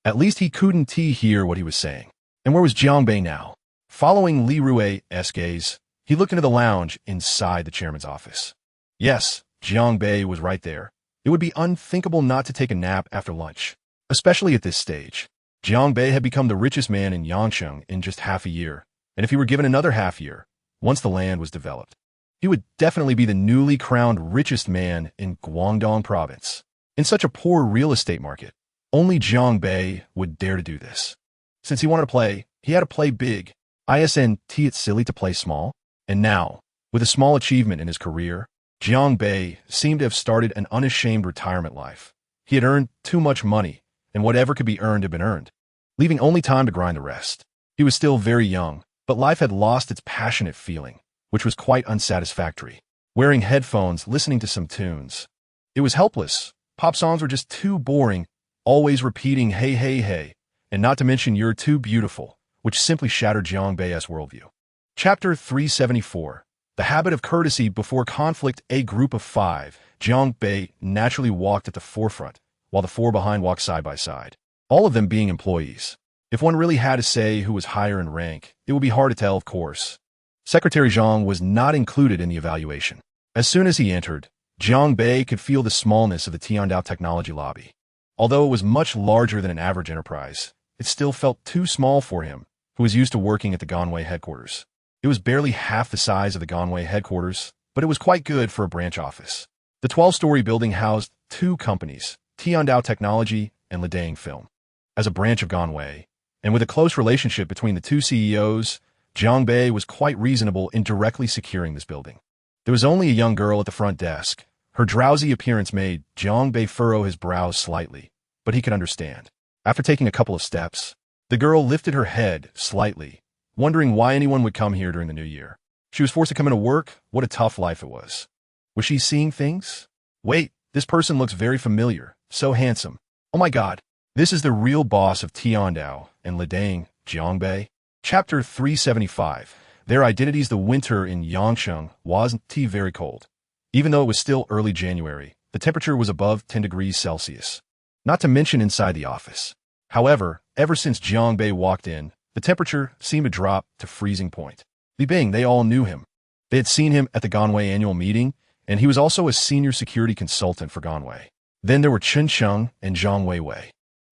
At least he couldn't hear what he was saying. And where was Jiang Bei now? Following Li Rui's gaze, he looked into the lounge inside the chairman's office. Yes, Jiang Bei was right there. It would be unthinkable not to take a nap after lunch, especially at this stage. Jiang Bei had become the richest man in Yangcheng in just half a year, and if he were given another half year, once the land was developed, he would definitely be the newly crowned richest man in Guangdong province. In such a poor real estate market, only Jiang Bei would dare to do this. Since he wanted to play, he had to play big. It's silly to play small. And now, with a small achievement in his career, Jiang Bei seemed to have started an unashamed retirement life. He had earned too much money, and whatever could be earned had been earned, leaving only time to grind the rest. He was still very young, but life had lost its passionate feeling, which was quite unsatisfactory. Wearing headphones, listening to some tunes. It was helpless. Pop songs were just too boring, always repeating hey, hey, hey, and not to mention you're too beautiful, which simply shattered Jiang Bei's worldview. Chapter 374. The habit of courtesy before conflict. A group of 5, Jiang Bei naturally walked at the forefront, while the 4 behind walked side by side, all of them being employees. If one really had to say who was higher in rank, it would be hard to tell, of course. Secretary Zhang was not included in the evaluation. As soon as he entered, Jiang Bei could feel the smallness of the Tiandao technology lobby. Although it was much larger than an average enterprise, it still felt too small for him, who was used to working at the Ganwei headquarters. It was barely half the size of the Ganwei headquarters, but it was quite good for a branch office. The 12-story building housed 2 companies, Tiandao Technology and Lidang Film. As a branch of Ganwei, and with a close relationship between the 2 CEOs, Jiang Bei was quite reasonable in directly securing this building. There was only a young girl at the front desk. Her drowsy appearance made Jiang Bei furrow his brows slightly, but he could understand. After taking a couple of steps, the girl lifted her head slightly, wondering why anyone would come here during the new year. She was forced to come into work. What a tough life it was. Was she seeing things? Wait, this person looks very familiar, so handsome. Oh my god, this is the real boss of Tiandao and Lidang, Jiang Bei. Chapter 375. Their identities. The winter in Yangcheng wasn't very cold. Even though it was still early January, the temperature was above 10 degrees Celsius. Not to mention inside the office. However, ever since Jiang Bei walked in, the temperature seemed to drop to freezing point. Li Bing, they all knew him. They had seen him at the Ganwei annual meeting, and he was also a senior security consultant for Ganwei. Then there were Chen Sheng and Zhang Weiwei,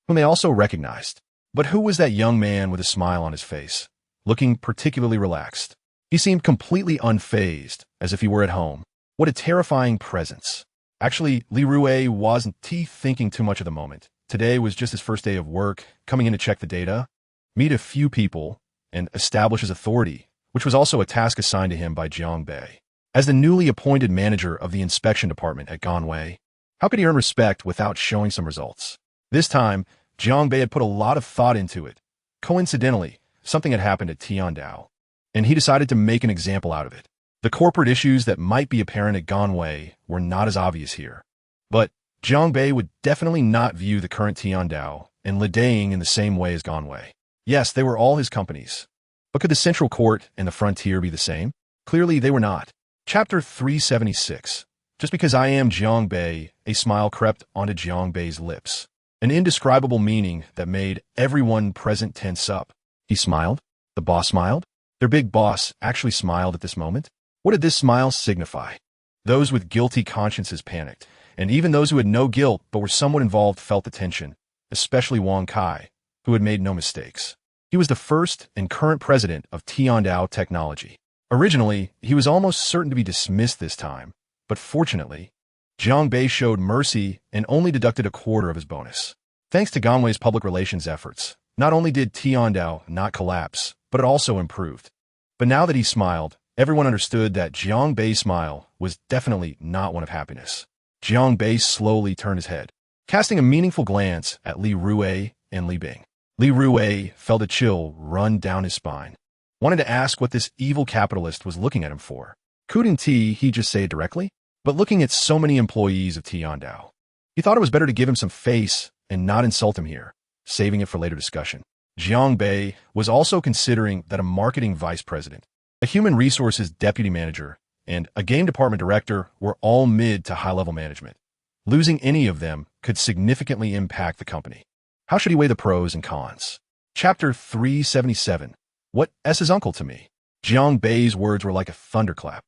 whom they also recognized. But who was that young man with a smile on his face, looking particularly relaxed? He seemed completely unfazed, as if he were at home. What a terrifying presence. Actually, Li Rui wasn't thinking too much at the moment. Today was just his first day of work, coming in to check the data, meet a few people, and establish his authority, which was also a task assigned to him by Jiang Bei. As the newly appointed manager of the inspection department at Ganwei, how could he earn respect without showing some results? This time, Jiang Bei had put a lot of thought into it. Coincidentally, something had happened at Tiandao, and he decided to make an example out of it. The corporate issues that might be apparent at Ganwei were not as obvious here. But Jiang Bei would definitely not view the current Tiandao and Lidang in the same way as Ganwei. Yes, they were all his companies. But could the Central Court and the Frontier be the same? Clearly, they were not. Chapter 376. Just because I am Jiang Bei, a smile crept onto Jiang Bei's lips. An indescribable meaning that made everyone present tense up. He smiled. The boss smiled. Their big boss actually smiled at this moment. What did this smile signify? Those with guilty consciences panicked, and even those who had no guilt but were somewhat involved felt the tension, especially Wang Kai, who had made no mistakes. He was the first and current president of Tiandao Technology. Originally, he was almost certain to be dismissed this time, but fortunately, Jiang Bei showed mercy and only deducted a quarter of his bonus. Thanks to Ganwei's public relations efforts, not only did Tiandao not collapse, but it also improved. But now that he smiled, everyone understood that Jiang Bei's smile was definitely not one of happiness. Jiang Bei slowly turned his head, casting a meaningful glance at Li Rui and Li Bing. Li Rui felt a chill run down his spine. Wanted to ask what this evil capitalist was looking at him for. Couldn't he just say it directly? But looking at so many employees of Tiandao, he thought it was better to give him some face and not insult him here, saving it for later discussion. Jiang Bei was also considering that a marketing vice president, a human resources deputy manager, and a game department director were all mid to high-level management. Losing any of them could significantly impact the company. How should he weigh the pros and cons? Chapter 377. What S is uncle to me? Jiang Bei's words were like a thunderclap,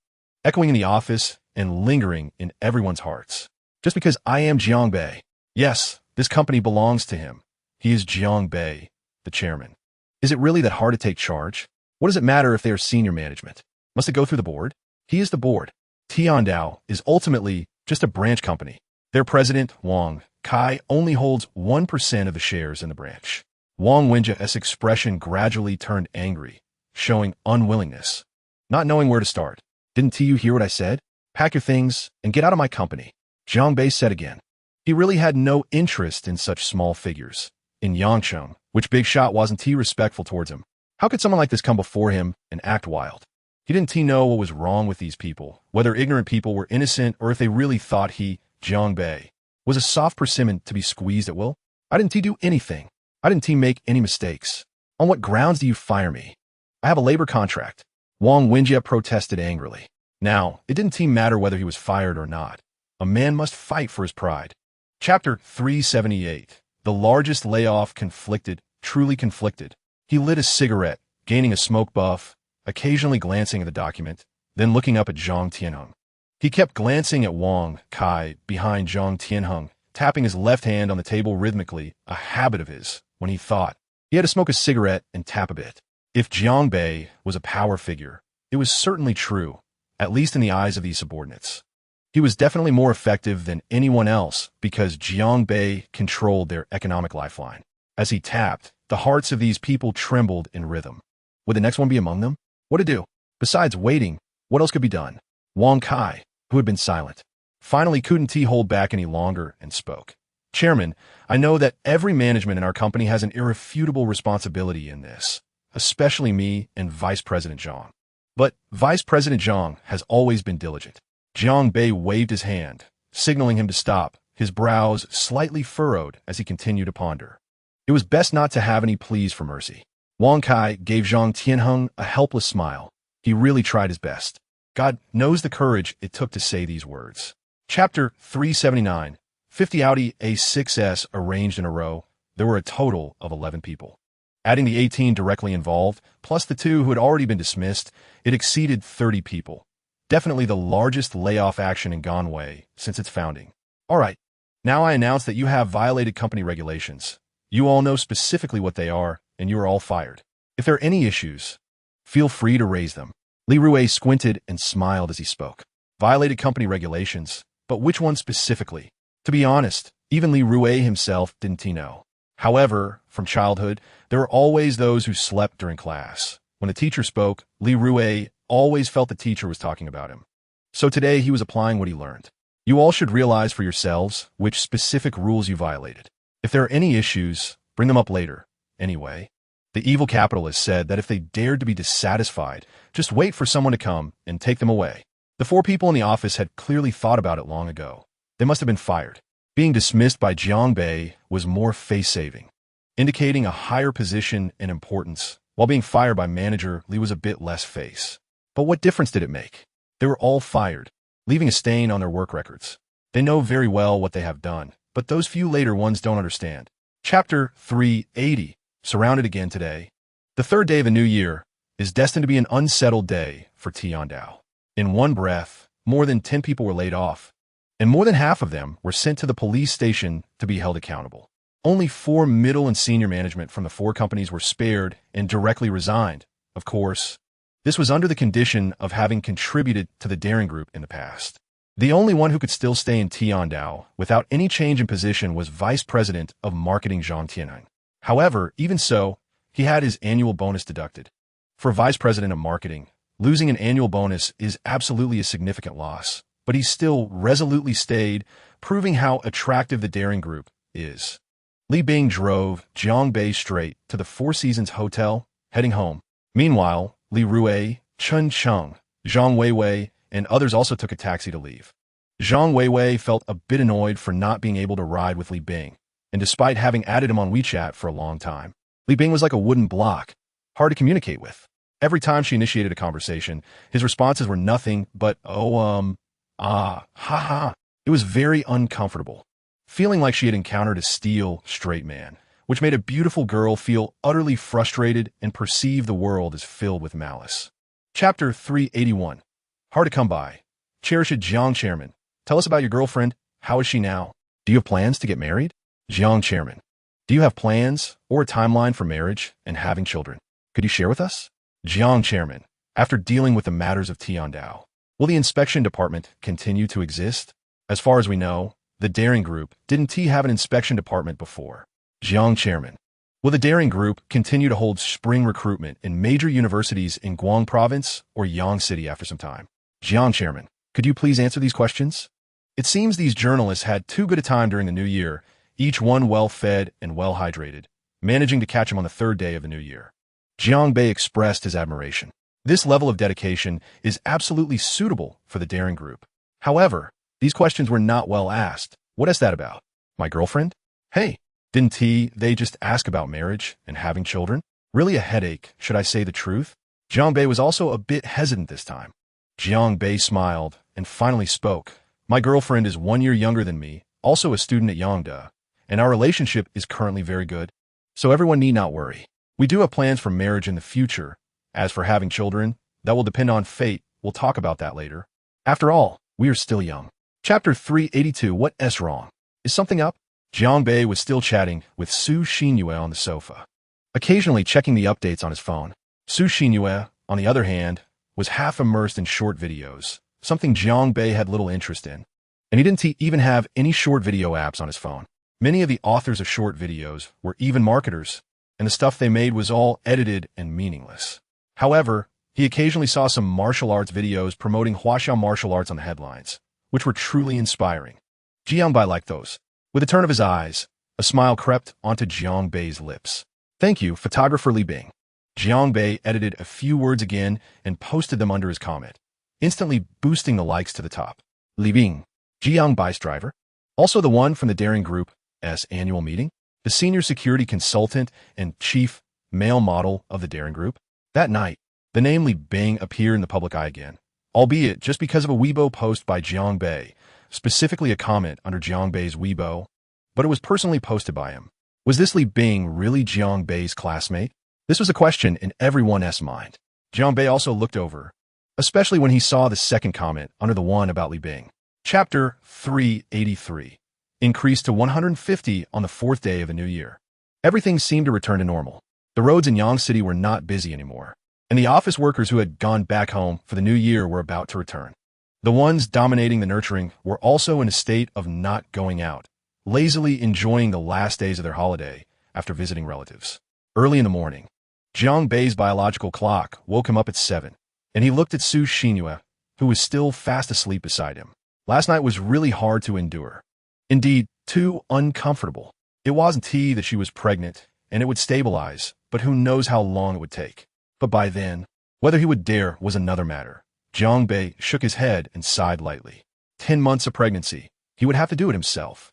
echoing in the office and lingering in everyone's hearts. Just because I am Jiang Bei. Yes, this company belongs to him. He is Jiang Bei, the chairman. Is it really that hard to take charge? What does it matter if they are senior management? Must it go through the board? He is the board. Tiandao is ultimately just a branch company. Their president, Wang Kai, only holds 1% of the shares in the branch. Wang Wenjia's expression gradually turned angry, showing unwillingness. Not knowing where to start. Didn't you hear what I said? Pack your things and get out of my company, Jiang Bei said again. He really had no interest in such small figures. In Yangcheng, which big shot wasn't respectful towards him? How could someone like this come before him and act wild? He didn't know what was wrong with these people, whether ignorant people were innocent or if they really thought he, Jiang Bei, was a soft persimmon to be squeezed at will. I didn't do anything. I didn't make any mistakes. On what grounds do you fire me? I have a labor contract. Wang Wenjia protested angrily. Now, it didn't matter whether he was fired or not. A man must fight for his pride. Chapter 378. The largest layoff conflicted, truly conflicted. He lit a cigarette, gaining a smoke buff, occasionally glancing at the document, then looking up at Zhang Tianheng. He kept glancing at Wang Kai behind Zhang Tianheng, tapping his left hand on the table rhythmically, a habit of his, when he thought. He had to smoke a cigarette and tap a bit. If Jiang Bei was a power figure, it was certainly true, at least in the eyes of these subordinates. He was definitely more effective than anyone else because Jiang Bei controlled their economic lifeline. As he tapped, the hearts of these people trembled in rhythm. Would the next one be among them? What to do? Besides waiting, what else could be done? Wang Kai, who had been silent, finally couldn't hold back any longer and spoke. Chairman, I know that every management in our company has an irrefutable responsibility in this, especially me and Vice President Zhang. But Vice President Zhang has always been diligent. Jiang Bei waved his hand, signaling him to stop, his brows slightly furrowed as he continued to ponder. It was best not to have any pleas for mercy. Wang Kai gave Zhang Tianheng a helpless smile. He really tried his best. God knows the courage it took to say these words. Chapter 379. 50 Audi A6s arranged in a row. There were a total of 11 people. Adding the 18 directly involved, plus the 2 who had already been dismissed, it exceeded 30 people. Definitely the largest layoff action in Ganwei since its founding. All right, now I announce that you have violated company regulations. You all know specifically what they are, and you are all fired. If there are any issues, feel free to raise them. Li Rui squinted and smiled as he spoke. Violated company regulations, but which one specifically? To be honest, even Li Rui himself didn't know. However, from childhood, there were always those who slept during class. When the teacher spoke, Li Rui always felt the teacher was talking about him. So today he was applying what he learned. You all should realize for yourselves which specific rules you violated. If there are any issues, bring them up later. Anyway, the evil capitalist said that if they dared to be dissatisfied, just wait for someone to come and take them away. The 4 people in the office had clearly thought about it long ago. They must have been fired. Being dismissed by Jiang Bei was more face-saving, indicating a higher position and importance While being fired by manager, Li was a bit less face. But what difference did it make? They were all fired, leaving a stain on their work records. They know very well what they have done, but those few later ones don't understand. Chapter 380, surrounded again today. The third day of a new year is destined to be an unsettled day for Tiandao. In one breath, more than 10 people were laid off, and more than half of them were sent to the police station to be held accountable. Only 4 middle and senior management from the 4 companies were spared and directly resigned. Of course, this was under the condition of having contributed to the Daring Group in the past. The only one who could still stay in Tiandao without any change in position was Vice President of Marketing Zhang Tian'an. However, even so, he had his annual bonus deducted. For Vice President of Marketing, losing an annual bonus is absolutely a significant loss, but he still resolutely stayed, proving how attractive the Daring Group is. Li Bing drove Jiang Bei straight to the Four Seasons Hotel, heading home. Meanwhile, Li Rui, Chen Cheng, Zhang Weiwei, and others also took a taxi to leave. Zhang Weiwei felt a bit annoyed for not being able to ride with Li Bing, and despite having added him on WeChat for a long time, Li Bing was like a wooden block, hard to communicate with. Every time she initiated a conversation, his responses were nothing but, haha. It was very uncomfortable, feeling like she had encountered a steel, straight man, which made a beautiful girl feel utterly frustrated and perceive the world as filled with malice. Chapter 381. Hard to come by. Cherished Jiang Chairman, tell us about your girlfriend. How is she now? Do you have plans to get married? Jiang Chairman, do you have plans or a timeline for marriage and having children? Could you share with us? Jiang Chairman, after dealing with the matters of Tiandao, will the inspection department continue to exist? As far as we know, the Daring Group didn't have an inspection department before. Jiang Chairman, will the Daring Group continue to hold spring recruitment in major universities in Guang Province or Yang City after some time? Jiang Chairman, could you please answer these questions? It seems these journalists had too good a time during the new year, each one well-fed and well-hydrated, managing to catch him on the third day of the new year. Jiang Bei expressed his admiration. This level of dedication is absolutely suitable for the Daring Group. However, these questions were not well asked. What is that about? My girlfriend? Hey, didn't they just ask about marriage and having children? Really a headache, should I say the truth? Jiang Bei was also a bit hesitant this time. Jiang Bei smiled and finally spoke. My girlfriend is 1 year younger than me, also a student at Yangda, and our relationship is currently very good. So everyone need not worry. We do have plans for marriage in the future. As for having children, that will depend on fate. We'll talk about that later. After all, we are still young. Chapter 382. What's wrong? Is something up? Jiang Bei was still chatting with Su Xinyue on the sofa, occasionally checking the updates on his phone. Su Xinyue, on the other hand, was half immersed in short videos, something Jiang Bei had little interest in. And he didn't even have any short video apps on his phone. Many of the authors of short videos were even marketers, and the stuff they made was all edited and meaningless. However, he occasionally saw some martial arts videos promoting Huaxiao martial arts on the headlines, which were truly inspiring. Jiang Bei liked those. With a turn of his eyes, a smile crept onto Jiang Bei's lips. Thank you, photographer Li Bing. Jiang Bei edited a few words again and posted them under his comment, instantly boosting the likes to the top. Li Bing, Jiang Bei's driver, also the one from the Daring Group's annual meeting, the senior security consultant and chief male model of the Daring Group. That night, the name Li Bing appeared in the public eye again, albeit just because of a Weibo post by Jiang Bei, specifically a comment under Jiang Bei's Weibo, but it was personally posted by him. Was this Li Bing really Jiang Bei's classmate? This was a question in everyone's mind. Jiang Bei also looked over, especially when he saw the second comment under the one about Li Bing. Chapter 383. Increased to 150 on the fourth day of the new year. Everything seemed to return to normal. The roads in Yang City were not busy anymore, and the office workers who had gone back home for the new year were about to return. The ones dominating the nurturing were also in a state of not going out, lazily enjoying the last days of their holiday after visiting relatives. Early in the morning, Jiang Bei's biological clock woke him up at 7, and he looked at Su Xinyue, who was still fast asleep beside him. Last night was really hard to endure. Indeed, too uncomfortable. It wasn't that she was pregnant, and it would stabilize, but who knows how long it would take. But by then, whether he would dare was another matter. Jiang Bei shook his head and sighed lightly. 10 months of pregnancy. He would have to do it himself.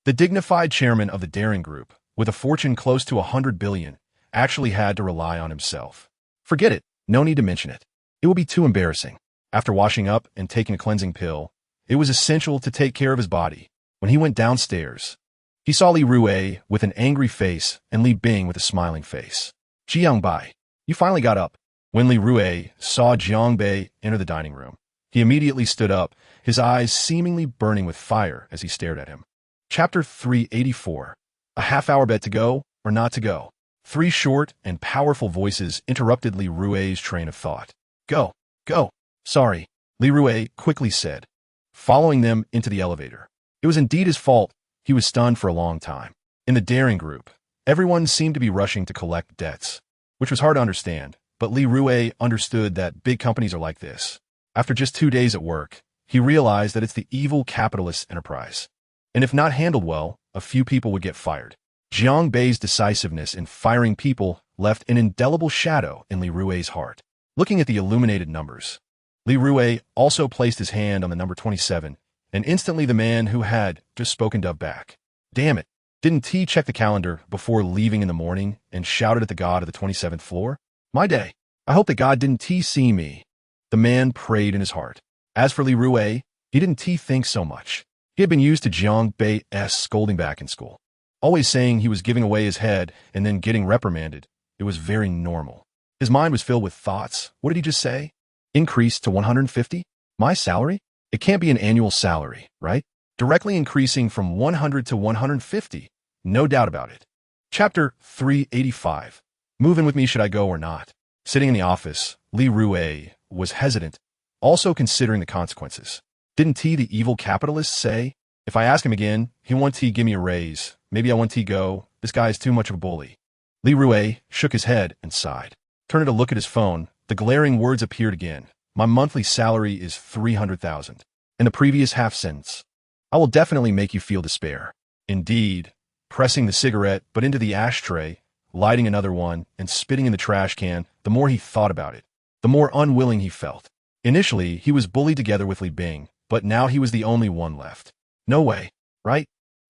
The dignified chairman of the Daring Group, with a fortune close to 100 billion, actually had to rely on himself. Forget it. No need to mention it. It would be too embarrassing. After washing up and taking a cleansing pill, it was essential to take care of his body. When he went downstairs, he saw Li Rui with an angry face and Li Bing with a smiling face. Jiangbai, you finally got up. When Li Rui saw Jiangbei enter the dining room, he immediately stood up, his eyes seemingly burning with fire as he stared at him. Chapter 384. A half-hour bet to go or not to go. Three short and powerful voices interrupted Li Rui's train of thought. Go, go. Sorry, Li Rui quickly said, following them into the elevator. It was indeed his fault. He was stunned for a long time. In the daring group, everyone seemed to be rushing to collect debts, which was hard to understand, but Li Rui understood that big companies are like this. After just 2 days at work, he realized that it's the evil capitalist enterprise. And if not handled well, a few people would get fired. Jiang Bei's decisiveness in firing people left an indelible shadow in Li Rui's heart. Looking at the illuminated numbers, Li Rui also placed his hand on the number 27, and instantly the man who had just spoken dove back. Damn it, didn't T check the calendar before leaving in the morning and shouted at the god of the 27th floor? My day. I hope that God didn't T see me. The man prayed in his heart. As for Li Rui, he didn't T think so much. He had been used to Jiang Bei's scolding back in school, always saying he was giving away his head and then getting reprimanded. It was very normal. His mind was filled with thoughts. What did he just say? Increase to 150? My salary? It can't be an annual salary, right? Directly increasing from 100 to 150. No doubt about it. Chapter 385. Move in with me, should I go or not? Sitting in the office, Li Rui was hesitant, also considering the consequences. Didn't T, the evil capitalist, say, if I ask him again, he won't T give me a raise. Maybe I want T go. This guy is too much of a bully. Li Rui shook his head and sighed. Turning to look at his phone, the glaring words appeared again. My monthly salary is 300,000. In the previous half sentence, I will definitely make you feel despair. Indeed, pressing the cigarette but into the ashtray, lighting another one, and spitting in the trash can, the more he thought about it, the more unwilling he felt. Initially, he was bullied together with Li Bing, but now he was the only one left. No way, right?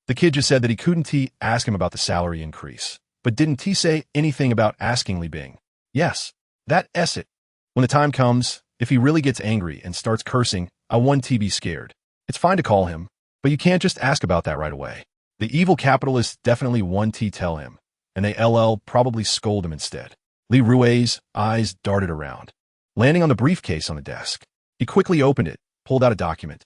The kid just said that he couldn't ask him about the salary increase, but didn't he say anything about asking Li Bing? Yes, that's it. When the time comes, if he really gets angry and starts cursing, I want to be scared. It's fine to call him, but you can't just ask about that right away. The evil capitalists definitely want to tell him, and they probably scold him instead. Li Rui's eyes darted around, landing on the briefcase on the desk. He quickly opened it, pulled out a document,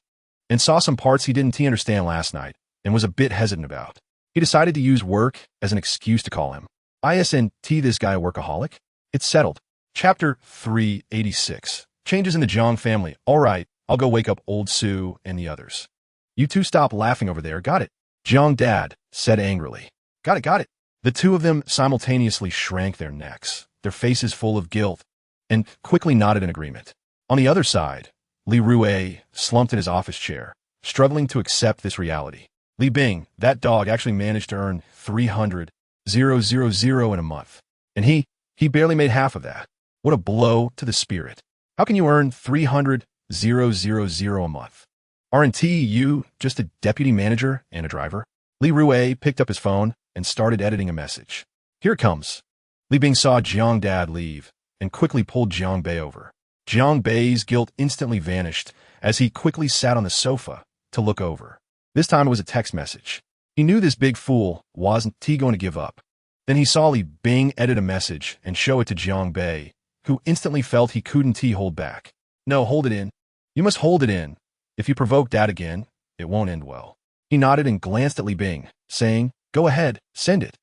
and saw some parts he didn't understand last night and was a bit hesitant about. He decided to use work as an excuse to call him. Isn't this guy a workaholic? It's settled. Chapter 386. Changes in the Zhang family. All right, I'll go wake up old Sue and the others. You two stop laughing over there, got it? Zhang Dad said angrily. Got it. The two of them simultaneously shrank their necks, their faces full of guilt, and quickly nodded in agreement. On the other side, Li Rui slumped in his office chair, struggling to accept this reality. Li Bing, that dog actually managed to earn 300,000 in a month, and he barely made half of that. What a blow to the spirit. How can you earn 300,000 a month? Aren't you just a deputy manager and a driver? Li Rui picked up his phone and started editing a message. Here it comes. Li Bing saw Jiang Dad leave and quickly pulled Jiang Bei over. Jiang Bei's guilt instantly vanished as he quickly sat on the sofa to look over. This time it was a text message. He knew this big fool wasn't going to give up. Then he saw Li Bing edit a message and show it to Jiang Bei, who instantly felt he couldn't hold back. No, hold it in. You must hold it in. If you provoke Dad again, it won't end well. He nodded and glanced at Li Bing, saying, Go ahead, send it.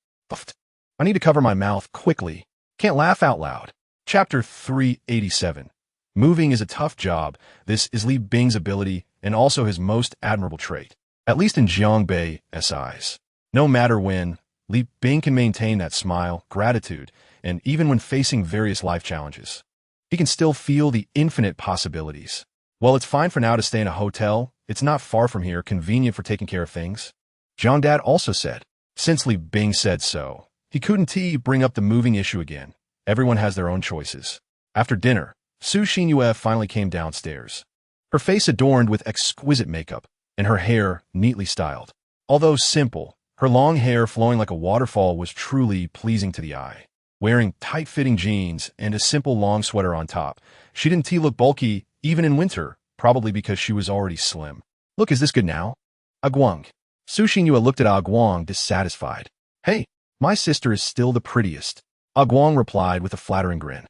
I need to cover my mouth quickly. Can't laugh out loud. Chapter 387. Moving is a tough job. This is Li Bing's ability and also his most admirable trait, at least in Jiang Bei's eyes. No matter when, Li Bing can maintain that smile, gratitude, and even when facing various life challenges, he can still feel the infinite possibilities. Well, it's fine for now to stay in a hotel. It's not far from here, convenient for taking care of things. Jiang Dad also said. Since Li Bing said so, he couldn't bring up the moving issue again. Everyone has their own choices. After dinner, Su Xinyue finally came downstairs, her face adorned with exquisite makeup and her hair neatly styled. Although simple, her long hair flowing like a waterfall was truly pleasing to the eye. wearing tight-fitting jeans and a simple long sweater on top. She didn't look bulky even in winter, probably because she was already slim. Look, is this good now? Guang. Su Xinyue looked at Guang dissatisfied. Hey, my sister is still the prettiest. Guang replied with a flattering grin.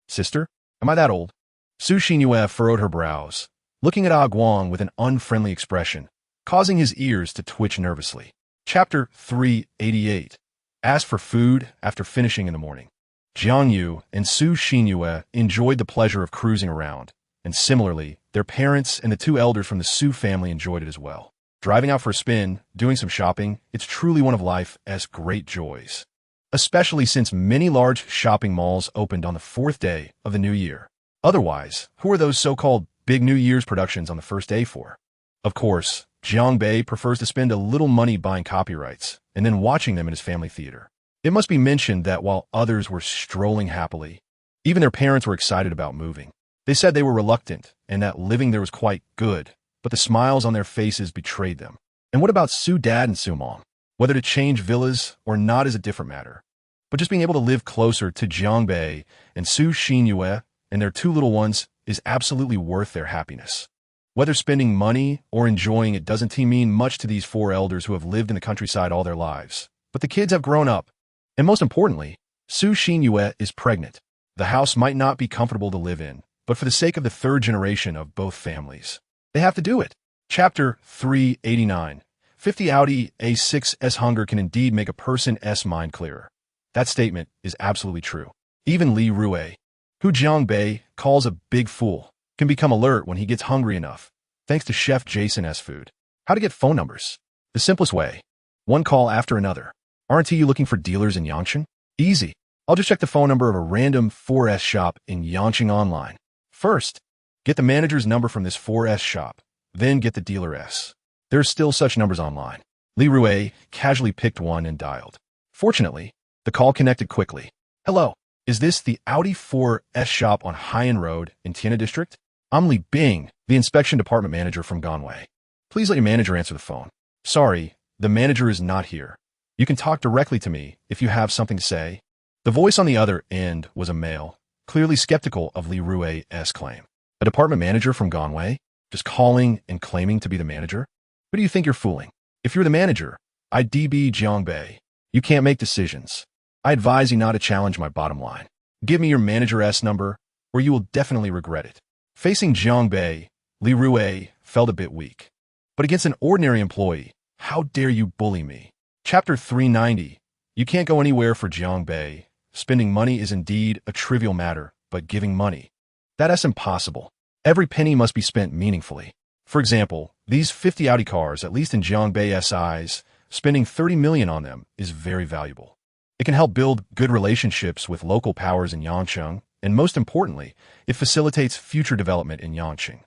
Sister? Am I that old? Su Xinyue furrowed her brows, looking at Guang with an unfriendly expression, causing his ears to twitch nervously. Chapter 388. Asked for food after finishing in the morning. Jiang Yu and Su Xinyue enjoyed the pleasure of cruising around, and similarly, their parents and the two elders from the Su family enjoyed it as well. Driving out for a spin, doing some shopping, it's truly one of life's great joys. Especially since many large shopping malls opened on the 4th day of the new year. Otherwise, who are those so-called big New Year's productions on the first day for? Of course, Jiang Bei prefers to spend a little money buying copyrights and then watching them in his family theater. It must be mentioned that while others were strolling happily, even their parents were excited about moving. They said they were reluctant and that living there was quite good, but the smiles on their faces betrayed them. And what about Su Dad and Su Mom? Whether to change villas or not is a different matter. But just being able to live closer to Jiang Bei and Su Xinyue and their two little ones is absolutely worth their happiness. Whether spending money or enjoying it doesn't mean much to these four elders who have lived in the countryside all their lives. But the kids have grown up. And most importantly, Su Xinyue is pregnant. The house might not be comfortable to live in, but for the sake of the third generation of both families, they have to do it. Chapter 389. 50 Audi A6's hunger can indeed make a person's mind clearer. That statement is absolutely true. Even Li Rue, who Jiang Bei calls a big fool, can become alert when he gets hungry enough, thanks to Chef Jason's food. How to get phone numbers? The simplest way. One call after another. Aren't you looking for dealers in Yangcheng? Easy. I'll just check the phone number of a random 4S shop in Yangcheng online. First, get the manager's number from this 4S shop, then get the dealer S. There are still such numbers online. Li Rue casually picked one and dialed. Fortunately, the call connected quickly. Hello, is this the Audi 4S shop on Haiyan Road in Tianhe District? I'm Li Bing, the inspection department manager from Ganwei. Please let your manager answer the phone. Sorry, the manager is not here. You can talk directly to me if you have something to say. The voice on the other end was a male, clearly skeptical of Li Rue's claim. A department manager from Ganwei? Just calling and claiming to be the manager? Who do you think you're fooling? If you're the manager, I'd DB Jiang Bei. You can't make decisions. I advise you not to challenge my bottom line. Give me your manager's number, or you will definitely regret it. Facing Jiang Bei, Li Rue felt a bit weak. But against an ordinary employee, how dare you bully me? Chapter 390. You can't go anywhere for Jiang Bei. Spending money is indeed a trivial matter, but giving money, that's impossible. Every penny must be spent meaningfully. For example, these 50 Audi cars, at least in Jiang Bei's eyes, spending 30 million on them is very valuable. It can help build good relationships with local powers in Yangcheng, and most importantly, it facilitates future development in Yangcheng.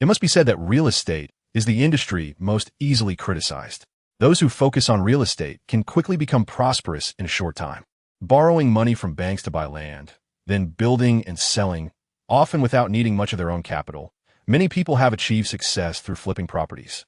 It must be said that real estate is the industry most easily criticized. Those who focus on real estate can quickly become prosperous in a short time. Borrowing money from banks to buy land, then building and selling, often without needing much of their own capital, many people have achieved success through flipping properties.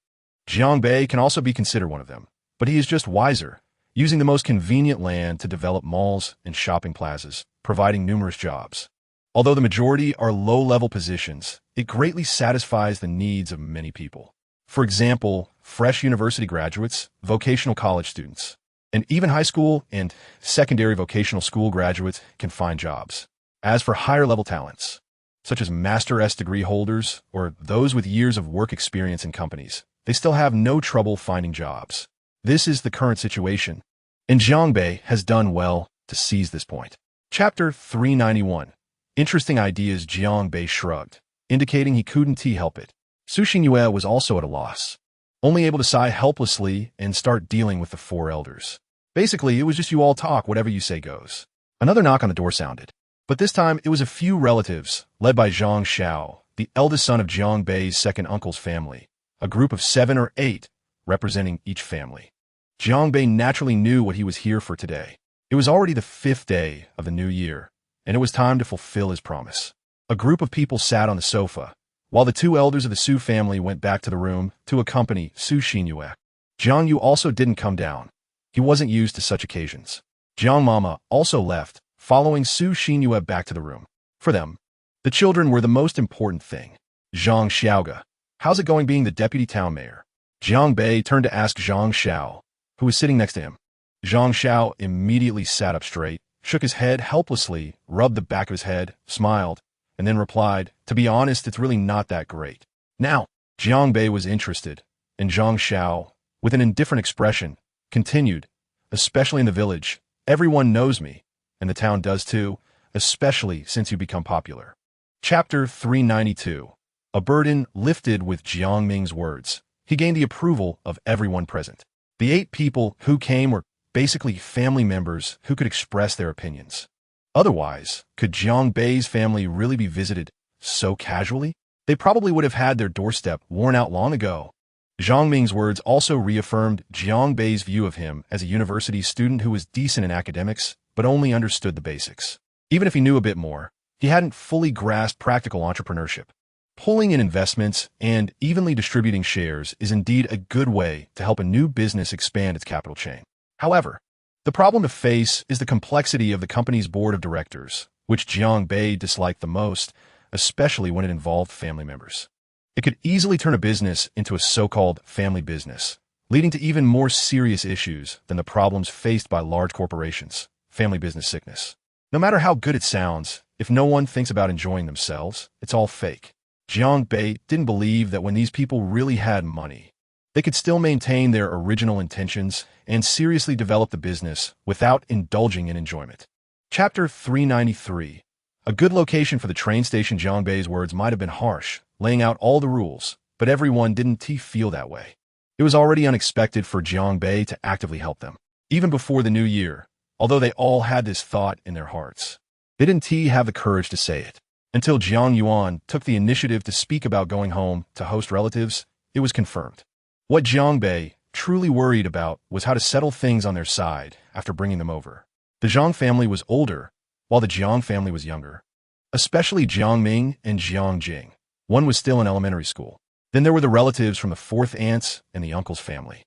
Jiang Bei can also be considered one of them, but he is just wiser, using the most convenient land to develop malls and shopping plazas, providing numerous jobs. Although the majority are low-level positions, it greatly satisfies the needs of many people. For example, fresh university graduates, vocational college students, and even high school and secondary vocational school graduates can find jobs. As for higher-level talents, such as master's degree holders or those with years of work experience in companies, they still have no trouble finding jobs. This is the current situation, and Jiang Bei has done well to seize this point. Chapter 391. Interesting ideas. Jiang Bei shrugged, indicating he couldn't help it. Su Xinyue was also at a loss, only able to sigh helplessly and start dealing with the four elders. Basically, it was just you all talk, whatever you say goes. Another knock on the door sounded, but this time it was a few relatives, led by Zhang Xiao, the eldest son of Jiang Bei's second uncle's family, a group of 7 or 8, representing each family. Jiang Bei naturally knew what he was here for today. It was already the 5th day of the new year, and it was time to fulfill his promise. A group of people sat on the sofa, while the two elders of the Su family went back to the room to accompany Su Xinyue. Jiang Yu also didn't come down. He wasn't used to such occasions. Jiang Mama also left, following Su Xinyue back to the room. For them, the children were the most important thing. Zhang Xiaoge, how's it going being the deputy town mayor? Jiang Bei turned to ask Zhang Xiao, who was sitting next to him. Zhang Xiao immediately sat up straight, shook his head helplessly, rubbed the back of his head, smiled, and then replied, "To be honest, it's really not that great." Now, Jiang Bei was interested, and Zhang Xiao, with an indifferent expression, continued, "Especially in the village, everyone knows me, and the town does too, especially since you become popular." Chapter 392. A burden lifted with Jiang Ming's words. He gained the approval of everyone present. The 8 people who came were basically family members who could express their opinions. Otherwise, could Jiang Bei's family really be visited so casually? They probably would have had their doorstep worn out long ago. Jiang Ming's words also reaffirmed Jiang Bei's view of him as a university student who was decent in academics, but only understood the basics. Even if he knew a bit more, he hadn't fully grasped practical entrepreneurship. Pulling in investments and evenly distributing shares is indeed a good way to help a new business expand its capital chain. However, the problem to face is the complexity of the company's board of directors, which Jiang Bei disliked the most, especially when it involved family members. It could easily turn a business into a so-called family business, leading to even more serious issues than the problems faced by large corporations, family business sickness. No matter how good it sounds, if no one thinks about enjoying themselves, it's all fake. Jiang Bei didn't believe that when these people really had money, they could still maintain their original intentions and seriously develop the business without indulging in enjoyment. Chapter 393. A good location for the train station. Jiang Bei's words might have been harsh, laying out all the rules, but everyone didn't feel that way. It was already unexpected for Jiang Bei to actively help them. Even before the new year, although they all had this thought in their hearts, they didn't have the courage to say it. Until Jiang Yuan took the initiative to speak about going home to host relatives, it was confirmed. What Jiang Bei truly worried about was how to settle things on their side after bringing them over. The Zhang family was older, while the Jiang family was younger. Especially Jiang Ming and Jiang Jing. One was still in elementary school. Then there were the relatives from the 4th aunts and the uncle's family.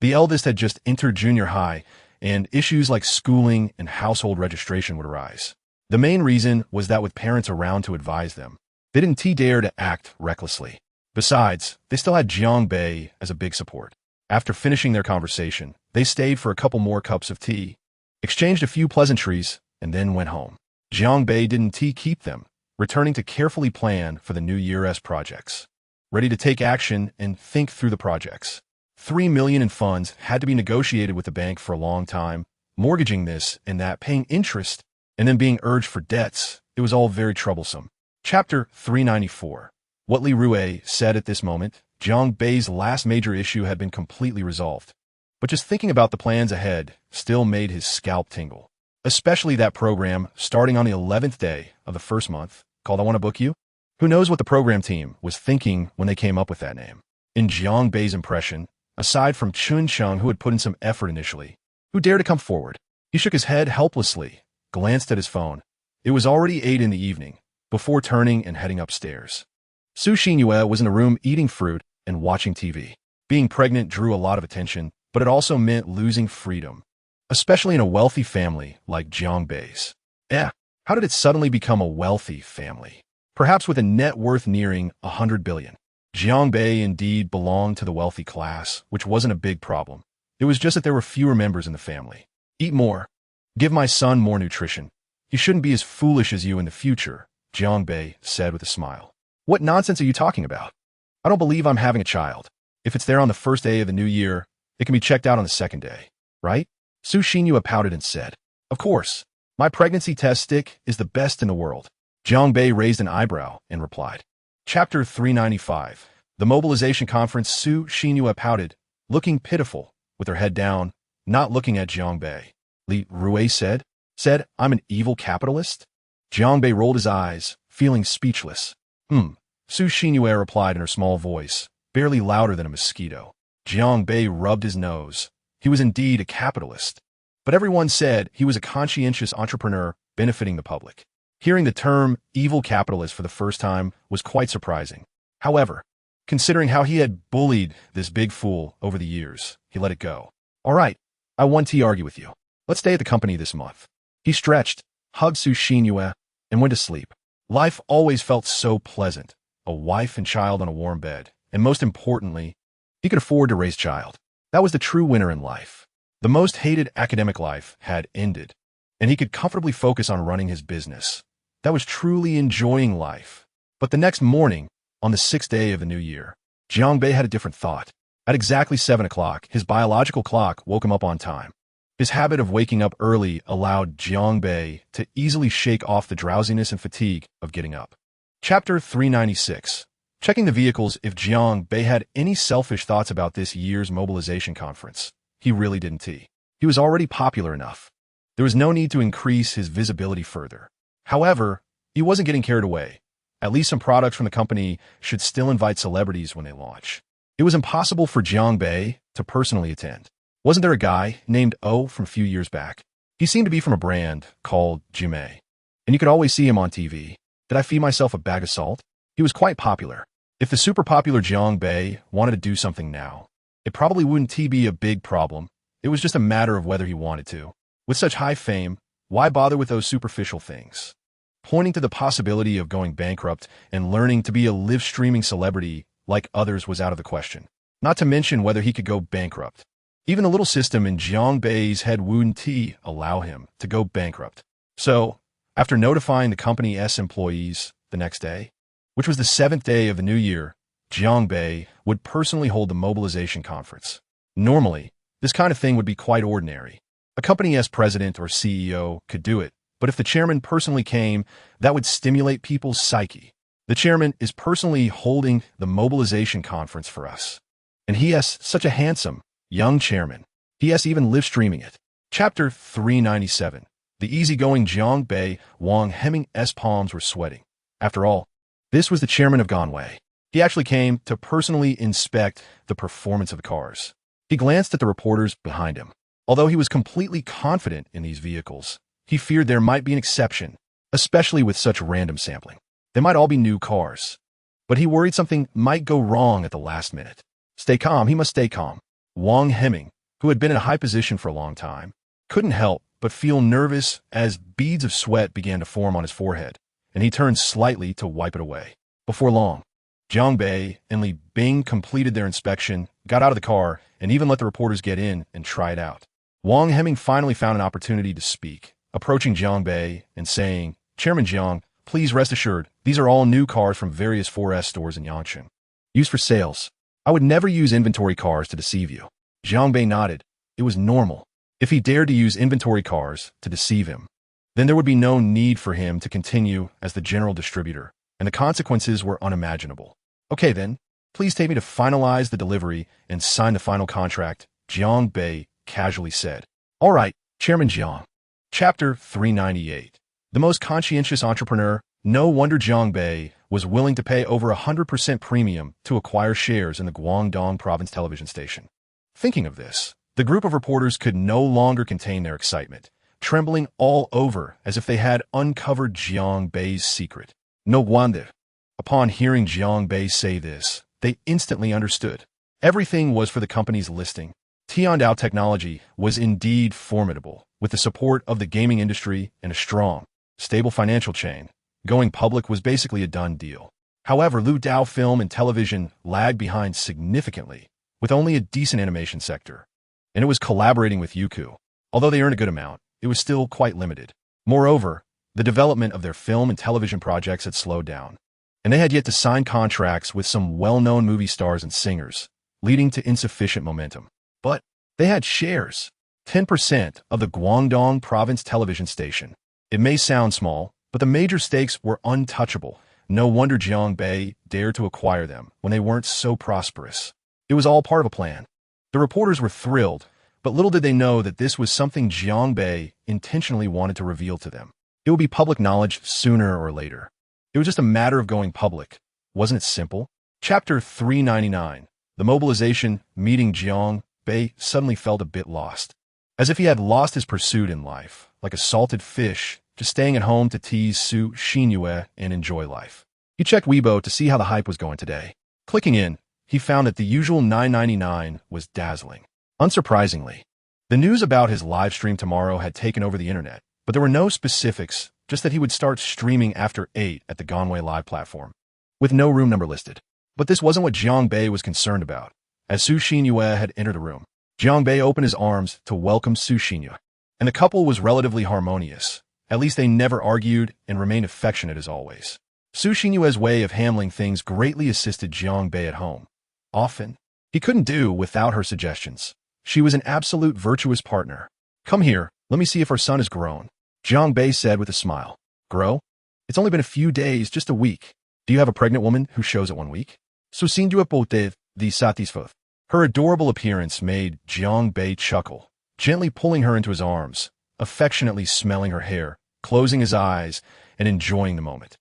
The eldest had just entered junior high, and issues like schooling and household registration would arise. The main reason was that with parents around to advise them, they didn't dare to act recklessly. Besides, they still had Jiang Bei as a big support. After finishing their conversation, they stayed for a couple more cups of tea, exchanged a few pleasantries, and then went home. Jiang Bei didn't keep them, returning to carefully plan for the New Year's projects. Ready to take action and think through the projects. 3 million in funds had to be negotiated with the bank for a long time, mortgaging this and that, paying interest, and then being urged for debts. It was all very troublesome. Chapter 394. What Li Rue said at this moment, Jiang Bei's last major issue had been completely resolved. But just thinking about the plans ahead still made his scalp tingle. Especially that program starting on the 11th day of the first month, called I Want to Book You? Who knows what the program team was thinking when they came up with that name? In Jiang Bei's impression, aside from Chun Cheng, who had put in some effort initially, who dared to come forward? He shook his head helplessly, glanced at his phone. It was already 8 in the evening, before turning and heading upstairs. Su Xinyue was in the room eating fruit and watching TV. Being pregnant drew a lot of attention, but it also meant losing freedom, especially in a wealthy family like Jiang Bei's. How did it suddenly become a wealthy family? Perhaps with a net worth nearing 100 billion. Jiang Bei indeed belonged to the wealthy class, which wasn't a big problem. It was just that there were fewer members in the family. Eat more. Give my son more nutrition. He shouldn't be as foolish as you in the future, Jiang Bei said with a smile. What nonsense are you talking about? I don't believe I'm having a child. If it's there on the first day of the new year, it can be checked out on the second day, right? Su Xinyue pouted and said, Of course. My pregnancy test stick is the best in the world. Jiang Bei raised an eyebrow and replied. Chapter 395. The mobilization conference. Su Xinyue pouted, looking pitiful, with her head down, not looking at Jiang Bei. Li Rue said, I'm an evil capitalist? Jiang Bei rolled his eyes, feeling speechless. Su Xinyue replied in her small voice, barely louder than a mosquito. Jiang Bei rubbed his nose. He was indeed a capitalist. But everyone said he was a conscientious entrepreneur benefiting the public. Hearing the term evil capitalist for the first time was quite surprising. However, considering how he had bullied this big fool over the years, he let it go. All right, I want to argue with you. Let's stay at the company this month. He stretched, hugged Su Xinyue, and went to sleep. Life always felt so pleasant. A wife and child on a warm bed. And most importantly, he could afford to raise a child. That was the true winner in life. The most hated academic life had ended, and he could comfortably focus on running his business. That was truly enjoying life. But the next morning, on the 6th day of the new year, Jiang Bei had a different thought. At exactly 7 o'clock, his biological clock woke him up on time. His habit of waking up early allowed Jiang Bei to easily shake off the drowsiness and fatigue of getting up. Chapter 396. Checking the vehicles. If Jiang Bei had any selfish thoughts about this year's mobilization conference, he really didn't. He was already popular enough. There was no need to increase his visibility further. However, he wasn't getting carried away. At least some products from the company should still invite celebrities when they launch. It was impossible for Jiang Bei to personally attend. Wasn't there a guy named O from a few years back? He seemed to be from a brand called Jimei, and you could always see him on TV. Did I feed myself a bag of salt? He was quite popular. If the super popular Jiang Bei wanted to do something now, it probably wouldn't be a big problem. It was just a matter of whether he wanted to. With such high fame, why bother with those superficial things? Pointing to the possibility of going bankrupt and learning to be a live-streaming celebrity like others was out of the question. Not to mention whether he could go bankrupt. Even the little system in Jiang Bei's head wouldn't allow him to go bankrupt. So, after notifying the company's employees the next day, which was the 7th day of the new year, Jiang Bei would personally hold the mobilization conference. Normally, this kind of thing would be quite ordinary. A company's president or CEO could do it, but if the chairman personally came, that would stimulate people's psyche. The chairman is personally holding the mobilization conference for us. And he is such a handsome, young chairman. He is even live-streaming it. Chapter 397. The easygoing Jiang Bei Wang Hemming's palms were sweating. After all, this was the chairman of Ganwei. He actually came to personally inspect the performance of the cars. He glanced at the reporters behind him. Although he was completely confident in these vehicles, he feared there might be an exception, especially with such random sampling. They might all be new cars. But he worried something might go wrong at the last minute. Stay calm, he must stay calm. Wang Hemming, who had been in a high position for a long time, couldn't help but feel nervous as beads of sweat began to form on his forehead, and he turned slightly to wipe it away. Before long, Jiang Bei and Li Bing completed their inspection, got out of the car, and even let the reporters get in and try it out. Wang Hemming finally found an opportunity to speak, approaching Jiang Bei and saying, "Chairman Jiang, please rest assured, these are all new cars from various 4S stores in Yangcheng. Used for sales. I would never use inventory cars to deceive you." Jiang Bei nodded. It was normal. If he dared to use inventory cars to deceive him, then there would be no need for him to continue as the general distributor, and the consequences were unimaginable. "Okay then, please take me to finalize the delivery and sign the final contract," Jiang Bei casually said. "All right, Chairman Jiang." Chapter 398. The most conscientious entrepreneur. No wonder Jiang Bei was willing to pay over 100% premium to acquire shares in the Guangdong Province television station. Thinking of this, the group of reporters could no longer contain their excitement, trembling all over as if they had uncovered Jiang Bei's secret. No wonder. Upon hearing Jiang Bei say this, they instantly understood. Everything was for the company's listing. Tiandao Technology was indeed formidable, with the support of the gaming industry and a strong, stable financial chain. Going public was basically a done deal. However, Lu Dao Film and Television lagged behind significantly, with only a decent animation sector. And it was collaborating with Youku. Although they earned a good amount, it was still quite limited. Moreover, the development of their film and television projects had slowed down, and they had yet to sign contracts with some well-known movie stars and singers, leading to insufficient momentum. But they had shares, 10% of the Guangdong Province television station. It may sound small, but the major stakes were untouchable. No wonder Jiang Bei dared to acquire them when they weren't so prosperous. It was all part of a plan. The reporters were thrilled, but little did they know that this was something Jiang Bei intentionally wanted to reveal to them. It would be public knowledge sooner or later. It was just a matter of going public. Wasn't it simple? Chapter 399. The mobilization meeting. Jiang Bei suddenly felt a bit lost. As if he had lost his pursuit in life, like a salted fish, just staying at home to tease Su Xinyue and enjoy life. He checked Weibo to see how the hype was going today. Clicking in, he found that the usual 9.99 was dazzling. Unsurprisingly, the news about his live stream tomorrow had taken over the internet, But there were no specifics, just that he would start streaming after 8 at the Gonway Live platform, with no room number listed. But this wasn't what Jiang Bei was concerned about. As Su Xinyue had entered the room, Jiang Bei opened his arms to welcome Su Xinyue, and the couple was relatively harmonious. At least they never argued and remained affectionate as always. Su Xinyue's way of handling things greatly assisted Jiang Bei at home. Often, he couldn't do without her suggestions. She was an absolute virtuous partner. "Come here, let me see if our son has grown," Jiang Bei said with a smile. "Grow? It's only been a few days, just a week. Do you have a pregnant woman who shows at 1 week?" Su Xinyue pote the satisfied. Her adorable appearance made Jiang Bei chuckle, gently pulling her into his arms, affectionately smelling her hair, closing his eyes, and enjoying the moment.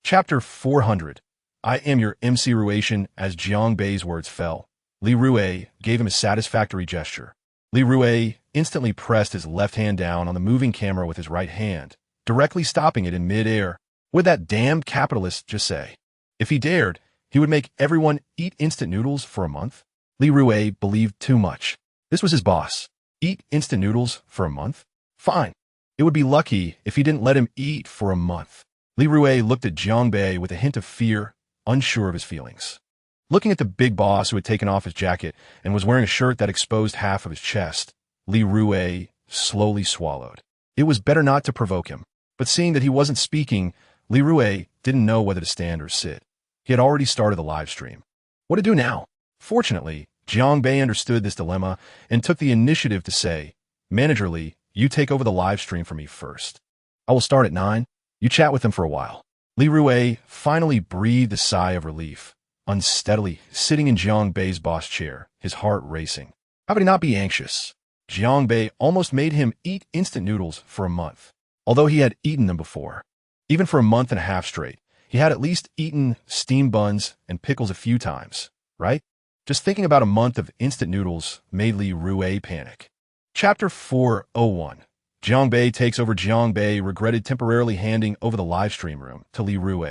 Chapter 400. I am your MC Ruation. As Jiang Bei's words fell, Li Rue gave him a satisfactory gesture. Li Rue instantly pressed his left hand down on the moving camera with his right hand, directly stopping it in mid-air. Would that damned capitalist just say? If he dared, he would make everyone eat instant noodles for a month? Li Rue believed too much. This was his boss. Eat instant noodles for a month? Fine. It would be lucky if he didn't let him eat for a month. Li Rue looked at Jiang Bei with a hint of fear, unsure of his feelings. Looking at the big boss who had taken off his jacket and was wearing a shirt that exposed half of his chest, Li Rue slowly swallowed. It was better not to provoke him, but seeing that he wasn't speaking, Li Rue didn't know whether to stand or sit. He had already started the live stream. What to do now? Fortunately, Jiang Bei understood this dilemma and took the initiative to say, "Manager Li, you take over the live stream for me first. I will start at 9. You chat with them for a while." Li Rue finally breathed a sigh of relief, unsteadily sitting in Jiang Bei's boss chair, his heart racing. How could he not be anxious? Jiang Bei almost made him eat instant noodles for a month, although he had eaten them before. Even for a month and a half straight, he had at least eaten steamed buns and pickles a few times, right? Just thinking about a month of instant noodles made Li Rue panic. Chapter 401. Jiang Bei takes over. Jiang Bei regretted temporarily handing over the live stream room to Li Rue,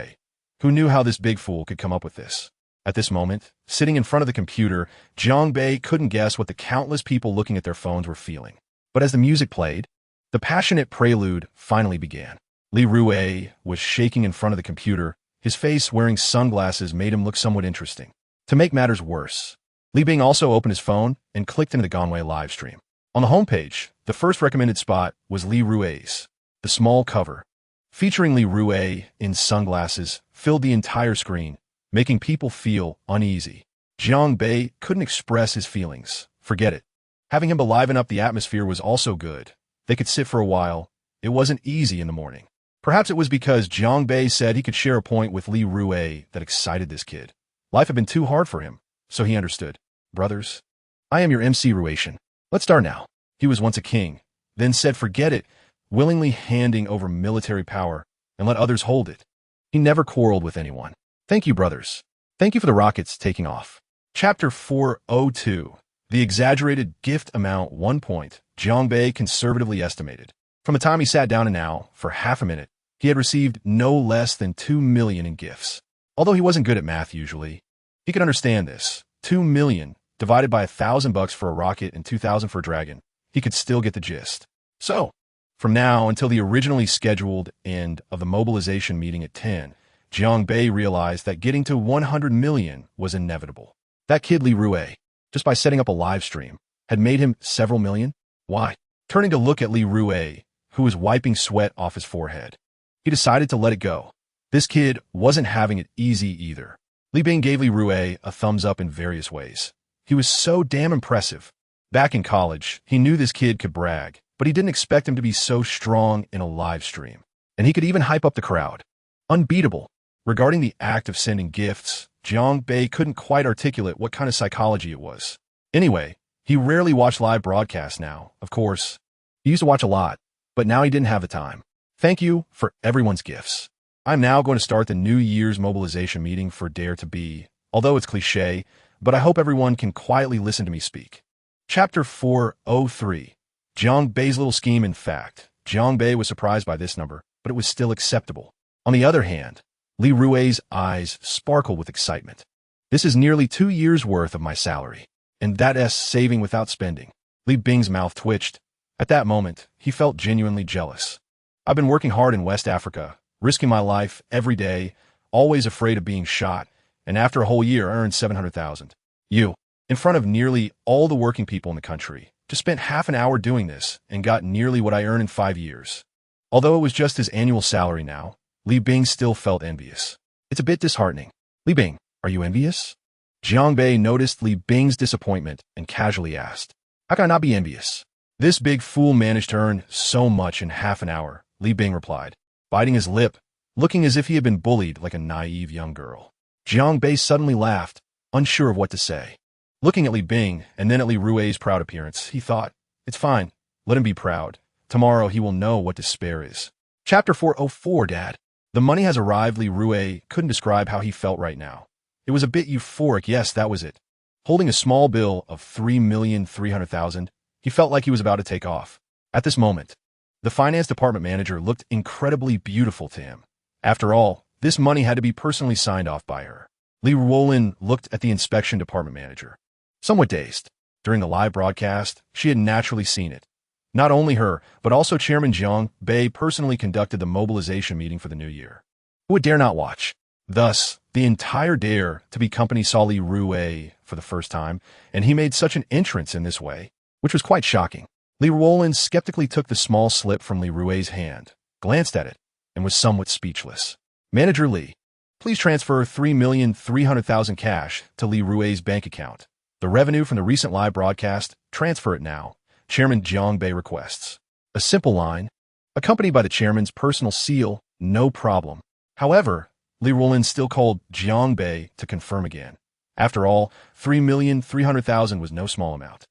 who knew how this big fool could come up with this. At this moment, sitting in front of the computer, Jiang Bei couldn't guess what the countless people looking at their phones were feeling. But as the music played, the passionate prelude finally began. Li Rue was shaking in front of the computer. His face wearing sunglasses made him look somewhat interesting. To make matters worse, Li Bing also opened his phone and clicked into the Gonway live stream. On the homepage, the first recommended spot was Li Rue's. The small cover, featuring Li Rue in sunglasses, filled the entire screen, making people feel uneasy. Jiang Bei couldn't express his feelings. Forget it. Having him liven up the atmosphere was also good. They could sit for a while. It wasn't easy in the morning. Perhaps it was because Jiang Bei said he could share a point with Li Rue that excited this kid. Life had been too hard for him, so he understood. "Brothers, I am your MC Ruation. Let's start now." He was once a king, then said forget it, willingly handing over military power and let others hold it. He never quarreled with anyone. "Thank you, brothers. Thank you for the rockets taking off." Chapter 402. The exaggerated gift amount 1 point, Jiang Bei conservatively estimated. From the time he sat down and now, for half a minute, he had received no less than 2 million in gifts. Although he wasn't good at math usually, he could understand this. 2 million divided by $1,000 for a rocket and 2,000 for a dragon. He could still get the gist. So, from now until the originally scheduled end of the mobilization meeting at 10, Jiang Bei realized that getting to 100 million was inevitable. That kid Li Rue, just by setting up a live stream, had made him several million. Why? Turning to look at Li Rue, who was wiping sweat off his forehead, he decided to let it go. This kid wasn't having it easy either. Li Bing gave Li Rue a thumbs up in various ways. He was so damn impressive. Back in college, he knew this kid could brag, but he didn't expect him to be so strong in a live stream. And he could even hype up the crowd. Unbeatable. Regarding the act of sending gifts, Jiang Bei couldn't quite articulate what kind of psychology it was. Anyway, he rarely watched live broadcasts now, of course. He used to watch a lot, but now he didn't have the time. "Thank you for everyone's gifts. I'm now going to start the New Year's mobilization meeting for Dare to Be, although it's cliché, but I hope everyone can quietly listen to me speak." Chapter 403. Jiang Bei's little scheme. In fact, Jiang Bei was surprised by this number, but it was still acceptable. On the other hand, Li Rue's eyes sparkled with excitement. "This is nearly 2 years' worth of my salary, and that's saving without spending." Li Bing's mouth twitched. At that moment, he felt genuinely jealous. I've been working hard in West Africa, risking my life every day, always afraid of being shot, and after a whole year I earned 700,000. You, in front of nearly all the working people in the country, just spent half an hour doing this and got nearly what I earn in 5 years. Although it was just his annual salary now, Li Bing still felt envious. It's a bit disheartening. Li Bing, are you envious? Jiang Bei noticed Li Bing's disappointment and casually asked, how can I not be envious? This big fool managed to earn so much in half an hour, Li Bing replied, biting his lip, looking as if he had been bullied like a naive young girl. Jiang Bei suddenly laughed, unsure of what to say. Looking at Li Bing and then at Li Rui's proud appearance, he thought, it's fine, let him be proud. Tomorrow he will know what despair is. Chapter 404, Dad. The money has arrived. Li Rui couldn't describe how he felt right now. It was a bit euphoric, yes, that was it. Holding a small bill of 3,300,000, he felt like he was about to take off. At this moment, the finance department manager looked incredibly beautiful to him. After all, this money had to be personally signed off by her. Li Ruolin looked at the inspection department manager. Somewhat dazed. During the live broadcast, she had naturally seen it. Not only her, but also Chairman Jiang Bei personally conducted the mobilization meeting for the new year. Who would dare not watch? Thus, the entire Dare to Be company saw Li Rui for the first time, and he made such an entrance in this way, which was quite shocking. Li Ruolin skeptically took the small slip from Li Rui's hand, glanced at it, and was somewhat speechless. Manager Li, please transfer 3,300,000 cash to Li Rui's bank account. The revenue from the recent live broadcast, transfer it now. Chairman Jiang Bei requests. A simple line, accompanied by the chairman's personal seal, no problem. However, Li Ruolin still called Jiang Bei to confirm again. After all, 3,300,000 was no small amount.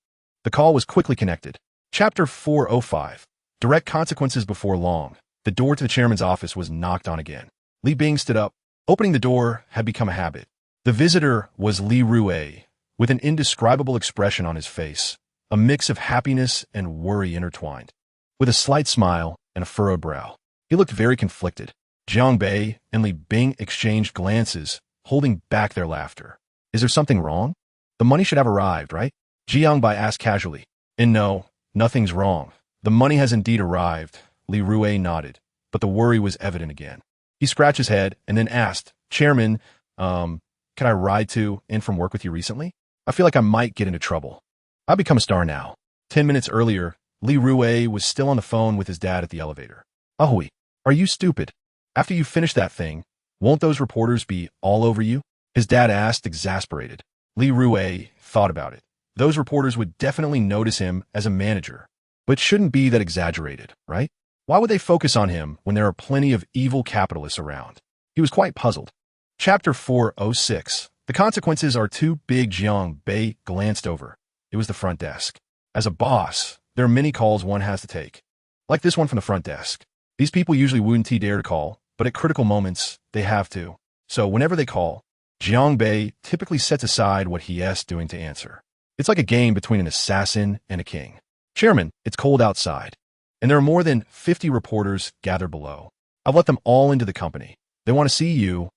The call was quickly connected. Chapter 405. Direct consequences before long. The door to the chairman's office was knocked on again. Li Bing stood up. Opening the door had become a habit. The visitor was Li Rui, with an indescribable expression on his face, a mix of happiness and worry intertwined. With a slight smile and a furrowed brow, he looked very conflicted. Jiang Bei and Li Bing exchanged glances, holding back their laughter. Is there something wrong? The money should have arrived, right? Jiang Bei asked casually. And no, nothing's wrong. The money has indeed arrived. Li Rui nodded, but the worry was evident again. He scratched his head and then asked, Chairman, can I ride to and from work with you recently? I feel like I might get into trouble. I've become a star now. 10 minutes earlier, Li Rui was still on the phone with his dad at the elevator. Ahui, are you stupid? After you finish that thing, won't those reporters be all over you? His dad asked, exasperated. Li Rui thought about it. Those reporters would definitely notice him as a manager, but shouldn't be that exaggerated, right? Why would they focus on him when there are plenty of evil capitalists around? He was quite puzzled. Chapter 406. The consequences are too big. Jiang Bei glanced over. It was the front desk. As a boss, there are many calls one has to take. Like this one from the front desk. These people usually wouldn't dare to call, but at critical moments, they have to. So whenever they call, Jiang Bei typically sets aside what he is doing to answer. It's like a game between an assassin and a king. Chairman, it's cold outside, and there are more than 50 reporters gathered below. I've let them all into the company. They want to see you.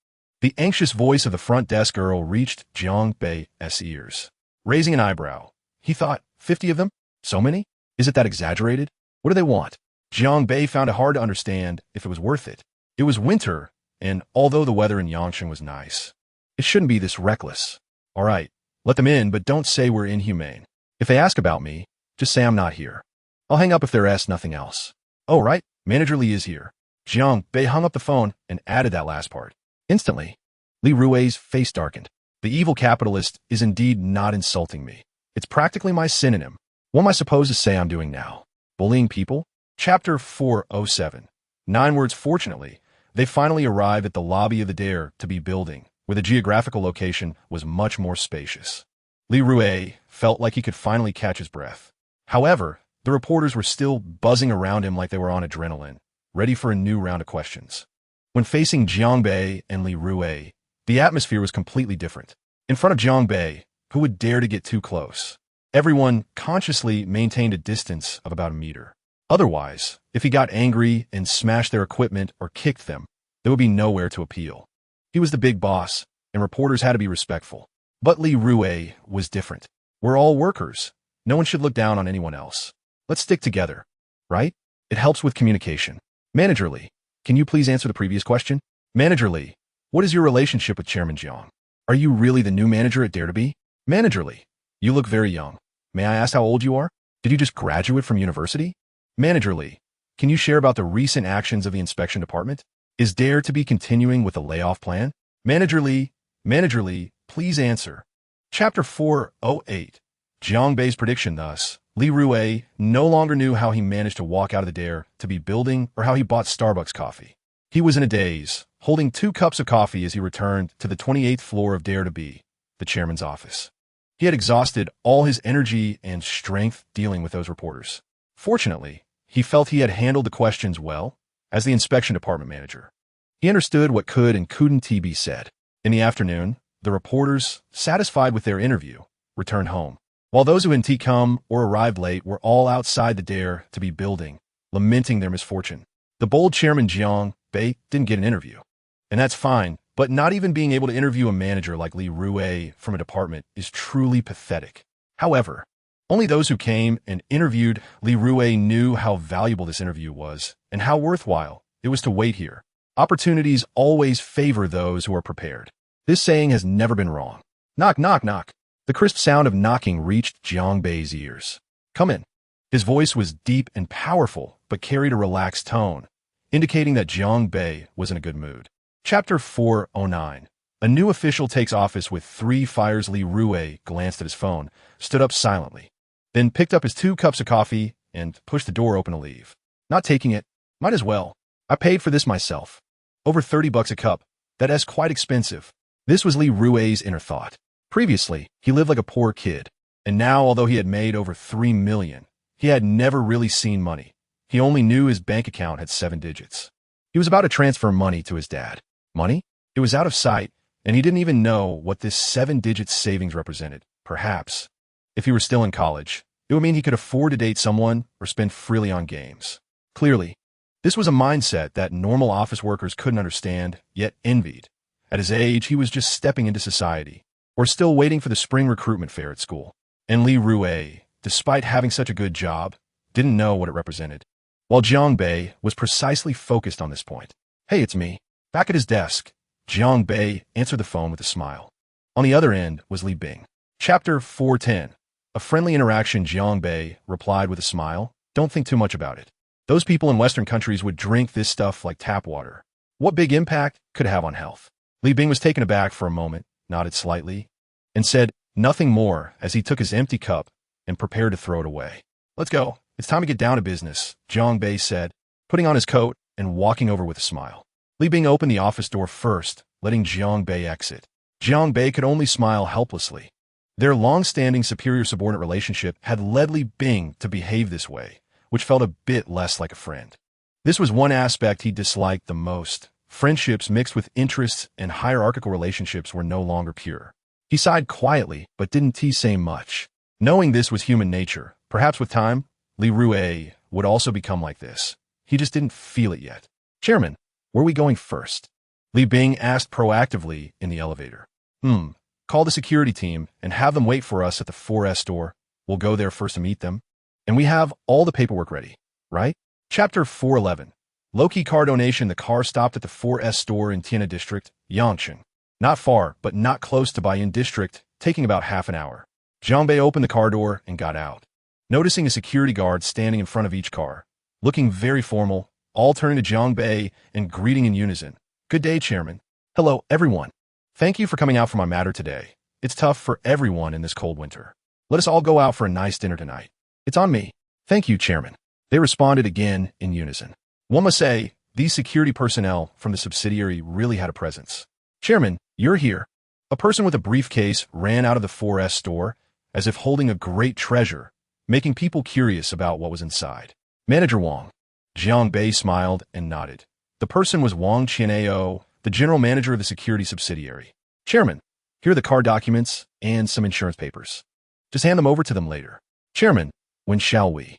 The anxious voice of the front desk girl reached Jiang Bei's ears. Raising an eyebrow, he thought, 50 of them? So many? Is it that exaggerated? What do they want? Jiang Bei found it hard to understand if it was worth it. It was winter, and although the weather in Yangshan was nice, it shouldn't be this reckless. All right, let them in, but don't say we're inhumane. If they ask about me, just say I'm not here. I'll hang up if they're asked nothing else. Oh, right, Manager Li is here. Jiang Bei hung up the phone and added that last part. Instantly, Li Rui's face darkened. The evil capitalist is indeed not insulting me. It's practically my synonym. What am I supposed to say I'm doing now? Bullying people? Chapter 407. 9 words. Fortunately, they finally arrived at the lobby of the Dare to Be building, where the geographical location was much more spacious. Li Rui felt like he could finally catch his breath. However, the reporters were still buzzing around him like they were on adrenaline, ready for a new round of questions. When facing Jiang Bei and Li Rui, the atmosphere was completely different. In front of Jiang Bei, who would dare to get too close? Everyone consciously maintained a distance of about a meter. Otherwise, if he got angry and smashed their equipment or kicked them, there would be nowhere to appeal. He was the big boss, and reporters had to be respectful. But Li Rui was different. We're all workers. No one should look down on anyone else. Let's stick together, right? It helps with communication. Manager Lee, can you please answer the previous question? Manager Lee, what is your relationship with Chairman Jiang? Are you really the new manager at Dare to Be? Manager Lee, you look very young. May I ask how old you are? Did you just graduate from university? Manager Lee, can you share about the recent actions of the inspection department? Is Dare to Be continuing with the layoff plan? Manager Lee, please answer. Chapter 408. Jiang Bei's prediction thus. Li Rue no longer knew how he managed to walk out of the Dare to Be building or how he bought Starbucks coffee. He was in a daze, holding 2 cups of coffee as he returned to the 28th floor of Dare to Be, the chairman's office. He had exhausted all his energy and strength dealing with those reporters. Fortunately, he felt he had handled the questions well as the inspection department manager. He understood what could and couldn't be said. In the afternoon, the reporters, satisfied with their interview, returned home, while those who hadn't come or arrived late were all outside the Dare to Be building, lamenting their misfortune. The bold chairman Jiang Bei didn't get an interview. And that's fine, but not even being able to interview a manager like Li Rue from a department is truly pathetic. However, only those who came and interviewed Li Rue knew how valuable this interview was and how worthwhile it was to wait here. Opportunities always favor those who are prepared. This saying has never been wrong. Knock, knock, knock. The crisp sound of knocking reached Jiang Bei's ears. Come in. His voice was deep and powerful, but carried a relaxed tone, indicating that Jiang Bei was in a good mood. Chapter 409. A new official takes office with 3 fires. Li Rue glanced at his phone, stood up silently, then picked up his 2 cups of coffee and pushed the door open to leave. Not taking it. Might as well. I paid for this myself. Over $30 a cup. That's quite expensive. This was Li Rue's inner thought. Previously, he lived like a poor kid, and now, although he had made over $3 million, he had never really seen money. He only knew his bank account had 7 digits. He was about to transfer money to his dad. Money? It was out of sight, and he didn't even know what this 7-digit savings represented. Perhaps, if he were still in college, it would mean he could afford to date someone or spend freely on games. Clearly, this was a mindset that normal office workers couldn't understand, yet envied. At his age, he was just stepping into society, or still waiting for the spring recruitment fair at school. And Li Rue, despite having such a good job, didn't know what it represented. While Jiang Bei was precisely focused on this point. Hey, it's me. Back at his desk, Jiang Bei answered the phone with a smile. On the other end was Li Bing. Chapter 410. A friendly interaction. Jiang Bei replied with a smile. Don't think too much about it. Those people in Western countries would drink this stuff like tap water. What big impact could it have on health? Li Bing was taken aback for a moment, nodded slightly, and said nothing more as he took his empty cup and prepared to throw it away. Let's go. It's time to get down to business, Jiang Bei said, putting on his coat and walking over with a smile. Li Bing opened the office door first, letting Jiang Bei exit. Jiang Bei could only smile helplessly. Their long-standing superior-subordinate relationship had led Li Bing to behave this way, which felt a bit less like a friend. This was one aspect he disliked the most. Friendships mixed with interests and hierarchical relationships were no longer pure. He sighed quietly, but didn't say much. Knowing this was human nature, perhaps with time, Li Rue would also become like this. He just didn't feel it yet. Chairman, where are we going first? Li Bing asked proactively in the elevator. Call the security team and have them wait for us at the 4S store. We'll go there first to meet them. And we have all the paperwork ready, right? Chapter 411. Low-key car donation. The car stopped at the 4S store in Tianhe District, Yangcheng. Not far, but not close to Baiyin District, taking about half an hour. Jiang Bei opened the car door and got out. Noticing a security guard standing in front of each car, looking very formal, all turning to Jiang Bei and greeting in unison. Good day, Chairman. Hello, everyone. Thank you for coming out for my matter today. It's tough for everyone in this cold winter. Let us all go out for a nice dinner tonight. It's on me. Thank you, Chairman. They responded again in unison. One must say, these security personnel from the subsidiary really had a presence. Chairman, you're here. A person with a briefcase ran out of the 4S store as if holding a great treasure, making people curious about what was inside. Manager Wang. Jiang Bei smiled and nodded. The person was Wang Qianao, the general manager of the security subsidiary. Chairman, here are the car documents and some insurance papers. Just hand them over to them later. Chairman, when shall we?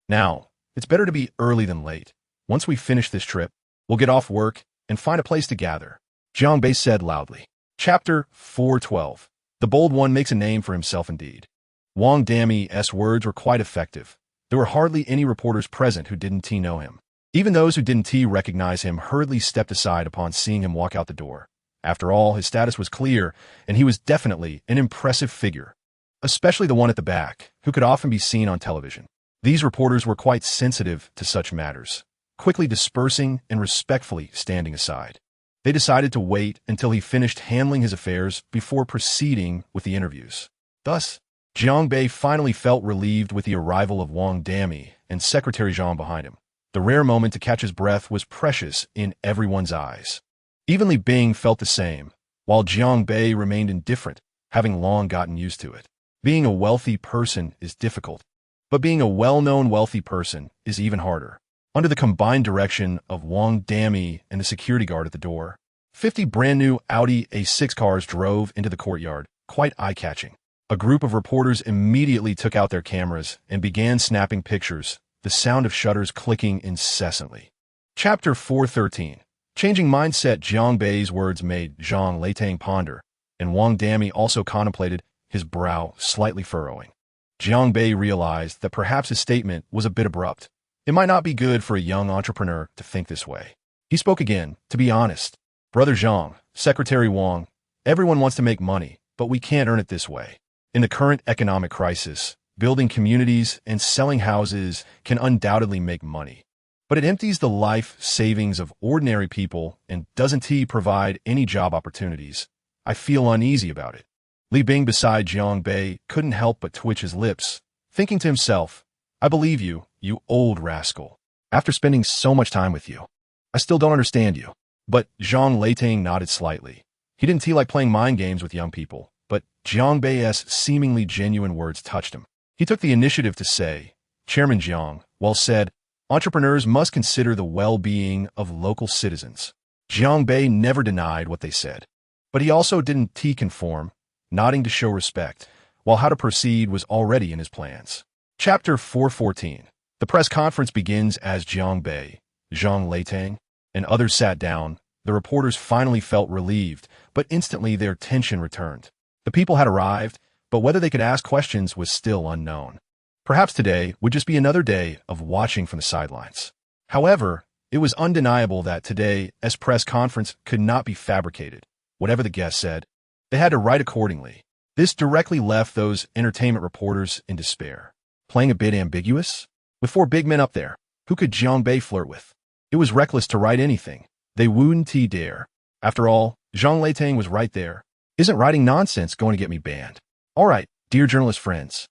Now, it's better to be early than late. Once we finish this trip, we'll get off work and find a place to gather, Jiang Bei said loudly. Chapter 412. The bold one makes a name for himself indeed. Wang Dami's words were quite effective. There were hardly any reporters present who didn't know him. Even those who didn't recognize him hurriedly stepped aside upon seeing him walk out the door. After all, his status was clear, and he was definitely an impressive figure, especially the one at the back, who could often be seen on television. These reporters were quite sensitive to such matters, quickly dispersing and respectfully standing aside. They decided to wait until he finished handling his affairs before proceeding with the interviews. Thus, Jiang Bei finally felt relieved with the arrival of Wang Dami and Secretary Zhang behind him. The rare moment to catch his breath was precious in everyone's eyes. Even Li Bing felt the same, while Jiang Bei remained indifferent, having long gotten used to it. Being a wealthy person is difficult, but being a well-known wealthy person is even harder. Under the combined direction of Wang Dami and the security guard at the door, 50 brand-new Audi A6 cars drove into the courtyard, quite eye-catching. A group of reporters immediately took out their cameras and began snapping pictures, the sound of shutters clicking incessantly. Chapter 413. Changing mindset. Jiang Bei's words made Zhang Leitang ponder, and Wang Dami also contemplated, his brow slightly furrowing. Jiang Bei realized that perhaps his statement was a bit abrupt. It might not be good for a young entrepreneur to think this way. He spoke again, to be honest. Brother Zhang, Secretary Wang, everyone wants to make money, but we can't earn it this way. In the current economic crisis, building communities and selling houses can undoubtedly make money. But it empties the life savings of ordinary people and doesn't provide any job opportunities. I feel uneasy about it. Li Bing beside Jiang Bei couldn't help but twitch his lips, thinking to himself, I believe you, you old rascal. After spending so much time with you, I still don't understand you. But Zhang Leitang nodded slightly. He didn't like playing mind games with young people, but Jiang Bei's seemingly genuine words touched him. He took the initiative to say, Chairman Jiang, well said, entrepreneurs must consider the well-being of local citizens. Jiang Bei never denied what they said, but he also didn't conform, nodding to show respect, while how to proceed was already in his plans. Chapter 414. The press conference begins as Jiang Bei, Zhang Leitang, and others sat down. The reporters finally felt relieved, but instantly their tension returned. The people had arrived, but whether they could ask questions was still unknown. Perhaps today would just be another day of watching from the sidelines. However, it was undeniable that today's press conference could not be fabricated. Whatever the guests said, they had to write accordingly. This directly left those entertainment reporters in despair. Playing a bit ambiguous? With 4 big men up there, who could Jiang Bei flirt with? It was reckless to write anything. They wouldn't dare. After all, Zhang Leitang was right there. Isn't writing nonsense going to get me banned? All right, dear journalist friends.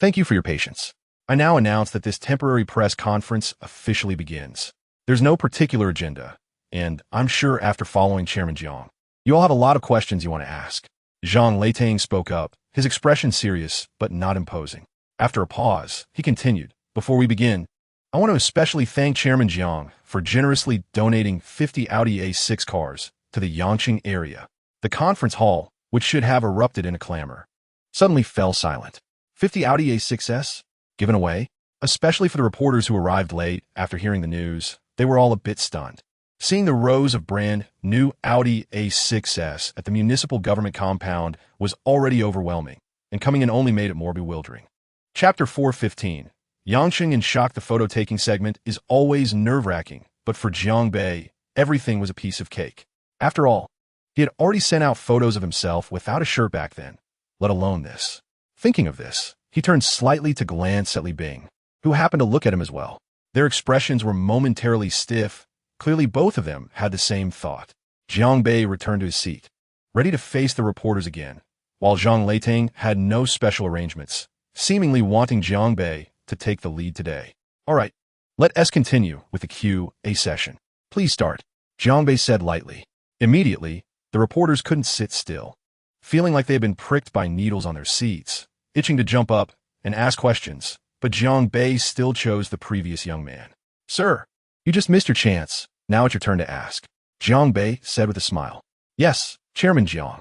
Thank you for your patience. I now announce that this temporary press conference officially begins. There's no particular agenda, and I'm sure after following Chairman Jiang, you all have a lot of questions you want to ask. Zhang Leitang spoke up, his expression serious but not imposing. After a pause, he continued, before we begin, I want to especially thank Chairman Jiang for generously donating 50 Audi A6 cars to the Yangqing area. The conference hall, which should have erupted in a clamor, suddenly fell silent. 50 Audi A6s? Given away? Especially for the reporters who arrived late after hearing the news, they were all a bit stunned. Seeing the rows of brand new Audi A6s at the municipal government compound was already overwhelming, and coming in only made it more bewildering. Chapter 415. Yangqing in shock. The photo-taking segment is always nerve-wracking, but for Jiang Bei, everything was a piece of cake. After all, he had already sent out photos of himself without a shirt back then, let alone this. Thinking of this, he turned slightly to glance at Li Bing, who happened to look at him as well. Their expressions were momentarily stiff. Clearly both of them had the same thought. Jiang Bei returned to his seat, ready to face the reporters again, while Zhang Leitang had no special arrangements, seemingly wanting Jiang Bei to take the lead today. All right, let us continue with the Q&A session. Please start, Jiang Bei said lightly. Immediately, the reporters couldn't sit still, feeling like they had been pricked by needles on their seats, itching to jump up and ask questions, but Jiang Bei still chose the previous young man. Sir, you just missed your chance. Now it's your turn to ask, Jiang Bei said with a smile. Yes, Chairman Jiang.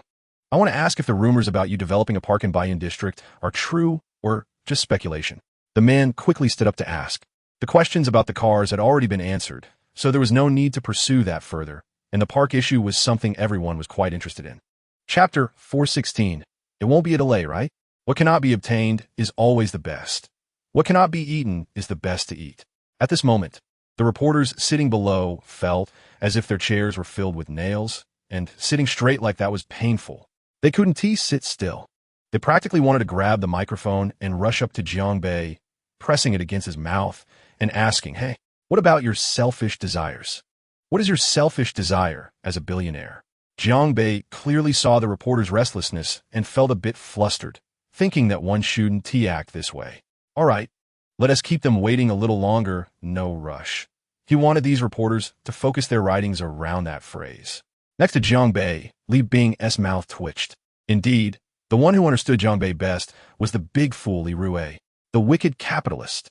I want to ask if the rumors about you developing a park in Bayan district are true or just speculation. The man quickly stood up to ask. The questions about the cars had already been answered, so there was no need to pursue that further, and the park issue was something everyone was quite interested in. Chapter 416. It won't be a delay, right? What cannot be obtained is always the best. What cannot be eaten is the best to eat. At this moment, the reporters sitting below felt as if their chairs were filled with nails, and sitting straight like that was painful. They couldn't sit still. They practically wanted to grab the microphone and rush up to Jiang Bei, pressing it against his mouth and asking, "Hey, what about your selfish desires? What is your selfish desire as a billionaire?" Jiang Bei clearly saw the reporter's restlessness and felt a bit flustered, thinking that one shouldn't act this way. All right, let us keep them waiting a little longer, no rush. He wanted these reporters to focus their writings around that phrase. Next to Jiang Bei, Li Bing's mouth twitched. Indeed, the one who understood Jiang Bei best was the big fool Li Rui, the wicked capitalist.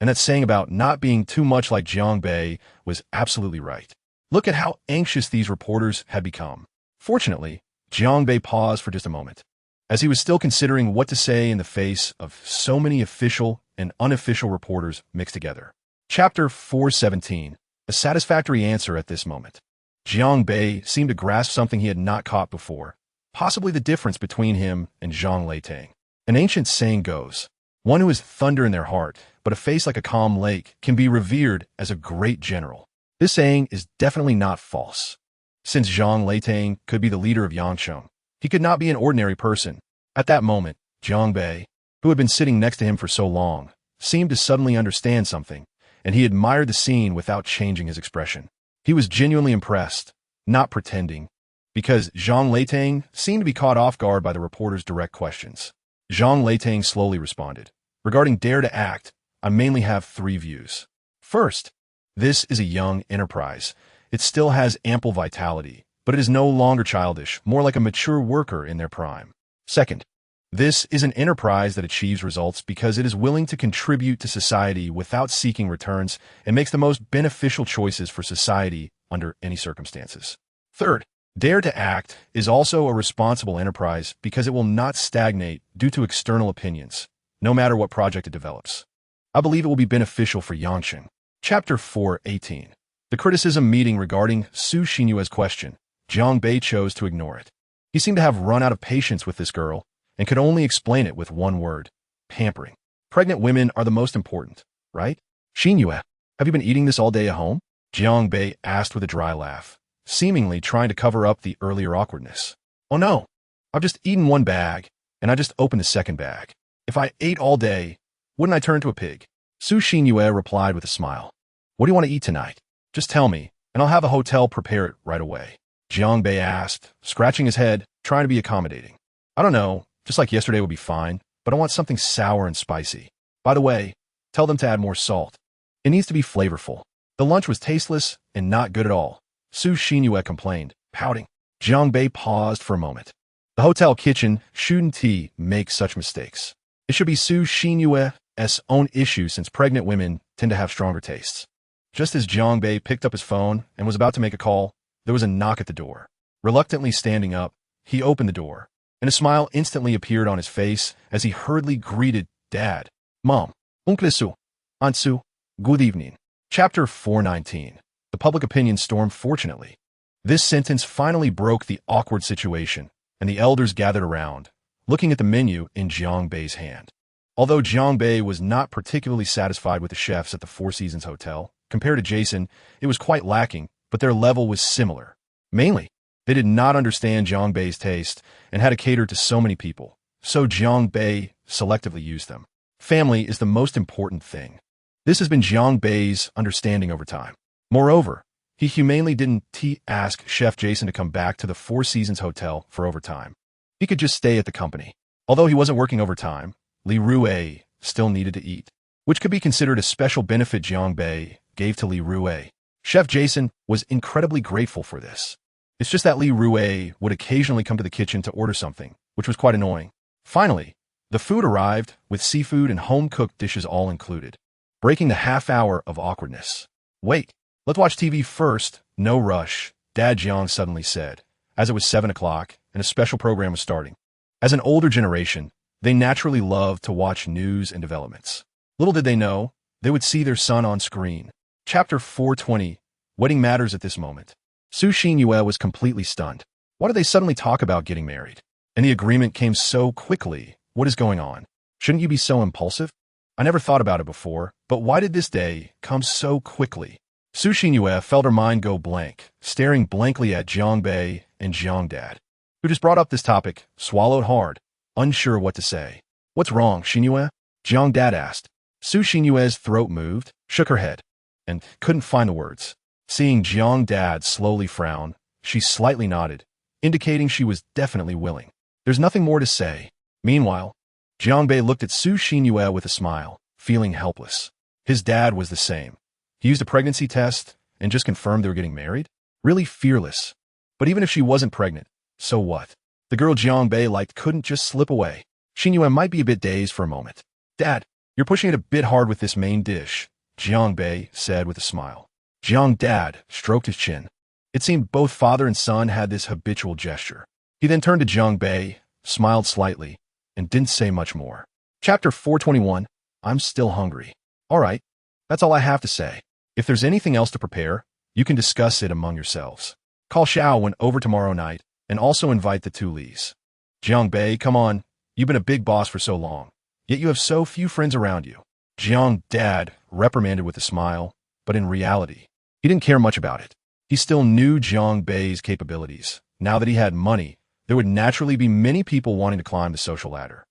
And that saying about not being too much like Jiang Bei was absolutely right. Look at how anxious these reporters had become. Fortunately, Jiang Bei paused for just a moment, as he was still considering what to say in the face of so many official and unofficial reporters mixed together. Chapter 417, a satisfactory answer at this moment. Jiang Bei seemed to grasp something he had not caught before, possibly the difference between him and Zhang Leitang. An ancient saying goes, one who has thunder in their heart, but a face like a calm lake, can be revered as a great general. This saying is definitely not false. Since Zhang Leitang could be the leader of Yangcheng, he could not be an ordinary person. At that moment, Jiang Bei, who had been sitting next to him for so long, seemed to suddenly understand something, and he admired the scene without changing his expression. He was genuinely impressed, not pretending, because Zhang Leitang seemed to be caught off guard by the reporter's direct questions. Zhang Leitang slowly responded, "Regarding Dare to Act, I mainly have three views. First, this is a young enterprise. It still has ample vitality, but it is no longer childish, more like a mature worker in their prime. Second, this is an enterprise that achieves results because it is willing to contribute to society without seeking returns and makes the most beneficial choices for society under any circumstances. Third, Dare to Act is also a responsible enterprise because it will not stagnate due to external opinions, no matter what project it develops. I believe it will be beneficial for Yangcheng." Chapter 418. The criticism meeting regarding Su Xinyue's question, Jiang Bei chose to ignore it. He seemed to have run out of patience with this girl and could only explain it with one word: pampering. Pregnant women are the most important, right? "Xinyue, have you been eating this all day at home?" Jiang Bei asked with a dry laugh, seemingly trying to cover up the earlier awkwardness. "Oh no, I've just eaten one bag, and I just opened the second bag. If I ate all day, wouldn't I turn into a pig?" Su Xinyue replied with a smile. "What do you want to eat tonight? Just tell me, and I'll have a hotel prepare it right away." Jiang Bei asked, scratching his head, trying to be accommodating. "I don't know, just like yesterday would be fine, but I want something sour and spicy. By the way, tell them to add more salt. It needs to be flavorful." The lunch was tasteless and not good at all, Su Xinyue complained, pouting. Jiang Bei paused for a moment. The hotel kitchen shouldn't make such mistakes. It should be Su Xinyue's own issue since pregnant women tend to have stronger tastes. Just as Jiang Bei picked up his phone and was about to make a call, there was a knock at the door. Reluctantly standing up, he opened the door, and a smile instantly appeared on his face as he hurriedly greeted Dad, Mom, Uncle Su, Aunt Su, good evening. Chapter 419. The public opinion storm. Fortunately, this sentence finally broke the awkward situation, and the elders gathered around, looking at the menu in Jiang Bei's hand. Although Jiang Bei was not particularly satisfied with the chefs at the Four Seasons Hotel, compared to Jason, it was quite lacking, but their level was similar. Mainly, they did not understand Jiang Bei's taste and had to cater to so many people, so Jiang Bei selectively used them. Family is the most important thing. This has been Jiang Bei's understanding over time. Moreover, he humanely didn't ask Chef Jason to come back to the Four Seasons Hotel for overtime. He could just stay at the company. Although he wasn't working overtime, Li Rui still needed to eat, which could be considered a special benefit Jiang Bei gave to Li Rui. Chef Jason was incredibly grateful for this. It's just that Li Rui would occasionally come to the kitchen to order something, which was quite annoying. Finally, the food arrived with seafood and home-cooked dishes all included, breaking the half-hour of awkwardness. "Wait, let's watch TV first. No rush," Dad Jiang suddenly said, as it was 7 o'clock and a special program was starting. As an older generation, they naturally loved to watch news and developments. Little did they know, they would see their son on screen. Chapter 420. Wedding matters at this moment. Su Xinyue was completely stunned. Why did they suddenly talk about getting married? And the agreement came so quickly. What is going on? Shouldn't you be so impulsive? I never thought about it before, but why did this day come so quickly? Su Xinyue felt her mind go blank, staring blankly at Jiang Bei and Jiang Dad, who just brought up this topic, swallowed hard, unsure what to say. What's wrong, Xinyue? Jiang Dad asked. Su Xinyue's throat moved, shook her head, and couldn't find the words. Seeing Jiang Dad slowly frown, she slightly nodded, indicating she was definitely willing. There's nothing more to say. Meanwhile, Jiang Bei looked at Su Xinyue with a smile, feeling helpless. His dad was the same. He used a pregnancy test and just confirmed they were getting married? Really fearless. But even if she wasn't pregnant, so what? The girl Jiang Bei liked couldn't just slip away. Xinyue might be a bit dazed for a moment. Dad, you're pushing it a bit hard with this main dish, Jiang Bei said with a smile. Jiang Dad stroked his chin. It seemed both father and son had this habitual gesture. He then turned to Jiang Bei, smiled slightly, and didn't say much more. Chapter 421, I'm still hungry. All right, that's all I have to say. If there's anything else to prepare, you can discuss it among yourselves. Call Xiao when over tomorrow night, and also invite the two Lees. Jiang Bei, come on, you've been a big boss for so long, yet you have so few friends around you. Jiang Dad reprimanded with a smile, but in reality, he didn't care much about it. He still knew Jiang Bei's capabilities. Now that he had money, there would naturally be many people wanting to climb the social ladder.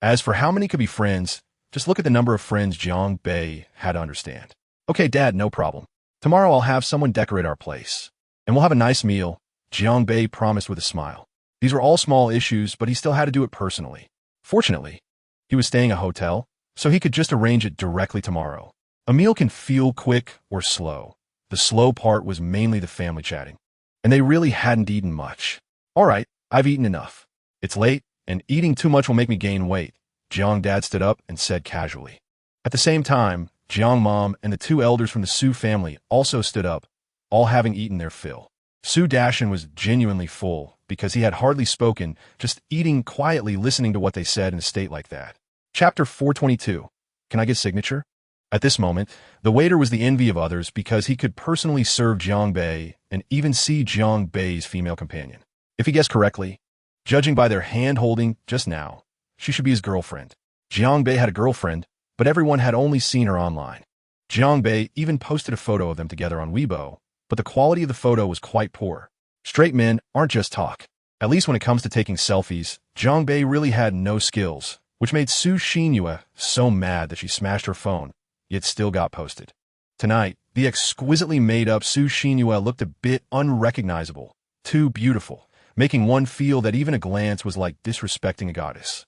As for how many could be friends, just look at the number of friends Jiang Bei had to understand. Okay, Dad, no problem. Tomorrow I'll have someone decorate our place. And we'll have a nice meal, Jiang Bei promised with a smile. These were all small issues, but he still had to do it personally. Fortunately, he was staying at a hotel, so he could just arrange it directly tomorrow. A meal can feel quick or slow. The slow part was mainly the family chatting. And they really hadn't eaten much. All right, I've eaten enough. It's late, and eating too much will make me gain weight. Jiang Dad stood up and said casually. At the same time, Jiang Mom and the two elders from the Su family also stood up, all having eaten their fill. Su Dashin was genuinely full because he had hardly spoken, just eating quietly, listening to what they said in a state like that. Chapter 422. Can I get signature? At this moment, the waiter was the envy of others because he could personally serve Jiang Bei and even see Jiang Bei's female companion. If he guessed correctly, judging by their hand-holding just now, she should be his girlfriend. Jiang Bei had a girlfriend, but everyone had only seen her online. Jiang Bei even posted a photo of them together on Weibo, but the quality of the photo was quite poor. Straight men aren't just talk. At least when it comes to taking selfies, Jiang Bei really had no skills, which made Su Xinyue so mad that she smashed her phone, yet still got posted. Tonight, the exquisitely made-up Su Xinyue looked a bit unrecognizable, too beautiful, making one feel that even a glance was like disrespecting a goddess.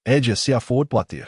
Edge se afford platir.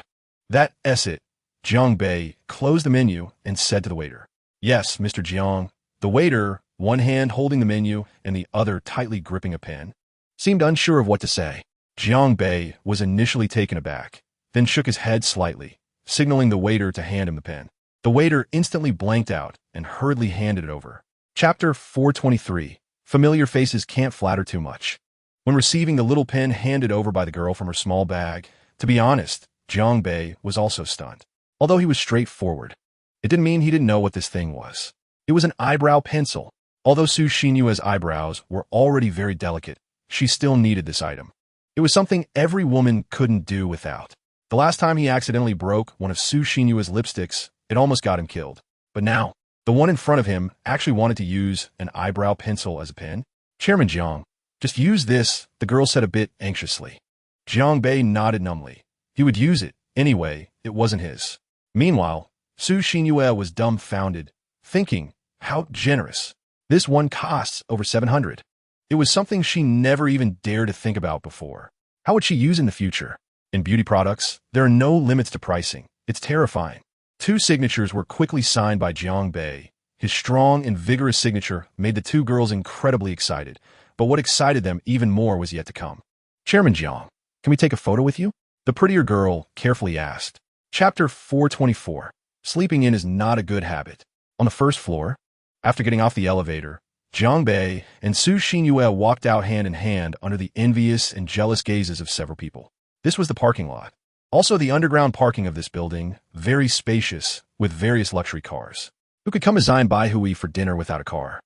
That it. Jiang Bei closed the menu and said to the waiter, Yes, Mr. Jiang. The waiter, one hand holding the menu and the other tightly gripping a pen, seemed unsure of what to say. Jiang Bei was initially taken aback, then shook his head slightly, signaling the waiter to hand him the pen. The waiter instantly blanked out and hurriedly handed it over. Chapter 423. Familiar faces can't flatter too much. When receiving the little pen handed over by the girl from her small bag, to be honest, Jiang Bei was also stunned. Although he was straightforward, it didn't mean he didn't know what this thing was. It was an eyebrow pencil. Although Su Xinyue's eyebrows were already very delicate, she still needed this item. It was something every woman couldn't do without. The last time he accidentally broke one of Su Xinyue's lipsticks, it almost got him killed. But now, the one in front of him actually wanted to use an eyebrow pencil as a pen. Chairman Jiang, just use this, the girl said a bit anxiously. Jiang Bei nodded numbly. He would use it. Anyway, it wasn't his. Meanwhile, Su Xinyue was dumbfounded, thinking, how generous. This one costs over 700. It was something she never even dared to think about before. How would she use in the future? In beauty products, there are no limits to pricing. It's terrifying. Two signatures were quickly signed by Jiang Bei. His strong and vigorous signature made the two girls incredibly excited, but what excited them even more was yet to come. Chairman Jiang, can we take a photo with you? The prettier girl carefully asked. Chapter 424. Sleeping in is not a good habit. On the first floor, after getting off the elevator, Jiang Bei and Su Xinyue walked out hand in hand under the envious and jealous gazes of several people. This was the parking lot. Also the underground parking of this building, very spacious, with various luxury cars. Who could come as Bai for dinner without a car?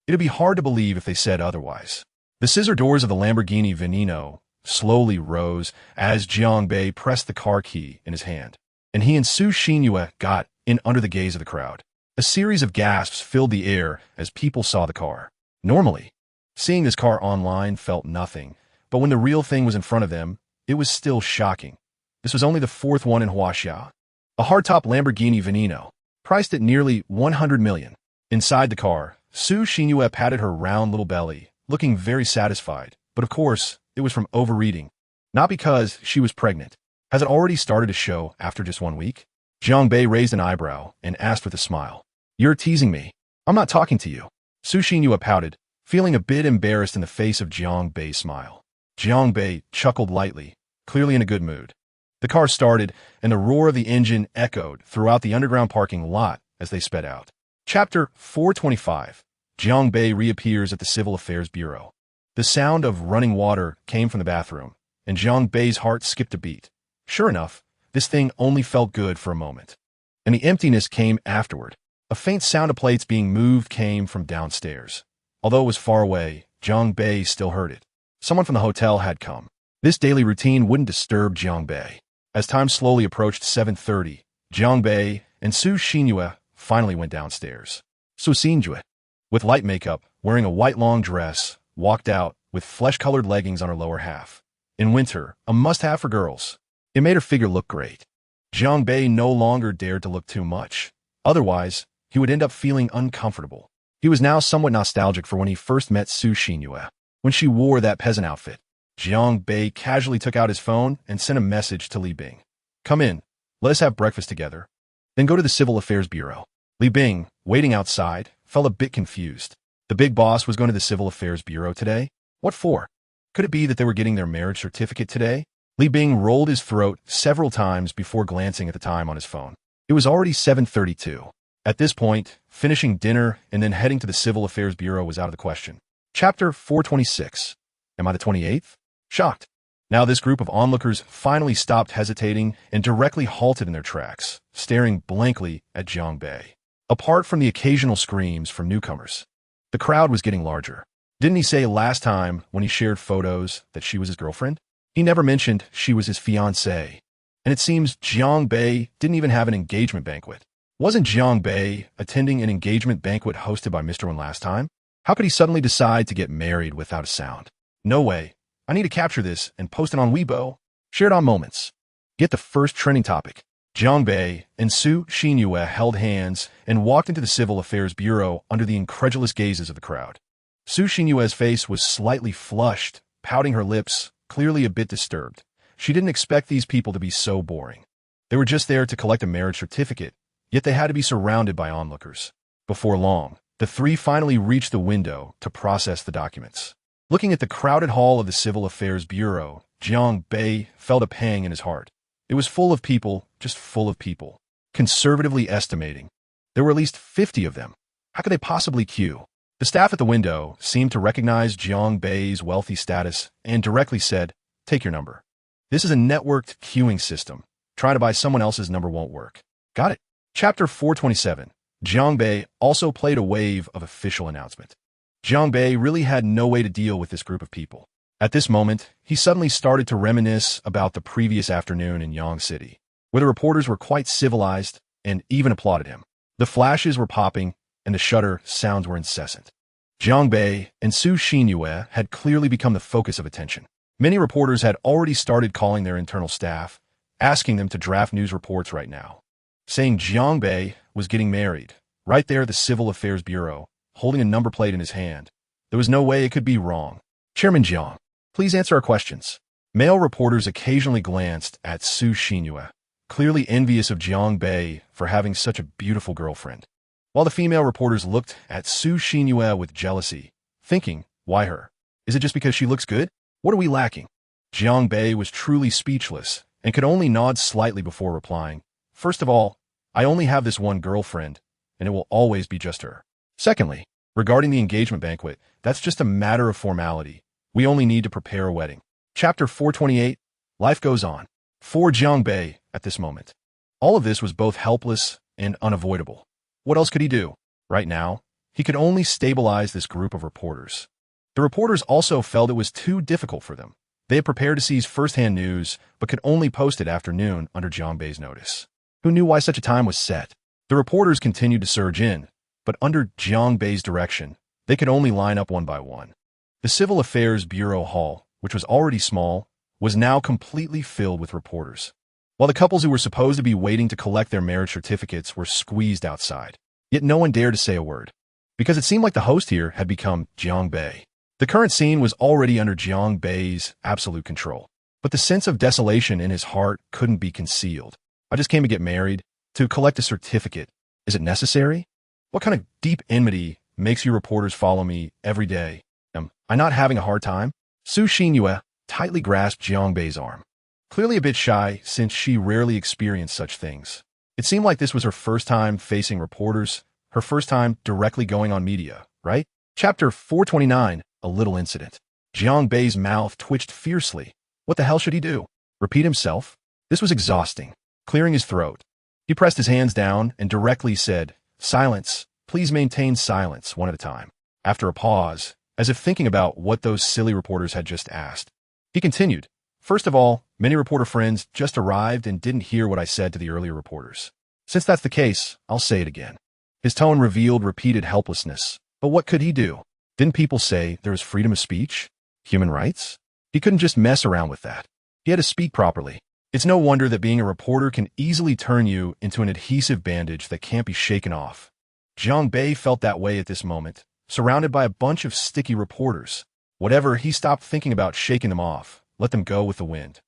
It'd be hard to believe if they said otherwise. The scissor doors of the Lamborghini Veneno slowly rose as Jiang Bei pressed the car key in his hand. and he and Su Xinyue got in under the gaze of the crowd. A series of gasps filled the air as people saw the car. Normally, seeing this car online felt nothing, but when the real thing was in front of them, it was still shocking. This was only the fourth one in Huaxia. A hardtop Lamborghini Veneno, priced at nearly 100 million. Inside the car, Su Xinyue patted her round little belly, looking very satisfied, but of course, it was from overeating. Not because she was pregnant. Has it already started to show after just 1 week? Jiang Bei raised an eyebrow and asked with a smile. You're teasing me. I'm not talking to you. Su Xinyue pouted, feeling a bit embarrassed in the face of Jiang Bei's smile. Jiang Bei chuckled lightly, clearly in a good mood. The car started, and the roar of the engine echoed throughout the underground parking lot as they sped out. Chapter 425. Jiang Bei reappears at the Civil Affairs Bureau. The sound of running water came from the bathroom, and Jiang Bei's heart skipped a beat. Sure enough, this thing only felt good for a moment. And the emptiness came afterward. A faint sound of plates being moved came from downstairs. Although it was far away, Jiang Bei still heard it. Someone from the hotel had come. This daily routine wouldn't disturb Jiang Bei. As time slowly approached 7:30, Jiang Bei and Su Xinyue finally went downstairs. Su Xinyue, with light makeup, wearing a white long dress, walked out with flesh-colored leggings on her lower half. In winter, a must-have for girls. It made her figure look great. Jiang Bei no longer dared to look too much. Otherwise, he would end up feeling uncomfortable. He was now somewhat nostalgic for when he first met Su Xinyue, when she wore that peasant outfit. Jiang Bei casually took out his phone and sent a message to Li Bing. Come in. Let us have breakfast together. Then go to the Civil Affairs Bureau. Li Bing, waiting outside, felt a bit confused. The big boss was going to the Civil Affairs Bureau today? What for? Could it be that they were getting their marriage certificate today? Li Bing rolled his throat several times before glancing at the time on his phone. It was already 7:32. At this point, finishing dinner and then heading to the Civil Affairs Bureau was out of the question. Chapter 426. Am I the 28th? Shocked. Now this group of onlookers finally stopped hesitating and directly halted in their tracks, staring blankly at Jiang Bei. Apart from the occasional screams from newcomers, the crowd was getting larger. Didn't he say last time when he shared photos that she was his girlfriend? He never mentioned she was his fiancée. And it seems Jiang Bei didn't even have an engagement banquet. Wasn't Jiang Bei attending an engagement banquet hosted by Mr. Wen last time? How could he suddenly decide to get married without a sound? No way. I need to capture this and post it on Weibo. Share it on Moments. Get the first trending topic. Jiang Bei and Su Xinyue held hands and walked into the Civil Affairs Bureau under the incredulous gazes of the crowd. Su Xinyue's face was slightly flushed, pouting her lips, clearly a bit disturbed. She didn't expect these people to be so boring. They were just there to collect a marriage certificate, yet they had to be surrounded by onlookers. Before long, the three finally reached the window to process the documents. Looking at the crowded hall of the Civil Affairs Bureau, Jiang Bei felt a pang in his heart. It was full of people, just full of people. Conservatively estimating, there were at least 50 of them. How could they possibly queue? The staff at the window seemed to recognize Jiang Bei's wealthy status and directly said, "Take your number." This is a networked queuing system. Trying to buy someone else's number won't work. Got it. Chapter 427. Jiang Bei also played a wave of official announcement. Jiang Bei really had no way to deal with this group of people. At this moment, he suddenly started to reminisce about the previous afternoon in Yang City, where the reporters were quite civilized and even applauded him. The flashes were popping, and the shutter sounds were incessant. Jiang Bei and Su Xinyue had clearly become the focus of attention. Many reporters had already started calling their internal staff, asking them to draft news reports right now, saying Jiang Bei was getting married, right there at the Civil Affairs Bureau, holding a number plate in his hand. There was no way it could be wrong. Chairman Jiang, please answer our questions. Male reporters occasionally glanced at Su Xinyue, clearly envious of Jiang Bei for having such a beautiful girlfriend, while the female reporters looked at Su Xinyue with jealousy, thinking, why her? Is it just because she looks good? What are we lacking? Jiang Bei was truly speechless and could only nod slightly before replying. First of all, I only have this one girlfriend, and it will always be just her. Secondly, regarding the engagement banquet, that's just a matter of formality. We only need to prepare a wedding. Chapter 428. Life goes on. For Jiang Bei at this moment, all of this was both helpless and unavoidable. What else could he do? Right now, he could only stabilize this group of reporters. The reporters also felt it was too difficult for them. They had prepared to seize first-hand news, but could only post it after noon under Jiang Bei's notice. Who knew why such a time was set? The reporters continued to surge in, but under Jiang Bei's direction, they could only line up one by one. The Civil Affairs Bureau hall, which was already small, was now completely filled with reporters, while the couples who were supposed to be waiting to collect their marriage certificates were squeezed outside. Yet no one dared to say a word, because it seemed like the host here had become Jiang Bei. The current scene was already under Jiang Bei's absolute control, but the sense of desolation in his heart couldn't be concealed. I just came to get married, to collect a certificate. Is it necessary? What kind of deep enmity makes you reporters follow me every day? Am I not having a hard time? Su Xinyue tightly grasped Jiang Bei's arm, clearly a bit shy since she rarely experienced such things. It seemed like this was her first time facing reporters, her first time directly going on media, right? Chapter 429, A Little Incident. Jiang Bei's mouth twitched fiercely. What the hell should he do? Repeat himself? This was exhausting. Clearing his throat, he pressed his hands down and directly said, "Silence. Please maintain silence one at a time." After a pause, as if thinking about what those silly reporters had just asked, he continued, "First of all, many reporter friends just arrived and didn't hear what I said to the earlier reporters. Since that's the case, I'll say it again." His tone revealed repeated helplessness. But what could he do? Didn't people say there was freedom of speech? Human rights? He couldn't just mess around with that. He had to speak properly. It's no wonder that being a reporter can easily turn you into an adhesive bandage that can't be shaken off. Jiang Bei felt that way at this moment, surrounded by a bunch of sticky reporters. Whatever, he stopped thinking about shaking them off, let them go with the wind.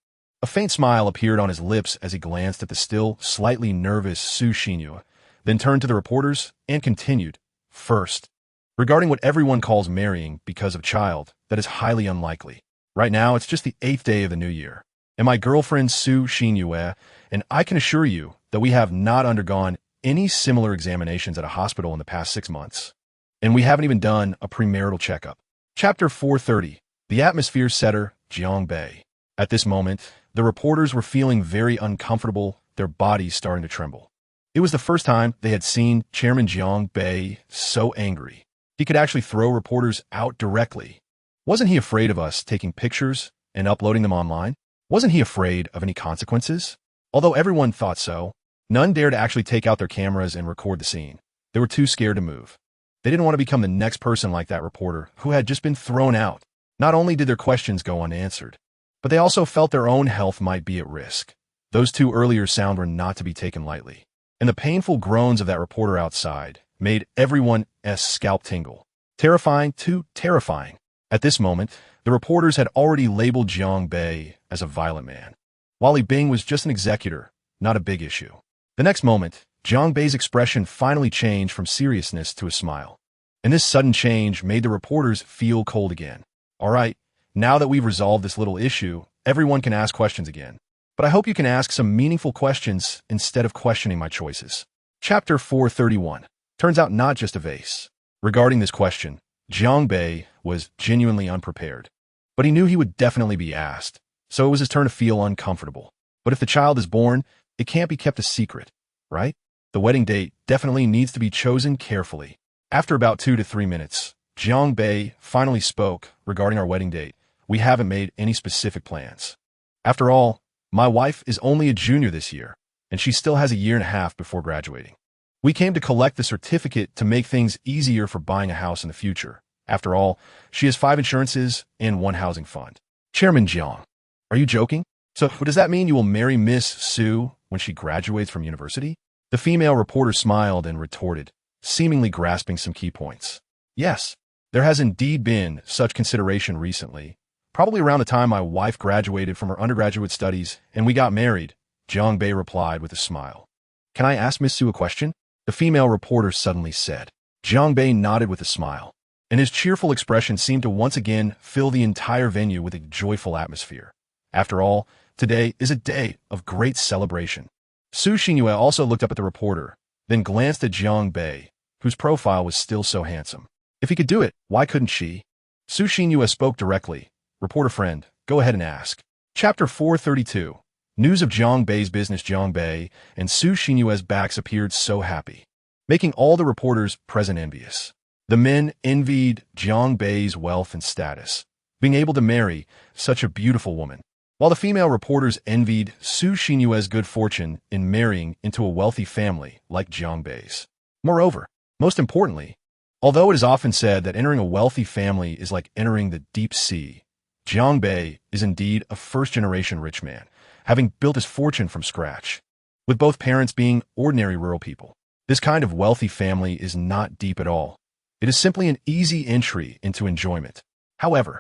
A faint smile appeared on his lips as he glanced at the still slightly nervous Su Xinyue, then turned to the reporters and continued, "First, regarding what everyone calls marrying because of child, that is highly unlikely. Right now, it's just the 8th day of the new year. And my girlfriend Su Xinyue, and I can assure you that we have not undergone any similar examinations at a hospital in the past 6 months. And we haven't even done a premarital checkup." Chapter 430, The Atmosphere Setter, Jiang Bei. At this moment, the reporters were feeling very uncomfortable, their bodies starting to tremble. It was the first time they had seen Chairman Jiang Bei so angry. He could actually throw reporters out directly. Wasn't he afraid of us taking pictures and uploading them online? Wasn't he afraid of any consequences? Although everyone thought so, none dared to actually take out their cameras and record the scene. They were too scared to move. They didn't want to become the next person like that reporter who had just been thrown out. Not only did their questions go unanswered, but they also felt their own health might be at risk. Those two earlier sounds were not to be taken lightly. And the painful groans of that reporter outside made everyone's scalp tingle. Terrifying, too terrifying. At this moment, the reporters had already labeled Jiang Bei as a violent man. Wally Bing was just an executor, not a big issue. The next moment, Jiang Bei's expression finally changed from seriousness to a smile. And this sudden change made the reporters feel cold again. All right, now that we've resolved this little issue, everyone can ask questions again. But I hope you can ask some meaningful questions instead of questioning my choices. Chapter 431. Turns out not just a vase. Regarding this question, Jiang Bei was genuinely unprepared. But he knew he would definitely be asked, so it was his turn to feel uncomfortable. But if the child is born, it can't be kept a secret, right? The wedding date definitely needs to be chosen carefully. After about 2 to 3 minutes, Jiang Bei finally spoke regarding our wedding date. "We haven't made any specific plans. After all, my wife is only a junior this year, and she still has a year and a half before graduating. We came to collect the certificate to make things easier for buying a house in the future. After all, she has 5 insurances and 1 housing fund." Chairman Jiang, are you joking? So does that mean you will marry Miss Su when she graduates from university? The female reporter smiled and retorted, seemingly grasping some key points. "Yes, there has indeed been such consideration recently. Probably around the time my wife graduated from her undergraduate studies and we got married," Jiang Bei replied with a smile. "Can I ask Miss Su a question?" the female reporter suddenly said. Jiang Bei nodded with a smile, and his cheerful expression seemed to once again fill the entire venue with a joyful atmosphere. After all, today is a day of great celebration. Su Xinyue also looked up at the reporter, then glanced at Jiang Bei, whose profile was still so handsome. If he could do it, why couldn't she? Su Xinyue spoke directly. "Reporter friend, go ahead and ask." Chapter 432. News of Jiang Bei's business. Jiang Bei and Su Xinyue's backs appeared so happy, making all the reporters present envious. The men envied Jiang Bei's wealth and status, being able to marry such a beautiful woman, While the female reporters envied Su Xinyue's good fortune in marrying into a wealthy family like Jiang Bei's. Moreover, most importantly, although it is often said that entering a wealthy family is like entering the deep sea, Jiang Bei is indeed a first-generation rich man, having built his fortune from scratch. With both parents being ordinary rural people, this kind of wealthy family is not deep at all. It is simply an easy entry into enjoyment. However,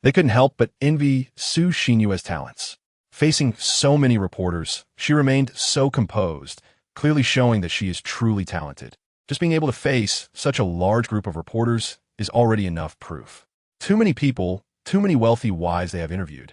they couldn't help but envy Su Xinyue's talents. Facing so many reporters, she remained so composed, clearly showing that she is truly talented. Just being able to face such a large group of reporters is already enough proof. Too many people, too many wealthy wives they have interviewed.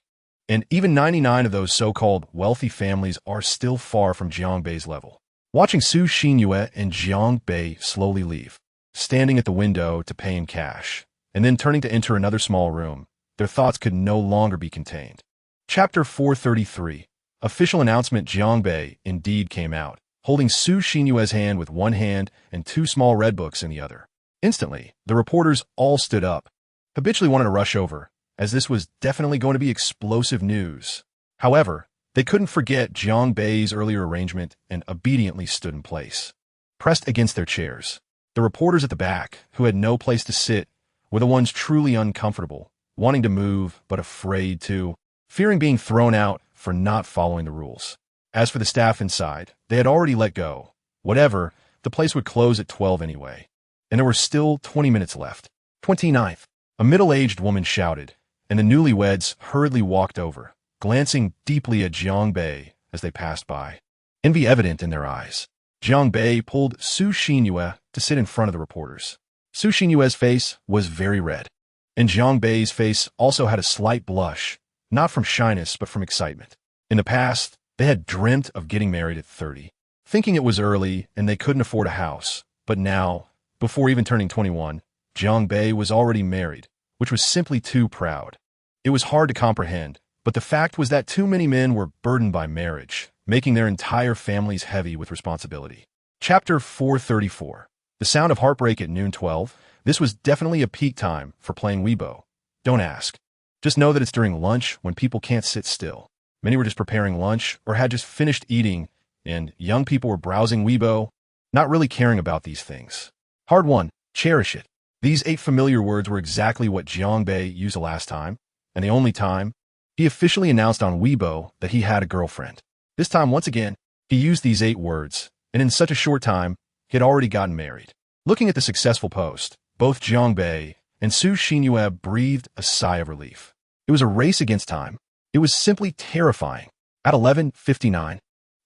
And even 99 of those so-called wealthy families are still far from Jiang Bei's level. Watching Su Xinyue and Jiang Bei slowly leave, standing at the window to pay in cash, and then turning to enter another small room, their thoughts could no longer be contained. Chapter 433. Official announcement: Jiang Bei indeed came out, holding Su Xinyue's hand with one hand and two small red books in the other. Instantly, the reporters all stood up, habitually wanted to rush over, as this was definitely going to be explosive news. However, they couldn't forget Jiang Bei's earlier arrangement and obediently stood in place, pressed against their chairs. The reporters at the back, who had no place to sit, were the ones truly uncomfortable, wanting to move but afraid to, fearing being thrown out for not following the rules. As for the staff inside, they had already let go. Whatever, the place would close at 12 anyway, and there were still 20 minutes left. 29th. A middle-aged woman shouted, and the newlyweds hurriedly walked over, glancing deeply at Jiang Bei as they passed by, envy evident in their eyes. Jiang Bei pulled Su Xinyue to sit in front of the reporters. Su Xinyue's face was very red, and Jiang Bei's face also had a slight blush, not from shyness but from excitement. In the past, they had dreamt of getting married at 30, thinking it was early and they couldn't afford a house. But now, before even turning 21, Jiang Bei was already married, which was simply too proud. It was hard to comprehend, but the fact was that too many men were burdened by marriage, making their entire families heavy with responsibility. Chapter 434. The sound of heartbreak at noon 12. This was definitely a peak time for playing Weibo. Don't ask. Just know that it's during lunch when people can't sit still. Many were just preparing lunch or had just finished eating, and young people were browsing Weibo, not really caring about these things. Hard one, cherish it. These 8 familiar words were exactly what Jiang Bei used the last time, and the only time. He officially announced on Weibo that he had a girlfriend. This time, once again, he used these 8 words, and in such a short time, he had already gotten married. Looking at the successful post, both Jiang Bei and Su Xinyue breathed a sigh of relief. It was a race against time. It was simply terrifying. At 11:59,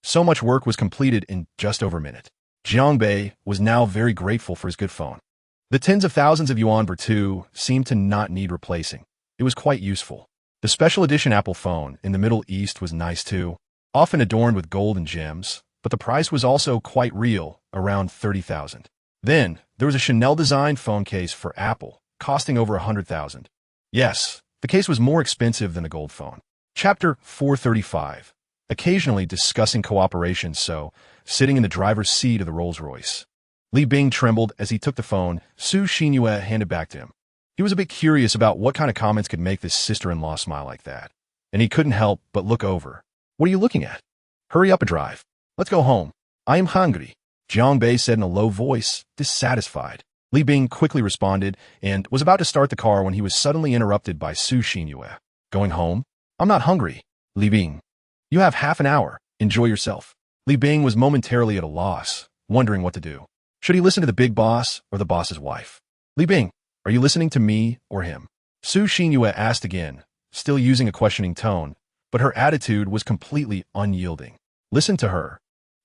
so much work was completed in just over a minute. Jiang Bei was now very grateful for his good phone. The tens of thousands of yuan per two seemed to not need replacing. It was quite useful. The special edition Apple phone in the Middle East was nice too, often adorned with gold and gems, but the price was also quite real, around 30,000. Then, there was a Chanel-designed phone case for Apple, costing over 100,000. Yes, the case was more expensive than a gold phone. Chapter 435. Occasionally discussing cooperation, so, sitting in the driver's seat of the Rolls-Royce. Li Bing trembled as he took the phone Su Xinyue handed back to him. He was a bit curious about what kind of comments could make this sister-in-law smile like that, and he couldn't help but look over. What are you looking at? Hurry up and drive. Let's go home. I am hungry, Jiang Bei said in a low voice, dissatisfied. Li Bing quickly responded and was about to start the car when he was suddenly interrupted by Su Xinyue. Going home? I'm not hungry, Li Bing. You have half an hour. Enjoy yourself. Li Bing was momentarily at a loss, wondering what to do. Should he listen to the big boss or the boss's wife? Li Bing, are you listening to me or him? Su Xinyue asked again, still using a questioning tone, but her attitude was completely unyielding. Listen to her,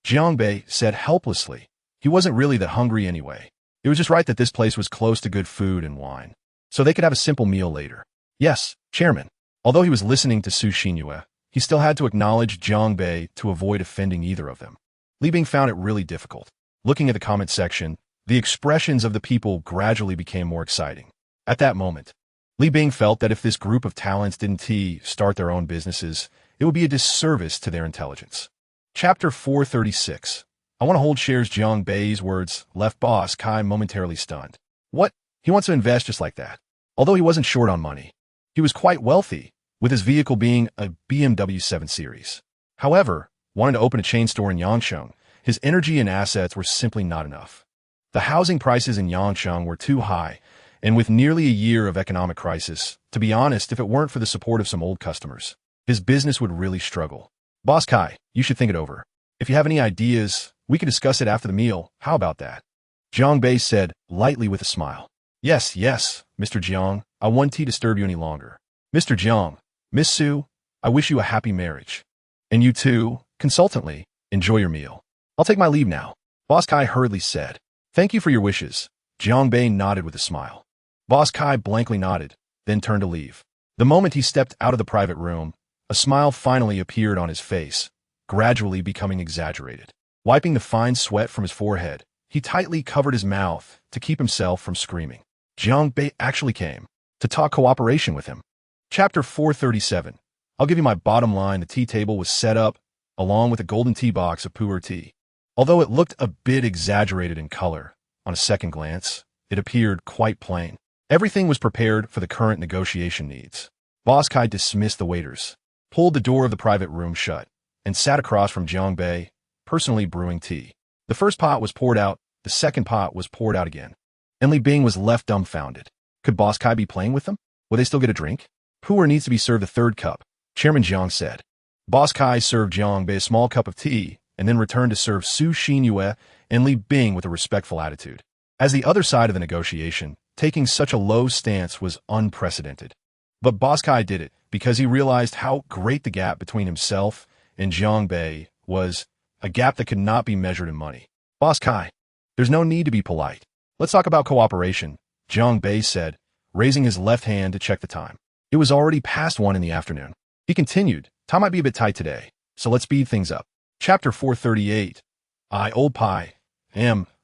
Jiang Bei said helplessly. He wasn't really that hungry anyway. It was just right that this place was close to good food and wine, so they could have a simple meal later. Yes, Chairman. Although he was listening to Su Xinyue, he still had to acknowledge Jiang Bei to avoid offending either of them. Li Bing found it really difficult. Looking at the comment section, the expressions of the people gradually became more exciting. At that moment, Li Bing felt that if this group of talents didn't start their own businesses, it would be a disservice to their intelligence. Chapter 436. I want to hold shares. Jiang Bei's words left boss Kai momentarily stunned. What? He wants to invest just like that. Although he wasn't short on money, he was quite wealthy, with his vehicle being a BMW 7 Series. However, wanting to open a chain store in Yangcheng, his energy and assets were simply not enough. The housing prices in Yangcheng were too high, and with nearly a year of economic crisis, to be honest, if it weren't for the support of some old customers, his business would really struggle. Boss Kai, you should think it over. If you have any ideas, we can discuss it after the meal. How about that? Jiang Bei said, lightly with a smile. Yes, Mr. Jiang, I won't disturb you any longer. Mr. Jiang, Miss Su, I wish you a happy marriage. And you too, consultantly, enjoy your meal. I'll take my leave now. Boss Kai hurriedly said. Thank you for your wishes. Jiang Bei nodded with a smile. Boss Kai blankly nodded, then turned to leave. The moment he stepped out of the private room, a smile finally appeared on his face, gradually becoming exaggerated. Wiping the fine sweat from his forehead, he tightly covered his mouth to keep himself from screaming. Jiang Bei actually came to talk cooperation with him. Chapter 437. I'll give you my bottom line. The tea table was set up, along with a golden tea box of pu'er tea. Although it looked a bit exaggerated in color, on a second glance, it appeared quite plain. Everything was prepared for the current negotiation needs. Boss Kai dismissed the waiters, pulled the door of the private room shut, and sat across from Jiang Bei, personally brewing tea. The first pot was poured out, the second pot was poured out again. And Li Bing was left dumbfounded. Could Boss Kai be playing with them? Will they still get a drink? Pu'er needs to be served a third cup, Chairman Jiang said. Boss Kai served Jiang Bei a small cup of tea, and then returned to serve Su Xinyue and Li Bing with a respectful attitude. As the other side of the negotiation, taking such a low stance was unprecedented. But Boss Kai did it because he realized how great the gap between himself and Jiang Bei was, a gap that could not be measured in money. Boss Kai, there's no need to be polite. Let's talk about cooperation, Jiang Bei said, raising his left hand to check the time. It was already past 1 in the afternoon. He continued, time might be a bit tight today, so let's speed things up. Chapter 438. Old pie.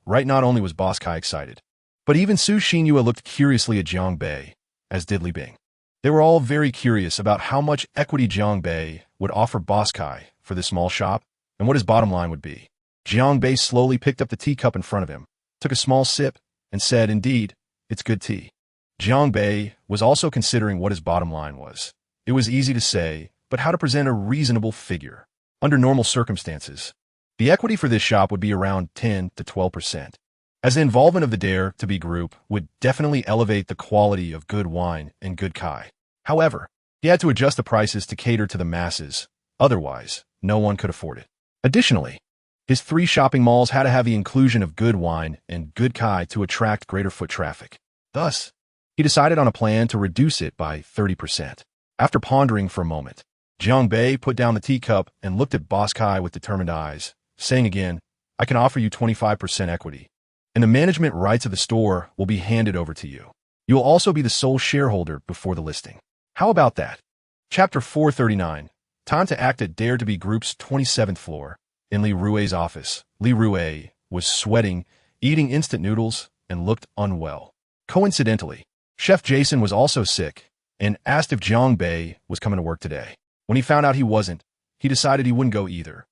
Right, not only was Boss Kai excited, but even Su Xinyue looked curiously at Jiang Bei, as did Li Bing. They were all very curious about how much equity Jiang Bei would offer Boss Kai for this small shop, and what his bottom line would be. Jiang Bei slowly picked up the teacup in front of him, took a small sip, and said, indeed, it's good tea. Jiang Bei was also considering what his bottom line was. It was easy to say, but how to present a reasonable figure. Under normal circumstances, the equity for this shop would be around 10 to 12%. As the involvement of the Dare to Be group would definitely elevate the quality of good wine and good kai. However, he had to adjust the prices to cater to the masses, otherwise, no one could afford it. Additionally, his 3 shopping malls had to have the inclusion of good wine and good kai to attract greater foot traffic. Thus, he decided on a plan to reduce it by 30%. After pondering for a moment, Jiang Bei put down the teacup and looked at Boss Kai with determined eyes, saying again, I can offer you 25% equity, and the management rights of the store will be handed over to you. You will also be the sole shareholder before the listing. How about that? Chapter 439. Time to act at Dare to Be Group's 27th floor. In Li Rue's office, Li Rue was sweating, eating instant noodles, and looked unwell. Coincidentally, Chef Jason was also sick and asked if Jiang Bei was coming to work today. When he found out he wasn't, he decided he wouldn't go either.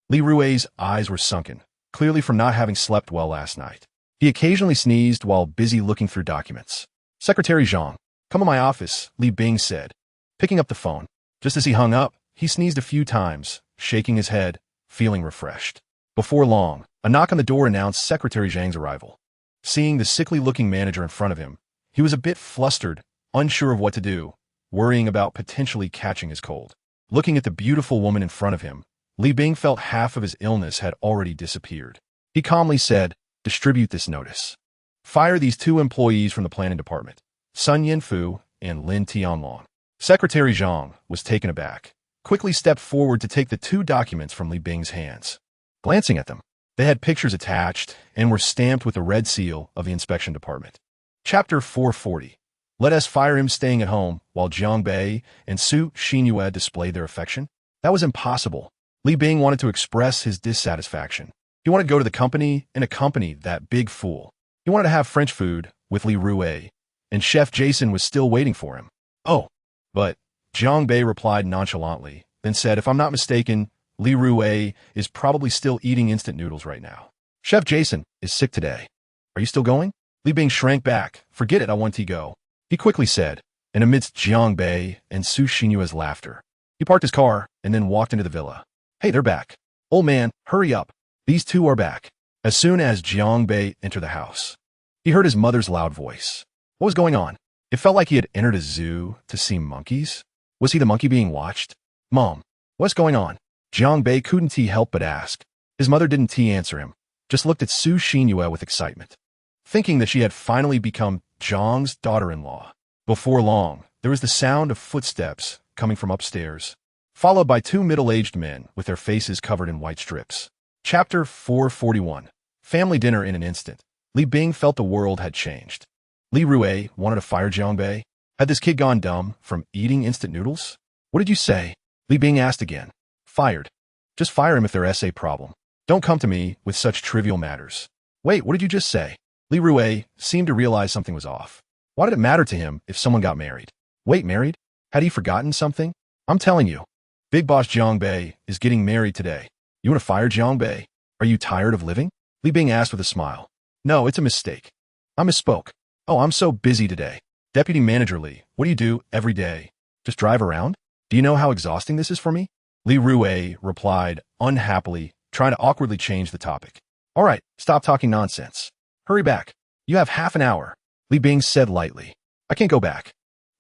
Li Rue's eyes were sunken, clearly from not having slept well last night. He occasionally sneezed while busy looking through documents. Secretary Zhang, come to my office, Li Bing said, picking up the phone. Just as he hung up, he sneezed a few times, shaking his head, feeling refreshed. Before long, a knock on the door announced Secretary Zhang's arrival. Seeing the sickly-looking manager in front of him, he was a bit flustered, unsure of what to do, worrying about potentially catching his cold. Looking at the beautiful woman in front of him, Li Bing felt half of his illness had already disappeared. He calmly said, distribute this notice. Fire these 2 employees from the planning department, Sun Yinfu and Lin Tianlong. Secretary Zhang was taken aback, quickly stepped forward to take the 2 documents from Li Bing's hands. Glancing at them, they had pictures attached and were stamped with the red seal of the inspection department. Chapter 440. Let us fire him staying at home while Jiang Bei and Su Xinyue displayed their affection? That was impossible. Li Bing wanted to express his dissatisfaction. He wanted to go to the company and accompany that big fool. He wanted to have French food with Li Rue, and Chef Jason was still waiting for him. Oh, but Jiang Bei replied nonchalantly, then said, if I'm not mistaken, Li Rue is probably still eating instant noodles right now. Chef Jason is sick today. Are you still going? Li Bing shrank back. Forget it, I want to go. He quickly said, and amidst Jiang Bei and Su Xinyue's laughter, he parked his car and then walked into the villa. Hey, they're back. Old man, hurry up. These two are back. As soon as Jiang Bei entered the house, he heard his mother's loud voice. What was going on? It felt like he had entered a zoo to see monkeys. Was he the monkey being watched? Mom, what's going on? Jiang Bei couldn't help but ask. His mother didn't answer him, just looked at Su Xinyue with excitement, thinking that she had finally become Zhang's daughter-in-law. Before long, there was the sound of footsteps coming from upstairs, followed by two middle-aged men with their faces covered in white strips. Chapter 441. Family dinner in an instant. Li Bing felt the world had changed. Li Rui wanted to fire Jiang Bei. Had this kid gone dumb from eating instant noodles? What did you say? Li Bing asked again. Fired. Just fire him if they're SA problem. Don't come to me with such trivial matters. Wait, what did you just say? Li Rui seemed to realize something was off. Why did it matter to him if someone got married? Wait, married? Had he forgotten something? I'm telling you, Big Boss Jiang Bei is getting married today. You want to fire Jiang Bei? Are you tired of living? Li Bing asked with a smile. No, it's a mistake. I misspoke. Oh, I'm so busy today. Deputy Manager Li, what do you do every day? Just drive around? Do you know how exhausting this is for me? Li Rui replied unhappily, trying to awkwardly change the topic. All right, stop talking nonsense. Hurry back. You have half an hour. Li Bing said lightly. I can't go back.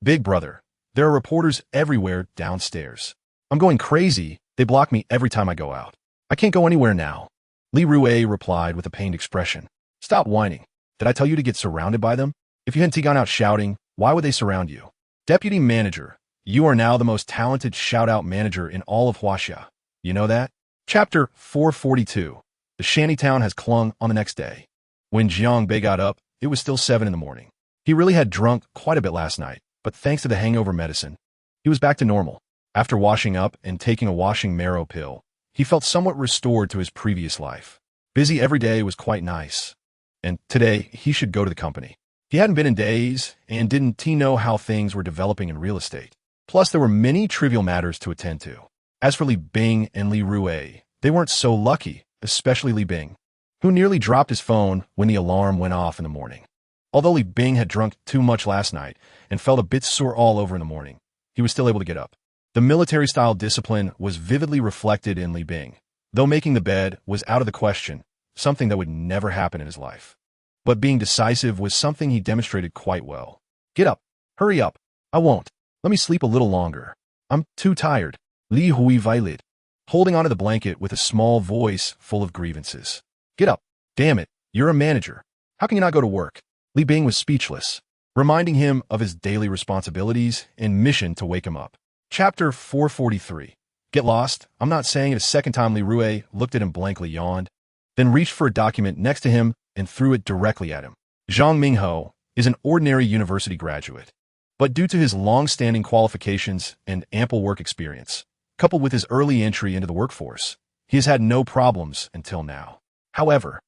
Big brother, there are reporters everywhere downstairs. I'm going crazy. They block me every time I go out. I can't go anywhere now. Li Rui replied with a pained expression. Stop whining. Did I tell you to get surrounded by them? If you hadn't gone out shouting, why would they surround you? Deputy Manager, you are now the most talented shout-out manager in all of Huaxia. You know that? Chapter 442. The shantytown has clung on the next day. When Jiang Bei got up, it was still 7 in the morning. He really had drunk quite a bit last night, but thanks to the hangover medicine, he was back to normal. After washing up and taking a washing marrow pill, he felt somewhat restored to his previous life. Busy every day was quite nice. And today, he should go to the company. He hadn't been in days, and didn't he know how things were developing in real estate. Plus, there were many trivial matters to attend to. As for Li Bing and Li Rui, they weren't so lucky, especially Li Bing, who nearly dropped his phone when the alarm went off in the morning. Although Li Bing had drunk too much last night and felt a bit sore all over in the morning, he was still able to get up. The military-style discipline was vividly reflected in Li Bing, though making the bed was out of the question, something that would never happen in his life. But being decisive was something he demonstrated quite well. Get up. Hurry up. I won't. Let me sleep a little longer. I'm too tired. Li Hui Violet, holding onto the blanket with a small voice full of grievances. Get up. Damn it. You're a manager. How can you not go to work? Li Bing was speechless, reminding him of his daily responsibilities and mission to wake him up. Chapter 443. Get lost. I'm not saying it a second time. Li Rui looked at him blankly, yawned, then reached for a document next to him and threw it directly at him. Zhang Mingho is an ordinary university graduate, but due to his long-standing qualifications and ample work experience, coupled with his early entry into the workforce, he has had no problems until now. However,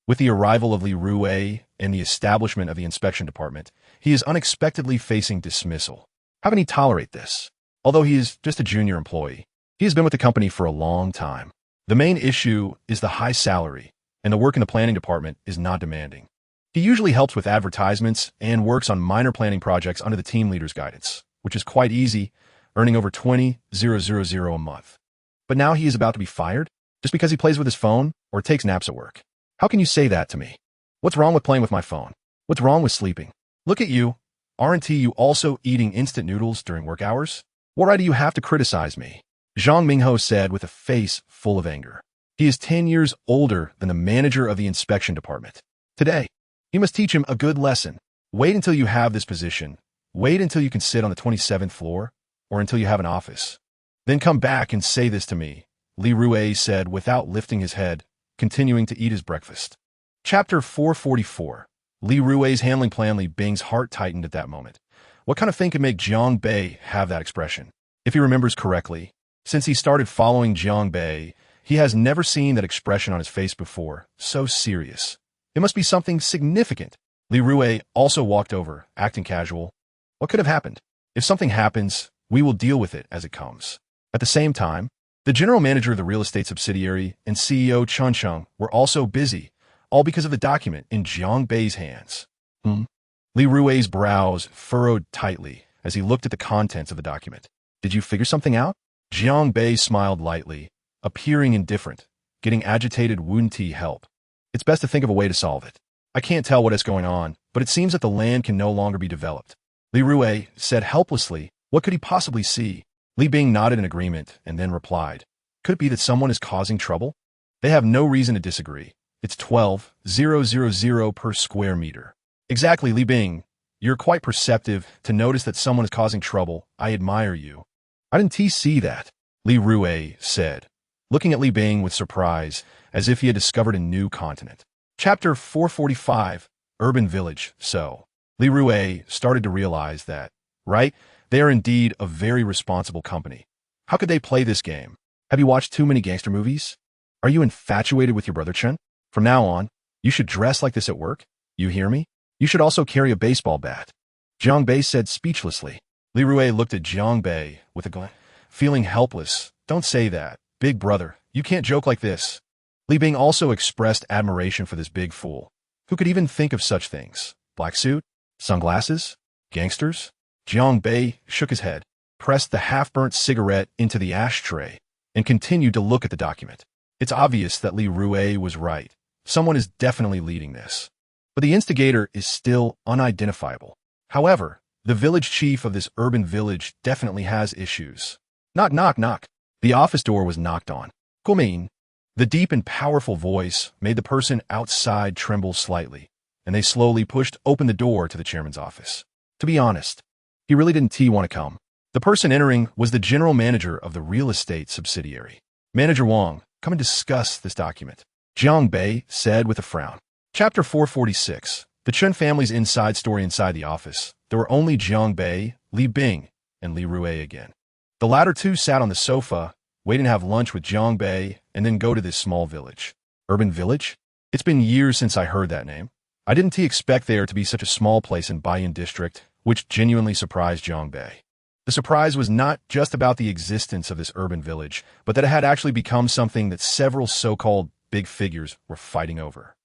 with the arrival of Li Rui and the establishment of the inspection department, he is unexpectedly facing dismissal. How can he tolerate this? Although he is just a junior employee, he has been with the company for a long time. The main issue is the high salary, and the work in the planning department is not demanding. He usually helps with advertisements and works on minor planning projects under the team leader's guidance, which is quite easy, earning over 20,000 a month. But now he is about to be fired just because he plays with his phone or takes naps at work. How can you say that to me? What's wrong with playing with my phone? What's wrong with sleeping? Look at you. Aren't you also eating instant noodles during work hours? What right do you have to criticize me? Zhang Mingho said with a face full of anger. He is 10 years older than the manager of the inspection department. Today, he must teach him a good lesson. Wait until you have this position. Wait until you can sit on the 27th floor, or until you have an office. Then come back and say this to me, Li Rui said without lifting his head, continuing to eat his breakfast. Chapter 444. Li Rui's handling plan. Li Bing's heart tightened at that moment. What kind of thing could make Jiang Bei have that expression? If he remembers correctly, since he started following Jiang Bei, he has never seen that expression on his face before, so serious. It must be something significant. Li Rui also walked over, acting casual. What could have happened? If something happens, we will deal with it as it comes. At the same time, the general manager of the real estate subsidiary and CEO Chun Chung were also busy, all because of the document in Jiang Bei's hands. Li Rui's brows furrowed tightly as he looked at the contents of the document. Did you figure something out? Jiang Bei smiled lightly, appearing indifferent. Getting agitated wouldn't help. It's best to think of a way to solve it. I can't tell what is going on, but it seems that the land can no longer be developed. Li Rui said helplessly. What could he possibly see? Li Bing nodded in agreement and then replied. Could it be that someone is causing trouble? They have no reason to disagree. It's 12,000 per square meter. Exactly, Li Bing. You're quite perceptive to notice that someone is causing trouble. I admire you. I didn't see that, Li Rui said, looking at Li Bing with surprise, as if he had discovered a new continent. Chapter 445, Urban Village. So, Li Rui started to realize that, right, they are indeed a very responsible company. How could they play this game? Have you watched too many gangster movies? Are you infatuated with your brother Chen? From now on, you should dress like this at work. You hear me? You should also carry a baseball bat. Jiang Bei said speechlessly. Li Rui looked at Jiang Bei with a glance, feeling helpless. Don't say that. Big brother, you can't joke like this. Li Bing also expressed admiration for this big fool. Who could even think of such things? Black suit? Sunglasses? Gangsters? Jiang Bei shook his head, pressed the half-burnt cigarette into the ashtray, and continued to look at the document. It's obvious that Li Rui was right. Someone is definitely leading this. But the instigator is still unidentifiable. However, the village chief of this urban village definitely has issues. Knock, knock, knock. The office door was knocked on. Come in. The deep and powerful voice made the person outside tremble slightly, and they slowly pushed open the door to the chairman's office. To be honest, he really didn't want to come. The person entering was the general manager of the real estate subsidiary. Manager Wang, come and discuss this document, Jiang Bei said with a frown. Chapter 446, the Chen family's inside story. Inside the office, there were only Jiang Bei, Li Bing, and Li Rui again. The latter two sat on the sofa, waiting to have lunch with Jiang Bei and then go to this small village. Urban village? It's been years since I heard that name. I didn't expect there to be such a small place in Baiyan district, which genuinely surprised Jiang Bei. The surprise was not just about the existence of this urban village, but that it had actually become something that several so-called big figures were fighting over.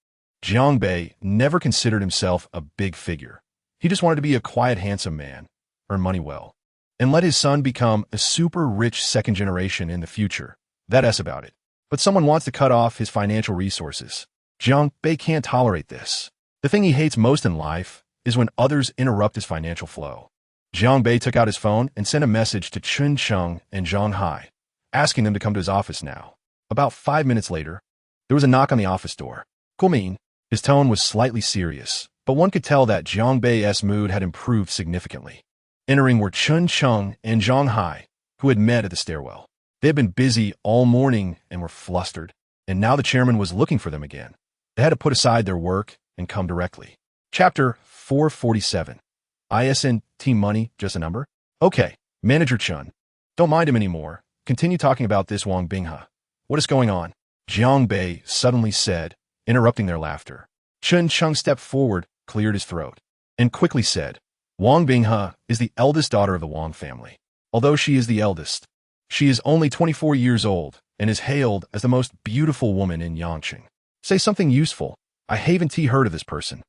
Jiang Bei never considered himself a big figure. He just wanted to be a quiet, handsome man, earn money well, and let his son become a super rich second generation in the future. That's about it. But someone wants to cut off his financial resources. Jiang Bei can't tolerate this. The thing he hates most in life is when others interrupt his financial flow. Jiang Bei took out his phone and sent a message to Chun Cheng and Zhang Hai, asking them to come to his office now. About 5 minutes later, there was a knock on the office door. Come in. His tone was slightly serious, but one could tell that Jiang Bei's mood had improved significantly. Entering were Chun Cheng and Zhang Hai, who had met at the stairwell. They had been busy all morning and were flustered, and now the chairman was looking for them again. They had to put aside their work and come directly. Chapter 447. ISN team money, just a number? Okay, Manager Chun. Don't mind him anymore. Continue talking about this Wang Binghe. What is going on? Jiang Bei suddenly said, interrupting their laughter. Chun Cheng stepped forward, cleared his throat, and quickly said, Wang Binghe is the eldest daughter of the Wang family. Although she is the eldest, she is only 24 years old and is hailed as the most beautiful woman in Yangqing. Say something useful. I haven't heard of this person.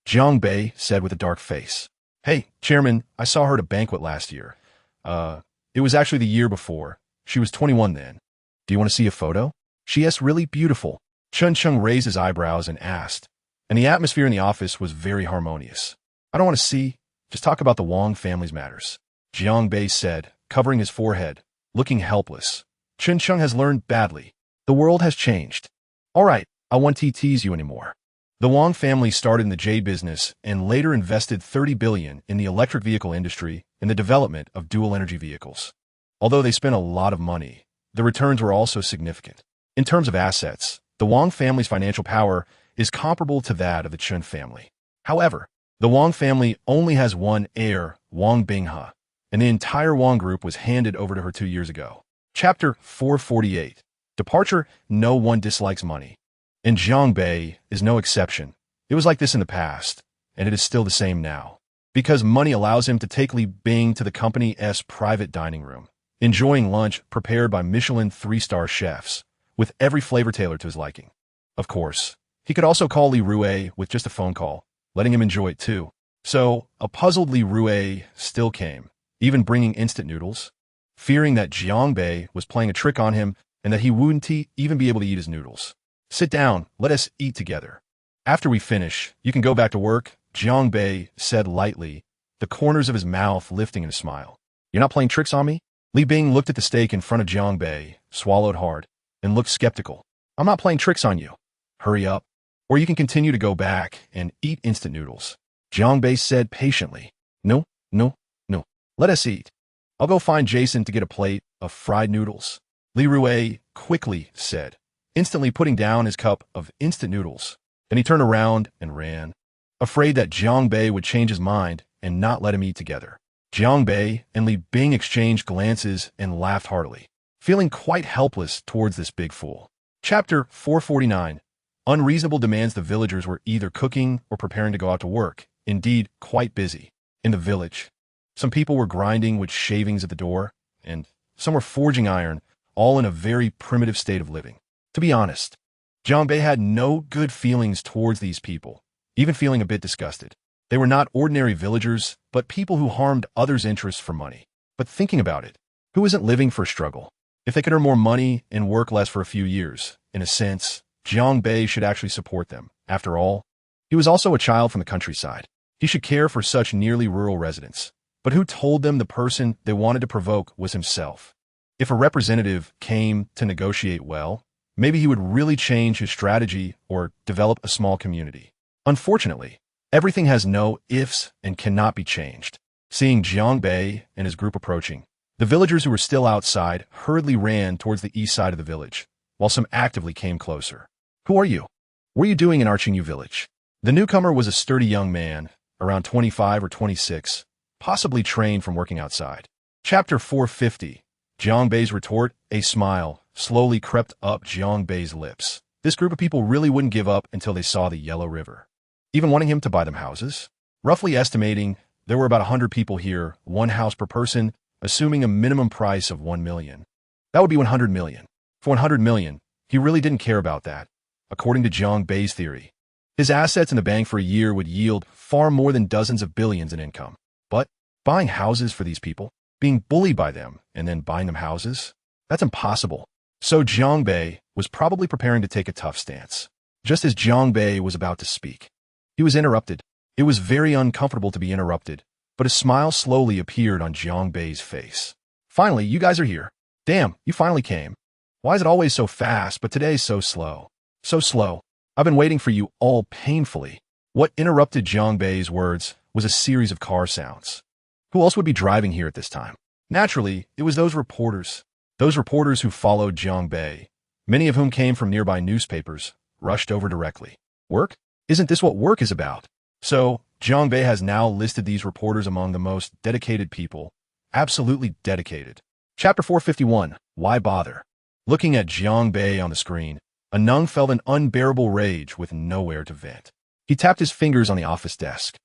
Jiang Bei said with a dark face. Hey, Chairman, I saw her at a banquet last year. It was actually the year before. She was 21 then. Do you want to see a photo? She is really beautiful. Chun Cheng raised his eyebrows and asked, and the atmosphere in the office was very harmonious. I don't want to see. Just talk about the Wang family's matters. Jiang Bei said, covering his forehead, looking helpless. Chun Cheng has learned badly. The world has changed. All right, I won't tease you anymore. The Wang family started in the jade business and later invested $30 billion in the electric vehicle industry and the development of dual-energy vehicles. Although they spent a lot of money, the returns were also significant. In terms of assets, the Wang family's financial power is comparable to that of the Chun family. However, the Wang family only has one heir, Wang Binghe, and the entire Wang group was handed over to her 2 years ago. Chapter 448. Departure. No one dislikes money. And Jiang Bei is no exception. It was like this in the past, and it is still the same now. Because money allows him to take Li Bing to the company's private dining room, enjoying lunch prepared by Michelin 3-star chefs, with every flavor tailored to his liking. Of course, he could also call Li Rui with just a phone call, letting him enjoy it too. So, a puzzled Li Rui still came, even bringing instant noodles, fearing that Jiangbei was playing a trick on him and that he wouldn't even be able to eat his noodles. Sit down, let us eat together. After we finish, you can go back to work, Jiangbei said lightly, the corners of his mouth lifting in a smile. You're not playing tricks on me? Li Bing looked at the steak in front of Jiangbei, swallowed hard, and looked skeptical. I'm not playing tricks on you. Hurry up, or you can continue to go back and eat instant noodles. Jiangbei said patiently. No, no, no. Let us eat. I'll go find Jason to get a plate of fried noodles. Li Rui quickly said, instantly putting down his cup of instant noodles. Then he turned around and ran, afraid that Jiangbei would change his mind and not let him eat together. Jiangbei and Li Bing exchanged glances and laughed heartily, feeling quite helpless towards this big fool. Chapter 449. Unreasonable demands. The villagers were either cooking or preparing to go out to work, indeed quite busy. In the village, some people were grinding with shavings at the door, and some were forging iron, all in a very primitive state of living. To be honest, Jiangbei had no good feelings towards these people, even feeling a bit disgusted. They were not ordinary villagers, but people who harmed others' interests for money. But thinking about it, who isn't living for a struggle? If they could earn more money and work less for a few years, in a sense, Jiangbei should actually support them. After all, he was also a child from the countryside. He should care for such nearly rural residents. But who told them the person they wanted to provoke was himself? If a representative came to negotiate well, maybe he would really change his strategy or develop a small community. Unfortunately, everything has no ifs and cannot be changed. Seeing Jiangbei and his group approaching, the villagers who were still outside hurriedly ran towards the east side of the village, while some actively came closer. Who are you? What are you doing in Archinyu village? The newcomer was a sturdy young man, around 25 or 26, possibly trained from working outside. Chapter 450. Jiangbei's retort. A smile slowly crept up Jiangbei's lips. This group of people really wouldn't give up until they saw the Yellow River, even wanting him to buy them houses. Roughly estimating, there were about 100 people here, one house per person, assuming a minimum price of 1 million. That would be 100 million. For 100 million, he really didn't care about that. According to Jiangbei's theory, his assets in the bank for a year would yield far more than dozens of billions in income. But buying houses for these people, being bullied by them, and then buying them houses, that's impossible. So Jiangbei was probably preparing to take a tough stance. Just as Jiangbei was about to speak, he was interrupted. It was very uncomfortable to be interrupted, but a smile slowly appeared on Jiangbei's face. Finally, you guys are here. Damn, you finally came. Why is it always so fast, but today so slow? So slow. I've been waiting for you all painfully. What interrupted Jiangbei's words was a series of car sounds. Who else would be driving here at this time? Naturally, it was those reporters. Those reporters who followed Jiangbei, many of whom came from nearby newspapers, rushed over directly. Work? Isn't this what work is about? So, Jiangbei has now listed these reporters among the most dedicated people. Absolutely dedicated. Chapter 451. Why bother? Looking at Jiangbei on the screen, Anung felt an unbearable rage with nowhere to vent. He tapped his fingers on the office desk,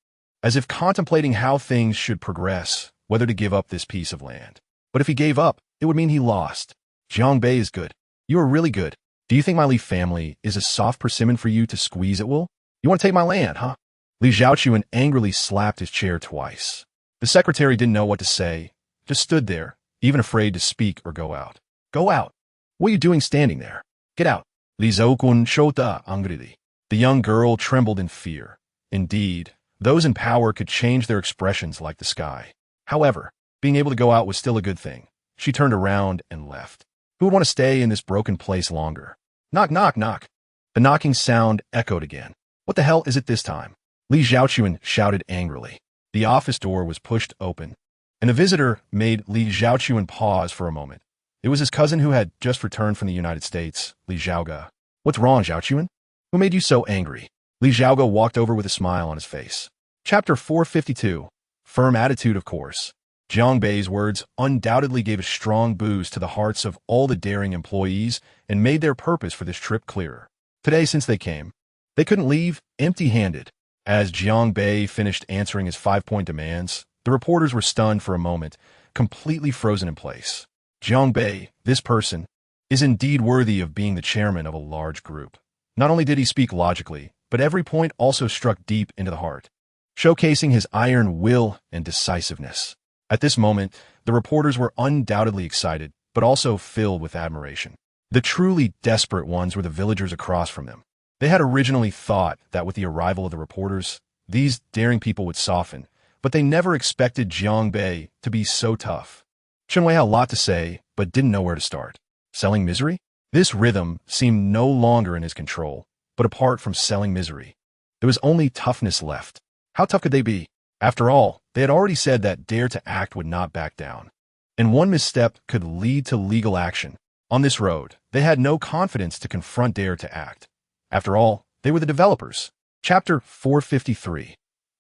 as if contemplating how things should progress, whether to give up this piece of land. But if he gave up, it would mean he lost. Jiangbei is good. You are really good. Do you think my Li family is a soft persimmon for you to squeeze at will? You want to take my land, huh? Li Zhaochuan angrily slapped his chair twice. The secretary didn't know what to say, just stood there, even afraid to speak or go out. Go out. What are you doing standing there? Get out. Li Zhaochuan shouta angrily. The young girl trembled in fear. Indeed, those in power could change their expressions like the sky. However, being able to go out was still a good thing. She turned around and left. Who would want to stay in this broken place longer? Knock, knock, knock. The knocking sound echoed again. What the hell is it this time? Li Zhaochuan shouted angrily. The office door was pushed open, and a visitor made Li Zhaochuan pause for a moment. It was his cousin who had just returned from the United States, Li Zhaoga. What's wrong, Zhaochuan? Who made you so angry? Li Zhaoga walked over with a smile on his face. Chapter 452. Firm attitude, of course. Jiangbei's words undoubtedly gave a strong boost to the hearts of all the daring employees and made their purpose for this trip clearer. Today, since they came, they couldn't leave empty-handed. As Jiangbei finished answering his 5-point demands, the reporters were stunned for a moment, completely frozen in place. Jiangbei, this person, is indeed worthy of being the chairman of a large group. Not only did he speak logically, but every point also struck deep into the heart, showcasing his iron will and decisiveness. At this moment, the reporters were undoubtedly excited, but also filled with admiration. The truly desperate ones were the villagers across from them. They had originally thought that with the arrival of the reporters, these daring people would soften, but they never expected Jiang Bei to be so tough. Chen Wei had a lot to say, but didn't know where to start. Selling misery? This rhythm seemed no longer in his control, but apart from selling misery, there was only toughness left. How tough could they be? After all, they had already said that dare to act would not back down, and one misstep could lead to legal action. On this road, they had no confidence to confront dare to act. After all, they were the developers. Chapter 453.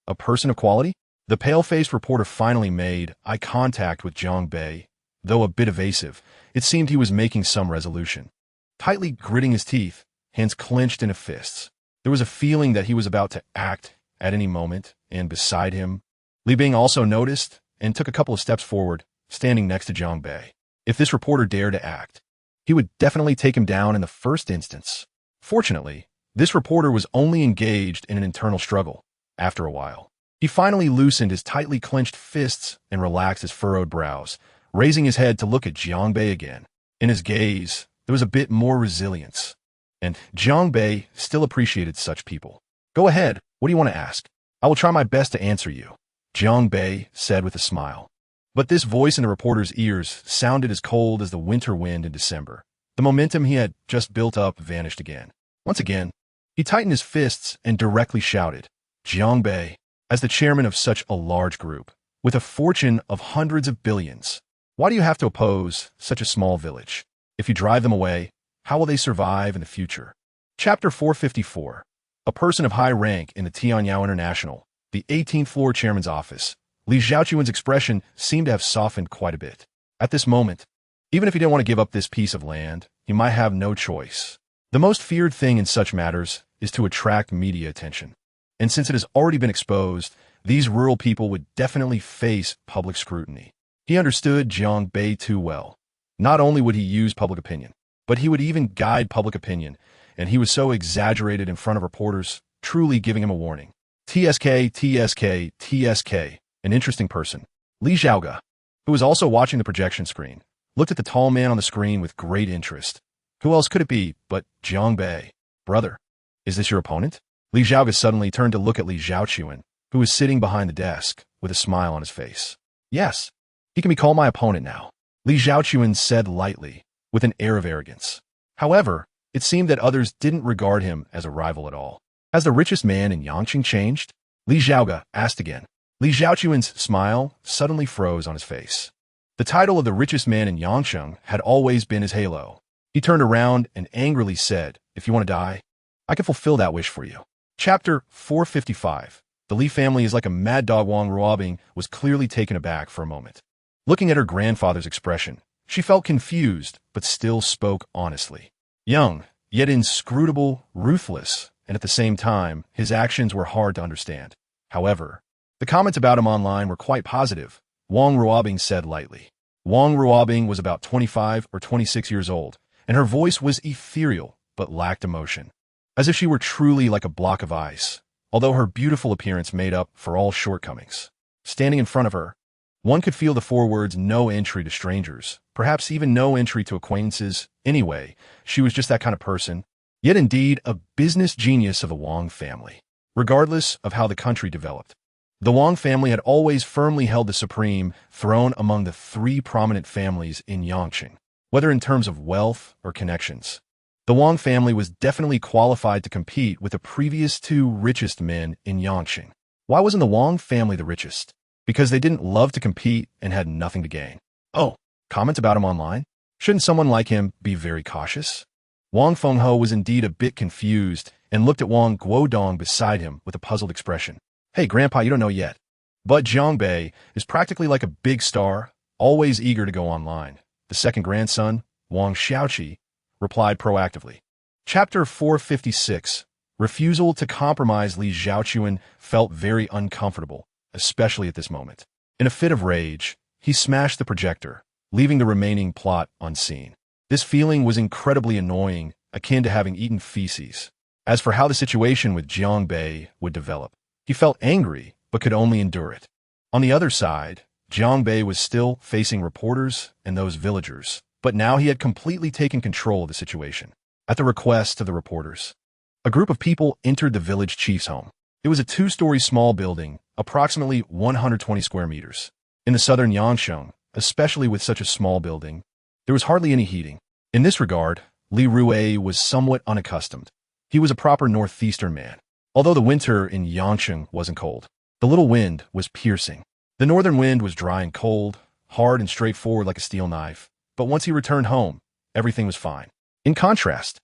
A person of quality? The pale-faced reporter finally made eye contact with Jiang Bei. Though a bit evasive, it seemed he was making some resolution. Tightly gritting his teeth, hands clenched into fists, there was a feeling that he was about to act at any moment, and beside him, Li Bing also noticed and took a couple of steps forward, standing next to Jiang Bei. If this reporter dared to act, he would definitely take him down in the first instance. Fortunately, this reporter was only engaged in an internal struggle. After a while, he finally loosened his tightly clenched fists and relaxed his furrowed brows, raising his head to look at Jiang Bei again. In his gaze, there was a bit more resilience, and Jiang Bei still appreciated such people. Go ahead, what do you want to ask? I will try my best to answer you, Jiang Bei said with a smile. But this voice in the reporter's ears sounded as cold as the winter wind in December. The momentum he had just built up vanished again. Once again, he tightened his fists and directly shouted, Jiang Bei, as the chairman of such a large group, with a fortune of hundreds of billions, why do you have to oppose such a small village? If you drive them away, how will they survive in the future? Chapter 454. A person of high rank in the Tianyao International, the 18th floor chairman's office. Li Xiaochuan's expression seemed to have softened quite a bit. At this moment, even if he didn't want to give up this piece of land, he might have no choice. The most feared thing in such matters is to attract media attention. And since it has already been exposed, these rural people would definitely face public scrutiny. He understood Jiang Bei too well. Not only would he use public opinion, but he would even guide public opinion, and he was so exaggerated in front of reporters, truly giving him a warning. TSK, TSK, TSK. An interesting person. Li Xiaoga, who was also watching the projection screen, looked at the tall man on the screen with great interest. Who else could it be but Jiang Bei? Brother, is this your opponent? Li Xiaoga suddenly turned to look at Li Xiaochuan, who was sitting behind the desk, with a smile on his face. Yes, he can be called my opponent now, Li Xiaochuan said lightly, with an air of arrogance. However, it seemed that others didn't regard him as a rival at all. Has the richest man in Yangqing changed? Li Xiaoga asked again. Li Xiaochuan's smile suddenly froze on his face. The title of the richest man in Yangqing had always been his halo. He turned around and angrily said, if you want to die, I can fulfill that wish for you. Chapter 455. The Li family is like a mad dog. Wang Ruobing was clearly taken aback for a moment. Looking at her grandfather's expression, she felt confused, but still spoke honestly. Young, yet inscrutable, ruthless, and at the same time, his actions were hard to understand. However, the comments about him online were quite positive, Wang Ruobing said lightly. Wang Ruobing was about 25 or 26 years old, and her voice was ethereal but lacked emotion, as if she were truly like a block of ice, although her beautiful appearance made up for all shortcomings. Standing in front of her, one could feel the four words no entry to strangers, perhaps even no entry to acquaintances. Anyway, she was just that kind of person, yet indeed a business genius of the Wang family. Regardless of how the country developed, the Wang family had always firmly held the supreme throne among the three prominent families in Yangqing, whether in terms of wealth or connections. The Wang family was definitely qualified to compete with the previous two richest men in Yangqing. Why wasn't the Wang family the richest? Because they didn't love to compete and had nothing to gain. Oh, comments about him online? Shouldn't someone like him be very cautious? Wang Fenghe was indeed a bit confused and looked at Wang Guodong beside him with a puzzled expression. Hey, Grandpa, you don't know yet. But Jiang Bei is practically like a big star, always eager to go online. The second grandson, Wang Xiaoqi, replied proactively. Chapter 456. Refusal to compromise. Li Xiaochuan felt very uncomfortable, especially at this moment. In a fit of rage, he smashed the projector, leaving the remaining plot unseen. This feeling was incredibly annoying, akin to having eaten feces. As for how the situation with Jiang Bei would develop, he felt angry, but could only endure it. On the other side, Jiang Bei was still facing reporters and those villagers, but now he had completely taken control of the situation. At the request of the reporters, a group of people entered the village chief's home. It was a two-story small building, approximately 120 square meters. In the southern Yangsheng, especially with such a small building, there was hardly any heating. In this regard, Li Rui was somewhat unaccustomed. He was a proper northeastern man. Although the winter in Yangsheng wasn't cold, the little wind was piercing. The northern wind was dry and cold, hard and straightforward like a steel knife. But once he returned home, everything was fine. In contrast,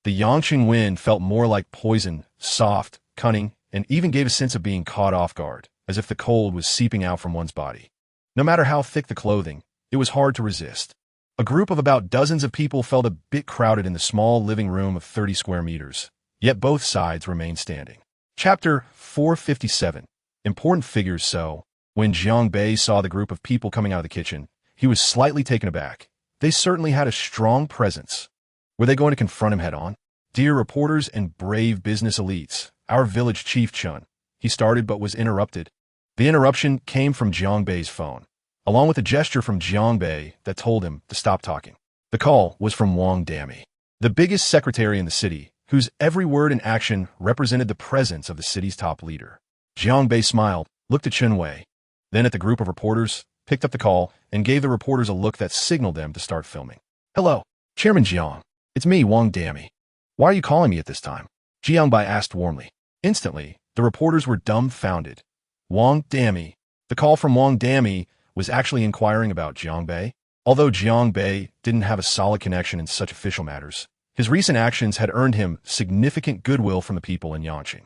the Yangsheng wind felt more like poison, soft, cunning, and even gave a sense of being caught off guard, as if the cold was seeping out from one's body. No matter how thick the clothing, it was hard to resist. A group of about dozens of people felt a bit crowded in the small living room of 30 square meters, yet both sides remained standing. Chapter 457. Important figures. So, when Jiang Bei saw the group of people coming out of the kitchen, he was slightly taken aback. They certainly had a strong presence. Were they going to confront him head-on? Dear reporters and brave business elites, our village chief Chun, he started but was interrupted. The interruption came from Jiang Bei's phone, along with a gesture from Jiang Bei that told him to stop talking. The call was from Wang Dami, the biggest secretary in the city, whose every word and action represented the presence of the city's top leader. Jiang Bei smiled, looked at Chen Wei, then at the group of reporters, picked up the call, and gave the reporters a look that signaled them to start filming. Hello, Chairman Jiang. It's me, Wang Dami. Why are you calling me at this time? Jiang Bei asked warmly. Instantly, the reporters were dumbfounded. Wang Dami. The call from Wang Dami was actually inquiring about Jiang Bei. Although Jiang Bei didn't have a solid connection in such official matters, his recent actions had earned him significant goodwill from the people in Yangqing.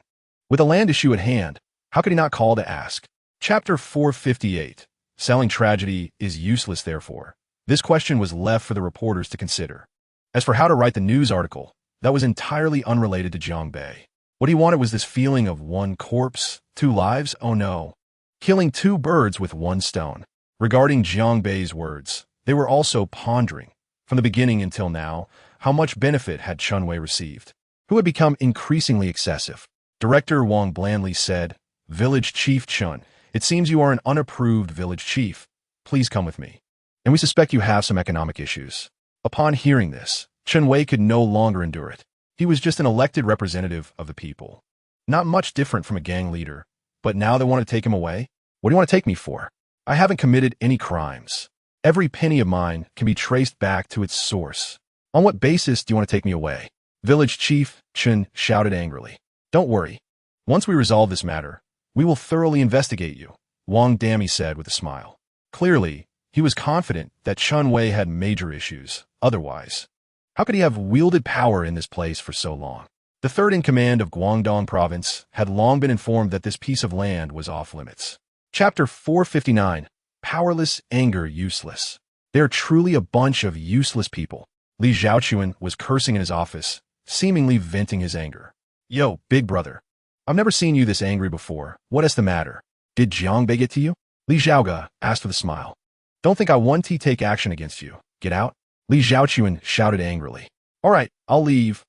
With a land issue at hand, how could he not call to ask? Chapter 458. Selling tragedy is useless, therefore. This question was left for the reporters to consider. As for how to write the news article, that was entirely unrelated to Jiang Bei. What he wanted was this feeling of one corpse, two lives, oh no. Killing two birds with one stone. Regarding Jiang Bei's words, they were also pondering, from the beginning until now, how much benefit had Chen Wei received, who had become increasingly excessive. Director Wang blandly said, Village Chief Chen, it seems you are an unapproved village chief. Please come with me. And we suspect you have some economic issues. Upon hearing this, Chen Wei could no longer endure it. He was just an elected representative of the people. Not much different from a gang leader. But now they want to take him away? What do you want to take me for? I haven't committed any crimes. Every penny of mine can be traced back to its source. On what basis do you want to take me away? Village Chief Chen shouted angrily. Don't worry. Once we resolve this matter, we will thoroughly investigate you, Wang Dami said with a smile. Clearly, he was confident that Chen Wei had major issues. Otherwise, how could he have wielded power in this place for so long? The third in command of Guangdong province had long been informed that this piece of land was off limits. Chapter 459. Powerless, anger, useless. They are truly a bunch of useless people. Li Zhaochuan was cursing in his office, seemingly venting his anger. Yo, big brother. I've never seen you this angry before. What is the matter? Did Jiang Bei get to you? Li Zhaoga asked with a smile. Don't think I want to take action against you. Get out. Li Zhaochuan shouted angrily. All right, I'll leave.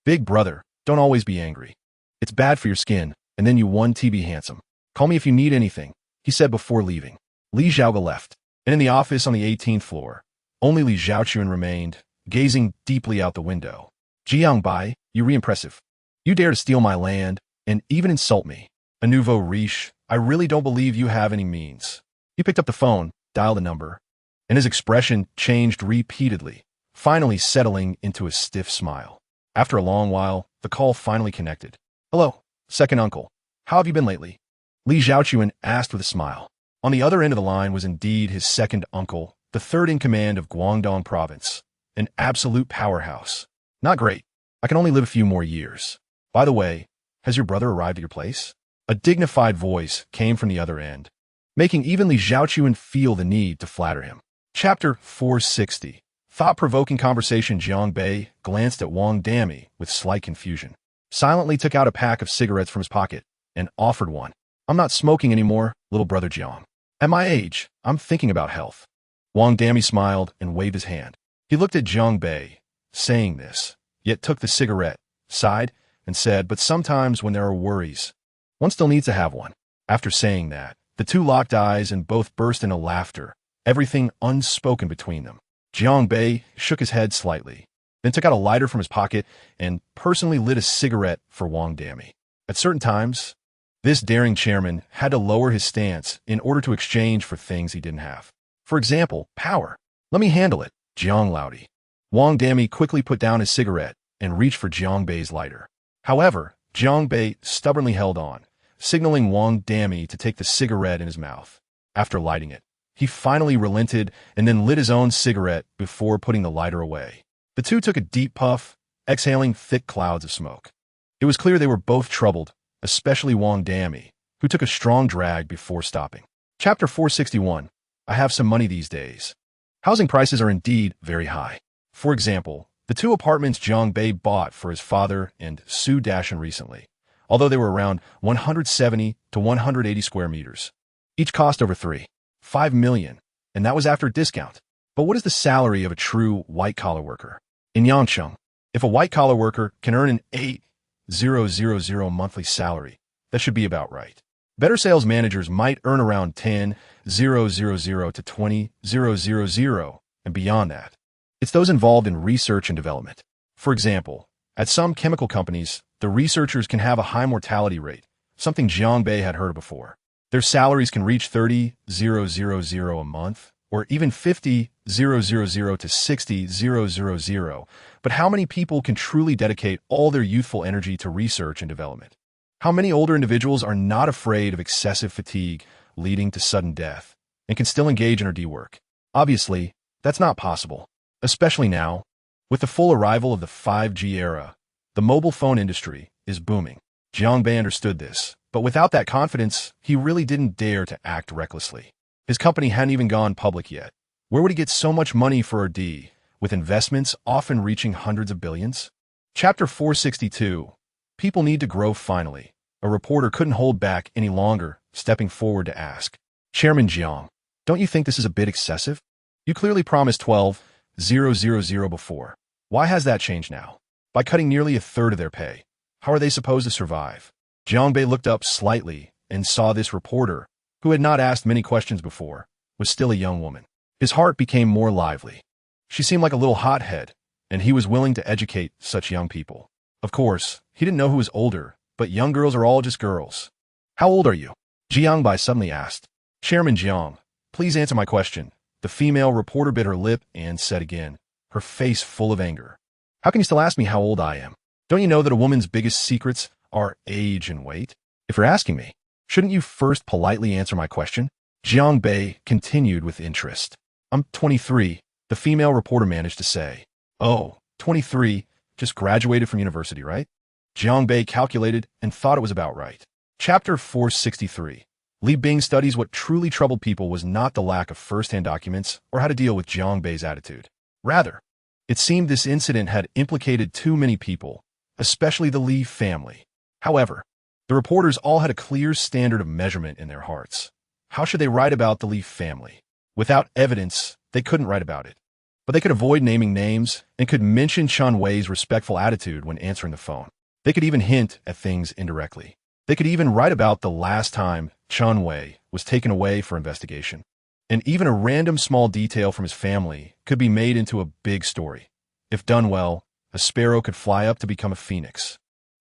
Big brother, don't always be angry. It's bad for your skin, and then you want to be handsome. Call me if you need anything, he said before leaving. Li Zhaoga left, and in the office on the 18th floor, only Li Zhaochuan remained, gazing deeply out the window. Jiang Bei, you're impressive. You dare to steal my land, and even insult me. A nouveau riche, I really don't believe you have any means. He picked up the phone, dialed the number, and his expression changed repeatedly, finally settling into a stiff smile. After a long while, the call finally connected. Hello, second uncle. How have you been lately? Li Zhaochuan asked with a smile. On the other end of the line was indeed his second uncle, the third in command of Guangdong province, an absolute powerhouse. Not great. I can only live a few more years. By the way, has your brother arrived at your place? A dignified voice came from the other end, making even Li Zhaochuan feel the need to flatter him. Chapter 460. Thought-provoking conversation. Jiang Bei glanced at Wang Dami with slight confusion, silently took out a pack of cigarettes from his pocket, and offered one. I'm not smoking anymore, little brother Jiang. At my age, I'm thinking about health. Wang Dami smiled and waved his hand. He looked at Jiang Bei, saying this, yet took the cigarette, sighed, and said, but sometimes when there are worries, one still needs to have one. After saying that, The two locked eyes and both burst into laughter, everything unspoken between them. Jiang Bei shook his head slightly, then took out a lighter from his pocket and personally lit a cigarette for Wang Dami. At certain times, this daring chairman had to lower his stance in order to exchange for things he didn't have. For example, power. Let me handle it, Jiang Laudi. Wang Dami quickly put down his cigarette and reached for Jiang Bei's lighter. However, Jiang Bei stubbornly held on, signaling Wang Dami to take the cigarette in his mouth. After lighting it, he finally relented and then lit his own cigarette before putting the lighter away. The two took a deep puff, exhaling thick clouds of smoke. It was clear they were both troubled, especially Wang Dami, who took a strong drag before stopping. Chapter 461. I have some money these days. Housing prices are indeed very high. For example, the two apartments Jiang Bei bought for his father and Su Dashan recently, although they were around 170 to 180 square meters. Each cost over 5 million, and that was after discount. But what is the salary of a true white-collar worker? In Yangcheng, if a white-collar worker can earn an 8,000 monthly salary, that should be about right. Better sales managers might earn around 10,000 to 20,000 and beyond that. It's those involved in research and development. For example, at some chemical companies, the researchers can have a high mortality rate, something Jiang Bei had heard before. Their salaries can reach 30,000 a month, or even 50,000 to 60,000, but how many people can truly dedicate all their youthful energy to research and development? How many older individuals are not afraid of excessive fatigue leading to sudden death and can still engage in RD work? Obviously, that's not possible, especially now. With the full arrival of the 5G era, the mobile phone industry is booming. Jiang Bei understood this, but without that confidence, he really didn't dare to act recklessly. His company hadn't even gone public yet. Where would he get so much money for RD, with investments often reaching hundreds of billions? Chapter 462. People need to grow finally. A reporter couldn't hold back any longer, stepping forward to ask. Chairman Jiang, don't you think this is a bit excessive? You clearly promised 12,000 before. Why has that changed now? By cutting nearly a third of their pay, how are they supposed to survive? Jiang Bei looked up slightly and saw this reporter, who had not asked many questions before, was still a young woman. His heart became more lively. She seemed like a little hothead, and he was willing to educate such young people. Of course, he didn't know who was older, but young girls are all just girls. How old are you? Jiang Bei suddenly asked. Chairman Jiang, please answer my question. The female reporter bit her lip and said again, her face full of anger. How can you still ask me how old I am? Don't you know that a woman's biggest secrets are age and weight? If you're asking me, shouldn't you first politely answer my question? Jiang Bei continued with interest. I'm 23, the female reporter managed to say. Oh, 23, just graduated from university, right? Jiang Bei calculated and thought it was about right. Chapter 463. Li Bing studies what truly troubled people was not the lack of first-hand documents or how to deal with Jiang Bei's attitude. Rather, it seemed this incident had implicated too many people, especially the Li family. However, the reporters all had a clear standard of measurement in their hearts. How should they write about the Li family? Without evidence, they couldn't write about it. But they could avoid naming names and could mention Chen Wei's respectful attitude when answering the phone. They could even hint at things indirectly. They could even write about the last time Chen Wei was taken away for investigation. And even a random small detail from his family could be made into a big story. If done well, a sparrow could fly up to become a phoenix.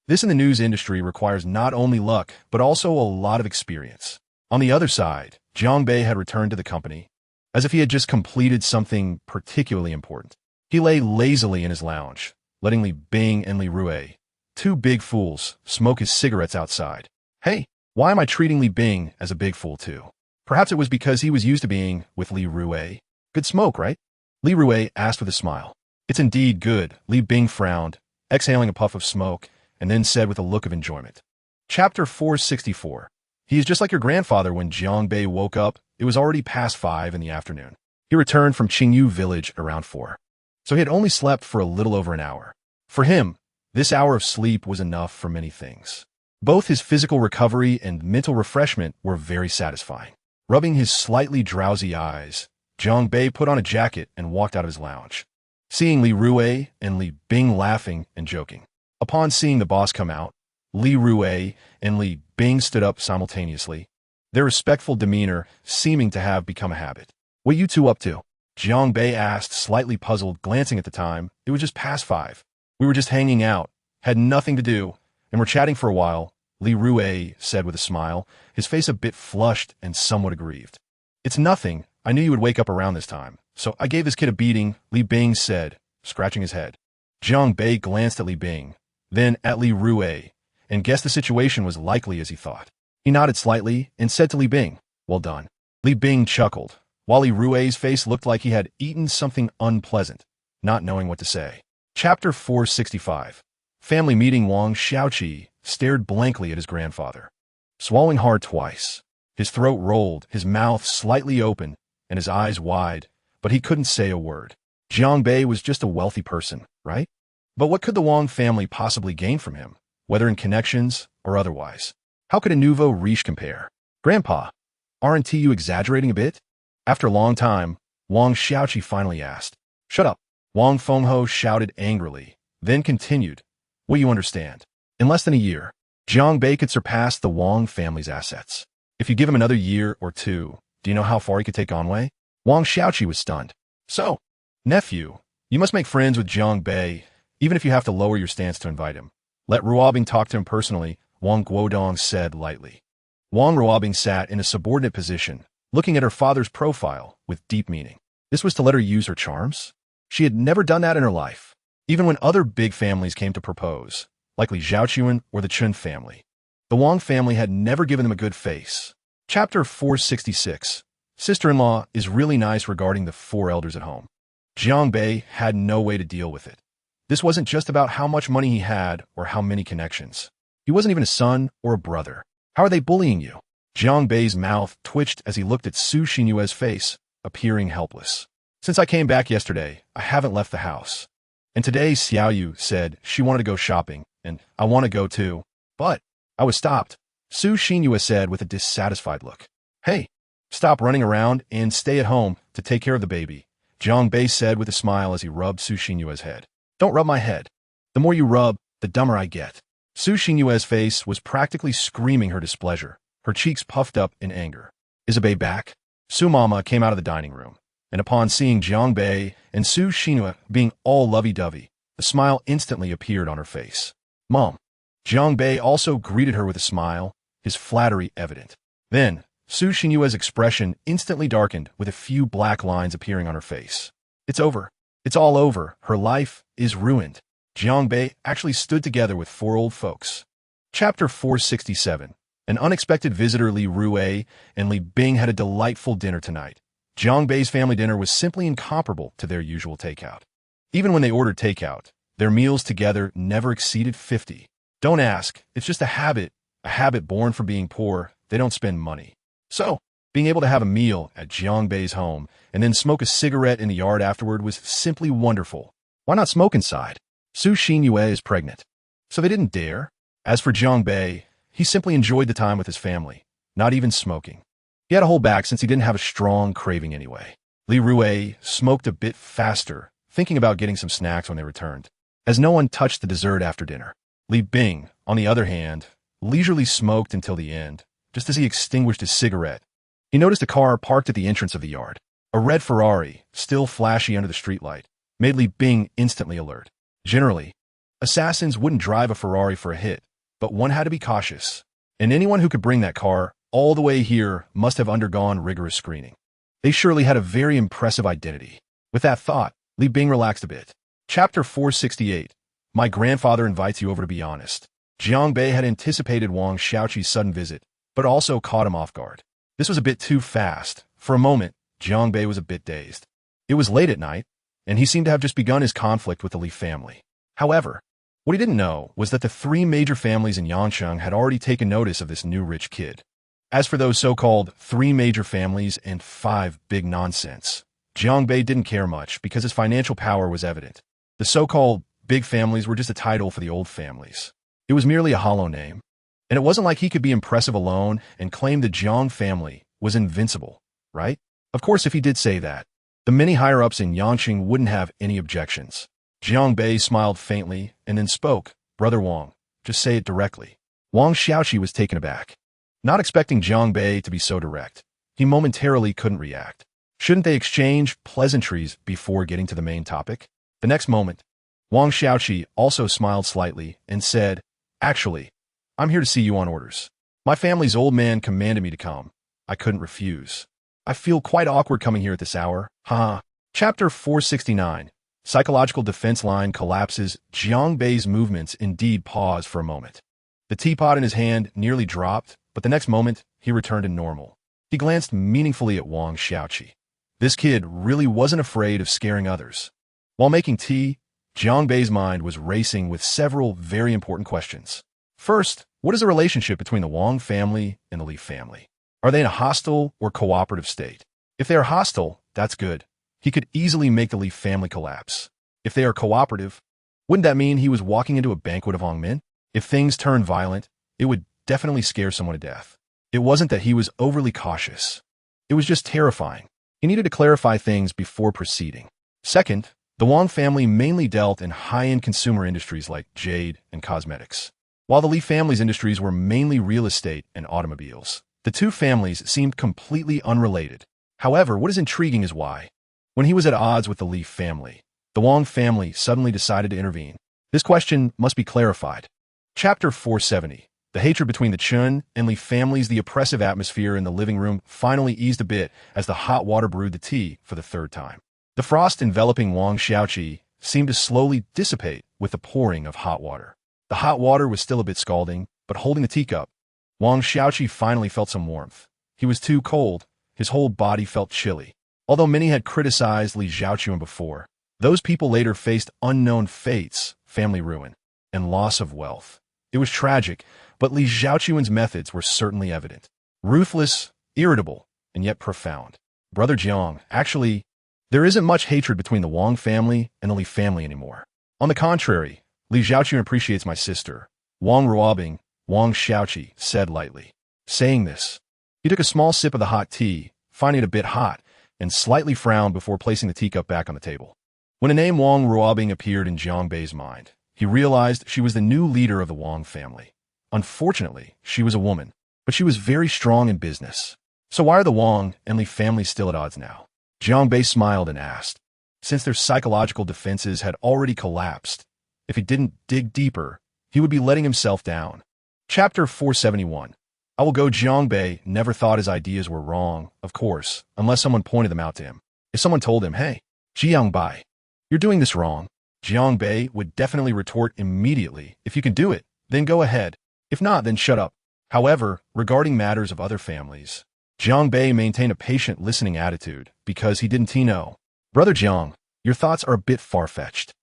This in the news industry requires not only luck, but also a lot of experience. On the other side, Jiang Bei had returned to the company, as if he had just completed something particularly important. He lay lazily in his lounge, letting Li Bing and Li Rue, two big fools, smoke his cigarettes outside. Hey, why am I treating Li Bing as a big fool too? Perhaps it was because he was used to being with Li Rue. Good smoke, right? Li Rue asked with a smile. It's indeed good. Li Bing frowned, exhaling a puff of smoke, and then said with a look of enjoyment. Chapter 464. He is just like your grandfather. When Jiang Bei woke up, it was already past 5 in the afternoon. He returned from Qingyu village around 4. So he had only slept for a little over an hour. For him, this hour of sleep was enough for many things. Both his physical recovery and mental refreshment were very satisfying. Rubbing his slightly drowsy eyes, Jiang Bei put on a jacket and walked out of his lounge, seeing Li Rue and Li Bing laughing and joking. Upon seeing the boss come out, Li Rue and Li Bing stood up simultaneously. their respectful demeanor seeming to have become a habit. "What you two up to?" Jiang Bei asked, slightly puzzled, glancing at the time. It was just past 5. "We were just hanging out, had nothing to do, and we're chatting for a while," Li Rui said with a smile, his face a bit flushed and somewhat aggrieved. "It's nothing. I knew you would wake up around this time, so I gave this kid a beating," Li Bing said, scratching his head. Jiang Bei glanced at Li Bing, then at Li Rui, and guessed the situation was likely as he thought. He nodded slightly and said to Li Bing, "Well done." Li Bing chuckled, while Li Rui's face looked like he had eaten something unpleasant, not knowing what to say. Chapter 465. Family meeting. Wang Xiaoqi stared blankly at his grandfather, swallowing hard twice. His throat rolled, his mouth slightly open, and his eyes wide, but he couldn't say a word. Jiang Bei was just a wealthy person, right? But what could the Wang family possibly gain from him, whether in connections or otherwise? How could a nouveau riche compare? "Grandpa, aren't you exaggerating a bit?" After a long time, Wang Xiaoqi finally asked. "Shut up," Wang Fengho shouted angrily, then continued. "What you understand? In less than a year, Jiang Bei could surpass the Wang family's assets. If you give him another year or two, do you know how far he could take Anwei?" Wang Xiaoqi was stunned. "So, nephew, you must make friends with Jiang Bei, even if you have to lower your stance to invite him. Let Ruobing talk to him personally," Wang Guodong said lightly. Wang Ruobing sat in a subordinate position, looking at her father's profile with deep meaning. This was to let her use her charms? She had never done that in her life, even when other big families came to propose, like Li Zhaochuan or the Chun family. The Wang family had never given them a good face. Chapter 466. Sister-in-law is really nice regarding the 4 elders at home. Jiang Bei had no way to deal with it. This wasn't just about how much money he had or how many connections. He wasn't even a son or a brother. How are they bullying you? Jiang Bei's mouth twitched as he looked at Su Xinyue's face, appearing helpless. "Since I came back yesterday, I haven't left the house. And today Xiaoyu said she wanted to go shopping, and I want to go too. But I was stopped," Su Xinyue said with a dissatisfied look. "Hey, stop running around and stay at home to take care of the baby," Jiang Bei said with a smile as he rubbed Su Xinyue's head. "Don't rub my head. The more you rub, the dumber I get." Su Xinyue's face was practically screaming her displeasure, her cheeks puffed up in anger. "Is a Bei back?" Su Mama came out of the dining room, and upon seeing Jiang Bei and Su Xinyue being all lovey-dovey, a smile instantly appeared on her face. "Mom." Jiang Bei also greeted her with a smile, his flattery evident. Then, Su Xinyue's expression instantly darkened with a few black lines appearing on her face. "It's over. It's all over. Her life is ruined." Jiang Bei actually stood together with 4 old folks. Chapter 467. An unexpected visitor. Li Rui and Li Bing had a delightful dinner tonight. Jiang Bei's family dinner was simply incomparable to their usual takeout. Even when they ordered takeout, their meals together never exceeded 50. Don't ask, it's just a habit born from being poor. They don't spend money. So, being able to have a meal at Jiang Bei's home and then smoke a cigarette in the yard afterward was simply wonderful. Why not smoke inside? Su Xinyue is pregnant, so they didn't dare. As for Jiang Bei, he simply enjoyed the time with his family, not even smoking. He had to hold back since he didn't have a strong craving anyway. Li Rui smoked a bit faster, thinking about getting some snacks when they returned, as no one touched the dessert after dinner. Li Bing, on the other hand, leisurely smoked until the end, just as he extinguished his cigarette. He noticed a car parked at the entrance of the yard. A red Ferrari, still flashy under the streetlight, made Li Bing instantly alert. Generally, assassins wouldn't drive a Ferrari for a hit, but one had to be cautious, and anyone who could bring that car all the way here must have undergone rigorous screening. They surely had a very impressive identity. With that thought, Li Bing relaxed a bit. Chapter 468. My grandfather invites you over to be honest. Jiang Bei had anticipated Wang Xiaoqi's sudden visit, but also caught him off guard. This was a bit too fast. For a moment, Jiang Bei was a bit dazed. It was late at night, and he seemed to have just begun his conflict with the Li family. However, what he didn't know was that the 3 major families in Yangcheng had already taken notice of this new rich kid. As for those so-called 3 major families and 5 big nonsense, Jiang Bei didn't care much because his financial power was evident. The so-called big families were just a title for the old families. It was merely a hollow name, and it wasn't like he could be impressive alone and claim the Jiang family was invincible, right? Of course, if he did say that, the many higher-ups in Yangcheng wouldn't have any objections. Jiang Bei smiled faintly and then spoke. Brother Wang, just say it directly. Wang Xiaoqi was taken aback. Not expecting Jiang Bei to be so direct, he momentarily couldn't react. Shouldn't they exchange pleasantries before getting to the main topic? The next moment, Wang Xiaoqi also smiled slightly and said, "Actually, I'm here to see you on orders. My family's old man commanded me to come. I couldn't refuse. I feel quite awkward coming here at this hour. Haha." Chapter 469. Psychological defense line collapses. Jiang Bei's movements indeed paused for a moment. The teapot in his hand nearly dropped, but the next moment, he returned to normal. He glanced meaningfully at Wang Xiaoqi. This kid really wasn't afraid of scaring others. While making tea, Jiang Bei's mind was racing with several very important questions. First, what is the relationship between the Wang family and the Li family? Are they in a hostile or cooperative state? If they are hostile, that's good. He could easily make the Li family collapse. If they are cooperative, wouldn't that mean he was walking into a banquet of Hongmen? If things turned violent, it would definitely scare someone to death. It wasn't that he was overly cautious. It was just terrifying. He needed to clarify things before proceeding. Second, the Wang family mainly dealt in high-end consumer industries like jade and cosmetics, while the Li family's industries were mainly real estate and automobiles. The two families seemed completely unrelated. However, what is intriguing is why, when he was at odds with the Li family, the Wang family suddenly decided to intervene. This question must be clarified. Chapter 470. The hatred between the Chun and Li families. The oppressive atmosphere in the living room finally eased a bit as the hot water brewed the tea for the third time. The frost enveloping Wang Xiaoqi seemed to slowly dissipate with the pouring of hot water. The hot water was still a bit scalding, but holding the teacup, Wang Xiaoqi finally felt some warmth. He was too cold. His whole body felt chilly. Although many had criticized Li Zhaochuan before, those people later faced unknown fates, family ruin, and loss of wealth. It was tragic, but Li Zhaochuan's methods were certainly evident. Ruthless, irritable, and yet profound. Brother Jiang, actually, there isn't much hatred between the Wang family and the Li family anymore. On the contrary, Li Zhaochuan appreciates my sister, Wang Ruobing, Wang Xiaoqi said lightly. Saying this, he took a small sip of the hot tea, finding it a bit hot, and slightly frowned before placing the teacup back on the table. When a name Wang Ruobing appeared in Jiang Bei's mind, he realized she was the new leader of the Wang family. Unfortunately, she was a woman, but she was very strong in business. So why are the Wang and Li families still at odds now? Jiang Bei smiled and asked. Since their psychological defenses had already collapsed, if he didn't dig deeper, he would be letting himself down. Chapter 471. I will go. Jiang Bei never thought his ideas were wrong, of course, unless someone pointed them out to him. If someone told him, "Hey, Jiang Bei, you're doing this wrong," Jiang Bei would definitely retort immediately, "If you can do it, then go ahead. If not, then shut up." However, regarding matters of other families, Jiang Bei maintained a patient listening attitude because he didn't know. Brother Jiang, your thoughts are a bit far-fetched.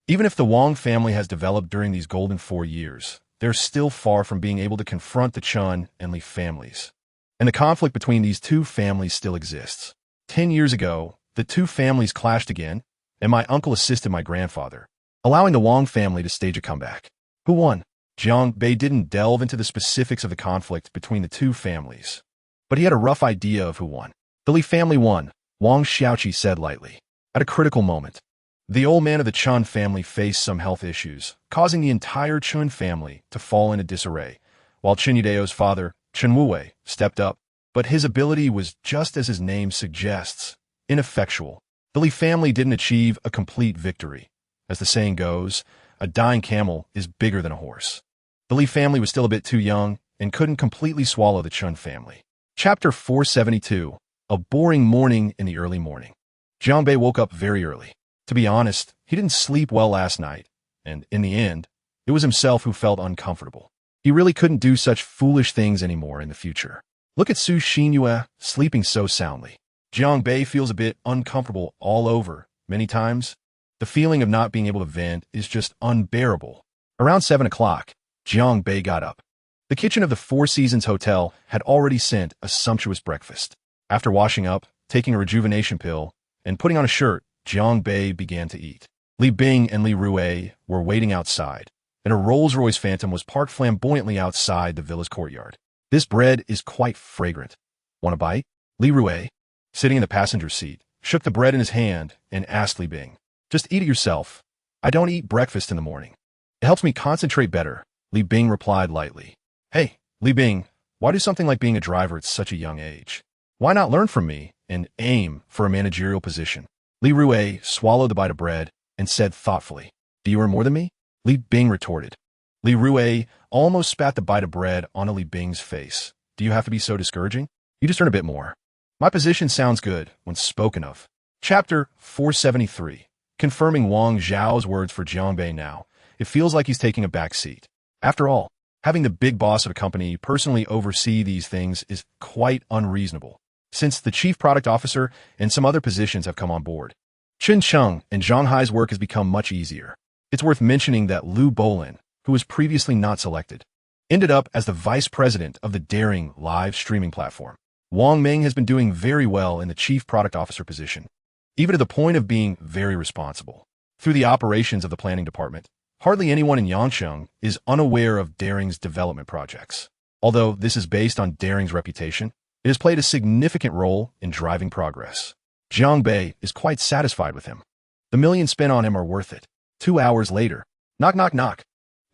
Even if the Wang family has developed during these golden 4 years, they're still far from being able to confront the Chun and Li families. And the conflict between these two families still exists. 10 years ago, the two families clashed again, and my uncle assisted my grandfather, allowing the Wang family to stage a comeback. Who won? Jiang Bei didn't delve into the specifics of the conflict between the two families, but he had a rough idea of who won. The Li family won, Wang Xiaoqi said lightly. At a critical moment, the old man of the Chun family faced some health issues, causing the entire Chun family to fall into disarray, while Chen Yudeo's father, Chen Wuwei, stepped up, but his ability was just as his name suggests, ineffectual. The Li family didn't achieve a complete victory. As the saying goes, a dying camel is bigger than a horse. The Li family was still a bit too young and couldn't completely swallow the Chun family. Chapter 472. A boring morning in the early morning. Jiang Bei woke up very early. To be honest, he didn't sleep well last night, and in the end, it was himself who felt uncomfortable. He really couldn't do such foolish things anymore in the future. Look at Su Xinyue sleeping so soundly. Jiang Bei feels a bit uncomfortable all over. Many times, the feeling of not being able to vent is just unbearable. Around 7 o'clock, Jiang Bei got up. The kitchen of the Four Seasons Hotel had already sent a sumptuous breakfast. After washing up, taking a rejuvenation pill, and putting on a shirt, Jiang Bei began to eat. Li Bing and Li Ruei were waiting outside, and a Rolls-Royce Phantom was parked flamboyantly outside the villa's courtyard. This bread is quite fragrant. Want a bite? Li Ruei, sitting in the passenger seat, shook the bread in his hand and asked Li Bing. Just eat it yourself. I don't eat breakfast in the morning. It helps me concentrate better, Li Bing replied lightly. Hey, Li Bing, Why do something like being a driver at such a young age? Why not learn from me and aim for a managerial position? Li Rue swallowed the bite of bread and said thoughtfully, "Do you earn more than me?" Li Bing retorted. Li Rue almost spat the bite of bread onto Li Bing's face. "Do you have to be so discouraging? You just earn a bit more." My position sounds good when spoken of. Chapter 473. Confirming Wang Zhao's words for Jiangbei now. It feels like he's taking a back seat. After all, having the big boss of a company personally oversee these things is quite unreasonable, since the chief product officer and some other positions have come on board. Chen Cheng and Zhang Hai's work has become much easier. It's worth mentioning that Liu Bolin, who was previously not selected, ended up as the vice president of the Daring live streaming platform. Wang Ming has been doing very well in the chief product officer position, even to the point of being very responsible. Through the operations of the planning department, hardly anyone in Yangcheng is unaware of Daring's development projects. Although this is based on Daring's reputation, it has played a significant role in driving progress. Jiang Bei is quite satisfied with him. The millions spent on him are worth it. 2 hours later, knock, knock, knock.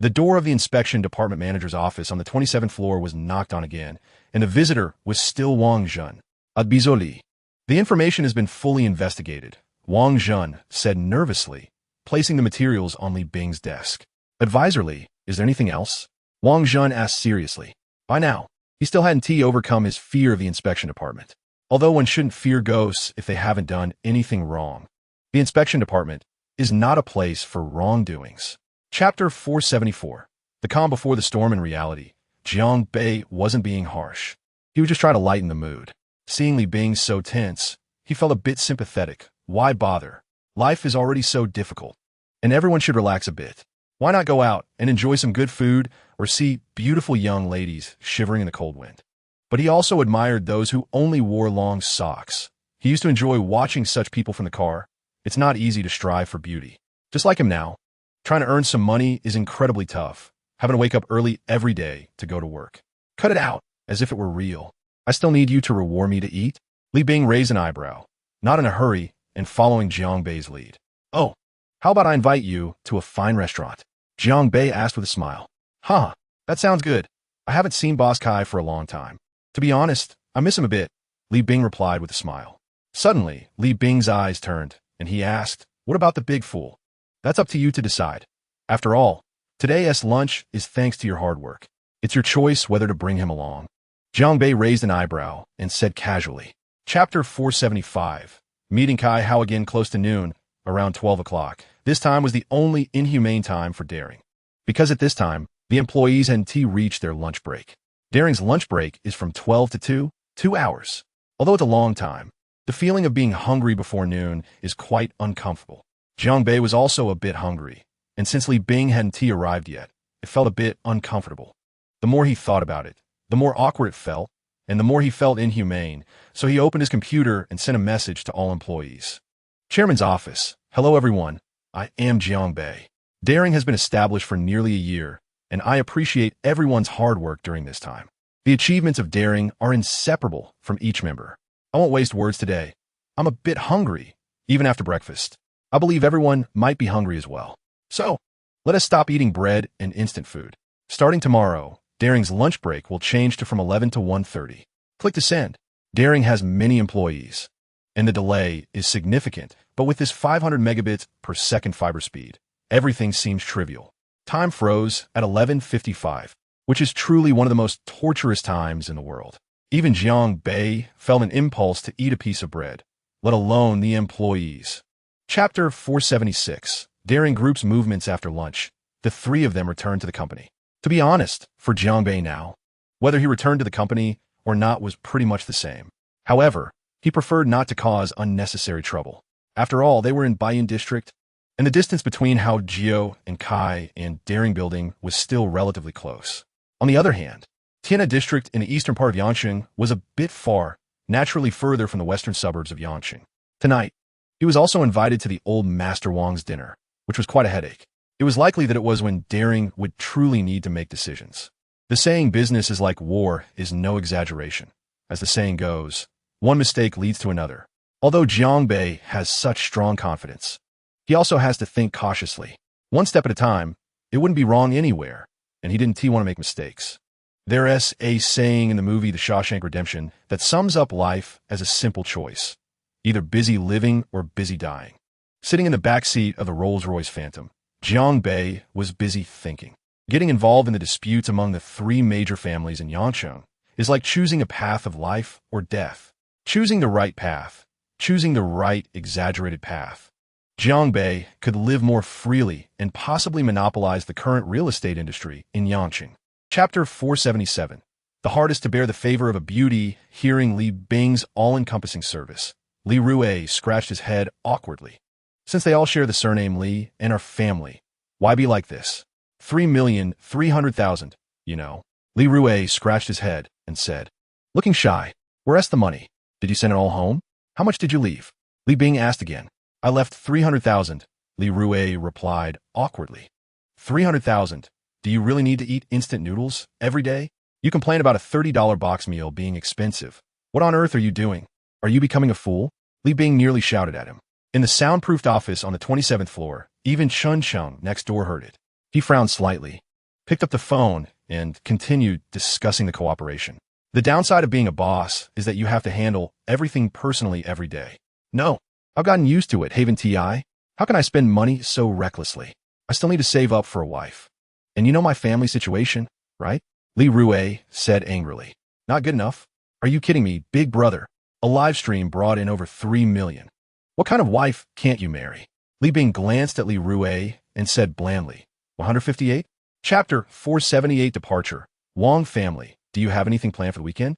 The door of the inspection department manager's office on the 27th floor was knocked on again, and the visitor was still Wang Zhen. Bizoli. The information has been fully investigated, Wang Zhen said nervously, placing the materials on Li Bing's desk. Advisor Li, is there anything else? Wang Zhen asked seriously. By now, he still hadn't overcome his fear of the inspection department. Although one shouldn't fear ghosts if they haven't done anything wrong. The inspection department is not a place for wrongdoings. Chapter 474. The calm before the storm. In reality, Jiang Bei wasn't being harsh. He was just trying to lighten the mood. Seeing Li Bing so tense, he felt a bit sympathetic. Why bother? Life is already so difficult, and everyone should relax a bit. Why not go out and enjoy some good food or see beautiful young ladies shivering in the cold wind? But he also admired those who only wore long socks. He used to enjoy watching such people from the car. It's not easy to strive for beauty. Just like him now, trying to earn some money is incredibly tough, having to wake up early every day to go to work. Cut it out, as if it were real. I still need you to reward me to eat? Li Bing raised an eyebrow, not in a hurry, and following Jiang Bei's lead. Oh, how about I invite you to a fine restaurant? Jiang Bei asked with a smile. Huh, that sounds good. I haven't seen Boss Kai for a long time. To be honest, I miss him a bit, Li Bing replied with a smile. Suddenly, Li Bing's eyes turned, and he asked, what about the big fool? That's up to you to decide. After all, today's lunch is thanks to your hard work. It's your choice whether to bring him along. Jiang Bei raised an eyebrow and said casually. Chapter 475. Meeting Kai Hao again close to noon, around 12 o'clock. This time was the only inhumane time for Daring, because at this time, the employees hadn't reached their lunch break. Daring's lunch break is from 12 to 2 hours. Although it's a long time, the feeling of being hungry before noon is quite uncomfortable. Jiang Bei was also a bit hungry, and since Li Bing hadn't arrived yet, it felt a bit uncomfortable. The more he thought about it, the more awkward it felt, and the more he felt inhumane, so he opened his computer and sent a message to all employees. Chairman's office. Hello everyone, I am Jiang Bei. Daring has been established for nearly a year, and I appreciate everyone's hard work during this time. The achievements of Daring are inseparable from each member. I won't waste words today. I'm a bit hungry, even after breakfast. I believe everyone might be hungry as well. So, let us stop eating bread and instant food. Starting tomorrow, Daring's lunch break will change to from 11 to 1:30. Click to send. Daring has many employees, and the delay is significant, but with this 500 megabits per second fiber speed, everything seems trivial. Time froze at 11:55, which is truly one of the most torturous times in the world. Even Jiang Bei felt an impulse to eat a piece of bread, let alone the employees. Chapter 476. Daring Group's movements after lunch. The three of them returned to the company. To be honest, for Jiang Bei now, whether he returned to the company or not was pretty much the same. However, he preferred not to cause unnecessary trouble. After all, they were in Baiyun District, and the distance between Hao Jio and Kai and Daring Building was still relatively close. On the other hand, Tianna District in the eastern part of Yangcheng was a bit far, naturally further from the western suburbs of Yangcheng. Tonight, he was also invited to the old Master Wang's dinner, which was quite a headache. It was likely that it was when Daring would truly need to make decisions. The saying business is like war is no exaggeration. As the saying goes, one mistake leads to another. Although Jiang Bei has such strong confidence, he also has to think cautiously. One step at a time, it wouldn't be wrong anywhere, and he didn't want to make mistakes. There's a saying in the movie The Shawshank Redemption that sums up life as a simple choice: either busy living or busy dying. Sitting in the back seat of the Rolls-Royce Phantom, Jiang Bei was busy thinking. Getting involved in the disputes among the three major families in Yangcheng is like choosing a path of life or death. Choosing the right path, choosing the right exaggerated path. Jiang Bei could live more freely and possibly monopolize the current real estate industry in Yangcheng. Chapter 477. The hardest to bear the favor of a beauty. Hearing Li Bing's all-encompassing service, Li Rui scratched his head awkwardly. Since they all share the surname Li and are family, why be like this? 3,300,000, you know. Li Rui scratched his head and said, looking shy, where's the money? Did you send it all home? How much did you leave? Li Bing asked again. I left 300,000, Li Rui replied awkwardly. 300,000? Do you really need to eat instant noodles every day? You complain about a $30 box meal being expensive. What on earth are you doing? Are you becoming a fool? Li Bing nearly shouted at him. In the soundproofed office on the 27th floor, even Chun Chung next door heard it. He frowned slightly, picked up the phone, and continued discussing the cooperation. The downside of being a boss is that you have to handle everything personally every day. No, I've gotten used to it, Haven TI. How can I spend money so recklessly? I still need to save up for a wife. And you know my family situation, right? Li Rui said angrily. Not good enough? Are you kidding me, big brother? A live stream brought in over 3 million. What kind of wife can't you marry? Li Bing glanced at Li Rui and said blandly, 158? Chapter 478. Departure. Wang family, do you have anything planned for the weekend?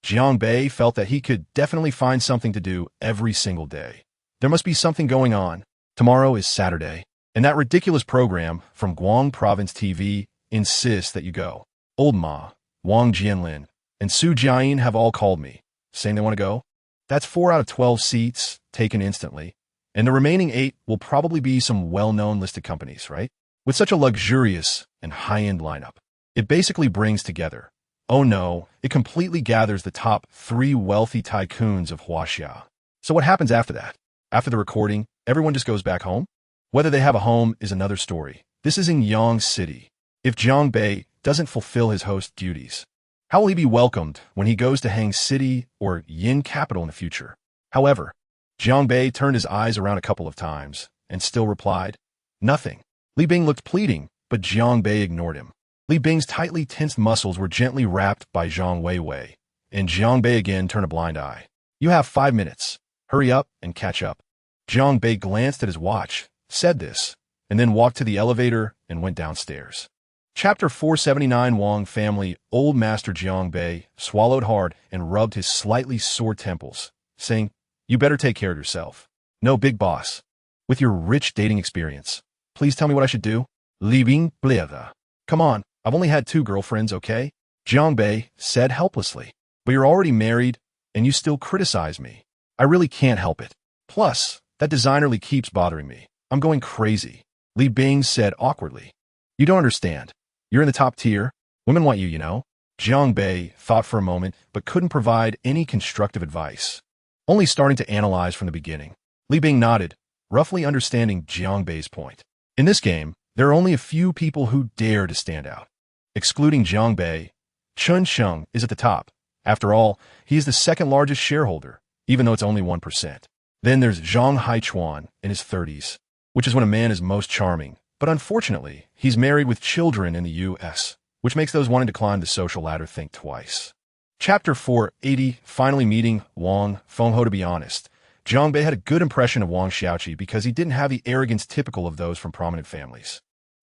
Jiang Bei felt that he could definitely find something to do every single day. There must be something going on. Tomorrow is Saturday, and that ridiculous program from Guang Province TV insists that you go. Old Ma, Wang Jianlin, and Su Jiayin have all called me, saying they want to go. That's 4 out of 12 seats taken instantly, and the remaining 8 will probably be some well-known listed companies, right? With such a luxurious and high-end lineup, it basically brings together, oh no, it completely gathers the top 3 wealthy tycoons of Huaxia. So what happens after that? After the recording, everyone just goes back home? Whether they have a home is another story. This is in Yang City. If Jiang Bei doesn't fulfill his host duties, how will he be welcomed when he goes to Hang City or Yin Capital in the future? However, Jiang Bei turned his eyes around a couple of times and still replied, nothing. Li Bing looked pleading, but Jiang Bei ignored him. Li Bing's tightly tensed muscles were gently wrapped by Zhang Weiwei, and Jiang Bei again turned a blind eye. You have 5 minutes. Hurry up and catch up. Jiang Bei glanced at his watch, said this, and then walked to the elevator and went downstairs. Chapter 479. Wang family. Old Master Jiang Bei swallowed hard and rubbed his slightly sore temples, saying, you better take care of yourself. No, big boss. With your rich dating experience, please tell me what I should do. Li Bing bleda. Come on, I've only had 2 girlfriends, okay? Jiang Bei said helplessly. But you're already married, and you still criticize me. I really can't help it. Plus, that designer keeps bothering me. I'm going crazy. Li Bing said awkwardly. You don't understand. You're in the top tier. Women want you, you know. Jiang Bei thought for a moment, but couldn't provide any constructive advice. Only starting to analyze from the beginning. Li Bing nodded, roughly understanding Jiang Bei's point. In this game, there are only a few people who dare to stand out. Excluding Jiang Bei, Chun Chung is at the top. After all, he is the second largest shareholder, even though it's only 1%. Then there's Zhang Haichuan in his 30s, which is when a man is most charming. But unfortunately, he's married with children in the U.S., which makes those wanting to climb the social ladder think twice. Chapter 480. Finally meeting Wang Fengho. To be honest, Jiang Bei had a good impression of Wang Xiaoqi because he didn't have the arrogance typical of those from prominent families.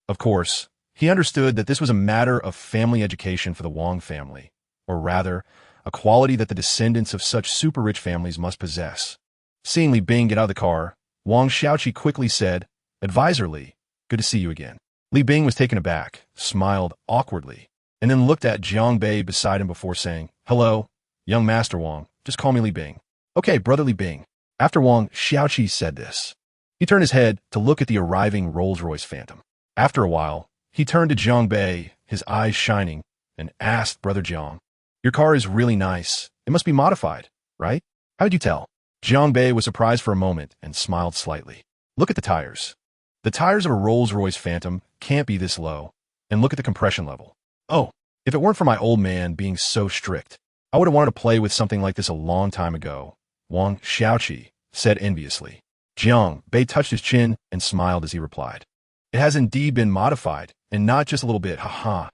Of course, he understood that this was a matter of family education for the Wang family, or rather, a quality that the descendants of such super-rich families must possess. Seeing Li Bing get out of the car, Wang Xiaoqi quickly said, Advisor Li, good to see you again. Li Bing was taken aback, smiled awkwardly, and then looked at Jiang Bei beside him before saying, hello, young Master Wang, just call me Li Bing. Okay, brother Li Bing. After Wang Xiaoqi said this, he turned his head to look at the arriving Rolls-Royce Phantom. After a while, he turned to Jiang Bei, his eyes shining, and asked Brother Jiang, your car is really nice. It must be modified, right? How did you tell? Jiang Bei was surprised for a moment and smiled slightly. Look at the tires. The tires of a Rolls-Royce Phantom can't be this low, and look at the compression level. Oh, If it weren't for my old man being so strict, I would have wanted to play with something like this a long time ago, Wang Xiaoqi said enviously. Jiang Bei touched his chin and smiled as he replied. It has indeed been modified, and not just a little bit, haha.